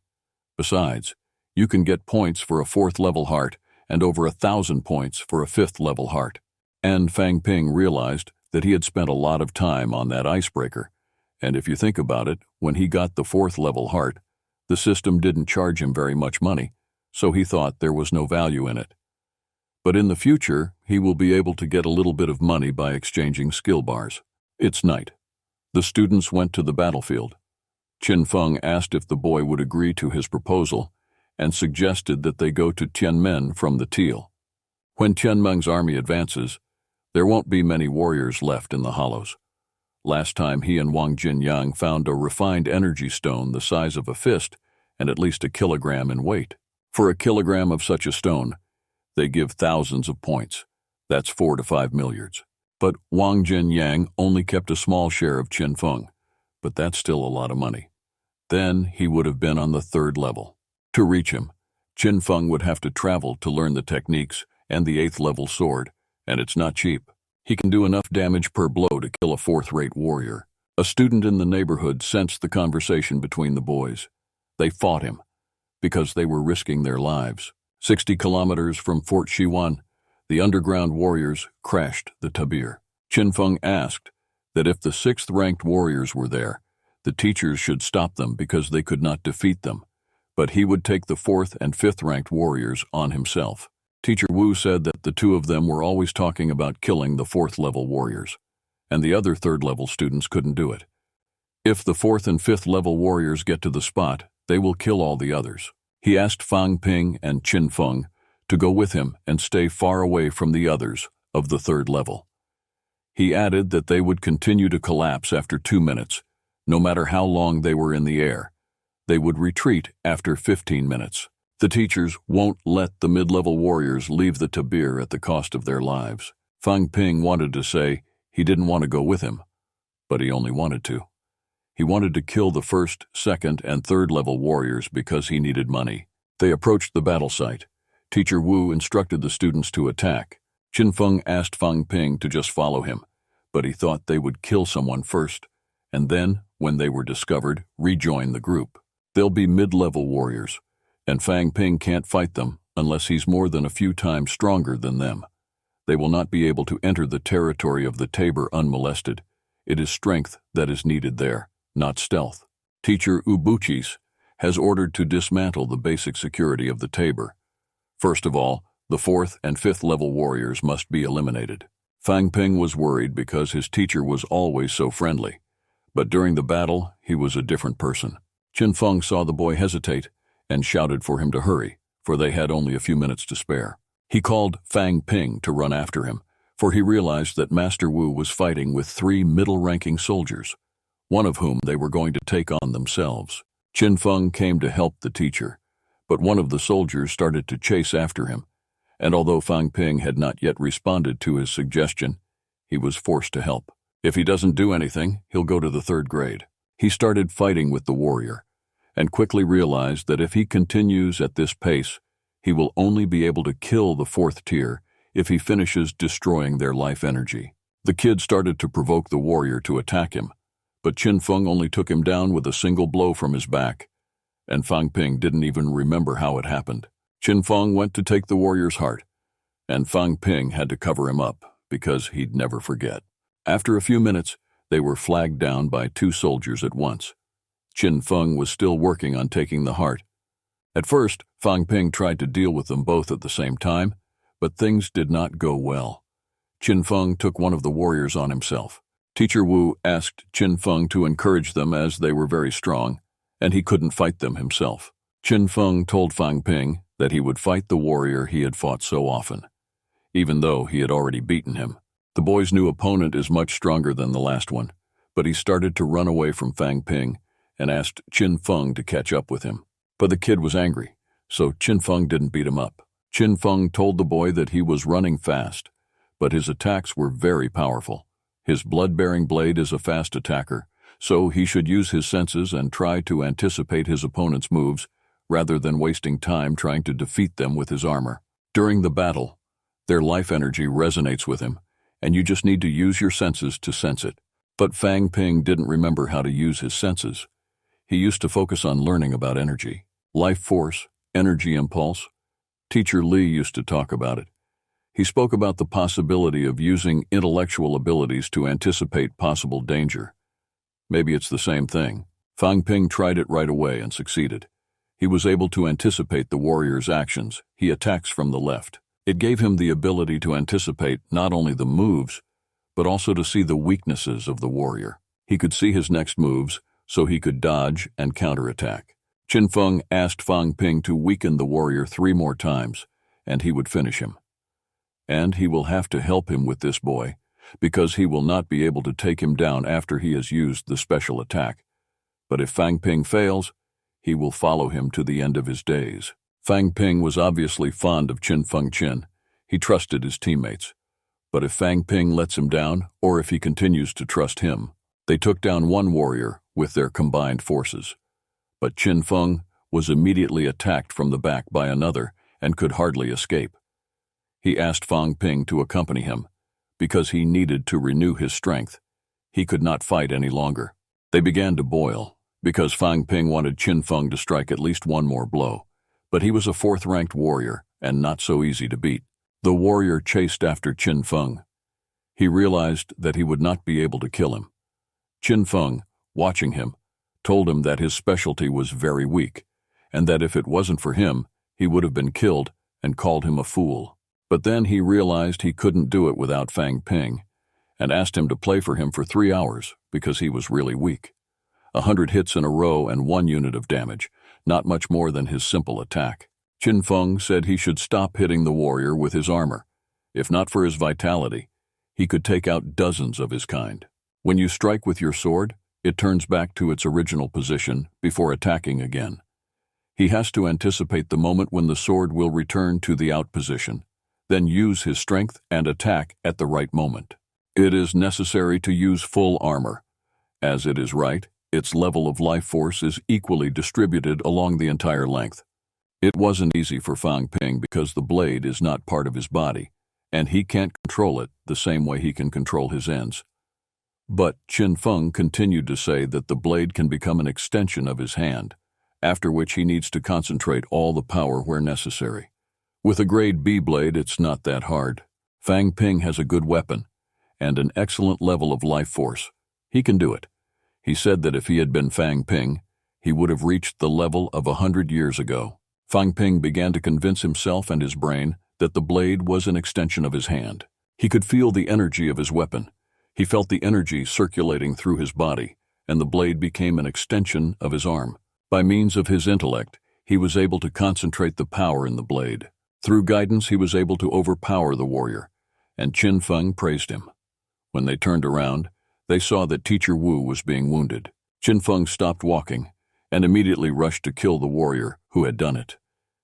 Besides, you can get points for a 4th-level heart and over 1,000 points for a 5th-level heart. And Fang Ping realized that he had spent a lot of time on that icebreaker, and if you think about it, when he got the 4th level heart, the system didn't charge him very much money, so he thought there was no value in it. But in the future, he will be able to get a little bit of money by exchanging skill bars. It's night. The students went to the battlefield. Qin Feng asked if the boy would agree to his proposal and suggested that they go to Tianmen from the Teal. When Tianmeng's army advances, there won't be many warriors left in the hollows. Last time he and Wang Jinyang found a refined energy stone the size of a fist and at least a kilogram in weight. For a kilogram of such a stone, they give thousands of points. That's 4 to 5 milliards. But Wang Jinyang only kept a small share of Qin Feng, but that's still a lot of money. Then he would have been on the 3rd level. To reach him, Qin Feng would have to travel to learn the techniques and the 8th level sword, and it's not cheap. He can do enough damage per blow to kill a 4th-rate warrior. A student in the neighborhood sensed the conversation between the boys. They fought him because they were risking their lives. 60 kilometers from Fort Shiwan, the underground warriors crashed the Tabir. Qin Feng asked that if the 6th-ranked warriors were there, the teachers should stop them because they could not defeat them, but he would take the 4th and 5th-ranked warriors on himself. Teacher Wu said that the two of them were always talking about killing the 4th-level warriors, and the other 3rd-level students couldn't do it. If the 4th and 5th-level warriors get to the spot, they will kill all the others. He asked Fang Ping and Qin Feng to go with him and stay far away from the others of the 3rd level. He added that they would continue to collapse after 2 minutes, no matter how long they were in the air. They would retreat after 15 minutes. The teachers won't let the mid-level warriors leave the Tabir at the cost of their lives. Fang Ping wanted to say he didn't want to go with him, but he only wanted to. He wanted to kill the 1st, 2nd, and 3rd-level warriors because he needed money. They approached the battle site. Teacher Wu instructed the students to attack. Qin Feng asked Fang Ping to just follow him, but he thought they would kill someone first, and then, when they were discovered, rejoin the group. They'll be mid-level warriors, and Fang Ping can't fight them unless he's more than a few times stronger than them. They will not be able to enter the territory of the Tabor unmolested. It is strength that is needed there, not stealth. Teacher Ubuchis has ordered to dismantle the basic security of the Tabor. First of all, the 4th and 5th level warriors must be eliminated. Fang Ping was worried because his teacher was always so friendly, but during the battle, he was a different person. Qin Feng saw the boy hesitate and shouted for him to hurry, for they had only a few minutes to spare. He called Fang Ping to run after him, for he realized that Master Wu was fighting with 3 middle-ranking soldiers, one of whom they were going to take on themselves. Qin Feng came to help the teacher, but one of the soldiers started to chase after him, and although Fang Ping had not yet responded to his suggestion, he was forced to help. If he doesn't do anything, he'll go to the 3rd grade. He started fighting with the warrior, and quickly realized that if he continues at this pace, he will only be able to kill the 4th tier if he finishes destroying their life energy. The kid started to provoke the warrior to attack him, but Qin Feng only took him down with a single blow from his back, and Fang Ping didn't even remember how it happened. Qin Feng went to take the warrior's heart, and Fang Ping had to cover him up because he'd never forget. After a few minutes, they were flagged down by 2 soldiers at once. Qin Feng was still working on taking the heart. At first, Fang Ping tried to deal with them both at the same time, but things did not go well. Qin Feng took one of the warriors on himself. Teacher Wu asked Qin Feng to encourage them as they were very strong, and he couldn't fight them himself. Qin Feng told Fang Ping that he would fight the warrior he had fought so often, even though he had already beaten him. The boy's new opponent is much stronger than the last one, but he started to run away from Fang Ping and asked Qin Feng to catch up with him. But the kid was angry, so Qin Feng didn't beat him up. Qin Feng told the boy that he was running fast, but his attacks were very powerful. His blood-bearing blade is a fast attacker, so he should use his senses and try to anticipate his opponent's moves rather than wasting time trying to defeat them with his armor. During the battle, their life energy resonates with him, and you just need to use your senses to sense it. But Fang Ping didn't remember how to use his senses. He used to focus on learning about energy, life force, energy impulse. Teacher Li used to talk about it. He spoke about the possibility of using intellectual abilities to anticipate possible danger. Maybe it's the same thing. Fang Ping tried it right away and succeeded. He was able to anticipate the warrior's actions. He attacks from the left. It gave him the ability to anticipate not only the moves, but also to see the weaknesses of the warrior. He could see his next moves, so he could dodge and counterattack. Qin Feng asked Fang Ping to weaken the warrior 3 more times, and he would finish him. And he will have to help him with this boy, because he will not be able to take him down after he has used the special attack. But if Fang Ping fails, he will follow him to the end of his days. Fang Ping was obviously fond of Qin Feng Qin. He trusted his teammates. But if Fang Ping lets him down, or if he continues to trust him, they took down one warrior with their combined forces. But Qin Feng was immediately attacked from the back by another and could hardly escape. He asked Fang Ping to accompany him, because he needed to renew his strength. He could not fight any longer. They began to boil, because Fang Ping wanted Qin Feng to strike at least one more blow. But he was a 4th-ranked warrior, and not so easy to beat. The warrior chased after Qin Feng. He realized that he would not be able to kill him. Qin Feng, watching him, told him that his specialty was very weak, and that if it wasn't for him, he would have been killed, and called him a fool. But then he realized he couldn't do it without Fang Ping, and asked him to play for him for 3 hours because he was really weak. 100 hits in a row and 1 unit of damage, not much more than his simple attack. Qin Feng said he should stop hitting the warrior with his armor. If not for his vitality, he could take out dozens of his kind. When you strike with your sword, it turns back to its original position before attacking again. He has to anticipate the moment when the sword will return to the out position, then use his strength and attack at the right moment. It is necessary to use full armor. As it is right, its level of life force is equally distributed along the entire length. It wasn't easy for Fang Ping because the blade is not part of his body, and he can't control it the same way he can control his ends. But Qin Feng continued to say that the blade can become an extension of his hand, after which he needs to concentrate all the power where necessary. With a grade B blade, it's not that hard. Fang Ping has a good weapon and an excellent level of life force. He can do it. He said that if he had been Fang Ping, he would have reached the level of 100 years ago. Fang Ping began to convince himself and his brain that the blade was an extension of his hand. He could feel the energy of his weapon. He felt the energy circulating through his body, and the blade became an extension of his arm. By means of his intellect, he was able to concentrate the power in the blade. Through guidance, he was able to overpower the warrior, and Qin Feng praised him. When they turned around, they saw that Teacher Wu was being wounded. Qin Feng stopped walking and immediately rushed to kill the warrior who had done it.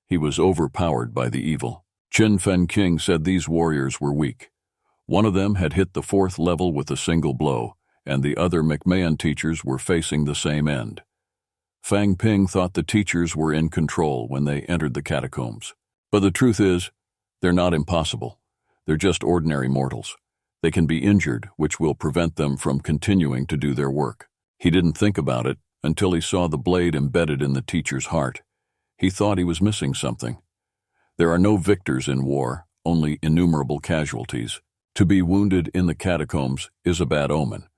He was overpowered by the evil. Qin Fen King said these warriors were weak. One of them had hit the 4th level with a single blow, and the other McMahon teachers were facing the same end. Fang Ping thought the teachers were in control when they entered the catacombs. But the truth is, they're not impossible. They're just ordinary mortals. They can be injured, which will prevent them from continuing to do their work. He didn't think about it until he saw the blade embedded in the teacher's heart. He thought he was missing something. There are no victors in war, only innumerable casualties. To be wounded in the catacombs is a bad omen.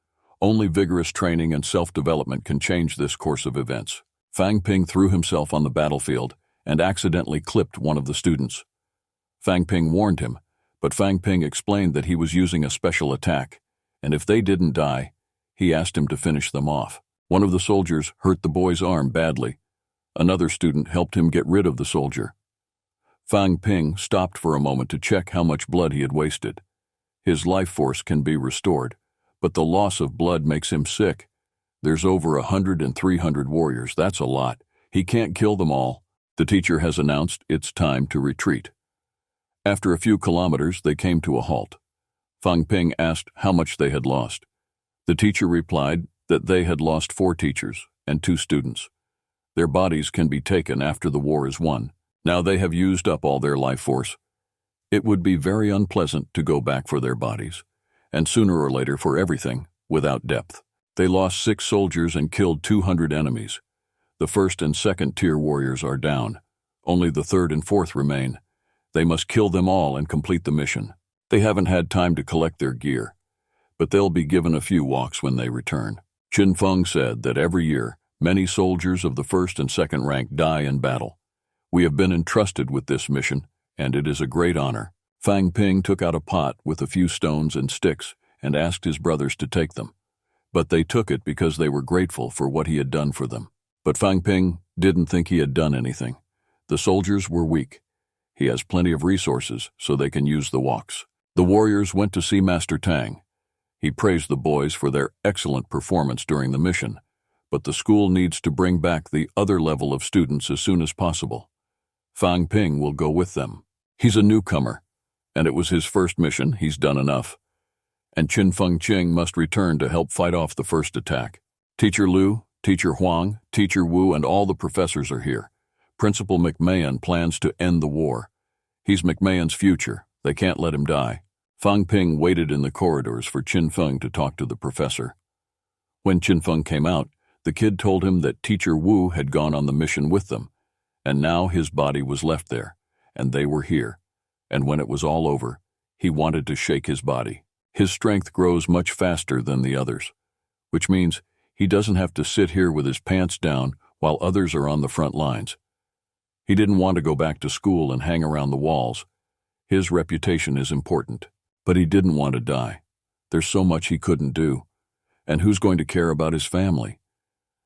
Only vigorous training and self-development can change this course of events. Fang Ping threw himself on the battlefield and accidentally clipped one of the students. Fang Ping warned him, but Fang Ping explained that he was using a special attack, and if they didn't die, he asked him to finish them off. One of the soldiers hurt the boy's arm badly. Another student helped him get rid of the soldier. Fang Ping stopped for a moment to check how much blood he had wasted. His life force can be restored, but the loss of blood makes him sick. There's over 100 and 300 warriors. That's a lot. He can't kill them all. The teacher has announced it's time to retreat. After a few kilometers, they came to a halt. Fang Ping asked how much they had lost. The teacher replied that they had lost 4 teachers and 2 students. Their bodies can be taken after the war is won. Now they have used up all their life force. It would be very unpleasant to go back for their bodies, and sooner or later for everything, without depth. They lost 6 soldiers and killed 200 enemies. The 1st and 2nd tier warriors are down. Only the 3rd and 4th remain. They must kill them all and complete the mission. They haven't had time to collect their gear, but they'll be given a few walks when they return. Qin Feng said that every year, many soldiers of the first and second rank die in battle. We have been entrusted with this mission, and it is a great honor. Fang Ping took out a pot with a few stones and sticks and asked his brothers to take them. But they took it because they were grateful for what he had done for them. But Fang Ping didn't think he had done anything. The soldiers were weak. He has plenty of resources, so they can use the walks. The warriors went to see Master Tang. He praised the boys for their excellent performance during the mission, but the school needs to bring back the other level of students as soon as possible. Fang Ping will go with them. He's a newcomer, and it was his first mission. He's done enough. And Qin Feng Qing must return to help fight off the first attack. Teacher Liu, Teacher Huang, Teacher Wu, and all the professors are here. Principal McMahon plans to end the war. He's McMahon's future. They can't let him die. Fang Ping waited in the corridors for Qin Feng to talk to the professor. When Qin Feng came out, the kid told him that Teacher Wu had gone on the mission with them, and now his body was left there, and they were here. And when it was all over, he wanted to shake his body. His strength grows much faster than the others, which means he doesn't have to sit here with his pants down while others are on the front lines. He didn't want to go back to school and hang around the walls. His reputation is important, but he didn't want to die. There's so much he couldn't do. And who's going to care about his family?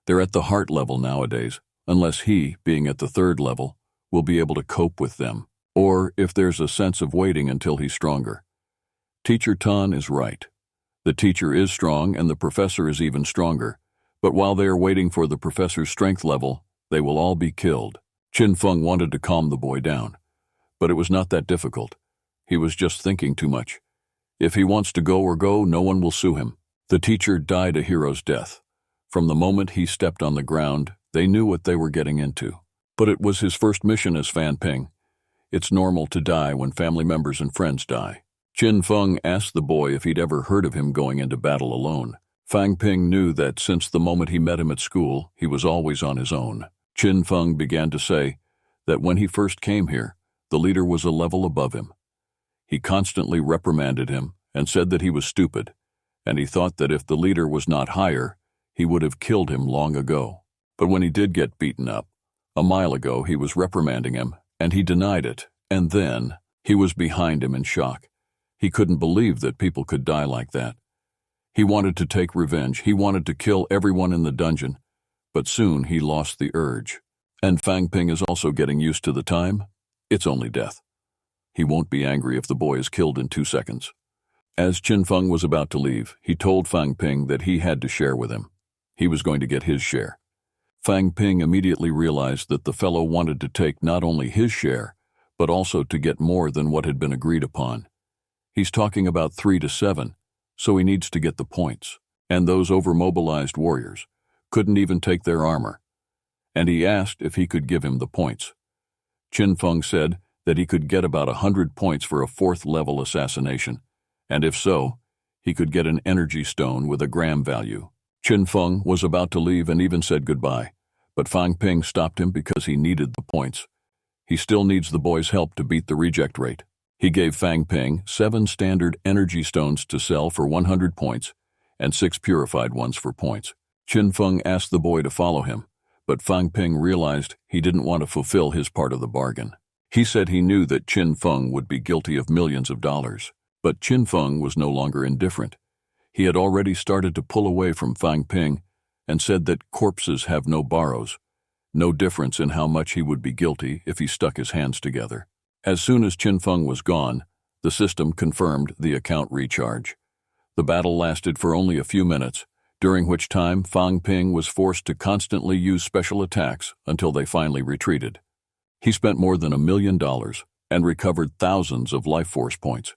They're at the heart level nowadays, unless he, being at the third level, will be able to cope with them, or if there's a sense of waiting until he's stronger. Teacher Tan is right. The teacher is strong and the professor is even stronger, but while they are waiting for the professor's strength level, they will all be killed. Qin Feng wanted to calm the boy down, but it was not that difficult. He was just thinking too much. If he wants to go, no one will sue him. The teacher died a hero's death. From the moment he stepped on the ground, they knew what they were getting into. But it was his first mission as Fan Ping. It's normal to die when family members and friends die. Qin Feng asked the boy if he'd ever heard of him going into battle alone. Fang Ping knew that since the moment he met him at school, he was always on his own. Qin Feng began to say that when he first came here, the leader was a level above him. He constantly reprimanded him and said that he was stupid, and he thought that if the leader was not higher, he would have killed him long ago. But when he did get beaten up, a mile ago he was reprimanding him, and he denied it, and then he was behind him in shock. He couldn't believe that people could die like that. He wanted to take revenge. He wanted to kill everyone in the dungeon, but soon he lost the urge. And Fang Ping is also getting used to the time. It's only death. He won't be angry if the boy is killed in 2 seconds. As Qin Feng was about to leave, he told Fang Ping that he had to share with him. He was going to get his share. Fang Ping immediately realized that the fellow wanted to take not only his share, but also to get more than what had been agreed upon. He's talking about 3 to 7, so he needs to get the points. And those overmobilized warriors couldn't even take their armor. And he asked if he could give him the points. Qin Feng said that he could get about 100 points for a 4th-level assassination, and if so, he could get an energy stone with a gram value. Qin Feng was about to leave and even said goodbye, but Fang Ping stopped him because he needed the points. He still needs the boy's help to beat the reject rate. He gave Fang Ping 7 standard energy stones to sell for 100 points and 6 purified ones for points. Qin Feng asked the boy to follow him, but Fang Ping realized he didn't want to fulfill his part of the bargain. He said he knew that Qin Feng would be guilty of millions of dollars, but Qin Feng was no longer indifferent. He had already started to pull away from Fang Ping and said that corpses have no borrows, no difference in how much he would be guilty if he stuck his hands together. As soon as Qin Feng was gone, the system confirmed the account recharge. The battle lasted for only a few minutes, during which time Fang Ping was forced to constantly use special attacks until they finally retreated. He spent more than $1 million and recovered thousands of life force points,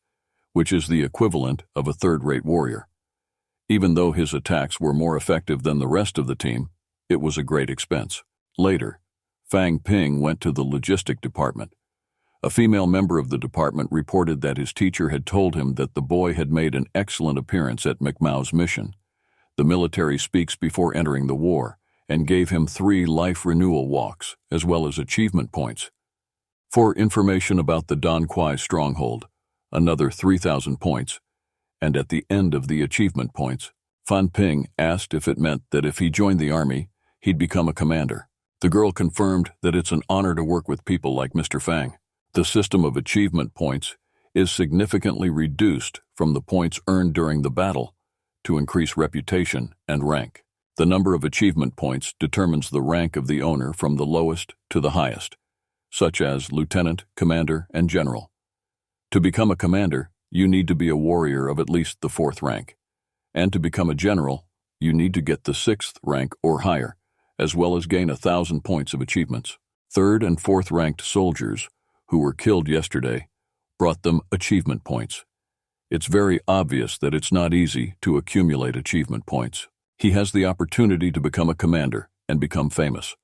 which is the equivalent of a third-rate warrior. Even though his attacks were more effective than the rest of the team, it was a great expense. Later, Fang Ping went to the logistic department. A female member of the department reported that his teacher had told him that the boy had made an excellent appearance at McMao's mission. The military speaks before entering the war and gave him 3 life renewal walks, as well as achievement points. For information about the Don Quai stronghold, another 3,000 points, and at the end of the achievement points, Fan Ping asked if it meant that if he joined the army, he'd become a commander. The girl confirmed that it's an honor to work with people like Mr. Fang. The system of achievement points is significantly reduced from the points earned during the battle to increase reputation and rank. The number of achievement points determines the rank of the owner from the lowest to the highest, such as lieutenant, commander, and general. To become a commander, you need to be a warrior of at least the 4th rank. And to become a general, you need to get the 6th rank or higher, as well as gain 1,000 points of achievements. 3rd and 4th ranked soldiers who were killed yesterday brought them achievement points. It's very obvious that it's not easy to accumulate achievement points. He has the opportunity to become a commander and become famous.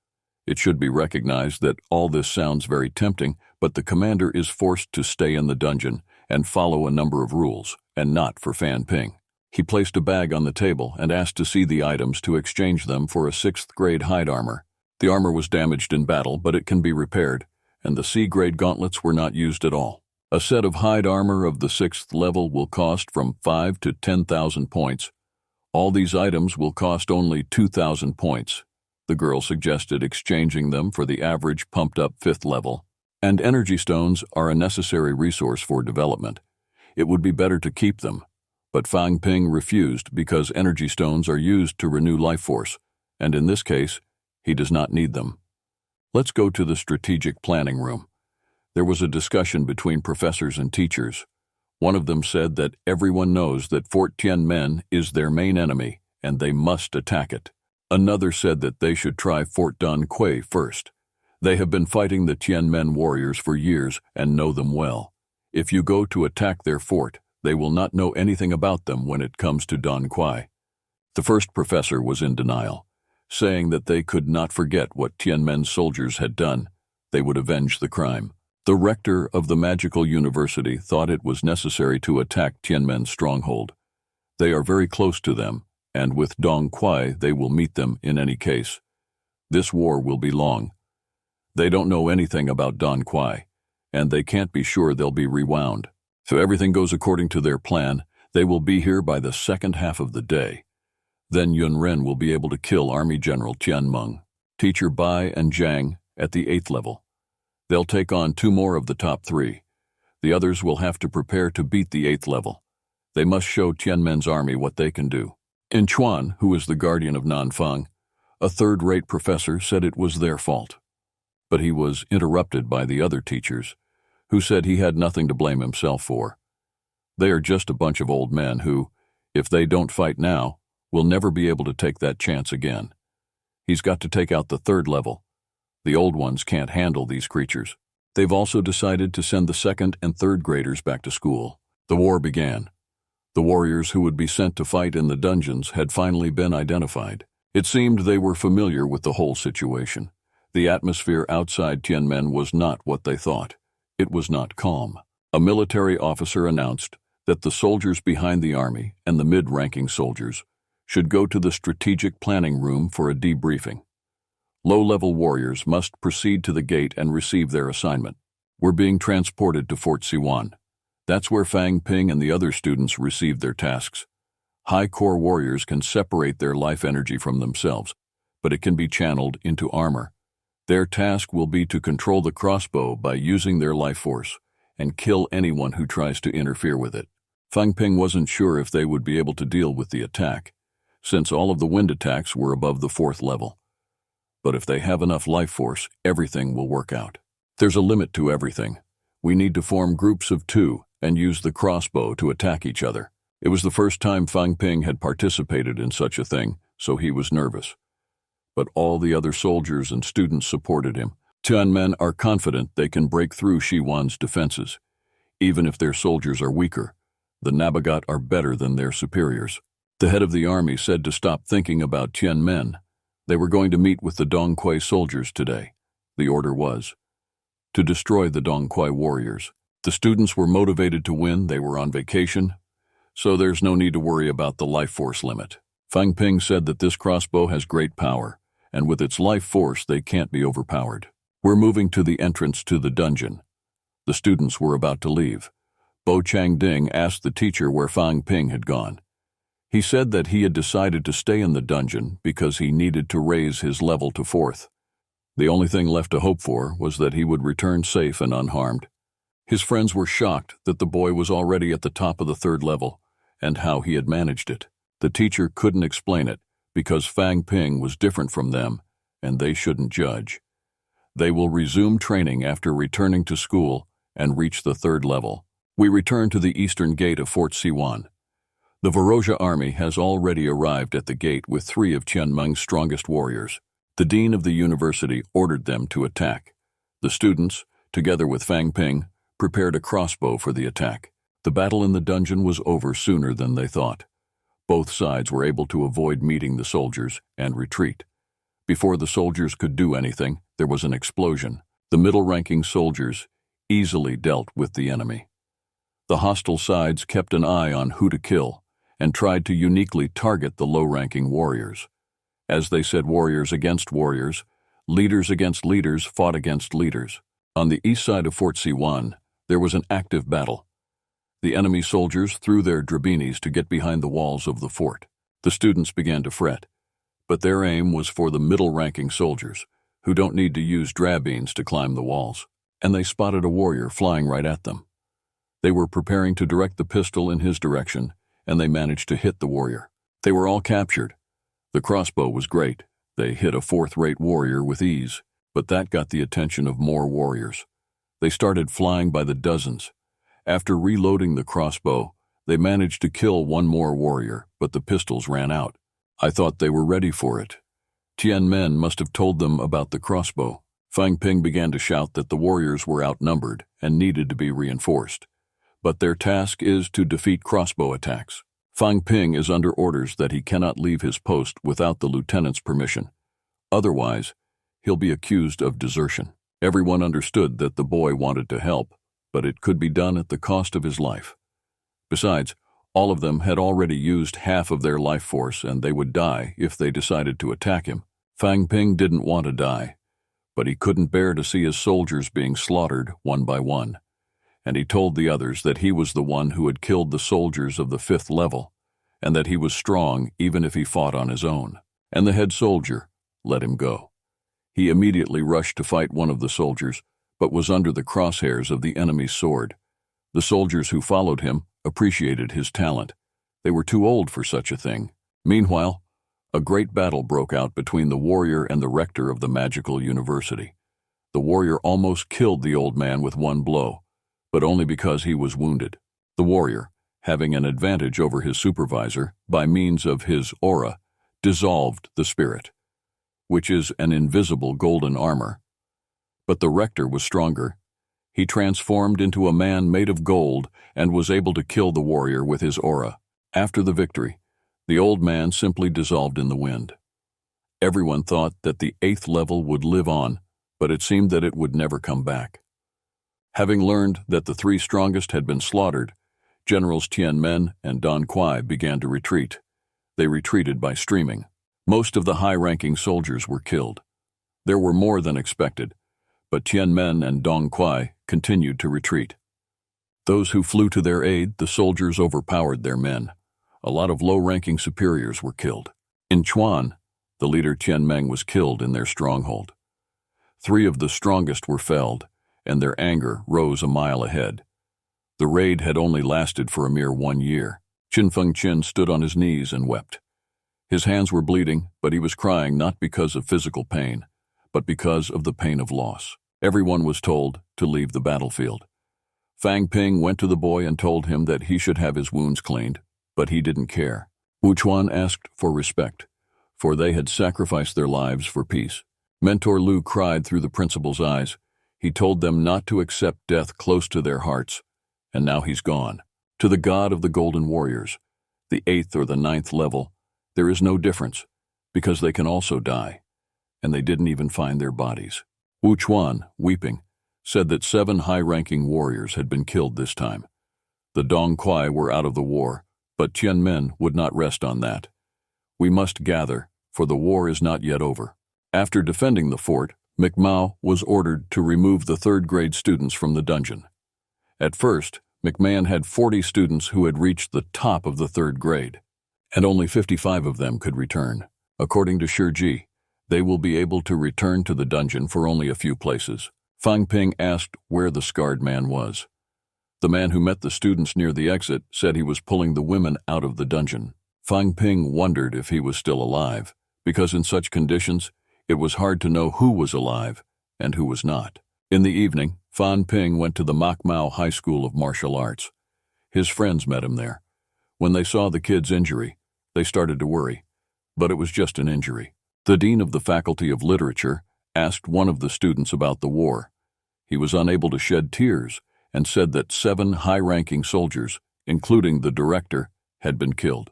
It should be recognized that all this sounds very tempting, but the commander is forced to stay in the dungeon and follow a number of rules, and not for Fan Ping. He placed a bag on the table and asked to see the items to exchange them for a 6th grade hide armor. The armor was damaged in battle, but it can be repaired, and the C-grade gauntlets were not used at all. A set of hide armor of the 6th level will cost from 5 to 10,000 points. All these items will cost only 2,000 points. The girl suggested exchanging them for the average pumped-up 5th level. And energy stones are a necessary resource for development. It would be better to keep them. But Fan Ping refused because energy stones are used to renew life force, and in this case, he does not need them. Let's go to the strategic planning room. There was a discussion between professors and teachers. One of them said that everyone knows that Fort Tianmen is their main enemy, and they must attack it. Another said that they should try Fort Don Quai first. They have been fighting the Tianmen warriors for years and know them well. If you go to attack their fort, they will not know anything about them when it comes to Don Quai. The first professor was in denial, saying that they could not forget what Tianmen's soldiers had done. They would avenge the crime. The rector of the magical university thought it was necessary to attack Tianmen's stronghold. They are very close to them, and with Don Quai they will meet them in any case. This war will be long. They don't know anything about Don Quai, and they can't be sure they'll be rewound. If everything goes according to their plan, they will be here by the second half of the day. Then Yun Ren will be able to kill Army General Tian Meng, Teacher Bai and Zhang at the 8th level. They'll take on 2 more of the top 3. The others will have to prepare to beat the 8th level. They must show Tianmen's army what they can do. In Chuan, who is the guardian of Nanfang, a 3rd-rate professor said it was their fault. But he was interrupted by the other teachers, who said he had nothing to blame himself for. They are just a bunch of old men who, if they don't fight now, will never be able to take that chance again. He's got to take out the 3rd level. The old ones can't handle these creatures. They've also decided to send the 2nd and 3rd graders back to school. The war began. The warriors who would be sent to fight in the dungeons had finally been identified. It seemed they were familiar with the whole situation. The atmosphere outside Tianmen was not what they thought. It was not calm. A military officer announced that the soldiers behind the army and the mid-ranking soldiers should go to the strategic planning room for a debriefing. Low-level warriors must proceed to the gate and receive their assignment. We're being transported to Fort Siwan. That's where Fan Ping and the other students received their tasks. High-core warriors can separate their life energy from themselves, but it can be channeled into armor. Their task will be to control the crossbow by using their life force and kill anyone who tries to interfere with it. Fan Ping wasn't sure if they would be able to deal with the attack, since all of the wind attacks were above the 4th level. But if they have enough life force, everything will work out. There's a limit to everything. We need to form groups of 2 and use the crossbow to attack each other. It was the first time Fan Ping had participated in such a thing, so he was nervous. But all the other soldiers and students supported him. Tianmen are confident they can break through Shiwan's defenses. Even if their soldiers are weaker, the Nabagat are better than their superiors. The head of the army said to stop thinking about Tianmen. They were going to meet with the Don Quai soldiers today. The order was to destroy the Don Quai warriors. The students were motivated to win. They were on vacation, so there's no need to worry about the life force limit. Fan Ping said that this crossbow has great power, and with its life force they can't be overpowered. We're moving to the entrance to the dungeon. The students were about to leave. Bo Changding asked the teacher where Fang Ping had gone. He said that he had decided to stay in the dungeon because he needed to raise his level to 4th. The only thing left to hope for was that he would return safe and unharmed. His friends were shocked that the boy was already at the top of the 3rd level, and how he had managed it. The teacher couldn't explain it because Fang Ping was different from them, and they shouldn't judge. They will resume training after returning to school and reach the 3rd level. We return to the eastern gate of Fort Siwan. The Varoja army has already arrived at the gate with 3 of Qianmeng's strongest warriors. The dean of the university ordered them to attack. The students, together with Fang Ping, prepared a crossbow for the attack. The battle in the dungeon was over sooner than they thought. Both sides were able to avoid meeting the soldiers and retreat. Before the soldiers could do anything, there was an explosion. The middle-ranking soldiers easily dealt with the enemy. The hostile sides kept an eye on who to kill and tried to uniquely target the low-ranking warriors. As they said, warriors against warriors, leaders against leaders fought against leaders. On the east side of Fort Siwan, there was an active battle. The enemy soldiers threw their drabinis to get behind the walls of the fort. The students began to fret, but their aim was for the middle-ranking soldiers, who don't need to use drabines to climb the walls, and they spotted a warrior flying right at them. They were preparing to direct the pistol in his direction, and they managed to hit the warrior. They were all captured. The crossbow was great. They hit a 4th-rate warrior with ease, but that got the attention of more warriors. They started flying by the dozens. After reloading the crossbow, they managed to kill one more warrior, but the pistols ran out. I thought they were ready for it. Tianmen must have told them about the crossbow. Fang Ping began to shout that the warriors were outnumbered and needed to be reinforced. But their task is to defeat crossbow attacks. Fang Ping is under orders that he cannot leave his post without the lieutenant's permission. Otherwise, he'll be accused of desertion. Everyone understood that the boy wanted to help, but it could be done at the cost of his life. Besides, all of them had already used half of their life force, and they would die if they decided to attack him. Fang Ping didn't want to die, but he couldn't bear to see his soldiers being slaughtered one by one, and he told the others that he was the one who had killed the soldiers of the 5th level, and that he was strong even if he fought on his own. And the head soldier let him go. He immediately rushed to fight one of the soldiers, but was under the crosshairs of the enemy's sword. The soldiers who followed him appreciated his talent. They were too old for such a thing. Meanwhile, a great battle broke out between the warrior and the rector of the magical university. The warrior almost killed the old man with one blow, but only because he was wounded. The warrior, having an advantage over his supervisor by means of his aura, dissolved the spirit, which is an invisible golden armor. But the rector was stronger. He transformed into a man made of gold and was able to kill the warrior with his aura. After the victory, the old man simply dissolved in the wind. Everyone thought that the 8th level would live on, but it seemed that it would never come back. Having learned that the 3 strongest had been slaughtered, Generals Tianmen and Don Quai began to retreat. They retreated by streaming. Most of the high-ranking soldiers were killed. There were more than expected, but Tianmen and Dong Quai continued to retreat. Those who flew to their aid, the soldiers overpowered their men. A lot of low-ranking superiors were killed. In Chuan, the leader Tianmeng was killed in their stronghold. 3 of the strongest were felled, and their anger rose a mile ahead. The raid had only lasted for a mere 1 year. Qin Fengqin stood on his knees and wept. His hands were bleeding, but he was crying not because of physical pain, but because of the pain of loss. Everyone was told to leave the battlefield. Fang Ping went to the boy and told him that he should have his wounds cleaned, but he didn't care. Wu Chuan asked for respect, for they had sacrificed their lives for peace. Mentor Lu cried through the principal's eyes. He told them not to accept death close to their hearts, and now he's gone. To the god of the Golden Warriors, the 8th or the 9th level, there is no difference, because they can also die, and they didn't even find their bodies. Wu Chuan, weeping, said that 7 high-ranking warriors had been killed this time. The Dong Quai were out of the war, but Tianmen would not rest on that. We must gather, for the war is not yet over. After defending the fort, McMahon was ordered to remove the third-grade students from the dungeon. At first, McMahon had 40 students who had reached the top of the third grade, and only 55 of them could return. According to Shiji, they will be able to return to the dungeon for only a few places. Fang Ping asked where the scarred man was. The man who met the students near the exit said he was pulling the women out of the dungeon. Fang Ping wondered if he was still alive, because in such conditions, it was hard to know who was alive and who was not. In the evening, Fan Ping went to the Makmao High School of Martial Arts. His friends met him there. When they saw the kid's injury, they started to worry, but it was just an injury. The dean of the Faculty of Literature asked one of the students about the war. He was unable to shed tears and said that 7 high-ranking soldiers, including the director, had been killed.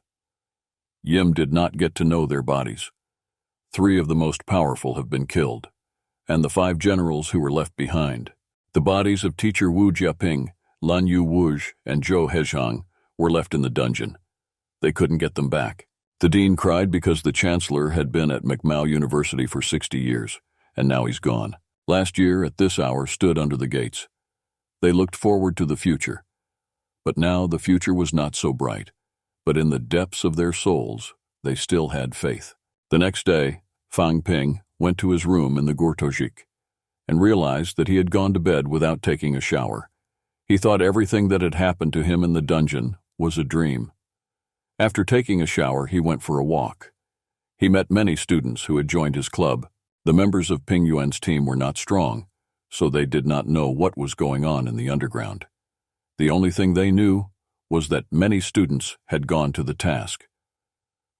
Yim did not get to know their bodies. 3 of the most powerful have been killed, and the 5 generals who were left behind. The bodies of teacher Wu Jiaping, Lan Yu Wuj, and Zhou Hezhang were left in the dungeon. They couldn't get them back. The dean cried because the chancellor had been at McMahon University for 60 years, and now he's gone. Last year, at this hour, stood under the gates. They looked forward to the future. But now the future was not so bright, but in the depths of their souls, they still had faith. The next day, Fang Ping went to his room in the Gurtojik and realized that he had gone to bed without taking a shower. He thought everything that had happened to him in the dungeon was a dream. After taking a shower, he went for a walk. He met many students who had joined his club. The members of Ping Yuan's team were not strong, so they did not know what was going on in the underground. The only thing they knew was that many students had gone to the task.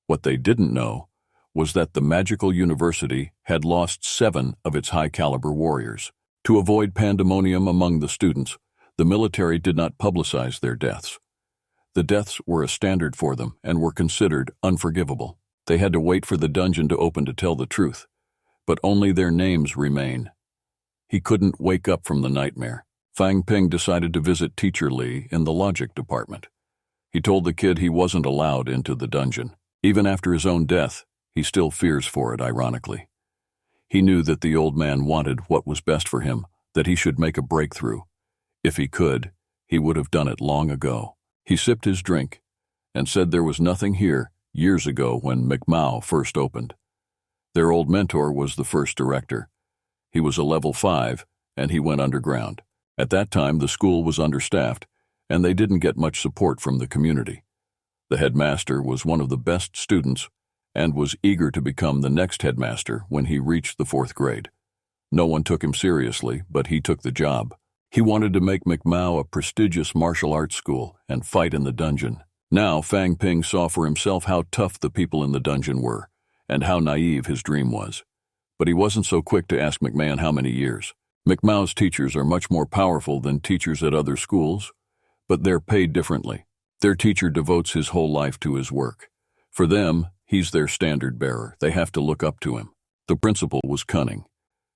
What they didn't know was that the magical university had lost 7 of its high-caliber warriors. To avoid pandemonium among the students, the military did not publicize their deaths. The deaths were a standard for them and were considered unforgivable. They had to wait for the dungeon to open to tell the truth, but only their names remain. He couldn't wake up from the nightmare. Fang Ping decided to visit Teacher Li in the logic department. He told the kid he wasn't allowed into the dungeon. Even after his own death, he still fears for it, ironically. He knew that the old man wanted what was best for him, that he should make a breakthrough. If he could, he would have done it long ago. He sipped his drink and said there was nothing here years ago when McMahon first opened. Their old mentor was the first director. He was a level 5, and he went underground. At that time, the school was understaffed, and they didn't get much support from the community. The headmaster was one of the best students and was eager to become the next headmaster when he reached the 4th grade. No one took him seriously, but he took the job. He wanted to make McMahon a prestigious martial arts school and fight in the dungeon. Now Fang Ping saw for himself how tough the people in the dungeon were and how naive his dream was. But he wasn't so quick to ask McMahon how many years. McMahon's teachers are much more powerful than teachers at other schools, but they're paid differently. Their teacher devotes his whole life to his work. For them, he's their standard bearer. They have to look up to him. The principal was cunning.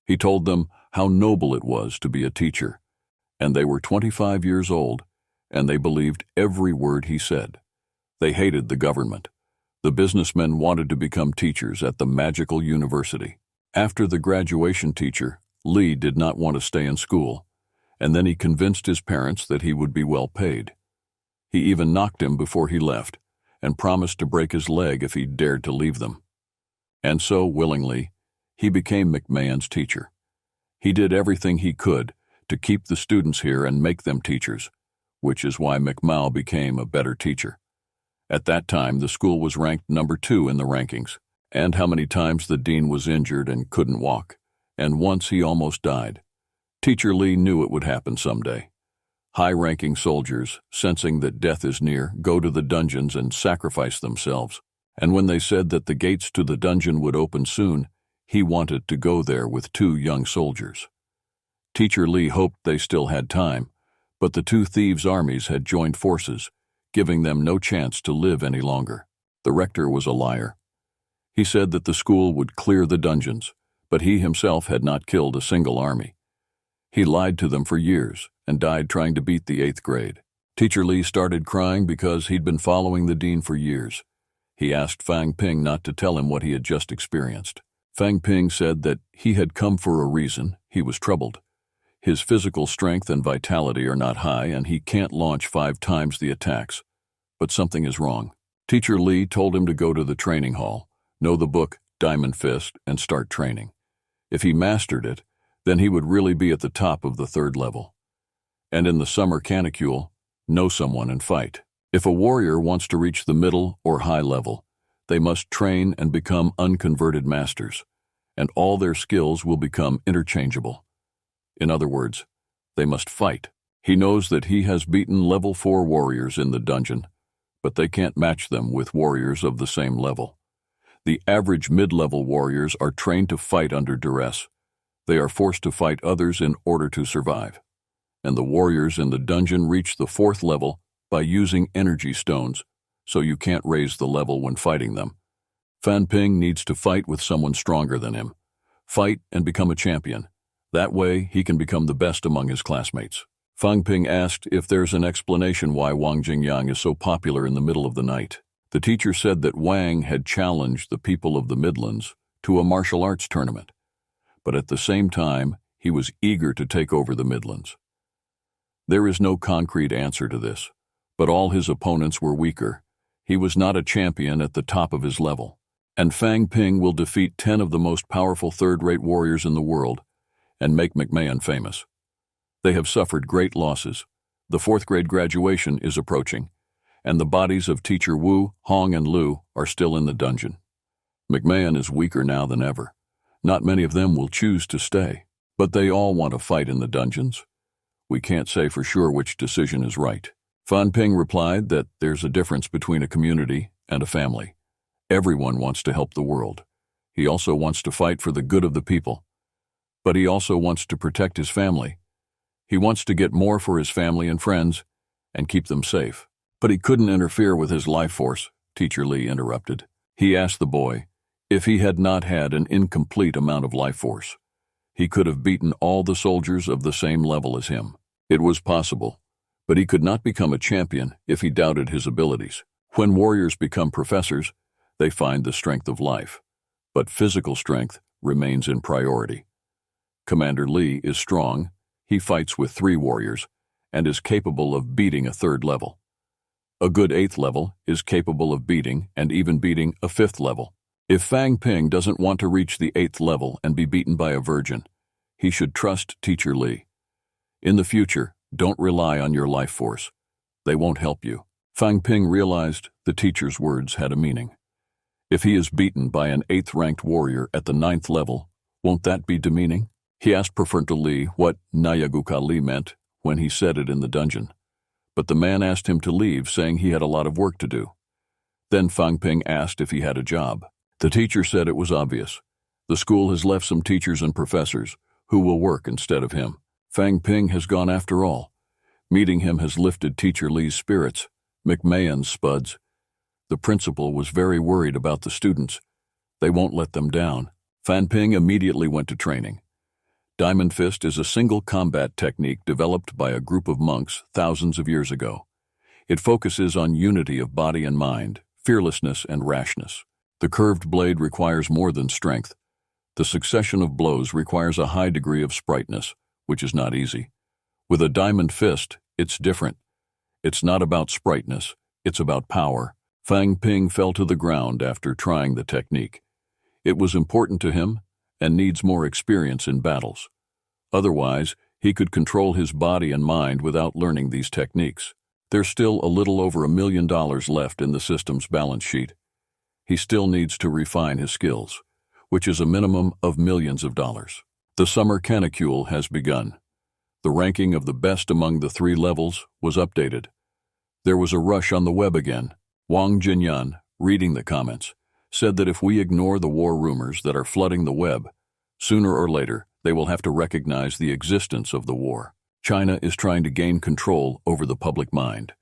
He told them how noble it was to be a teacher, and they were 25 years old, and they believed every word he said. They hated the government. The businessmen wanted to become teachers at the magical university. After the graduation teacher, Li did not want to stay in school, and then he convinced his parents that he would be well paid. He even knocked him before he left, and promised to break his leg if he dared to leave them. And so, willingly, he became McMahon's teacher. He did everything he could to keep the students here and make them teachers, which is why McMahon became a better teacher. At that time, the school was ranked number 2 in the rankings, and how many times the dean was injured and couldn't walk, and once he almost died. Teacher Li knew it would happen someday. High-ranking soldiers, sensing that death is near, go to the dungeons and sacrifice themselves, and when they said that the gates to the dungeon would open soon, he wanted to go there with 2 young soldiers. Teacher Li hoped they still had time, but the 2 thieves' armies had joined forces, giving them no chance to live any longer. The rector was a liar. He said that the school would clear the dungeons, but he himself had not killed a single army. He lied to them for years and died trying to beat the 8th grade. Teacher Li started crying because he'd been following the dean for years. He asked Fang Ping not to tell him what he had just experienced. Fang Ping said that he had come for a reason. He was troubled. His physical strength and vitality are not high, and he can't launch 5 times the attacks. But something is wrong. Teacher Li told him to go to the training hall, know the book Diamond Fist, and start training. If he mastered it, then he would really be at the top of the 3rd level. And in the summer canticule, know someone and fight. If a warrior wants to reach the middle or high level, they must train and become unconverted masters, and all their skills will become interchangeable. In other words, they must fight. He knows that he has beaten level 4 warriors in the dungeon, but they can't match them with warriors of the same level. The average mid-level warriors are trained to fight under duress. They are forced to fight others in order to survive. And the warriors in the dungeon reach the 4th level by using energy stones, so you can't raise the level when fighting them. Fan Ping needs to fight with someone stronger than him. Fight and become a champion. That way, he can become the best among his classmates. Fang Ping asked if there's an explanation why Wang Jingyang is so popular in the middle of the night. The teacher said that Wang had challenged the people of the Midlands to a martial arts tournament, but at the same time, he was eager to take over the Midlands. There is no concrete answer to this, but all his opponents were weaker. He was not a champion at the top of his level, and Fang Ping will defeat 10 of the most powerful 3rd-rate warriors in the world and make McMahon famous. They have suffered great losses. The 4th grade graduation is approaching, and the bodies of Teacher Wu, Hong, and Lu are still in the dungeon. McMahon is weaker now than ever. Not many of them will choose to stay, but they all want to fight in the dungeons. We can't say for sure which decision is right. Fan Ping replied that there's a difference between a community and a family. Everyone wants to help the world. He also wants to fight for the good of the people. But he also wants to protect his family. He wants to get more for his family and friends and keep them safe. But he couldn't interfere with his life force, Teacher Li interrupted. He asked the boy if he had not had an incomplete amount of life force. He could have beaten all the soldiers of the same level as him. It was possible, but he could not become a champion if he doubted his abilities. When warriors become professors, they find the strength of life, but physical strength remains in priority. Commander Li is strong. He fights with 3 warriors and is capable of beating a 3rd level. A good 8th level is capable of beating and even beating a 5th level. If Fang Ping doesn't want to reach the 8th level and be beaten by a virgin, he should trust Teacher Li. In the future, don't rely on your life force. They won't help you. Fang Ping realized the teacher's words had a meaning. If he is beaten by an 8th-ranked warrior at the 9th level, won't that be demeaning? He asked Professor Li what Nyaguka Li meant when he said it in the dungeon. But the man asked him to leave, saying he had a lot of work to do. Then Fang Ping asked if he had a job. The teacher said it was obvious. The school has left some teachers and professors who will work instead of him. Fang Ping has gone after all. Meeting him has lifted Teacher Li's spirits, McMahon's spuds. The principal was very worried about the students. They won't let them down. Fan Ping immediately went to training. Diamond Fist is a single combat technique developed by a group of monks thousands of years ago. It focuses on unity of body and mind, fearlessness and rashness. The curved blade requires more than strength. The succession of blows requires a high degree of sprightness, which is not easy. With a diamond fist, it's different. It's not about sprightness, it's about power. Fang Ping fell to the ground after trying the technique. It was important to him and needs more experience in battles. Otherwise, he could control his body and mind without learning these techniques. There's still a little over $1 million left in the system's balance sheet. He still needs to refine his skills, which is a minimum of millions of dollars. The summer canicule has begun. The ranking of the best among the 3 levels was updated. There was a rush on the web again. Wang Jinyan, reading the comments, said that if we ignore the war rumors that are flooding the web, sooner or later they will have to recognize the existence of the war. China is trying to gain control over the public mind.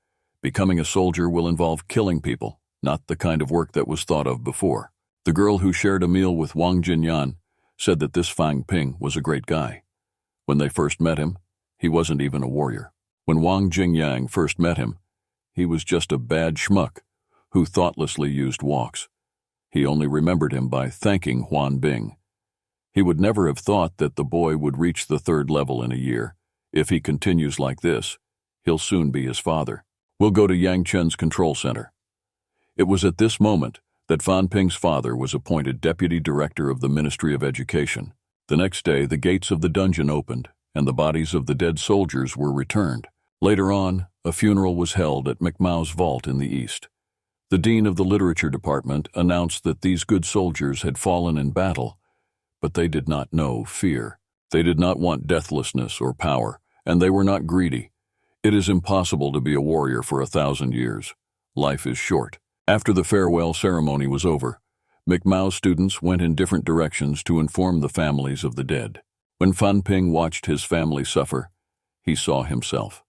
Becoming a soldier will involve killing people, not the kind of work that was thought of before. The girl who shared a meal with Wang Jinyan said that this Fang Ping was a great guy. When they first met him, he wasn't even a warrior. When Wang Jingyang first met him, he was just a bad schmuck who thoughtlessly used walks. He only remembered him by thanking Huan Bing. He would never have thought that the boy would reach the third level in a year. If he continues like this, he'll soon be his father. We'll go to Yang Chen's control center. It was at this moment that Fan Ping's father was appointed deputy director of the Ministry of Education. The next day, the gates of the dungeon opened, and the bodies of the dead soldiers were returned. Later on, a funeral was held at McMao's vault in the east. The dean of the literature department announced that these good soldiers had fallen in battle, but they did not know fear. They did not want deathlessness or power, and they were not greedy. It is impossible to be a warrior for 1,000 years. Life is short. After the farewell ceremony was over, McMao's students went in different directions to inform the families of the dead. When Fan Ping watched his family suffer, he saw himself.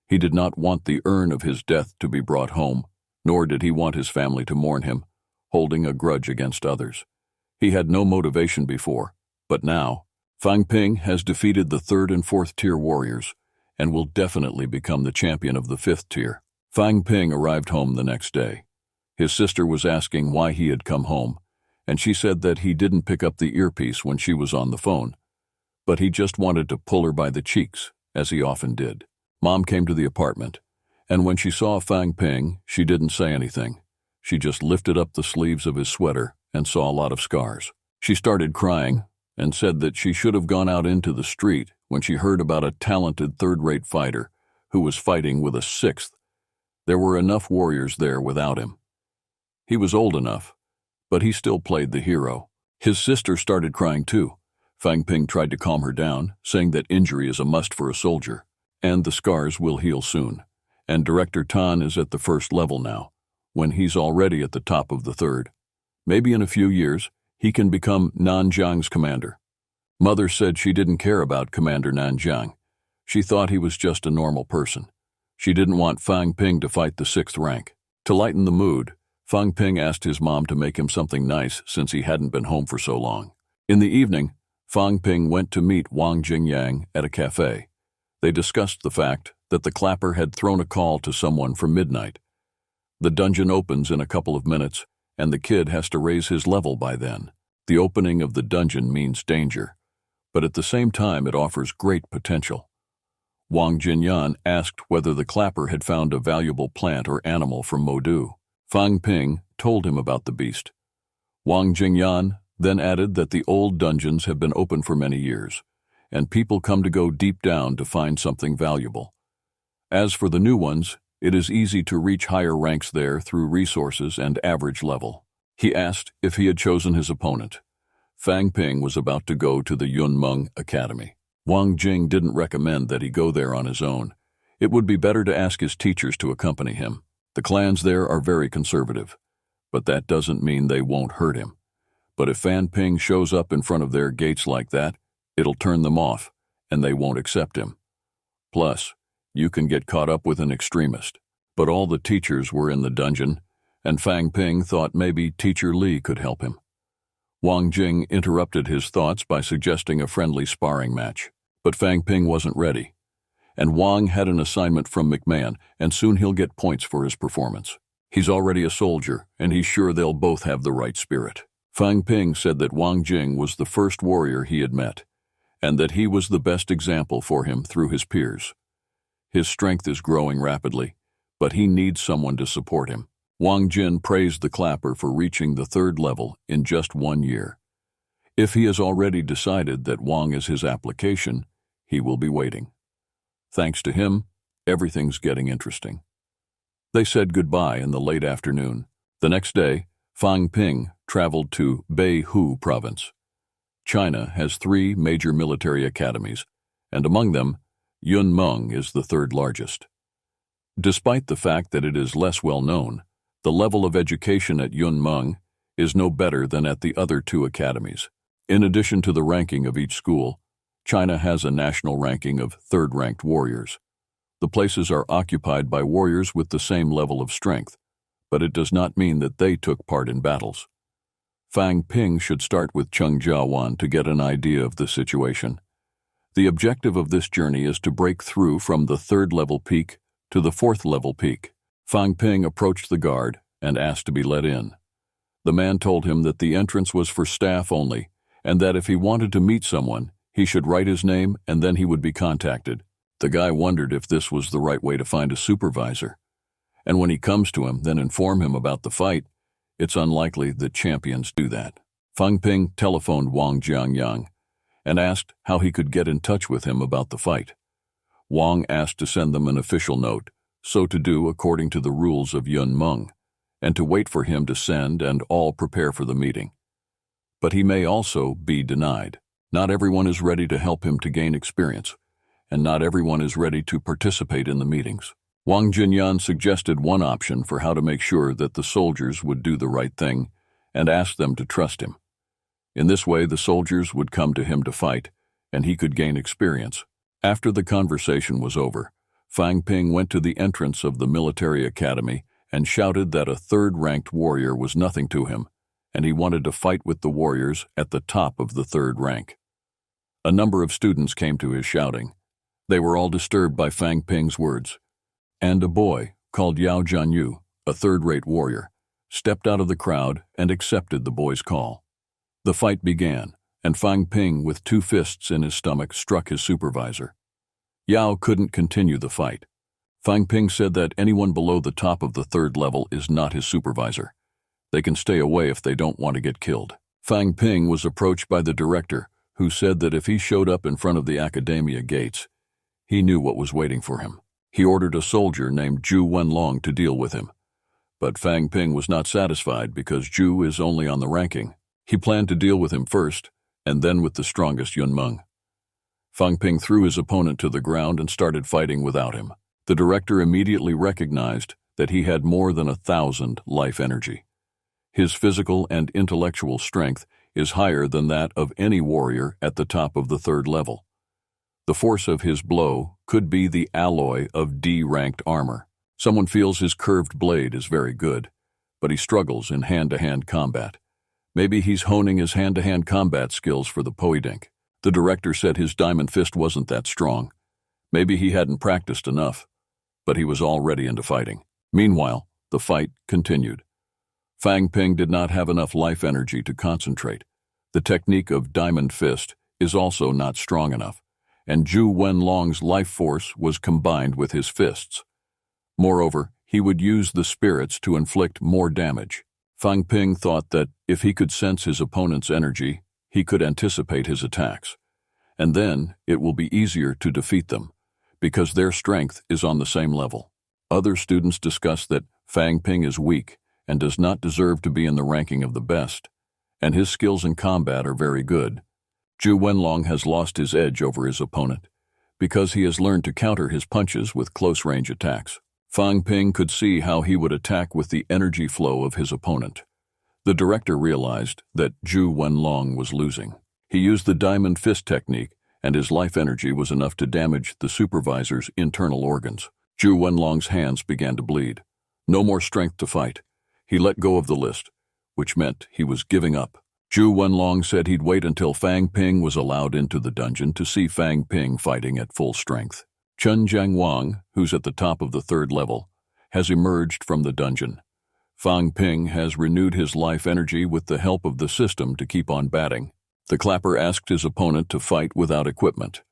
He did not want the urn of his death to be brought home, nor did he want his family to mourn him, holding a grudge against others. He had no motivation before, but now, Fan Ping has defeated the 3rd and 4th tier warriors and will definitely become the champion of the 5th tier. Fan Ping arrived home the next day. His sister was asking why he had come home, and she said that he didn't pick up the earpiece when she was on the phone, but he just wanted to pull her by the cheeks, as he often did. Mom came to the apartment, and when she saw Fan Ping, she didn't say anything. She just lifted up the sleeves of his sweater and saw a lot of scars. She started crying and said that she should have gone out into the street when she heard about a talented third-rate fighter who was fighting with a 6th. There were enough warriors there without him. He was old enough, but he still played the hero. His sister started crying too. Fan Ping tried to calm her down, saying that injury is a must for a soldier, and the scars will heal soon. And Director Tan is at the 1st level now, when he's already at the top of the 3rd. Maybe in a few years, he can become Nanjiang's commander. Mother said she didn't care about Commander Nanjiang. She thought he was just a normal person. She didn't want Fan Ping to fight the 6th rank. To lighten the mood, Fan Ping asked his mom to make him something nice since he hadn't been home for so long. In the evening, Fan Ping went to meet Wang Jingyang at a cafe. They discussed the fact that the clapper had thrown a call to someone for midnight. The dungeon opens in a couple of minutes, and the kid has to raise his level by then. The opening of the dungeon means danger, but at the same time it offers great potential. Wang Jinyan asked whether the clapper had found a valuable plant or animal from Modu. Fan Ping told him about the beast. Wang Jingyan then added that the old dungeons have been open for many years, and people come to go deep down to find something valuable. As for the new ones, it is easy to reach higher ranks there through resources and average level. He asked if he had chosen his opponent. Fan Ping was about to go to the Yunmeng Academy. Wang Jing didn't recommend that he go there on his own. It would be better to ask his teachers to accompany him. The clans there are very conservative, but that doesn't mean they won't hurt him. But if Fan Ping shows up in front of their gates like that, it'll turn them off, and they won't accept him. Plus, you can get caught up with an extremist. But all the teachers were in the dungeon, and Fan Ping thought maybe Teacher Li could help him. Wang Jing interrupted his thoughts by suggesting a friendly sparring match. But Fan Ping wasn't ready, and Wang had an assignment from McMahon, and soon he'll get points for his performance. He's already a soldier, and he's sure they'll both have the right spirit. Fan Ping said that Wang Jing was the first warrior he had met, and that he was the best example for him through his peers. His strength is growing rapidly, but he needs someone to support him. Wang Jin praised the clapper for reaching the 3rd level in just 1 year. If he has already decided that Wang is his application, he will be waiting. Thanks to him, everything's getting interesting. They said goodbye in the late afternoon. The next day, Fan Ping traveled to Beihu province. China has 3 major military academies, and among them, Yunmeng is the 3rd largest. Despite the fact that it is less well known, the level of education at Yunmeng is no better than at the other 2 academies. In addition to the ranking of each school, China has a national ranking of 3rd-ranked warriors. The places are occupied by warriors with the same level of strength, but it does not mean that they took part in battles. Fan Ping should start with Cheng Jiawan to get an idea of the situation. The objective of this journey is to break through from the 3rd-level peak to the 4th-level peak. Fan Ping approached the guard and asked to be let in. The man told him that the entrance was for staff only, and that if he wanted to meet someone, he should write his name and then he would be contacted. The guy wondered if this was the right way to find a supervisor. And when he comes to him, then inform him about the fight. It's unlikely that champions do that. Fang Ping telephoned Wang Jiangyang and asked how he could get in touch with him about the fight. Wang asked to send them an official note, so to do according to the rules of Yun Meng, and to wait for him to send and all prepare for the meeting. But he may also be denied. Not everyone is ready to help him to gain experience, and not everyone is ready to participate in the meetings. Wang Jinyan suggested one option for how to make sure that the soldiers would do the right thing and asked them to trust him. In this way, the soldiers would come to him to fight, and he could gain experience. After the conversation was over, Fang Ping went to the entrance of the military academy and shouted that a third-ranked warrior was nothing to him, and he wanted to fight with the warriors at the top of the third rank. A number of students came to his shouting. They were all disturbed by Fang Ping's words, and a boy, called Yao Jianyu, a third-rate warrior, stepped out of the crowd and accepted the boy's call. The fight began, and Fang Ping, with 2 fists in his stomach, struck his supervisor. Yao couldn't continue the fight. Fang Ping said that anyone below the top of the third level is not his supervisor. They can stay away if they don't want to get killed. Fang Ping was approached by the director, who said that if he showed up in front of the academia gates, he knew what was waiting for him. He ordered a soldier named Zhu Wenlong to deal with him. But Fang Ping was not satisfied because Zhu is only on the ranking. He planned to deal with him first, and then with the strongest Yun Meng. Fang Ping threw his opponent to the ground and started fighting without him. The director immediately recognized that he had more than 1,000 life energy. His physical and intellectual strength is higher than that of any warrior at the top of the third level. The force of his blow could be the alloy of D-ranked armor. Someone feels his curved blade is very good, but he struggles in hand-to-hand combat. Maybe he's honing his hand-to-hand combat skills for the Poedink. The director said his diamond fist wasn't that strong. Maybe he hadn't practiced enough, but he was already into fighting. Meanwhile, the fight continued. Fang Ping did not have enough life energy to concentrate. The technique of diamond fist is also not strong enough, and Zhu Wenlong's life force was combined with his fists. Moreover, he would use the spirits to inflict more damage. Fang Ping thought that if he could sense his opponent's energy, he could anticipate his attacks, and then it will be easier to defeat them, because their strength is on the same level. Other students discuss that Fang Ping is weak and does not deserve to be in the ranking of the best, and his skills in combat are very good. Zhu Wenlong has lost his edge over his opponent, because he has learned to counter his punches with close-range attacks. Fang Ping could see how he would attack with the energy flow of his opponent. The director realized that Zhu Wenlong was losing. He used the diamond fist technique, and his life energy was enough to damage the supervisor's internal organs. Zhu Wenlong's hands began to bleed. No more strength to fight. He let go of the list, which meant he was giving up. Zhu Wenlong said he'd wait until Fang Ping was allowed into the dungeon to see Fang Ping fighting at full strength. Chen Jiangwang, who's at the top of the third level, has emerged from the dungeon. Fang Ping has renewed his life energy with the help of the system to keep on batting. The clapper asked his opponent to fight without equipment,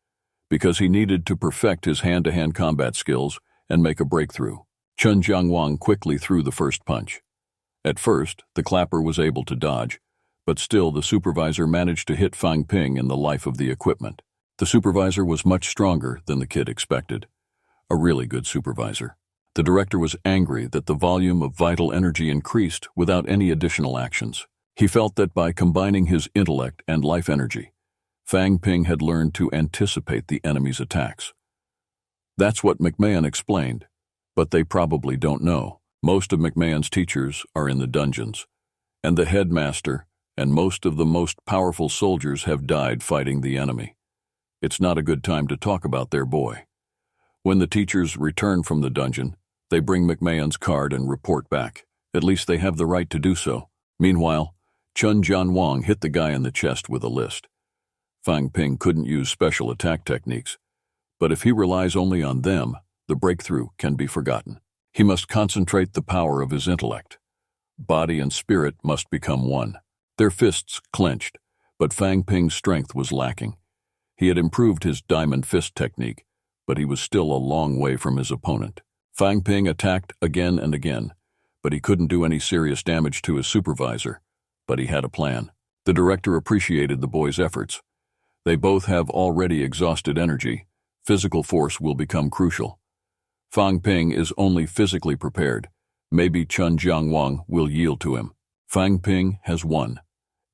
because he needed to perfect his hand-to-hand combat skills and make a breakthrough. Chen Jiangwang quickly threw the first punch. At first, the clapper was able to dodge, but still the supervisor managed to hit Fang Ping in the life of the equipment. The supervisor was much stronger than the kid expected. A really good supervisor. The director was angry that the volume of vital energy increased without any additional actions. He felt that by combining his intellect and life energy, Fang Ping had learned to anticipate the enemy's attacks. That's what McMahon explained, but they probably don't know. Most of McMahon's teachers are in the dungeons, and the headmaster and most of the most powerful soldiers have died fighting the enemy. It's not a good time to talk about their boy. When the teachers return from the dungeon, they bring McMahon's card and report back. At least they have the right to do so. Meanwhile, Chen Jianwang hit the guy in the chest with a list. Fang Ping couldn't use special attack techniques, but if he relies only on them, the breakthrough can be forgotten. He must concentrate the power of his intellect. Body and spirit must become one. Their fists clenched, But Fang Ping's strength was lacking. He had improved his diamond fist technique, but he was still a long way from his opponent. Fang Ping attacked again and again, but he couldn't do any serious damage to his supervisor. But he had a plan. The director appreciated the boy's efforts. They both have already exhausted energy. Physical force will become crucial. Fang Ping is only physically prepared. Maybe Chen Jiangwang will yield to him. Fang Ping has won.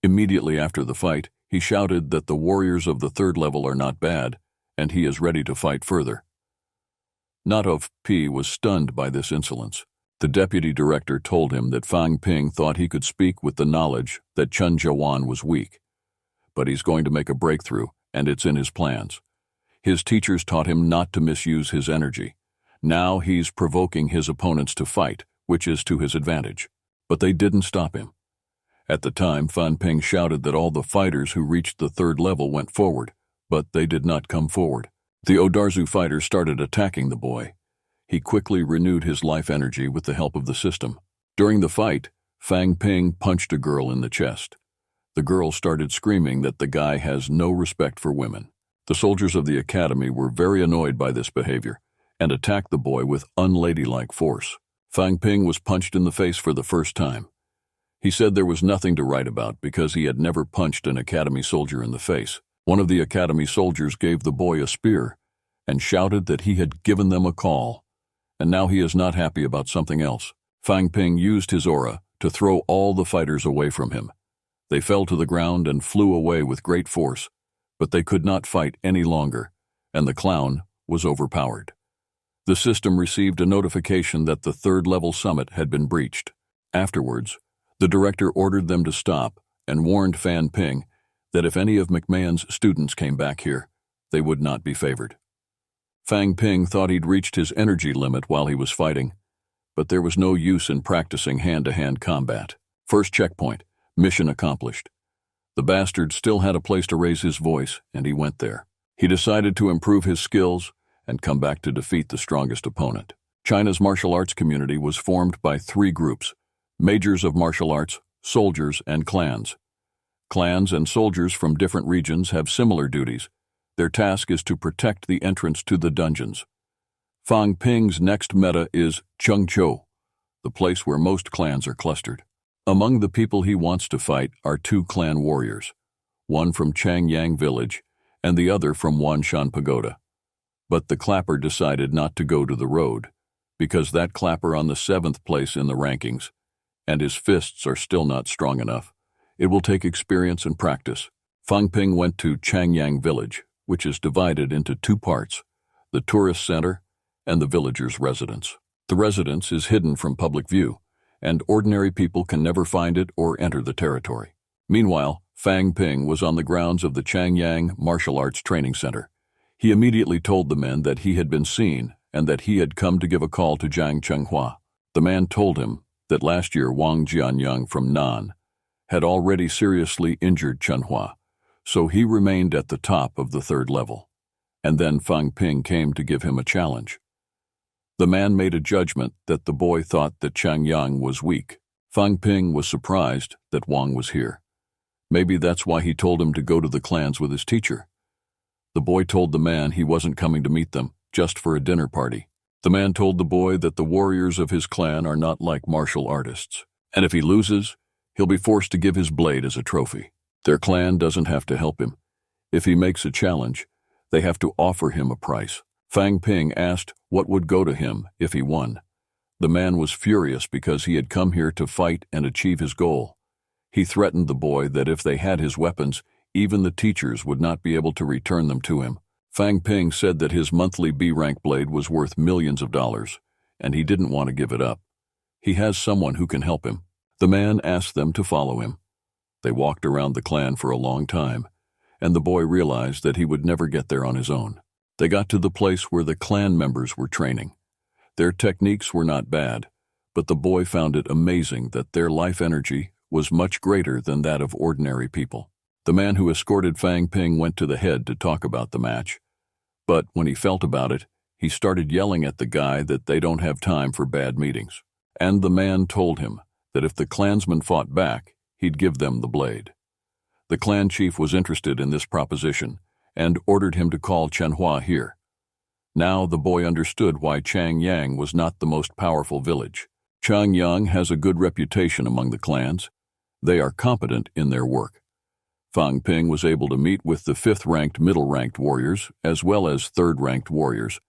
Immediately after the fight, he shouted that the warriors of the third level are not bad, and he is ready to fight further. Natov P was stunned by this insolence. The deputy director told him that Fang Ping thought he could speak with the knowledge that Chen Jiawan was weak. But he's going to make a breakthrough, and it's in his plans. His teachers taught him not to misuse his energy. Now he's provoking his opponents to fight, which is to his advantage. But they didn't stop him. At the time, Fang Ping shouted that all the fighters who reached the third level went forward, but they did not come forward. The Odarzu fighters started attacking the boy. He quickly renewed his life energy with the help of the system. During the fight, Fang Ping punched a girl in the chest. The girl started screaming that the guy has no respect for women. The soldiers of the academy were very annoyed by this behavior and attacked the boy with unladylike force. Fang Ping was punched in the face for the first time. He said there was nothing to write about because he had never punched an academy soldier in the face. One of the academy soldiers gave the boy a spear and shouted that he had given them a call, and now he is not happy about something else. Fang Ping used his aura to throw all the fighters away from him. They fell to the ground and flew away with great force, but they could not fight any longer, and the clown was overpowered. The system received a notification that the third-level summit had been breached. Afterwards, the director ordered them to stop and warned Fang Ping that if any of McMahon's students came back here, they would not be favored. Fang Ping thought he'd reached his energy limit while he was fighting, but there was no use in practicing hand-to-hand combat. First checkpoint, mission accomplished. The bastard still had a place to raise his voice, and he went there. He decided to improve his skills and come back to defeat the strongest opponent. China's martial arts community was formed by 3 groups: majors of martial arts, soldiers, and clans. Clans and soldiers from different regions have similar duties. Their task is to protect the entrance to the dungeons. Fang Ping's next meta is Chengqiu, the place where most clans are clustered. Among the people he wants to fight are 2 clan warriors, one from Changyang village and the other from Wanshan Pagoda. But the clapper decided not to go to the road, because that clapper on the 7th place in the rankings, and his fists are still not strong enough. It will take experience and practice. Fang Ping went to Changyang village, which is divided into 2 parts, the tourist center and the villagers' residence. The residence is hidden from public view, and ordinary people can never find it or enter the territory. Meanwhile, Fang Ping was on the grounds of the Changyang Martial Arts Training Center. He immediately told the men that he had been seen and that he had come to give a call to Zhang Chenghua. The man told him that last year Wang Jianyang from Nan had already seriously injured Chenhua, so he remained at the top of the 3rd level. And then Fang Ping came to give him a challenge. The man made a judgment that the boy thought that Changyang was weak. Fang Ping was surprised that Wang was here. Maybe that's why he told him to go to the clans with his teacher. The boy told the man he wasn't coming to meet them, just for a dinner party. The man told the boy that the warriors of his clan are not like martial artists, and if he loses, he'll be forced to give his blade as a trophy. Their clan doesn't have to help him. If he makes a challenge, they have to offer him a price. Fang Ping asked what would go to him if he won. The man was furious because he had come here to fight and achieve his goal. He threatened the boy that if they had his weapons, even the teachers would not be able to return them to him. Fang Ping said that his monthly B-rank blade was worth millions of dollars, and he didn't want to give it up. He has someone who can help him. The man asked them to follow him. They walked around the clan for a long time, and the boy realized that he would never get there on his own. They got to the place where the clan members were training. Their techniques were not bad, but the boy found it amazing that their life energy was much greater than that of ordinary people. The man who escorted Fang Ping went to the head to talk about the match, but when he felt about it, he started yelling at the guy that they don't have time for bad meetings. And the man told him that if the clansmen fought back, he'd give them the blade. The clan chief was interested in this proposition and ordered him to call Manhwa here. Now the boy understood why Changyang was not the most powerful village. Changyang has a good reputation among the clans. They are competent in their work. Fang Ping was able to meet with the 5th-ranked middle-ranked warriors as well as 3rd-ranked warriors.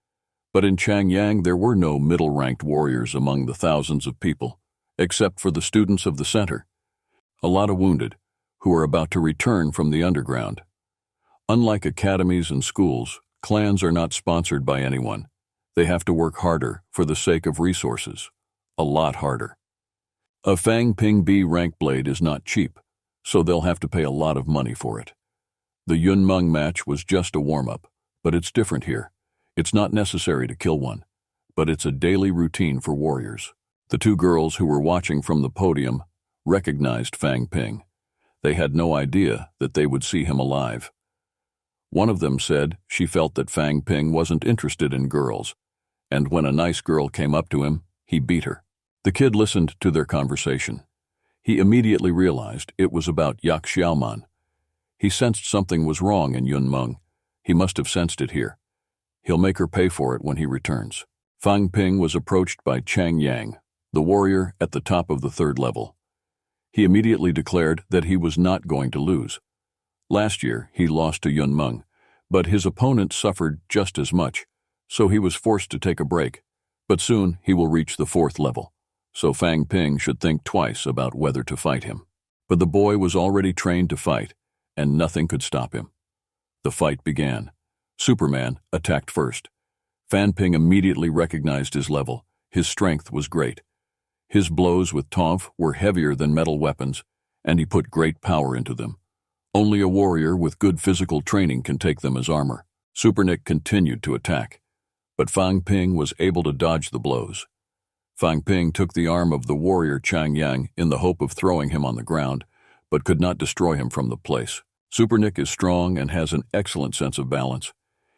But in Changyang there were no middle-ranked warriors among the thousands of people, except for the students of the center. A lot of wounded, who are about to return from the underground. Unlike academies and schools, clans are not sponsored by anyone. They have to work harder for the sake of resources. A lot harder. A Fang Ping B rank blade is not cheap, so they'll have to pay a lot of money for it. The Yunmeng match was just a warm-up, but it's different here. It's not necessary to kill one, but it's a daily routine for warriors. The 2 girls who were watching from the podium recognized Fang Ping. They had no idea that they would see him alive. One of them said she felt that Fang Ping wasn't interested in girls, and when a nice girl came up to him, he beat her. The kid listened to their conversation. He immediately realized it was about Yak Xiaoman. He sensed something was wrong in Yunmeng. He must have sensed it here. He'll make her pay for it when he returns. Fang Ping was approached by Changyang, the warrior at the top of the 3rd level. He immediately declared that he was not going to lose. Last year, he lost to Yunmeng, but his opponent suffered just as much, so he was forced to take a break. But soon he will reach the 4th level, so Fang Ping should think twice about whether to fight him. But the boy was already trained to fight, and nothing could stop him. The fight began. Superman attacked first. Fang Ping immediately recognized his level. His strength was great. His blows with taunt were heavier than metal weapons, and he put great power into them. Only a warrior with good physical training can take them as armor. Supernick continued to attack, but Fang Ping was able to dodge the blows. Fang Ping took the arm of the warrior Changyang in the hope of throwing him on the ground, but could not destroy him from the place. Supernick is strong and has an excellent sense of balance.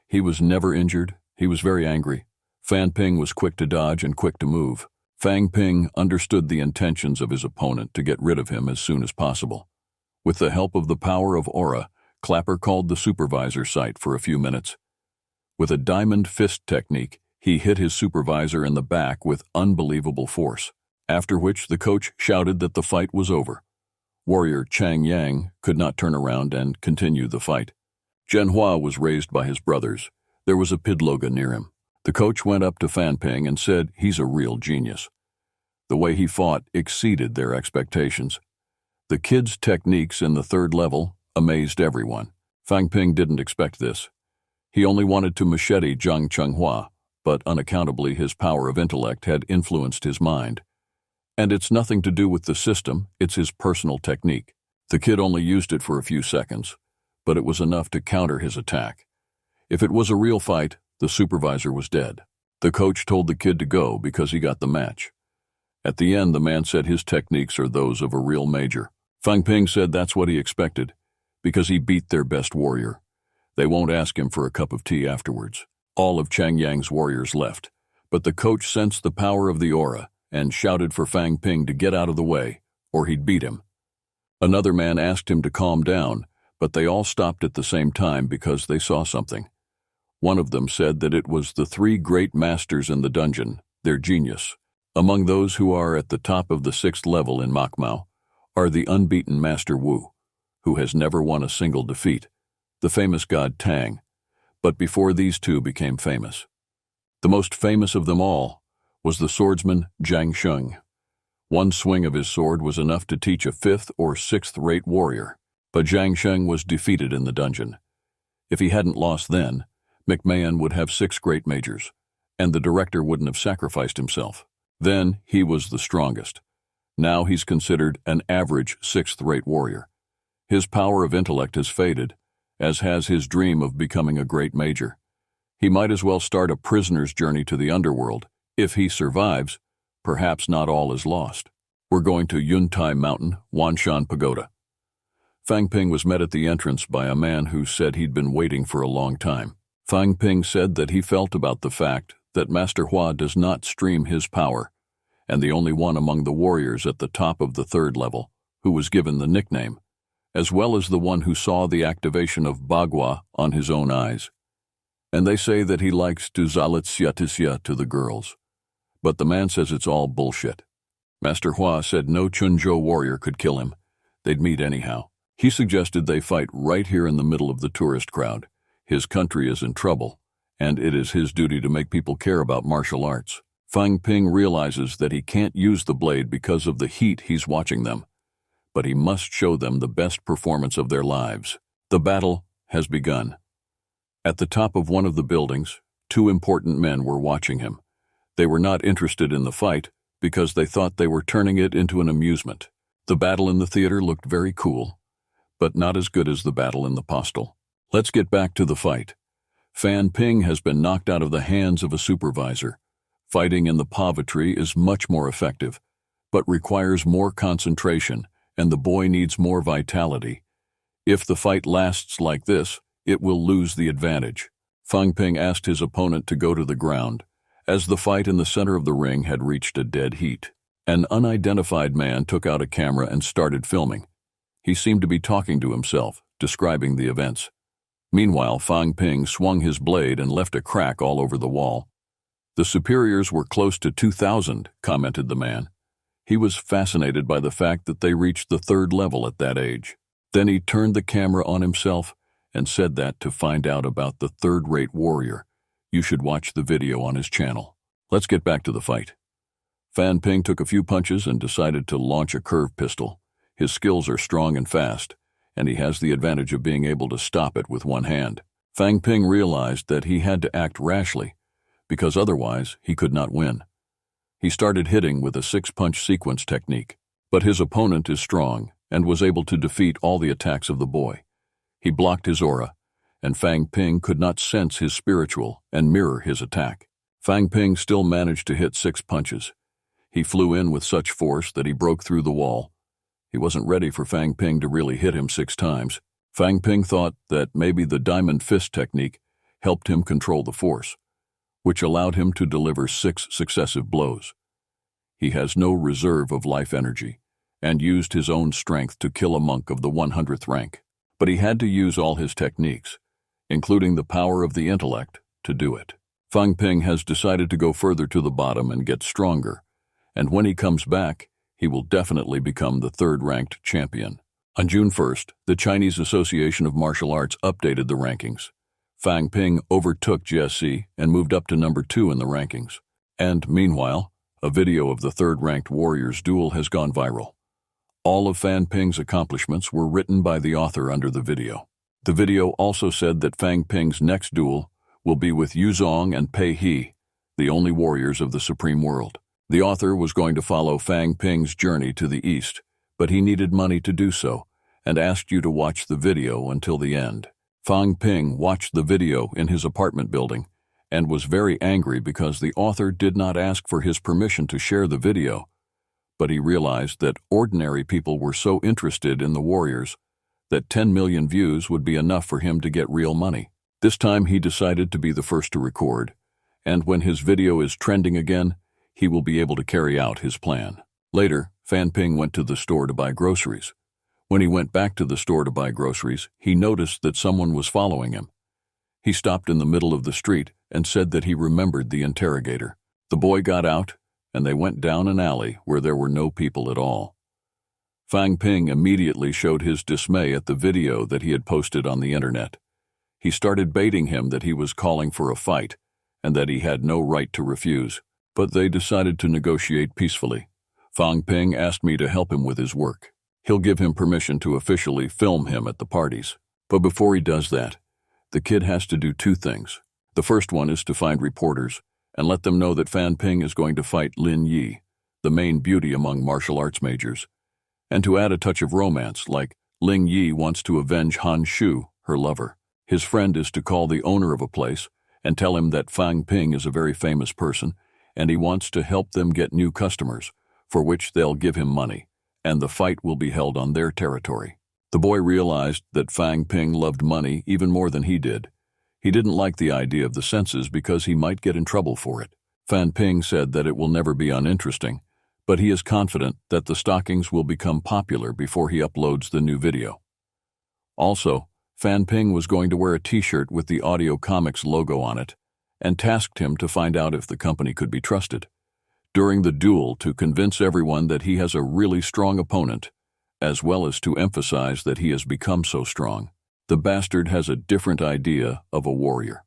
He was never injured. He was very angry. Fang Ping was quick to dodge and quick to move. Fang Ping understood the intentions of his opponent to get rid of him as soon as possible. With the help of the power of aura, Clapper called the supervisor sight for a few minutes. With a diamond fist technique, he hit his supervisor in the back with unbelievable force, after which the coach shouted that the fight was over. Warrior Changyang could not turn around and continue the fight. Manhwa was raised by his brothers. There was a pidloga near him. The coach went up to Fang Ping and said he's a real genius. The way he fought exceeded their expectations. The kid's techniques in the 3rd level amazed everyone. Fang Ping didn't expect this. He only wanted to machete Zhang Chenghua, but unaccountably his power of intellect had influenced his mind. And it's nothing to do with the system, it's his personal technique. The kid only used it for a few seconds, but it was enough to counter his attack. If it was a real fight, the supervisor was dead. The coach told the kid to go because he got the match. At the end, the man said his techniques are those of a real major. Fang Ping said that's what he expected, because he beat their best warrior. They won't ask him for a cup of tea afterwards. All of Changyang's warriors left, but the coach sensed the power of the aura and shouted for Fang Ping to get out of the way, or he'd beat him. Another man asked him to calm down, but they all stopped at the same time because they saw something. One of them said that it was the 3 great masters in the dungeon, their genius. Among those who are at the top of the 6th level in Makmao are the unbeaten Master Wu, who has never won a single defeat, the famous god Tang, but before these 2 became famous. The most famous of them all was the swordsman Zhang Sheng. One swing of his sword was enough to teach a 5th or 6th-rate warrior, but Zhang Sheng was defeated in the dungeon. If he hadn't lost then, McMahon would have 6 great majors, and the director wouldn't have sacrificed himself. Then he was the strongest. Now he's considered an average 6th-rate warrior. His power of intellect has faded, as has his dream of becoming a great major. He might as well start a prisoner's journey to the underworld. If he survives, perhaps not all is lost. We're going to Yuntai Mountain, Wanshan Pagoda. Fang Ping was met at the entrance by a man who said he'd been waiting for a long time. Fang Ping said that he felt about the fact that Master Hua does not stream his power, and the only one among the warriors at the top of the 3rd level who was given the nickname, as well as the one who saw the activation of Bagua on his own eyes. And they say that he likes to zalitsyatisya to the girls. But the man says it's all bullshit. Master Hua said no Chunzhou warrior could kill him. They'd meet anyhow. He suggested they fight right here in the middle of the tourist crowd. His country is in trouble, and it is his duty to make people care about martial arts. Fang Ping realizes that he can't use the blade because of the heat he's watching them, but he must show them the best performance of their lives. The battle has begun. At the top of one of the buildings, two important men were watching him. They were not interested in the fight because they thought they were turning it into an amusement. The battle in the theater looked very cool, but not as good as the battle in the postel. Let's get back to the fight. Fan Ping has been knocked out of the hands of a supervisor. Fighting in the pavitry is much more effective, but requires more concentration, and the boy needs more vitality. If the fight lasts like this, it will lose the advantage. Fang Ping asked his opponent to go to the ground, as the fight in the center of the ring had reached a dead heat. An unidentified man took out a camera and started filming. He seemed to be talking to himself, describing the events. Meanwhile, Fang Ping swung his blade and left a crack all over the wall. The superiors were close to 2,000, commented the man. He was fascinated by the fact that they reached the third level at that age. Then he turned the camera on himself and said that to find out about the third-rate warrior, you should watch the video on his channel. Let's get back to the fight. Fan Ping took a few punches and decided to launch a curved pistol. His skills are strong and fast, and he has the advantage of being able to stop it with one hand. Fang Ping realized that he had to act rashly, because otherwise he could not win. He started hitting with a 6-punch sequence technique, but his opponent is strong and was able to defeat all the attacks of the boy. He blocked his aura, and Fang Ping could not sense his spiritual and mirror his attack. Fang Ping still managed to hit 6 punches. He flew in with such force that he broke through the wall. He wasn't ready for Fang Ping to really hit him 6 times. Fang Ping thought that maybe the diamond fist technique helped him control the force, which allowed him to deliver 6 successive blows. He has no reserve of life energy, and used his own strength to kill a monk of the 100th rank. But he had to use all his techniques, including the power of the intellect, to do it. Fang Ping has decided to go further to the bottom and get stronger, and when he comes back, he will definitely become the 3rd-ranked champion. On June 1st, the Chinese Association of Martial Arts updated the rankings. Fang Ping overtook Jie and moved up to number 2 in the rankings. And meanwhile, a video of the 3rd-ranked warrior's duel has gone viral. All of Fan Ping's accomplishments were written by the author under the video. The video also said that Fang Ping's next duel will be with Yuzong and Pei He, the only warriors of the Supreme World. The author was going to follow Fang Ping's journey to the east, but he needed money to do so, and asked you to watch the video until the end. Fang Ping watched the video in his apartment building and was very angry because the author did not ask for his permission to share the video, but he realized that ordinary people were so interested in the warriors that 10 million views would be enough for him to get real money. This time he decided to be the first to record, and when his video is trending again, he will be able to carry out his plan. Later, Fan Ping went to the store to buy groceries. When he went back to the store to buy groceries, he noticed that someone was following him. He stopped in the middle of the street and said that he remembered the interrogator. The boy got out, and they went down an alley where there were no people at all. Fang Ping immediately showed his dismay at the video that he had posted on the internet. He started baiting him that he was calling for a fight and that he had no right to refuse. But they decided to negotiate peacefully. Fang Ping asked me to help him with his work. He'll give him permission to officially film him at the parties. But before he does that, the kid has to do 2 things. The first one is to find reporters and let them know that Fan Ping is going to fight Lin Yi, the main beauty among martial arts majors, and to add a touch of romance, like Ling Yi wants to avenge Han Shu, her lover. His friend is to call the owner of a place and tell him that Fang Ping is a very famous person, and he wants to help them get new customers, for which they'll give him money, and the fight will be held on their territory. The boy realized that Fang Ping loved money even more than he did. He didn't like the idea of the census because he might get in trouble for it. Fan Ping said that it will never be uninteresting, but he is confident that the stockings will become popular before he uploads the new video. Also, Fan Ping was going to wear a t-shirt with the Audio Comics logo on it and tasked him to find out if the company could be trusted during the duel to convince everyone that he has a really strong opponent, as well as to emphasize that he has become so strong. The bastard has a different idea of a warrior.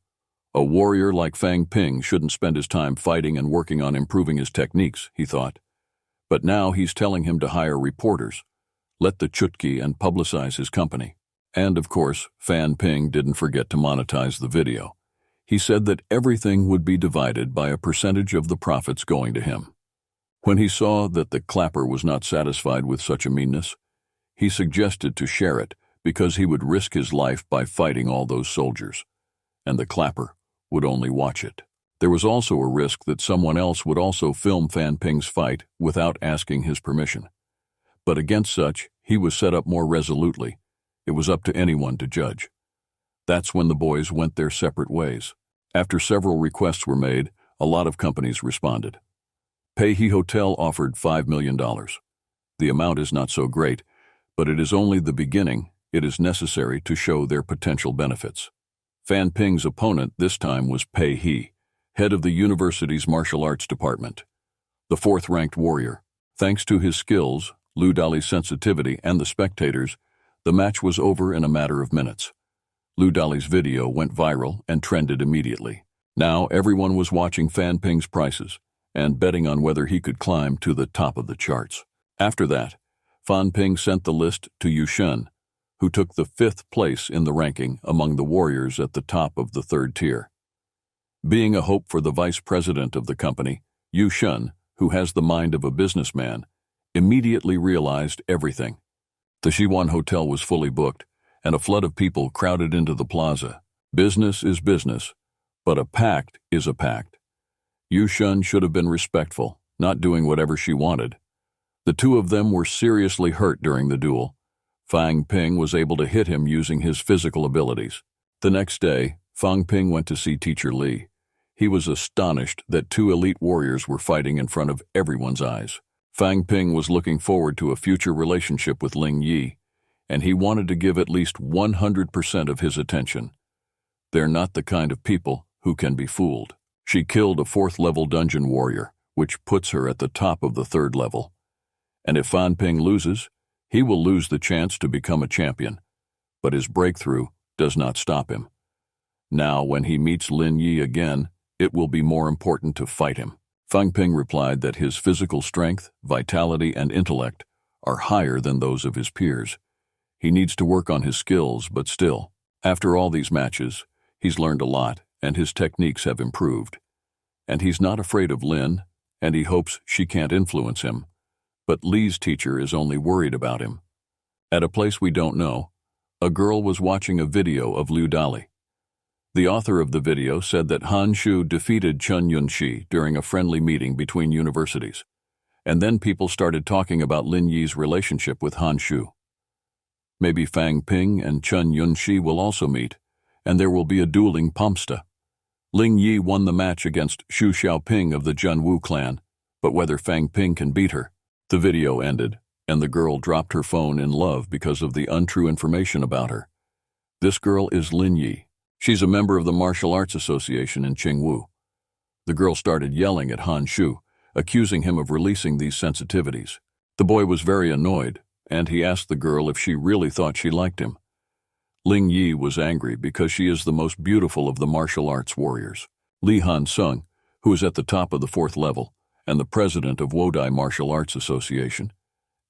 A warrior like Fan Ping shouldn't spend his time fighting and working on improving his techniques, he thought. But now he's telling him to hire reporters, let the chutki and publicize his company. And of course, Fan Ping didn't forget to monetize the video. He said that everything would be divided by a percentage of the profits going to him. When he saw that the clapper was not satisfied with such a meanness, he suggested to share it because he would risk his life by fighting all those soldiers, and the clapper would only watch it. There was also a risk that someone else would also film Fan Ping's fight without asking his permission. But against such, he was set up more resolutely. It was up to anyone to judge. That's when the boys went their separate ways. After several requests were made, a lot of companies responded. Peihe Hotel offered $5 million. The amount is not so great, but it is only the beginning. It is necessary to show their potential benefits. Fan Ping's opponent this time was Peihe, head of the university's martial arts department. The fourth-ranked warrior. Thanks to his skills, Liu Dali's sensitivity, and the spectators, the match was over in a matter of minutes. Liu Dali's video went viral and trended immediately. Now everyone was watching Fan Ping's prices and betting on whether he could climb to the top of the charts. After that, Fan Ping sent the list to Yu Shun, who took the 5th place in the ranking among the warriors at the top of the 3rd tier. Being a hope for the vice president of the company, Yu Shun, who has the mind of a businessman, immediately realized everything. The Xiwan Hotel was fully booked, and a flood of people crowded into the plaza. Business is business, but a pact is a pact. Yu Shun should have been respectful, not doing whatever she wanted. The two of them were seriously hurt during the duel. Fan Ping was able to hit him using his physical abilities. The next day, Fan Ping went to see Teacher Li. He was astonished that 2 elite warriors were fighting in front of everyone's eyes. Fan Ping was looking forward to a future relationship with Ling Yi, and he wanted to give at least 100% of his attention. They're not the kind of people who can be fooled. She killed a 4th-level dungeon warrior, which puts her at the top of the 3rd level. And if Fan Ping loses, he will lose the chance to become a champion. But his breakthrough does not stop him. Now, when he meets Lin Yi again, it will be more important to fight him. Fan Ping replied that his physical strength, vitality, and intellect are higher than those of his peers. He needs to work on his skills, but still, after all these matches, he's learned a lot, and his techniques have improved. And he's not afraid of Lin, and he hopes she can't influence him. But Li's teacher is only worried about him. At a place we don't know, a girl was watching a video of Liu Dali. The author of the video said that Han Shu defeated Chen Yunxi during a friendly meeting between universities, and then people started talking about Lin Yi's relationship with Han Shu. Maybe Fan Ping and Chen Yunxi will also meet, and there will be a dueling pomsta. Ling Yi won the match against Xu Xiaoping of the Junwu clan, but whether Fan Ping can beat her. The video ended, and the girl dropped her phone in love because of the untrue information about her. This girl is Lin Yi. She's a member of the Martial Arts Association in Qingwu. The girl started yelling at Han Shu, accusing him of releasing these sensitivities. The boy was very annoyed, and he asked the girl if she really thought she liked him. Ling Yi was angry because she is the most beautiful of the martial arts warriors. Li Han Sung, who is at the top of the 4th level and the president of Wodai Martial Arts Association,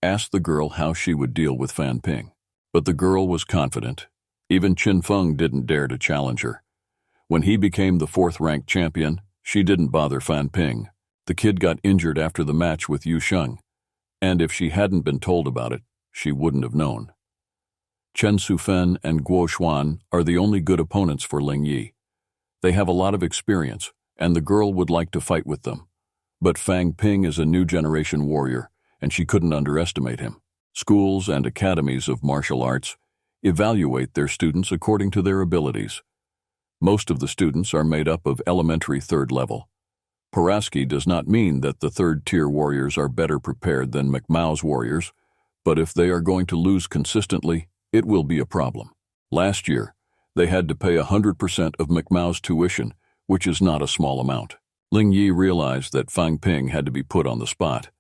asked the girl how she would deal with Fan Ping. But the girl was confident. Even Qin Feng didn't dare to challenge her. When he became the 4th-ranked champion, she didn't bother Fan Ping. The kid got injured after the match with Yu Sheng, and if she hadn't been told about it, she wouldn't have known. Chen Sufen and Guo Xuan are the only good opponents for Ling Yi. They have a lot of experience, and the girl would like to fight with them. But Fan Ping is a new generation warrior, and she couldn't underestimate him. Schools and academies of martial arts evaluate their students according to their abilities. Most of the students are made up of elementary 3rd level. Puraski does not mean that the 3rd-tier warriors are better prepared than McMao's warriors, but if they are going to lose consistently, it will be a problem. Last year, they had to pay 100% of McMao's tuition, which is not a small amount. Ling Yi realized that Fang Ping had to be put on the spot.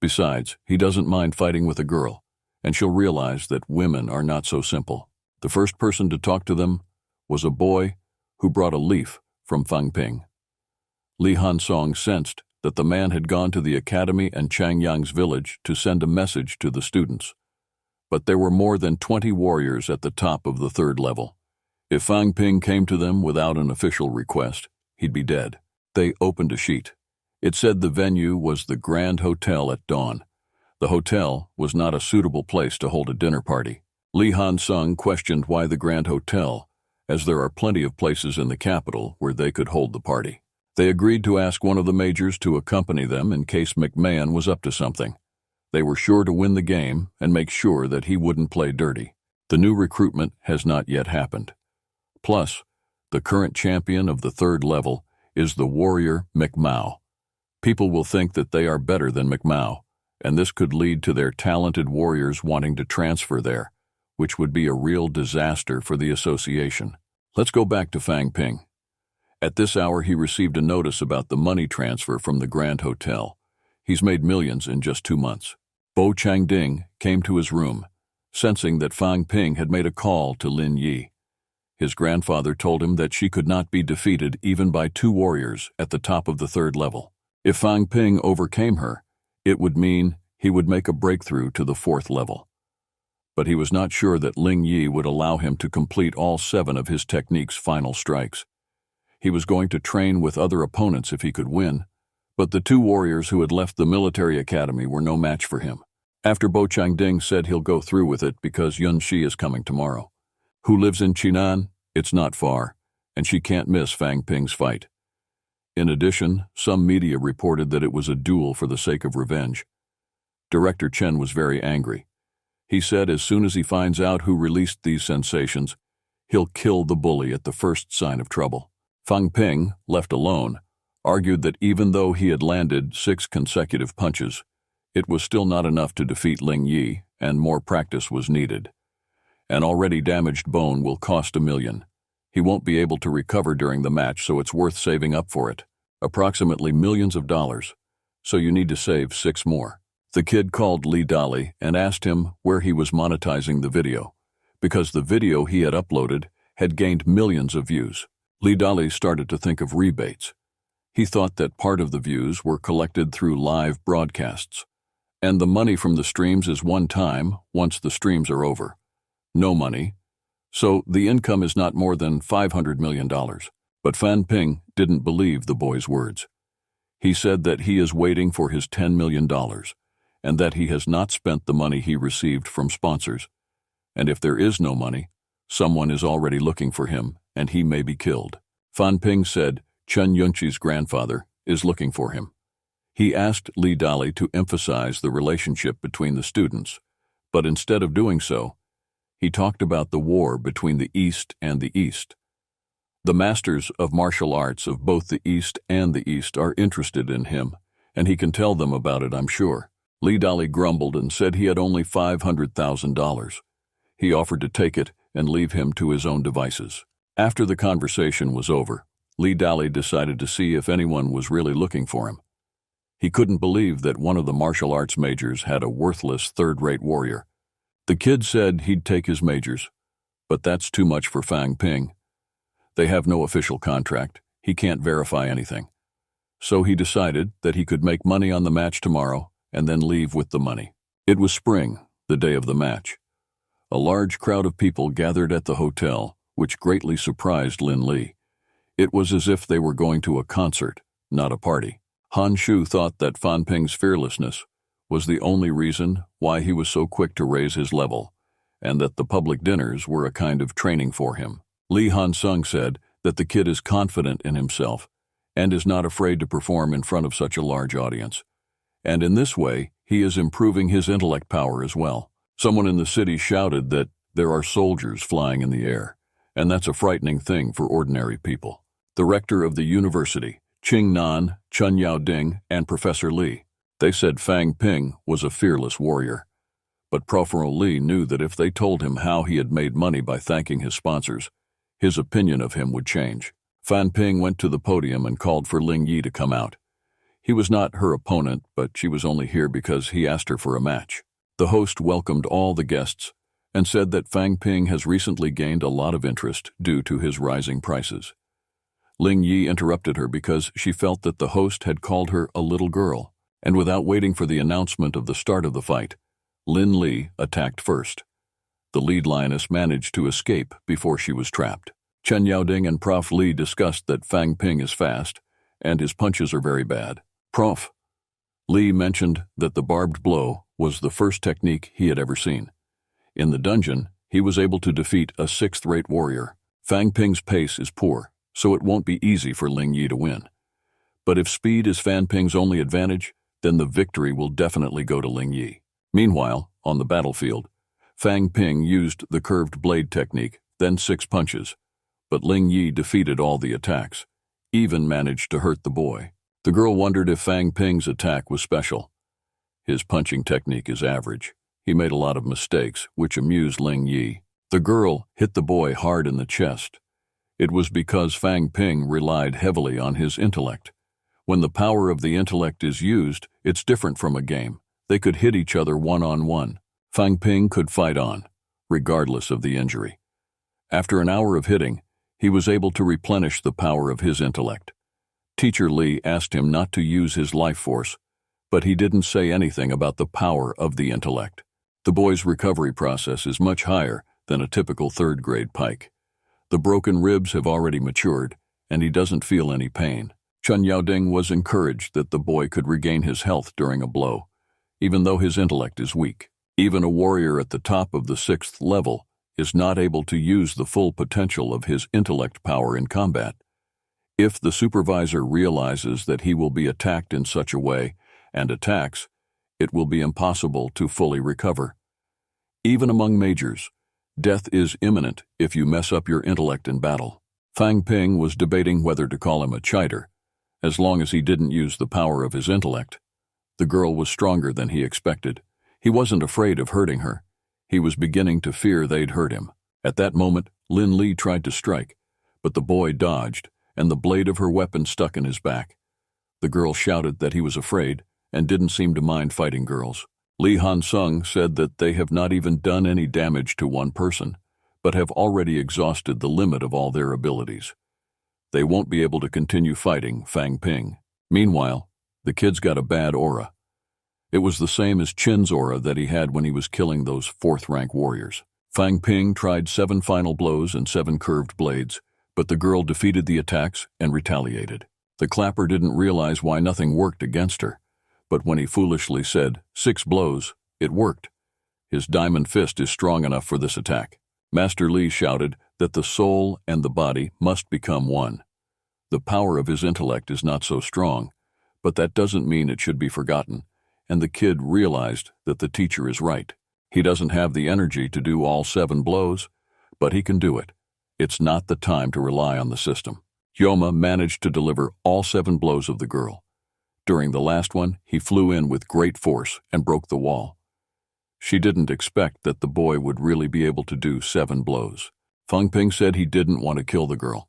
Besides, he doesn't mind fighting with a girl, and she'll realize that women are not so simple. The first person to talk to them was a boy who brought a leaf from Fang Ping. Li Hansong sensed that the man had gone to the academy and Changyang's village to send a message to the students. But there were more than 20 warriors at the top of the third level. If Fang Ping came to them without an official request, he'd be dead. They opened a sheet. It said the venue was the Grand Hotel at dawn. The hotel was not a suitable place to hold a dinner party. Li Hansong questioned why the Grand Hotel, as there are plenty of places in the capital where they could hold the party. They agreed to ask one of the majors to accompany them in case McMahon was up to something. They were sure to win the game and make sure that he wouldn't play dirty. The new recruitment has not yet happened. Plus, the current champion of the third level is the warrior McMao. People will think that they are better than McMao, and this could lead to their talented warriors wanting to transfer there, which would be a real disaster for the association. Let's go back to Fang Ping. At this hour, he received a notice about the money transfer from the Grand Hotel. He's made millions in just 2 months. Bo Changding came to his room, sensing that Fang Ping had made a call to Lin Yi. His grandfather told him that she could not be defeated even by 2 warriors at the top of the third level. If Fang Ping overcame her, it would mean he would make a breakthrough to the 4th level. But he was not sure that Ling Yi would allow him to complete all 7 of his technique's final strikes. He was going to train with other opponents if he could win, but the 2 warriors who had left the military academy were no match for him. After Bo Changding said he'll go through with it because Yun Shi is coming tomorrow. Who lives in Chinan? It's not far, and she can't miss Fang Ping's fight. In addition, some media reported that it was a duel for the sake of revenge. Director Chen was very angry. He said as soon as he finds out who released these sensations, he'll kill the bully at the first sign of trouble. Fang Ping, left alone, argued that even though he had landed 6 consecutive punches, it was still not enough to defeat Ling Yi, and more practice was needed. An already damaged bone will cost $1 million. He won't be able to recover during the match, so it's worth saving up for it. Approximately millions of dollars, so you need to save 6 more. The kid called Li Dali and asked him where he was monetizing the video, because the video he had uploaded had gained millions of views. Li Dali started to think of rebates. He thought that part of the views were collected through live broadcasts, and the money from the streams is one time once the streams are over. No money, so the income is not more than $500 million. But Fan Ping didn't believe the boy's words. He said that he is waiting for his $10 million, and that he has not spent the money he received from sponsors. And if there is no money, someone is already looking for him, and he may be killed. Fan Ping said Chen Yunqi's grandfather is looking for him. He asked Li Dali to emphasize the relationship between the students, but instead of doing so, he talked about the war between the East and the East. The masters of martial arts of both the East and the East are interested in him, and he can tell them about it, I'm sure. Li Dali grumbled and said he had only $500,000. He offered to take it and leave him to his own devices. After the conversation was over, Li Dali decided to see if anyone was really looking for him. He couldn't believe that one of the martial arts majors had a worthless third-rate warrior. The kid said he'd take his majors, but that's too much for Fang Ping. They have no official contract. He can't verify anything. So he decided that he could make money on the match tomorrow and then leave with the money. It was spring, the day of the match. A large crowd of people gathered at the hotel, which greatly surprised Lin Li. It was as if they were going to a concert, not a party. Han Shu thought that Fan Ping's fearlessness was the only reason why he was so quick to raise his level, and that the public dinners were a kind of training for him. Li Hansung said that the kid is confident in himself and is not afraid to perform in front of such a large audience. And in this way, he is improving his intellect power as well. Someone in the city shouted that there are soldiers flying in the air, and that's a frightening thing for ordinary people. The rector of the university, Qing Nan, Chun Yao Ding, and Professor Li, they said Fang Ping was a fearless warrior. but Professor Lee knew that if they told him how he had made money by thanking his sponsors, his opinion of him would change. Fan Ping went to the podium and called for Ling Yi to come out. He was not her opponent, but she was only here because he asked her for a match. The host welcomed all the guests and said that Fan Ping has recently gained a lot of interest due to his rising prices. Ling Yi interrupted her because she felt that the host had called her a little girl, and without waiting for the announcement of the start of the fight, Lin Li attacked first. The lead lioness managed to escape before she was trapped. Chen Yaoding and Prof. Li discussed that Fan Ping is fast, and his punches are very bad. Prof. Li mentioned that the barbed blow was the first technique he had ever seen. In the dungeon, he was able to defeat a sixth-rate warrior. Fan Ping's pace is poor, so it won't be easy for Ling Yi to win. But if speed is Fan Ping's only advantage, then the victory will definitely go to Ling Yi. Meanwhile, on the battlefield, Fan Ping used the curved blade technique, then 6 punches, but Ling Yi defeated all the attacks, even managed to hurt the boy. The girl wondered if Fan Ping's attack was special. His punching technique is average. He made a lot of mistakes, which amused Ling Yi. The girl hit the boy hard in the chest. It was because Fan Ping relied heavily on his intellect. When the power of the intellect is used, it's different from a game. They could hit each other one-on-one. Fan Ping could fight on, regardless of the injury. After an hour of hitting, he was able to replenish the power of his intellect. Teacher Li asked him not to use his life force, but he didn't say anything about the power of the intellect. The boy's recovery process is much higher than a typical third-grade pike. The broken ribs have already matured, and he doesn't feel any pain. Chen Yaoding was encouraged that the boy could regain his health during a blow, even though his intellect is weak. Even a warrior at the top of the 6th level is not able to use the full potential of his intellect power in combat. If the supervisor realizes that he will be attacked in such a way and attacks, it will be impossible to fully recover. Even among majors, death is imminent if you mess up your intellect in battle. Fan Ping was debating whether to call him a cheater, as long as he didn't use the power of his intellect. The girl was stronger than he expected. He wasn't afraid of hurting her. He was beginning to fear they'd hurt him. At that moment, Lin Li tried to strike, but the boy dodged, and the blade of her weapon stuck in his back. The girl shouted that he was afraid and didn't seem to mind fighting girls. Li Hansung said that they have not even done any damage to one person, but have already exhausted the limit of all their abilities. They won't be able to continue fighting Fan Ping. Meanwhile, the kid's got a bad aura. It was the same as Qin's aura that he had when he was killing those 4th-rank warriors. Fan Ping tried 7 final blows and 7 curved blades, but the girl defeated the attacks and retaliated. The clapper didn't realize why nothing worked against her, but when he foolishly said 6 blows, it worked. His diamond fist is strong enough for this attack. Master Li shouted that the soul and the body must become one. The power of his intellect is not so strong, but that doesn't mean it should be forgotten, and the kid realized that the teacher is right. He doesn't have the energy to do all 7 blows, but he can do it. It's not the time to rely on the system. Yoma managed to deliver all 7 blows of the girl. During the last one, he flew in with great force and broke the wall. She didn't expect that the boy would really be able to do 7 blows. Fan Ping said he didn't want to kill the girl.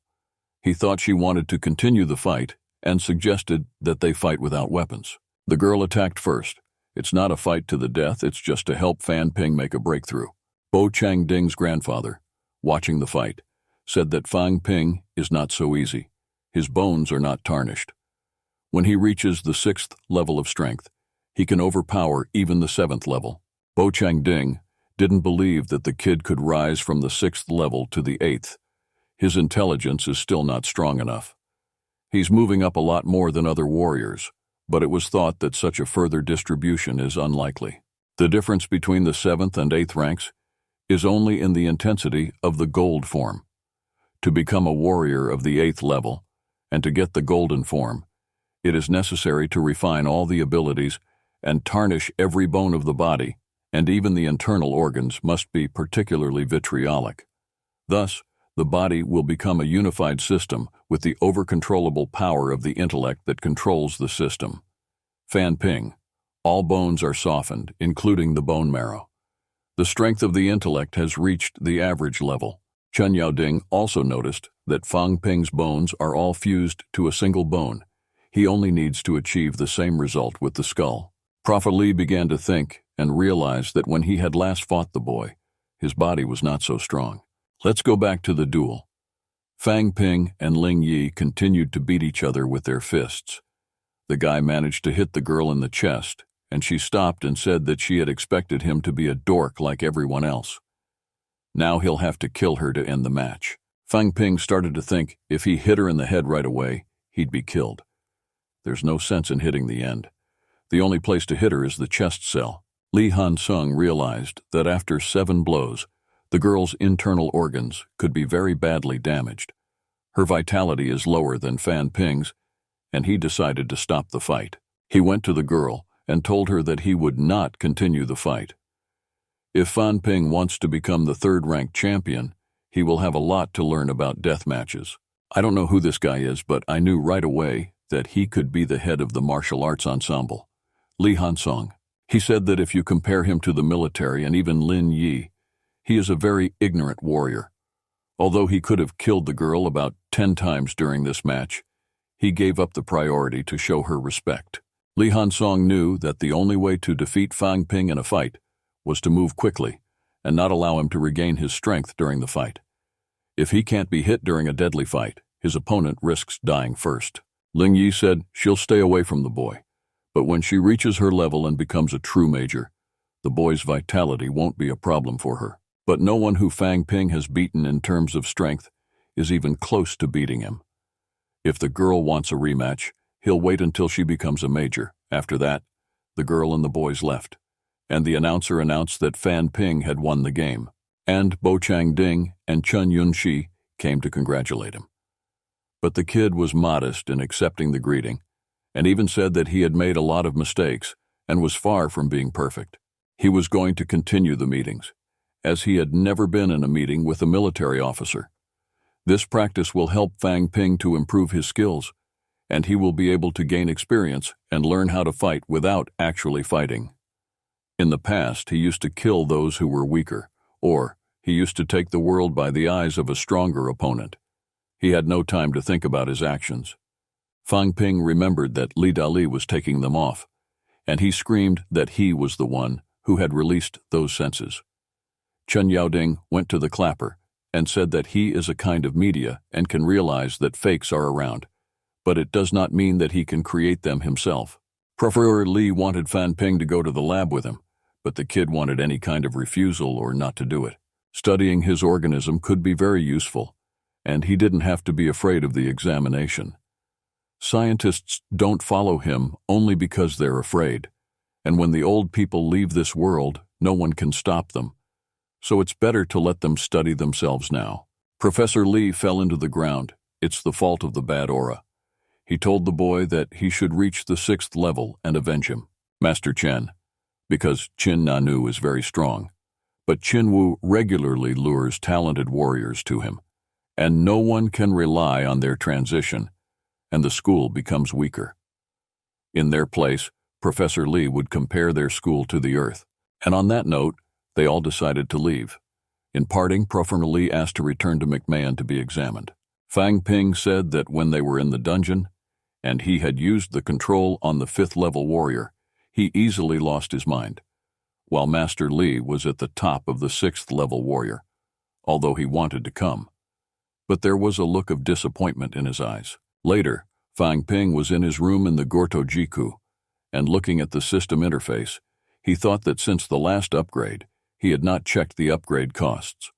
He thought she wanted to continue the fight and suggested that they fight without weapons. The girl attacked first. It's not a fight to the death, it's just to help Fan Ping make a breakthrough. Bo Changding's grandfather, watching the fight, said that Fan Ping is not so easy. His bones are not tarnished. When he reaches the 6th level of strength, he can overpower even the 7th level. Bo Changding didn't believe that the kid could rise from the 6th level to the 8th. His intelligence is still not strong enough. He's moving up a lot more than other warriors, but it was thought that such a further distribution is unlikely. The difference between the 7th and 8th ranks is only in the intensity of the gold form. To become a warrior of the 8th level, and to get the golden form, it is necessary to refine all the abilities and tarnish every bone of the body, and even the internal organs must be particularly vitriolic. Thus, the body will become a unified system with the over-controllable power of the intellect that controls the system. Fan Ping, all bones are softened, including the bone marrow. The strength of the intellect has reached the average level. Chen Yaoding also noticed that Fang Ping's bones are all fused to a single bone. He only needs to achieve the same result with the skull. Prophet Li began to think and realized that when he had last fought the boy, his body was not so strong. Let's go back to the duel. Fang Ping and Ling Yi continued to beat each other with their fists. The guy managed to hit the girl in the chest, and she stopped and said that she had expected him to be a dork like everyone else. Now he'll have to kill her to end the match. Fang Ping started to think if he hit her in the head right away, he'd be killed. There's no sense in hitting the end. The only place to hit her is the chest cell. Li Han-sung realized that after 7 blows, the girl's internal organs could be very badly damaged. Her vitality is lower than Fan Ping's, and he decided to stop the fight. He went to the girl and told her that he would not continue the fight. If Fan Ping wants to become the 3rd-ranked champion, he will have a lot to learn about death matches. I don't know who this guy is, but I knew right away that he could be the head of the martial arts ensemble. Li Han-sung. He said that if you compare him to the military and even Lin Yi, he is a very ignorant warrior. Although he could have killed the girl about 10 times during this match, he gave up the priority to show her respect. Li Han-sung knew that the only way to defeat Fang Ping in a fight was to move quickly and not allow him to regain his strength during the fight. If he can't be hit during a deadly fight, his opponent risks dying first. Ling Yi said she'll stay away from the boy, but when she reaches her level and becomes a true major, the boy's vitality won't be a problem for her. But no one who Fang Ping has beaten in terms of strength is even close to beating him. If the girl wants a rematch, he'll wait until she becomes a major. After that, the girl and the boys left, and the announcer announced that Fan Ping had won the game, and Bo Chang Ding and Chun Yunxi came to congratulate him. But the kid was modest in accepting the greeting, and even said that he had made a lot of mistakes and was far from being perfect. He was going to continue the meetings, as he had never been in a meeting with a military officer. This practice will help Fang Ping to improve his skills, and he will be able to gain experience and learn how to fight without actually fighting. In the past, he used to kill those who were weaker, or he used to take the world by the eyes of a stronger opponent. He had no time to think about his actions. Fang Ping remembered that Li Dali was taking them off, and he screamed that he was the one who had released those senses. Chen Yaoding went to the clapper and said that he is a kind of media and can realize that fakes are around, but it does not mean that he can create them himself. Professor Li wanted Fan Ping to go to the lab with him, but the kid wanted any kind of refusal or not to do it. Studying his organism could be very useful, and he didn't have to be afraid of the examination. Scientists don't follow him only because they're afraid, and when the old people leave this world, no one can stop them. So it's better to let them study themselves now. Professor Li fell into the ground. It's the fault of the bad aura. He told the boy that he should reach the 6th level and avenge him. Master Chen, because Qin Nanu is very strong, but Qin Wu regularly lures talented warriors to him, and no one can rely on their transition, and the school becomes weaker. In their place, Professor Li would compare their school to the earth, and on that note, they all decided to leave. In parting, Professor Li asked to return to McMahon to be examined. Fang Ping said that when they were in the dungeon, and he had used the control on the 5th-level warrior, he easily lost his mind, while Master Li was at the top of the 6th-level warrior, although he wanted to come. But there was a look of disappointment in his eyes. Later, Fang Ping was in his room in the Gorto Jiku, and looking at the system interface, he thought that since the last upgrade, he had not checked the upgrade costs.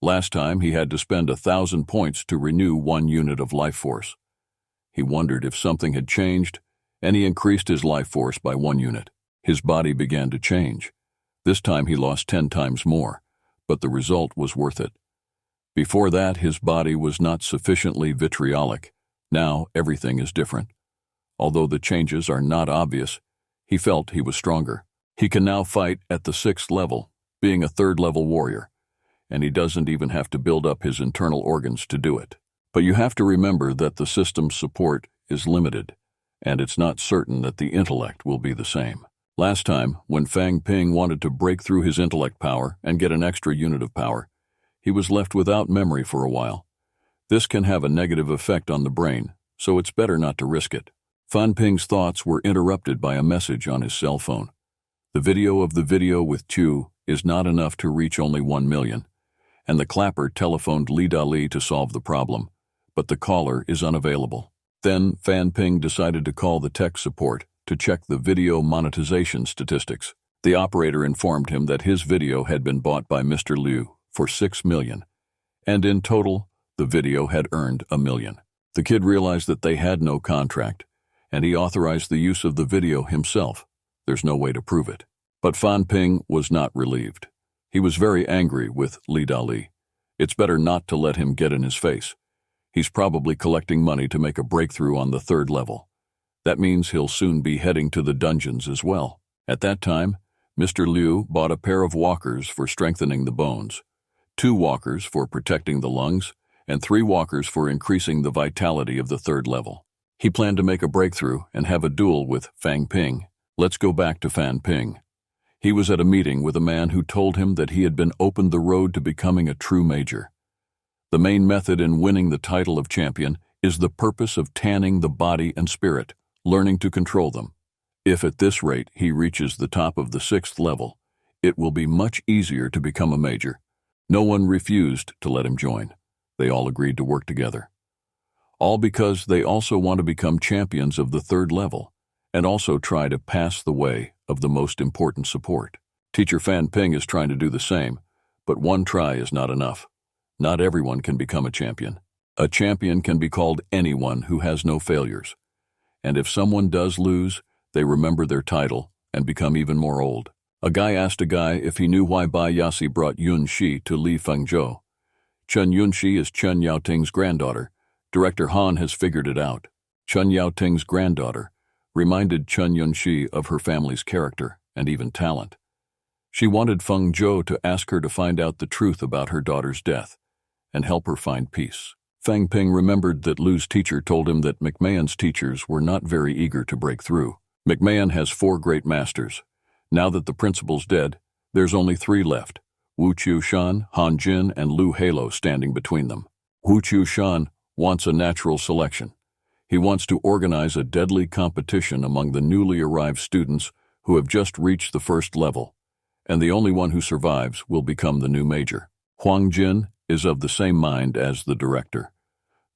Last time, he had to spend 1,000 points to renew 1 unit of life force. He wondered if something had changed, and he increased his life force by 1 unit. His body began to change. This time he lost 10 times more, but the result was worth it. Before that, his body was not sufficiently vitriolic. Now, everything is different. Although the changes are not obvious, he felt he was stronger. He can now fight at the 6th level, being a 3rd-level warrior, and he doesn't even have to build up his internal organs to do it. But you have to remember that the system's support is limited, and it's not certain that the intellect will be the same. Last time, when Fang Ping wanted to break through his intellect power and get an extra unit of power, he was left without memory for a while. This can have a negative effect on the brain, so it's better not to risk it. Fan Ping's thoughts were interrupted by a message on his cell phone. The video with Chu is not enough to reach only 1 million, and the clapper telephoned Li Dali to solve the problem, but the caller is unavailable. Then Fan Ping decided to call the tech support to check the video monetization statistics. The operator informed him that his video had been bought by Mr. Liu for 6 million, and in total, the video had earned 1 million. The kid realized that they had no contract, and he authorized the use of the video himself. There's no way to prove it. But Fan Ping was not relieved. He was very angry with Li Dali. It's better not to let him get in his face. He's probably collecting money to make a breakthrough on the 3rd level. That means he'll soon be heading to the dungeons as well. At that time, Mr. Liu bought a pair of walkers for strengthening the bones, 2 walkers for protecting the lungs, and 3 walkers for increasing the vitality of the 3rd level. He planned to make a breakthrough and have a duel with Fang Ping. Let's go back to Fan Ping. He was at a meeting with a man who told him that he had been opened the road to becoming a true major. The main method in winning the title of champion is the purpose of tanning the body and spirit, learning to control them. If at this rate he reaches the top of the 6th level, it will be much easier to become a major. No one refused to let him join. They all agreed to work together. All because they also want to become champions of the 3rd level and also try to pass the way of the most important support. Teacher Fan Ping is trying to do the same, but one try is not enough. Not everyone can become a champion. A champion can be called anyone who has no failures. And if someone does lose, they remember their title and become even more old. A guy asked a guy if he knew why Bai Yasi brought Yun Shi to Li Fengzhou. Chen Yunxi is Chen Yaoting's granddaughter. Director Han has figured it out. Chen Yaoting's granddaughter reminded Chen Yunxi of her family's character and even talent. She wanted Feng Zhou to ask her to find out the truth about her daughter's death and help her find peace. Fang Ping remembered that Lu's teacher told him that McMahon's teachers were not very eager to break through. McMahon has 4 great masters. Now that the principal's dead, there's only 3 left: Wu Qiushan, Han Jin, and Lu Halo standing between them. Wu Qiushan wants a natural selection. He wants to organize a deadly competition among the newly arrived students who have just reached the 1st level, and the only one who survives will become the new major. Huang Jin is of the same mind as the director.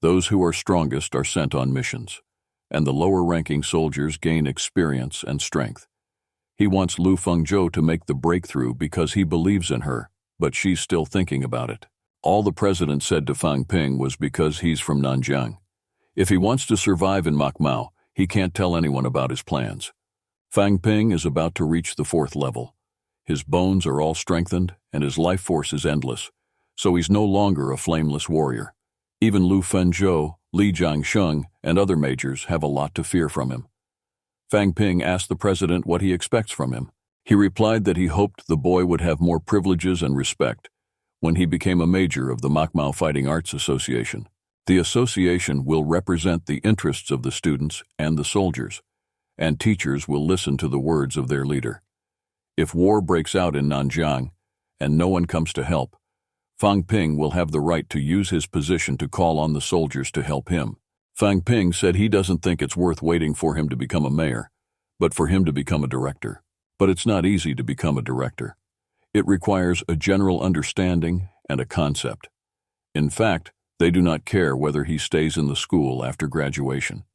Those who are strongest are sent on missions, and the lower-ranking soldiers gain experience and strength. He wants Lu Fengzhou to make the breakthrough because he believes in her, but she's still thinking about it. All the president said to Fang Ping was because he's from Nanjiang. If he wants to survive in Macmao, he can't tell anyone about his plans. Fang Ping is about to reach the 4th level. His bones are all strengthened, and his life force is endless, so he's no longer a flameless warrior. Even Lu Fengzhou, Li Jiangsheng, and other majors have a lot to fear from him. Fang Ping asked the president what he expects from him. He replied that he hoped the boy would have more privileges and respect when he became a major of the Macmao Fighting Arts Association. The association will represent the interests of the students and the soldiers, and teachers will listen to the words of their leader. If war breaks out in Nanjiang and no one comes to help, Fang Ping will have the right to use his position to call on the soldiers to help him. Fang Ping said he doesn't think it's worth waiting for him to become a mayor, but for him to become a director. But it's not easy to become a director. It requires a general understanding and a concept. In fact, they do not care whether he stays in the school after graduation.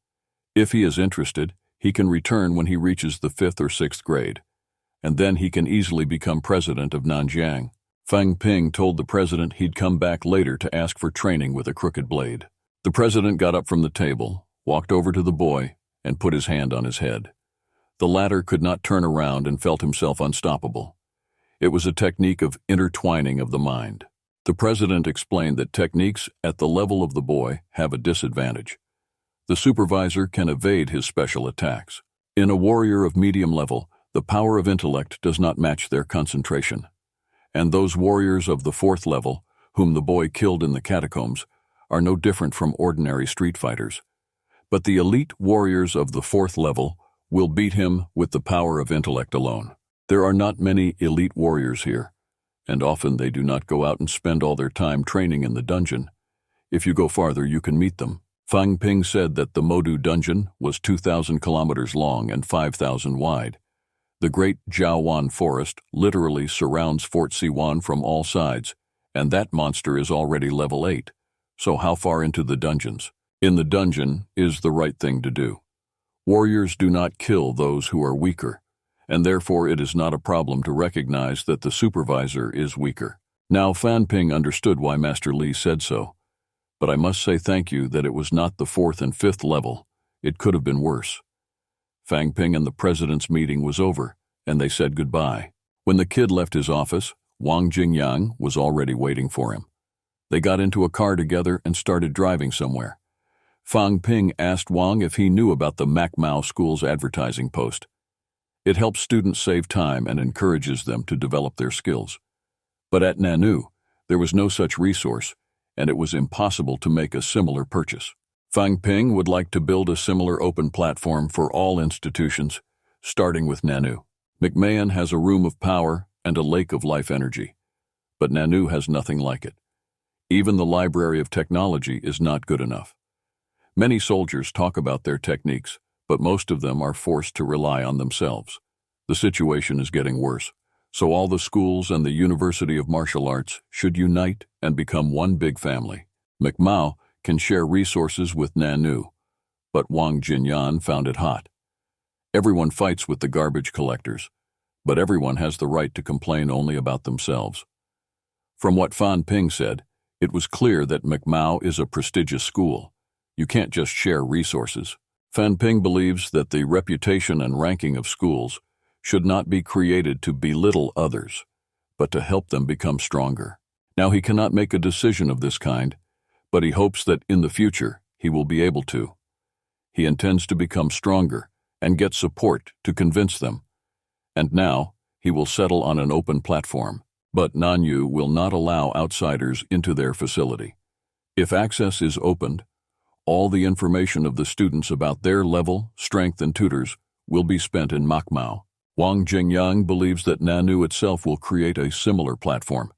If he is interested, he can return when he reaches the 5th or 6th grade, and then he can easily become president of Nanjiang. Fang Ping told the president he'd come back later to ask for training with a crooked blade. The president got up from the table, walked over to the boy, and put his hand on his head. The latter could not turn around and felt himself unstoppable. It was a technique of intertwining of the mind. The president explained that techniques at the level of the boy have a disadvantage. The supervisor can evade his special attacks. In a warrior of medium level, the power of intellect does not match their concentration. And those warriors of the 4th level, whom the boy killed in the catacombs, are no different from ordinary street fighters. But the elite warriors of the 4th level will beat him with the power of intellect alone. There are not many elite warriors here, and often they do not go out and spend all their time training in the dungeon. If you go farther, you can meet them. Fang Ping said that the Modu dungeon was 2,000 kilometers long and 5,000 wide. The great Jiawan forest literally surrounds Fort Siwan from all sides, and that monster is already level 8. So how far into the dungeons? In the dungeon is the right thing to do. Warriors do not kill those who are weaker, and therefore it is not a problem to recognize that the supervisor is weaker. Now Fan Ping understood why Master Li said so, but I must say thank you that it was not the 4th and 5th level. It could have been worse. Fang Ping and the president's meeting was over, and they said goodbye. When the kid left his office, Wang Jingyang was already waiting for him. They got into a car together and started driving somewhere. Fang Ping asked Wang if he knew about the Macmao School's advertising post. It helps students save time and encourages them to develop their skills. But at Nanu, there was no such resource, and it was impossible to make a similar purchase. Fang Ping would like to build a similar open platform for all institutions, starting with Nanu. McMahon has a room of power and a lake of life energy, but Nanu has nothing like it. Even the Library of Technology is not good enough. Many soldiers talk about their techniques, but most of them are forced to rely on themselves. The situation is getting worse, so all the schools and the University of Martial Arts should unite and become one big family. McMao can share resources with Nanu, but Wang Jinyan found it hot. Everyone fights with the garbage collectors, but everyone has the right to complain only about themselves. From what Fan Ping said, it was clear that McMao is a prestigious school. You can't just share resources. Fan Ping believes that the reputation and ranking of schools should not be created to belittle others, but to help them become stronger. Now he cannot make a decision of this kind, but he hopes that in the future he will be able to. He intends to become stronger and get support to convince them. And now he will settle on an open platform, but Nanyu will not allow outsiders into their facility. If access is opened, all the information of the students about their level, strength, and tutors will be spent in Macmao. Wang Jingyang believes that Nanu itself will create a similar platform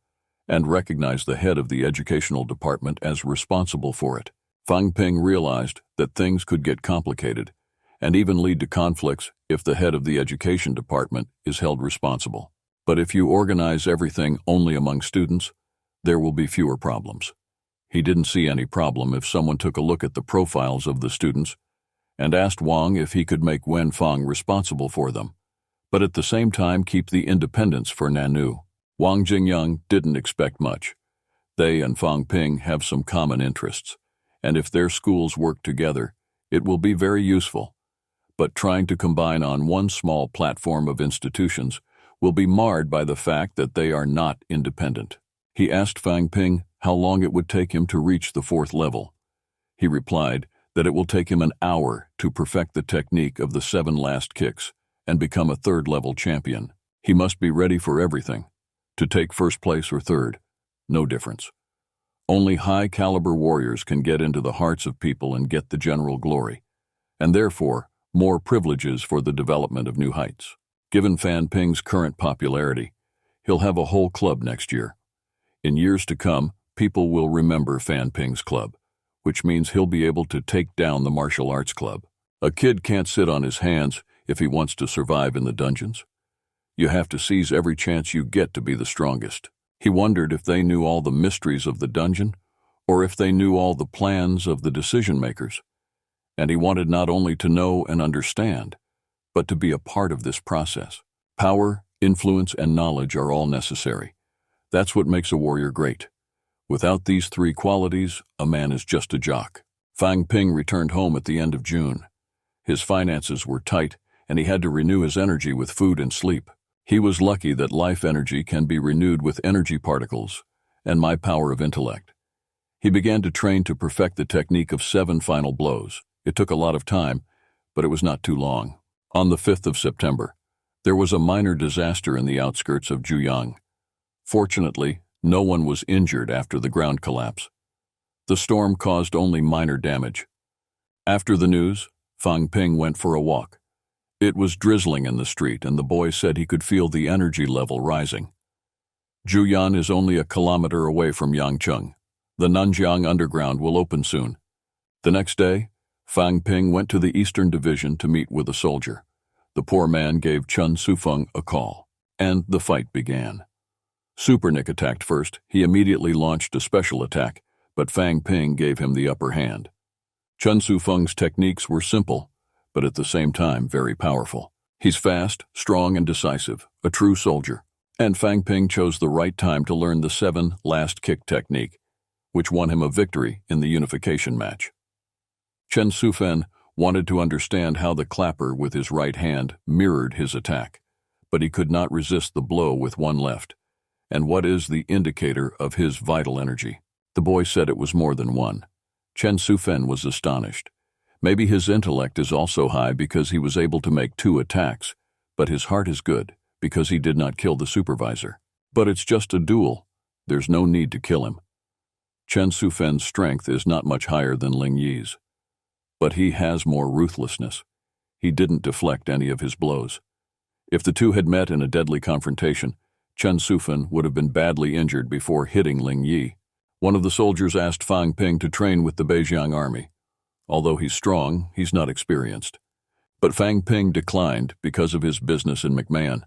and recognize the head of the educational department as responsible for it. Fang Ping realized that things could get complicated and even lead to conflicts if the head of the education department is held responsible. But if you organize everything only among students, there will be fewer problems. He didn't see any problem if someone took a look at the profiles of the students and asked Wang if he could make Wen Fang responsible for them, but at the same time keep the independence for Nanu. Wang Jingyang didn't expect much. They and Fang Ping have some common interests, and if their schools work together, it will be very useful. But trying to combine on one small platform of institutions will be marred by the fact that they are not independent. He asked Fang Ping how long it would take him to reach the 4th level. He replied that it will take him an hour to perfect the technique of the 7 last kicks and become a 3rd level champion. He must be ready for everything. To take 1st place or 3rd, no difference. Only high-caliber warriors can get into the hearts of people and get the general glory, and therefore more privileges for the development of new heights. Given Fan Ping's current popularity, he'll have a whole club next year. In years to come, people will remember Fan Ping's club, which means he'll be able to take down the martial arts club. A kid can't sit on his hands if he wants to survive in the dungeons. You have to seize every chance you get to be the strongest. He wondered if they knew all the mysteries of the dungeon, or if they knew all the plans of the decision-makers. And he wanted not only to know and understand, but to be a part of this process. Power, influence, and knowledge are all necessary. That's what makes a warrior great. Without these 3 qualities, a man is just a jock. Fang Ping returned home at the end of June. His finances were tight, and he had to renew his energy with food and sleep. He was lucky that life energy can be renewed with energy particles and my power of intellect. He began to train to perfect the technique of 7 final blows. It took a lot of time, but it was not too long. On the 5th of September, there was a minor disaster in the outskirts of Juyang. Fortunately, no one was injured after the ground collapse. The storm caused only minor damage. After the news, Fang Ping went for a walk, It was drizzling in the street, and the boy said he could feel the energy level rising. Juyan is only a kilometer away from Yangcheng. The Nanjiang Underground will open soon. The next day, Fang Ping went to the Eastern Division to meet with a soldier. The poor man gave Chen Sufeng a call, and the fight began. Supernik attacked first. He immediately launched a special attack, but Fang Ping gave him the upper hand. Chen Sufeng's techniques were simple, but at the same time very powerful. He's fast, strong, and decisive, a true soldier. And Fang Ping chose the right time to learn the 7 last kick technique, which won him a victory in the unification match. Chen Sufen wanted to understand how the clapper with his right hand mirrored his attack, but he could not resist the blow with one left. And what is the indicator of his vital energy? The boy said it was more than one. Chen Sufen was astonished. Maybe his intellect is also high because he was able to make 2 attacks, but his heart is good because he did not kill the supervisor. But it's just a duel. There's no need to kill him. Chen Sufen's strength is not much higher than Ling Yi's. But he has more ruthlessness. He didn't deflect any of his blows. If the two had met in a deadly confrontation, Chen Sufen would have been badly injured before hitting Ling Yi. One of the soldiers asked Fang Ping to train with the Beijiang army. Although he's strong, he's not experienced. But Fang Ping declined because of his business in McMahon.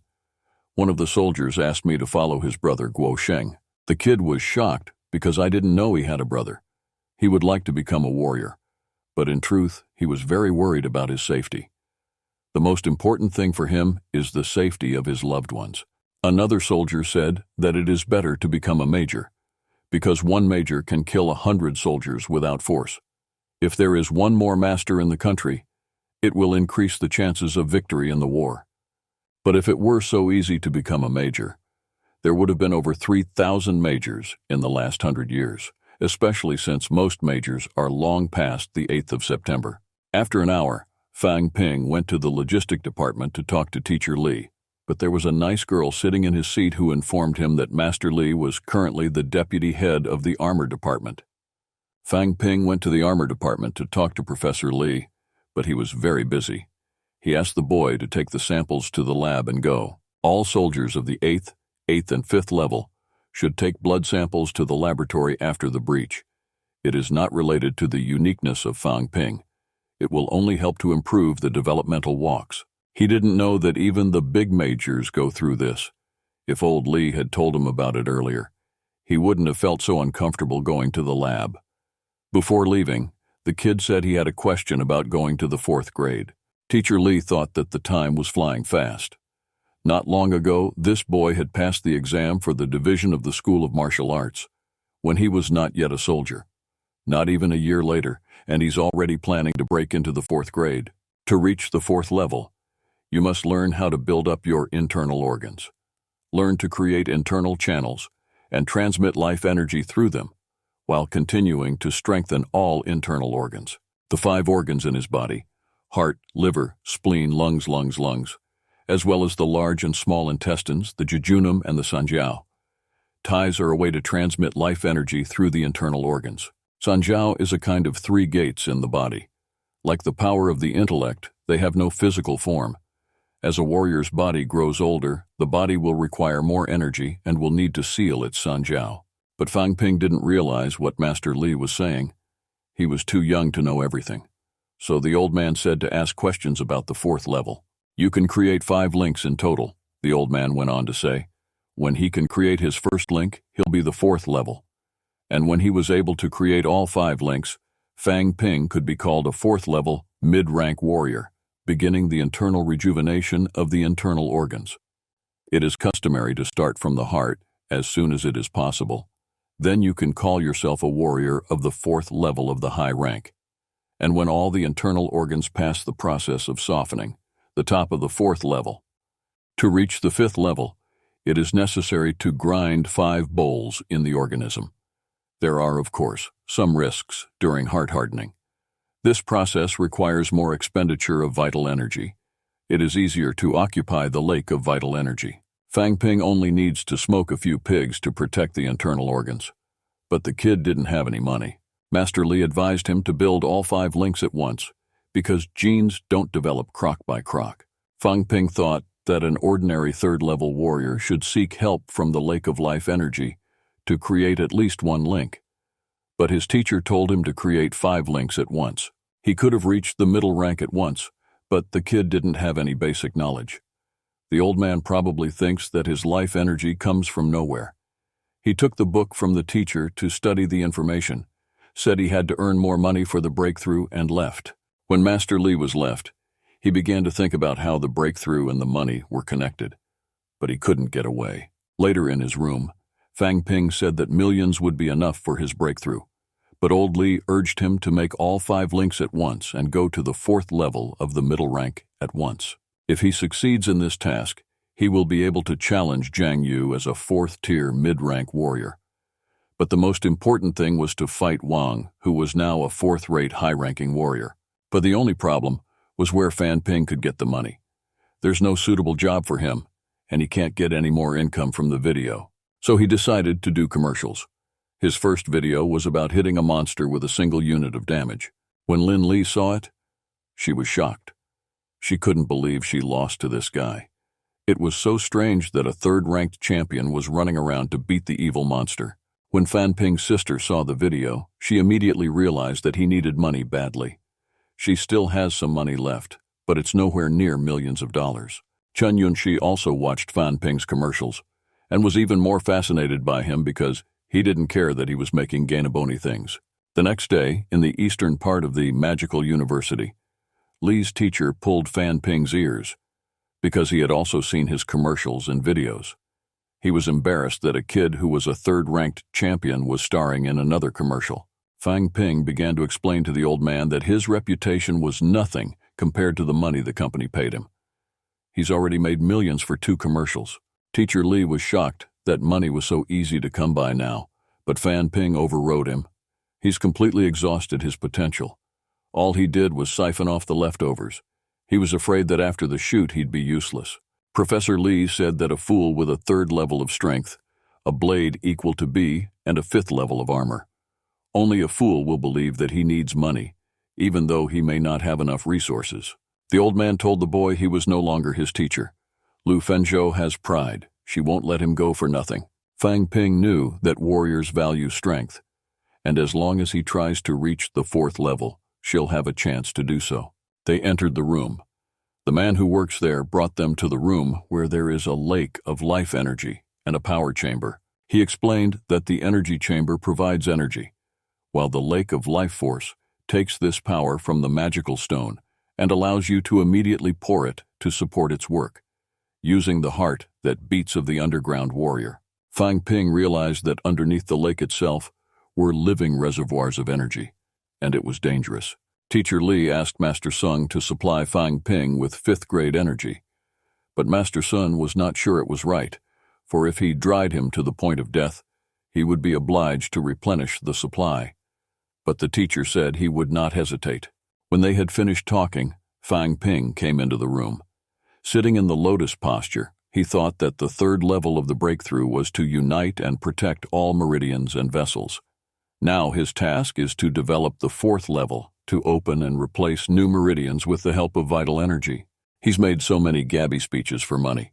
One of the soldiers asked me to follow his brother Guo Sheng. The kid was shocked because I didn't know he had a brother. He would like to become a warrior, but in truth, he was very worried about his safety. The most important thing for him is the safety of his loved ones. Another soldier said that it is better to become a major, because one major can kill 100 soldiers without force. If there is one more master in the country, it will increase the chances of victory in the war. But if it were so easy to become a major, there would have been over 3,000 majors in the last 100 years, especially since most majors are long past the 8th of September. After an hour, Fang Ping went to the logistic department to talk to Teacher Li, but there was a nice girl sitting in his seat who informed him that Master Li was currently the deputy head of the armor department. Fang Ping went to the armor department to talk to Professor Li, but he was very busy. He asked the boy to take the samples to the lab and go. All soldiers of the 8th, and 5th level should take blood samples to the laboratory after the breach. It is not related to the uniqueness of Fang Ping. It will only help to improve the developmental walks. He didn't know that even the big majors go through this. If old Li had told him about it earlier, he wouldn't have felt so uncomfortable going to the lab. Before leaving, the kid said he had a question about going to the 4th grade. Teacher Li thought that the time was flying fast. Not long ago, this boy had passed the exam for the division of the School of Martial Arts, when he was not yet a soldier. Not even a year later, and he's already planning to break into the 4th grade. To reach the 4th level, you must learn how to build up your internal organs. Learn to create internal channels and transmit life energy through them, while continuing to strengthen all internal organs. The 5 organs in his body, heart, liver, spleen, lungs, as well as the large and small intestines, the jejunum and the sanjiao. Ties are a way to transmit life energy through the internal organs. Sanjiao is a kind of 3 gates in the body. Like the power of the intellect, they have no physical form. As a warrior's body grows older, the body will require more energy and will need to seal its sanjiao. But Fang Ping didn't realize what Master Li was saying. He was too young to know everything. So the old man said to ask questions about the 4th level. You can create 5 links in total, the old man went on to say. When he can create his first link, he'll be the 4th level. And when he was able to create all 5 links, Fang Ping could be called a 4th level, mid-rank warrior, beginning the internal rejuvenation of the internal organs. It is customary to start from the heart as soon as it is possible. Then you can call yourself a warrior of the 4th level of the high rank. And when all the internal organs pass the process of softening, the top of the 4th level. To reach the 5th level, it is necessary to grind 5 bowls in the organism. There are, of course, some risks during heart hardening. This process requires more expenditure of vital energy. It is easier to occupy the lake of vital energy. Fang Ping only needs to smoke a few pigs to protect the internal organs. But the kid didn't have any money. Master Li advised him to build all 5 links at once, because genes don't develop crock by crock. Fang Ping thought that an ordinary third-level warrior should seek help from the Lake of Life energy to create at least one link. But his teacher told him to create 5 links at once. He could have reached the middle rank at once, but the kid didn't have any basic knowledge. The old man probably thinks that his life energy comes from nowhere. He took the book from the teacher to study the information, said he had to earn more money for the breakthrough, and left. When Master Li was left, he began to think about how the breakthrough and the money were connected. But he couldn't get away. Later in his room, Fang Ping said that millions would be enough for his breakthrough. But old Li urged him to make all 5 links at once and go to the 4th level of the middle rank at once. If he succeeds in this task, he will be able to challenge Jiang Yu as a 4th-tier mid-rank warrior. But the most important thing was to fight Wang, who was now a 4th-rate high-ranking warrior. But the only problem was where Fan Ping could get the money. There's no suitable job for him, and he can't get any more income from the video. So he decided to do commercials. His first video was about hitting a monster with a single unit of damage. When Lin Li saw it, she was shocked. She couldn't believe she lost to this guy. It was so strange that a 3rd-ranked champion was running around to beat the evil monster. When Fan Ping's sister saw the video, she immediately realized that he needed money badly. She still has some money left, but it's nowhere near millions of dollars. Chen Yunxi also watched Fan Ping's commercials and was even more fascinated by him because he didn't care that he was making Ganaboni things. The next day, in the eastern part of the magical university, Li's teacher pulled Fan Ping's ears because he had also seen his commercials and videos. He was embarrassed that a kid who was a 3rd-ranked champion was starring in another commercial. Fang Ping began to explain to the old man that his reputation was nothing compared to the money the company paid him. He's already made millions for 2 commercials. Teacher Li was shocked that money was so easy to come by now, but Fan Ping overrode him. He's completely exhausted his potential. All he did was siphon off the leftovers. He was afraid that after the shoot he'd be useless. Professor Li said that a fool with a 3rd level of strength, a blade equal to B, and a 5th level of armor. Only a fool will believe that he needs money, even though he may not have enough resources. The old man told the boy he was no longer his teacher. Lu Fenzhou has pride. She won't let him go for nothing. Fang Ping knew that warriors value strength, and as long as he tries to reach the 4th level, she'll have a chance to do so. They entered the room. The man who works there brought them to the room where there is a lake of life energy and a power chamber. He explained that the energy chamber provides energy, while the lake of life force takes this power from the magical stone and allows you to immediately pour it to support its work, using the heart that beats of the underground warrior. Fang Ping realized that underneath the lake itself were living reservoirs of energy, and it was dangerous. Teacher Li asked Master Sung to supply Fang Ping with 5th-grade energy, but Master Sun was not sure it was right, for if he dried him to the point of death, he would be obliged to replenish the supply. But the teacher said he would not hesitate. When they had finished talking, Fang Ping came into the room. Sitting in the lotus posture, he thought that the 3rd level of the breakthrough was to unite and protect all meridians and vessels. Now his task is to develop the 4th level, to open and replace new meridians with the help of vital energy. He's made so many gabby speeches for money,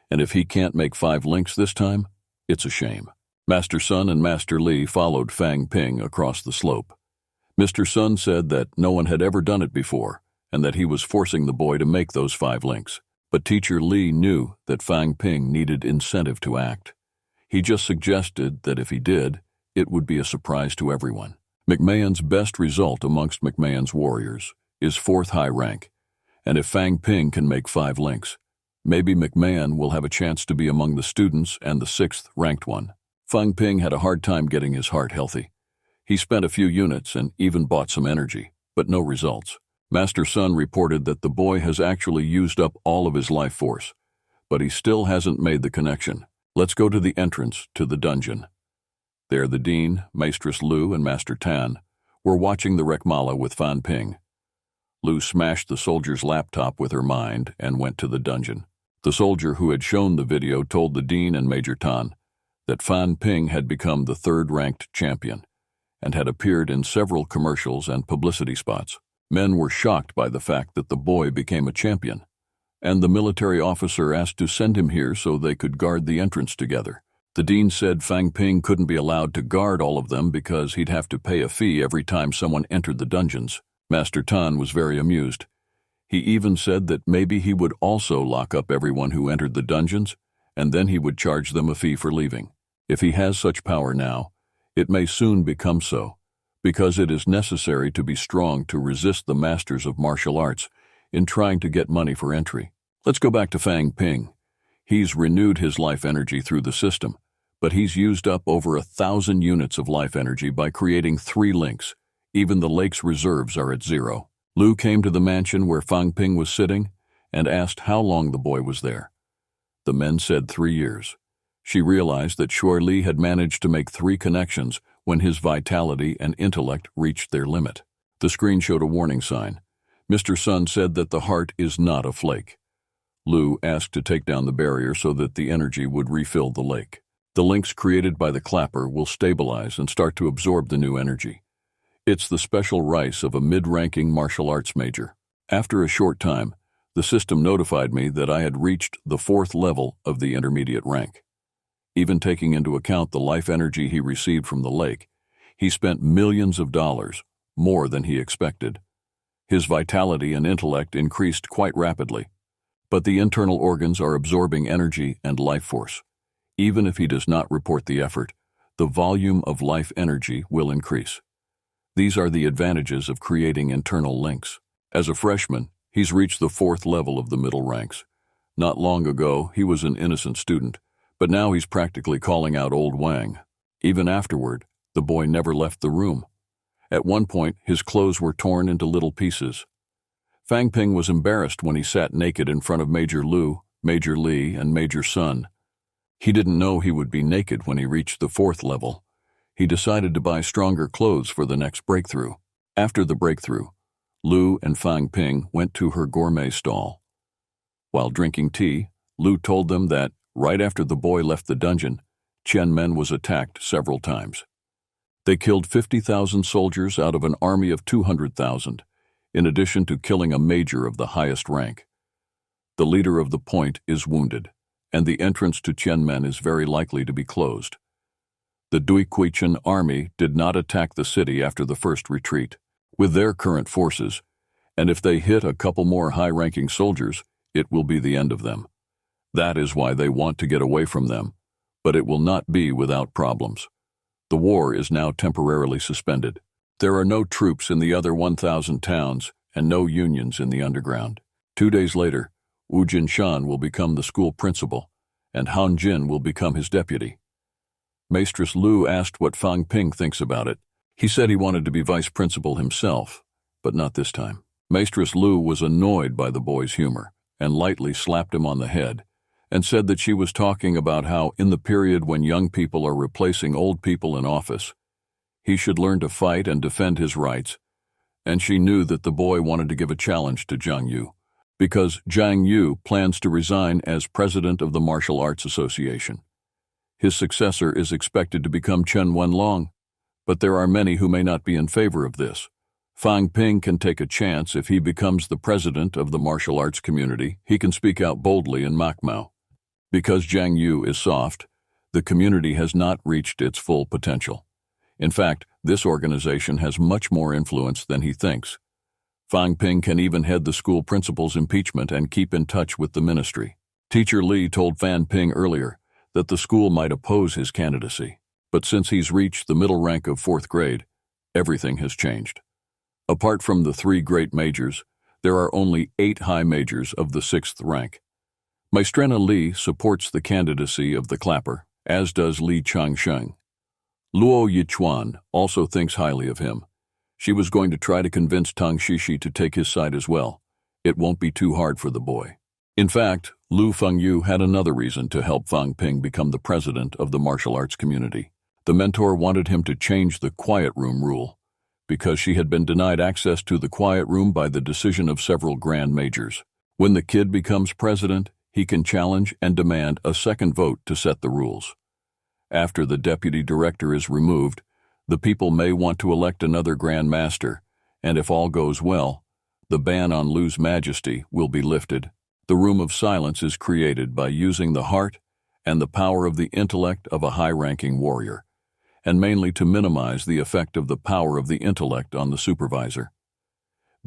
and if he can't make 5 links this time, it's a shame. Master Sun and Master Li followed Fang Ping across the slope. Mr. Sun said that no one had ever done it before, and that he was forcing the boy to make those 5 links. But Teacher Li knew that Fang Ping needed incentive to act. He just suggested that if he did, it would be a surprise to everyone. McMahon's best result amongst McMahon's warriors is 4th high rank, and if Fang Ping can make 5 links, maybe McMahon will have a chance to be among the students and the 6th ranked one. Fang Ping had a hard time getting his heart healthy. He spent a few units and even bought some energy, but no results. Master Sun reported that the boy has actually used up all of his life force, but he still hasn't made the connection. Let's go to the entrance to the dungeon. There the Dean, Maestress Lu, and Master Tan were watching the Rekmala with Fan Ping. Lu smashed the soldier's laptop with her mind and went to the dungeon. The soldier who had shown the video told the Dean and Major Tan that Fan Ping had become the 3rd-ranked champion and had appeared in several commercials and publicity spots. Men were shocked by the fact that the boy became a champion, and the military officer asked to send him here so they could guard the entrance together. The dean said Fang Ping couldn't be allowed to guard all of them because he'd have to pay a fee every time someone entered the dungeons. Master Tan was very amused. He even said that maybe he would also lock up everyone who entered the dungeons, and then he would charge them a fee for leaving. If he has such power now, it may soon become so, because it is necessary to be strong to resist the masters of martial arts in trying to get money for entry. Let's go back to Fang Ping. He's renewed his life energy through the system, but he's used up over 1,000 units of life energy by creating 3 links. Even the lake's reserves are at 0. Lu came to the mansion where Fang Ping was sitting and asked how long the boy was there. The men said 3 years. She realized that Shuai Li had managed to make 3 connections when his vitality and intellect reached their limit. The screen showed a warning sign. Mr. Sun said that the heart is not a flake. Lu asked to take down the barrier so that the energy would refill the lake. The links created by the clapper will stabilize and start to absorb the new energy. It's the special rice of a mid-ranking martial arts major. After a short time, the system notified me that I had reached the 4th level of the intermediate rank. Even taking into account the life energy he received from the lake, he spent millions of dollars, more than he expected. His vitality and intellect increased quite rapidly, but the internal organs are absorbing energy and life force. Even if he does not report the effort, the volume of life energy will increase. These are the advantages of creating internal links. As a freshman, he's reached the 4th level of the middle ranks. Not long ago, he was an innocent student, but now he's practically calling out old Wang. Even afterward, the boy never left the room. At one point, his clothes were torn into little pieces. Fang Ping was embarrassed when he sat naked in front of Major Lu, Major Li, and Major Sun. He didn't know he would be naked when he reached the 4th level. He decided to buy stronger clothes for the next breakthrough. After the breakthrough, Lu and Fang Ping went to her gourmet stall. While drinking tea, Lu told them that, right after the boy left the dungeon, Chen Men was attacked several times. They killed 50,000 soldiers out of an army of 200,000, in addition to killing a major of the highest rank. The leader of the point is wounded, and the entrance to Chen Men is very likely to be closed. The Duiquichen army did not attack the city after the first retreat. With their current forces, and if they hit a couple more high-ranking soldiers, it will be the end of them. That is why they want to get away from them, but it will not be without problems. The war is now temporarily suspended. There are no troops in the other 1,000 towns and no unions in the underground. 2 days later, Wu Jinshan will become the school principal, and Han Jin will become his deputy. Mistress Lu asked what Fang Ping thinks about it. He said he wanted to be vice principal himself, but not this time. Mistress Lu was annoyed by the boy's humor and lightly slapped him on the head and said that she was talking about how, in the period when young people are replacing old people in office, he should learn to fight and defend his rights, and she knew that the boy wanted to give a challenge to Zhang Yu, because Zhang Yu plans to resign as president of the Martial Arts Association. His successor is expected to become Chen Wenlong, but there are many who may not be in favor of this. Fang Ping can take a chance if he becomes the president of the martial arts community. He can speak out boldly in Macmao. Because Zhang Yu is soft, the community has not reached its full potential. In fact, this organization has much more influence than he thinks. Fang Ping can even head the school principal's impeachment and keep in touch with the ministry. Teacher Li told Fan Ping earlier that the school might oppose his candidacy, but since he's reached the middle rank of 4th grade, everything has changed. Apart from the 3 great majors, there are only 8 high majors of the 6th rank. Maestrina Li supports the candidacy of the clapper, as does Li Changsheng. Luo Yichuan also thinks highly of him. She was going to try to convince Tang Shishi to take his side as well. It won't be too hard for the boy. In fact, Lu Fengyu had another reason to help Fang Ping become the president of the martial arts community. The mentor wanted him to change the quiet room rule, because she had been denied access to the quiet room by the decision of several grand majors. When the kid becomes president, he can challenge and demand a second vote to set the rules. After the deputy director is removed, the people may want to elect another grand master, and if all goes well, the ban on Lu's majesty will be lifted. The The room of silence is created by using the heart and the power of the intellect of a high-ranking warrior, and mainly to minimize the effect of the power of the intellect on the supervisor.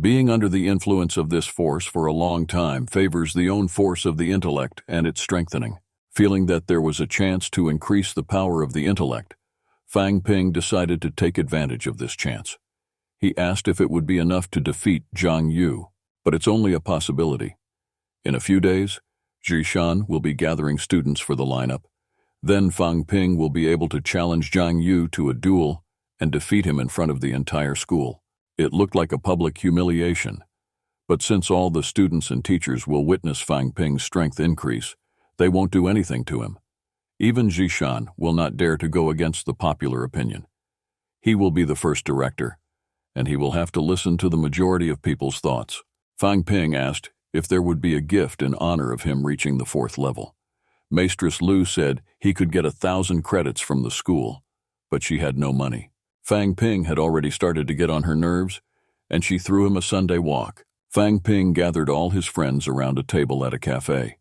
Being under the influence of this force for a long time favors the own force of the intellect and its strengthening. Feeling that there was a chance to increase the power of the intellect, Fang Ping decided to take advantage of this chance. He asked if it would be enough to defeat Zhang Yu, but it's only a possibility. In a few days, Zhishan will be gathering students for the lineup. Then Fang Ping will be able to challenge Zhang Yu to a duel and defeat him in front of the entire school. It looked like a public humiliation, but since all the students and teachers will witness Fang Ping's strength increase, they won't do anything to him. Even Zhishan will not dare to go against the popular opinion. He will be the first director, and he will have to listen to the majority of people's thoughts. Fang Ping asked if there would be a gift in honor of him reaching the 4th level. Mistress Lu said he could get 1,000 credits from the school, but she had no money. Fang Ping had already started to get on her nerves, and she threw him a Sunday walk. Fang Ping gathered all his friends around a table at a cafe.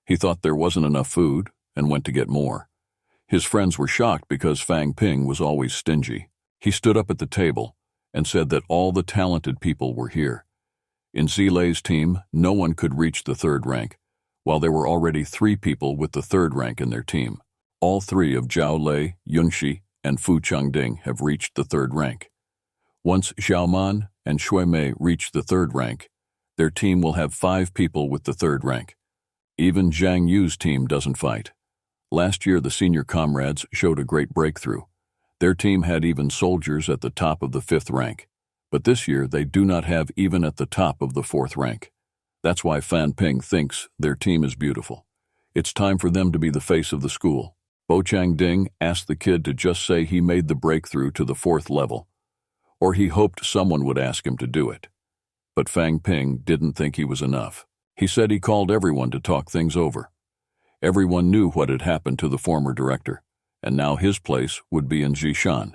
He thought there wasn't enough food and went to get more. His friends were shocked because Fang Ping was always stingy. He stood up at the table and said that all the talented people were here. In Zilei's team, no one could reach the 3rd rank, while there were already 3 people with the 3rd rank in their team. All 3 of Zhao Lei, Yunxi, and Fu Changding have reached the 3rd rank. Once Xiaoman and Shui Mei reach the 3rd rank, their team will have 5 people with the 3rd rank. Even Zhang Yu's team doesn't fight. Last year, the senior comrades showed a great breakthrough. Their team had even soldiers at the top of the 5th rank, but this year they do not have even at the top of the 4th rank. That's why Fan Ping thinks their team is beautiful. It's time for them to be the face of the school. Bo Changding asked the kid to just say he made the breakthrough to the 4th level, or he hoped someone would ask him to do it. But Fang Ping didn't think he was enough. He said he called everyone to talk things over. Everyone knew what had happened to the former director, and now his place would be in Zhishan.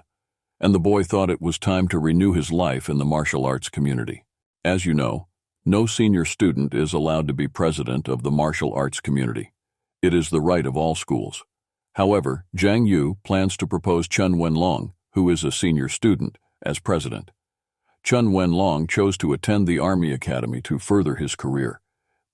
And the boy thought it was time to renew his life in the martial arts community. As you know, no senior student is allowed to be president of the martial arts community. It is the right of all schools. However, Zhang Yu plans to propose Chen Wenlong, who is a senior student, as president. Chen Wenlong chose to attend the Army Academy to further his career,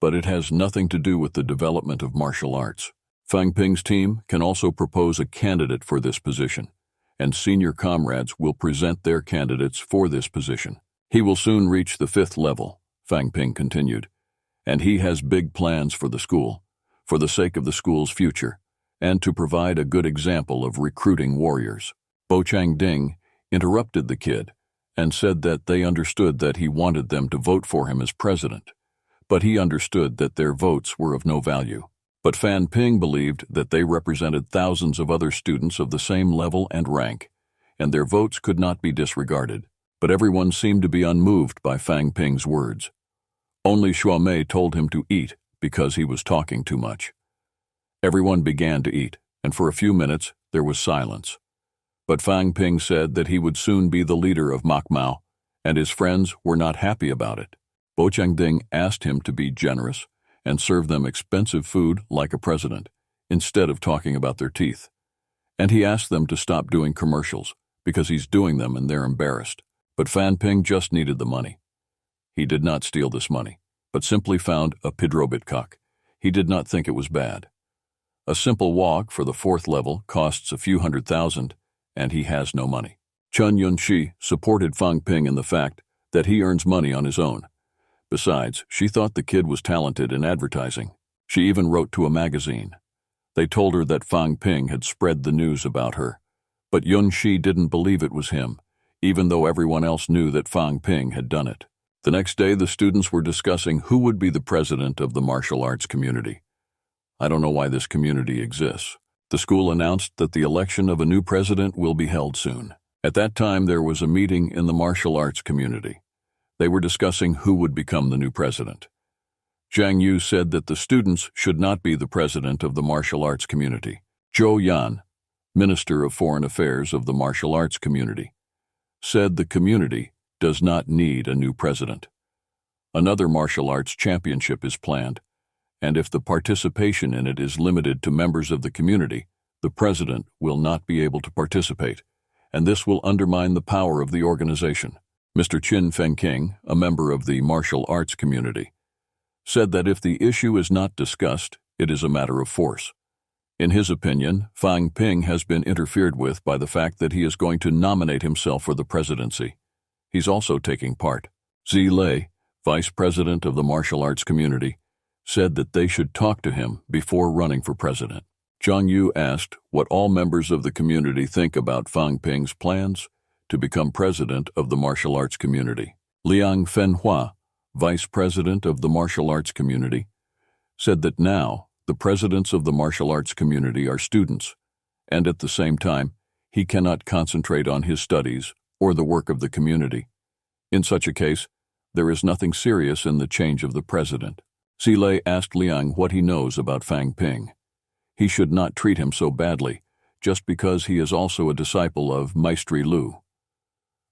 but it has nothing to do with the development of martial arts. Fang Ping's team can also propose a candidate for this position, and senior comrades will present their candidates for this position. He will soon reach the 5th level, Fang Ping continued, and he has big plans for the school, for the sake of the school's future, and to provide a good example of recruiting warriors. Bo Changding interrupted the kid and said that they understood that he wanted them to vote for him as president, but he understood that their votes were of no value. But Fan Ping believed that they represented thousands of other students of the same level and rank, and their votes could not be disregarded. But everyone seemed to be unmoved by Fang Ping's words. Only Shui Mei told him to eat because he was talking too much. Everyone began to eat, and for a few minutes there was silence. But Fang Ping said that he would soon be the leader of Mak Mao, and his friends were not happy about it. Bo Changding asked him to be generous and serve them expensive food like a president, instead of talking about their teeth. And he asked them to stop doing commercials, because he's doing them and they're embarrassed. But Fan Ping just needed the money. He did not steal this money, but simply found a pidrobit. He did not think it was bad. A simple walk for the 4th level costs a few $100,000, and he has no money. Chen Yunxi supported Fang Ping in the fact that he earns money on his own. Besides, she thought the kid was talented in advertising. She even wrote to a magazine. They told her that Fang Ping had spread the news about her, but Yunxi didn't believe it was him, even though everyone else knew that Fang Ping had done it. The next day, the students were discussing who would be the president of the martial arts community. I don't know why this community exists. The school announced that the election of a new president will be held soon. At that time, there was a meeting in the martial arts community. They were discussing who would become the new president. Zhang Yu said that the students should not be the president of the martial arts community. Zhou Yan, Minister of Foreign Affairs of the martial arts community, said the community does not need a new president. Another martial arts championship is planned, and if the participation in it is limited to members of the community, the president will not be able to participate, and this will undermine the power of the organization. Mr. Qin Fengqing, a member of the martial arts community, said that if the issue is not discussed, it is a matter of force. In his opinion, Fang Ping has been interfered with by the fact that he is going to nominate himself for the presidency. He's also taking part. Zi Lei, vice president of the martial arts community, said that they should talk to him before running for president. Zhang Yu asked what all members of the community think about Fang Ping's plans to become president of the martial arts community. Liang Fenhua, vice president of the martial arts community, said that now the presidents of the martial arts community are students, and at the same time, he cannot concentrate on his studies or the work of the community. In such a case, there is nothing serious in the change of the president. Zilei asked Liang what he knows about Fang Ping. He should not treat him so badly, just because he is also a disciple of Maestri Lu.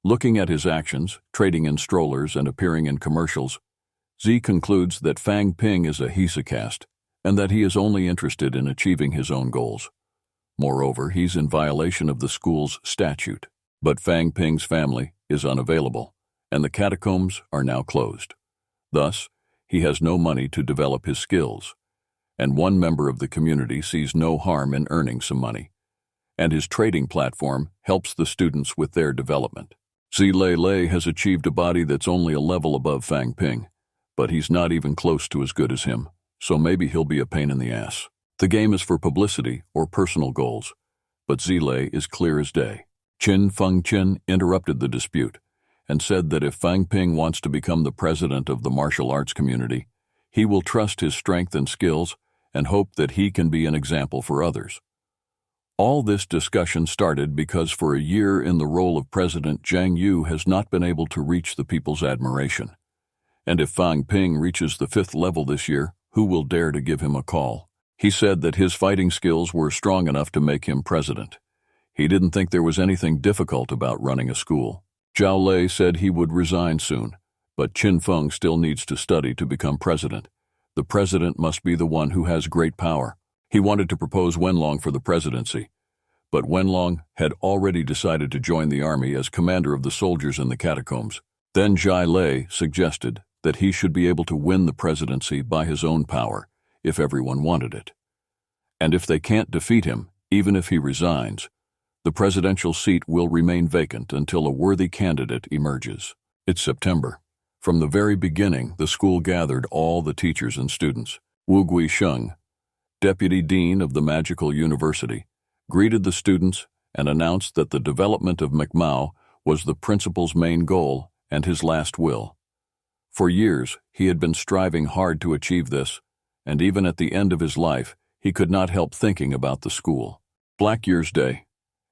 Looking at his actions, trading in strollers and appearing in commercials, Zi concludes that Fang Ping is a Hisakast, and that he is only interested in achieving his own goals. Moreover, he's in violation of the school's statute. But Fang Ping's family is unavailable, and the catacombs are now closed. Thus, he has no money to develop his skills, and one member of the community sees no harm in earning some money, and his trading platform helps the students with their development. Zi Lei has achieved a body that's only a level above Fang Ping, but he's not even close to as good as him, so maybe he'll be a pain in the ass. The game is for publicity or personal goals, but Zi Lei is clear as day. Qin Fengqin interrupted the dispute and said that if Fang Ping wants to become the president of the martial arts community, he will trust his strength and skills and hope that he can be an example for others. All this discussion started because for a year in the role of president, Zhang Yu has not been able to reach the people's admiration. And if Fang Ping reaches the 5th level this year, who will dare to give him a call? He said that his fighting skills were strong enough to make him president. He didn't think there was anything difficult about running a school. Zhao Lei said he would resign soon, but Qin Feng still needs to study to become president. The president must be the one who has great power. He wanted to propose Wenlong for the presidency, but Wenlong had already decided to join the army as commander of the soldiers in the catacombs. Then Zhai Lei suggested that he should be able to win the presidency by his own power, if everyone wanted it. And if they can't defeat him, even if he resigns, the presidential seat will remain vacant until a worthy candidate emerges. It's September. From the very beginning, the school gathered all the teachers and students. Wu Guisheng, deputy dean of the Magical University, greeted the students and announced that the development of McMao was the principal's main goal and his last will. For years, he had been striving hard to achieve this, and even at the end of his life, he could not help thinking about the school. Black Year's Day.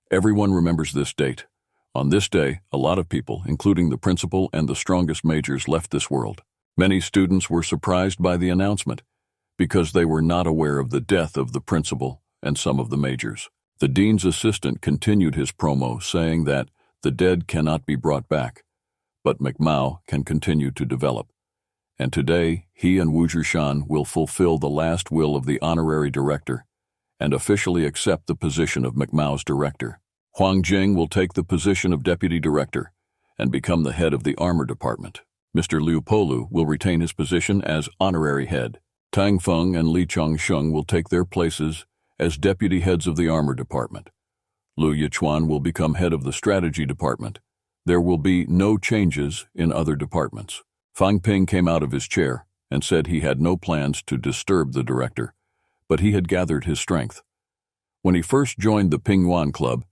Everyone remembers this date. On this day, a lot of people, including the principal and the strongest majors, left this world. Many students were surprised by the announcement, because they were not aware of the death of the principal and some of the majors. The dean's assistant continued his promo, saying that the dead cannot be brought back, but McMao can continue to develop. And today, he and Wu Zhishan will fulfill the last will of the honorary director and officially accept the position of McMao's director. Huang Jing will take the position of deputy director and become the head of the armor department. Mr. Liu Polu will retain his position as honorary head. Tang Feng and Li Changsheng will take their places as deputy heads of the armor department. Lu Yichuan will become head of the strategy department. There will be no changes in other departments. Fang Ping came out of his chair and said he had no plans to disturb the director, but he had gathered his strength. When he first joined the Pingyuan Club,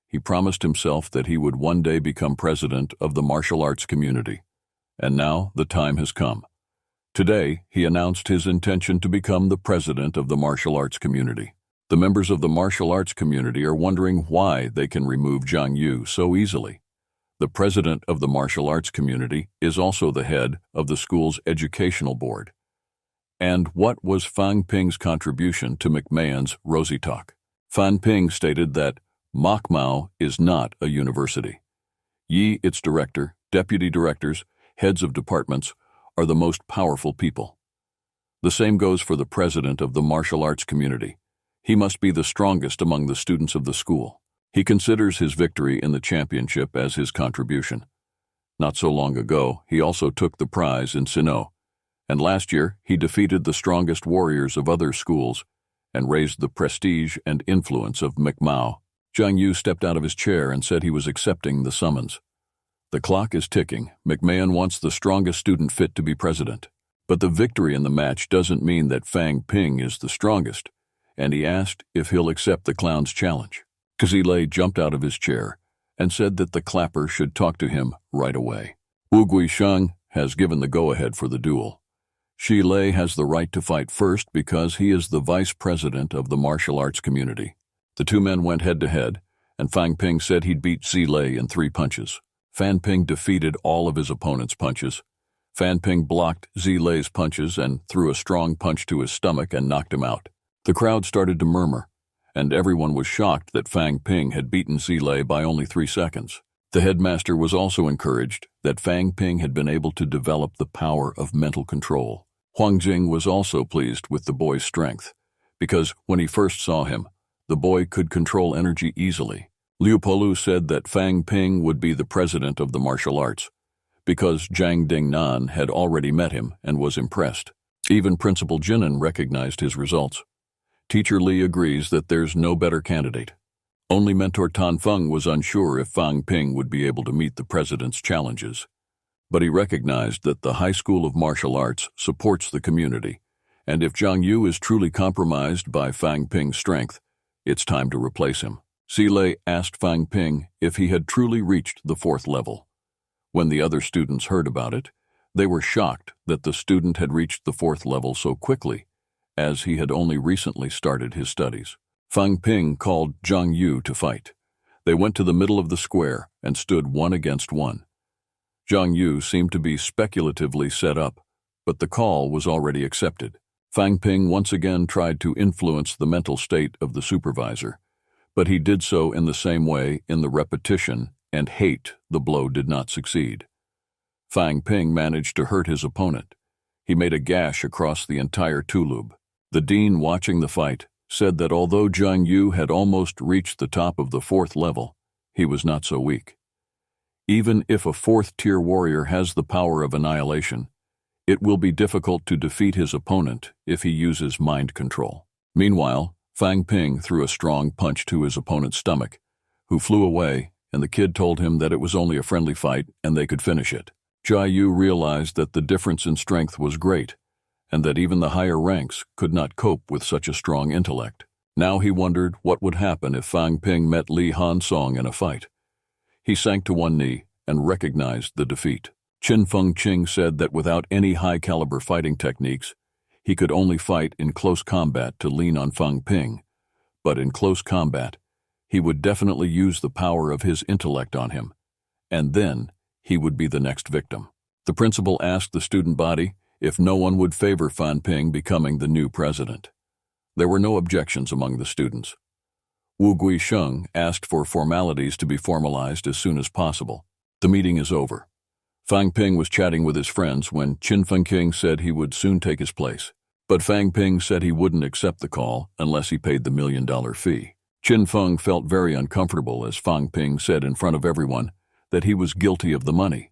he promised himself that he would one day become president of the martial arts community. And now the time has come. Today, he announced his intention to become the president of the martial arts community. The members of the martial arts community are wondering why they can remove Zhang Yu so easily. The president of the martial arts community is also the head of the school's educational board. And what was Fang Ping's contribution to McMahon's Rosy Talk? Fan Ping stated that Mokmao is not a university. Yi, its director, deputy directors, heads of departments, are the most powerful people. The same goes for the president of the martial arts community. He must be the strongest among the students of the school. He considers his victory in the championship as his contribution. Not so long ago, he also took the prize in Sinnoh, and last year he defeated the strongest warriors of other schools and raised the prestige and influence of McMao. Zhang Yu stepped out of his chair and said he was accepting the summons. The clock is ticking. McMahon wants the strongest student fit to be president. But the victory in the match doesn't mean that Fang Ping is the strongest, and he asked if he'll accept the clown's challenge. Zilei jumped out of his chair and said that the clapper should talk to him right away. Wu Guisheng has given the go-ahead for the duel. Shi Lei has the right to fight first because he is the vice president of the martial arts community. The two men went head-to-head, and Fang Ping said he'd beat Zilei in 3 punches. Fan Ping defeated all of his opponent's punches. Fan Ping blocked Zilei's punches and threw a strong punch to his stomach and knocked him out. The crowd started to murmur, and everyone was shocked that Fang Ping had beaten Zilei by only 3 seconds. The headmaster was also encouraged that Fang Ping had been able to develop the power of mental control. Huang Jing was also pleased with the boy's strength, because when he first saw him, the boy could control energy easily. Liu Polu said that Fang Ping would be the president of the martial arts, because Zhang Dingnan had already met him and was impressed. Even Principal Jinan recognized his results. Teacher Li agrees that there's no better candidate. Only Mentor Tan Feng was unsure if Fang Ping would be able to meet the president's challenges. But he recognized that the High School of Martial Arts supports the community, and if Zhang Yu is truly compromised by Fang Ping's strength, it's time to replace him. Zilei asked Fang Ping if he had truly reached the 4th level. When the other students heard about it, they were shocked that the student had reached the 4th level so quickly, as he had only recently started his studies. Fang Ping called Zhang Yu to fight. They went to the middle of the square and stood 1 against 1. Zhang Yu seemed to be speculatively set up, but the call was already accepted. Fang Ping once again tried to influence the mental state of the supervisor, but he did so in the same way in the repetition, and the blow did not succeed. Fang Ping managed to hurt his opponent. He made a gash across the entire tulub. The dean watching the fight said that although Zhang Yu had almost reached the top of the 4th level, he was not so weak. Even if a 4th-tier warrior has the power of annihilation, it will be difficult to defeat his opponent if he uses mind control. Meanwhile, Fang Ping threw a strong punch to his opponent's stomach, who flew away, and the kid told him that it was only a friendly fight and they could finish it. Jia Yu realized that the difference in strength was great, and that even the higher ranks could not cope with such a strong intellect. Now he wondered what would happen if Fang Ping met Li Hansong in a fight. He sank to one knee and recognized the defeat. Qin Feng Qing said that without any high-caliber fighting techniques, he could only fight in close combat to lean on Fang Ping, but in close combat, he would definitely use the power of his intellect on him, and then he would be the next victim. The principal asked the student body if no one would favor Fan Ping becoming the new president. There were no objections among the students. Wu Guisheng asked for formalities to be formalized as soon as possible. The meeting is over. Fang Ping was chatting with his friends when Qin Fengqing said he would soon take his place. But Fang Ping said he wouldn't accept the call unless he paid the $1 million fee. Qin Feng felt very uncomfortable as Fang Ping said in front of everyone that he was guilty of the money.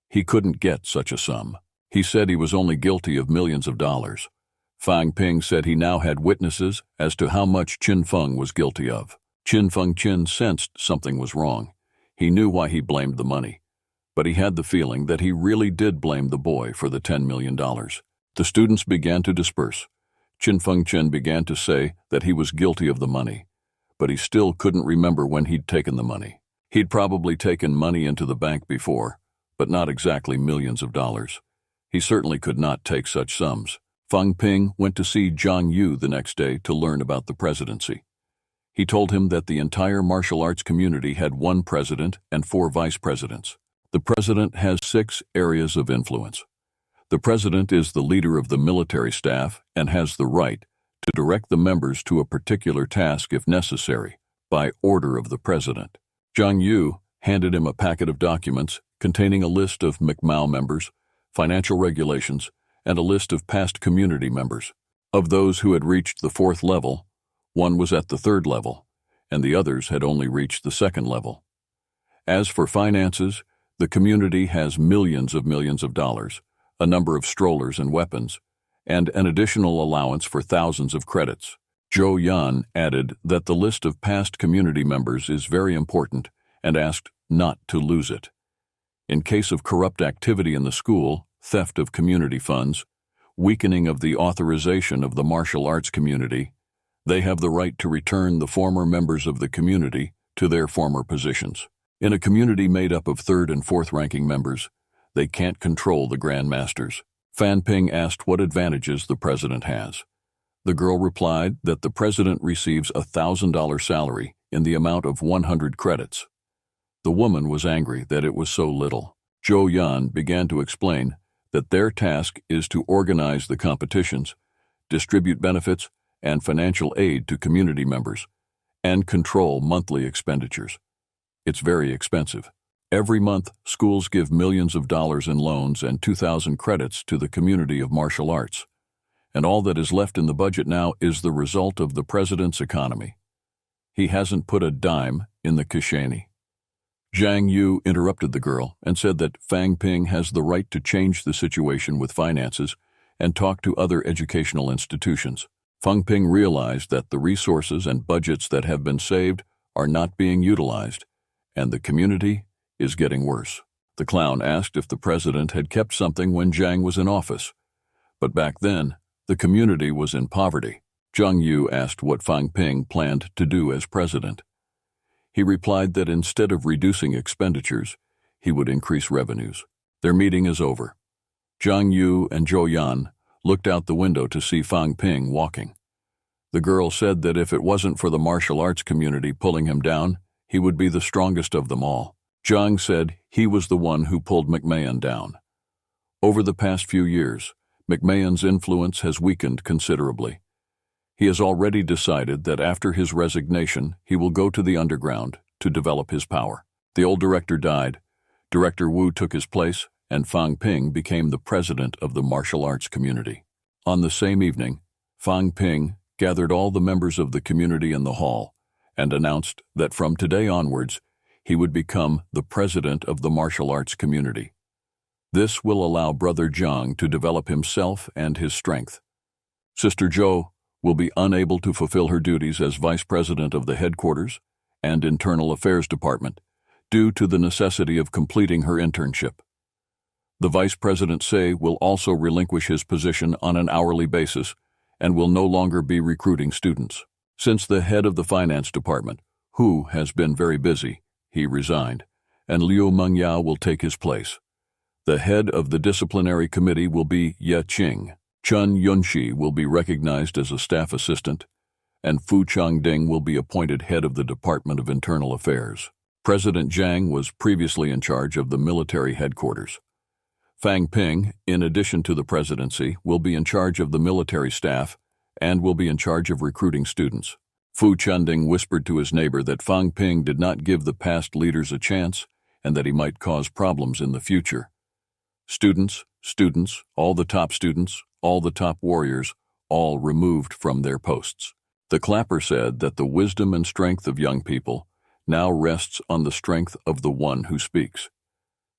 He couldn't get such a sum. He said he was only guilty of millions of dollars. Fang Ping said he now had witnesses as to how much Qin Feng was guilty of. Qin Fengqin sensed something was wrong. He knew why he blamed the money, but he had the feeling that he really did blame the boy for the $10 million. The students began to disperse. Qin Fengqin began to say that he was guilty of the money, but he still couldn't remember when he'd taken the money. He'd probably taken money into the bank before, but not exactly millions of dollars. He certainly could not take such sums. Fang Ping went to see Zhang Yu the next day to learn about the presidency. He told him that the entire martial arts community had 1 president and 4 vice presidents. The president has 6 areas of influence. The president is the leader of the military staff and has the right to direct the members to a particular task if necessary, by order of the president. Zhang Yu handed him a packet of documents containing a list of McMao members, financial regulations, and a list of past community members. Of those who had reached the 4th level, one was at the 3rd level, and the others had only reached the 2nd level. As for finances, the community has millions of dollars, a number of strollers and weapons, and an additional allowance for thousands of credits. Zhou Yan added that the list of past community members is very important and asked not to lose it. In case of corrupt activity in the school, theft of community funds, weakening of the authorization of the martial arts community, they have the right to return the former members of the community to their former positions. In a community made up of 3rd and 4th ranking members, they can't control the Grand Masters. Fan Ping asked what advantages the president has. The girl replied that the president receives a $1,000 salary in the amount of 100 credits. The woman was angry that it was so little. Zhou Yan began to explain that their task is to organize the competitions, distribute benefits and financial aid to community members, and control monthly expenditures. It's very expensive. Every month, schools give millions of dollars in loans and 2,000 credits to the community of martial arts. And all that is left in the budget now is the result of the president's economy. He hasn't put a dime in the kashani. Zhang Yu interrupted the girl and said that Fang Ping has the right to change the situation with finances and talk to other educational institutions. Fang Ping realized that the resources and budgets that have been saved are not being utilized, and the community is getting worse. The clown asked if the president had kept something when Zhang was in office, but back then, the community was in poverty. Zhang Yu asked what Fang Ping planned to do as president. He replied that instead of reducing expenditures, he would increase revenues. Their meeting is over. Zhang Yu and Zhou Yan looked out the window to see Fang Ping walking. The girl said that if it wasn't for the martial arts community pulling him down, he would be the strongest of them all. Zhang said he was the one who pulled McMahon down. Over the past few years, McMahon's influence has weakened considerably. He has already decided that after his resignation, he will go to the underground to develop his power. The old director died, Director Wu took his place, and Fang Ping became the president of the martial arts community. On the same evening, Fang Ping gathered all the members of the community in the hall and announced that from today onwards, he would become the president of the martial arts community. This will allow Brother Zhang to develop himself and his strength. Sister Zhou will be unable to fulfill her duties as vice president of the headquarters and internal affairs department due to the necessity of completing her internship. The vice president Say will also relinquish his position on an hourly basis and will no longer be recruiting students. Since the head of the finance department, Hu, has been very busy, he resigned, and Liu Mengyao will take his place. The head of the disciplinary committee will be Ye Qing. Chun Yunxi will be recognized as a staff assistant, and Fu Changding will be appointed head of the Department of Internal Affairs. President Zhang was previously in charge of the military headquarters. Fang Ping, in addition to the presidency, will be in charge of the military staff and will be in charge of recruiting students. Fu Changding whispered to his neighbor that Fang Ping did not give the past leaders a chance and that he might cause problems in the future. Students, all the top students, all the top warriors, all removed from their posts. The clapper said that the wisdom and strength of young people now rests on the strength of the one who speaks.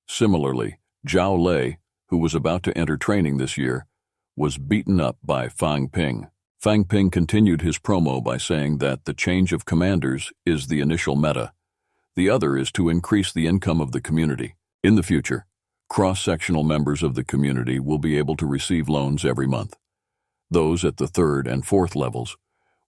Similarly, Zhao Lei, who was about to enter training this year, was beaten up by Fang Ping. Fang Ping continued his promo by saying that the change of commanders is the initial meta. The other is to increase the income of the community. In the future, cross-sectional members of the community will be able to receive loans every month. Those at the 3rd and 4th levels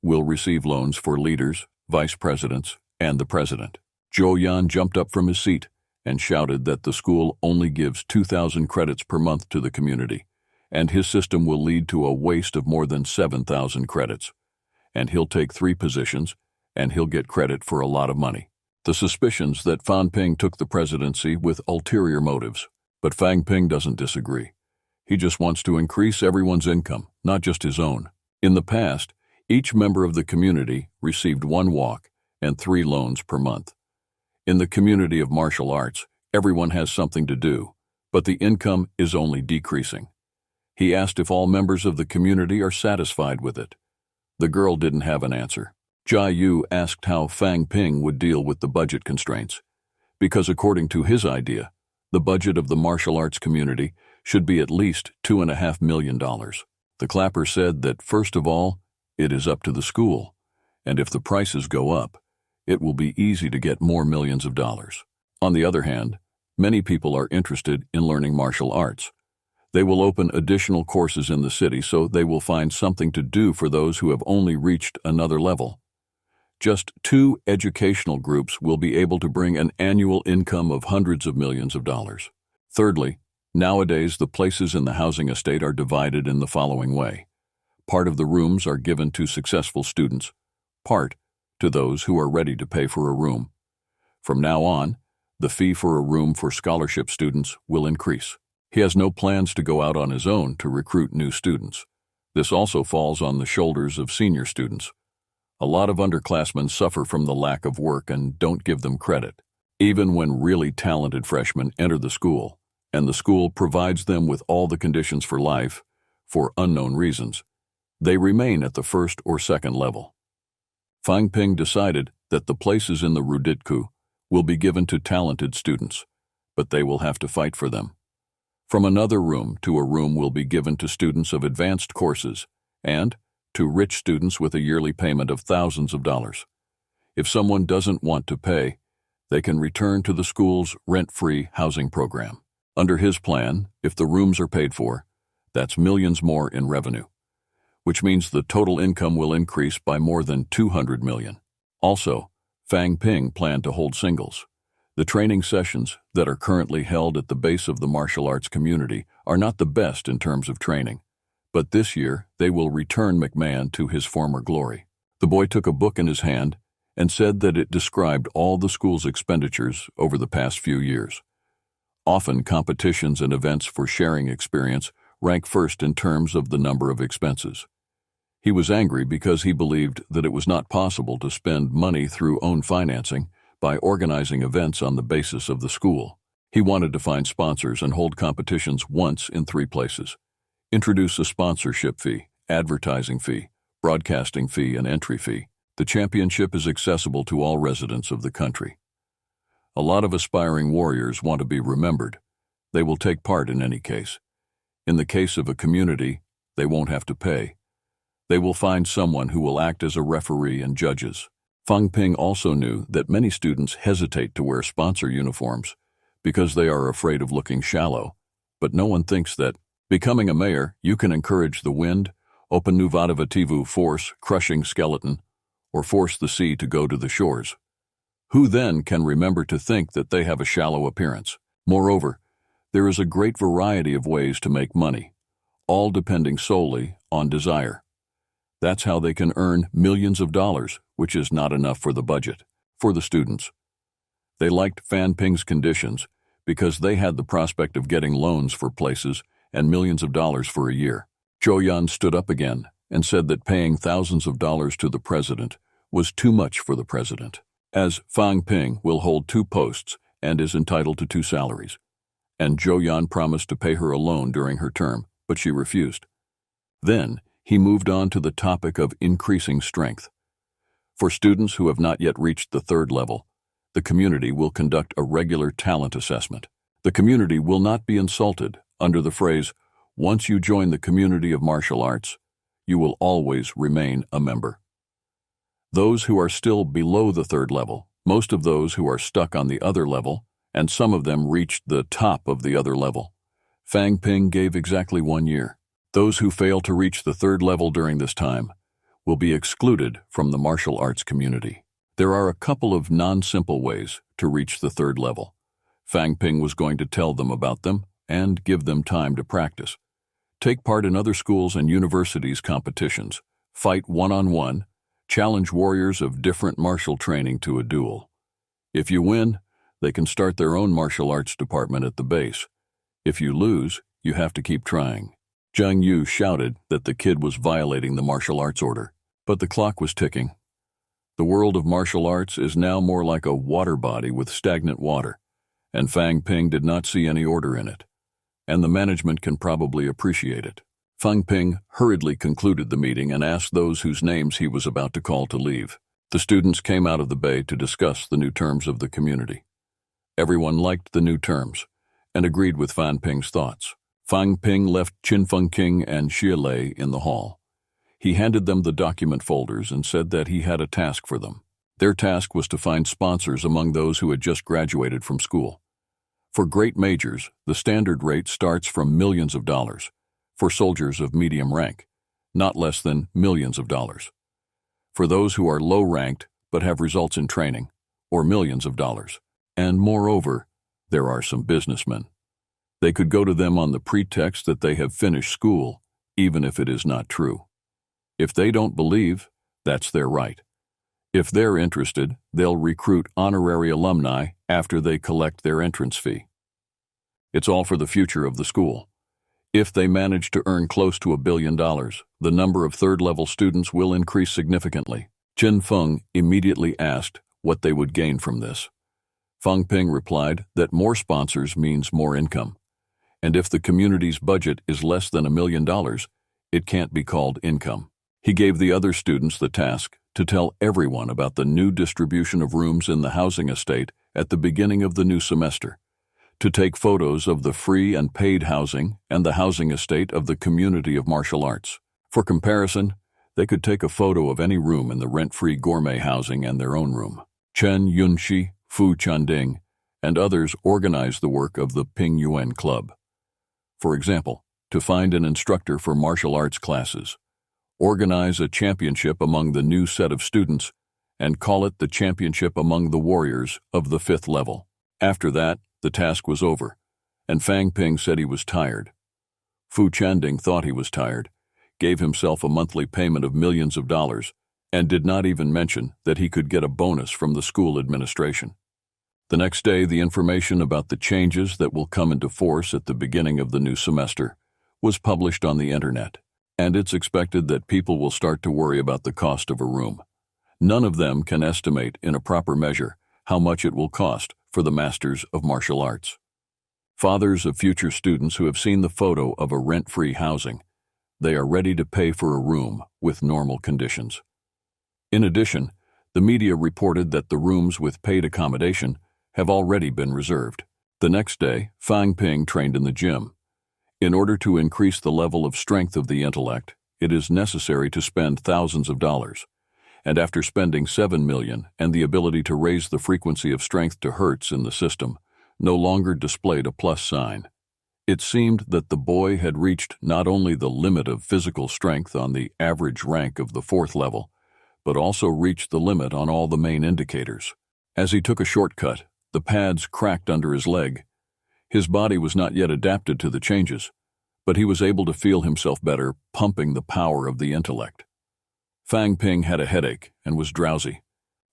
will receive loans for leaders, vice presidents, and the president. Zhou Yan jumped up from his seat and shouted that the school only gives 2,000 credits per month to the community, and his system will lead to a waste of more than 7,000 credits. And he'll take 3 positions, and he'll get credit for a lot of money. The suspicions that Fan Ping took the presidency with ulterior motives, but Fang Ping doesn't disagree. He just wants to increase everyone's income, not just his own. In the past, each member of the community received 1 walk and 3 loans per month. In the community of martial arts, everyone has something to do, but the income is only decreasing. He asked if all members of the community are satisfied with it. The girl didn't have an answer. Jia Yu asked how Fang Ping would deal with the budget constraints, because according to his idea, the budget of the martial arts community should be at least $2.5 million. The clapper said that, first of all, it is up to the school, and if the prices go up, it will be easy to get more millions of dollars. On the other hand, many people are interested in learning martial arts. They will open additional courses in the city, so they will find something to do for those who have only reached another level. Just 2 educational groups will be able to bring an annual income of hundreds of millions of dollars. Thirdly, nowadays the places in the housing estate are divided in the following way. Part of the rooms are given to successful students, part to those who are ready to pay for a room. From now on, the fee for a room for scholarship students will increase. He has no plans to go out on his own to recruit new students. This also falls on the shoulders of senior students. A lot of underclassmen suffer from the lack of work and don't give them credit. Even when really talented freshmen enter the school, and the school provides them with all the conditions for life, for unknown reasons, they remain at the first or second level. Fang Ping decided that the places in the Ruditku will be given to talented students, but they will have to fight for them. From another room to a room will be given to students of advanced courses and to rich students with a yearly payment of thousands of dollars. If someone doesn't want to pay, they can return to the school's rent-free housing program. Under his plan, if the rooms are paid for, that's millions more in revenue, which means the total income will increase by more than 200 million. Also, Fang Ping planned to hold singles. The training sessions that are currently held at the base of the martial arts community are not the best in terms of training, but this year they will return McMahon to his former glory. The boy took a book in his hand and said that it described all the school's expenditures over the past few years. Often competitions and events for sharing experience rank first in terms of the number of expenses. He was angry because he believed that it was not possible to spend money through own financing by organizing events on the basis of the school. He wanted to find sponsors and hold competitions once in 3 places. Introduce a sponsorship fee, advertising fee, broadcasting fee, and entry fee. The championship is accessible to all residents of the country. A lot of aspiring warriors want to be remembered. They will take part in any case. In the case of a community, they won't have to pay. They will find someone who will act as a referee and judges. Fang Ping also knew that many students hesitate to wear sponsor uniforms because they are afraid of looking shallow, but no one thinks that becoming a mayor, you can encourage the wind, open Nuvatavativu force, crushing skeleton, or force the sea to go to the shores. Who then can remember to think that they have a shallow appearance? Moreover, there is a great variety of ways to make money, all depending solely on desire. That's how they can earn millions of dollars, which is not enough for the budget, for the students. They liked Fan Ping's conditions because they had the prospect of getting loans for places and millions of dollars for a year. Zhou Yan stood up again and said that paying thousands of dollars to the president was too much for the president, as Fang Ping will hold 2 posts and is entitled to 2 salaries. And Zhou Yan promised to pay her a loan during her term, but she refused. Then he moved on to the topic of increasing strength. For students who have not yet reached the 3rd level, the community will conduct a regular talent assessment. The community will not be insulted under the phrase, "Once you join the community of martial arts, you will always remain a member." Those who are still below the 3rd level, most of those who are stuck on the other level, and some of them reached the top of the other level, Fang Ping gave exactly 1 year. Those who fail to reach the 3rd level during this time will be excluded from the martial arts community. There are a couple of non-simple ways to reach the 3rd level. Fang Ping was going to tell them about them and give them time to practice. Take part in other schools and universities' competitions, fight one-on-one, challenge warriors of different martial training to a duel. If you win, they can start their own martial arts department at the base. If you lose, you have to keep trying. Zhang Yu shouted that the kid was violating the martial arts order, but the clock was ticking. The world of martial arts is now more like a water body with stagnant water, and Fang Ping did not see any order in it. and the management can probably appreciate it. Fang Ping hurriedly concluded the meeting and asked those whose names he was about to call to leave. The students came out of the bay to discuss the new terms of the community. Everyone liked the new terms and agreed with Fan Ping's thoughts. Fang Ping left Qin Fengqing and Xie Lei in the hall. He handed them the document folders and said that he had a task for them. Their task was to find sponsors among those who had just graduated from school. For great majors, the standard rate starts from millions of dollars. For soldiers of medium rank, not less than millions of dollars. For those who are low-ranked but have results in training, or millions of dollars. And moreover, there are some businessmen. They could go to them on the pretext that they have finished school, even if it is not true. If they don't believe, that's their right. If they're interested, they'll recruit honorary alumni after they collect their entrance fee. It's all for the future of the school. If they manage to earn close to $1 billion, the number of third-level students will increase significantly. Qin Feng immediately asked what they would gain from this. Fang Ping replied that more sponsors means more income. And if the community's budget is less than $1 million, it can't be called income. He gave the other students the task to tell everyone about the new distribution of rooms in the housing estate at the beginning of the new semester, to take photos of the free and paid housing and the housing estate of the community of martial arts. For comparison, they could take a photo of any room in the rent-free gourmet housing and their own room. Chen Yunxi, Fu Chanding, and others organized the work of the Ping Yuan Club. For example, to find an instructor for martial arts classes, organize a championship among the new set of students, and call it the championship among the warriors of the 5th level. After that, the task was over, and Fang Ping said he was tired. Fu Chanding thought he was tired, gave himself a monthly payment of millions of dollars, and did not even mention that he could get a bonus from the school administration. The next day, the information about the changes that will come into force at the beginning of the new semester was published on the internet, and it's expected that people will start to worry about the cost of a room. None of them can estimate in a proper measure how much it will cost for the masters of martial arts. Fathers of future students who have seen the photo of a rent-free housing, they are ready to pay for a room with normal conditions. In addition, the media reported that the rooms with paid accommodation have already been reserved. The next day, Fang Ping trained in the gym. In order to increase the level of strength of the intellect, it is necessary to spend thousands of dollars. And after spending $7 million and the ability to raise the frequency of strength to hertz in the system, no longer displayed a plus sign. It seemed that the boy had reached not only the limit of physical strength on the average rank of the 4th level, but also reached the limit on all the main indicators. As he took a shortcut, the pads cracked under his leg. His body was not yet adapted to the changes, but he was able to feel himself better, pumping the power of the intellect. Fang Ping had a headache and was drowsy.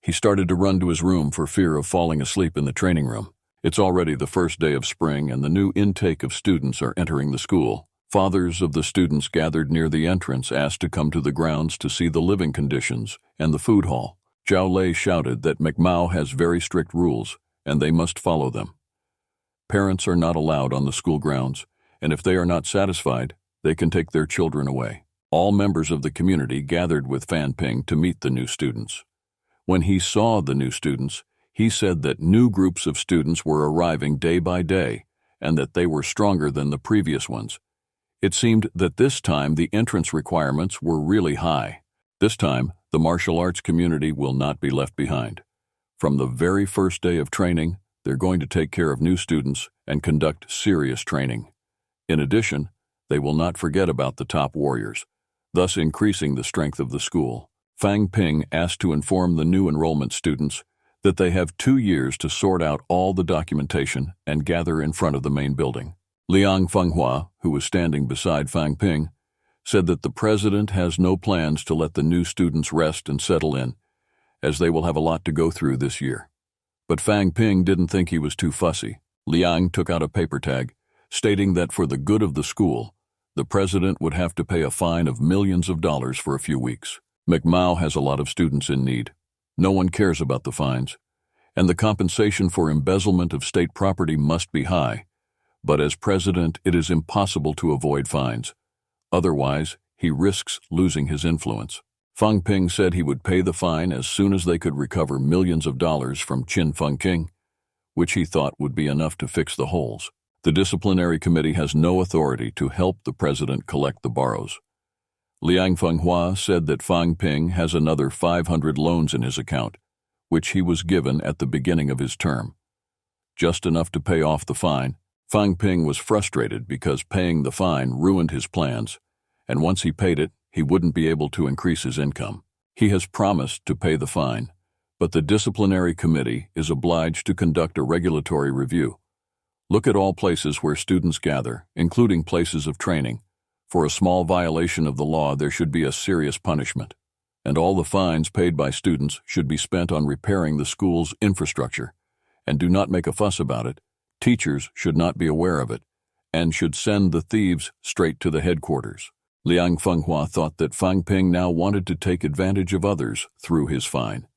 He started to run to his room for fear of falling asleep in the training room. It's already the first day of spring and the new intake of students are entering the school. Fathers of the students gathered near the entrance asked to come to the grounds to see the living conditions and the food hall. Zhao Lei shouted that McMao has very strict rules and they must follow them. Parents are not allowed on the school grounds, and if they are not satisfied, they can take their children away. All members of the community gathered with Fan Ping to meet the new students. When he saw the new students, he said that new groups of students were arriving day by day and that they were stronger than the previous ones. It seemed that this time the entrance requirements were really high. This time, the martial arts community will not be left behind. From the very first day of training, they're going to take care of new students and conduct serious training. In addition, they will not forget about the top warriors, thus increasing the strength of the school. Fang Ping asked to inform the new enrollment students that they have 2 years to sort out all the documentation and gather in front of the main building. Liang Fenghua, who was standing beside Fang Ping, said that the president has no plans to let the new students rest and settle in, as they will have a lot to go through this year. But Fang Ping didn't think he was too fussy. Liang took out a paper tag, stating that for the good of the school, the president would have to pay a fine of millions of dollars for a few weeks. McMao has a lot of students in need. No one cares about the fines, and the compensation for embezzlement of state property must be high, But as president, it is impossible to avoid fines. Otherwise, he risks losing his influence. Fang Ping said he would pay the fine as soon as they could recover millions of dollars from Qin Fengqing, which he thought would be enough to fix the holes. The disciplinary committee has no authority to help the president collect the borrows. Liang Fenghua said that Fang Ping has another 500 loans in his account, which he was given at the beginning of his term. Just enough to pay off the fine. Fang Ping was frustrated because paying the fine ruined his plans, and once he paid it, he wouldn't be able to increase his income. He has promised to pay the fine, but the disciplinary committee is obliged to conduct a regulatory review. Look at all places where students gather, including places of training. For a small violation of the law, there should be a serious punishment, and all the fines paid by students should be spent on repairing the school's infrastructure. And do not make a fuss about it. Teachers should not be aware of it, and should send the thieves straight to the headquarters. Liang Fenghua thought that Fang Ping now wanted to take advantage of others through his fine.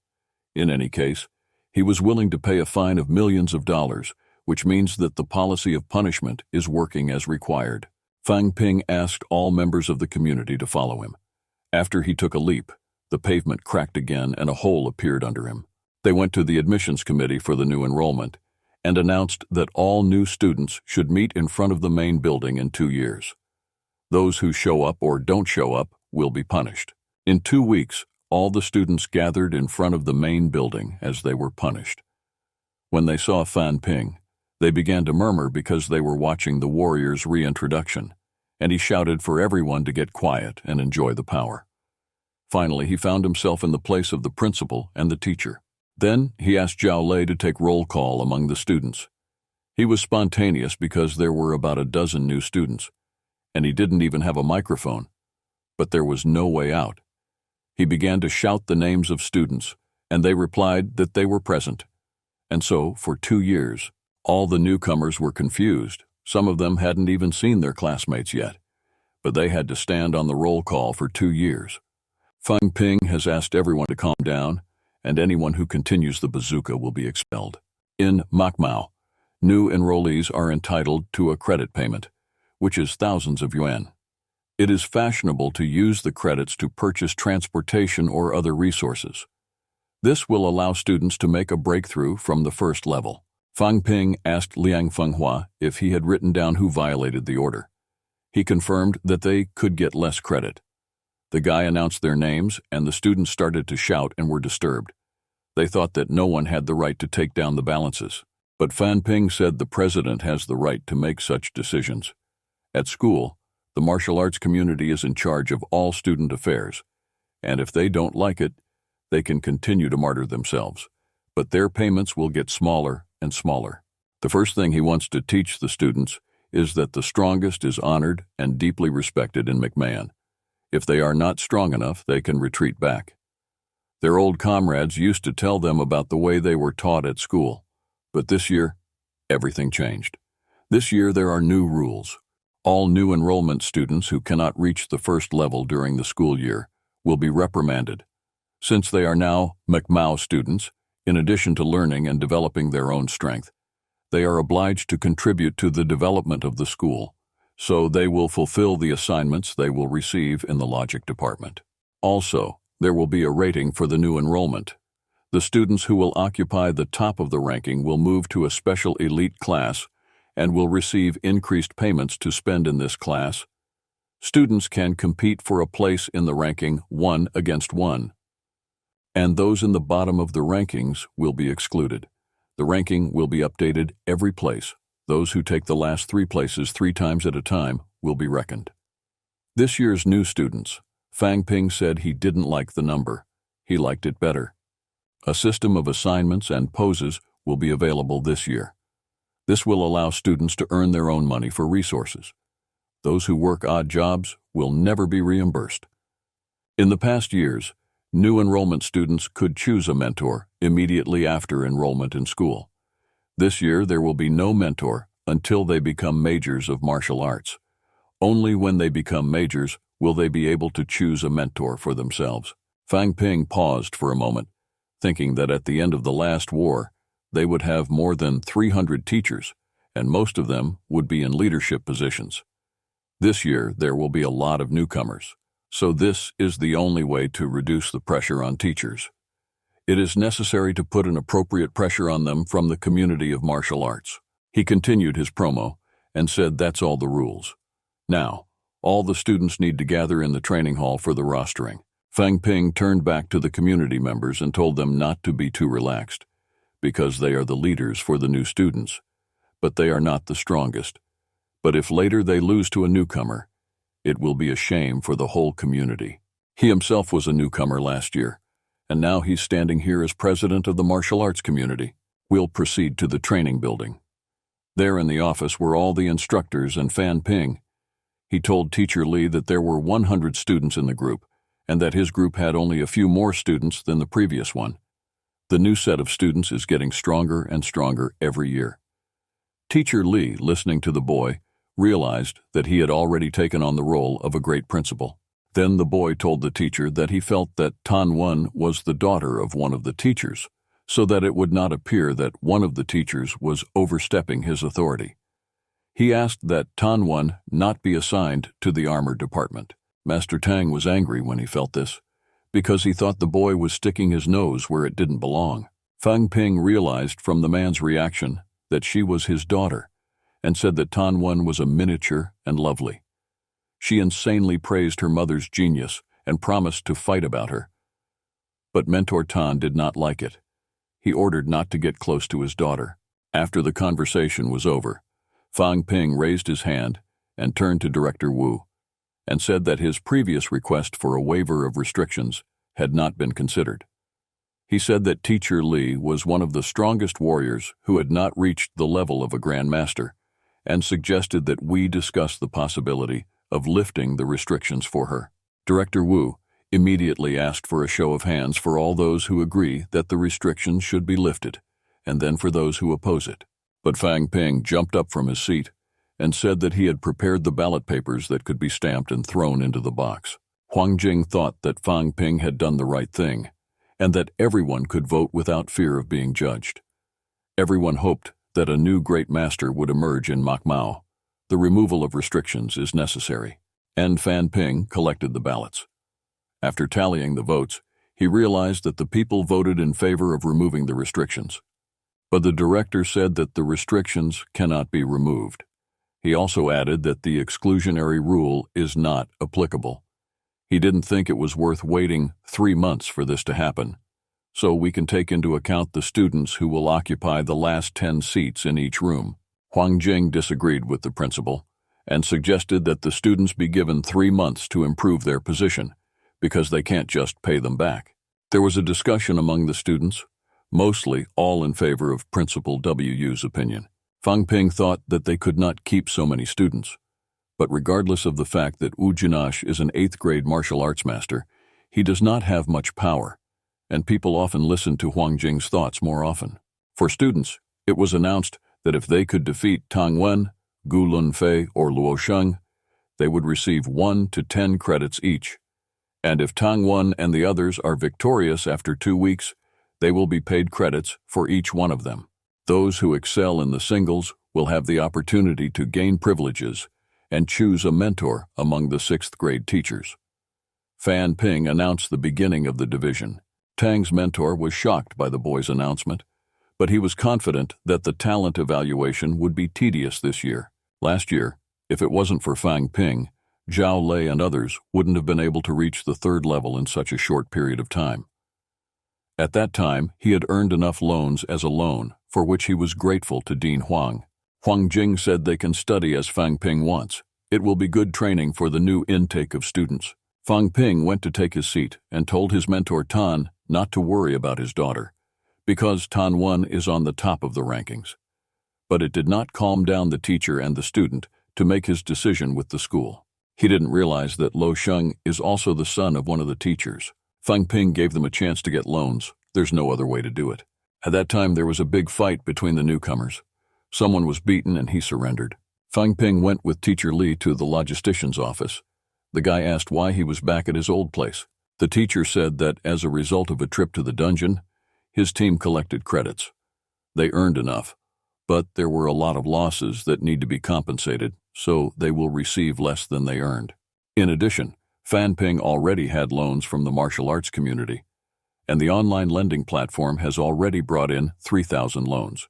In any case, he was willing to pay a fine of millions of dollars, which means that the policy of punishment is working as required. Fang Ping asked all members of the community to follow him. After he took a leap, the pavement cracked again and a hole appeared under him. They went to the admissions committee for the new enrollment and announced that all new students should meet in front of the main building in 2 years. Those who show up or don't show up will be punished. In 2 weeks, all the students gathered in front of the main building as they were punished. When they saw Fang Ping, they began to murmur because they were watching the warrior's reintroduction, and he shouted for everyone to get quiet and enjoy the power. Finally, he found himself in the place of the principal and the teacher. Then he asked Zhao Lei to take roll call among the students. He was spontaneous because there were about a dozen new students, and he didn't even have a microphone. But there was no way out. He began to shout the names of students, and they replied that they were present. And so, for 2 years, all the newcomers were confused. Some of them hadn't even seen their classmates yet, but they had to stand on the roll call for 2 years. Fang Ping has asked everyone to calm down, and anyone who continues the bazooka will be expelled. In Makmao, new enrollees are entitled to a credit payment, which is thousands of yuan. It is fashionable to use the credits to purchase transportation or other resources. This will allow students to make a breakthrough from the first level. Fang Ping asked Liang Fenghua if he had written down who violated the order. He confirmed that they could get less credit. The guy announced their names, and the students started to shout and were disturbed. They thought that no one had the right to take down the balances. But Fang Ping said the president has the right to make such decisions. At school, the martial arts community is in charge of all student affairs, and if they don't like it, they can continue to martyr themselves. But their payments will get smaller and smaller. The first thing he wants to teach the students is that the strongest is honored and deeply respected in McMahon. If they are not strong enough, they can retreat back. Their old comrades used to tell them about the way they were taught at school, but this year, everything changed. This year there are new rules. All new enrollment students who cannot reach the first level during the school year will be reprimanded. Since they are now McMao students, in addition to learning and developing their own strength, they are obliged to contribute to the development of the school, so they will fulfill the assignments they will receive in the logic department. Also, there will be a rating for the new enrollment. The students who will occupy the top of the ranking will move to a special elite class and will receive increased payments to spend in this class. Students can compete for a place in the ranking 1 against 1. And those in the bottom of the rankings will be excluded. The ranking will be updated every place. Those who take the last 3 places 3 times at a time will be reckoned. This year's new students, Fang Ping said he didn't like the number. He liked it better. A system of assignments and poses will be available this year. This will allow students to earn their own money for resources. Those who work odd jobs will never be reimbursed. In the past years, new enrollment students could choose a mentor immediately after enrollment in school. This year, there will be no mentor until they become majors of martial arts. Only when they become majors will they be able to choose a mentor for themselves. Fang Ping paused for a moment, thinking that at the end of the last war, they would have more than 300 teachers, and most of them would be in leadership positions. This year, there will be a lot of newcomers, so this is the only way to reduce the pressure on teachers. It is necessary to put an appropriate pressure on them from the community of martial arts. He continued his promo and said that's all the rules. Now, all the students need to gather in the training hall for the rostering. Fang Ping turned back to the community members and told them not to be too relaxed, because they are the leaders for the new students, but they are not the strongest. But if later they lose to a newcomer, it will be a shame for the whole community. He himself was a newcomer last year, and now he's standing here as president of the martial arts community. We'll proceed to the training building. There in the office were all the instructors and Fan Ping. He told Teacher Lee that there were 100 students in the group, and that his group had only a few more students than the previous one. The new set of students is getting stronger and stronger every year. Teacher Lee, listening to the boy, realized that he had already taken on the role of a great principal. Then the boy told the teacher that he felt that Tan Wen was the daughter of one of the teachers, so that it would not appear that one of the teachers was overstepping his authority. He asked that Tan Wen not be assigned to the armor department. Master Tang was angry when he felt this, because he thought the boy was sticking his nose where it didn't belong. Fang Ping realized from the man's reaction that she was his daughter, and said that Tan Wen was a miniature and lovely. She insanely praised her mother's genius and promised to fight about her. But Mentor Tan did not like it. He ordered not to get close to his daughter. After the conversation was over, Fang Ping raised his hand and turned to Director Wu, and said that his previous request for a waiver of restrictions had not been considered. He said that Teacher Lee was one of the strongest warriors who had not reached the level of a Grand Master, and suggested that we discuss the possibility of lifting the restrictions for her. Director Wu immediately asked for a show of hands for all those who agree that the restrictions should be lifted, and then for those who oppose it. But Fang Ping jumped up from his seat and said that he had prepared the ballot papers that could be stamped and thrown into the box. Huang Jing thought that Fang Ping had done the right thing, and that everyone could vote without fear of being judged. Everyone hoped that a new great master would emerge in Makmao. The removal of restrictions is necessary, and Fan Ping collected the ballots. After tallying the votes, he realized that the people voted in favor of removing the restrictions. But the director said that the restrictions cannot be removed. He also added that the exclusionary rule is not applicable. He didn't think it was worth waiting 3 months for this to happen, so we can take into account the students who will occupy the last 10 seats in each room. Huang Jing disagreed with the principal and suggested that the students be given 3 months to improve their position, because they can't just pay them back. There was a discussion among the students, mostly all in favor of Principal Wu's opinion. Fang Ping thought that they could not keep so many students, but regardless of the fact that Wu Jinash is an 8th grade martial arts master, he does not have much power, and people often listen to Huang Jing's thoughts more often. For students, it was announced that if they could defeat Tang Wen, Gu Lunfei, or Luo Sheng, they would receive 1 to 10 credits each. And if Tang Wen and the others are victorious after 2 weeks, they will be paid credits for each one of them. Those who excel in the singles will have the opportunity to gain privileges and choose a mentor among the 6th grade teachers. Fan Ping announced the beginning of the division. Tang's mentor was shocked by the boy's announcement, but he was confident that the talent evaluation would be tedious this year. Last year, if it wasn't for Fang Ping, Zhao Lei and others wouldn't have been able to reach the 3rd level in such a short period of time. At that time, he had earned enough loans as a loan, for which he was grateful to Dean Huang. Huang Jing said they can study as Fang Ping wants. It will be good training for the new intake of students. Fang Ping went to take his seat and told his mentor Tan not to worry about his daughter, because Tan Wen is on the top of the rankings. But it did not calm down the teacher and the student to make his decision with the school. He didn't realize that Lo Sheng is also the son of one of the teachers. Fang Ping gave them a chance to get loans. There's no other way to do it. At that time, there was a big fight between the newcomers. Someone was beaten and he surrendered. Fang Ping went with Teacher Lee to the logistician's office. The guy asked why he was back at his old place. The teacher said that as a result of a trip to the dungeon, his team collected credits. They earned enough, but there were a lot of losses that need to be compensated, so they will receive less than they earned. In addition, Fan Ping already had loans from the martial arts community, and the online lending platform has already brought in 3,000 loans.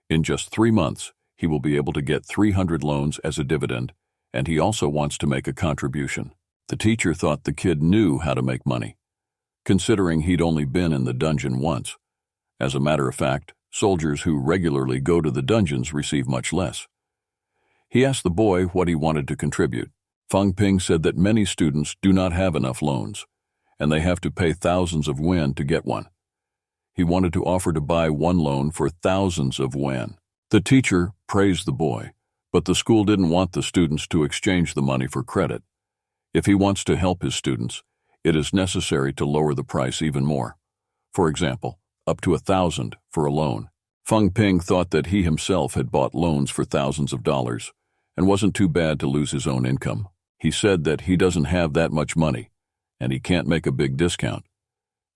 In just 3 months, he will be able to get 300 loans as a dividend, and he also wants to make a contribution. The teacher thought the kid knew how to make money, considering he'd only been in the dungeon once. As a matter of fact, soldiers who regularly go to the dungeons receive much less. He asked the boy what he wanted to contribute. Fang Ping said that many students do not have enough loans, and they have to pay thousands of yuan to get one. He wanted to offer to buy one loan for thousands of yuan. The teacher praised the boy, but the school didn't want the students to exchange the money for credit. If he wants to help his students, it is necessary to lower the price even more. For example, up to 1,000 for a loan. Fang Ping thought that he himself had bought loans for thousands of dollars and wasn't too bad to lose his own income. He said that he doesn't have that much money, and he can't make a big discount.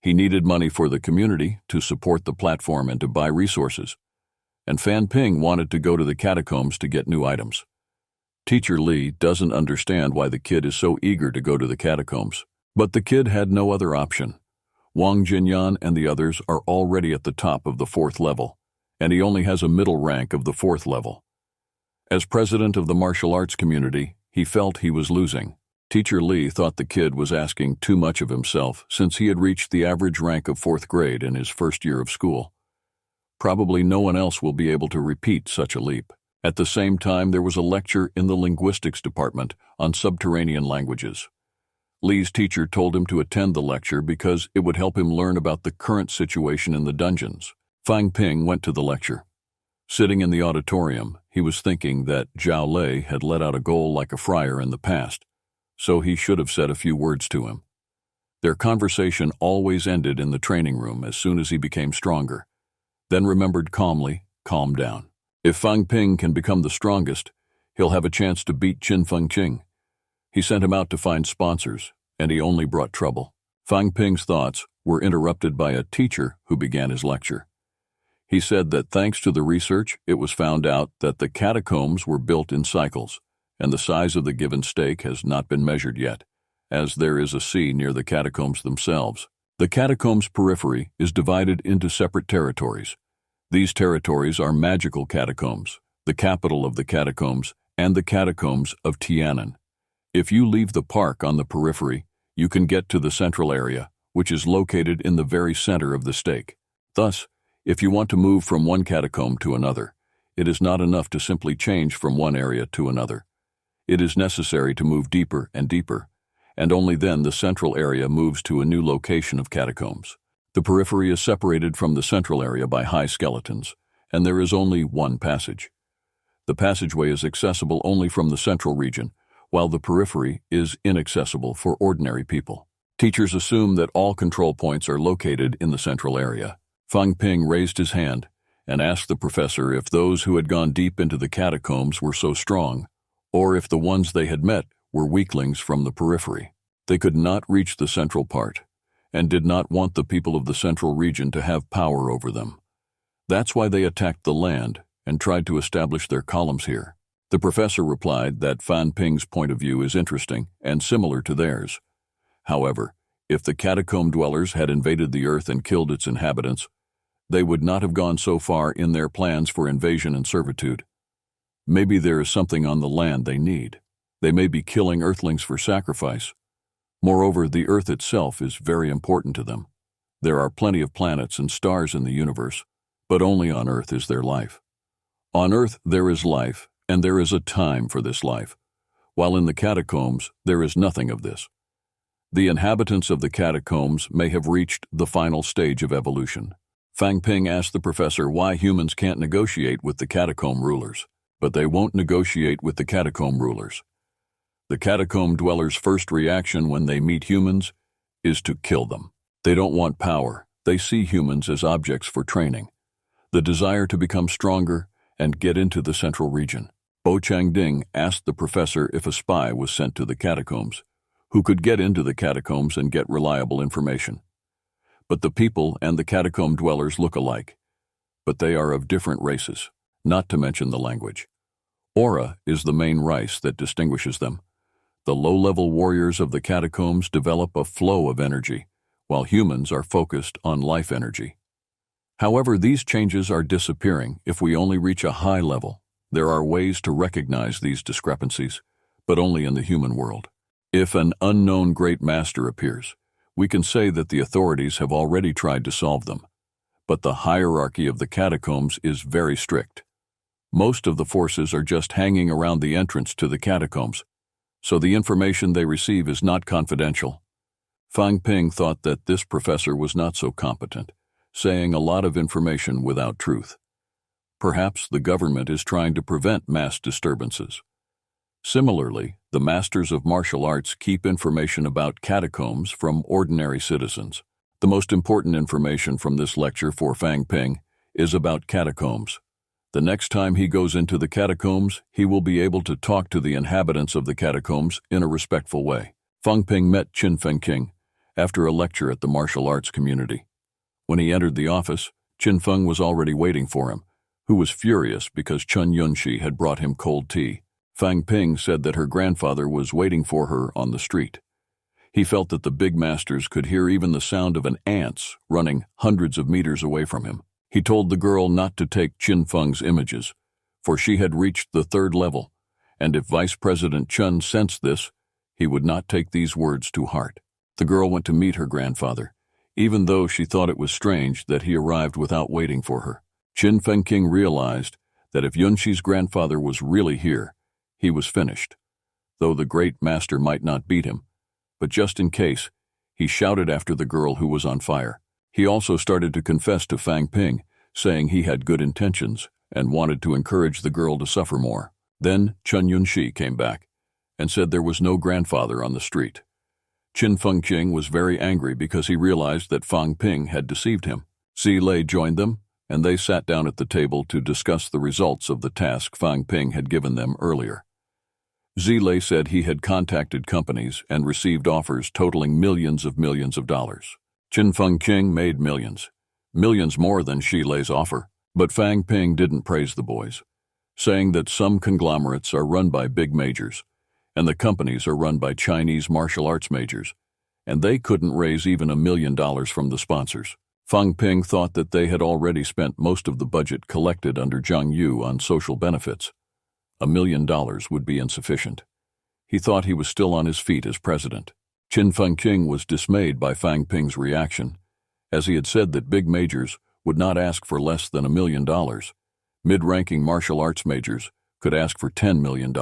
He needed money for the community to support the platform and to buy resources, and Fan Ping wanted to go to the catacombs to get new items. Teacher Li doesn't understand why the kid is so eager to go to the catacombs, but the kid had no other option. Wang Jinyan and the others are already at the top of the 4th level, and he only has a middle rank of the 4th level. As president of the martial arts community, he felt he was losing. Teacher Li thought the kid was asking too much of himself since he had reached the average rank of 4th grade in his first year of school. Probably no one else will be able to repeat such a leap. At the same time, there was a lecture in the linguistics department on subterranean languages. Li's teacher told him to attend the lecture because it would help him learn about the current situation in the dungeons. Fang Ping went to the lecture. Sitting in the auditorium, he was thinking that Zhao Lei had let out a goal like a friar in the past, so he should have said a few words to him. Their conversation always ended in the training room as soon as he became stronger, then remembered calmly, calm down. If Fang Ping can become the strongest, he'll have a chance to beat Qin Fengqing. He sent him out to find sponsors, and he only brought trouble. Fang Ping's thoughts were interrupted by a teacher who began his lecture. He said that thanks to the research, it was found out that the catacombs were built in cycles, and the size of the given stake has not been measured yet, as there is a sea near the catacombs themselves. The catacombs' periphery is divided into separate territories. These territories are magical catacombs, the capital of the catacombs, and the catacombs of Tianan. If you leave the park on the periphery, you can get to the central area, which is located in the very center of the stake. Thus, if you want to move from one catacomb to another, it is not enough to simply change from one area to another. It is necessary to move deeper and deeper, and only then the central area moves to a new location of catacombs. The periphery is separated from the central area by high skeletons, and there is only one passage. The passageway is accessible only from the central region, while the periphery is inaccessible for ordinary people. Teachers assume that all control points are located in the central area. Fang Ping raised his hand and asked the professor if those who had gone deep into the catacombs were so strong, or if the ones they had met were weaklings from the periphery. They could not reach the central part, and did not want the people of the central region to have power over them. That's why they attacked the land and tried to establish their columns here. The professor replied that Fan Ping's point of view is interesting and similar to theirs. However, if the catacomb dwellers had invaded the earth and killed its inhabitants, they would not have gone so far in their plans for invasion and servitude. Maybe there is something on the land they need. They may be killing earthlings for sacrifice. Moreover, the earth itself is very important to them. There are plenty of planets and stars in the universe, but only on earth is there life. On earth there is life, and there is a time for this life, while in the catacombs there is nothing of this. The inhabitants of the catacombs may have reached the final stage of evolution. Fang Ping asked the professor why humans can't negotiate with the catacomb rulers, but they won't negotiate with the catacomb rulers. The catacomb dwellers' first reaction when they meet humans is to kill them. They don't want power. They see humans as objects for training. The desire to become stronger and get into the central region. Bo Changding asked the professor if a spy was sent to the catacombs, who could get into the catacombs and get reliable information. But the people and the catacomb dwellers look alike, but they are of different races. not to mention the language. Aura is the main rice that distinguishes them. The low-level warriors of the catacombs develop a flow of energy, while humans are focused on life energy. However, these changes are disappearing if we only reach a high level. There are ways to recognize these discrepancies, but only in the human world. If an unknown great master appears, we can say that the authorities have already tried to solve them. But the hierarchy of the catacombs is very strict. Most of the forces are just hanging around the entrance to the catacombs, so the information they receive is not confidential. Fang Ping thought that this professor was not so competent, saying a lot of information without truth. Perhaps the government is trying to prevent mass disturbances. Similarly, the masters of martial arts keep information about catacombs from ordinary citizens. The most important information from this lecture for Fang Ping is about catacombs. The next time he goes into the catacombs, he will be able to talk to the inhabitants of the catacombs in a respectful way. Fang Ping met Qin Fengqing after a lecture at the martial arts community. When he entered the office, Qin Feng was already waiting for him, who was furious because Chun Yunxi had brought him cold tea. Fang Ping said that her grandfather was waiting for her on the street. He felt that the big masters could hear even the sound of an ants running hundreds of meters away from him. He told the girl not to take Qin Feng's images, for she had reached the 3rd level, and if Vice President Chun sensed this, he would not take these words to heart. The girl went to meet her grandfather, even though she thought it was strange that he arrived without waiting for her. Qin Fengqing realized that if Yunxi's grandfather was really here, he was finished. Though the great master might not beat him, but just in case, he shouted after the girl who was on fire. He also started to confess to Fang Ping, saying he had good intentions and wanted to encourage the girl to suffer more. Then Chun Yunxi came back and said there was no grandfather on the street. Qin Fengqing was very angry because he realized that Fang Ping had deceived him. Zilei joined them, and they sat down at the table to discuss the results of the task Fang Ping had given them earlier. Zilei said he had contacted companies and received offers totaling millions of dollars. Qin Fengqing made millions more than Zilei's offer, but Fang Ping didn't praise the boys, saying that some conglomerates are run by big majors, and the companies are run by Chinese martial arts majors, and they couldn't raise even $1 million from the sponsors. Fang Ping thought that they had already spent most of the budget collected under Zhang Yu on social benefits. $1 million would be insufficient. He thought he was still on his feet as president. Qin Fengqing was dismayed by Fang Ping's reaction, as he had said that big majors would not ask for less than $1 million. Mid-ranking martial arts majors could ask for $10 million.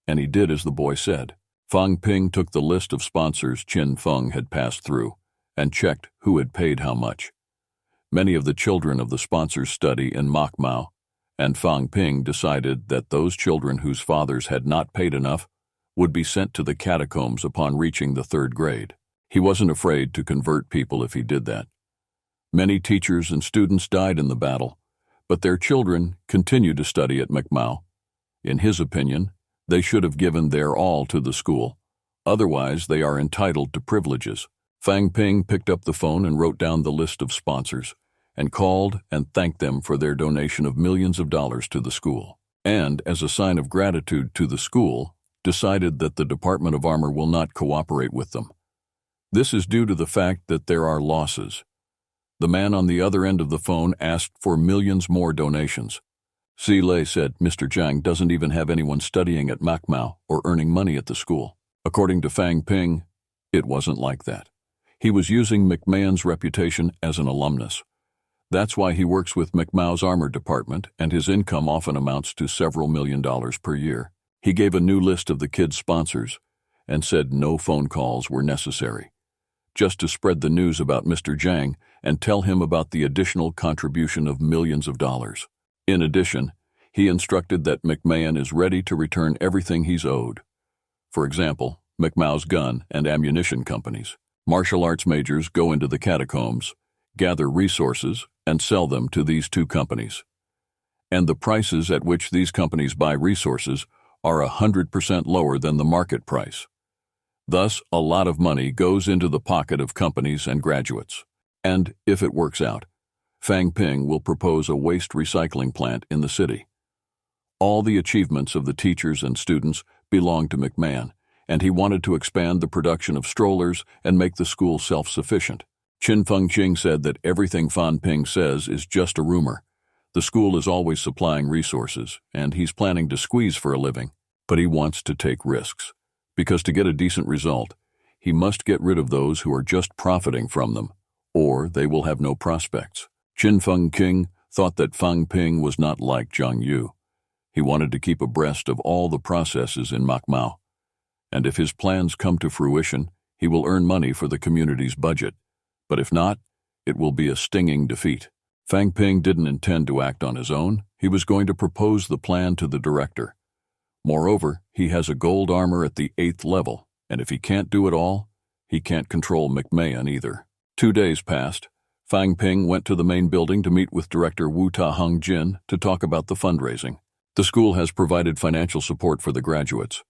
And he did as the boy said. Fang Ping took the list of sponsors Qin Feng had passed through and checked who had paid how much. Many of the children of the sponsors study in Manhwa, and Fang Ping decided that those children whose fathers had not paid enough would be sent to the catacombs upon reaching the 3rd grade. He wasn't afraid to convert people if he did that. Many teachers and students died in the battle, but their children continued to study at Manhwa. In his opinion, they should have given their all to the school. Otherwise, they are entitled to privileges. Fang Ping picked up the phone and wrote down the list of sponsors, and called and thanked them for their donation of millions of dollars to the school. And, as a sign of gratitude to the school, decided that the Department of Armor will not cooperate with them. This is due to the fact that there are losses. The man on the other end of the phone asked for millions more donations. Zilei said Mr. Zhang doesn't even have anyone studying at Manhwa or earning money at the school. According to Fang Ping, it wasn't like that. He was using McMahon's reputation as an alumnus. That's why he works with McMahon's armor department, and his income often amounts to several $1 million per year. He gave a new list of the kids' sponsors and said no phone calls were necessary, just to spread the news about Mr. Zhang and tell him about the additional contribution of millions of dollars. In addition, he instructed that McMahon is ready to return everything he's owed. For example, McMahon's gun and ammunition companies. Martial arts majors go into the catacombs, gather resources, and sell them to these 2 companies. And the prices at which these companies buy resources are 100% lower than the market price. Thus, a lot of money goes into the pocket of companies and graduates. And, if it works out, Fang Ping will propose a waste recycling plant in the city. All the achievements of the teachers and students belonged to McMahon, and he wanted to expand the production of strollers and make the school self-sufficient. Qin Fengqing said that everything Fan Ping says is just a rumor. The school is always supplying resources, and he's planning to squeeze for a living, but he wants to take risks. Because to get a decent result, he must get rid of those who are just profiting from them, or they will have no prospects. Qin Fengqing thought that Fang Ping was not like Zhang Yu. He wanted to keep abreast of all the processes in Macmao, and if his plans come to fruition, he will earn money for the community's budget. But if not, it will be a stinging defeat. Fang Ping didn't intend to act on his own. He was going to propose the plan to the director. Moreover, he has a gold armor at the 8th level, and if he can't do it all, he can't control McMahon either. 2 days passed. Fang Ping went to the main building to meet with Director Wu Ta Hung Jin to talk about the fundraising. The school has provided financial support for the graduates,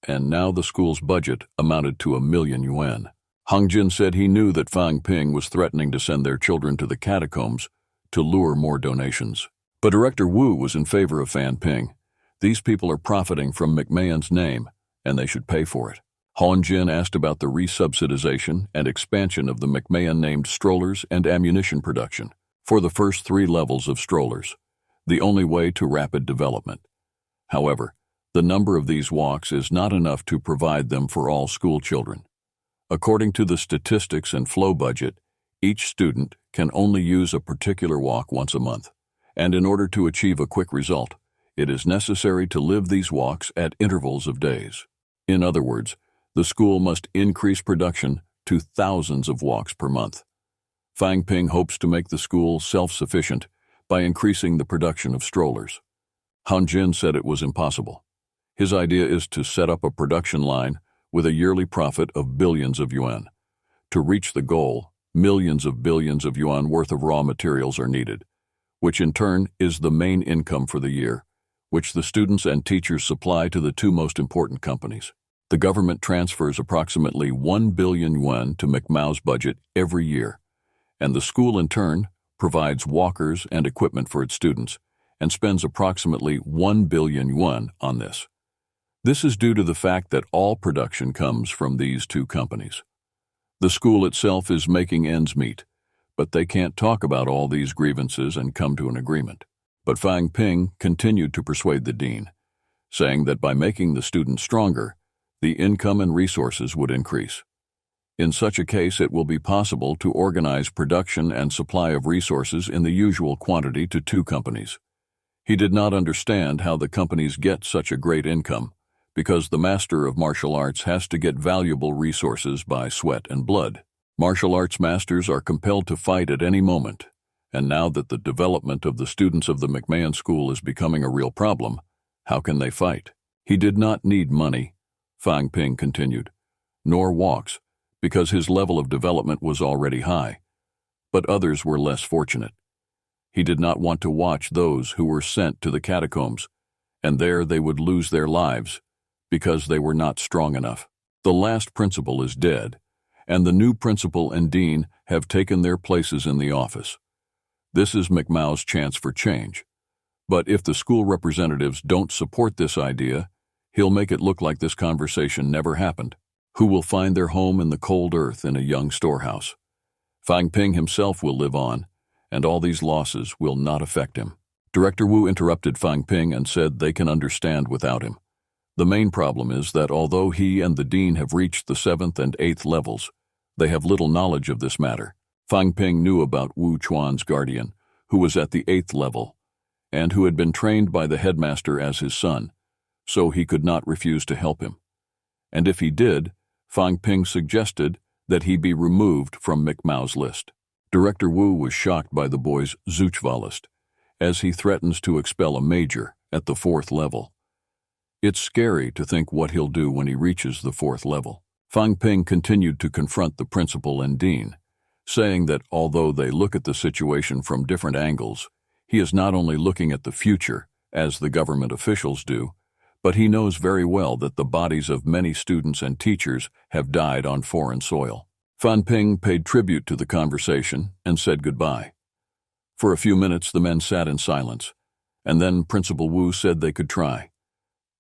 and now the school's budget amounted to 1 million yuan. Hung Jin said he knew that Fang Ping was threatening to send their children to the catacombs to lure more donations. But Director Wu was in favor of Fan Ping. These people are profiting from McMahon's name, and they should pay for it. Hong Jin asked about the resubsidization and expansion of the McMahon-named strollers and ammunition production for the first 3 levels of strollers, the only way to rapid development. However, the number of these walks is not enough to provide them for all school children. According to the statistics and flow budget, each student can only use a particular walk once a month, and in order to achieve a quick result, it is necessary to live these walks at intervals of days. In other words, the school must increase production to thousands of walks per month. Fang Ping hopes to make the school self-sufficient by increasing the production of strollers. Han Jin said it was impossible. His idea is to set up a production line with a yearly profit of billions of yuan. To reach the goal, millions of billions of yuan worth of raw materials are needed, which in turn is the main income for the year, which the students and teachers supply to the 2 most important companies. The government transfers approximately 1 billion yuan to McMao's budget every year, and the school in turn provides walkers and equipment for its students and spends approximately 1 billion yuan on this. This is due to the fact that all production comes from these 2 companies. The school itself is making ends meet, but they can't talk about all these grievances and come to an agreement. But Fang Ping continued to persuade the dean, saying that by making the students stronger, the income and resources would increase. In such a case, it will be possible to organize production and supply of resources in the usual quantity to 2 companies. He did not understand how the companies get such a great income, because the master of martial arts has to get valuable resources by sweat and blood. Martial arts masters are compelled to fight at any moment, and now that the development of the students of the McMahon School is becoming a real problem, how can they fight? He did not need money, Fang Ping continued, nor walks, because his level of development was already high, but others were less fortunate. He did not want to watch those who were sent to the catacombs, and there they would lose their lives, because they were not strong enough. The last principal is dead, and the new principal and dean have taken their places in the office. This is McMao's chance for change. But if the school representatives don't support this idea, he'll make it look like this conversation never happened. Who will find their home in the cold earth in a young storehouse? Fang Ping himself will live on, and all these losses will not affect him. Director Wu interrupted Fang Ping and said they can understand without him. The main problem is that although he and the dean have reached the 7th and 8th levels, they have little knowledge of this matter. Fang Ping knew about Wu Chuan's guardian, who was at the 8th level, and who had been trained by the headmaster as his son, so he could not refuse to help him. And if he did, Fang Ping suggested that he be removed from McMao's list. Director Wu was shocked by the boy's Zhuchva list, as he threatens to expel a major at the 4th level. It's scary to think what he'll do when he reaches the 4th level. Fang Ping continued to confront the principal and dean, saying that although they look at the situation from different angles, he is not only looking at the future, as the government officials do, but he knows very well that the bodies of many students and teachers have died on foreign soil. Fan Ping paid tribute to the conversation and said goodbye. For a few minutes, the men sat in silence, and then Principal Wu said they could try.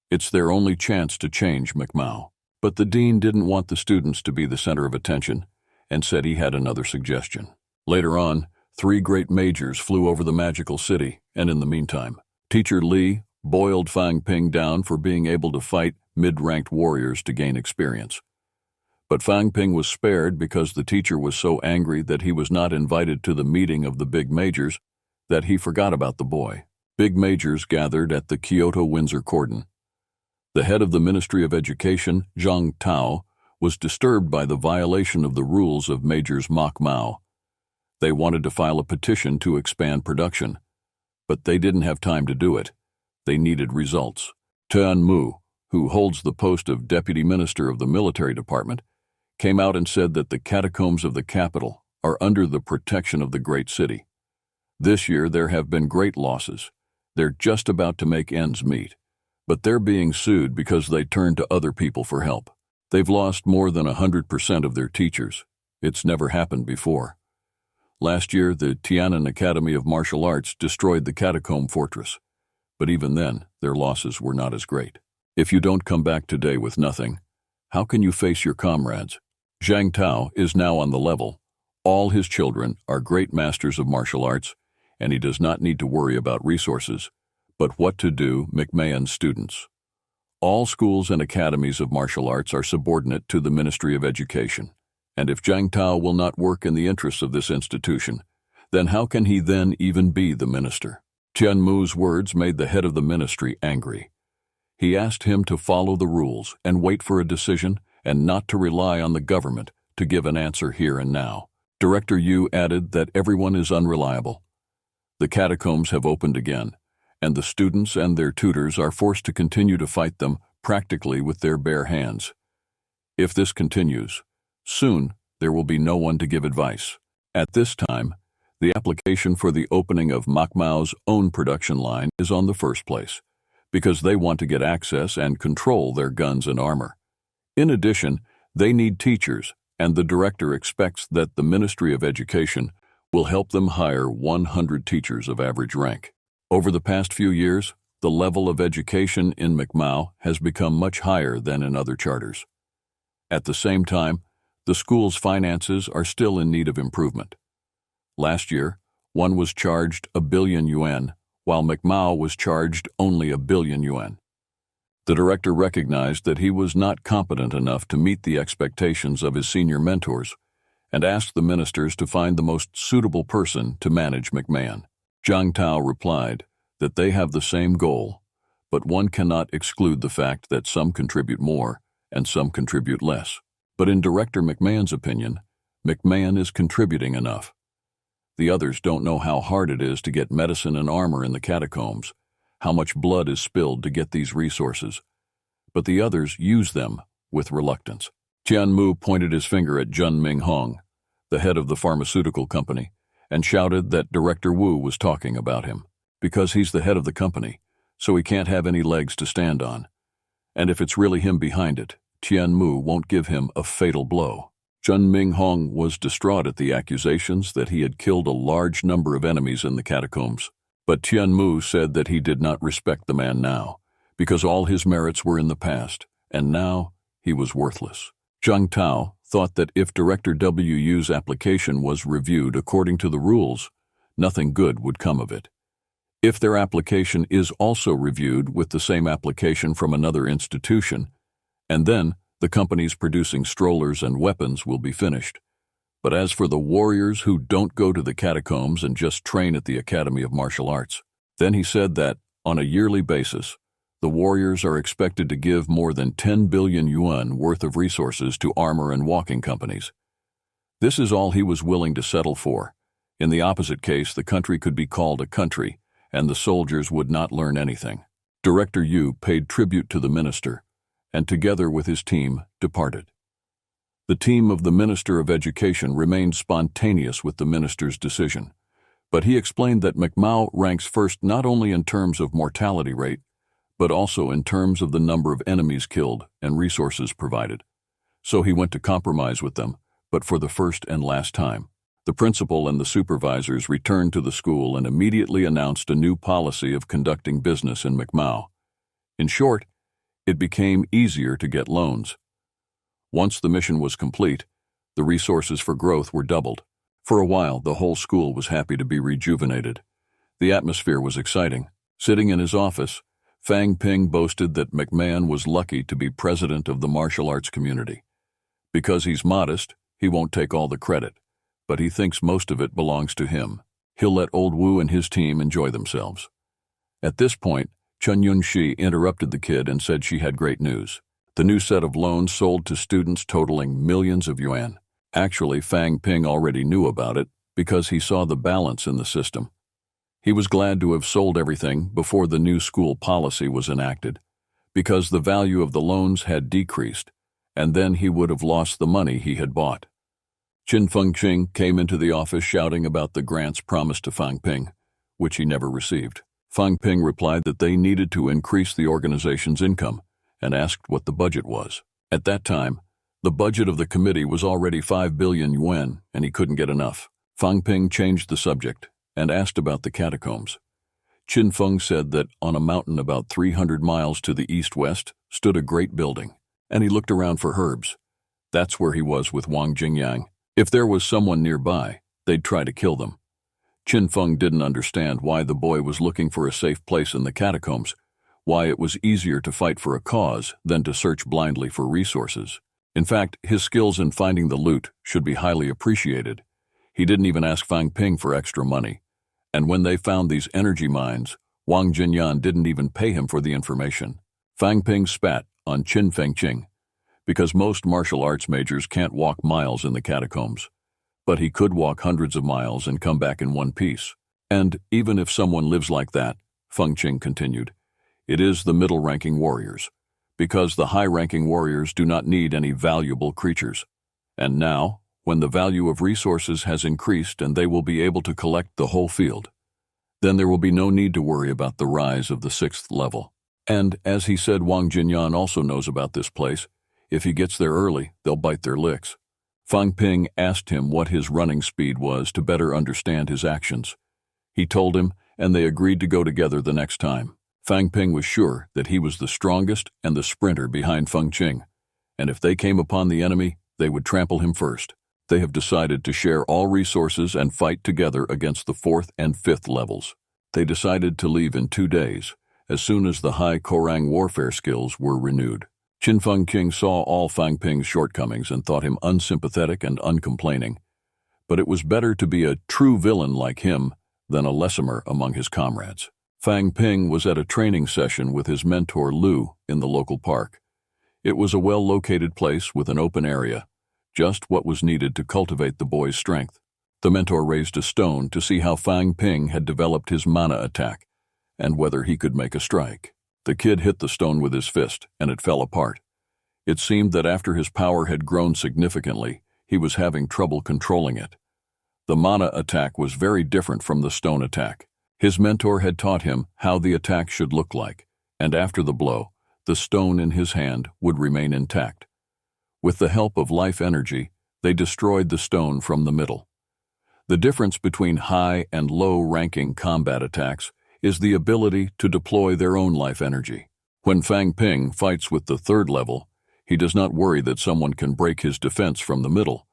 It's their only chance to change McMao. But the dean didn't want the students to be the center of attention and said he had another suggestion. Later on, 3 great majors flew over the magical city, and in the meantime, Teacher Li boiled Fang Ping down for being able to fight mid-ranked warriors to gain experience. But Fang Ping was spared because the teacher was so angry that he was not invited to the meeting of the big majors that he forgot about the boy. Big majors gathered at the Kyoto-Windsor cordon. The head of the Ministry of Education, Zhang Tao, was disturbed by the violation of the rules of Majors Mok Mao. They wanted to file a petition to expand production, but they didn't have time to do it. They needed results. Tian Mu, who holds the post of Deputy Minister of the Military Department, came out and said that the catacombs of the capital are under the protection of the great city. This year there have been great losses. They're just about to make ends meet. But they're being sued because they turned to other people for help. They've lost more than 100% of their teachers. It's never happened before. Last year, the Tiananmen Academy of Martial Arts destroyed the catacomb fortress. But even then, their losses were not as great. If you don't come back today with nothing, how can you face your comrades? Zhang Tao is now on the level. All his children are great masters of martial arts, and he does not need to worry about resources. But what to do, McMahon's students? All schools and academies of martial arts are subordinate to the Ministry of Education, and if Zhang Tao will not work in the interests of this institution, then how can he then even be the minister? Tian Mu's words made the head of the ministry angry. He asked him to follow the rules and wait for a decision and not to rely on the government to give an answer here and now. Director Yu added that everyone is unreliable. The catacombs have opened again, and the students and their tutors are forced to continue to fight them practically with their bare hands. If this continues, soon there will be no one to give advice. At this time, the application for the opening of McMao's own production line is on the first place, because they want to get access and control their guns and armor. In addition, they need teachers, and the director expects that the Ministry of Education will help them hire 100 teachers of average rank. Over the past few years, the level of education in McMao has become much higher than in other charters. At the same time, the school's finances are still in need of improvement. Last year, one was charged 1 billion yuan, while McMao was charged only 1 billion yuan. The director recognized that he was not competent enough to meet the expectations of his senior mentors and asked the ministers to find the most suitable person to manage McMahon. Zhang Tao replied that they have the same goal, but one cannot exclude the fact that some contribute more and some contribute less. But in Director McMahon's opinion, McMahon is contributing enough. The others don't know how hard it is to get medicine and armor in the catacombs, how much blood is spilled to get these resources, but the others use them with reluctance. Tian Mu pointed his finger at Jun Ming Hong, the head of the pharmaceutical company, and shouted that Director Wu was talking about him, because he's the head of the company, so he can't have any legs to stand on. And if it's really him behind it, Tian Mu won't give him a fatal blow. Jun Ming Hong was distraught at the accusations that he had killed a large number of enemies in the catacombs. But Tian Mu said that he did not respect the man now, because all his merits were in the past, and now he was worthless. Zhang Tao thought that if Director Wu's application was reviewed according to the rules, nothing good would come of it. If their application is also reviewed with the same application from another institution, and then the companies producing strollers and weapons will be finished. But as for the warriors who don't go to the catacombs and just train at the Academy of Martial Arts, then he said that, on a yearly basis, the warriors are expected to give more than 10 billion yuan worth of resources to armor and walking companies. This is all he was willing to settle for. In the opposite case, the country could be called a country, and the soldiers would not learn anything. Director Yu paid tribute to the minister, and together with his team, departed. The team of the Minister of Education remained spontaneous with the minister's decision, but he explained that McMao ranks first not only in terms of mortality rate, but also in terms of the number of enemies killed and resources provided. So he went to compromise with them, but for the first and last time. The principal and the supervisors returned to the school and immediately announced a new policy of conducting business in McMao. In short, it became easier to get loans. Once the mission was complete, the resources for growth were doubled. For a while, the whole school was happy to be rejuvenated. The atmosphere was exciting. Sitting in his office, Fang Ping boasted that McMahon was lucky to be president of the martial arts community. Because he's modest, he won't take all the credit, but he thinks most of it belongs to him. He'll let old Wu and his team enjoy themselves. At this point, Chun Yun-shi interrupted the kid and said she had great news. The new set of loans sold to students totaling millions of yuan. Actually, Fang Ping already knew about it because he saw the balance in the system. He was glad to have sold everything before the new school policy was enacted, because the value of the loans had decreased, and then he would have lost the money he had bought. Qin Fengqing came into the office shouting about the grants promised to Fang Ping, which he never received. Fang Ping replied that they needed to increase the organization's income and asked what the budget was. At that time, the budget of the committee was already 5 billion yuan, and he couldn't get enough. Fang Ping changed the subject and asked about the catacombs. Qin Feng said that on a mountain about 300 miles to the east-west stood a great building, and he looked around for herbs. That's where he was with Wang Jingyang. If there was someone nearby, they'd try to kill them. Qin Feng didn't understand why the boy was looking for a safe place in the catacombs, why it was easier to fight for a cause than to search blindly for resources. In fact, his skills in finding the loot should be highly appreciated. He didn't even ask Fang Ping for extra money. And when they found these energy mines, Wang Jinyan didn't even pay him for the information. Fang Ping spat on Qin Fengqing, because most martial arts majors can't walk miles in the catacombs. But he could walk hundreds of miles and come back in one piece. And even if someone lives like that, Fengqing continued, it is the middle-ranking warriors, because the high-ranking warriors do not need any valuable creatures. And now, when the value of resources has increased and they will be able to collect the whole field, then there will be no need to worry about the rise of the 6th level. And, as he said, Wang Jinyan also knows about this place. If he gets there early, they'll bite their licks. Fang Ping asked him what his running speed was to better understand his actions. He told him, and they agreed to go together the next time. Fang Ping was sure that he was the strongest and the sprinter behind Fengqing, and if they came upon the enemy, they would trample him first. They have decided to share all resources and fight together against the 4th and 5th levels. They decided to leave in 2 days, as soon as the high Korang warfare skills were renewed. Qin Fengqing saw all Fang Ping's shortcomings and thought him unsympathetic and uncomplaining. But it was better to be a true villain like him than a lessomer among his comrades. Fang Ping was at a training session with his mentor Lu in the local park. It was a well-located place with an open area, just what was needed to cultivate the boy's strength. The mentor raised a stone to see how Fang Ping had developed his mana attack and whether he could make a strike. The kid hit the stone with his fist, and it fell apart. It seemed that after his power had grown significantly, he was having trouble controlling it. The mana attack was very different from the stone attack. His mentor had taught him how the attack should look like, and after the blow, the stone in his hand would remain intact. With the help of life energy, they destroyed the stone from the middle. The difference between high and low-ranking combat attacks is the ability to deploy their own life energy. When Fang Ping fights with the 3rd level, he does not worry that someone can break his defense from the middle.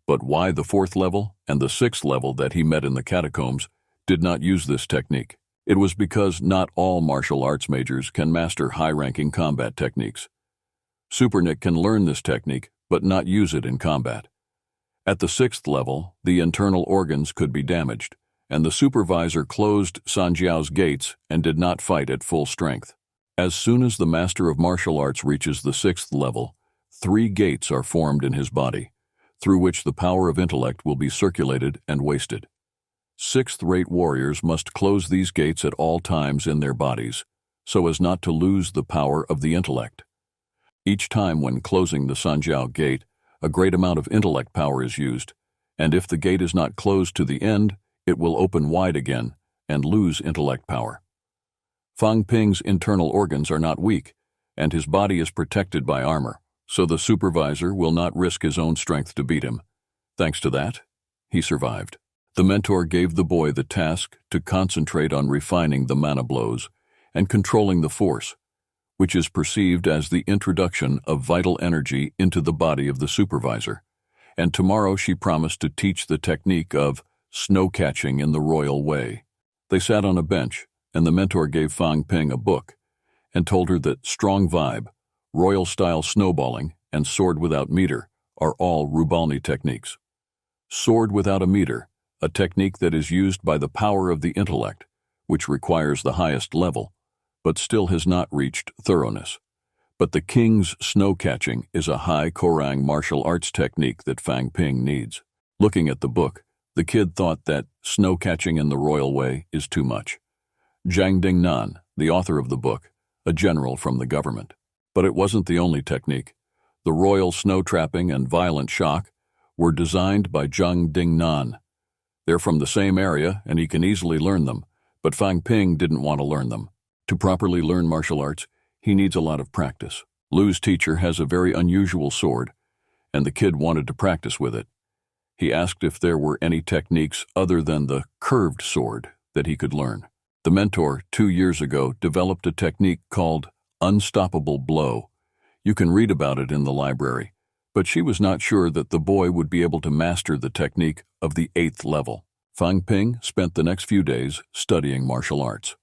But why the 4th level and the 6th level that he met in the catacombs did not use this technique? It was because not all martial arts majors can master high-ranking combat techniques. Super Nick can learn this technique, but not use it in combat. At the 6th level, the internal organs could be damaged, and the supervisor closed Sanjiao's gates and did not fight at full strength. As soon as the master of martial arts reaches the 6th level, 3 gates are formed in his body, through which the power of intellect will be circulated and wasted. 6th-rate warriors must close these gates at all times in their bodies, so as not to lose the power of the intellect. Each time when closing the Sanjiao gate, a great amount of intellect power is used, and if the gate is not closed to the end, it will open wide again and lose intellect power. Fang Ping's internal organs are not weak, and his body is protected by armor, so the supervisor will not risk his own strength to beat him. Thanks to that, he survived. The mentor gave the boy the task to concentrate on refining the mana blows and controlling the force, which is perceived as the introduction of vital energy into the body of the supervisor. And tomorrow she promised to teach the technique of snow catching in the royal way. They sat on a bench, and the mentor gave Fang Ping a book and told her that strong vibe, royal-style snowballing, and sword without meter are all Rubalni techniques. Sword without a meter, a technique that is used by the power of the intellect, which requires the highest level, but still has not reached thoroughness. But the king's snow catching is a high Korang martial arts technique that Fang Ping needs. Looking at the book, the kid thought that snow catching in the royal way is too much. Zhang Dingnan, the author of the book, a general from the government. But it wasn't the only technique. The royal snow trapping and violent shock were designed by Zhang Dingnan. They're from the same area and he can easily learn them, but Fang Ping didn't want to learn them. To properly learn martial arts, he needs a lot of practice. Lu's teacher has a very unusual sword, and the kid wanted to practice with it. He asked if there were any techniques other than the curved sword that he could learn. The mentor, 2 years ago, developed a technique called unstoppable blow. You can read about it in the library, but she was not sure that the boy would be able to master the technique of the 8th level. Fang Ping spent the next few days studying martial arts.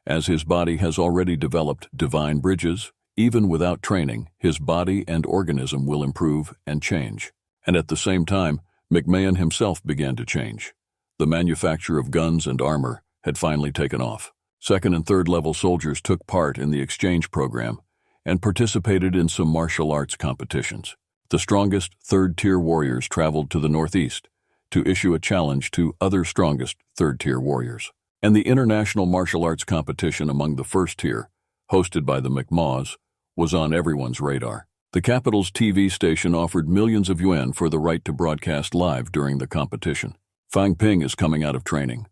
As his body has already developed divine bridges, even without training, his body and organism will improve and change. And at the same time, McMahon himself began to change. The manufacture of guns and armor had finally taken off. 2nd and 3rd level soldiers took part in the exchange program and participated in some martial arts competitions. The strongest 3rd-tier warriors traveled to the northeast to issue a challenge to other strongest 3rd-tier warriors. And the international martial arts competition among the 1st tier, hosted by the McMaws, was on everyone's radar. The capital's TV station offered millions of yuan for the right to broadcast live during the competition. Fang Ping is coming out of training.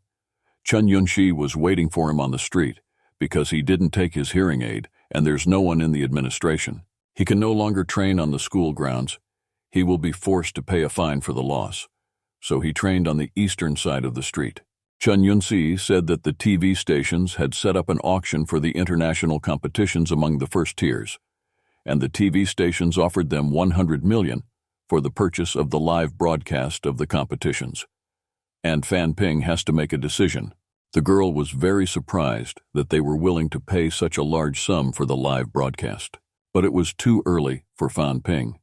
Chen Yunxi was waiting for him on the street because he didn't take his hearing aid and there's no one in the administration. He can no longer train on the school grounds. He will be forced to pay a fine for the loss. So he trained on the eastern side of the street. Chen Yunxi said that the TV stations had set up an auction for the international competitions among the 1st tiers, and the TV stations offered them 100 million for the purchase of the live broadcast of the competitions. And Fang Ping has to make a decision. The girl was very surprised that they were willing to pay such a large sum for the live broadcast. But it was too early for Fang Ping.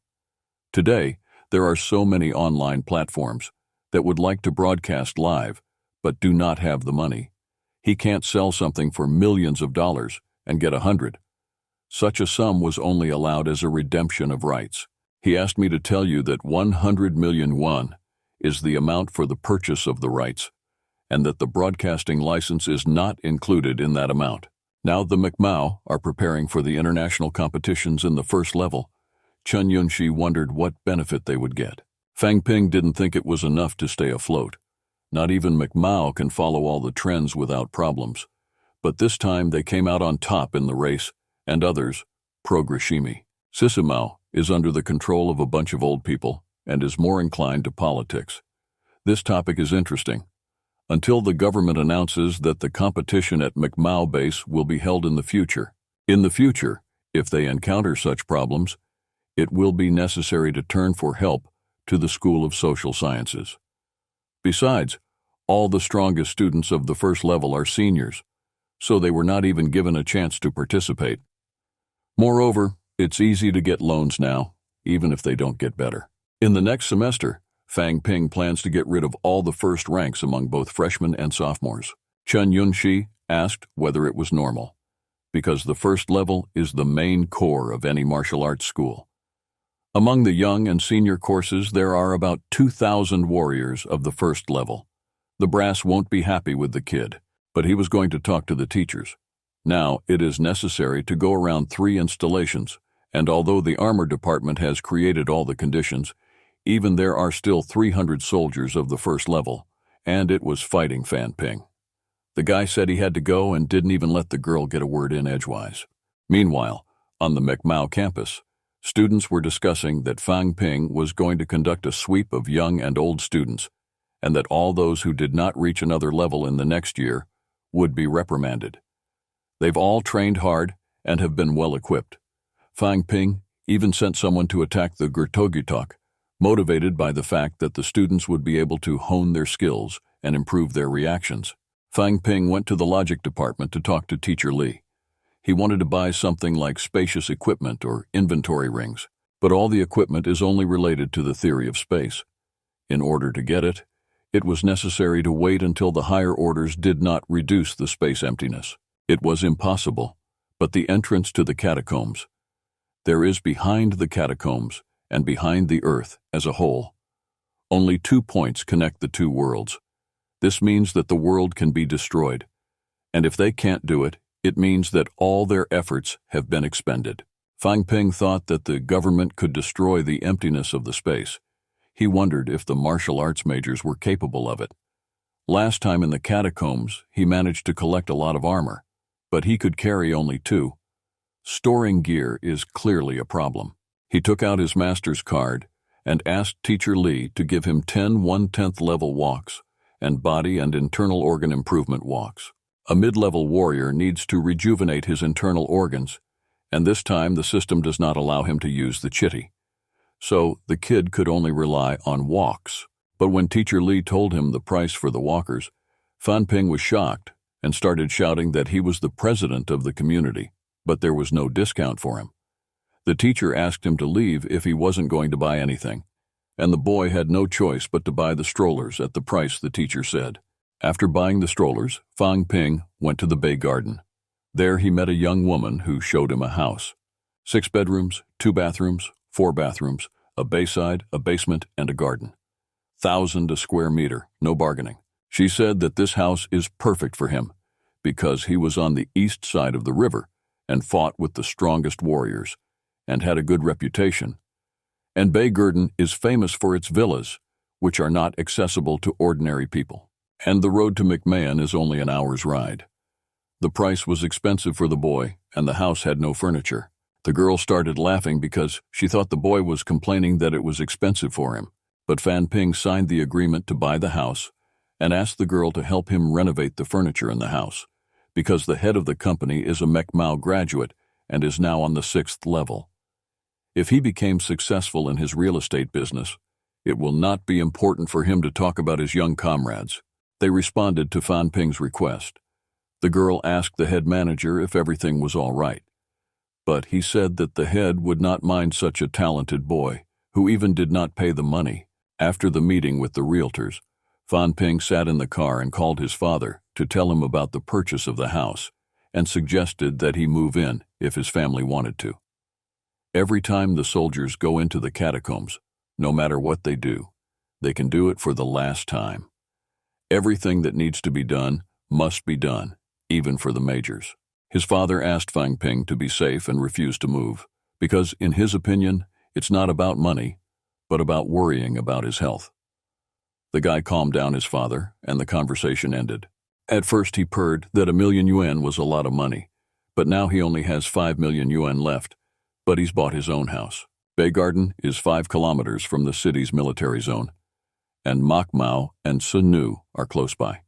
Today, there are so many online platforms that would like to broadcast live, but do not have the money. He can't sell something for millions of dollars and get 100. Such a sum was only allowed as a redemption of rights. He asked me to tell you that 100 million yuan is the amount for the purchase of the rights, and that the broadcasting license is not included in that amount. Now the McMao are preparing for the international competitions in the 1st level. Chen Yunxi wondered what benefit they would get. Fang Ping didn't think it was enough to stay afloat. Not even McMao can follow all the trends without problems. But this time they came out on top in the race, and others, pro-Grishimi. Sisimao is under the control of a bunch of old people and is more inclined to politics. This topic is interesting. Until the government announces that the competition at McMao base will be held in the future. In the future, if they encounter such problems, it will be necessary to turn for help to the School of Social Sciences. Besides, all the strongest students of the 1st level are seniors, so they were not even given a chance to participate. Moreover, it's easy to get loans now, even if they don't get better. In the next semester, Fang Ping plans to get rid of all the 1st ranks among both freshmen and sophomores. Chen Yunxi asked whether it was normal, because the 1st level is the main core of any martial arts school. Among the young and senior courses, there are about 2,000 warriors of the 1st level. The brass won't be happy with the kid, but he was going to talk to the teachers. Now, it is necessary to go around 3 installations, and although the armor department has created all the conditions, even there are still 300 soldiers of the 1st level, and it was fighting Fang Ping. The guy said he had to go and didn't even let the girl get a word in edgewise. Meanwhile, on the McMao campus, students were discussing that Fang Ping was going to conduct a sweep of young and old students, and that all those who did not reach another level in the next year would be reprimanded. They've all trained hard and have been well equipped. Fang Ping even sent someone to attack the Gertogitok, motivated by the fact that the students would be able to hone their skills and improve their reactions. Fang Ping went to the logic department to talk to Teacher Li. He wanted to buy something like spacious equipment or inventory rings, but all the equipment is only related to the theory of space. In order to get it, it was necessary to wait until the higher orders did not reduce the space emptiness. It was impossible, but the entrance to the catacombs. There is behind the catacombs and behind the earth as a whole. Only 2 points connect the two worlds. This means that the world can be destroyed, and if they can't do it, it means that all their efforts have been expended. Fang Ping thought that the government could destroy the emptiness of the space. He wondered if the martial arts majors were capable of it. Last time in the catacombs, he managed to collect a lot of armor, but he could carry only 2. Storing gear is clearly a problem. He took out his master's card and asked Teacher Li to give him 10 1/10 level walks and body and internal organ improvement walks. A mid-level warrior needs to rejuvenate his internal organs, and this time the system does not allow him to use the chitty. So the kid could only rely on walks. But when Teacher Li told him the price for the walkers, Fan Ping was shocked and started shouting that he was the president of the community, but there was no discount for him. The teacher asked him to leave if he wasn't going to buy anything, and the boy had no choice but to buy the strollers at the price the teacher said. After buying the strollers, Fang Ping went to the Bay Garden. There he met a young woman who showed him a house. 6 bedrooms, 2 bathrooms, 4 bathrooms, a bayside, a basement, and a garden. 1,000 a square meter, no bargaining. She said that this house is perfect for him because he was on the east side of the river and fought with the strongest warriors and had a good reputation. And Bay Garden is famous for its villas, which are not accessible to ordinary people. And the road to McMahon is only an hour's ride. The price was expensive for the boy, and the house had no furniture. The girl started laughing because she thought the boy was complaining that it was expensive for him. But Fan Ping signed the agreement to buy the house and asked the girl to help him renovate the furniture in the house, because the head of the company is a McMao graduate and is now on the 6th level. If he became successful in his real estate business, it will not be important for him to talk about his young comrades. They responded to Fan Ping's request. The girl asked the head manager if everything was all right, but he said that the head would not mind such a talented boy, who even did not pay the money. After the meeting with the realtors, Fan Ping sat in the car and called his father to tell him about the purchase of the house and suggested that he move in if his family wanted to. Every time the soldiers go into the catacombs, no matter what they do, they can do it for the last time. Everything that needs to be done must be done, even for the majors. His father asked Fang Ping to be safe and refused to move, because, in his opinion, it's not about money, but about worrying about his health. The guy calmed down his father, and the conversation ended. At first he purred that 1,000,000 yuan was a lot of money, but now he only has 5,000,000 yuan left, but he's bought his own house. Bay Garden is 5 kilometers from the city's military zone, and Makmao and Sunu are close by.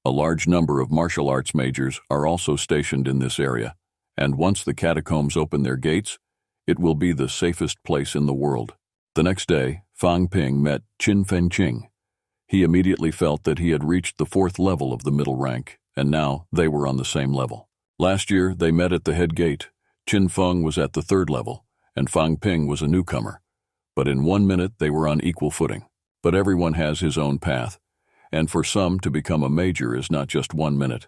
A large number of martial arts majors are also stationed in this area, and once the catacombs open their gates, it will be the safest place in the world. The next day, Fang Ping met Qin Fengqing. He immediately felt that he had reached the 4th level of the middle rank, and now they were on the same level. Last year, they met at the head gate. Qin Feng was at the 3rd level, and Fang Ping was a newcomer. But in 1 minute, they were on equal footing. But everyone has his own path, and for some to become a major is not just 1 minute,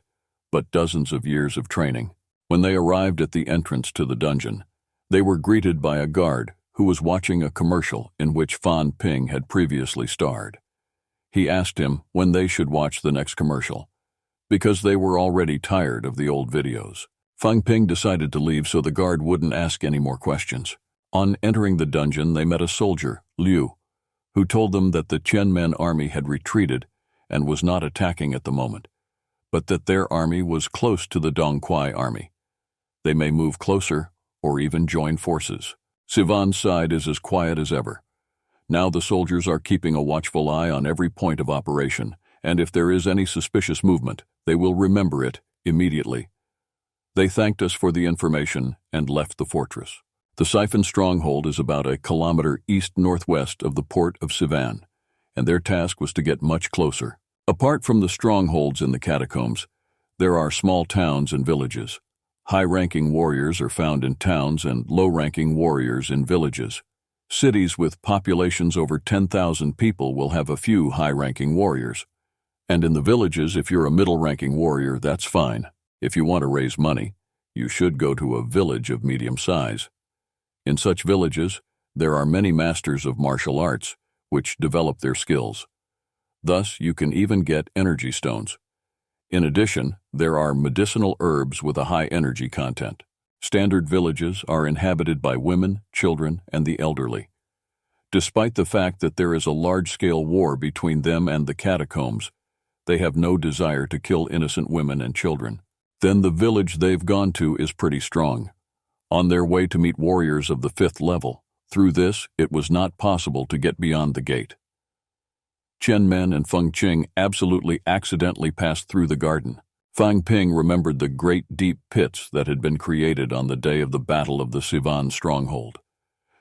but dozens of years of training. When they arrived at the entrance to the dungeon, they were greeted by a guard who was watching a commercial in which Fan Ping had previously starred. He asked him when they should watch the next commercial, because they were already tired of the old videos. Fang Ping decided to leave so the guard wouldn't ask any more questions. On entering the dungeon, they met a soldier, Liu, who told them that the Qianmen army had retreated and was not attacking at the moment, but that their army was close to the Dongquai army. They may move closer or even join forces. Sivan's side is as quiet as ever. Now the soldiers are keeping a watchful eye on every point of operation, and if there is any suspicious movement, they will remember it immediately. They thanked us for the information and left the fortress. The Siphon stronghold is about a kilometer east-northwest of the port of Sivan, and their task was to get much closer. Apart from the strongholds in the catacombs, there are small towns and villages. High-ranking warriors are found in towns and low-ranking warriors in villages. Cities with populations over 10,000 people will have a few high-ranking warriors. And in the villages, if you're a middle-ranking warrior, that's fine. If you want to raise money, you should go to a village of medium size. In such villages, there are many masters of martial arts, which develop their skills. Thus, you can even get energy stones. In addition, there are medicinal herbs with a high energy content. Standard villages are inhabited by women, children, and the elderly. Despite the fact that there is a large-scale war between them and the catacombs, they have no desire to kill innocent women and children. Then the village they've gone to is pretty strong. On their way to meet warriors of the 5th level, through this, it was not possible to get beyond the gate. Chen Men and Feng Qing absolutely accidentally passed through the garden. Fang Ping remembered the great deep pits that had been created on the day of the Battle of the Sivan stronghold.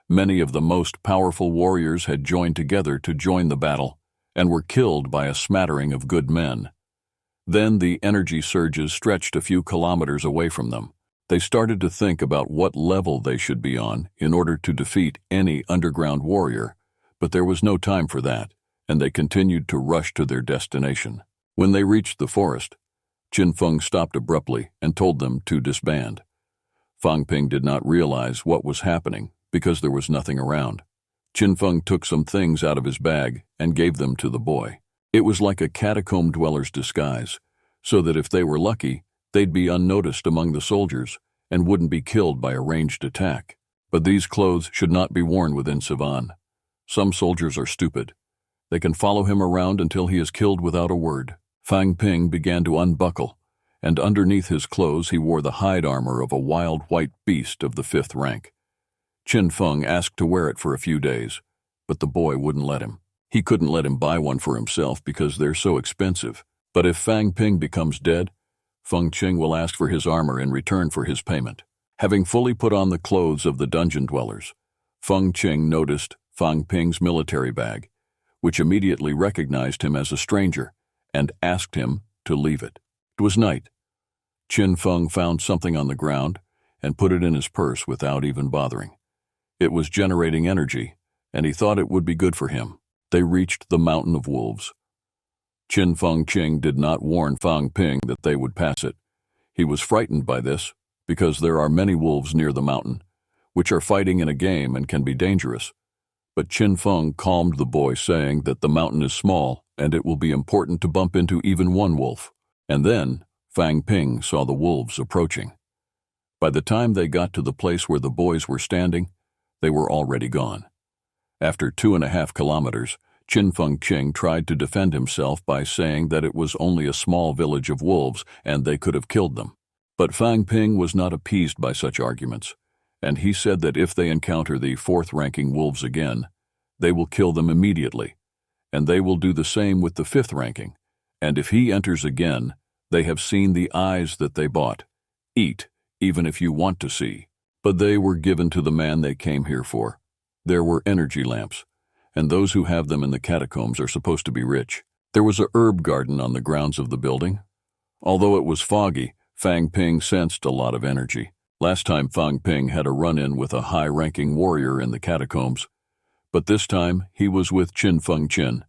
Many of the most powerful warriors had joined together to join the battle and were killed by a smattering of good men. Then the energy surges stretched a few kilometers away from them. They started to think about what level they should be on in order to defeat any underground warrior, but there was no time for that, and they continued to rush to their destination. When they reached the forest, Qin Feng stopped abruptly and told them to disband. Fang Ping did not realize what was happening because there was nothing around. Qin Feng took some things out of his bag and gave them to the boy. It was like a catacomb dweller's disguise, so that if they were lucky, they'd be unnoticed among the soldiers and wouldn't be killed by a ranged attack. But these clothes should not be worn within Sivan. Some soldiers are stupid. They can follow him around until he is killed without a word. Fang Ping began to unbuckle, and underneath his clothes he wore the hide armor of a wild white beast of the 5th rank. Qin Feng asked to wear it for a few days, but the boy wouldn't let him. He couldn't let him buy one for himself because they're so expensive. But if Fang Ping becomes dead, Feng Qing will ask for his armor in return for his payment. Having fully put on the clothes of the dungeon dwellers, Feng Qing noticed Fang Ping's military bag, which immediately recognized him as a stranger and asked him to leave it. It was night. Qin Feng found something on the ground and put it in his purse without even bothering. It was generating energy, and he thought it would be good for him. They reached the Mountain of Wolves. Qin Feng Qing did not warn Fang Ping that they would pass it. He was frightened by this because there are many wolves near the mountain, which are fighting in a game and can be dangerous. But Qin Feng calmed the boy, saying that the mountain is small and it will be important to bump into even one wolf. And then Fang Ping saw the wolves approaching. By the time they got to the place where the boys were standing, they were already gone. After 2.5 kilometers, Qin Feng Qing tried to defend himself by saying that it was only a small village of wolves and they could have killed them. But Fang Ping was not appeased by such arguments, and he said that if they encounter the 4th-ranking wolves again, they will kill them immediately, and they will do the same with the 5th-ranking, and if he enters again, they have seen the eyes that they bought. Eat, even if you want to see. But they were given to the man they came here for. There were energy lamps, and those who have them in the catacombs are supposed to be rich. There was a herb garden on the grounds of the building. Although it was foggy, Fang Ping sensed a lot of energy. Last time Fang Ping had a run-in with a high-ranking warrior in the catacombs, but this time he was with Qin Feng Qin,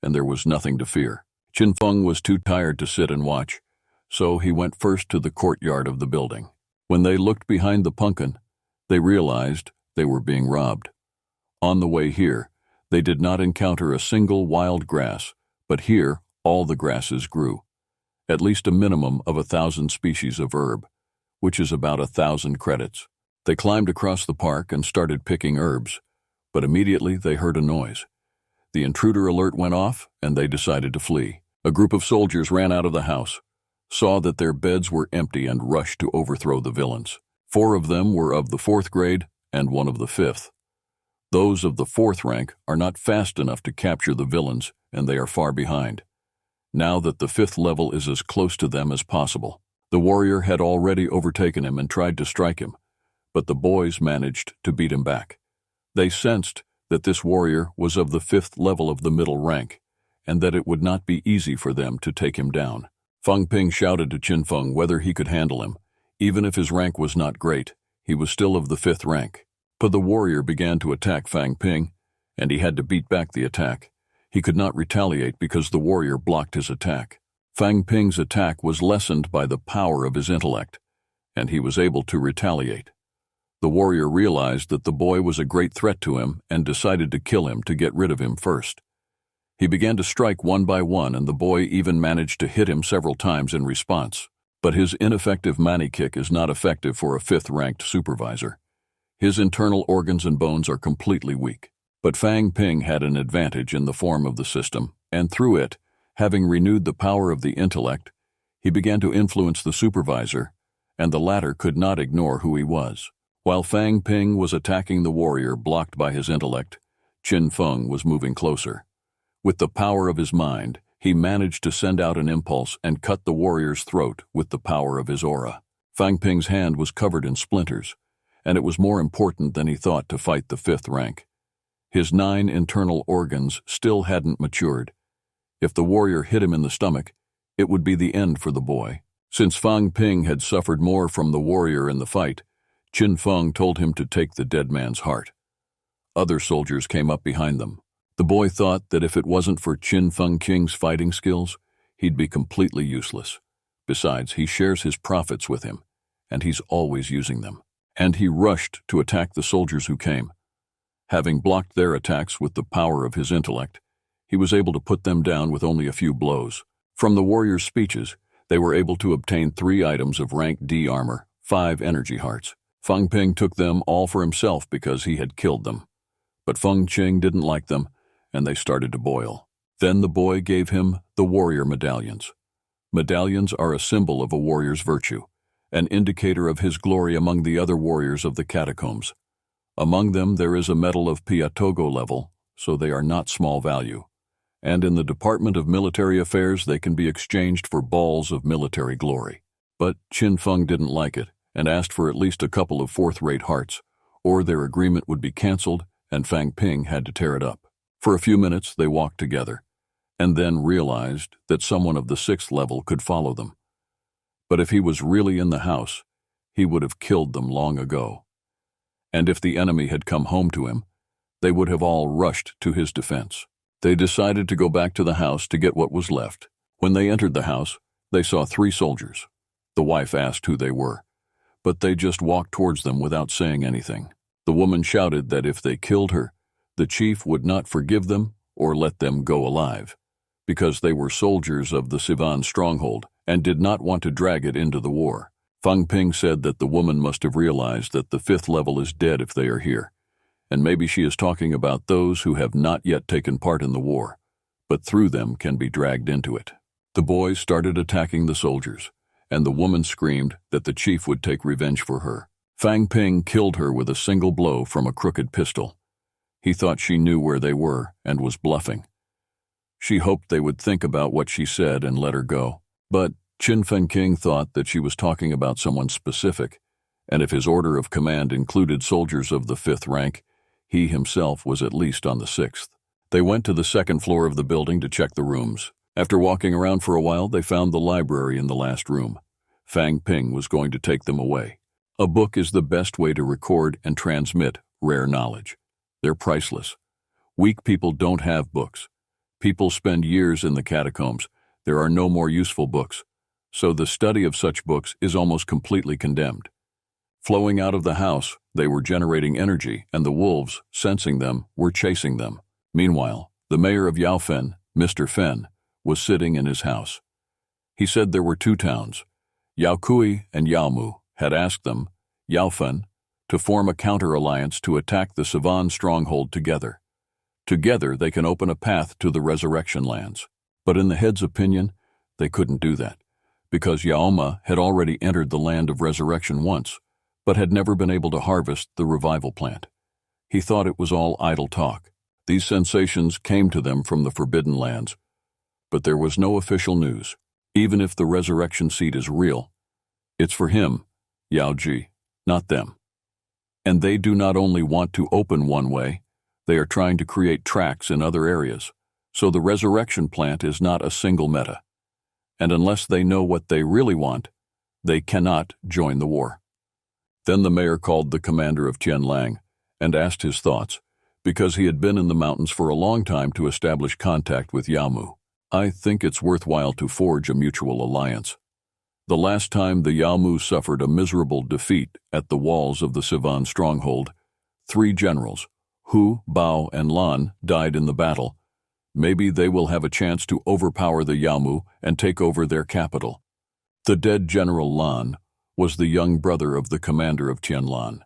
and there was nothing to fear. Qin Feng was too tired to sit and watch, so he went first to the courtyard of the building. When they looked behind the pumpkin, they realized they were being robbed. On the way here, they did not encounter a single wild grass, but here all the grasses grew. At least a minimum of 1,000 species of herb, which is about 1,000 credits. They climbed across the park and started picking herbs, but immediately they heard a noise. The intruder alert went off, and they decided to flee. A group of soldiers ran out of the house, saw that their beds were empty, and rushed to overthrow the villains. 4 of them were of the 4th grade and 1 of the 5th. Those of the 4th rank are not fast enough to capture the villains, and they are far behind. Now that the 5th level is as close to them as possible. The warrior had already overtaken him and tried to strike him, but the boys managed to beat him back. They sensed that this warrior was of the 5th level of the middle rank, and that it would not be easy for them to take him down. Feng Ping shouted to Qin Feng whether he could handle him. Even if his rank was not great, he was still of the 5th rank. But the warrior began to attack Feng Ping, and he had to beat back the attack. He could not retaliate because the warrior blocked his attack. Feng Ping's attack was lessened by the power of his intellect, and he was able to retaliate. The warrior realized that the boy was a great threat to him and decided to kill him to get rid of him first. He began to strike one by one, and the boy even managed to hit him several times in response. But his ineffective mani kick is not effective for a 5th-ranked supervisor. His internal organs and bones are completely weak. But Feng Ping had an advantage in the form of the system, and through it, having renewed the power of the intellect, he began to influence the supervisor, and the latter could not ignore who he was. While Feng Ping was attacking the warrior blocked by his intellect, Qin Feng was moving closer. With the power of his mind, he managed to send out an impulse and cut the warrior's throat with the power of his aura. Feng Ping's hand was covered in splinters, and it was more important than he thought to fight the 5th rank. His 9 internal organs still hadn't matured. If the warrior hit him in the stomach, it would be the end for the boy. Since Feng Ping had suffered more from the warrior in the fight, Qin Feng told him to take the dead man's heart. Other soldiers came up behind them. The boy thought that if it wasn't for Qin Feng King's fighting skills, he'd be completely useless. Besides, he shares his profits with him, and he's always using them. And he rushed to attack the soldiers who came. Having blocked their attacks with the power of his intellect, he was able to put them down with only a few blows. From the warrior's speeches, they were able to obtain 3 items of rank D armor, 5 energy hearts. Feng Ping took them all for himself because he had killed them. But Feng Qing didn't like them, and they started to boil. Then the boy gave him the warrior medallions. Medallions are a symbol of a warrior's virtue, an indicator of his glory among the other warriors of the catacombs. Among them there is a medal of Piatogo level, so they are not small value. And in the Department of Military Affairs they can be exchanged for balls of military glory. But Qin Feng didn't like it, and asked for at least a couple of 4th-rate hearts, or their agreement would be cancelled and Feng Ping had to tear it up. For a few minutes they walked together, and then realized that someone of the 6th level could follow them. But if he was really in the house, he would have killed them long ago. And if the enemy had come home to him, they would have all rushed to his defense. They decided to go back to the house to get what was left. When they entered the house, they saw 3 soldiers. The wife asked who they were, but they just walked towards them without saying anything. The woman shouted that if they killed her, the chief would not forgive them or let them go alive, because they were soldiers of the Sivan stronghold and did not want to drag it into the war. Feng Ping said that the woman must have realized that the 5th level is dead if they are here, and maybe she is talking about those who have not yet taken part in the war, but through them can be dragged into it. The boys started attacking the soldiers, and the woman screamed that the chief would take revenge for her. Feng Ping killed her with a single blow from a crooked pistol. He thought she knew where they were and was bluffing. She hoped they would think about what she said and let her go. But Qin Feng King thought that she was talking about someone specific, and if his order of command included soldiers of the 5th rank, he himself was at least on the 6th. They went to the 2nd floor of the building to check the rooms. After walking around for a while, they found the library in the last room. Feng Ping was going to take them away. A book is the best way to record and transmit rare knowledge. They're priceless. Weak people don't have books. People spend years in the catacombs. There are no more useful books, so the study of such books is almost completely condemned. Flowing out of the house, they were generating energy, and the wolves, sensing them, were chasing them. Meanwhile, the mayor of Yaofen, Mr. Fen, was sitting in his house. He said there were 2 towns. Yaokui and Yaomu had asked them, Yaofen, to form a counter-alliance to attack the Sivan stronghold together. Together they can open a path to the resurrection lands. But in the head's opinion, they couldn't do that, because Yaoma had already entered the land of resurrection once, but had never been able to harvest the revival plant. He thought it was all idle talk. These sensations came to them from the Forbidden Lands, but there was no official news. Even if the resurrection seat is real, it's for him, Yao Ji, not them. And they do not only want to open one way, they are trying to create tracks in other areas. So the resurrection plant is not a single meta. And unless they know what they really want, they cannot join the war. Then the mayor called the commander of Tianlang and asked his thoughts, because he had been in the mountains for a long time to establish contact with Yaomu. I think it's worthwhile to forge a mutual alliance. The last time the Yaomu suffered a miserable defeat at the walls of the Sivan stronghold, 3 generals, Hu, Bao, and Lan, died in the battle. Maybe they will have a chance to overpower the Yaomu and take over their capital. The dead General Lan was the young brother of the commander of Tianlan,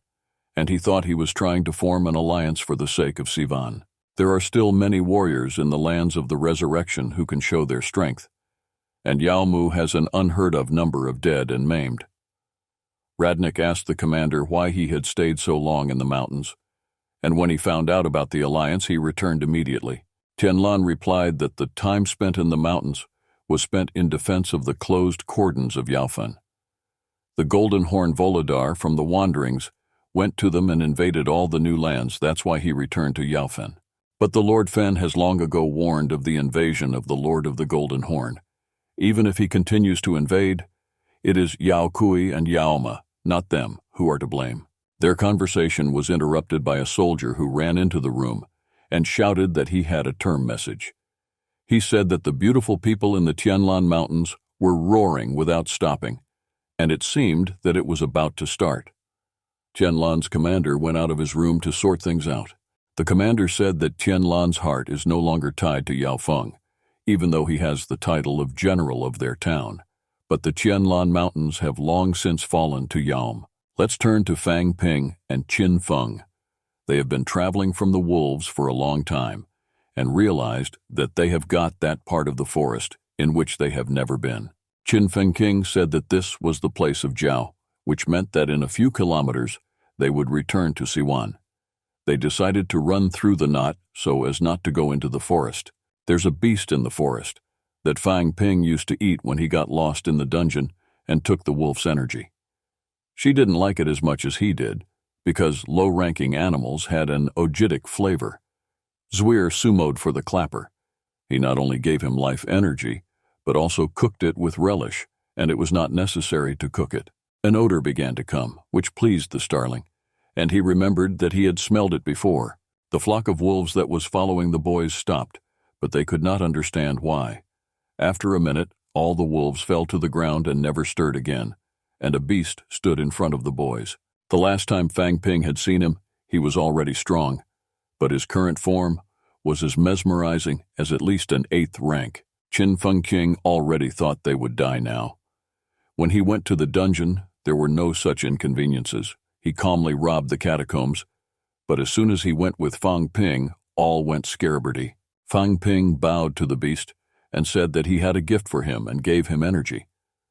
and he thought he was trying to form an alliance for the sake of Sivan. There are still many warriors in the lands of the resurrection who can show their strength, and Yaomu has an unheard-of number of dead and maimed. Radnik asked the commander why he had stayed so long in the mountains, and when he found out about the alliance, he returned immediately. Tianlan replied that the time spent in the mountains was spent in defense of the closed cordons of Yaofen. The Golden Horn Volodar from the Wanderings went to them and invaded all the new lands. That's why he returned to Yaofen. But the Lord Fen has long ago warned of the invasion of the Lord of the Golden Horn. Even if he continues to invade, it is Yao Kui and Yaoma, not them, who are to blame. Their conversation was interrupted by a soldier who ran into the room and shouted that he had a term message. He said that the beautiful people in the Tianlan Mountains were roaring without stopping, and it seemed that it was about to start. Tianlan's commander went out of his room to sort things out. The commander said that Tianlan's heart is no longer tied to Yao Feng, even though he has the title of general of their town. But the Tianlan Mountains have long since fallen to Yaom. Let's turn to Fang Ping and Qin Feng. They have been traveling from the wolves for a long time and realized that they have got that part of the forest in which they have never been. Qin Fengqing said that this was the place of Jiao, which meant that in a few kilometers they would return to Siwan. They decided to run through the knot so as not to go into the forest. There's a beast in the forest that Fang Ping used to eat when he got lost in the dungeon and took the wolf's energy. She didn't like it as much as he did, because low-ranking animals had an ogitic flavor. Zwir sumoed for the clapper. He not only gave him life energy, but also cooked it with relish, and it was not necessary to cook it. An odor began to come, which pleased the starling, and he remembered that he had smelled it before. The flock of wolves that was following the boys stopped, but they could not understand why. After a minute, all the wolves fell to the ground and never stirred again, and a beast stood in front of the boys. The last time Fang Ping had seen him, he was already strong, but his current form was as mesmerizing as at least an 8th rank. Qin Fengqing already thought they would die now. When he went to the dungeon, there were no such inconveniences. He calmly robbed the catacombs, but as soon as he went with Fang Ping, all went scarabirdy. Fang Ping bowed to the beast and said that he had a gift for him and gave him energy.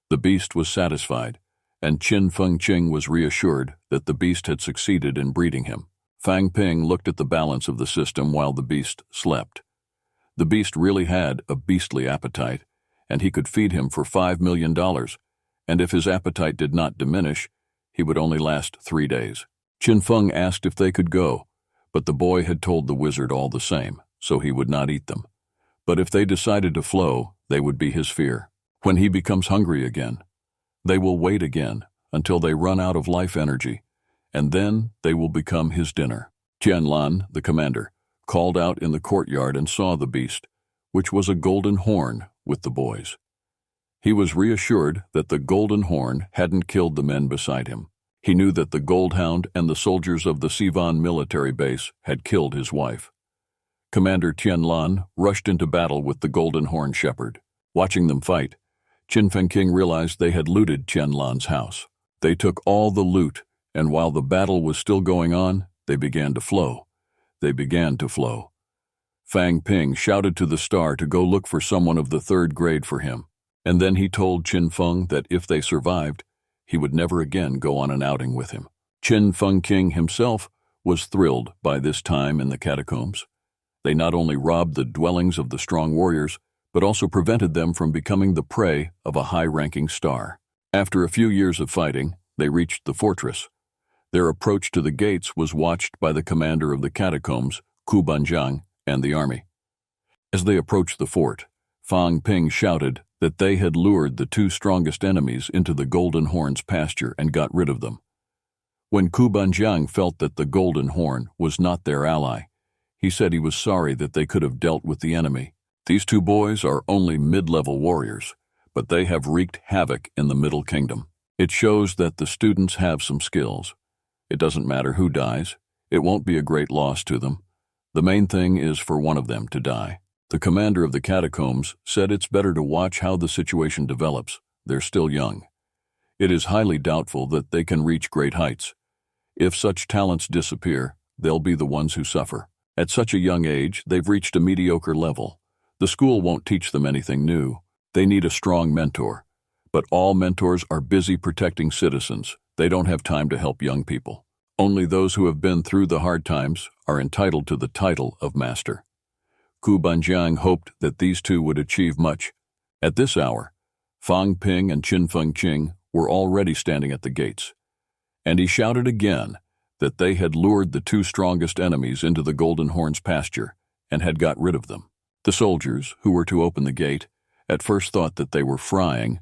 The beast was satisfied, and Qin Fengqing was reassured that the beast had succeeded in breeding him. Fang Ping looked at the balance of the system while the beast slept. The beast really had a beastly appetite, and he could feed him for $5 million, and if his appetite did not diminish, he would only last 3 days. Qin Feng asked if they could go, but the boy had told the wizard all the same, so he would not eat them. But if they decided to flow, they would be his fear. When he becomes hungry again, they will wait again until they run out of life energy, and then they will become his dinner. Tianlan, the commander, called out in the courtyard and saw the beast, which was a golden horn, with the boys. He was reassured that the golden horn hadn't killed the men beside him. He knew that the Goldhound and the soldiers of the Sivan military base had killed his wife. Commander Tianlan rushed into battle with the Golden Horn Shepherd. Watching them fight, Qin Fengqing realized they had looted Tianlan's house. They took all the loot, and while the battle was still going on, they began to flow. They began to flow. Fang Ping shouted to the star to go look for someone of the 3rd grade for him, and then he told Qin Feng that if they survived, he would never again go on an outing with him. Qin Fengqing himself was thrilled by this time in the catacombs. They not only robbed the dwellings of the strong warriors, but also prevented them from becoming the prey of a high-ranking star. After a few years of fighting, they reached the fortress. Their approach to the gates was watched by the commander of the catacombs, Ku Banjiang, and the army. As they approached the fort, Fang Ping shouted that they had lured the two strongest enemies into the Golden Horn's pasture and got rid of them. When Ku Banjiang felt that the Golden Horn was not their ally, he said he was sorry that they could have dealt with the enemy. These two boys are only mid-level warriors, but they have wreaked havoc in the Middle Kingdom. It shows that the students have some skills. It doesn't matter who dies. It won't be a great loss to them. The main thing is for one of them to die. The commander of the catacombs said it's better to watch how the situation develops. They're still young. It is highly doubtful that they can reach great heights. If such talents disappear, they'll be the ones who suffer. At such a young age, they've reached a mediocre level. The school won't teach them anything new. They need a strong mentor. But all mentors are busy protecting citizens. They don't have time to help young people. Only those who have been through the hard times are entitled to the title of master. Ku Banjiang hoped that these two would achieve much. At this hour, Fang Ping and Qin Fengqing were already standing at the gates, and he shouted again that they had lured the two strongest enemies into the Golden Horn's pasture and had got rid of them. The soldiers, who were to open the gate, at first thought that they were frying,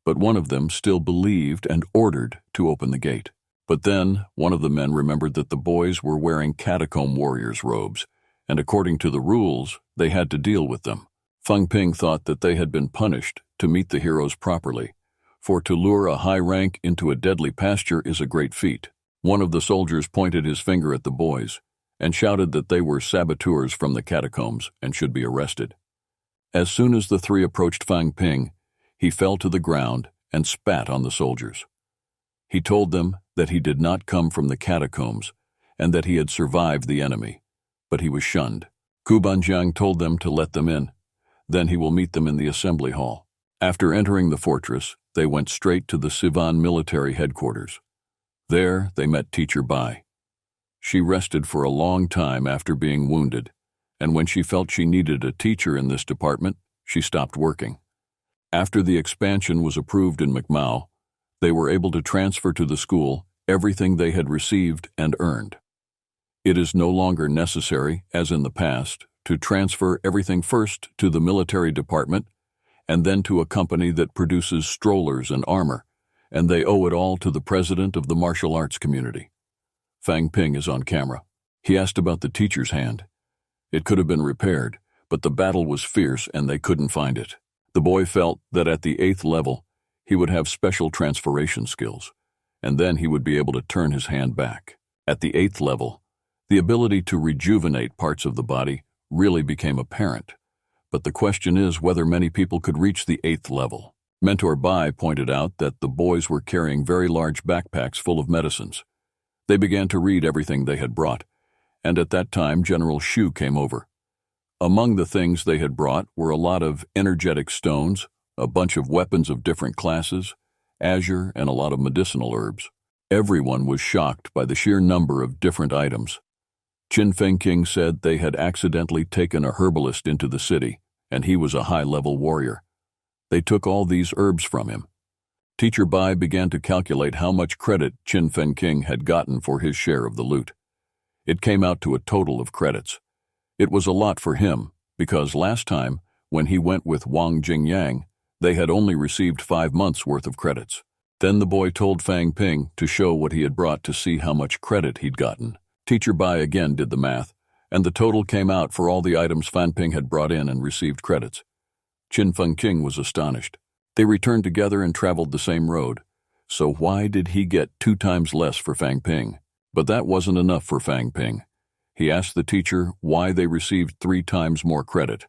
but one of them still believed and ordered to open the gate. But then one of the men remembered that the boys were wearing catacomb warriors' robes, and according to the rules, they had to deal with them. Feng Ping thought that they had been punished to meet the heroes properly, for to lure a high rank into a deadly pasture is a great feat. One of the soldiers pointed his finger at the boys and shouted that they were saboteurs from the catacombs and should be arrested. As soon as the three approached Feng Ping, he fell to the ground and spat on the soldiers. He told them that he did not come from the catacombs and that he had survived the enemy, but he was shunned. Ku Banjiang told them to let them in. Then he will meet them in the assembly hall. After entering the fortress, they went straight to the Sivan military headquarters. There they met Teacher Bai. She rested for a long time after being wounded, and when she felt she needed a teacher in this department, she stopped working. After the expansion was approved in McMao, they were able to transfer to the school everything they had received and earned. It is no longer necessary, as in the past, to transfer everything first to the military department and then to a company that produces strollers and armor, and they owe it all to the president of the martial arts community. Fang Ping is on camera. He asked about the teacher's hand. It could have been repaired, but the battle was fierce and they couldn't find it. The boy felt that at the 8th level, he would have special transformation skills, and then he would be able to turn his hand back. At the 8th level, the ability to rejuvenate parts of the body really became apparent, but the question is whether many people could reach the 8th level. Mentor Bai pointed out that the boys were carrying very large backpacks full of medicines. They began to read everything they had brought, and at that time General Shu came over. Among the things they had brought were a lot of energetic stones, a bunch of weapons of different classes, azure, and a lot of medicinal herbs. Everyone was shocked by the sheer number of different items. Qin Fengqing said they had accidentally taken a herbalist into the city, and he was a high-level warrior. They took all these herbs from him. Teacher Bai began to calculate how much credit Qin Fengqing had gotten for his share of the loot. It came out to a total of credits. It was a lot for him, because last time, when he went with Wang Jingyang, they had only received 5 months' worth of credits. Then the boy told Fang Ping to show what he had brought to see how much credit he'd gotten. Teacher Bai again did the math, and the total came out for all the items Fan Ping had brought in and received credits. Qin Fengqing was astonished. They returned together and traveled the same road. So why did he get 2 times less for Fang Ping? But that wasn't enough for Fang Ping. He asked the teacher why they received 3 times more credit.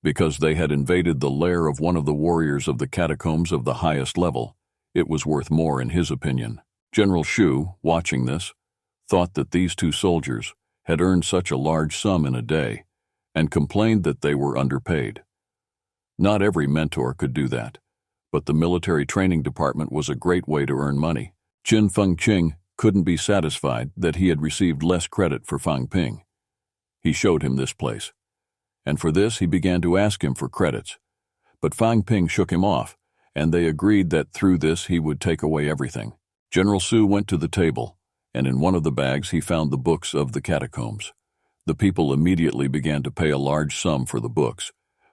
Because they had invaded the lair of one of the warriors of the catacombs of the highest level. It was worth more in his opinion. General Shu, watching this, thought that these 2 soldiers had earned such a large sum in a day, and complained that they were underpaid. Not every mentor could do that, but the military training department was a great way to earn money. Qin Fengqing couldn't be satisfied that he had received less credit for Fang Ping. He showed him this place, and for this he began to ask him for credits. But Fang Ping shook him off, and they agreed that through this he would take away everything. General Su went to the table, and in one of the bags he found the books of the catacombs. The people immediately began to pay a large sum for the books,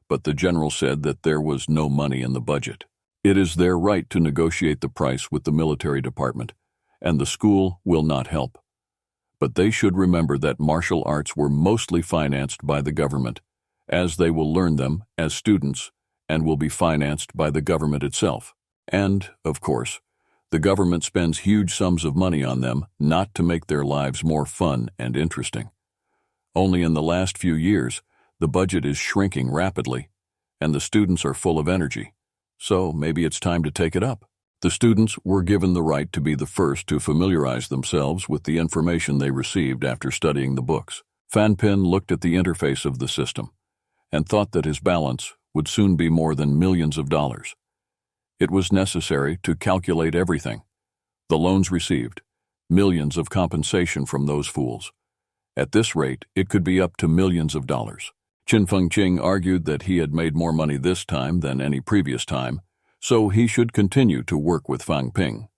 but the general said that there was no money in the budget. It is their right to negotiate the price with the military department, and the school will not help. But they should remember that martial arts were mostly financed by the government, as they will learn them as students and will be financed by the government itself. And, of course, the government spends huge sums of money on them not to make their lives more fun and interesting. Only in the last few years, the budget is shrinking rapidly, and the students are full of energy. So maybe it's time to take it up. The students were given the right to be the first to familiarize themselves with the information they received after studying the books. Fan Pin looked at the interface of the system and thought that his balance would soon be more than millions of dollars. It was necessary to calculate everything: the loans received, millions of compensation from those fools. At this rate, it could be up to millions of dollars. Qin Fengqing argued that he had made more money this time than any previous time, so he should continue to work with Fang Ping.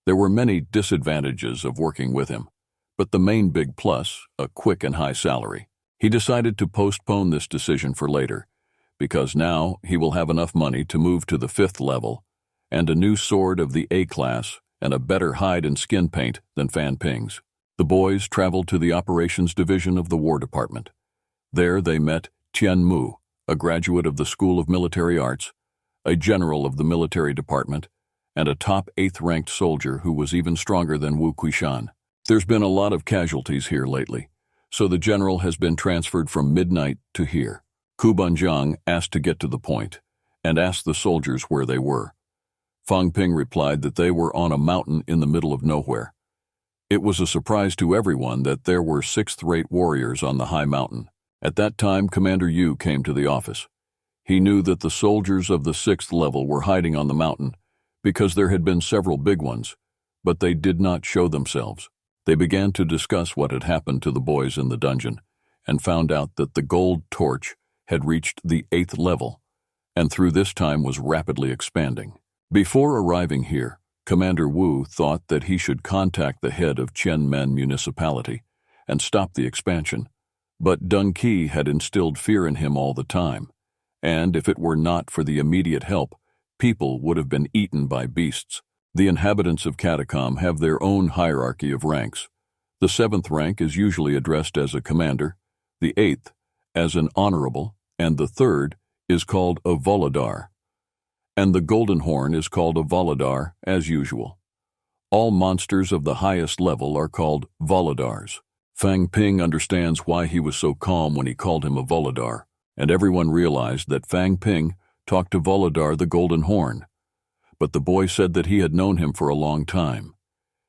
There were many disadvantages of working with him, but the main big plus, a quick and high salary. He decided to postpone this decision for later, because now he will have enough money to move to the 5th level, and a new sword of the A class and a better hide and skin paint than Fan Ping's. The boys traveled to the operations division of the War Department. There they met Tian Mu, a graduate of the School of Military Arts, a general of the military department, and a top 8th-ranked soldier who was even stronger than Wu Kuishan. There's been a lot of casualties here lately, so the general has been transferred from midnight to here. Ku Banjiang asked to get to the point, and asked the soldiers where they were. Fang Ping replied that they were on a mountain in the middle of nowhere. It was a surprise to everyone that there were 6th-rate warriors on the high mountain. At that time, Commander Yu came to the office. He knew that the soldiers of the 6th level were hiding on the mountain because there had been several big ones, but they did not show themselves. They began to discuss what had happened to the boys in the dungeon and found out that the gold torch had reached the 8th level and through this time was rapidly expanding. Before arriving here, Commander Wu thought that he should contact the head of Qianmen Municipality and stop the expansion, but Deng Qi had instilled fear in him all the time, and if it were not for the immediate help, people would have been eaten by beasts. The inhabitants of Catacomb have their own hierarchy of ranks. The 7th rank is usually addressed as a commander, the 8th as an honorable, and the 3rd is called a Voladar. And the Golden Horn is called a Voladar as usual. All monsters of the highest level are called Voladars. Fang Ping understands why he was so calm when he called him a Voladar, and everyone realized that Fang Ping talked to Voladar the Golden Horn. But the boy said that he had known him for a long time.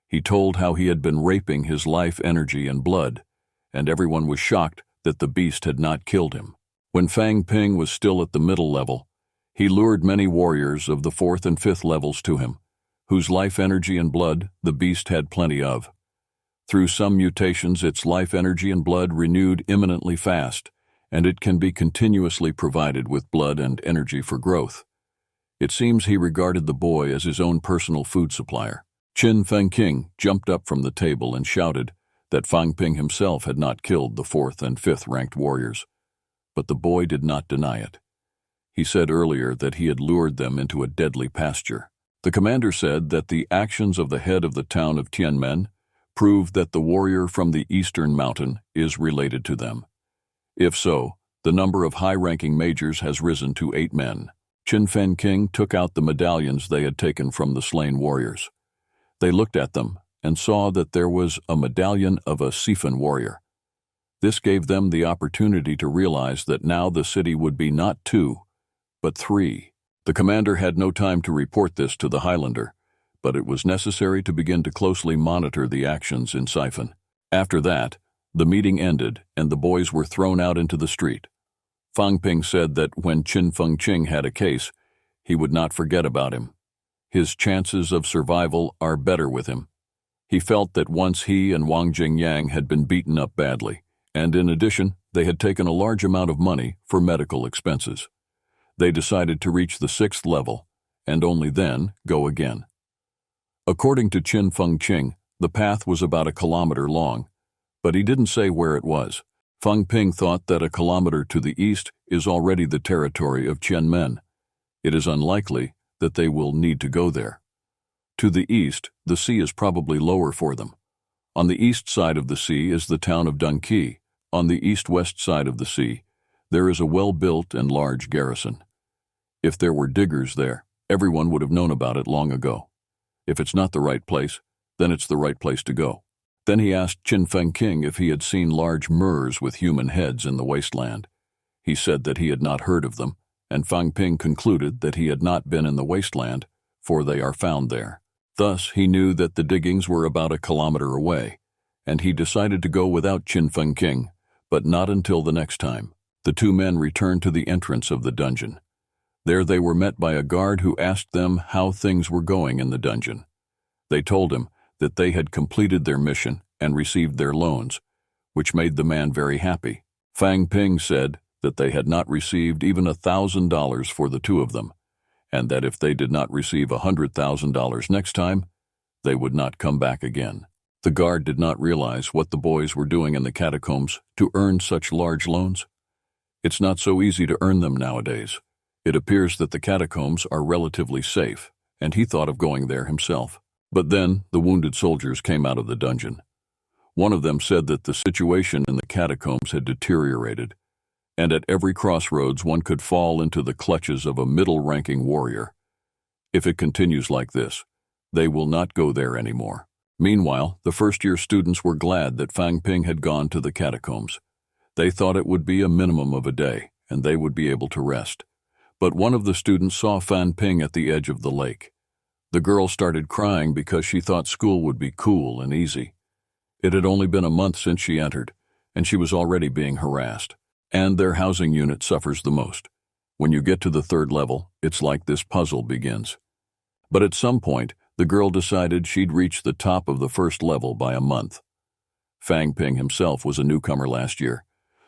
He told how he had been raping his life energy and blood, and everyone was shocked that the beast had not killed him. When Fang Ping was still at the middle level, he lured many warriors of the 4th and 5th levels to him, whose life energy and blood the beast had plenty of. Through some mutations, its life energy and blood renewed imminently fast, and it can be continuously provided with blood and energy for growth. It seems he regarded the boy as his own personal food supplier. Qin Fengqing jumped up from the table and shouted that Fang Ping himself had not killed the 4th and 5th ranked warriors, but the boy did not deny it. He said earlier that he had lured them into a deadly pasture. The commander said that the actions of the head of the town of Tianmen proved that the warrior from the eastern mountain is related to them. If so, the number of high-ranking majors has risen to 8 men. Qin Fengqing took out the medallions they had taken from the slain warriors. They looked at them and saw that there was a medallion of a Sifan warrior. This gave them the opportunity to realize that now the city would be not 2, but 3. The commander had no time to report this to the Highlander, but it was necessary to begin to closely monitor the actions in Sifan. After that, the meeting ended and the boys were thrown out into the street. Fang Ping said that when Qin Fengqing had a case, he would not forget about him. His chances of survival are better with him. He felt that once he and Wang Jingyang had been beaten up badly, and in addition, they had taken a large amount of money for medical expenses. They decided to reach the 6th level, and only then go again. According to Qin Fengqing, the path was about 1 kilometer long, but he didn't say where it was. Feng Ping thought that 1 kilometer to the east is already the territory of Qianmen. It is unlikely that they will need to go there. To the east, the sea is probably lower for them. On the east side of the sea is the town of Dunqi. On the east-west side of the sea, there is a well-built and large garrison. If there were diggers there, everyone would have known about it long ago. If it's not the right place, then it's the right place to go. Then he asked Qin Fengqing if he had seen large murs with human heads in the wasteland. He said that he had not heard of them, and Feng Ping concluded that he had not been in the wasteland, for they are found there. Thus, he knew that the diggings were about 1 kilometer away, and he decided to go without Qin Fengqing, but not until the next time. The two men returned to the entrance of the dungeon. There they were met by a guard who asked them how things were going in the dungeon. They told him that they had completed their mission and received their loans, which made the man very happy. Fang Ping said that they had not received even $1,000 for the two of them, and that if they did not receive $100,000 next time, they would not come back again. The guard did not realize what the boys were doing in the catacombs to earn such large loans. It's not so easy to earn them nowadays. It appears that the catacombs are relatively safe, and he thought of going there himself. But then the wounded soldiers came out of the dungeon. One of them said that the situation in the catacombs had deteriorated, and at every crossroads one could fall into the clutches of a middle-ranking warrior. If it continues like this, they will not go there anymore. Meanwhile, the first-year students were glad that Fang Ping had gone to the catacombs. They thought it would be a minimum of a day, and they would be able to rest. But one of the students saw Fan Ping at the edge of the lake. The girl started crying because she thought school would be cool and easy. It had only been a month since she entered, and she was already being harassed. And their housing unit suffers the most. When you get to the 3rd level, it's like this puzzle begins. But at some point, the girl decided she'd reach the top of the 1st level by a month. Fang Ping himself was a newcomer last year,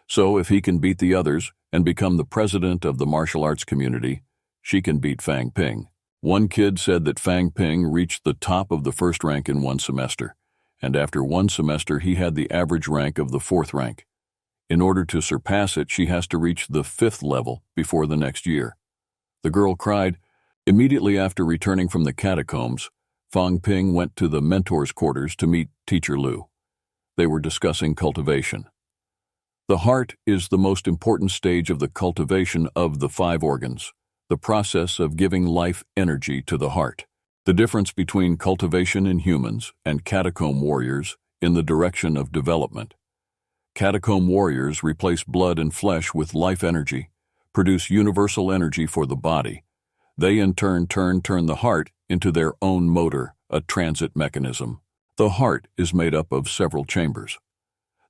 so if he can beat the others and become the president of the martial arts community, she can beat Fang Ping. One kid said that Fang Ping reached the top of the 1st rank in 1 semester, and after 1 semester he had the average rank of the 4th rank. In order to surpass it, she has to reach the 5th level before the next year. The girl cried. Immediately after returning from the catacombs, Fang Ping went to the mentor's quarters to meet Teacher Lu. They were discussing cultivation. The heart is the most important stage of the cultivation of the 5 organs, the process of giving life energy to the heart. The difference between cultivation in humans and catacomb warriors in the direction of development. Catacomb warriors replace blood and flesh with life energy, produce universal energy for the body. They in turn turn the heart into their own motor, a transit mechanism. The heart is made up of several chambers.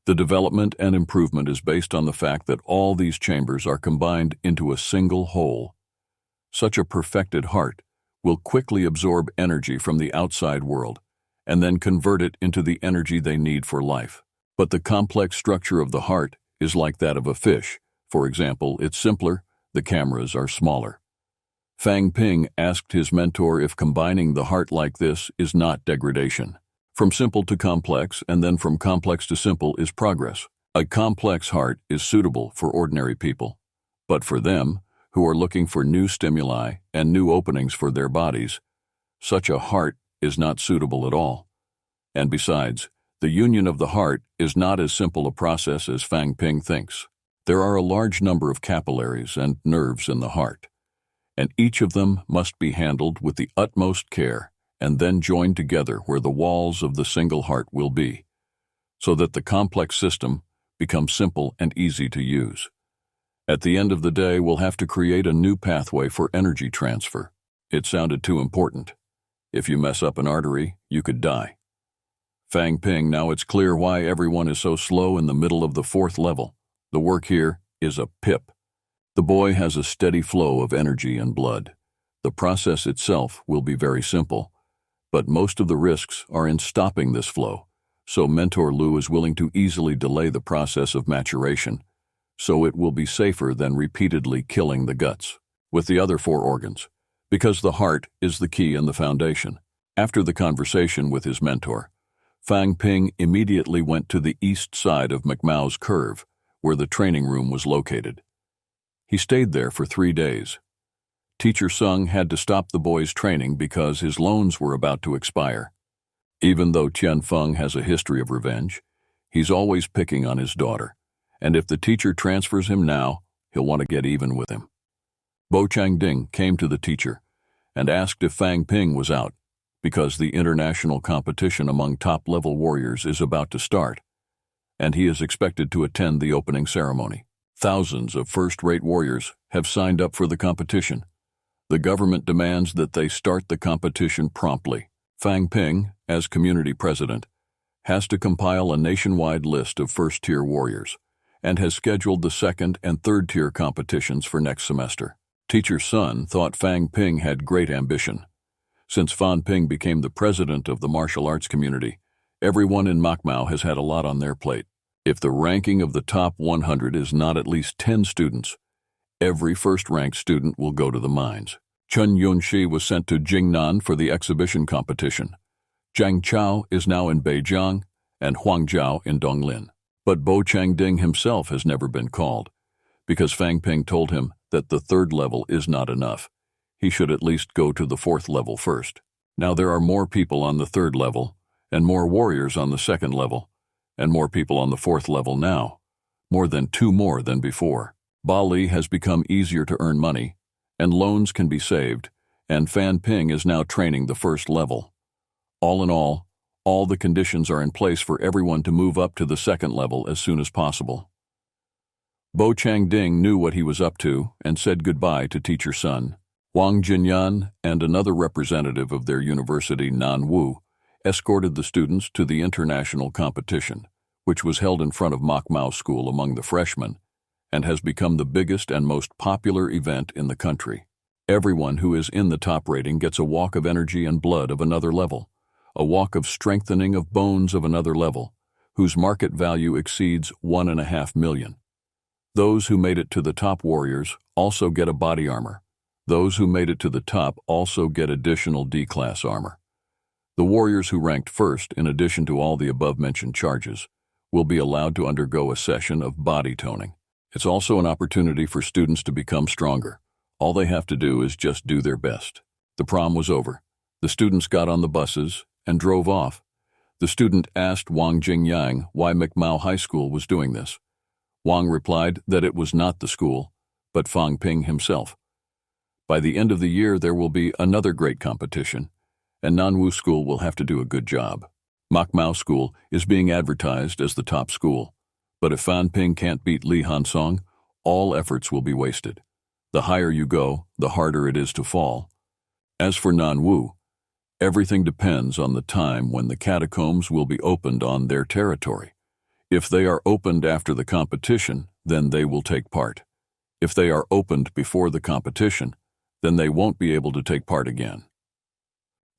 The development and improvement is based on the fact that all these chambers are combined into a single whole. Such a perfected heart will quickly absorb energy from the outside world and then convert it into the energy they need for life. But the complex structure of the heart is like that of a fish. For example, it's simpler, the cameras are smaller. Fang Ping asked his mentor if combining the heart like this is not degradation. From simple to complex, and then from complex to simple is progress. A complex heart is suitable for ordinary people, but for them, who are looking for new stimuli and new openings for their bodies, such a heart is not suitable at all. And besides, the union of the heart is not as simple a process as Fang Ping thinks. There are a large number of capillaries and nerves in the heart, and each of them must be handled with the utmost care and then joined together where the walls of the single heart will be, so that the complex system becomes simple and easy to use. At the end of the day, we'll have to create a new pathway for energy transfer. It sounded too important. If you mess up an artery, you could die. Fang Ping, now it's clear why everyone is so slow in the middle of the 4th level. The work here is a pip. The boy has a steady flow of energy and blood. The process itself will be very simple, But most of the risks are in stopping this flow, so Mentor Lu is willing to easily delay the process of maturation, so it will be safer than repeatedly killing the guts with the other 4 organs, because the heart is the key and the foundation. After the conversation with his mentor, Fang Ping immediately went to the east side of McMao's curve, where the training room was located. He stayed there for 3 days. Teacher Sung had to stop the boy's training because his loans were about to expire. Even though Tian Feng has a history of revenge, he's always picking on his daughter, and if the teacher transfers him now, he'll want to get even with him. Bo Changding came to the teacher and asked if Fang Ping was out, because the international competition among top-level warriors is about to start, and he is expected to attend the opening ceremony. Thousands of first-rate warriors have signed up for the competition. The government demands that they start the competition promptly. Fang Ping, as community president, has to compile a nationwide list of first-tier warriors and has scheduled the second- and third-tier competitions for next semester. Teacher Sun thought Fang Ping had great ambition. Since Fan Ping became the president of the martial arts community, everyone in Macmao has had a lot on their plate. If the ranking of the top 100 is not at least 10 students, every first-ranked student will go to the mines. Chen Yunxi was sent to Jingnan for the exhibition competition. Zhang Chao is now in Beijing and Huang Zhao in Donglin. But Bo Changding himself has never been called, because Fang Ping told him that the 3rd level is not enough. He should at least go to the 4th level first. Now there are more people on the 3rd level, and more warriors on the 2nd level, and more people on the 4th level now, more than 2 more than before. Bali has become easier to earn money, and loans can be saved, and Fan Ping is now training the 1st level. All in all the conditions are in place for everyone to move up to the 2nd level as soon as possible. Bo Changding knew what he was up to and said goodbye to Teacher Sun. Wang Jinyan and another representative of their university, Nanwu, escorted the students to the international competition, which was held in front of Macmao School among the freshmen, and has become the biggest and most popular event in the country. Everyone who is in the top rating gets a walk of energy and blood of another level, a walk of strengthening of bones of another level, whose market value exceeds 1.5 million. Those who made it to the top warriors also get a body armor. Those who made it to the top also get additional D-class armor. The warriors who ranked first, in addition to all the above-mentioned charges, will be allowed to undergo a session of body toning. It's also an opportunity for students to become stronger. All they have to do is just do their best. The prom was over. The students got on the buses and drove off. The student asked Wang Jingyang why McMao High School was doing this. Wang replied that it was not the school, but Fang Ping himself. By the end of the year, there will be another great competition, and Nanwu School will have to do a good job. Macmao School is being advertised as the top school, but if Fan Ping can't beat Li Hansong, all efforts will be wasted. The higher you go, the harder it is to fall. As for Nanwu, everything depends on the time when the catacombs will be opened on their territory. If they are opened after the competition, then they will take part. If they are opened before the competition, then they won't be able to take part again.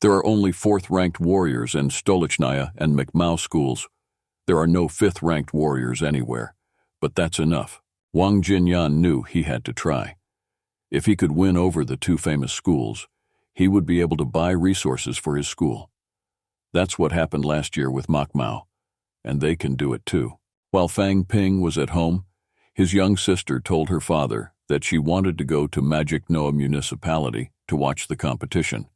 There are only 4th-ranked warriors in Stolichnaya and McMao schools. There are no 5th-ranked warriors anywhere, but that's enough. Wang Jinyan knew he had to try. If he could win over the 2 famous schools, he would be able to buy resources for his school. That's what happened last year with Macmao, and they can do it too. While Fang Ping was at home, his young sister told her father that she wanted to go to Magic Noa Municipality to watch the competition.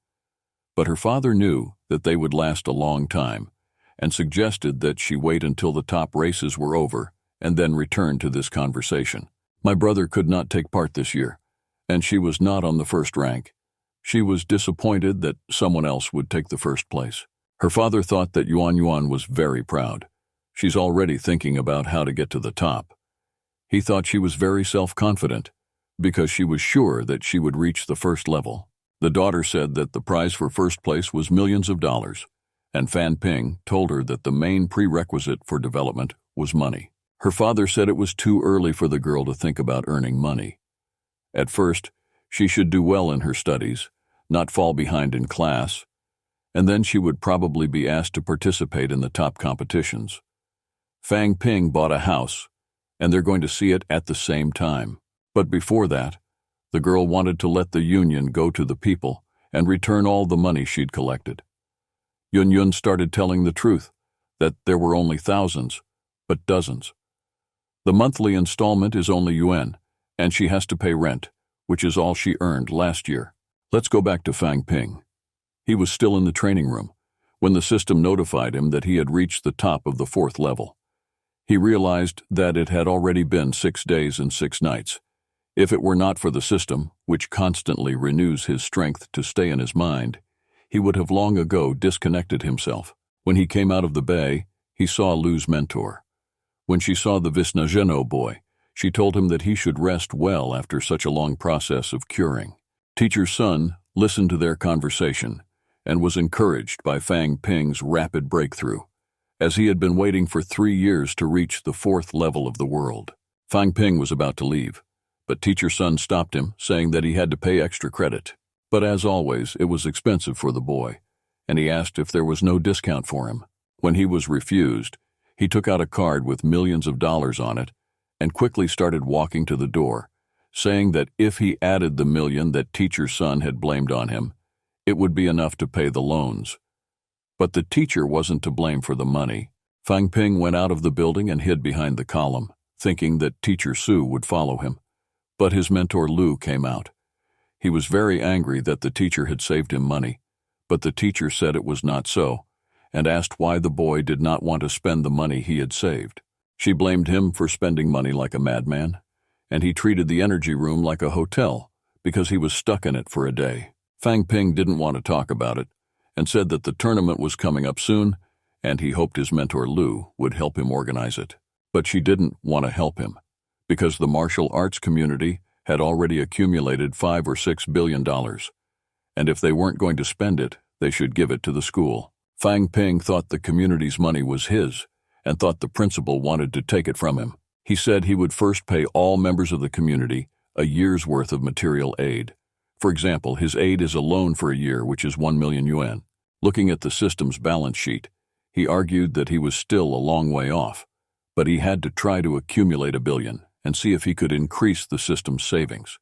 But her father knew that they would last a long time and suggested that she wait until the top races were over and then return to this conversation. My brother could not take part this year, and she was not on the 1st rank. She was disappointed that someone else would take the 1st place. Her father thought that Yuan Yuan was very proud. She's already thinking about how to get to the top. He thought she was very self-confident, because she was sure that she would reach the 1st level. The daughter said that the prize for 1st place was millions of dollars, and Fan Ping told her that the main prerequisite for development was money. Her father said it was too early for the girl to think about earning money. At first, she should do well in her studies, not fall behind in class, and then she would probably be asked to participate in the top competitions. Fang Ping bought a house, and they're going to see it at the same time. But before that, the girl wanted to let the union go to the people and return all the money she'd collected. Yun Yun started telling the truth, that there were only thousands, but dozens. The monthly installment is only yuan, and she has to pay rent, which is all she earned last year. Let's go back to Fang Ping. He was still in the training room when the system notified him that he had reached the top of the 4th level. He realized that it had already been 6 days and 6 nights. If it were not for the system, which constantly renews his strength to stay in his mind, he would have long ago disconnected himself. When he came out of the bay, he saw Lu's mentor. When she saw the Visnajeno boy, she told him that he should rest well after such a long process of curing. Teacher Sun listened to their conversation and was encouraged by Fang Ping's rapid breakthrough, as he had been waiting for 3 years to reach the 4th level of the world. Fang Ping was about to leave, but Teacher Sun stopped him, saying that he had to pay extra credit. But as always, it was expensive for the boy, and he asked if there was no discount for him. When he was refused, he took out a card with millions of dollars on it and quickly started walking to the door, saying that if he added the million that Teacher Sun had blamed on him, it would be enough to pay the loans. But the teacher wasn't to blame for the money. Fang Ping went out of the building and hid behind the column, thinking that Teacher Su would follow him. But his mentor Lu came out. He was very angry that the teacher had saved him money, but the teacher said it was not so, and asked why the boy did not want to spend the money he had saved. She blamed him for spending money like a madman, and he treated the energy room like a hotel because he was stuck in it for a day. Fang Ping didn't want to talk about it, and said that the tournament was coming up soon, and he hoped his mentor Lu would help him organize it. But she didn't want to help him, because the martial arts community had already accumulated $5 or $6 billion, and if they weren't going to spend it, they should give it to the school. Fang Ping thought the community's money was his, and thought the principal wanted to take it from him. He said he would first pay all members of the community a year's worth of material aid. For example, his aid is a loan for a year, which is 1 million yuan. Looking at the system's balance sheet, he argued that he was still a long way off, but he had to try to accumulate $1 billion and see if he could increase the system's savings.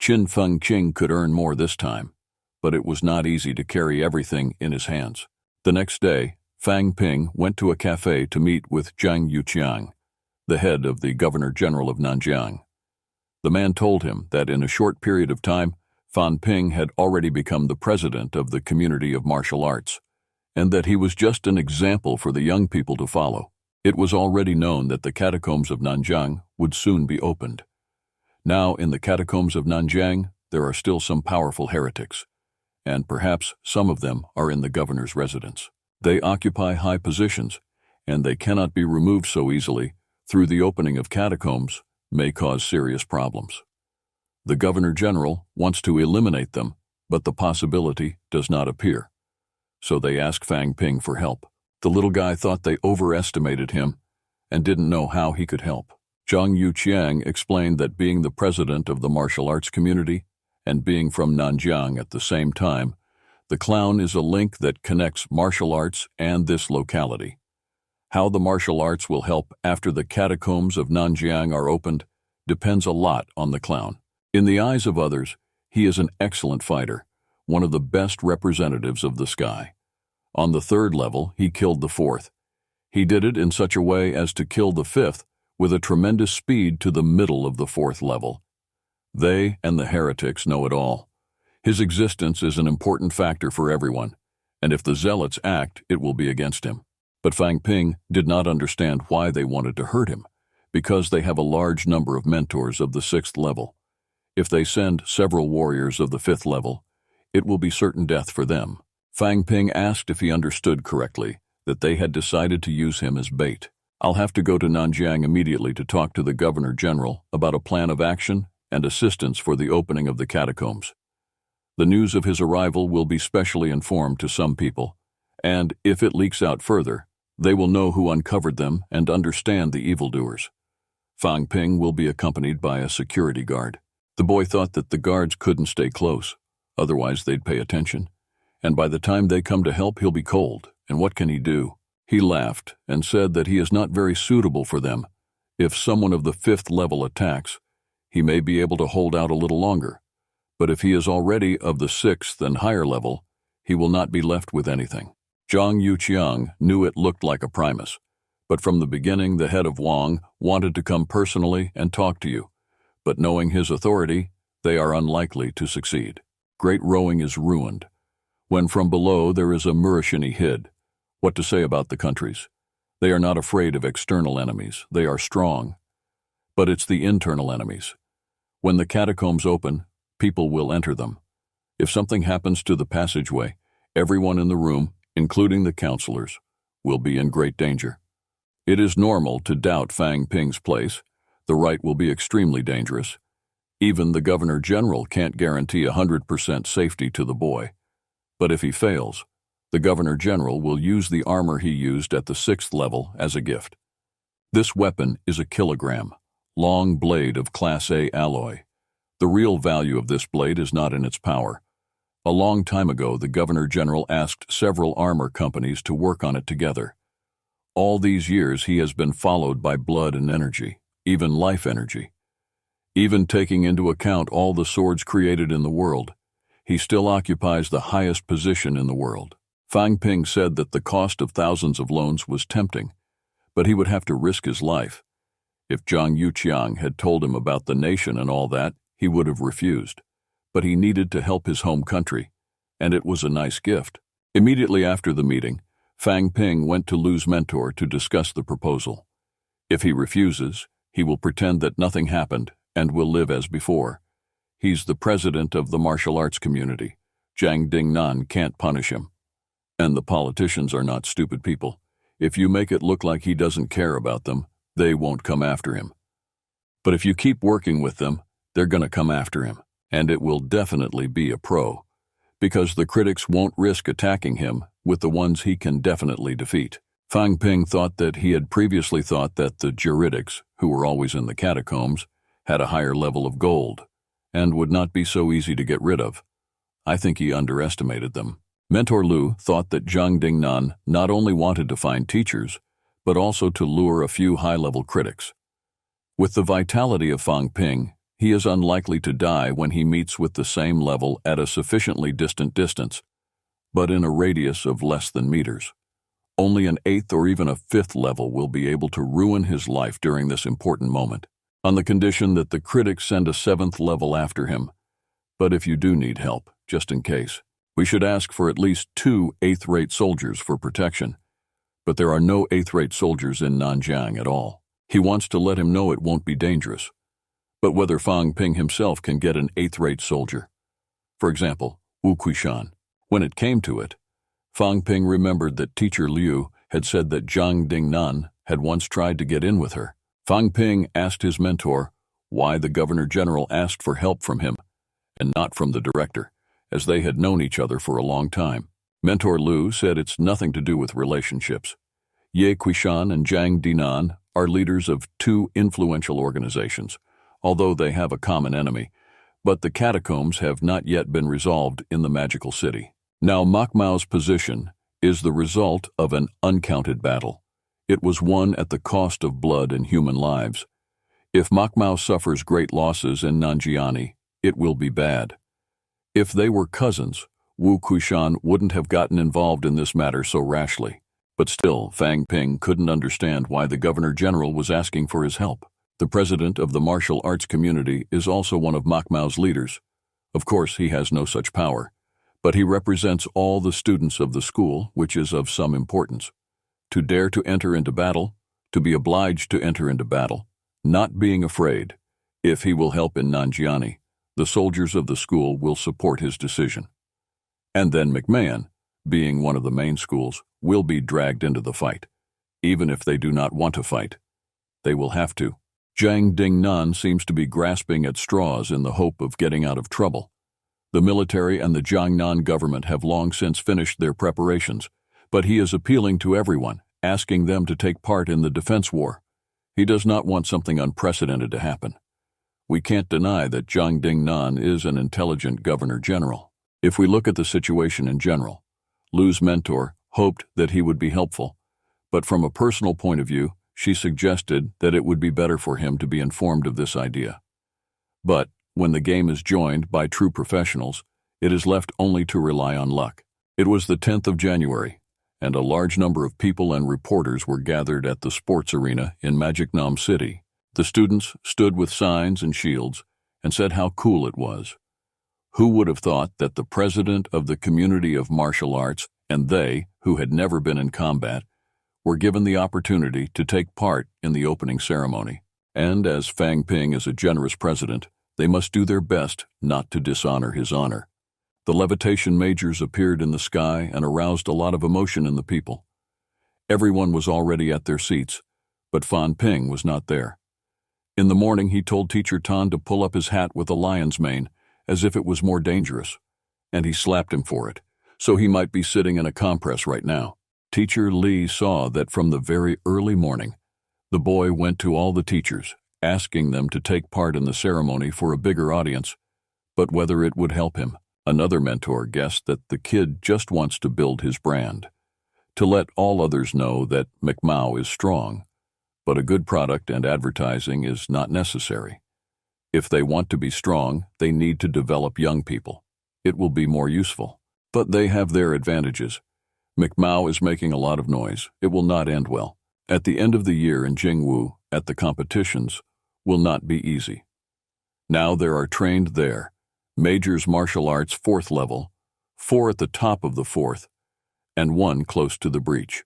Qin Feng Qing could earn more this time, but it was not easy to carry everything in his hands. The next day, Fang Ping went to a cafe to meet with Zhang Yuqiang, the head of the Governor-General of Nanjiang. The man told him that in a short period of time, Fan Ping had already become the president of the community of martial arts, and that he was just an example for the young people to follow. It was already known that the catacombs of Nanjiang would soon be opened. Now, in the catacombs of Nanjiang, there are still some powerful heretics, and perhaps some of them are in the governor's residence. They occupy high positions, and they cannot be removed so easily through the opening of catacombs may cause serious problems. The Governor-General wants to eliminate them, but the possibility does not appear. So they ask Fang Ping for help. The little guy thought they overestimated him and didn't know how he could help. Zhang Yuqiang explained that being the president of the martial arts community and being from Nanjiang at the same time, the clown is a link that connects martial arts and this locality. How the martial arts will help after the catacombs of Nanjiang are opened depends a lot on the clown. In the eyes of others, he is an excellent fighter, one of the best representatives of the sky. On the 3rd level, he killed the 4th. He did it in such a way as to kill the 5th with a tremendous speed to the middle of the 4th level. They and the heretics know it all. His existence is an important factor for everyone, and if the zealots act, it will be against him. But Fang Ping did not understand why they wanted to hurt him, because they have a large number of mentors of the 6th level. If they send several warriors of the 5th level, it will be certain death for them. Fang Ping asked if he understood correctly that they had decided to use him as bait. I'll have to go to Nanjiang immediately to talk to the Governor-General about a plan of action and assistance for the opening of the catacombs. The news of his arrival will be specially informed to some people, and if it leaks out further, they will know who uncovered them and understand the evildoers. Fang Ping will be accompanied by a security guard. The boy thought that the guards couldn't stay close, otherwise they'd pay attention, and by the time they come to help, he'll be cold, and what can he do? He laughed and said that he is not very suitable for them. If someone of the 5th level attacks, he may be able to hold out a little longer, but if he is already of the 6th and higher level, he will not be left with anything. Zhang Yuqiang knew it looked like a Primus, but from the beginning the head of Wang wanted to come personally and talk to you, but knowing his authority, they are unlikely to succeed. Great rowing is ruined. When from below there is a Murashini hid. What to say about the countries? They are not afraid of external enemies. They are strong. But it's the internal enemies. When the catacombs open, people will enter them. If something happens to the passageway, everyone in the room, including the counselors, will be in great danger. It is normal to doubt Fang Ping's place. The right will be extremely dangerous. Even the Governor General can't guarantee 100% safety to the boy. But if he fails, the Governor General will use the armor he used at the 6th level as a gift. This weapon is a kilogram, long blade of Class A alloy. The real value of this blade is not in its power. A long time ago, the Governor General asked several armor companies to work on it together. All these years he has been followed by blood and energy, even life energy. Even taking into account all the swords created in the world, he still occupies the highest position in the world. Fang Ping said that the cost of thousands of loans was tempting, but he would have to risk his life. If Zhang Yuqiang had told him about the nation and all that, he would have refused. But he needed to help his home country, and it was a nice gift. Immediately after the meeting, Fang Ping went to Lu's mentor to discuss the proposal. If he refuses, he will pretend that nothing happened and will live as before. He's the president of the martial arts community. Zhang Dingnan can't punish him. And the politicians are not stupid people. If you make it look like he doesn't care about them, they won't come after him. But if you keep working with them, they're going to come after him, and it will definitely be a pro, because the critics won't risk attacking him with the ones he can definitely defeat. Fang Ping thought that he had previously thought that the juridics, who were always in the catacombs, had a higher level of gold, and would not be so easy to get rid of. I think he underestimated them. Mentor Lu thought that Zhang Dingnan not only wanted to find teachers, but also to lure a few high-level critics. With the vitality of Fang Ping, he is unlikely to die when he meets with the same level at a sufficiently distant distance, but in a radius of less than meters. Only an 8th or even a 5th level will be able to ruin his life during this important moment, on the condition that the critics send a 7th level after him. But if you do need help, just in case, we should ask for at least 2 8th-rate soldiers for protection. But there are no 8th-rate soldiers in Nanjiang at all. He wants to let him know it won't be dangerous. But whether Fang Ping himself can get an 8th-rate soldier. For example, Wu Kuishan. When it came to it, Fang Ping remembered that teacher Liu had said that Zhang Dingnan had once tried to get in with her. Fang Ping asked his mentor why the Governor General asked for help from him and not from the director, as they had known each other for a long time. Mentor Lu said it's nothing to do with relationships. Ye Kuishan and Zhang Dinan are leaders of 2 influential organizations, although they have a common enemy, but the catacombs have not yet been resolved in the magical city. Now Makmao's position is the result of an uncounted battle. It was won at the cost of blood and human lives. If Makmao suffers great losses in Nanjiani, it will be bad. If they were cousins, Wu Kuishan wouldn't have gotten involved in this matter so rashly. But still, Fang Ping couldn't understand why the Governor General was asking for his help. The president of the martial arts community is also one of Makmao's leaders. Of course, he has no such power, but he represents all the students of the school, which is of some importance. To dare to enter into battle, to be obliged to enter into battle, not being afraid. If he will help in Nanjiani, the soldiers of the school will support his decision. And then McMahon, being one of the main schools, will be dragged into the fight. Even if they do not want to fight, they will have to. Zhang Dingnan seems to be grasping at straws in the hope of getting out of trouble. The military and the Jiangnan government have long since finished their preparations, but he is appealing to everyone, asking them to take part in the defense war. He does not want something unprecedented to happen. We can't deny that Zhang Dingnan is an intelligent governor general. If we look at the situation in general, Lu's mentor hoped that he would be helpful, but from a personal point of view, she suggested that it would be better for him to be informed of this idea. But when the game is joined by true professionals, it is left only to rely on luck. It was the 10th of January, and a large number of people and reporters were gathered at the sports arena in Magic City. The students stood with signs and shields and said how cool it was. Who would have thought that the president of the community of martial arts and they, who had never been in combat, were given the opportunity to take part in the opening ceremony? And as Fang Ping is a generous president, they must do their best not to dishonor his honor. The levitation majors appeared in the sky and aroused a lot of emotion in the people. Everyone was already at their seats, but Fan Ping was not there. In the morning, he told Teacher Tan to pull up his hat with a lion's mane, as if it was more dangerous, and he slapped him for it, so he might be sitting in a compress right now. Teacher Lee saw that from the very early morning, the boy went to all the teachers, asking them to take part in the ceremony for a bigger audience, but whether it would help him. Another mentor guessed that the kid just wants to build his brand, to let all others know that McMao is strong, but a good product and advertising is not necessary. If they want to be strong, they need to develop young people. It will be more useful. But they have their advantages. McMao is making a lot of noise. It will not end well. At the end of the year in Jingwu, at the competitions, will not be easy. Now there are trained there, Majors Martial Arts 4th level, 4 at the top of the 4th, and 1 close to the breach.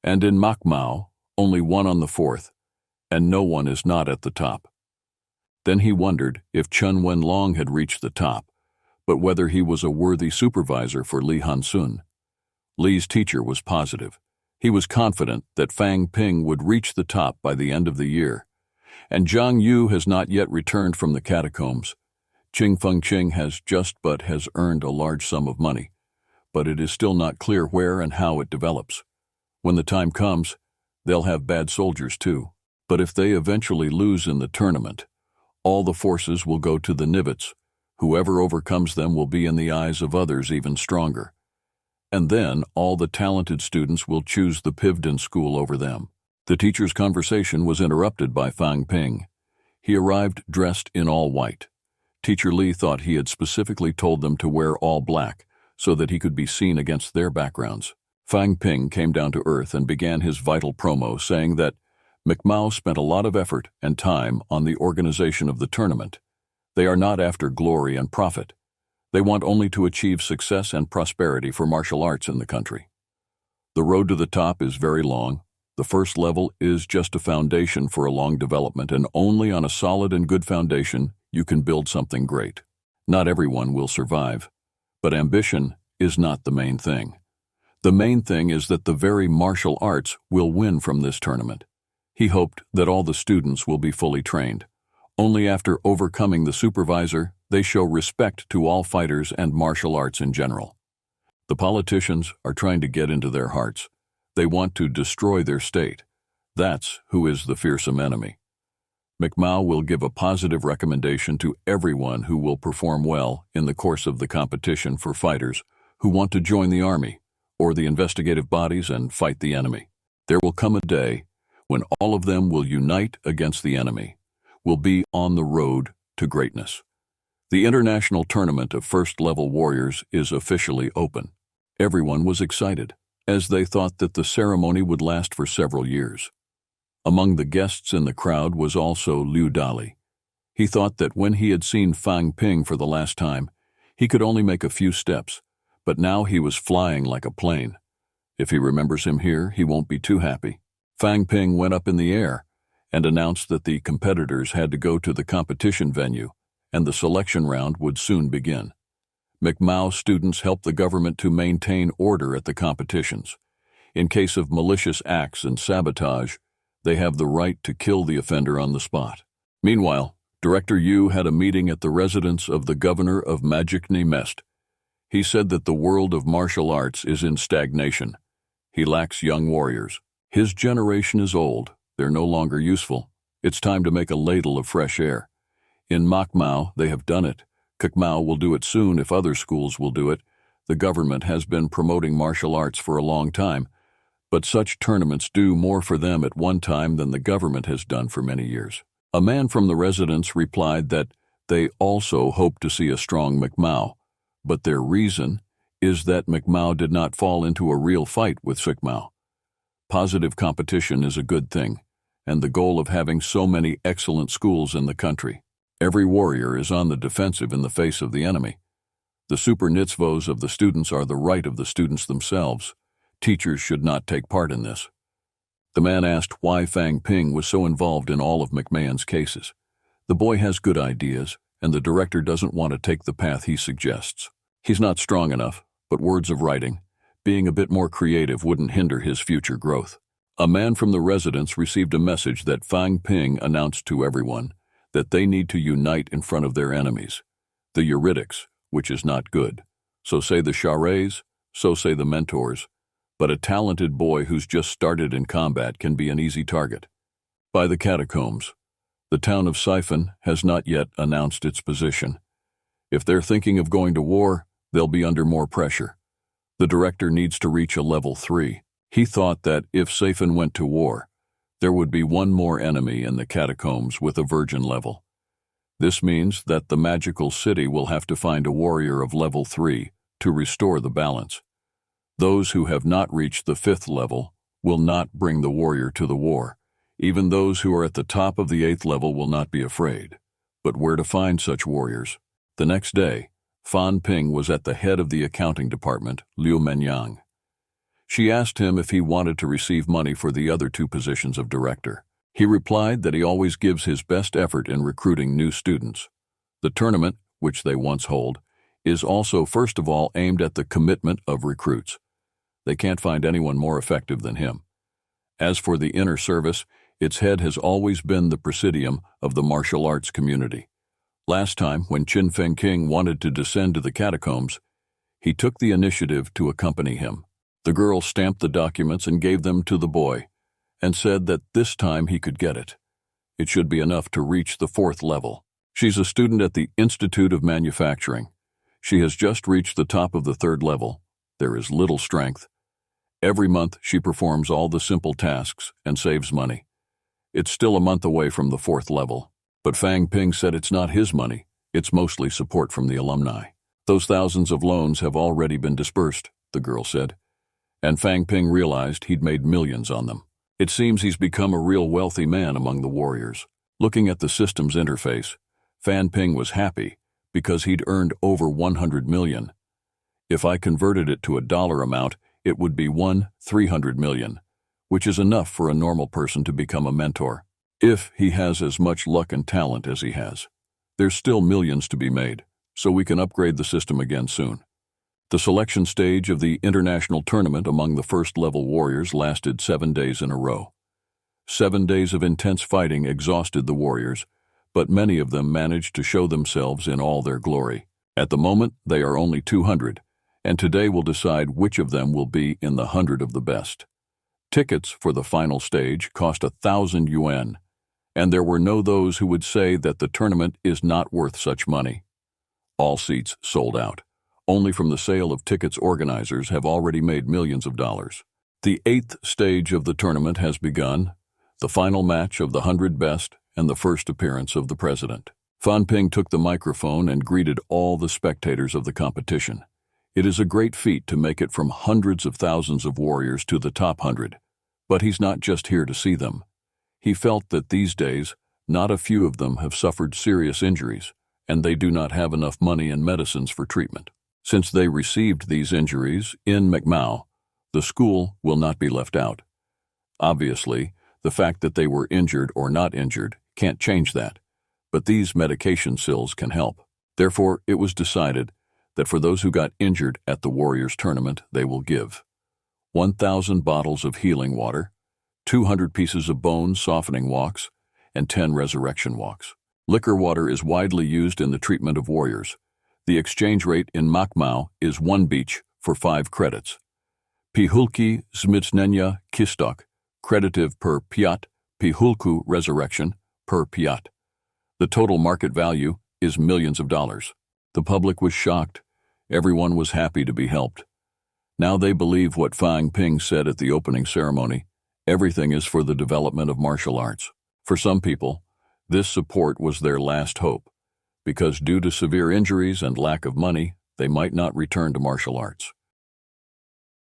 And in Macmao, only 1 on the 4th, and no one is not at the top. Then he wondered if Chen Wenlong had reached the top, but whether he was a worthy supervisor for Li Hansun. Li's teacher was positive. He was confident that Fang Ping would reach the top by the end of the year. And Zhang Yu has not yet returned from the catacombs. Qing Fengqing has earned a large sum of money, but it is still not clear where and how it develops. When the time comes, they'll have bad soldiers too. But if they eventually lose in the tournament, all the forces will go to the Nivets. Whoever overcomes them will be in the eyes of others even stronger. And then all the talented students will choose the Pivden school over them. The teacher's conversation was interrupted by Fang Ping. He arrived dressed in all white. Teacher Li thought he had specifically told them to wear all black so that he could be seen against their backgrounds. Fang Ping came down to earth and began his vital promo, saying that McMao spent a lot of effort and time on the organization of the tournament. They are not after glory and profit. They want only to achieve success and prosperity for martial arts in the country. The road to the top is very long. The first level is just a foundation for a long development, and only on a solid and good foundation you can build something great. Not everyone will survive, but ambition is not the main thing. The main thing is that the very martial arts will win from this tournament. He hoped that all the students will be fully trained. Only after overcoming the supervisor, they show respect to all fighters and martial arts in general. The politicians are trying to get into their hearts. They want to destroy their state. That's who is the fearsome enemy. McMao will give a positive recommendation to everyone who will perform well in the course of the competition for fighters who want to join the army or the investigative bodies and fight the enemy. There will come a day when all of them will unite against the enemy, will be on the road to greatness. The international tournament of first-level warriors is officially open. Everyone was excited, as they thought that the ceremony would last for several years. Among the guests in the crowd was also Liu Dali. He thought that when he had seen Fang Ping for the last time, he could only make a few steps, but now he was flying like a plane. If he remembers him here, he won't be too happy. Fang Ping went up in the air and announced that the competitors had to go to the competition venue, and the selection round would soon begin. McMao students helped the government to maintain order at the competitions. In case of malicious acts and sabotage, they have the right to kill the offender on the spot. Meanwhile, Director Yu had a meeting at the residence of the governor of Magicni Mest. He said that the world of martial arts is in stagnation. He lacks young warriors. His generation is old. They're no longer useful. It's time to make a ladle of fresh air. In Macmao, they have done it, Kakmao will do it soon if other schools will do it. The government has been promoting martial arts for a long time, but such tournaments do more for them at one time than the government has done for many years. A man from the residence replied that they also hope to see a strong Kakmao, but their reason is that Kakmao did not fall into a real fight with Kakmao. Positive competition is a good thing, and the goal of having so many excellent schools in the country. Every warrior is on the defensive in the face of the enemy. The super nitzvos of the students are the right of the students themselves. Teachers should not take part in this. The man asked why Fang Ping was so involved in all of McMahon's cases. The boy has good ideas, and the director doesn't want to take the path he suggests. He's not strong enough, but words of writing, being a bit more creative wouldn't hinder his future growth. A man from the residence received a message that Fang Ping announced to everyone that they need to unite in front of their enemies, the Eurydics, which is not good. So say the Charets, so say the mentors, but a talented boy who's just started in combat can be an easy target. By the catacombs, the town of Siphon has not yet announced its position. If they're thinking of going to war, they'll be under more pressure. The director needs to reach a level 3. He thought that if Siphon went to war, there would be one more enemy in the catacombs with a virgin level. This means that the magical city will have to find a warrior of level 3 to restore the balance. Those who have not reached the 5th level will not bring the warrior to the war. Even those who are at the top of the 8th level will not be afraid. But where to find such warriors? The next day, Fan Ping was at the head of the accounting department, Liu Menyang. She asked him if he wanted to receive money for the other 2 positions of director. He replied that he always gives his best effort in recruiting new students. The tournament, which they once hold, is also first of all aimed at the commitment of recruits. They can't find anyone more effective than him. As for the inner service, its head has always been the presidium of the martial arts community. Last time, when Qin Feng King wanted to descend to the catacombs, he took the initiative to accompany him. The girl stamped the documents and gave them to the boy, and said that this time he could get it. It should be enough to reach the 4th level. She's a student at the Institute of Manufacturing. She has just reached the top of the 3rd level. There is little strength. Every month she performs all the simple tasks and saves money. It's still a month away from the 4th level. But Fang Ping said it's not his money, it's mostly support from the alumni. Those thousands of loans have already been dispersed, the girl said, and Fang Ping realized he'd made millions on them. It seems he's become a real wealthy man among the warriors. Looking at the system's interface, Fan Ping was happy because he'd earned over 100 million. If I converted it to a dollar amount, it would be 300 million, which is enough for a normal person to become a mentor. If he has as much luck and talent as he has. There's still millions to be made, so we can upgrade the system again soon. The selection stage of the international tournament among the 1st-level warriors lasted 7 days in a row. 7 days of intense fighting exhausted the warriors, but many of them managed to show themselves in all their glory. At the moment, they are only 200, and today will decide which of them will be in the 100 of the best. Tickets for the final stage cost 1,000 yuan. And there were no those who would say that the tournament is not worth such money. All seats sold out. Only from the sale of tickets organizers have already made millions of dollars. The 8th stage of the tournament has begun, the final match of the 100 best and the first appearance of the president. Fan Ping took the microphone and greeted all the spectators of the competition. It is a great feat to make it from hundreds of thousands of warriors to the top 100. But he's not just here to see them. He felt that these days, not a few of them have suffered serious injuries, and they do not have enough money and medicines for treatment. Since they received these injuries in Kakmao, the school will not be left out. Obviously, the fact that they were injured or not injured can't change that, but these medication sills can help. Therefore, it was decided that for those who got injured at the Warriors tournament, they will give 1,000 bottles of healing water, 200 pieces of bone softening walks, and 10 resurrection walks. Liquor water is widely used in the treatment of warriors. The exchange rate in Kakmao is 1 beach for 5 credits. Pihulki zmitsnenya kistok, creditive per piat, pihulku resurrection per piat. The total market value is millions of dollars. The public was shocked. Everyone was happy to be helped. Now they believe what Fang Ping said at the opening ceremony: everything is for the development of martial arts. For some people, this support was their last hope, because due to severe injuries and lack of money, they might not return to martial arts.